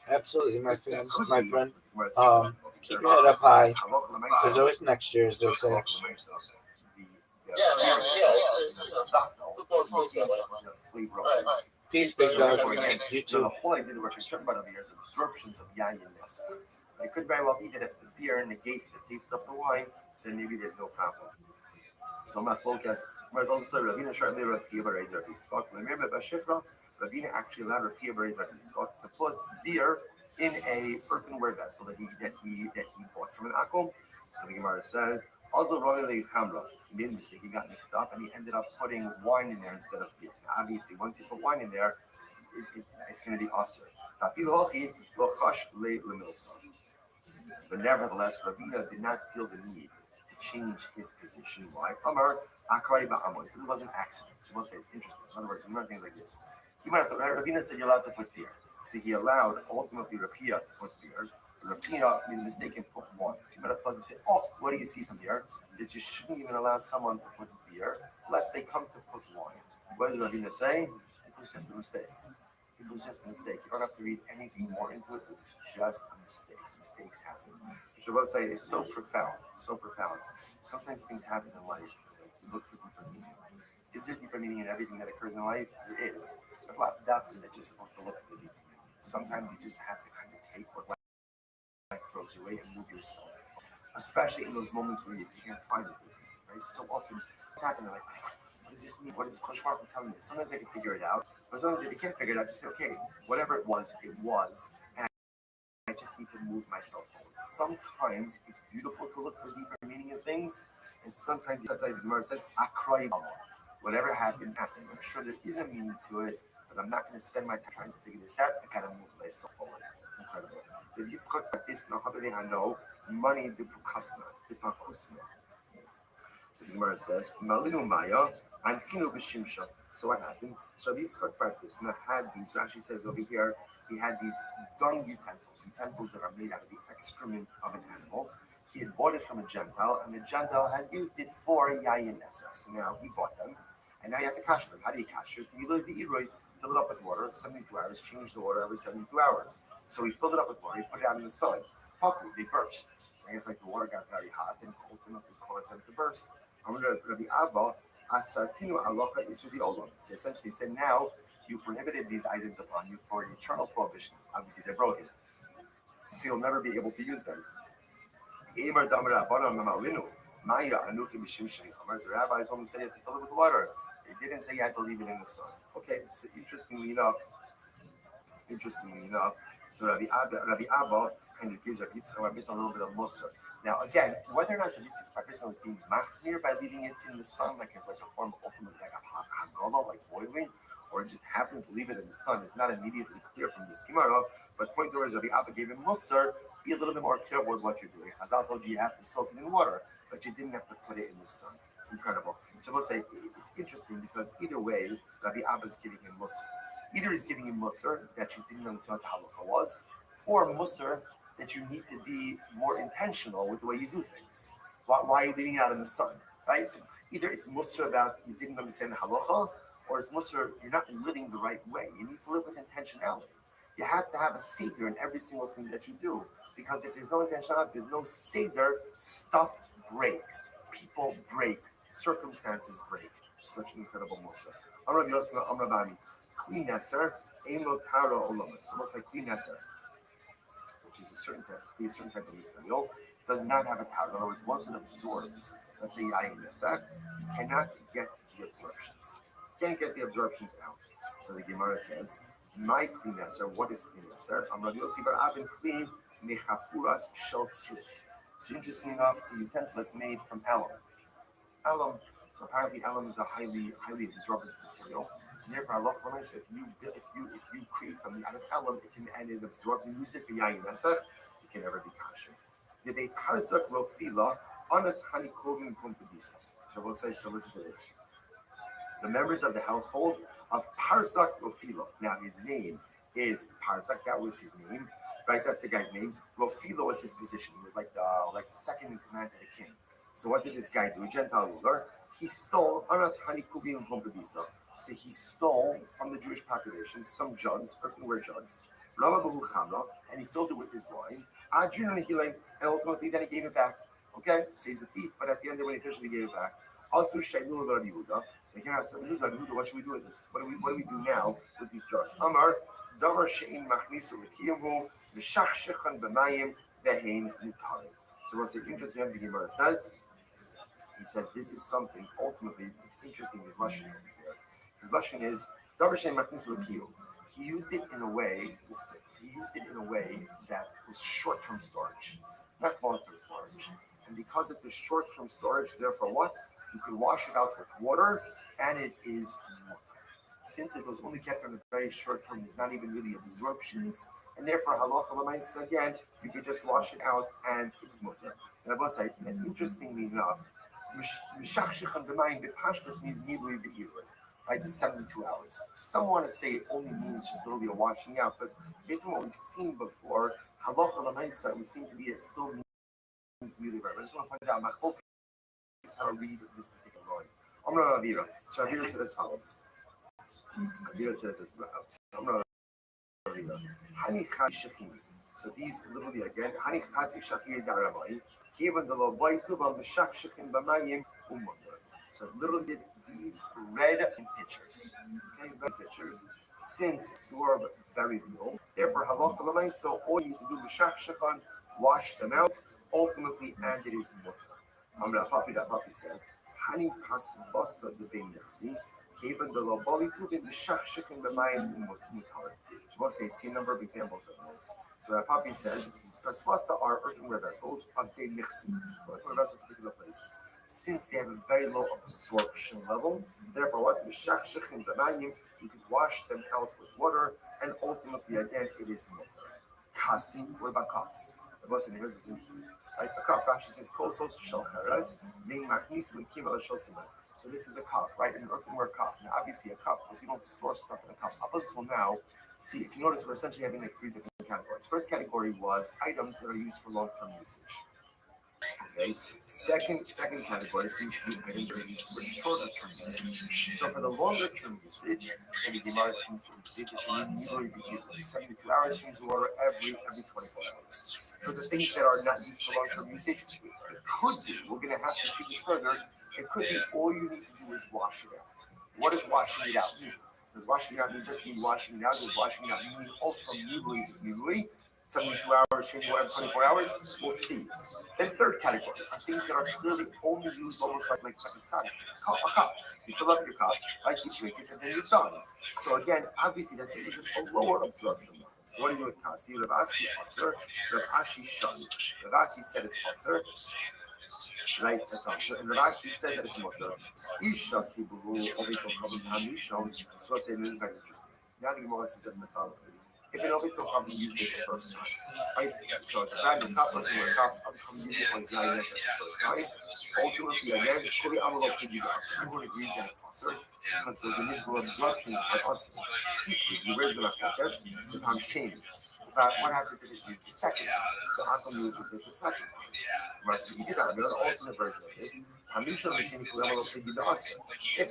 Absolutely, my friend. Keep your head up high. There's always next year, as they say. Peace, big So dog. therefore, again, You so the too. whole idea that we're concerned about over here is absorptions of yayin nesa. It could very well be that if the beer negates the taste of the wine, then maybe there's no problem. So my focus, but also Ravina shortly Rav Rabbi Scott. Remember Bashifra, Ravina actually allowed Rav Rabbi Scott to put beer in a earthenware vessel that he bought from an akum. So the Gemara says, also Ronnie Chamra, he made a mistake, he got mixed up and he ended up putting wine in there instead of beer. Now, obviously, once you put wine in there, it's going to be usher. But nevertheless, Ravina did not feel the need to change his position. Why? Amar Akrai Ba'amos. It was an accident. So we'll say interesting. In other words, you might think like this. You might have thought, Ravina said you're allowed to put beer. So he allowed ultimately Rakia to put beer. Rakia made a mistake and put wine. So you might have thought, you say, oh, what do you see from here? That you shouldn't even allow someone to put beer unless they come to put wine. What did Ravina say? It was just a mistake. It was just a mistake. You don't have to read anything more into it. It was just a mistake. Mistakes happen. Shabbos say is so profound, so profound. Sometimes things happen in life. You look for deeper meaning. Is there deeper meaning in everything that occurs in life? There is. But lots of doubts that you're supposed to look for the deeper meaning. Sometimes you just have to kind of take what life throws you away and move yourself. Especially in those moments where you can't find the deeper meaning. Right? So often it's happening like, what does this mean? What is Koshmark telling me? Sometimes I can figure it out. But sometimes if you can't figure it out, just say, okay, whatever it was, and I just need to move myself forward. Sometimes it's beautiful to look for deeper meaning in things, and sometimes it's like the Gemara says, "Akray whatever happened, happened." I'm sure there is a meaning to it, but I'm not going to spend my time trying to figure this out. I gotta move myself forward. Incredible. The Yitzchak Batis Nahaveri Hano, money de Pukasna, de Pakusna. So the Gemara says, Malinu Maya, and Kinu Bishimsha. So what happened? So Yitzchak Batis had these, Rashi says over here, he had these dung utensils that are made out of the excrement of an animal. He had bought it from a Gentile, and the Gentile had used it for Yayin Esek. So now he bought them, and now you have to cash them. How do you cash it? You look at the Eroy, fill it up with water, 72 hours, change the water every 72 hours. So he filled it up with water, he put it out in the sun. Puckle, they burst. So I guess like the water got very hot and ultimately caused them to burst. Rabbi Abba, Asartinu Alocha Isudi Olam. So essentially he said, now you prohibited these items upon you for an eternal prohibition. Obviously they're broken. So you'll never be able to use them. The rabbis only said you have to fill it with water. They didn't say you had to leave it in the sun. Okay, so interestingly enough, so Rabbi Abba kind of gives Rabbi Yitzchak a little bit of mussar. Now again, whether or not Rabbi Yitzchak was being machmir by leaving it in the sun, like as like a form of ultimate like a hagala, like boiling, or just happened to leave it in the sun, is not immediately clear from this Gemara. But point towards Rabbi Abba gave him mussar. Be a little bit more careful with what you're doing. Chazal told you have to soak it in water, but you didn't have to put it in the sun. Incredible. So we'll say it's interesting because either way, Rabbi Abba is giving him mussar. Either he's giving you mussar that you didn't understand what the halacha was, or mussar that you need to be more intentional with the way you do things. Why are you leaving it out in the sun? Right? So either it's mussar about you didn't understand the halacha, or it's mussar you're not living the right way. You need to live with intentionality. You have to have a savior in every single thing that you do. Because if there's no intentionality, there's no savior, stuff breaks. People break. Circumstances break. Such an incredible mussar. Amrav Yosna Amravani. Kli Neser, Eno Taro Olamas. Almost like Kli Neser, which is a certain type of material, does not have a taro. In other words, once it absorbs, let's say Yayin Neser, you cannot get the absorptions. You can't get the absorptions out. So the Gemara says, my Kli Neser, what is Kli Neser? Amrav Yossi Bar Abin Kli Mechafuras Shel Tzruf. So interesting enough, the utensil that's made from alum. Alum, so apparently alum is a highly absorbent material. And therefore, Allah promised if you create something out of alum, and it absorbs and uses the yayin nesach, it can never be kosher. Did a parsak rofila anas hanikovim kumpedisa? So we'll say, so listen to this. The members of the household of Parsak Rofilo. Now his name is Parsak. That was his name, right? That's the guy's name. Rofilo was his position. He was like the second in command to the king. So what did this guy do? A Gentile ruler. He stole anas hanikuvim kumpedisa. So he stole from the Jewish population some jugs, earthenware jugs, and he filled it with his wine. And ultimately then he gave it back. Okay, so he's a thief, but at the end, when he officially gave it back, also Shainu Rabbi Yehuda. So here, what should we do with this? What do we do now with these jars? Amar Davar Shein Machnisu Lekiyamu Mishachshechan B'Mayim Vehein Mutarim. So what's interesting? The Gemara says. He says this is something. Ultimately, it's interesting. His lashon here. His lashon is Davar Shein Machnisu Lekiyamu. He used it in a way. He used it in a way that was short-term storage, not long-term storage. And because it is short-term storage, therefore what? You can wash it out with water, and it is mutter. Since it was only kept on a very short term, there's not even really absorptions, and therefore halacha l'maisa again, you can just wash it out, and it's mutter. And I must say, interestingly enough, mishachshechan b'mayim b'pashtus means midlui v'irui. Like the 72 hours. Some want to say it only means just literally a washing out, but based on what we've seen before, halacha l'maisa, we seem to be it still means really right. I just want to point out my hope is how to read this particular line. Amra Avira. So Avira said as follows. Avira says as Amra Avira. Hani chad shachim. So these literally again. Hani chad shachim darabai. Given the lo baisu ba mishach shachim b'mayim umotor. So literally these red pitchers. Okay, red pitchers. Since absorb very little, therefore halacha l'maisa. So all you need to do mishach shachan, wash them out. Ultimately, and it is mutter. That Papi says, Hani kasvasa the beinachsi, given the lobali tuvin the shachshichin the mayim mutar. So we'll say, see a number of examples of this. So that Papi says, kasvasa are earthenware vessels of beinachsi, earthenware vessels, particular place. Since they have a very low absorption level, therefore, what the shachshichin the mayim, you can wash them out with water, and ultimately, again, it is mutar. Kasi, what about cups? Here's what's interesting. Right, a cup. Rashi says, "Kosos shalcheres being machnis l'kim al shosima." So this is a cup, right? An earthenware cup. Now, obviously, a cup because you don't store stuff in a cup. Up until now, see if you notice, we're essentially having like three different categories. First category was items that are used for long-term usage. Okay. Second category seems to be items that are used for shorter-term usage. So for the longer-term usage, so the Gemara seems to indicate that you need to be 72 hours. You use water every 24 hours. For the things that are not used for long-term usage, it could be. We're going to have to see this further. It could be all you need to do is wash it out. What does washing it out mean? Does washing it out mean just mean washing it out? Does washing it out mean also usually 72 hours, 24 hours? We'll see. Then third category are things that are clearly only used almost like a sun. A cup. You fill up your cup, like you drink it, and then you're done. So again, obviously that's a lower absorption level. So what do you do with Kasi? Ravasi Aser, Ravashi Shun. Ravasi said it's Aser. Right, that's Aser. And Ravashi said that it's Moshe. Isha Siburu, Obito Kabin Hamishon. So I say this is very interesting. Now the Gemara suggests the following. If an Obito Kabin used it the first time, right? So it's a brand new cup, but a cup of Kabin used it when it's not the first time. Ultimately, again, Kuri Amalok could be Aser. Everyone agrees that it's Aser. Because those initial absorptions are us. The original focus, the time changed. But what happens if it's used the second time? The Akum uses it the second time. Right, so you get that. Another alternate version of this. If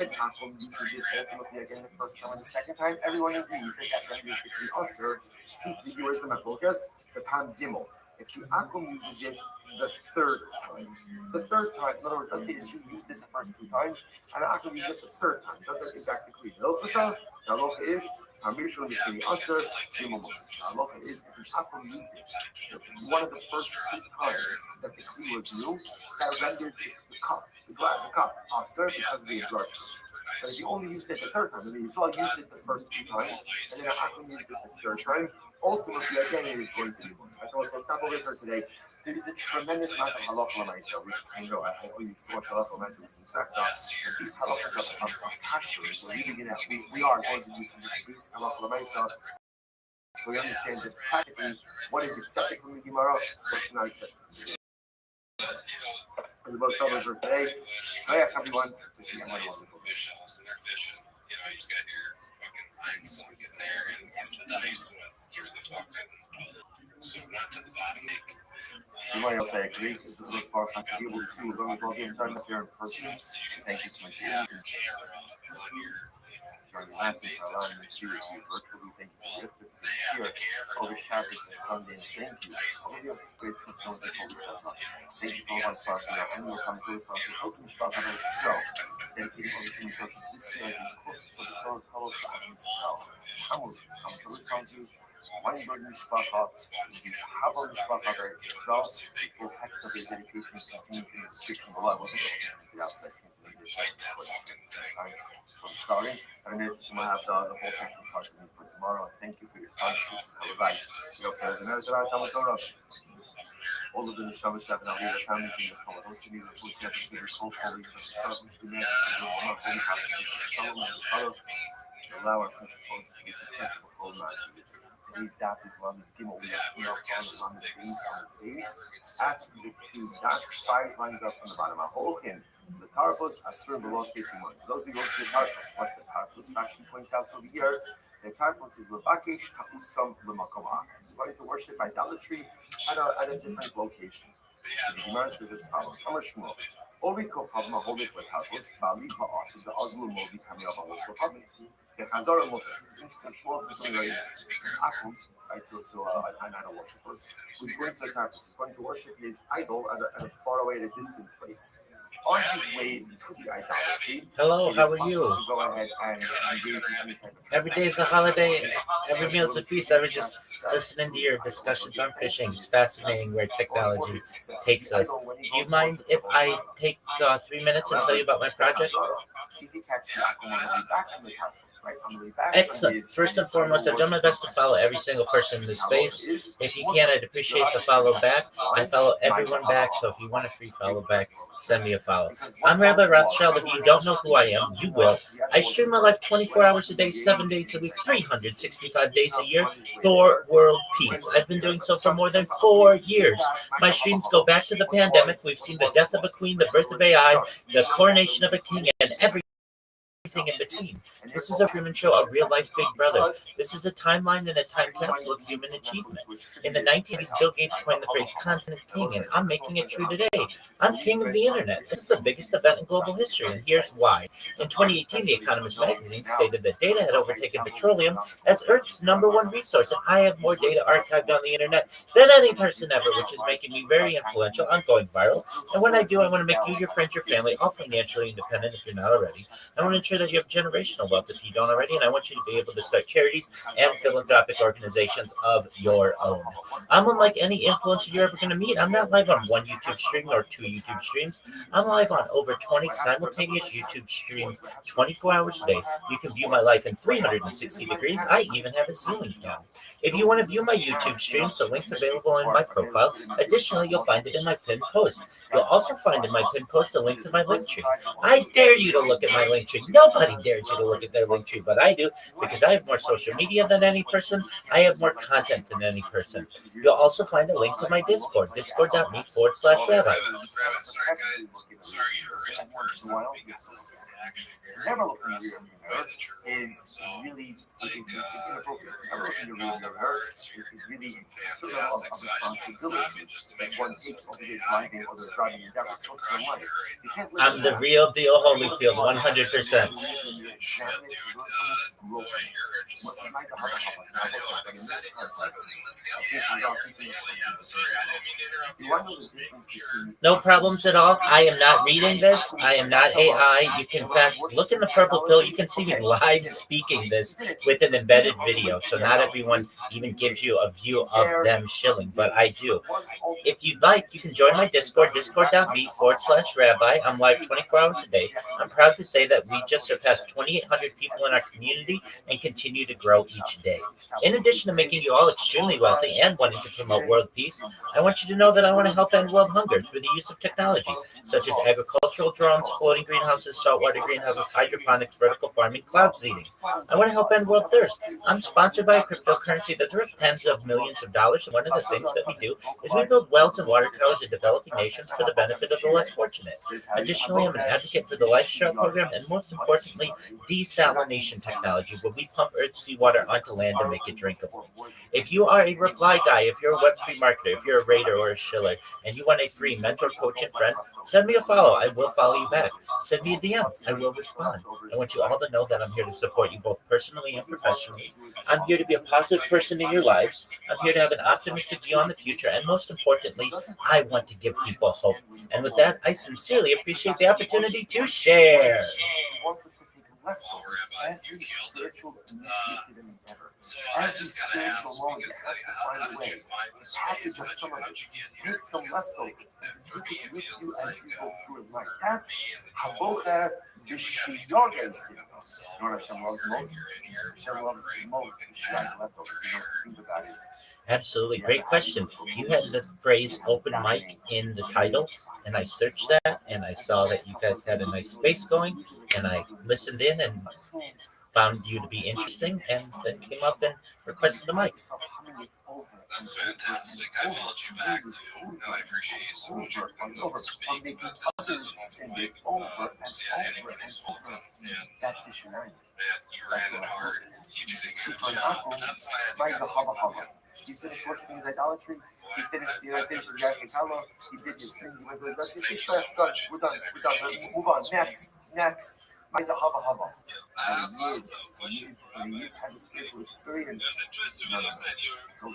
an Akum uses it ultimately again the first time and the second time, everyone agrees that that renders it to be Aser. The original focus, the time Gimel. If the Akum uses it the third time, in other words, let's say the Jew used it the first two times, and the Akum used it the third time, does that get back to Kli? The halacha is, Hamishon is the Aser, Gimel. The halacha is, if the Akum used it one of the first two times that the Kli was new, that renders the cup, the cup, Aser, because of the absorption. But if you only used it the third time, I mean, you saw used it the first two times, and then Akum used it the third time, ultimately, again, it is going to be one. I thought, so stop over for today. There is a tremendous amount of halacha l'maisa, which I know I always so much halacha l'maisa in sector. But these halachas of pastures, we're reading it out. We are going to do some these halacha l'maisa, so we understand just practically what is accepted from the Gemara, what's not accepted. For the most over for today, hi everyone. Wishing everyone a wonderful day. You know, you got your fucking lines getting there and onto the dice through the fucking not to the bottom. You might also agree, this is the spot to be able to see when we both get started up here in person. Thank you to my students and during the last week, allowing me to virtually. Thank you for your gift. here over Shabbos and Sunday. And thank you. All of you have great systems that hold each other. Thank you for all my sponsors. And you'll come to us from the House and Spot about the show. Dedicated all the human culture to this year as it's close to the soul's colors and the cell. Hamuz, come to us sponsors. Weinberg Mishpacha, the Haber Mishpacha there as well. The full text of their dedication is contained in the description below. I wasn't able to the outside. So I'm sorry. I mean, it's going to have the full text of the talk for tomorrow. Thank you for your sponsorship. Bye-bye. All of the Neshama Shab and Aliyah families in the Koma. Those who need the food, the full colleagues, the Shalom, allow our precious soldiers to be successful for all Nasi. Today's daf is Lamed Gimel. We are on Lamed Beis on the base at the two dots, 5 lines up on the bottom. Aholchin, the Tarfos, Asur, below 61. So those who go to the Tarfos, what the Tarfos faction points out over here, the Tarfos is Levakesh Ta'usam Lemakomah. It's going to worship idolatry at a different location. So the Gemara says as follows: Amar Shmuel, Ori Kochav Maholet Letarfos, Bali Va'as, the Azlu Movi coming up on this Kochav. The Chazar Movi. Since the Shmuel is something like Akum, right? So an idol worshiper who's going to the Tarfos, is going to worship his idol at a far away, at a distant place. On his way to the idolatry. Hello, how are you? To go ahead and engage in any kind of Every day is a holiday, every meal is a feast. I was just listening to your discussions on fishing. It's fascinating where technology takes us. Do you mind if I take 3 minutes and tell you about my project? Excellent. First and foremost, I've done my best to follow every single person in this space. If you can, I'd appreciate the follow back. I follow everyone back, so if you want a free follow back, send me a follow. I'm Rabbi Rothschild. If you don't know who I am, you will. I stream my life 24 hours a day, 7 days a week, 365 days a year for world peace. I've been doing so for more than 4 years. My streams go back to the pandemic. We've seen the death of a queen, the birth of AI, the coronation of a king, and everything in between. This is a Truman Show, a real-life Big Brother. This is a timeline and a time capsule of human achievement. In the 1980s, Bill Gates coined the phrase "content is king," and I'm making it true today. I'm king of the internet. This is the biggest event in global history, and here's why. In 2018, The Economist magazine stated that data had overtaken petroleum as Earth's #1 resource, and I have more data archived on the internet than any person ever, which is making me very influential. I'm going viral, and when I do, I want to make you, your friends, your family, all financially independent if you're not already. I want to ensure that you have generational wealth if you don't already, and I want you to be able to start charities and philanthropic organizations of your own. I'm unlike any influencer you're ever going to meet. I'm not live on one YouTube stream or 2 YouTube streams. I'm live on over 20 simultaneous YouTube streams 24 hours a day. You can view my life in 360 degrees. I even have a ceiling fan. If you want to view my YouTube streams, the link's available in my profile. Additionally, you'll find it in my pinned post. You'll also find in my pinned post a link to my link tree. I dare you to look at my link tree. Nobody dares you to look at their link tree, but I do, because I have more social media than any person. I have more content than any person. You'll also find a link to my Discord, discord.me/rabbi. Never look in the rear mirror is really inappropriate. Never look in the rear mirror is really a certain level of responsibility that one takes over their driving or their driving endeavors. So to life, you can't live. I'm the real deal, Holyfield, 100%. No problems at all. I am not reading this. I am not AI. You can, in fact, look in the purple pill. You can see me live speaking this with an embedded video. So not everyone even gives you a view of them shilling, but I do. If you'd like, you can join my Discord, discord.me/rabbi. I'm live 24 hours a day. I'm proud to say that we just surpassed 2,800 people in our community and continue to grow each day. In addition to making you all extremely wealthy and wanting to promote world peace, I want you to know that I want to help end world hunger through the use of technology, such as agricultural drones, floating greenhouses, saltwater greenhouses, hydroponics, vertical farming, cloud seeding. I want to help end world thirst. I'm sponsored by a cryptocurrency that's worth tens of millions of dollars, and one of the things that we do is we build wells and water towers in developing nations for the benefit of the less fortunate. Additionally, I'm an advocate for the Lifestyle program, and most importantly, desalination technology, where we pump Earth's seawater onto land to make it drinkable. If you are a reply guy, if you're a Web3 marketer, if you're a raider or a shiller, filler, and you want a free mentor, coach, and friend, send me a follow. I will follow you back. Send me a DM. I will respond. I want you all to know that I'm here to support you both personally and professionally. I'm here to be a positive person in your lives. I'm here to have an optimistic view on the future. And most importantly, I want to give people hope. And with that, I sincerely appreciate the opportunity to share. Every spiritual initiative and endeavor, every spiritual moment, you have to find a way to package up some of it, take some leftovers, and take it with you as you go through life. That's Habocha B'Shiyogesi. You know what Hashem loves most? Hashem loves most the Shiyag leftovers. You don't think about it. Absolutely. Great question. You had the phrase open mic in the title, and I searched that and I saw that you guys had a nice space going, and I listened in and found you to be interesting, and then came up and requested the mic. That's fantastic. I followed you back too. No, I appreciate you so much for coming over to I'm making others sing it over and over and over. That's the Shirayim. Man, you ran it hard. You did a good So job. That's why I Mind the hava. He finished worshiping his idolatry. He finished the Yarkei Kalo. He did his thing. He went to his done. We're done. Move on. Next. Mind the hava. And you had a spiritual experience. No. I'm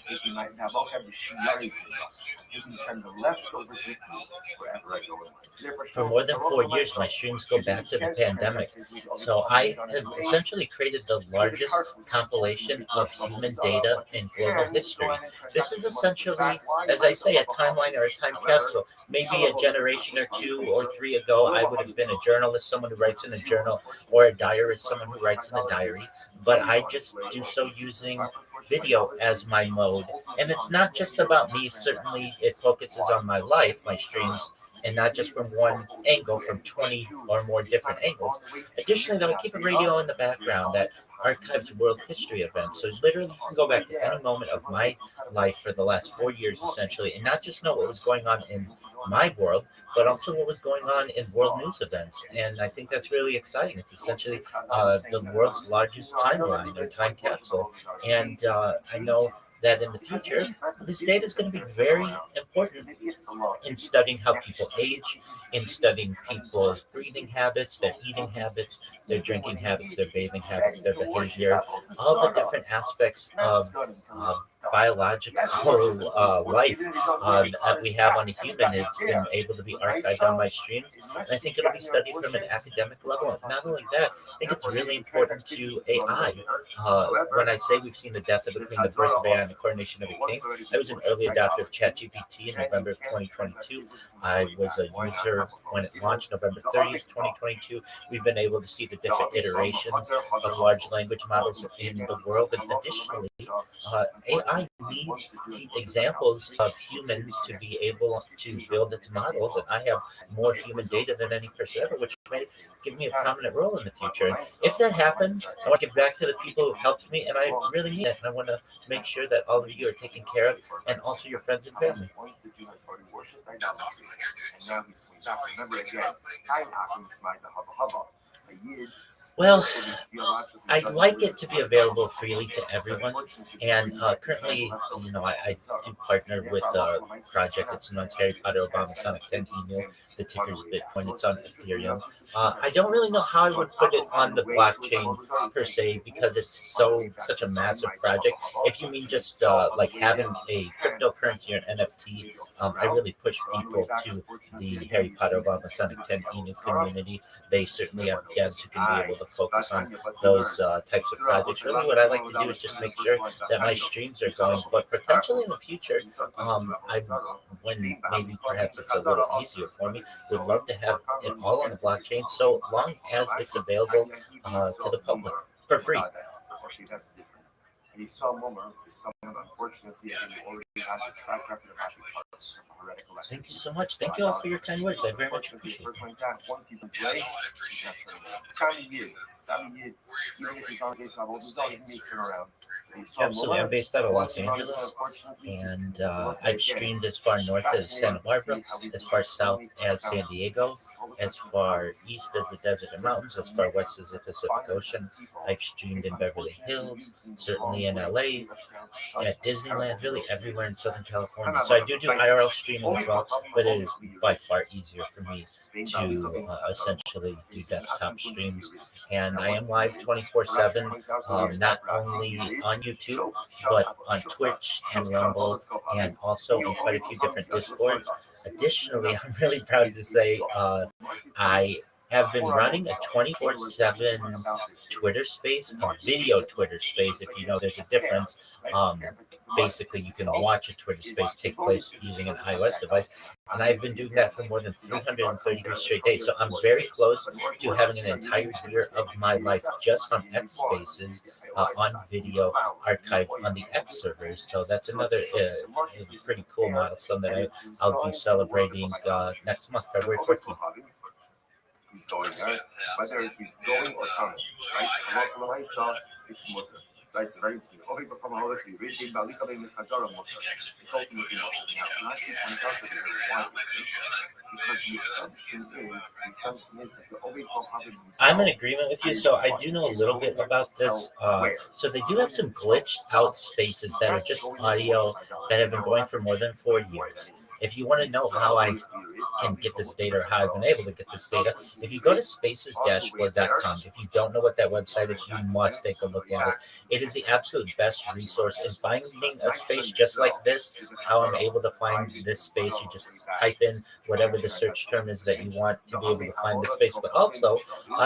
taking my now have the Shiyaris. I'm taking the leftovers with me wherever I go in life. For more than 4 years, my streams go back to the pandemic. So I have essentially created the largest compilation of human data in global history. This is essentially, as I say, a timeline or a time capsule. Maybe a generation or 2 or 3 ago, I would have been a journalist, someone who writes in a journal, or a diarist, someone who writes in a diary. But I just do so using video as my mode. And it's not just about me. Certainly, it focuses on my life, my streams, and not just from one angle, from 20 or more different angles. Additionally, though, I keep a radio in the background that archives world history events. So literally, you can go back to any moment of my life for the last 4 years, essentially, and not just know what was going on in my world, but also what was going on in world news events. And I think that's really exciting. It's essentially the world's largest timeline or time capsule. And I know that in the future, this data is going to be very important in studying how people age, in studying people's breathing habits, their eating habits, their drinking habits, their bathing habits, their behavior, all the different aspects of biological life that we have on a human has been able to be archived on my streams. And I think it'll be studied from an academic level. Not only that, I think it's really important to AI. When I say we've seen the death between the birth of AI and the coronation of a king, I was an early adopter of ChatGPT in November of 2022. I was a user when it launched November 30th, 2022. We've been able to see the different iterations of large language models in the world. And additionally, AI needs examples of humans to be able to build its models. And I have more human data than any person ever, which may give me a prominent role in the future. And if that happens, I want to give back to the people who helped me, and I really mean it. And I want to make sure that all of you are taken care of, and also your friends and family. Well, I'd like it to be available freely to everyone, and currently, I do partner with a project that's known as Harry Potter Obama Sonic 10 email. The ticker's Bitcoin. It's on Ethereum. I don't really know how I would put it on the blockchain per se because it's such a massive project. If you mean just like having a cryptocurrency or an NFT, I really push people to the Harry Potter Obama Sonic 10 email community. They certainly have devs who can be able to focus on those types of projects. Really, what I like to do is just make sure that my streams are going. But potentially in the future, when maybe perhaps it's a little easier for me, would love to have it all on the blockchain, so long as it's available to the public for free. And he saw Momer is someone unfortunately already has a track record of having parts of heretical activity. Thank you so much. Thank you all for your kind words. I very much appreciate it. Once he's in play, he's not turning around. It's time of year. Even if he's on the gate level, he's already going to turn around. Absolutely. I'm based out of Los Angeles, and I've streamed as far north as Santa Barbara, as far south as San Diego, as far east as the desert and mountains, as far west as the Pacific Ocean. I've streamed in Beverly Hills, certainly in LA, at Disneyland, really everywhere somewhere in Southern California. So I do IRL streaming as well, but it is by far easier for me to essentially do desktop streams. And I am live 24/7, not only on YouTube, but on Twitch and Rumble, and also in quite a few different Discords. Additionally, I'm really proud to say I have been running a 24/7 Twitter space, a video Twitter space. If you know there's a difference, basically you can watch a Twitter space take place using an iOS device. And I've been doing that for more than 333 straight days. So I'm very close to having an entire year of my life just on X Spaces on video archived on the X servers. So that's another pretty cool milestone that I'll be celebrating next month, February 14th. He's going there, whether he's going or coming, right? From what I saw, it's motor. That's very interesting. Obie performaholicznie wyjdzie balikowej mechazora motor. It's ultimately motor. Now, last week, I'm talking about why is this? Because the assumption is that the Obie probably. I'm in agreement with you. So I do know a little bit about this. So they do have some glitched out spaces that are just audio that have been going for more than 4 years. If you want to know how I can get this data or how I've been able to get this data, if you go to spacesdashboard.com, if you don't know what that website is, you must take a look at it. It is the absolute best resource in finding a space just like this. It's how I'm able to find this space. You just type in whatever the search term is that you want to be able to find the space, but also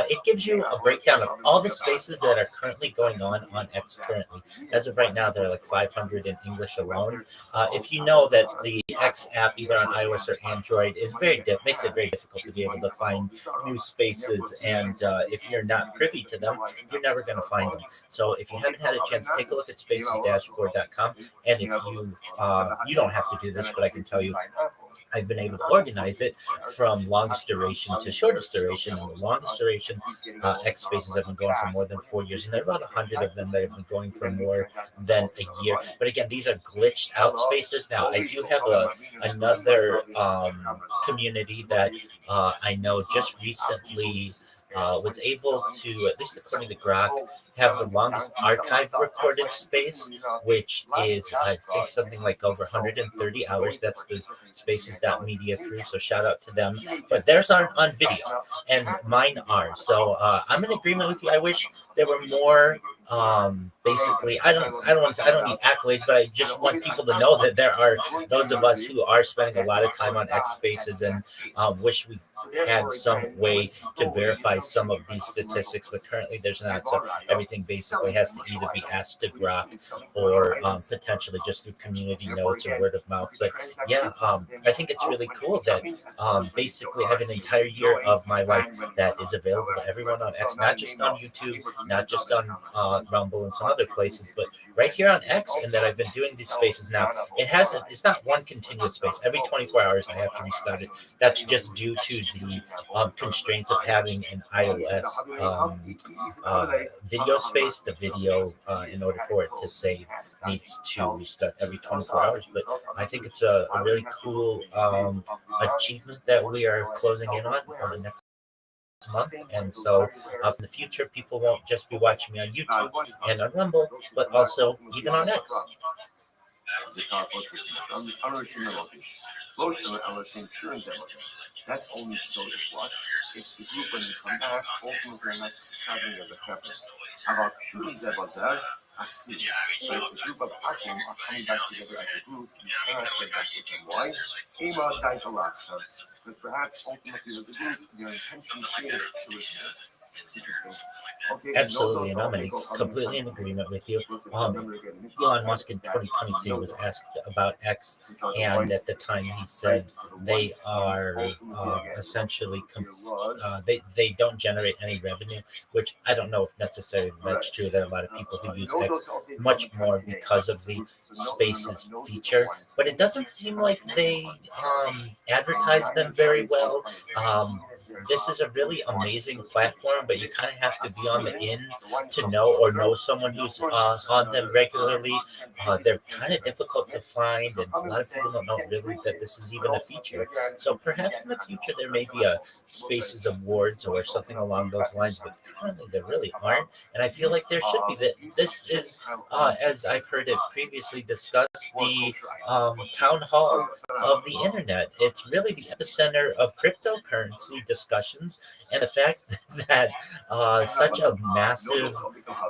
it gives you a breakdown of all the spaces that are currently going on X currently. As of right now, there are like 500 in English alone. If you know that the X app, either on iOS or Android, is makes it very difficult to be able to find new spaces, and if you're not privy to them, you're never going to find them. So if you haven't had a chance, take a look at spacesdashboard.com, and if you don't have to do this, but I can tell you, I've been able to organize it from longest duration to shortest duration, and the longest duration X spaces have been going for more than 4 years, and there are about 100 of them that have been going for more than a year. But again, these are glitched out spaces. Now, I do have another community that I know just recently was able to, at least according to Grok, have the longest archived recorded space, which is, I think, something like over 130 hours. That's the Spaces.media crew, so shout out to them. But theirs aren't on video, and mine are. So I'm in agreement with you. I wish there were more. Basically, I don't need accolades, but I just want people to know that there are those of us who are spending a lot of time on X Spaces, and wish we had some way to verify some of these statistics, but currently there's not. So everything basically has to either be asked to Grok or potentially just through community notes or word of mouth. But yeah, I think it's really cool that basically I have an entire year of my life that is available to everyone on X, not just on YouTube, not just on Rumble and some other places, but right here on X, and that I've been doing these spaces now. It's not one continuous space. Every 24 hours I have to restart it. That's just due to the constraints of having an iOS video space. The video, in order for it to save, needs to restart every 24 hours. But I think it's a really cool achievement that we are closing in on the next month, and so in the future people won't just be watching me on YouTube and on Rumble, but also even on X. That's only so if what? If the group when you come back, ultimately not traveling as a traveler. Aber schön selber sehr, assume. So if the group of Atom are coming back together as a group, you cannot get back with them. Why? Ema died a lot, so because perhaps ultimately as a group, their intention is to return. Absolutely, and I'm completely in agreement with you. Elon Musk in 2022 was asked about X, and at the time he said they are essentially they don't generate any revenue, which I don't know if necessarily that's true. There are a lot of people who use X much more because of the Spaces feature, but it doesn't seem like they advertise them very well. this is a really amazing platform, but you kind of have to be on the in to know or know someone who's on them regularly. They're kind of difficult to find, and a lot of people don't know really that this is even a feature. So perhaps in the future there may be a Spaces Awards or something along those lines, but currently there really aren't. And I feel like there should be. That this is, as I've heard it previously discussed, the town hall of the internet. It's really the epicenter of cryptocurrency discussions, and the fact that such a massive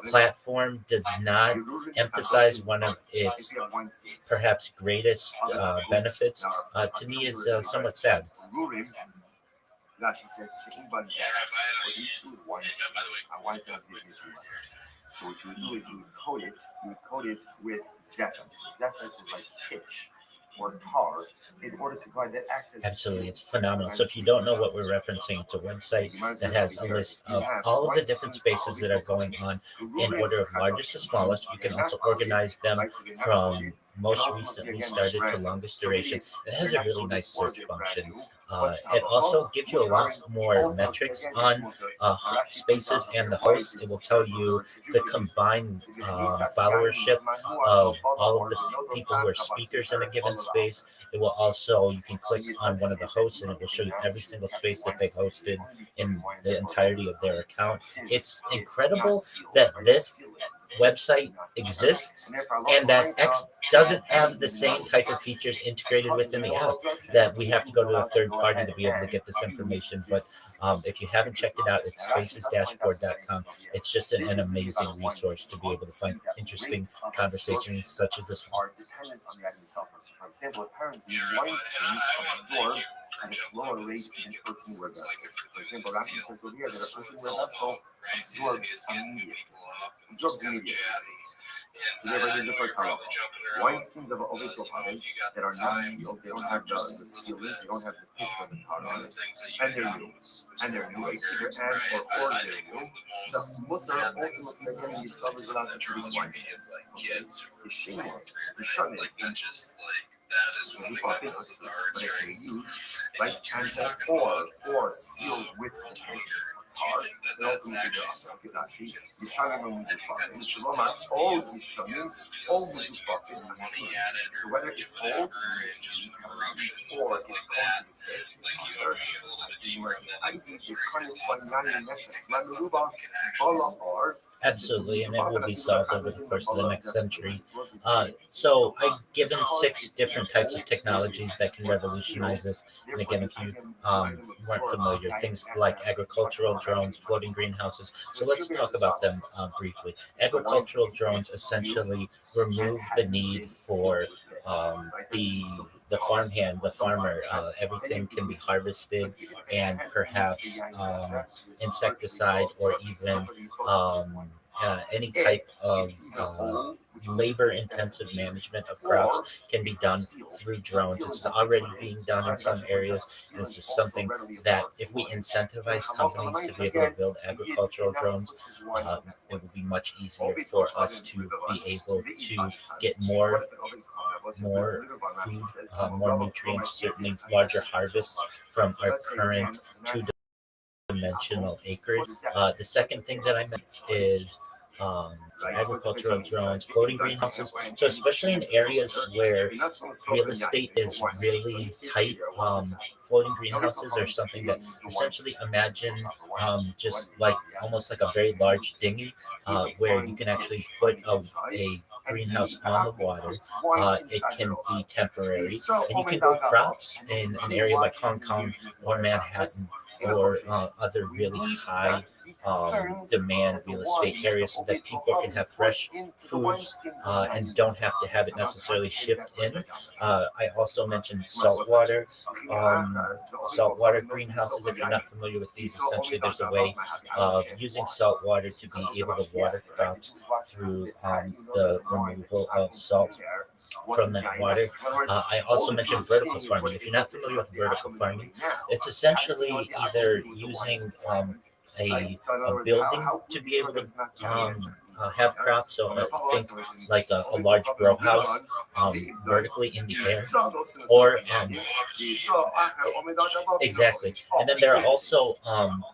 platform does not emphasize one of its perhaps greatest benefits, to me is somewhat sad. Là, she says she inbound that. What you do once, once that is so what you do is you would code it with Zephyrus. Zephyrus is like pitch or tar in order to provide that access. Absolutely, it's phenomenal. So if you don't know what we're referencing, it's a website that has a list of all of the different spaces that are going on in order of largest to smallest. You can also organize them from most recently started to longest duration. It has a really nice search function. It also gives you a lot more metrics on spaces and the hosts. It will tell you the combined followership of all of the people who are speakers in a given space. It will also, you can click on one of the hosts and it will show you every single space that they've hosted in the entirety of their account. It's incredible that this website exists and that X doesn't have the same type of features integrated within the app, that we have to go to a third party to be able to get this information. But if you haven't checked it out, it's spacesdashboard.com. It's just an amazing resource to be able to find interesting conversations such as this one. Are dependent on the item itself. So for example, apparently wine skins absorb at a slower rate than earthenware vessels. For example, Rafi says over here that an earthenware vessel absorbs immediately. So they're right in the first column. Wine skins of ovipropane that are not sealed, they don't have the sealing, they don't have the picture of the tar on it, and they're new. And they're new, either and or they're new. The mutter ultimately again discovers without the produce wine. Okay. The shame, the shunning, but if they use, right, and or sealed with the picture. So whether it's old or it's Absolutely, and it will be solved over the course of the next century. So I've given 6 different types of technologies that can revolutionize this. And again, if you weren't familiar, things like agricultural drones, floating greenhouses. So let's talk about them briefly. Agricultural drones essentially remove the need for the farmhand, the farmer. Everything can be harvested, and perhaps insecticide or even any type of labor-intensive management of crops can be done through drones. This is already being done in some areas, and this is something that if we incentivize companies to be able to build agricultural drones, it will be much easier for us to be able to get more food, more nutrients, certainly larger harvests from our current two-dimensional acreage. The second thing that I meant is agricultural drones, floating greenhouses. So especially in areas where real estate is really tight, floating greenhouses are something that essentially imagine just like almost like a very large dinghy where you can actually put a greenhouse on the water. It can be temporary, and you can grow crops in an area like Hong Kong or Manhattan or other really high demand real estate areas, so that people can have fresh foods and don't have to have it necessarily shipped in. I also mentioned saltwater greenhouses. If you're not familiar with these, essentially there's a way of using salt water to be able to water crops through the removal of salt from that water. I also mentioned vertical farming. If you're not familiar with vertical farming, it's essentially either using a building to be able to have crops. So I think like a large grow house vertically in the air, or exactly. And then there are also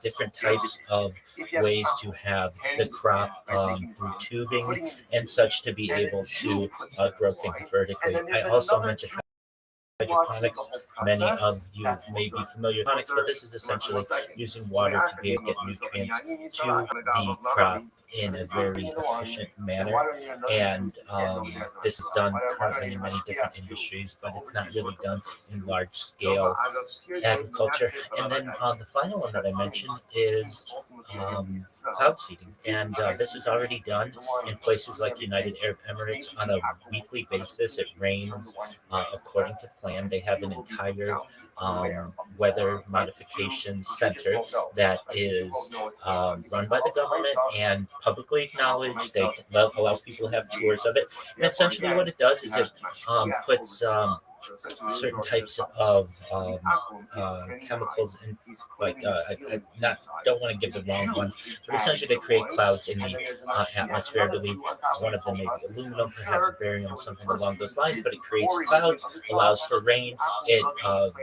different types of ways to have the crop through tubing and such to be able to grow things vertically. I also mentioned hydroponics. Many of you may be familiar with hydroponics, but this is essentially using water to be able to get nutrients to the crop in a very efficient manner. And this is done currently in many different industries, but it's not really done in large scale agriculture. And then the final one that I mentioned is cloud seeding. And this is already done in places like United Arab Emirates on a weekly basis. It rains according to plan. They have an entire weather modification center that is run by the government and publicly acknowledged. They allow people to have tours of it. And essentially, what it does is it puts certain types of chemicals and like I not don't want to give the wrong ones, but essentially they create clouds in the atmosphere. I believe one of them may be aluminum, perhaps barium, something along those lines. But it creates clouds, allows for rain. It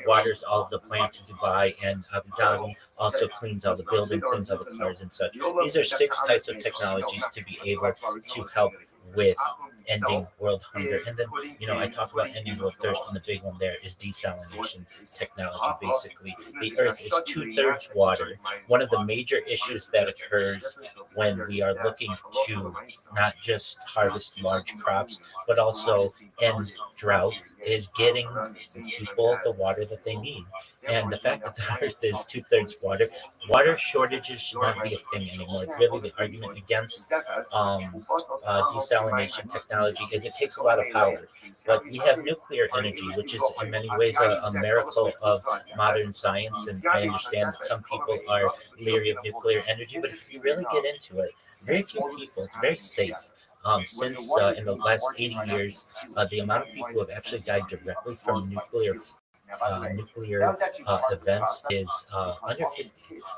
waters all of the plants in Dubai and Abu Dhabi. Also cleans all the building, cleans all the cars and such. These are 6 types of technologies to be able to help with ending world hunger. And then, I talk about ending world thirst, and the big one there is desalination technology. Basically, the earth is 2/3 water. One of the major issues that occurs when we are looking to not just harvest large crops, but also end drought is getting people the water that they need. And the fact that the earth is 2/3 water shortages should not be a thing anymore. Really, the argument against desalination technology is it takes a lot of power. But we have nuclear energy, which is in many ways a miracle of modern science. And I understand that some people are leery of nuclear energy, but if you really get into it, very few people, it's very safe. Since in the last 80 years, the amount of people who have actually died directly from nuclear events is under 50.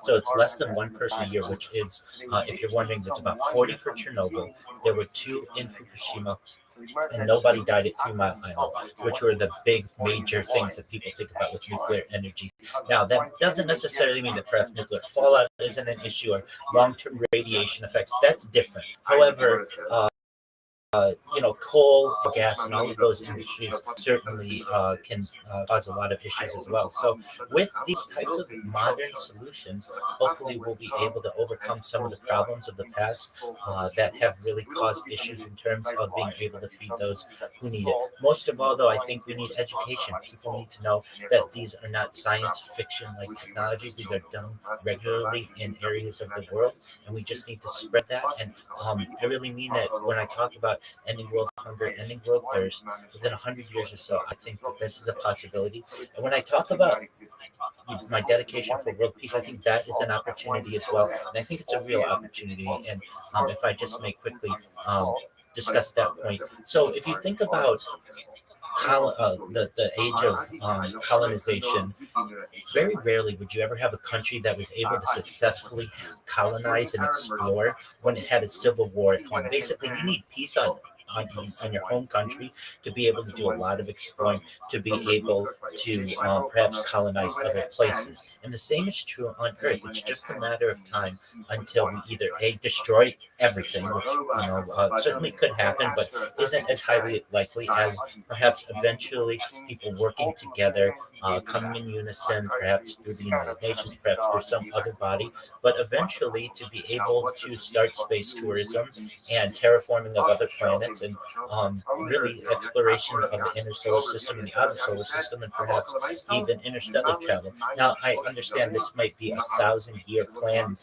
So it's less than one person a year, which is, if you're wondering, that's about 40 for Chernobyl. There were 2 in Fukushima, and nobody died at 3 Mile Island, which were the big major things that people think about with nuclear energy. Now, that doesn't necessarily mean that perhaps nuclear fallout isn't an issue or long-term radiation effects. That's different. However, coal, gas, and all of those industries certainly can cause a lot of issues as well. So with these types of modern solutions, hopefully we'll be able to overcome some of the problems of the past that have really caused issues in terms of being able to feed those who need it. Most of all, though, I think we need education. People need to know that these are not science fiction-like technologies. These are done regularly in areas of the world, and we just need to spread that. And I really mean that when I talk about ending world hunger, ending world thirst within 100 years or so. I think that this is a possibility. And when I talk about my dedication for world peace, I think that is an opportunity as well. And I think it's a real opportunity. And if I just may quickly discuss that point. So if you think about the age of colonization, very rarely would you ever have a country that was able to successfully colonize and explore when it had a civil war at home. Basically, you need peace on your home country to be able to do a lot of exploring, to be able to perhaps colonize other places. And the same is true on Earth. It's just a matter of time until we either destroy everything, which certainly could happen, but isn't as highly likely as perhaps eventually people working together, coming in unison, perhaps through the United Nations, perhaps through some other body, but eventually to be able to start space tourism and terraforming of other planets and really exploration of the inner solar system and the outer solar system and perhaps even interstellar travel. Now, I understand this might be a 1,000-year plan.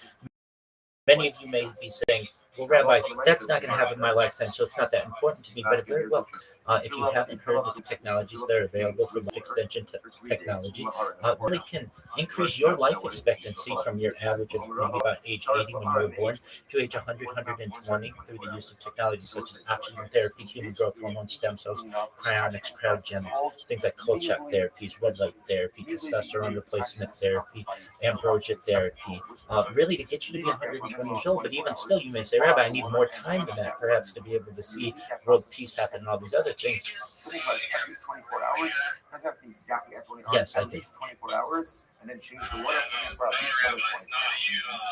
Many of you may be saying, well, Rabbi, that's not going to happen in my lifetime, so it's not that important to me, but it very well If you haven't heard the technologies that are available for life extension technology, really can increase your life expectancy from your average of maybe about age 80 when you were born to age 100, 120 through the use of technology such as oxygen therapy, human growth hormone, stem cells, cryonics, cryogenics, things like cold shock therapies, red light therapy, testosterone replacement therapy, ambrosia therapy, really to get you to be 120 years old. But even still, you may say, Rabbi, I need more time than that, perhaps, to be able to see world peace happen and all these other things. Every 24 hours, doesn't have to be exactly at 24 hours. Yes, I at do. least 24 hours, and then change the water for at least another 24 hours.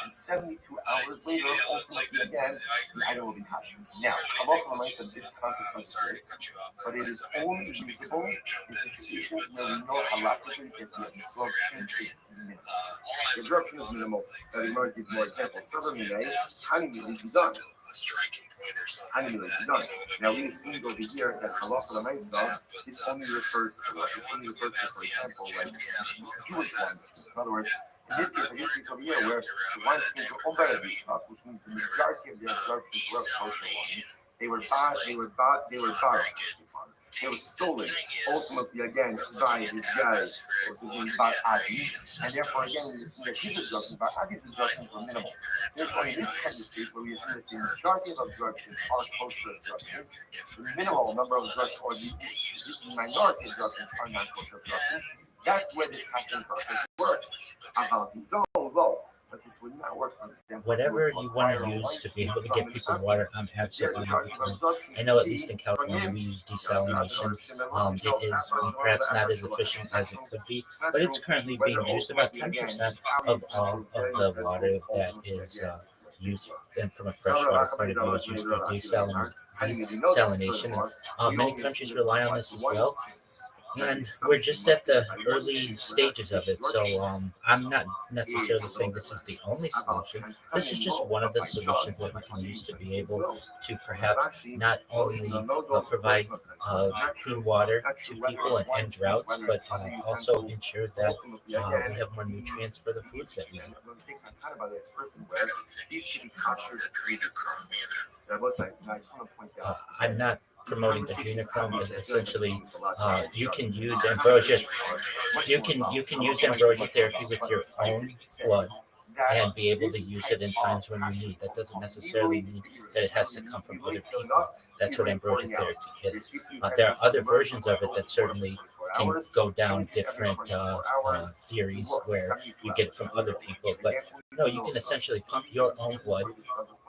And 72 hours later, ultimately again, the item will be kosher. Now, Allah said this concept does exist, but it is only usable in situations where we know halachically that the absorption is minimal. The absorption is minimal. Now, the Gemara gives more examples. Several minay, honey is done. Now we assumed over here that halacha l'maisa this only refers to, for example, like Jewish wines. In other words, in this case over here, where the wine skins were omer b'yisach, which means the majority of the absorption was kosher wine. They were stolen ultimately again by this guy, was named Bar Adi, and therefore again we assume that his absorptions, Bar Adi's absorptions were minimal. So therefore in this kind of case where we assume that the majority of absorptions are kosher absorptions, the minimal number of absorptions or the minority absorptions are non-kosher absorptions, that's where this kashing process works. But this would not work for example. Whatever you want to use to be able to get people water, I'm absolutely behind. I know at least in California we use desalination. It is perhaps not as efficient as it could be, but it's currently being used. About 10% of all of the water that is used, and from a freshwater point of view, is used for desalination. And many countries rely on this as well. And we're just at the early stages of it, so I'm not necessarily saying this is the only solution. This is just one of the solutions that we can use to be able to perhaps not only provide clean water to people and end droughts, but also ensure that we have more nutrients for the foods that we eat. I'm not promoting adrenochrome, but essentially you can use ambrosia. You can use ambrosia therapy with your own blood and be able to use it in times when you need. That doesn't necessarily mean that it has to come from other people. That's what ambrosia therapy is. There are other versions of it that certainly can go down different theories where you get it from other people, but no, you can essentially pump your own blood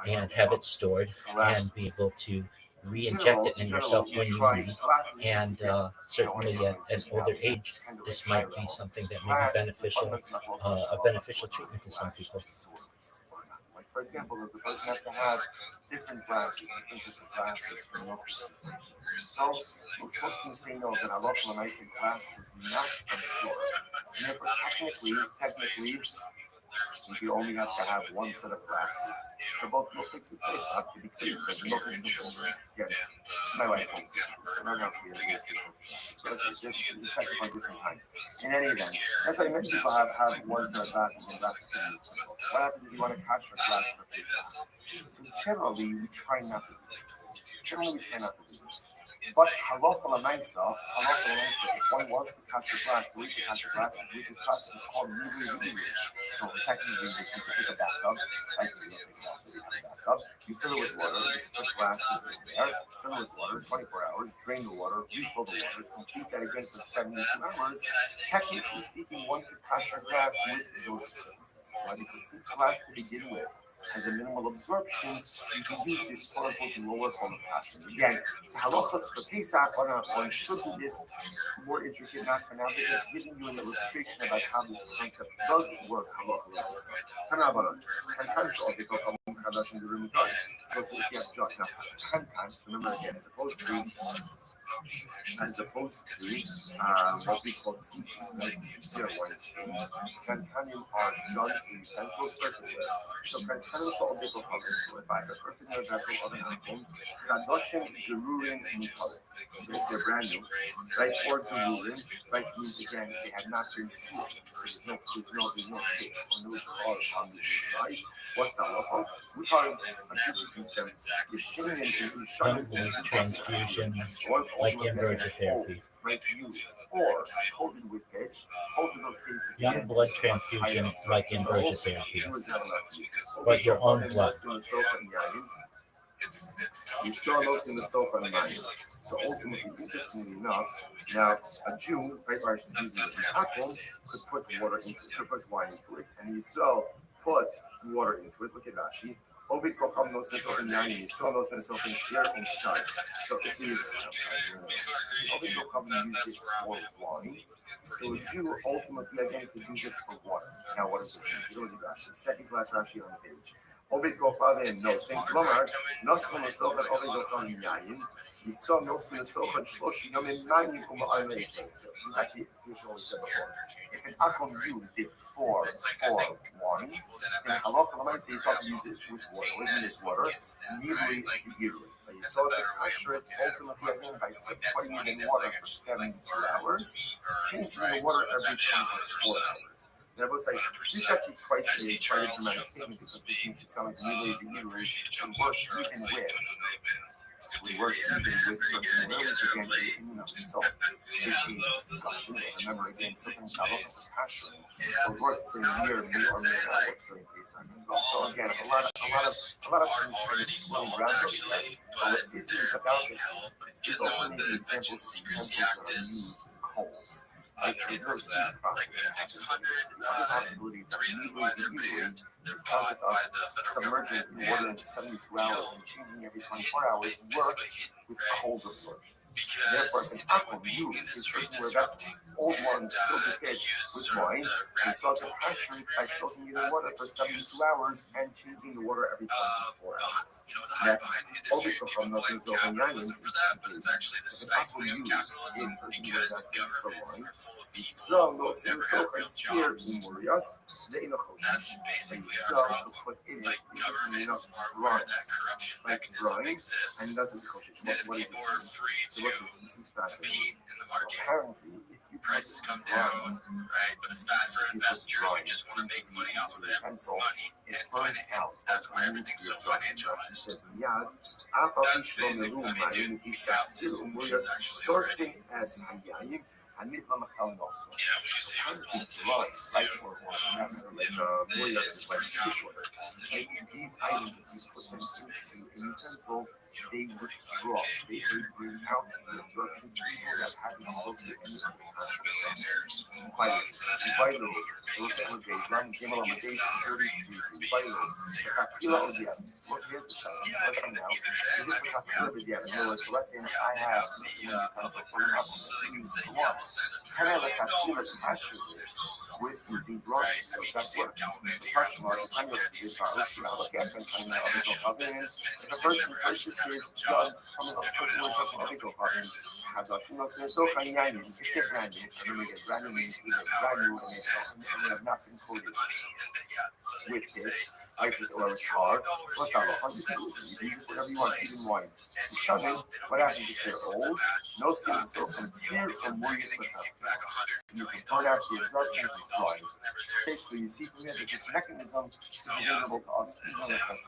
and have it stored and be able to re-inject it in yourself when you need. And certainly at an older age, this might be something that may be beneficial, a beneficial treatment to some people. Like for example, does the person have to have different glasses, different types of glasses for milk presentation? So most Muslims say no, that Allah said glass does not absorb. And therefore, technically, you only have to have one set of glasses for both milk and fish. Have to be clear, because milk and fish again, my wife holds different, so no one else will be different, especially for different time. In any event, that's why many people have one set of glasses and glasses to use. What happens if you want to catch your glass for Pesach? So generally, we try not to do this. But halacha l'maisa, if one wants to catch your glass, the way to catch your glass is with this process is called really. So technically, you can take a bathtub, like you take a bathtub, you fill it with water, you put glasses in there, fill it with water, 24 hours, drain the water, refill the water, complete that again for 72 hours. Technically speaking, one could catch your glass with those circumstances. Why? Because since glass to begin with has a minimal absorption, you can use this quote-unquote lower form of casting. Again, the halachas for Pesach on should do this more intricate, not for now, but just giving you an illustration about how this concept does work. So if you have jot now, 10 times, remember again, as opposed to what we call zero ones, Kankanim are non-utensils perfectly. So Kankanim shall be performed. So if I have a perfect vessel of an item, Kadoshim Gerurim Mutale. So if they're brand new, right, or Gerurim, right, means again, they have not been sealed. So there's no fish or no water on the inside. What's the halacha? We taught a Jew to use them. You're shitting and shutting Young blood transfusion, once like ultimately inversion therapy. right use or coated with pitch. Both of those cases. Young blood transfusion, like inversion therapy. But your own blood. You still those in the sofa and mind. So ultimately, interestingly enough, now a Jew, right, or excuse me, an apple could put water into it, could put wine into it, and you still put water into it. Look at Rashi. Ovid kocham nos nesofen yayin, you still nos nesofen sir inside. So if he's Ovid kocham used it for wine. So a Jew ultimately again could use it for water. Now what does this mean? You don't need Rashi. Second class Rashi on the page. Ovid kocham no same Lomar. Nos nesofen Ovid kocham yayin. You saw Milson and Sofa Shloshi Yomin 9 Kuma Island. This is actually what we said before. If an Akum used it for wine, then Halacha Lamai says you saw to use it with water. What do you mean is water? Immediately, but you saw to pressure it ultimately again by putting it in water for 72 hours, changing the water every 24 hours. And I was like, this is actually quite a dramatic statement because this seems to sound like immediately and works even with. We work even with personal again, in and of itself. This is a discussion. Remember, again, something about is passion. What works for a year may or may not work for 3 seconds. So again, a lot of things kind of swirling around over here. But what isn't about this is also maybe examples of utensils that are used cold. Like there's no heat process that happens. Other possibilities that usually this concept of submerging water into 72 hours and changing every 24 hours works with cold absorption. Therefore, if an aqua used is where vessels, old ones filled with pitch with wine, and salt to pressure it by soaking it in water for 72 hours and changing the water every 24 hours. Next, Obiko from nothing so from Yanin is if an aqua used is where vessels for wine, you still know some so and sear in Murias, the inner ocean. And you still put in it because enough brine, like brine, and doesn't coach it. What is this? So this is fascinating. So apparently, if you put brine, right? But it's bad for investors who just want to make money off of it. It burns out. That's why everything's so financial. It says, Miyad, surfing as Hayayim. And it will come also. It's right, like for lawyers is like fish water. Like these items, if you put them into a utensil, they withdraw. They bring out the absorption that haven't go to any of the conscious vital. Those are the Islam came on the days of 30 vital. The Hakila Odia. What's here's the shot? Let's say now. Is this the Hakila Odia? In other words, let's say I have for example, one. Can I let Hakila capture this with using brine? Does that work? The question mark, the time of this if a person purchases drugs from a person with a medical problem, so brand new, if they're brand new, and then they get brand new means either brand new and they have not been coated with pitch, like this or a tar, what's that? 100 doses. You can use whatever you want, even wine. You shove it, what happens if they're old? No sin, so sincere and more useful. You can burn out the absorption of brine. Okay, so you see from here that this mechanism is available to us even in the country.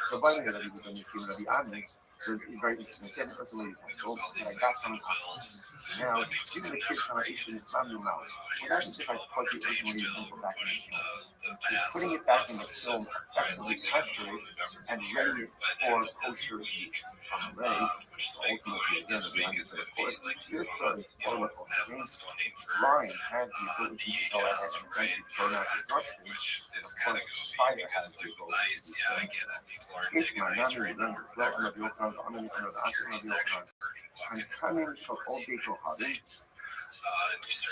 So by the way, that we can see that the army, so it's very interesting. It's an earthly utensil that I got from now, even the kids trying to issue this family now. What happens if I plug the earthly utensil back in the kiln? Just putting it back in the kiln effectively pressure it and ready it for kosher use. Ready, so ultimately, again, the army said, of course, sear sorry, or what brine has the ability to go ahead and essentially burn out the absorption. Of course, fire has the ability to do so. It's my memory numbers. Well, I'm not young. I'm going to ask him I'm coming from all day to Harvey.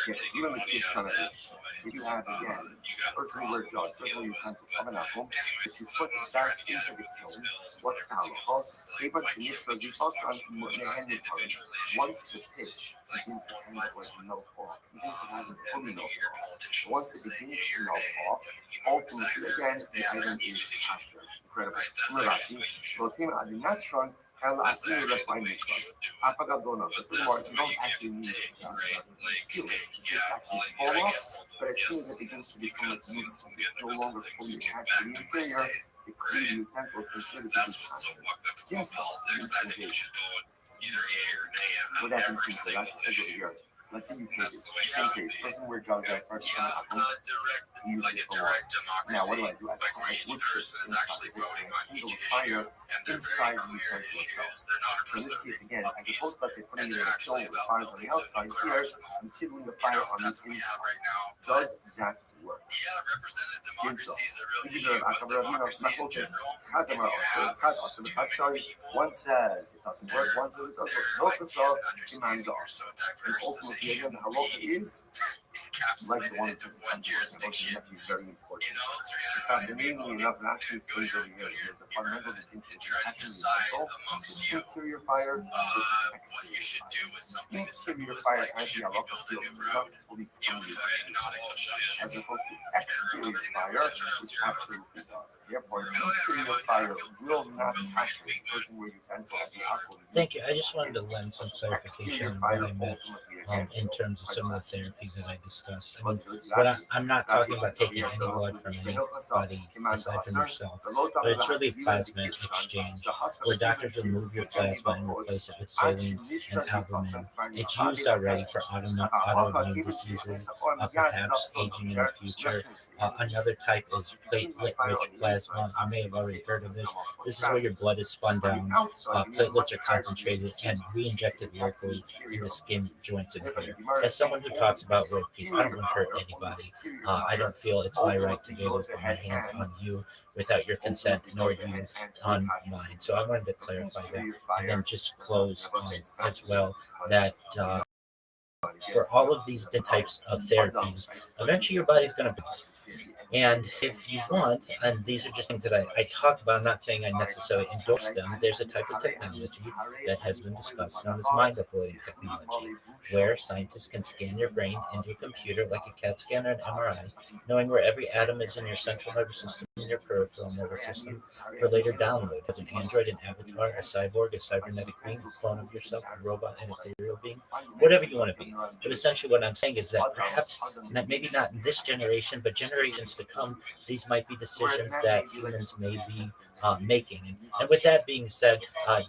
Yes, even the kids trying to eat. If you have, again, earthly word jars, earthly utensils of an apple, if you put it back into the kiln, what's the halacha? Even to Yisra, the first one, once the pitch begins to kind of like melt off, even if it hasn't fully melted off, once it begins to melt off, ultimately, again, the item is kosher. Incredible. Rashi, Rotim Adinatron, El Asir Refinement. I forgot going on. So furthermore, you don't actually need to seal it. You just actually fall off, but as soon as it begins to become like loose, it's no longer fully attached to the interior, the clean utensil is considered to be passive. Ginseng means engaged. What happened to ginseng? That's the second here. Let's say you take this. Same case. Person where jobs at first time happen. You use it for water. Now what do? I put my wood chips inside this handle of fire inside the utensil itself. So in this case again, as opposed to let's say putting it in a kiln with the fires on the outside, here I'm kindling the fire on the inside. Does that work? Ginseng. One says it doesn't work, one says it does work. Both of us are command us. And ultimately, again, the halacha is like the one that says it doesn't work. And that's very important. Because amazingly enough, it actually stays over here. There's a fundamental distinction between actually the interior fire versus exterior fire. Interior fire has the halacha still not fully communicated, as opposed to exterior fire, which absolutely does. Therefore, interior fire will not touch the person where you pencil at the aqua. Thank you. I just wanted to lend some clarification on what I meant in terms of some of the therapies that I discussed. I mean, I'm not talking about taking any blood from anybody aside from yourself, but it's really plasma exchange, where doctors remove your plasma and replace it with saline and albumin. It's used already for autoimmune diseases, perhaps aging in the future. Another type is platelet-rich plasma. You may have already heard of this. This is where your blood is spun down, platelets are concentrated and re-injected locally in the skin, joints, and hair. As someone who talks about world peace, I don't want to hurt anybody. I don't feel it's my right to be able to put my hands on you without your consent, nor you on mine. So I wanted to clarify that, and then just close as well that for all of these different types of therapies, eventually your body's going to be. And if you want, and these are just things that I talk about, I'm not saying I necessarily endorse them, there's a type of technology that has been discussed known as mind uploading technology, where scientists can scan your brain into a computer like a CAT scan or an MRI, knowing where every atom is in your central nervous system and your peripheral nervous system for later download as an android, an avatar, a cyborg, a cybernetic being, a clone of yourself, a robot, an ethereal being, whatever you want to be. But essentially what I'm saying is that perhaps, maybe not in this generation, but generations to come, these might be decisions that humans may be making. And with that being said,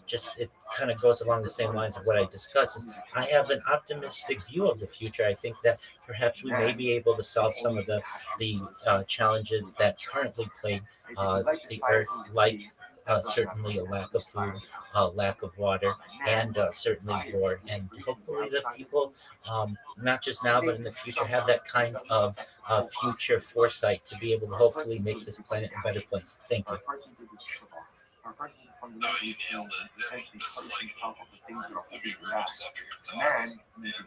just it kind of goes along the same lines of what I discussed. Is I have an optimistic view of the future. I think that perhaps we may be able to solve some of the challenges that currently plague the earth, like certainly a lack of food, lack of water, and certainly war. And hopefully, the people, not just now but in the future, have that kind of future foresight to be able to hopefully make this planet a better place. Thank you. Our person fundamentally changes and potentially puts himself up the things that are holding him back. Man needs a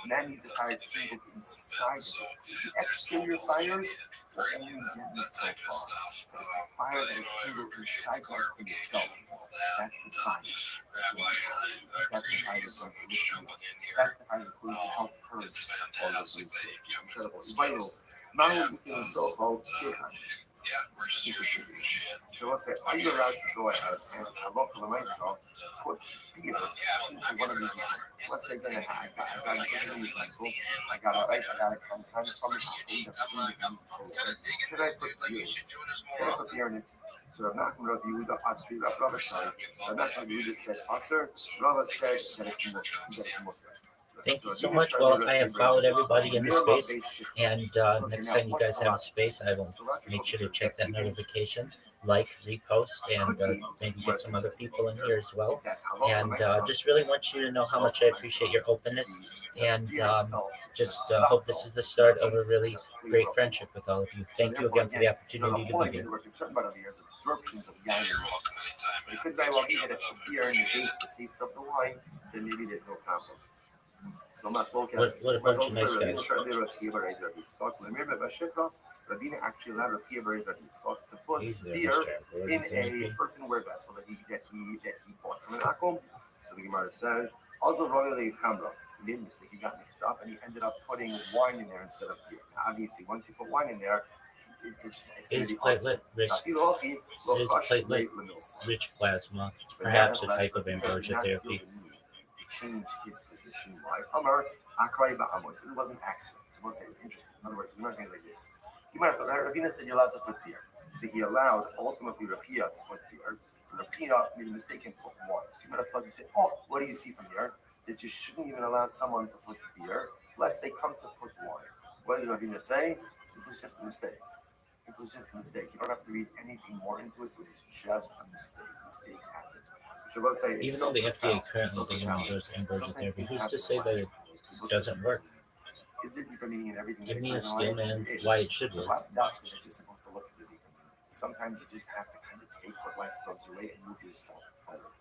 man needs a fire to kindle inside of us. The exterior fires will only get you so far. But it's the fire that is kindled inside the thing itself. That's the fire. That's the fire that's going to lift you. That's the fire that's going to help purge all those things. Incredible. Vital. Not only within yourself, but Yeah, we're just shooting shit. so let's say, are you allowed to go ahead and local myself put beer into one of these utensils? Let's say then I got an utensil, I got a sometimes from the should I put beer in? Should I put beer in it? So I'm not going to review the Asri Rava side. I'm not going to review this said Asr. Rava said that it's more. Thank you so much. Well, I have followed everybody in the space, and next time you guys have a space, I will make sure to check that notification, like, repost, and maybe get some other people in here as well. And just really want you to know how much I appreciate your openness, and just hope this is the start of a really great friendship with all of you. Thank you again for the opportunity to be here. We're concerned about the absorptions of yang and loss. It could very well be that if the beer indicates the taste of the wine, then maybe there's no problem. So what a bunch of nice guys. Rabina actually allowed Rav Scott to put He's there, beer Mr. in a earthenware vessel that he bought from an akum. So the Gemara says, also royally chamra. He made a mistake, he got mixed up, and he ended up putting wine in there instead of beer. Now, obviously, once you put wine in there, Is platelet-rich plasma perhaps a type of ambrosia therapy? To change his position. Why? Amar, Akrai Ba'amos. It wasn't accident. So we'll say interesting. In other words, we're not saying like this. You might have thought, Ravina said you're allowed to put beer. So he allowed ultimately Rafia to put beer. Rafia made a mistake and put water. So you might have thought you say, oh, what do you see from here? That you shouldn't even allow someone to put beer lest they come to put water. What did Ravina say? It was just a mistake. It was just a mistake. You don't have to read anything more into it. It was just a mistake. Mistakes happen. Say, even though the FDA currently doesn't endorse ambrosia therapy, who's to say that it doesn't work? Is there deeper meaning in everything? Give me a steel man why it should work. Just supposed to look for the deeper meaning. Sometimes you just have to kind of take what life throws your way and move yourself forward,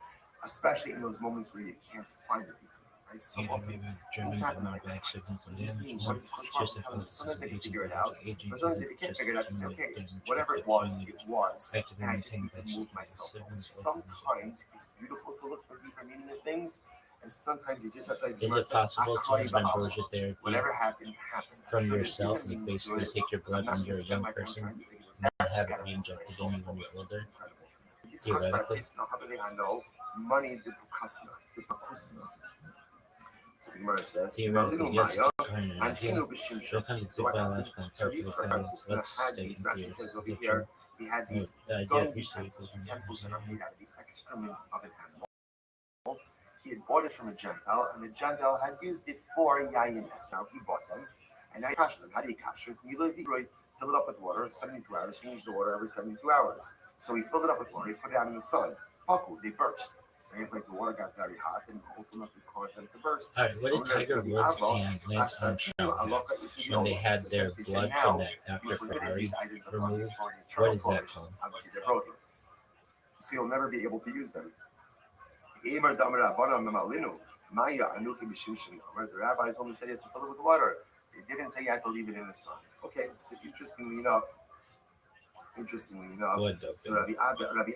especially in those moments where you can't find the deeper meaning. Right? So often things happen like that. Does this mean what is sometimes they can figure it out, but sometimes if you can't figure it out, you say, okay, whatever it was, and I just need to move myself forward. Sometimes it's beautiful to look for deeper meaning in things, and sometimes you just have to. Is it possible to have ambrosia therapy whatever happened from yourself, like basically take your blood when you're a young person, not have it re-injected in you when you're older? Theoretically. Money the Pukusna. So the Gemara says, theoretically, yes, it's a kind of idea. What kind of big biological and cultural values? Let's stay in here. He had these utensils that are made out of the excrement of an animal. He had bought it from a Gentile, and the Gentile had used it for Yayinis. Now he bought them, and now he cashed them. How do you cash it? You literally fill it up with water, 72 hours, change the water every 72 hours. So he filled it up with water, he put it out in the sun. Paku, they burst. So I guess like the water got very hot and ultimately caused them to burst. All right, what did Tiger Woods and Lance Armstrong have when they had their blood from that Dr. Ferrari removed? What is that called? Obviously, they're broken. So you'll never be able to use them. The rabbis only said you have to fill it with water. They didn't say you had to leave it in the sun. Okay, so interestingly enough, so Rabbi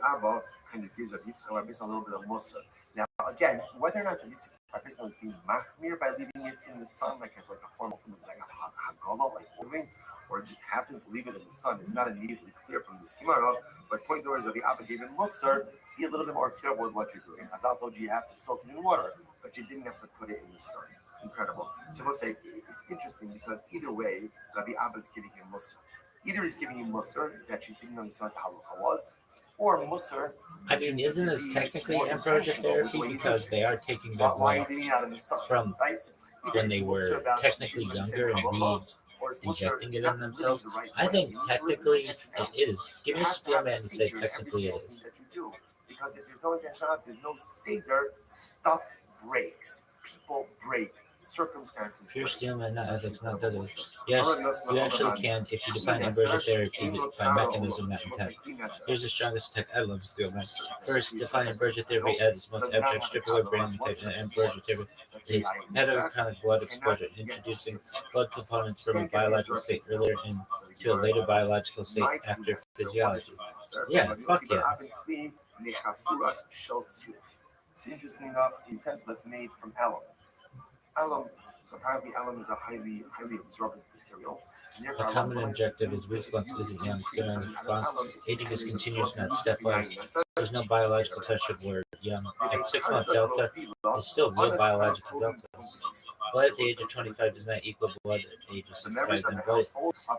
Abba kind of gives Rabbi Yitzchak a little bit of mussar. Now, again, whether or not Rabbi Yitzchak was being machmir by leaving it in the sun, like as like a form of like a hagala, like oiling, or just happened to leave it in the sun, is not immediately clear from this Gemara. But point towards Rabbi Abba gave him mussar. Be a little bit more careful with what you're doing. As I told you, you have to soak it in water, but you didn't have to put it in the sun. Incredible. So we'll say it's interesting because either way, Rabbi Abba is giving him mussar. Either he's giving you mussar that you didn't understand what the halacha was, or mussar. I mean, isn't this technically ambrosia therapy because they are taking their blood from when they were technically younger and re-injecting it in themselves? I think technically it is. Give me a steel man and say technically it is. Because if there's no intention, there's no seder, stuff breaks. People break. Circumstances. Pure steel man, not ethics, not does it. Yes, you actually can if you define ambrosia therapy by mechanism, not intent. Here's the strongest tech. I love steel man. First, define ambrosia therapy at its most abstract, strip away branding type, and ambrosia therapy is heterochronic blood exposure, introducing blood components from a biological state earlier into a later biological state after physiology. Yeah, fuck yeah. It's interesting enough, the utensil that's made from alum. Alum, so apparently alum is a highly absorbent material. A common objective is response isn't young, still in response. Aging is continuous, not stepwise. There's no biological threshold where young. At 6 month delta is still real biological delta. Blood at the age of 25 does not equal blood at the age of 65, and blood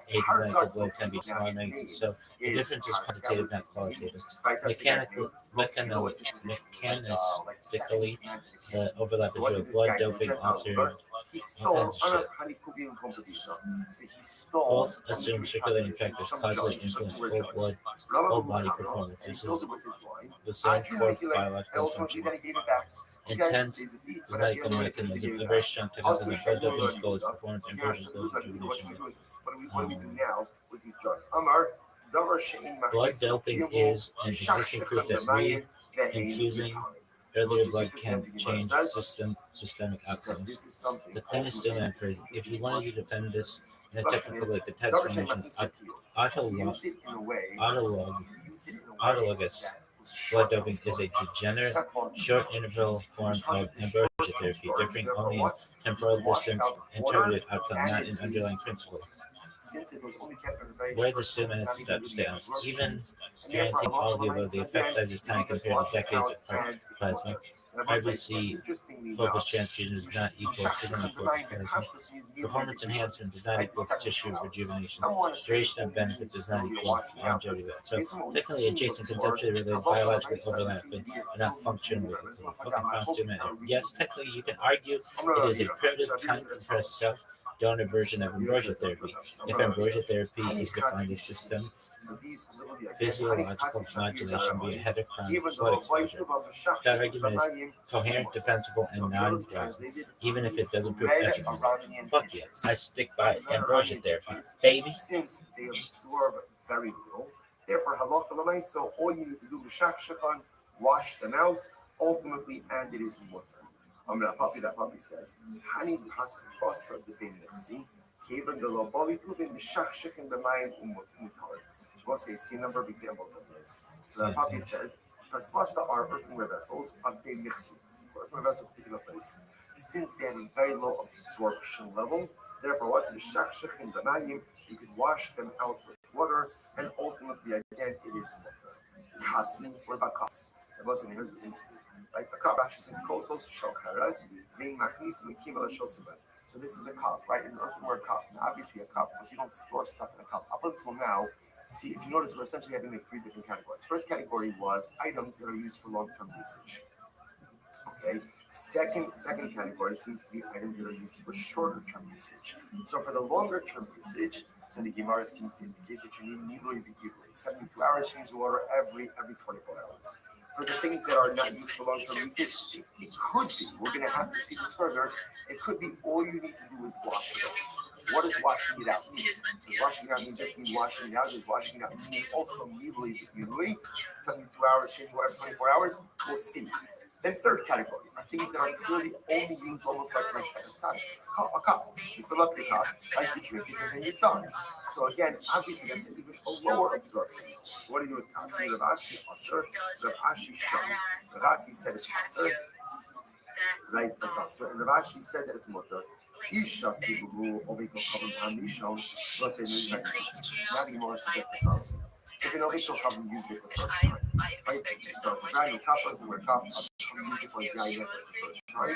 age does not equal blood can be small magnitudes. So the difference is quantitative, not qualitative. Mechanistically, the overlap is real. Blood doping altered. Both assume circulating factors causally influence whole body performance. This is the same core biological function. Intent is not equal mechanism. A very strong technical blood doping's goal is performance and versus goal is rejuvenation. Blood doping is an existing proof that re-infusing earlier blood can change systemic outcomes. The cleanest steel man phrase, if you wanted to defend this in a technical way, the transformation autologous blood doping is a degenerate, short-interval form of ambrosia therapy, differing only in temporal distance and targeted outcome, not in underlying principle. since it was only kept for a very where short the student time, has to understand, even and guaranteeing therefore all of the above, the effect size is tiny compared to decades of plasma. RBC focused transfusion does not equal signal focused plasma. Performance enhancement does not equal tissue rejuvenation. Duration of benefit does not equal longevity of that. So technically adjacent conceptually related, biologically overlapping, but not functionally related. Okay, found student. Yes, technically you can argue it is a primitive time compressed self donor version of ambrosia therapy. If ambrosia therapy is defined as system physiological modulation via heterochronic blood exposure, that argument is coherent, defensible, and non-violent, even if it doesn't prove efficacy. Fuck yeah, I stick by ambrosia therapy, baby. Since they absorb very little, therefore halacha l'maisa, all you need to do is shachshachan, wash them out, ultimately, and it is mutter. That puppy says, Hani hasvasa de ben nefsi, kevan de lo bali tuvin b'shachshachan b'mayim umutar. So we'll see a number of examples of this. So that puppy says, Pasvasa are earthenware vessels of ben nefsi, earthenware vessel particular place. Since they have a very low absorption level, therefore what? B'shachshachan b'mayim, you could wash them out with water, and ultimately, again, it is mutter. Kasi, what about kas? It wasn't, here's what's interesting. Like a cup actually says kosos shalcharas being machnis lekimel shoseben. So this is a cup, right? An earthenware cup. Now, obviously a cup because you don't store stuff in a cup. Up until now, see if you notice, we're essentially having three different categories. First category was items that are used for long-term usage. Okay. Second category seems to be items that are used for shorter-term usage. So for the longer-term usage, so the Gemara seems to indicate that you need 72 hours change the water every 24 hours. For the things that are not used for long-term usage, it could be, we're going to have to see this further, it could be all you need to do is wash it out. What does washing it out mean? Does washing it out mean just mean washing it out? Does washing it out mean also immediately, 72 hours, changing water 24 hours? We'll see. Then third category are things that are clearly only used almost like a sun. A cup. You fill up your cup, like you drink it, and then you're done. So again, obviously that's even a lower absorption. So what do you do with Kasi? Rav Ashi Aser, Rav Ashi Sham. Rav Ashi said it's Aser. Right, that's Aser. And Rav Ashi said that it's mutter. Isha Siburu, Oviko Kavan Hamishon, so I say, now the more suggests the following. If an Oviko Kavan used it the first time, right? So if a brand new cup doesn't wear cup, use it for the first time.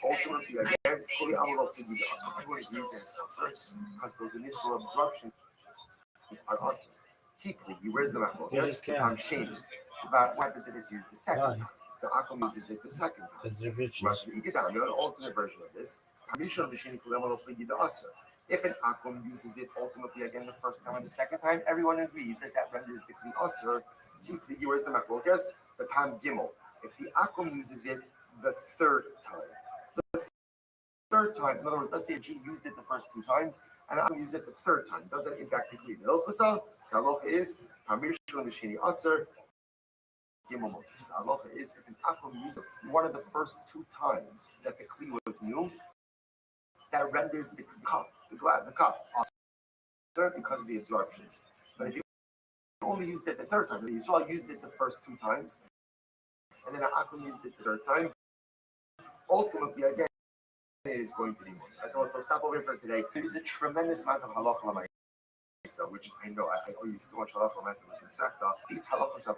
Ultimately, again, fully enveloped in the Aser. Everyone agrees that it's Aser, because those initial absorptions are Aser. Keeply, he wears the machlokas. Yes, I'm ashamed. About what happens if it's used the second time. If the Akum uses it the second time. The alternate version of this. If an Akum uses it ultimately again the first time and the second time, everyone agrees that renders the Kli Aser. Keeply, he wears the machlokas, the Pam Gimel. If the Akum uses it the third time, in other words, let's say G used it the first two times, and I used it the third time. Does that impact the Kli? The halacha is Hamishon L'Sheni Aser Gimel Moses. The halacha is if an Akum used one of the first two times that the Kli was new, that renders the cup Aser because of the absorptions. But if you only used it the third time, you saw used it the first two times, and then an Akum used it the third time, ultimately again it is going to be more. I can also stop over for today. There is a tremendous amount of halacha which I know I owe you so much halacha l'maisa in Sekta. These halachas of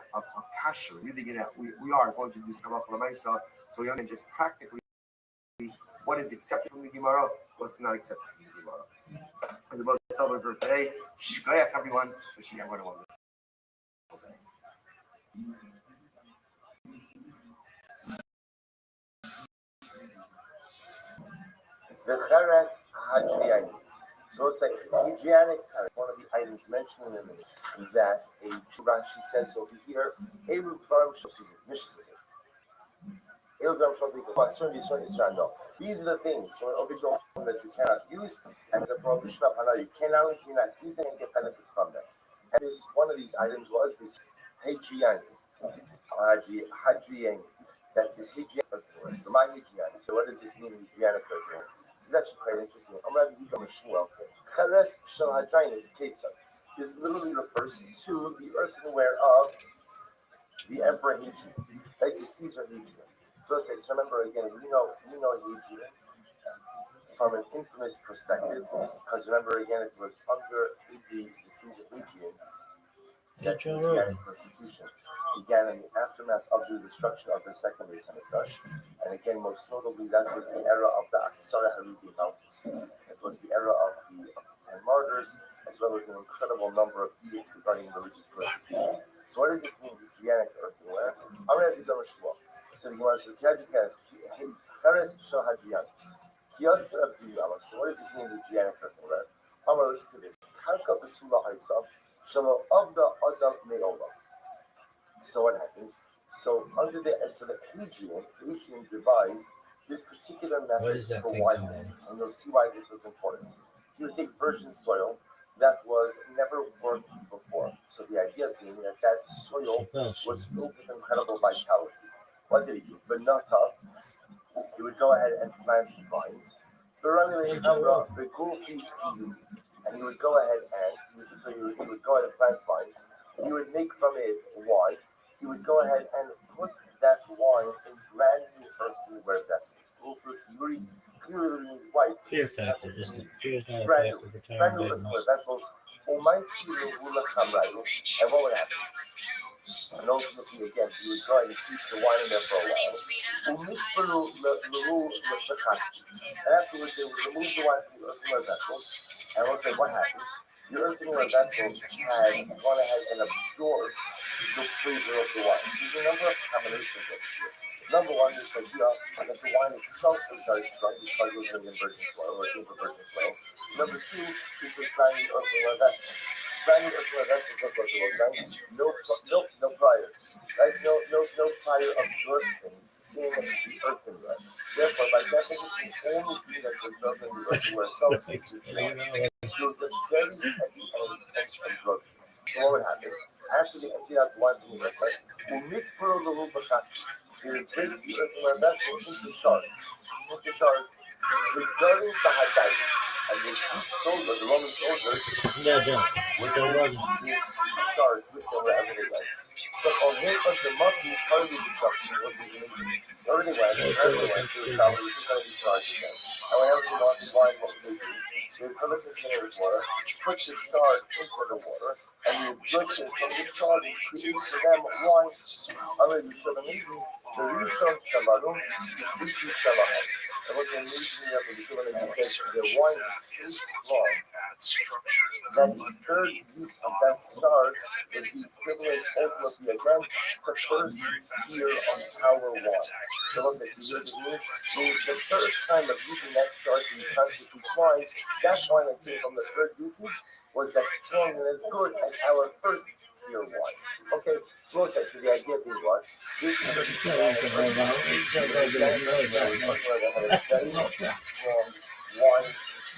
kasher, really we are going to do some halacha l'maisa, so we can just practically what is accepted from the Gemara, what's not accepted from the Gemara. As the most stubborn for today, shkoyach everyone, wishing everyone a wonderful day. The Cheres Hadriani. So it's like Hadrianic, one of the items mentioned in that a Rashi says over here, Eru Dvarim Shosizim, Mishizim. Eru Dvarim Shosizim, these are the things that you cannot use, and it's a prohibition of Hana. You cannot use them and get benefits from them. And this one of these items was this Hadriani. That is Hadrianic. So my Hadrianic. So what does this mean, Hadrianic? This is actually quite interesting. I'm going to read Shmuel. Cheres shel Hadrianus Caesar. This literally refers to the earthenware of the Emperor Hadrian, like the Caesar Hadrian. So let's say, so remember again, we know Hadrian. from an infamous perspective, because remember again, it was under the Caesar Hadrian that Adrianic persecution began in the aftermath of the destruction of the second Beis Hamikdash, and again, most notably, that was the era of the Asara Haridi Malchus. It was the era of the 10 martyrs, as well as an incredible number of edicts regarding religious persecution. So, what does this mean, Adrianic earthenware? I'm going to do the Shmuel. So, the Gemara says, Cheres Shel Hadrianus. So, what does this mean, Adrianic earthenware? I'm going to listen to this. Karka Besula Haisam. So what happens? So the Hadrian devised this particular method for widening, and you'll see why this was important. He would take virgin soil that was never worked before. So the idea being that soil was filled with incredible vitality. What did he do? Vanata, he would go ahead and plant vines. And he would go ahead and plant vines. He would make from it wine. He would go ahead and put that wine in brand new earthenware vessels. Clearly means white. Brand new earthenware vessels. And what would happen? And ultimately, again, he would go ahead and keep the wine in there for a while. And afterwards, they would remove the wine from the earthenware vessels. And we'll say, what happened? The earthenware vessels had gone ahead and absorbed the flavor of the wine. So there's a number of combinations of here. Number one, this idea that the wine itself was very strong because it was in virgin soil, or in virgin soil. Number two, this was brand new earthenware vessels. Brand new earthenware vessels, that's what it was saying. No prior. Right? No prior absorptions in the earthenware. Therefore, by definition, the only thing that was absorbed in the earthenware itself is this wine. It was a very heavy absorption. So what would happen? After they emptied out the wine from the earthenware, they would break the earthenware vessel into shards. Regarding the Haddad, and the soldiers, the Roman soldiers, would take these shards with them wherever they went. So on him, the monthly part of the destruction was everything went to the tower, it was going to be charged again. And whenever they lost the wine, what would they do? They would fill a container with water, put the shard into the water, and they would drink it from the shard and create for them wine. Already, so the Rishon Shalom, the Shlishi Shalom. And what's amazing about the Rishon is that the wine is so strong that the third use of that shard is the equivalent ultimately again to first tier of power wine. So let's say, the third time of using that shard to constitute wine, that wine that came from the third usage was as strong and as good as our first tier wine. Okay, so let's say, so the idea being what? This is a strong wine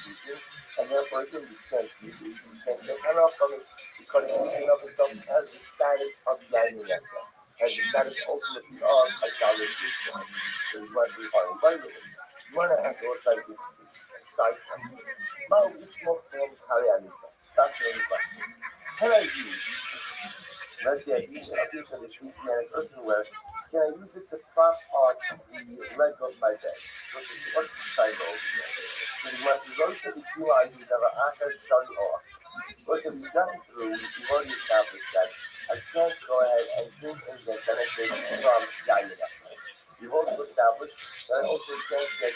infusion, and therefore again you can't use it, you can't get enough from it because it in and of itself has the status of Yainesa, has the status ultimately of idolatry. So you must be fine by it. You want to ask what's like this side question. Now this smoke from Karianika. That's the only question. Can I use, let's say I use a piece of this Adrianic earthenware, can I use it to prop up the leg of my bed? What's the side over here? So the West is also the QI who never after shutting off. Listen, we've gotten through, we've already established that I can't go ahead and drink and get benefit from diet exercise. We've also established that I also can't get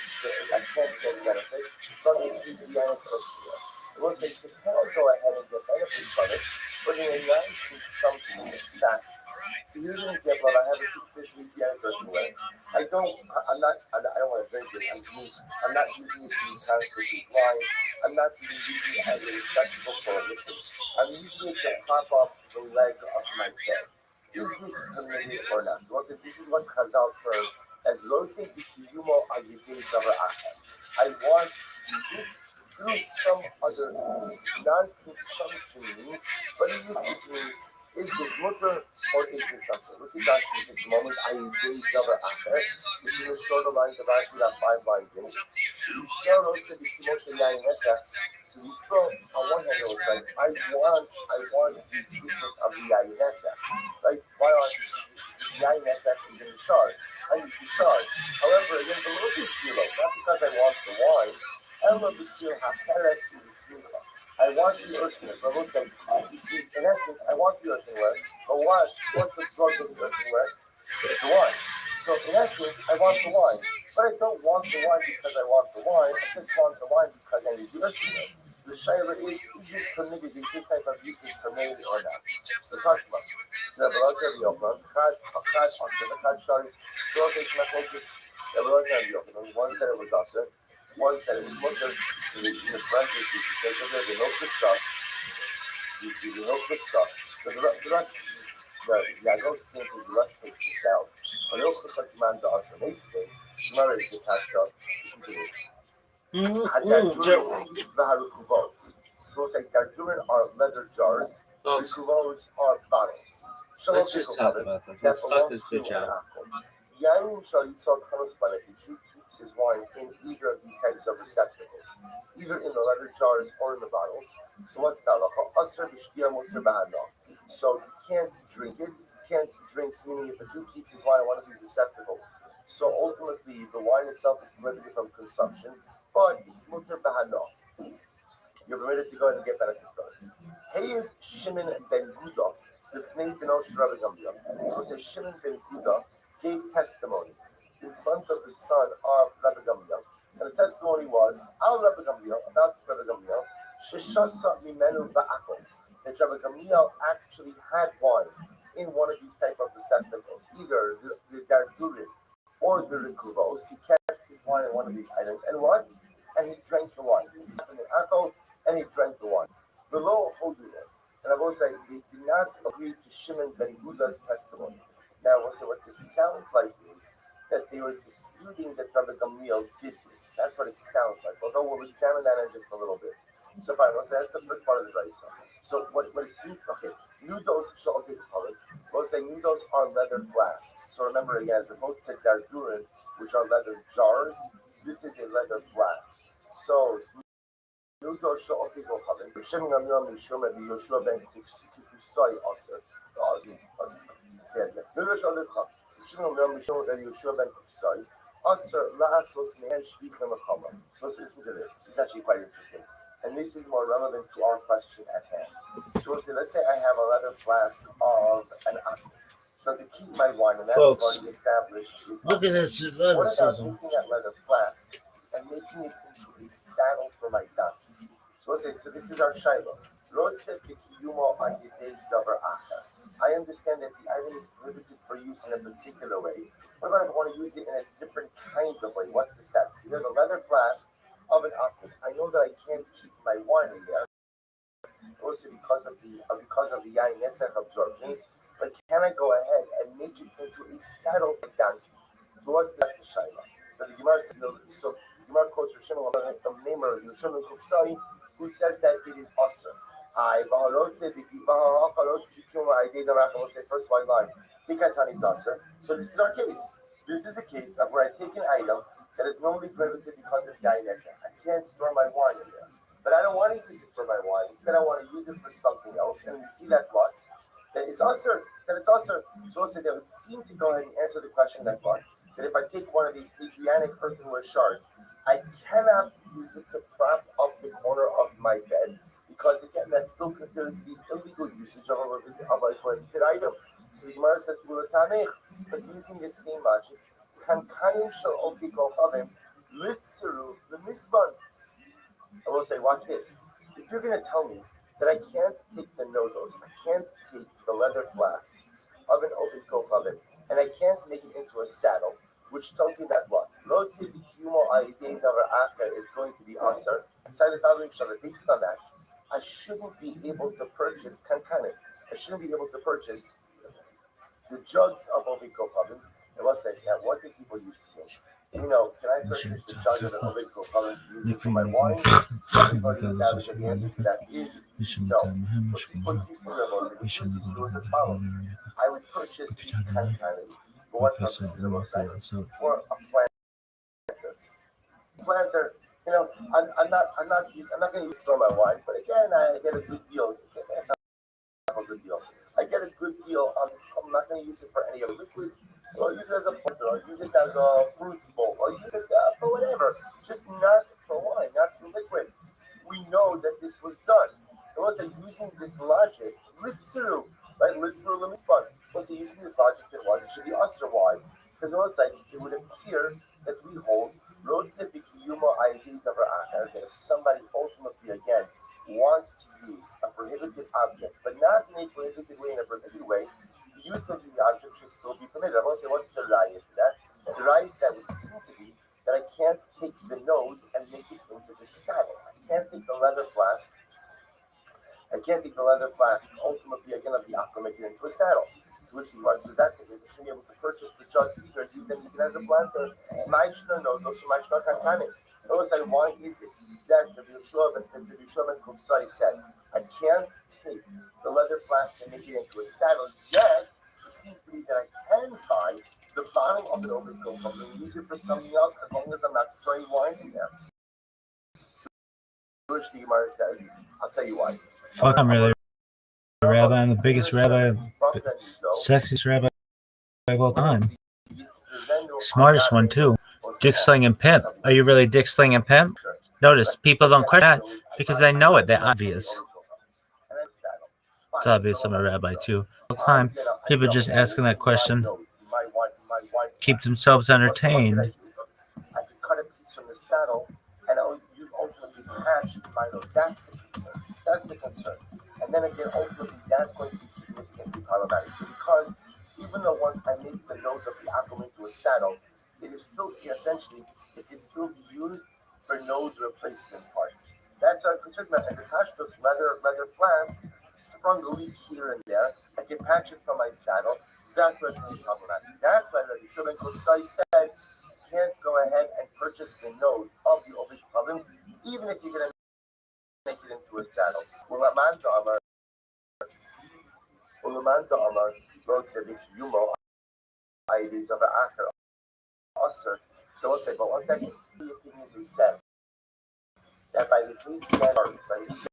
benefit from this Adrianic earthenware. We'll say, so can I go ahead and get benefits from it, but in a non-consumption fashion? So here's an example of I have a traditional Adrianic earthenware. I don't want to drink it. I'm not using it to constitute wine. I'm not even using it as a receptacle for a liquid. I'm using it to prop up the leg of my bed. Is this permitted or not? So also, this is what Chazal termed as lotzing b'kiyumo al-yedei davar achad. I want to use it through some other non-consumption means, but the usage means, is this mutter or is this something? Look at Rashi at this moment. I engage davar achad. This is the shorter lines of Rashi, that 5 lines in it. So you saw also the Kimoshe Yainesa. So you saw on one hand it was like, I want the existence of the Yainesa. Right? Why aren't the Yainesa is in the shard? I use the shard. However, again, the little bit not because I want the wine. Ella Bashir Hakeres Ulismicha. I want the earthenware. But we'll say, you see, in essence, I want the earthenware, but what's absorbed in the earthenware? The wine. So in essence, I want the wine. But I don't want the wine because I want the wine. I just want the wine because I need the earthenware. So the shayla is this permitted, is this type of use is permitted or not? So Tashma. So the Lord of Yoga, Chad, Shari, so okay, it's not focused. The Lord of Yoga, one said it was Asa, one said it was Mutter. So in the parentheses, he says, okay, the milk is suck, the milk is suck. So the rest, yeah, those things the rest takes this out. But also such man to us, and they say, Shmara is the Tasha, listen to this. So it's like Dardurin are leather jars, Rikuvos are bottles. Let's just talk about this. Let's talk this bitch out. Yain shall Yisrael Kanospan if the Jew keeps his wine in either of these types of receptacles, either in the leather jars or in the bottles. So what's the halacha? Asr b'shkia muter b'hana. So you can't drink it. You can't drink, meaning if a Jew keeps his wine in one of these receptacles. So ultimately, the wine itself is prohibited from consumption, but it's muter b'hana. You're permitted to go ahead and get benefit from it. Hey, Shimon ben Guda, b'fnei b'no Rabbi Gamliel. So it says Shimon ben Guda gave testimony in front of the son of Rabbi Gamliel. And the testimony was, Al Rabbi Gamliel, about Rabbi Gamliel, Sheshasa mimenu ba'akom. That Rabbi Gamliel actually had wine in one of these type of receptacles, either the Dardurin or the Rikuvos. He kept his wine in one of these items. And what? And he drank the wine. He sat in the Akko and he drank the wine. Below Hodule. And I will say, they did not agree to Shimon ben Guda's testimony. Now, we'll say what this sounds like is that they were disputing that Rabbi Gamliel did this. That's what it sounds like, although we'll examine that in just a little bit. So fine, we'll say that's the first part of the Raisa. So what it seems, okay, Nudos Shaltik Halit, we'll say Nudos are leather flasks. So remember again, as opposed to Dardurin, which are leather jars, this is a leather flask. So Nudos Shaltik Halit, Shimon Gamliel Mishum and Yoshua ben Kifusai also. Say it again. Nudos Shaltik Halit. So listen to this. It's actually quite interesting. And this is more relevant to our question at hand. So let's say I have a leather flask of an apple. So to keep my wine, and that we've already established is Look at this. what about taking that leather flask and making it into a saddle for my donkey? So let's say, so this is our Shiloh. I understand that the item is prohibited for use in a particular way. What about if I want to use it in a different kind of way? What's the steps? You have a leather flask of an apple. I know that I can't keep my wine in there, also because of the yain nesach absorptions. But can I go ahead and make it into a saddle for donkey? So that's the shaila. So the Gemara said, so the Gemara quotes Rishon, the name of Rishon Kufsai, who says that it is awesome. First white line. So this is our case. This is a case of where I take an item that is normally prohibited because of yainesa. I can't store my wine in there. But I don't want to use it for my wine. Instead, I want to use it for something else. And we see that what? That it's also. So also that would seem to go ahead and answer the question that what? That if I take one of these Adriatic earthenware shards, I cannot use it to prop up the corner of my bed. Because again, that's still considered to be illegal usage of a prohibited item. So the Gemara says, but using the same logic, the misban. I will say, watch this. If you're going to tell me that I can't take the nodos, I can't take the leather flasks of an oven kochavim, and I can't make it into a saddle, which tells me that what? Is going to be asar. Based on that, I shouldn't be able to purchase kankanim. I shouldn't be able to purchase the jugs of oven kochavim. I will say, yeah, what do people used to do? Can I purchase the jug of an oven kochavim to use it for my wine? So everybody established that the answer to that is no. What people used to do, used to do is as follows. I would purchase these kankanim for what purpose? For a planter. I'm not going to use it for my wine, but again, I get a good deal. That's not a good deal. I get a good deal. I'm not going to use it for any other liquids. I'll use it as a planter. I'll use it as a fruit bowl. I'll use it for whatever. Just not for wine, not for this logic, Listru, right? Listru Lemispun. Well, see, using this logic, then what? It should be Usr. Why? Because it looks like it would appear that we hold that if somebody ultimately, again, wants to use a prohibited object, but not in a prohibited way, in a prohibited way, the use of the object should still be permitted. I want to say, what's the raya to that? The raya to that would seem to be that I can't take the node and make it into the saddle. I can't take the leather flask. I can't take the leather flask and ultimately again of the aqua make it into a saddle. To which the Gemara says that's the case. I shouldn't be able to purchase the jugs either and use them as a planter. Maishna no, those are Maishna Kankane. Notice like why is it that Rabbi Yeshua ben Kufsai said, I can't take the leather flask and make it into a saddle, yet it seems to me that I can buy the bottle of an overkill pump and use it for something else as long as I'm not storing wine in there. To which the Gemara says, I'll tell you why. Fuck, I'm really the rabbi. I'm the biggest rabbi, sexiest rabbi of all time. Smartest one, too. Dick Sling and Pimp. Are you really Dick Sling and Pimp? Notice, people don't question that because they know it. They're obvious. It's obvious I'm a rabbi, too. All the time, people just asking that question keep themselves entertained. I could cut a piece from the saddle and I'll use ultimately patch my node. That's the concern. That's the concern. And then again, ultimately, that's going to be significantly problematic. So because even though once I make the node of the aqua into a saddle, it is still essentially, it can still be used for node replacement parts. That's what I'm concerned about. And the Pashtos leather flasks sprung a leak here and there. I can patch it from my saddle. That's what's going to be problematic. That's why Rabbi Shimon Kutzai said, can't go ahead and purchase the node of the Ovid Kavim, even if you're going to make it into a saddle. Ulamanta Amar, Lord Sebik Yumo, Aidi Dava Acher, Osir. So we'll say, but 1 second, the opinion we said that by the case shards,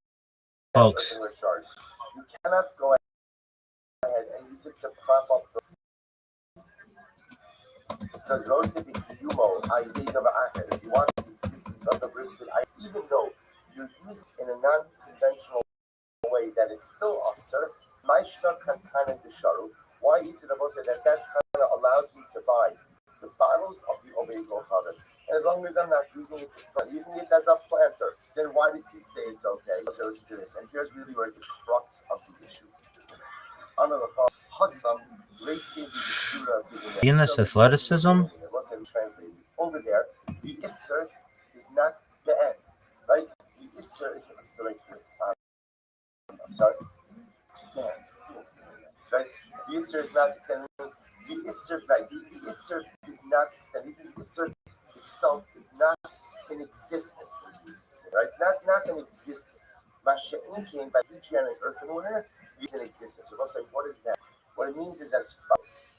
Folks, you cannot go ahead and use it to prop up the because those of the Yumo, if you want the existence of the prohibited, even though you're using it in a non-conventional way that is still usher, Maishna Kankana Desharu, why is it about that kind of allows me to buy the bottles of the Ovego Chavim? And as long as I'm not using it to start using it as a planter, then why does he say it's okay? So listen to this, and here's really where the crux of the issue. Venus athleticism? Over there, the Isser is not the end, right? The Isser is what's the right here. I'm sorry. Stand. Right? The Isser is not extending. The Isser, right? The Isser is not extending. The Isser itself is not in existence, right? Not in existence. Masha'in came by Egypt and earthenware is in existence. So they'll say, what is that? What it means is as follows.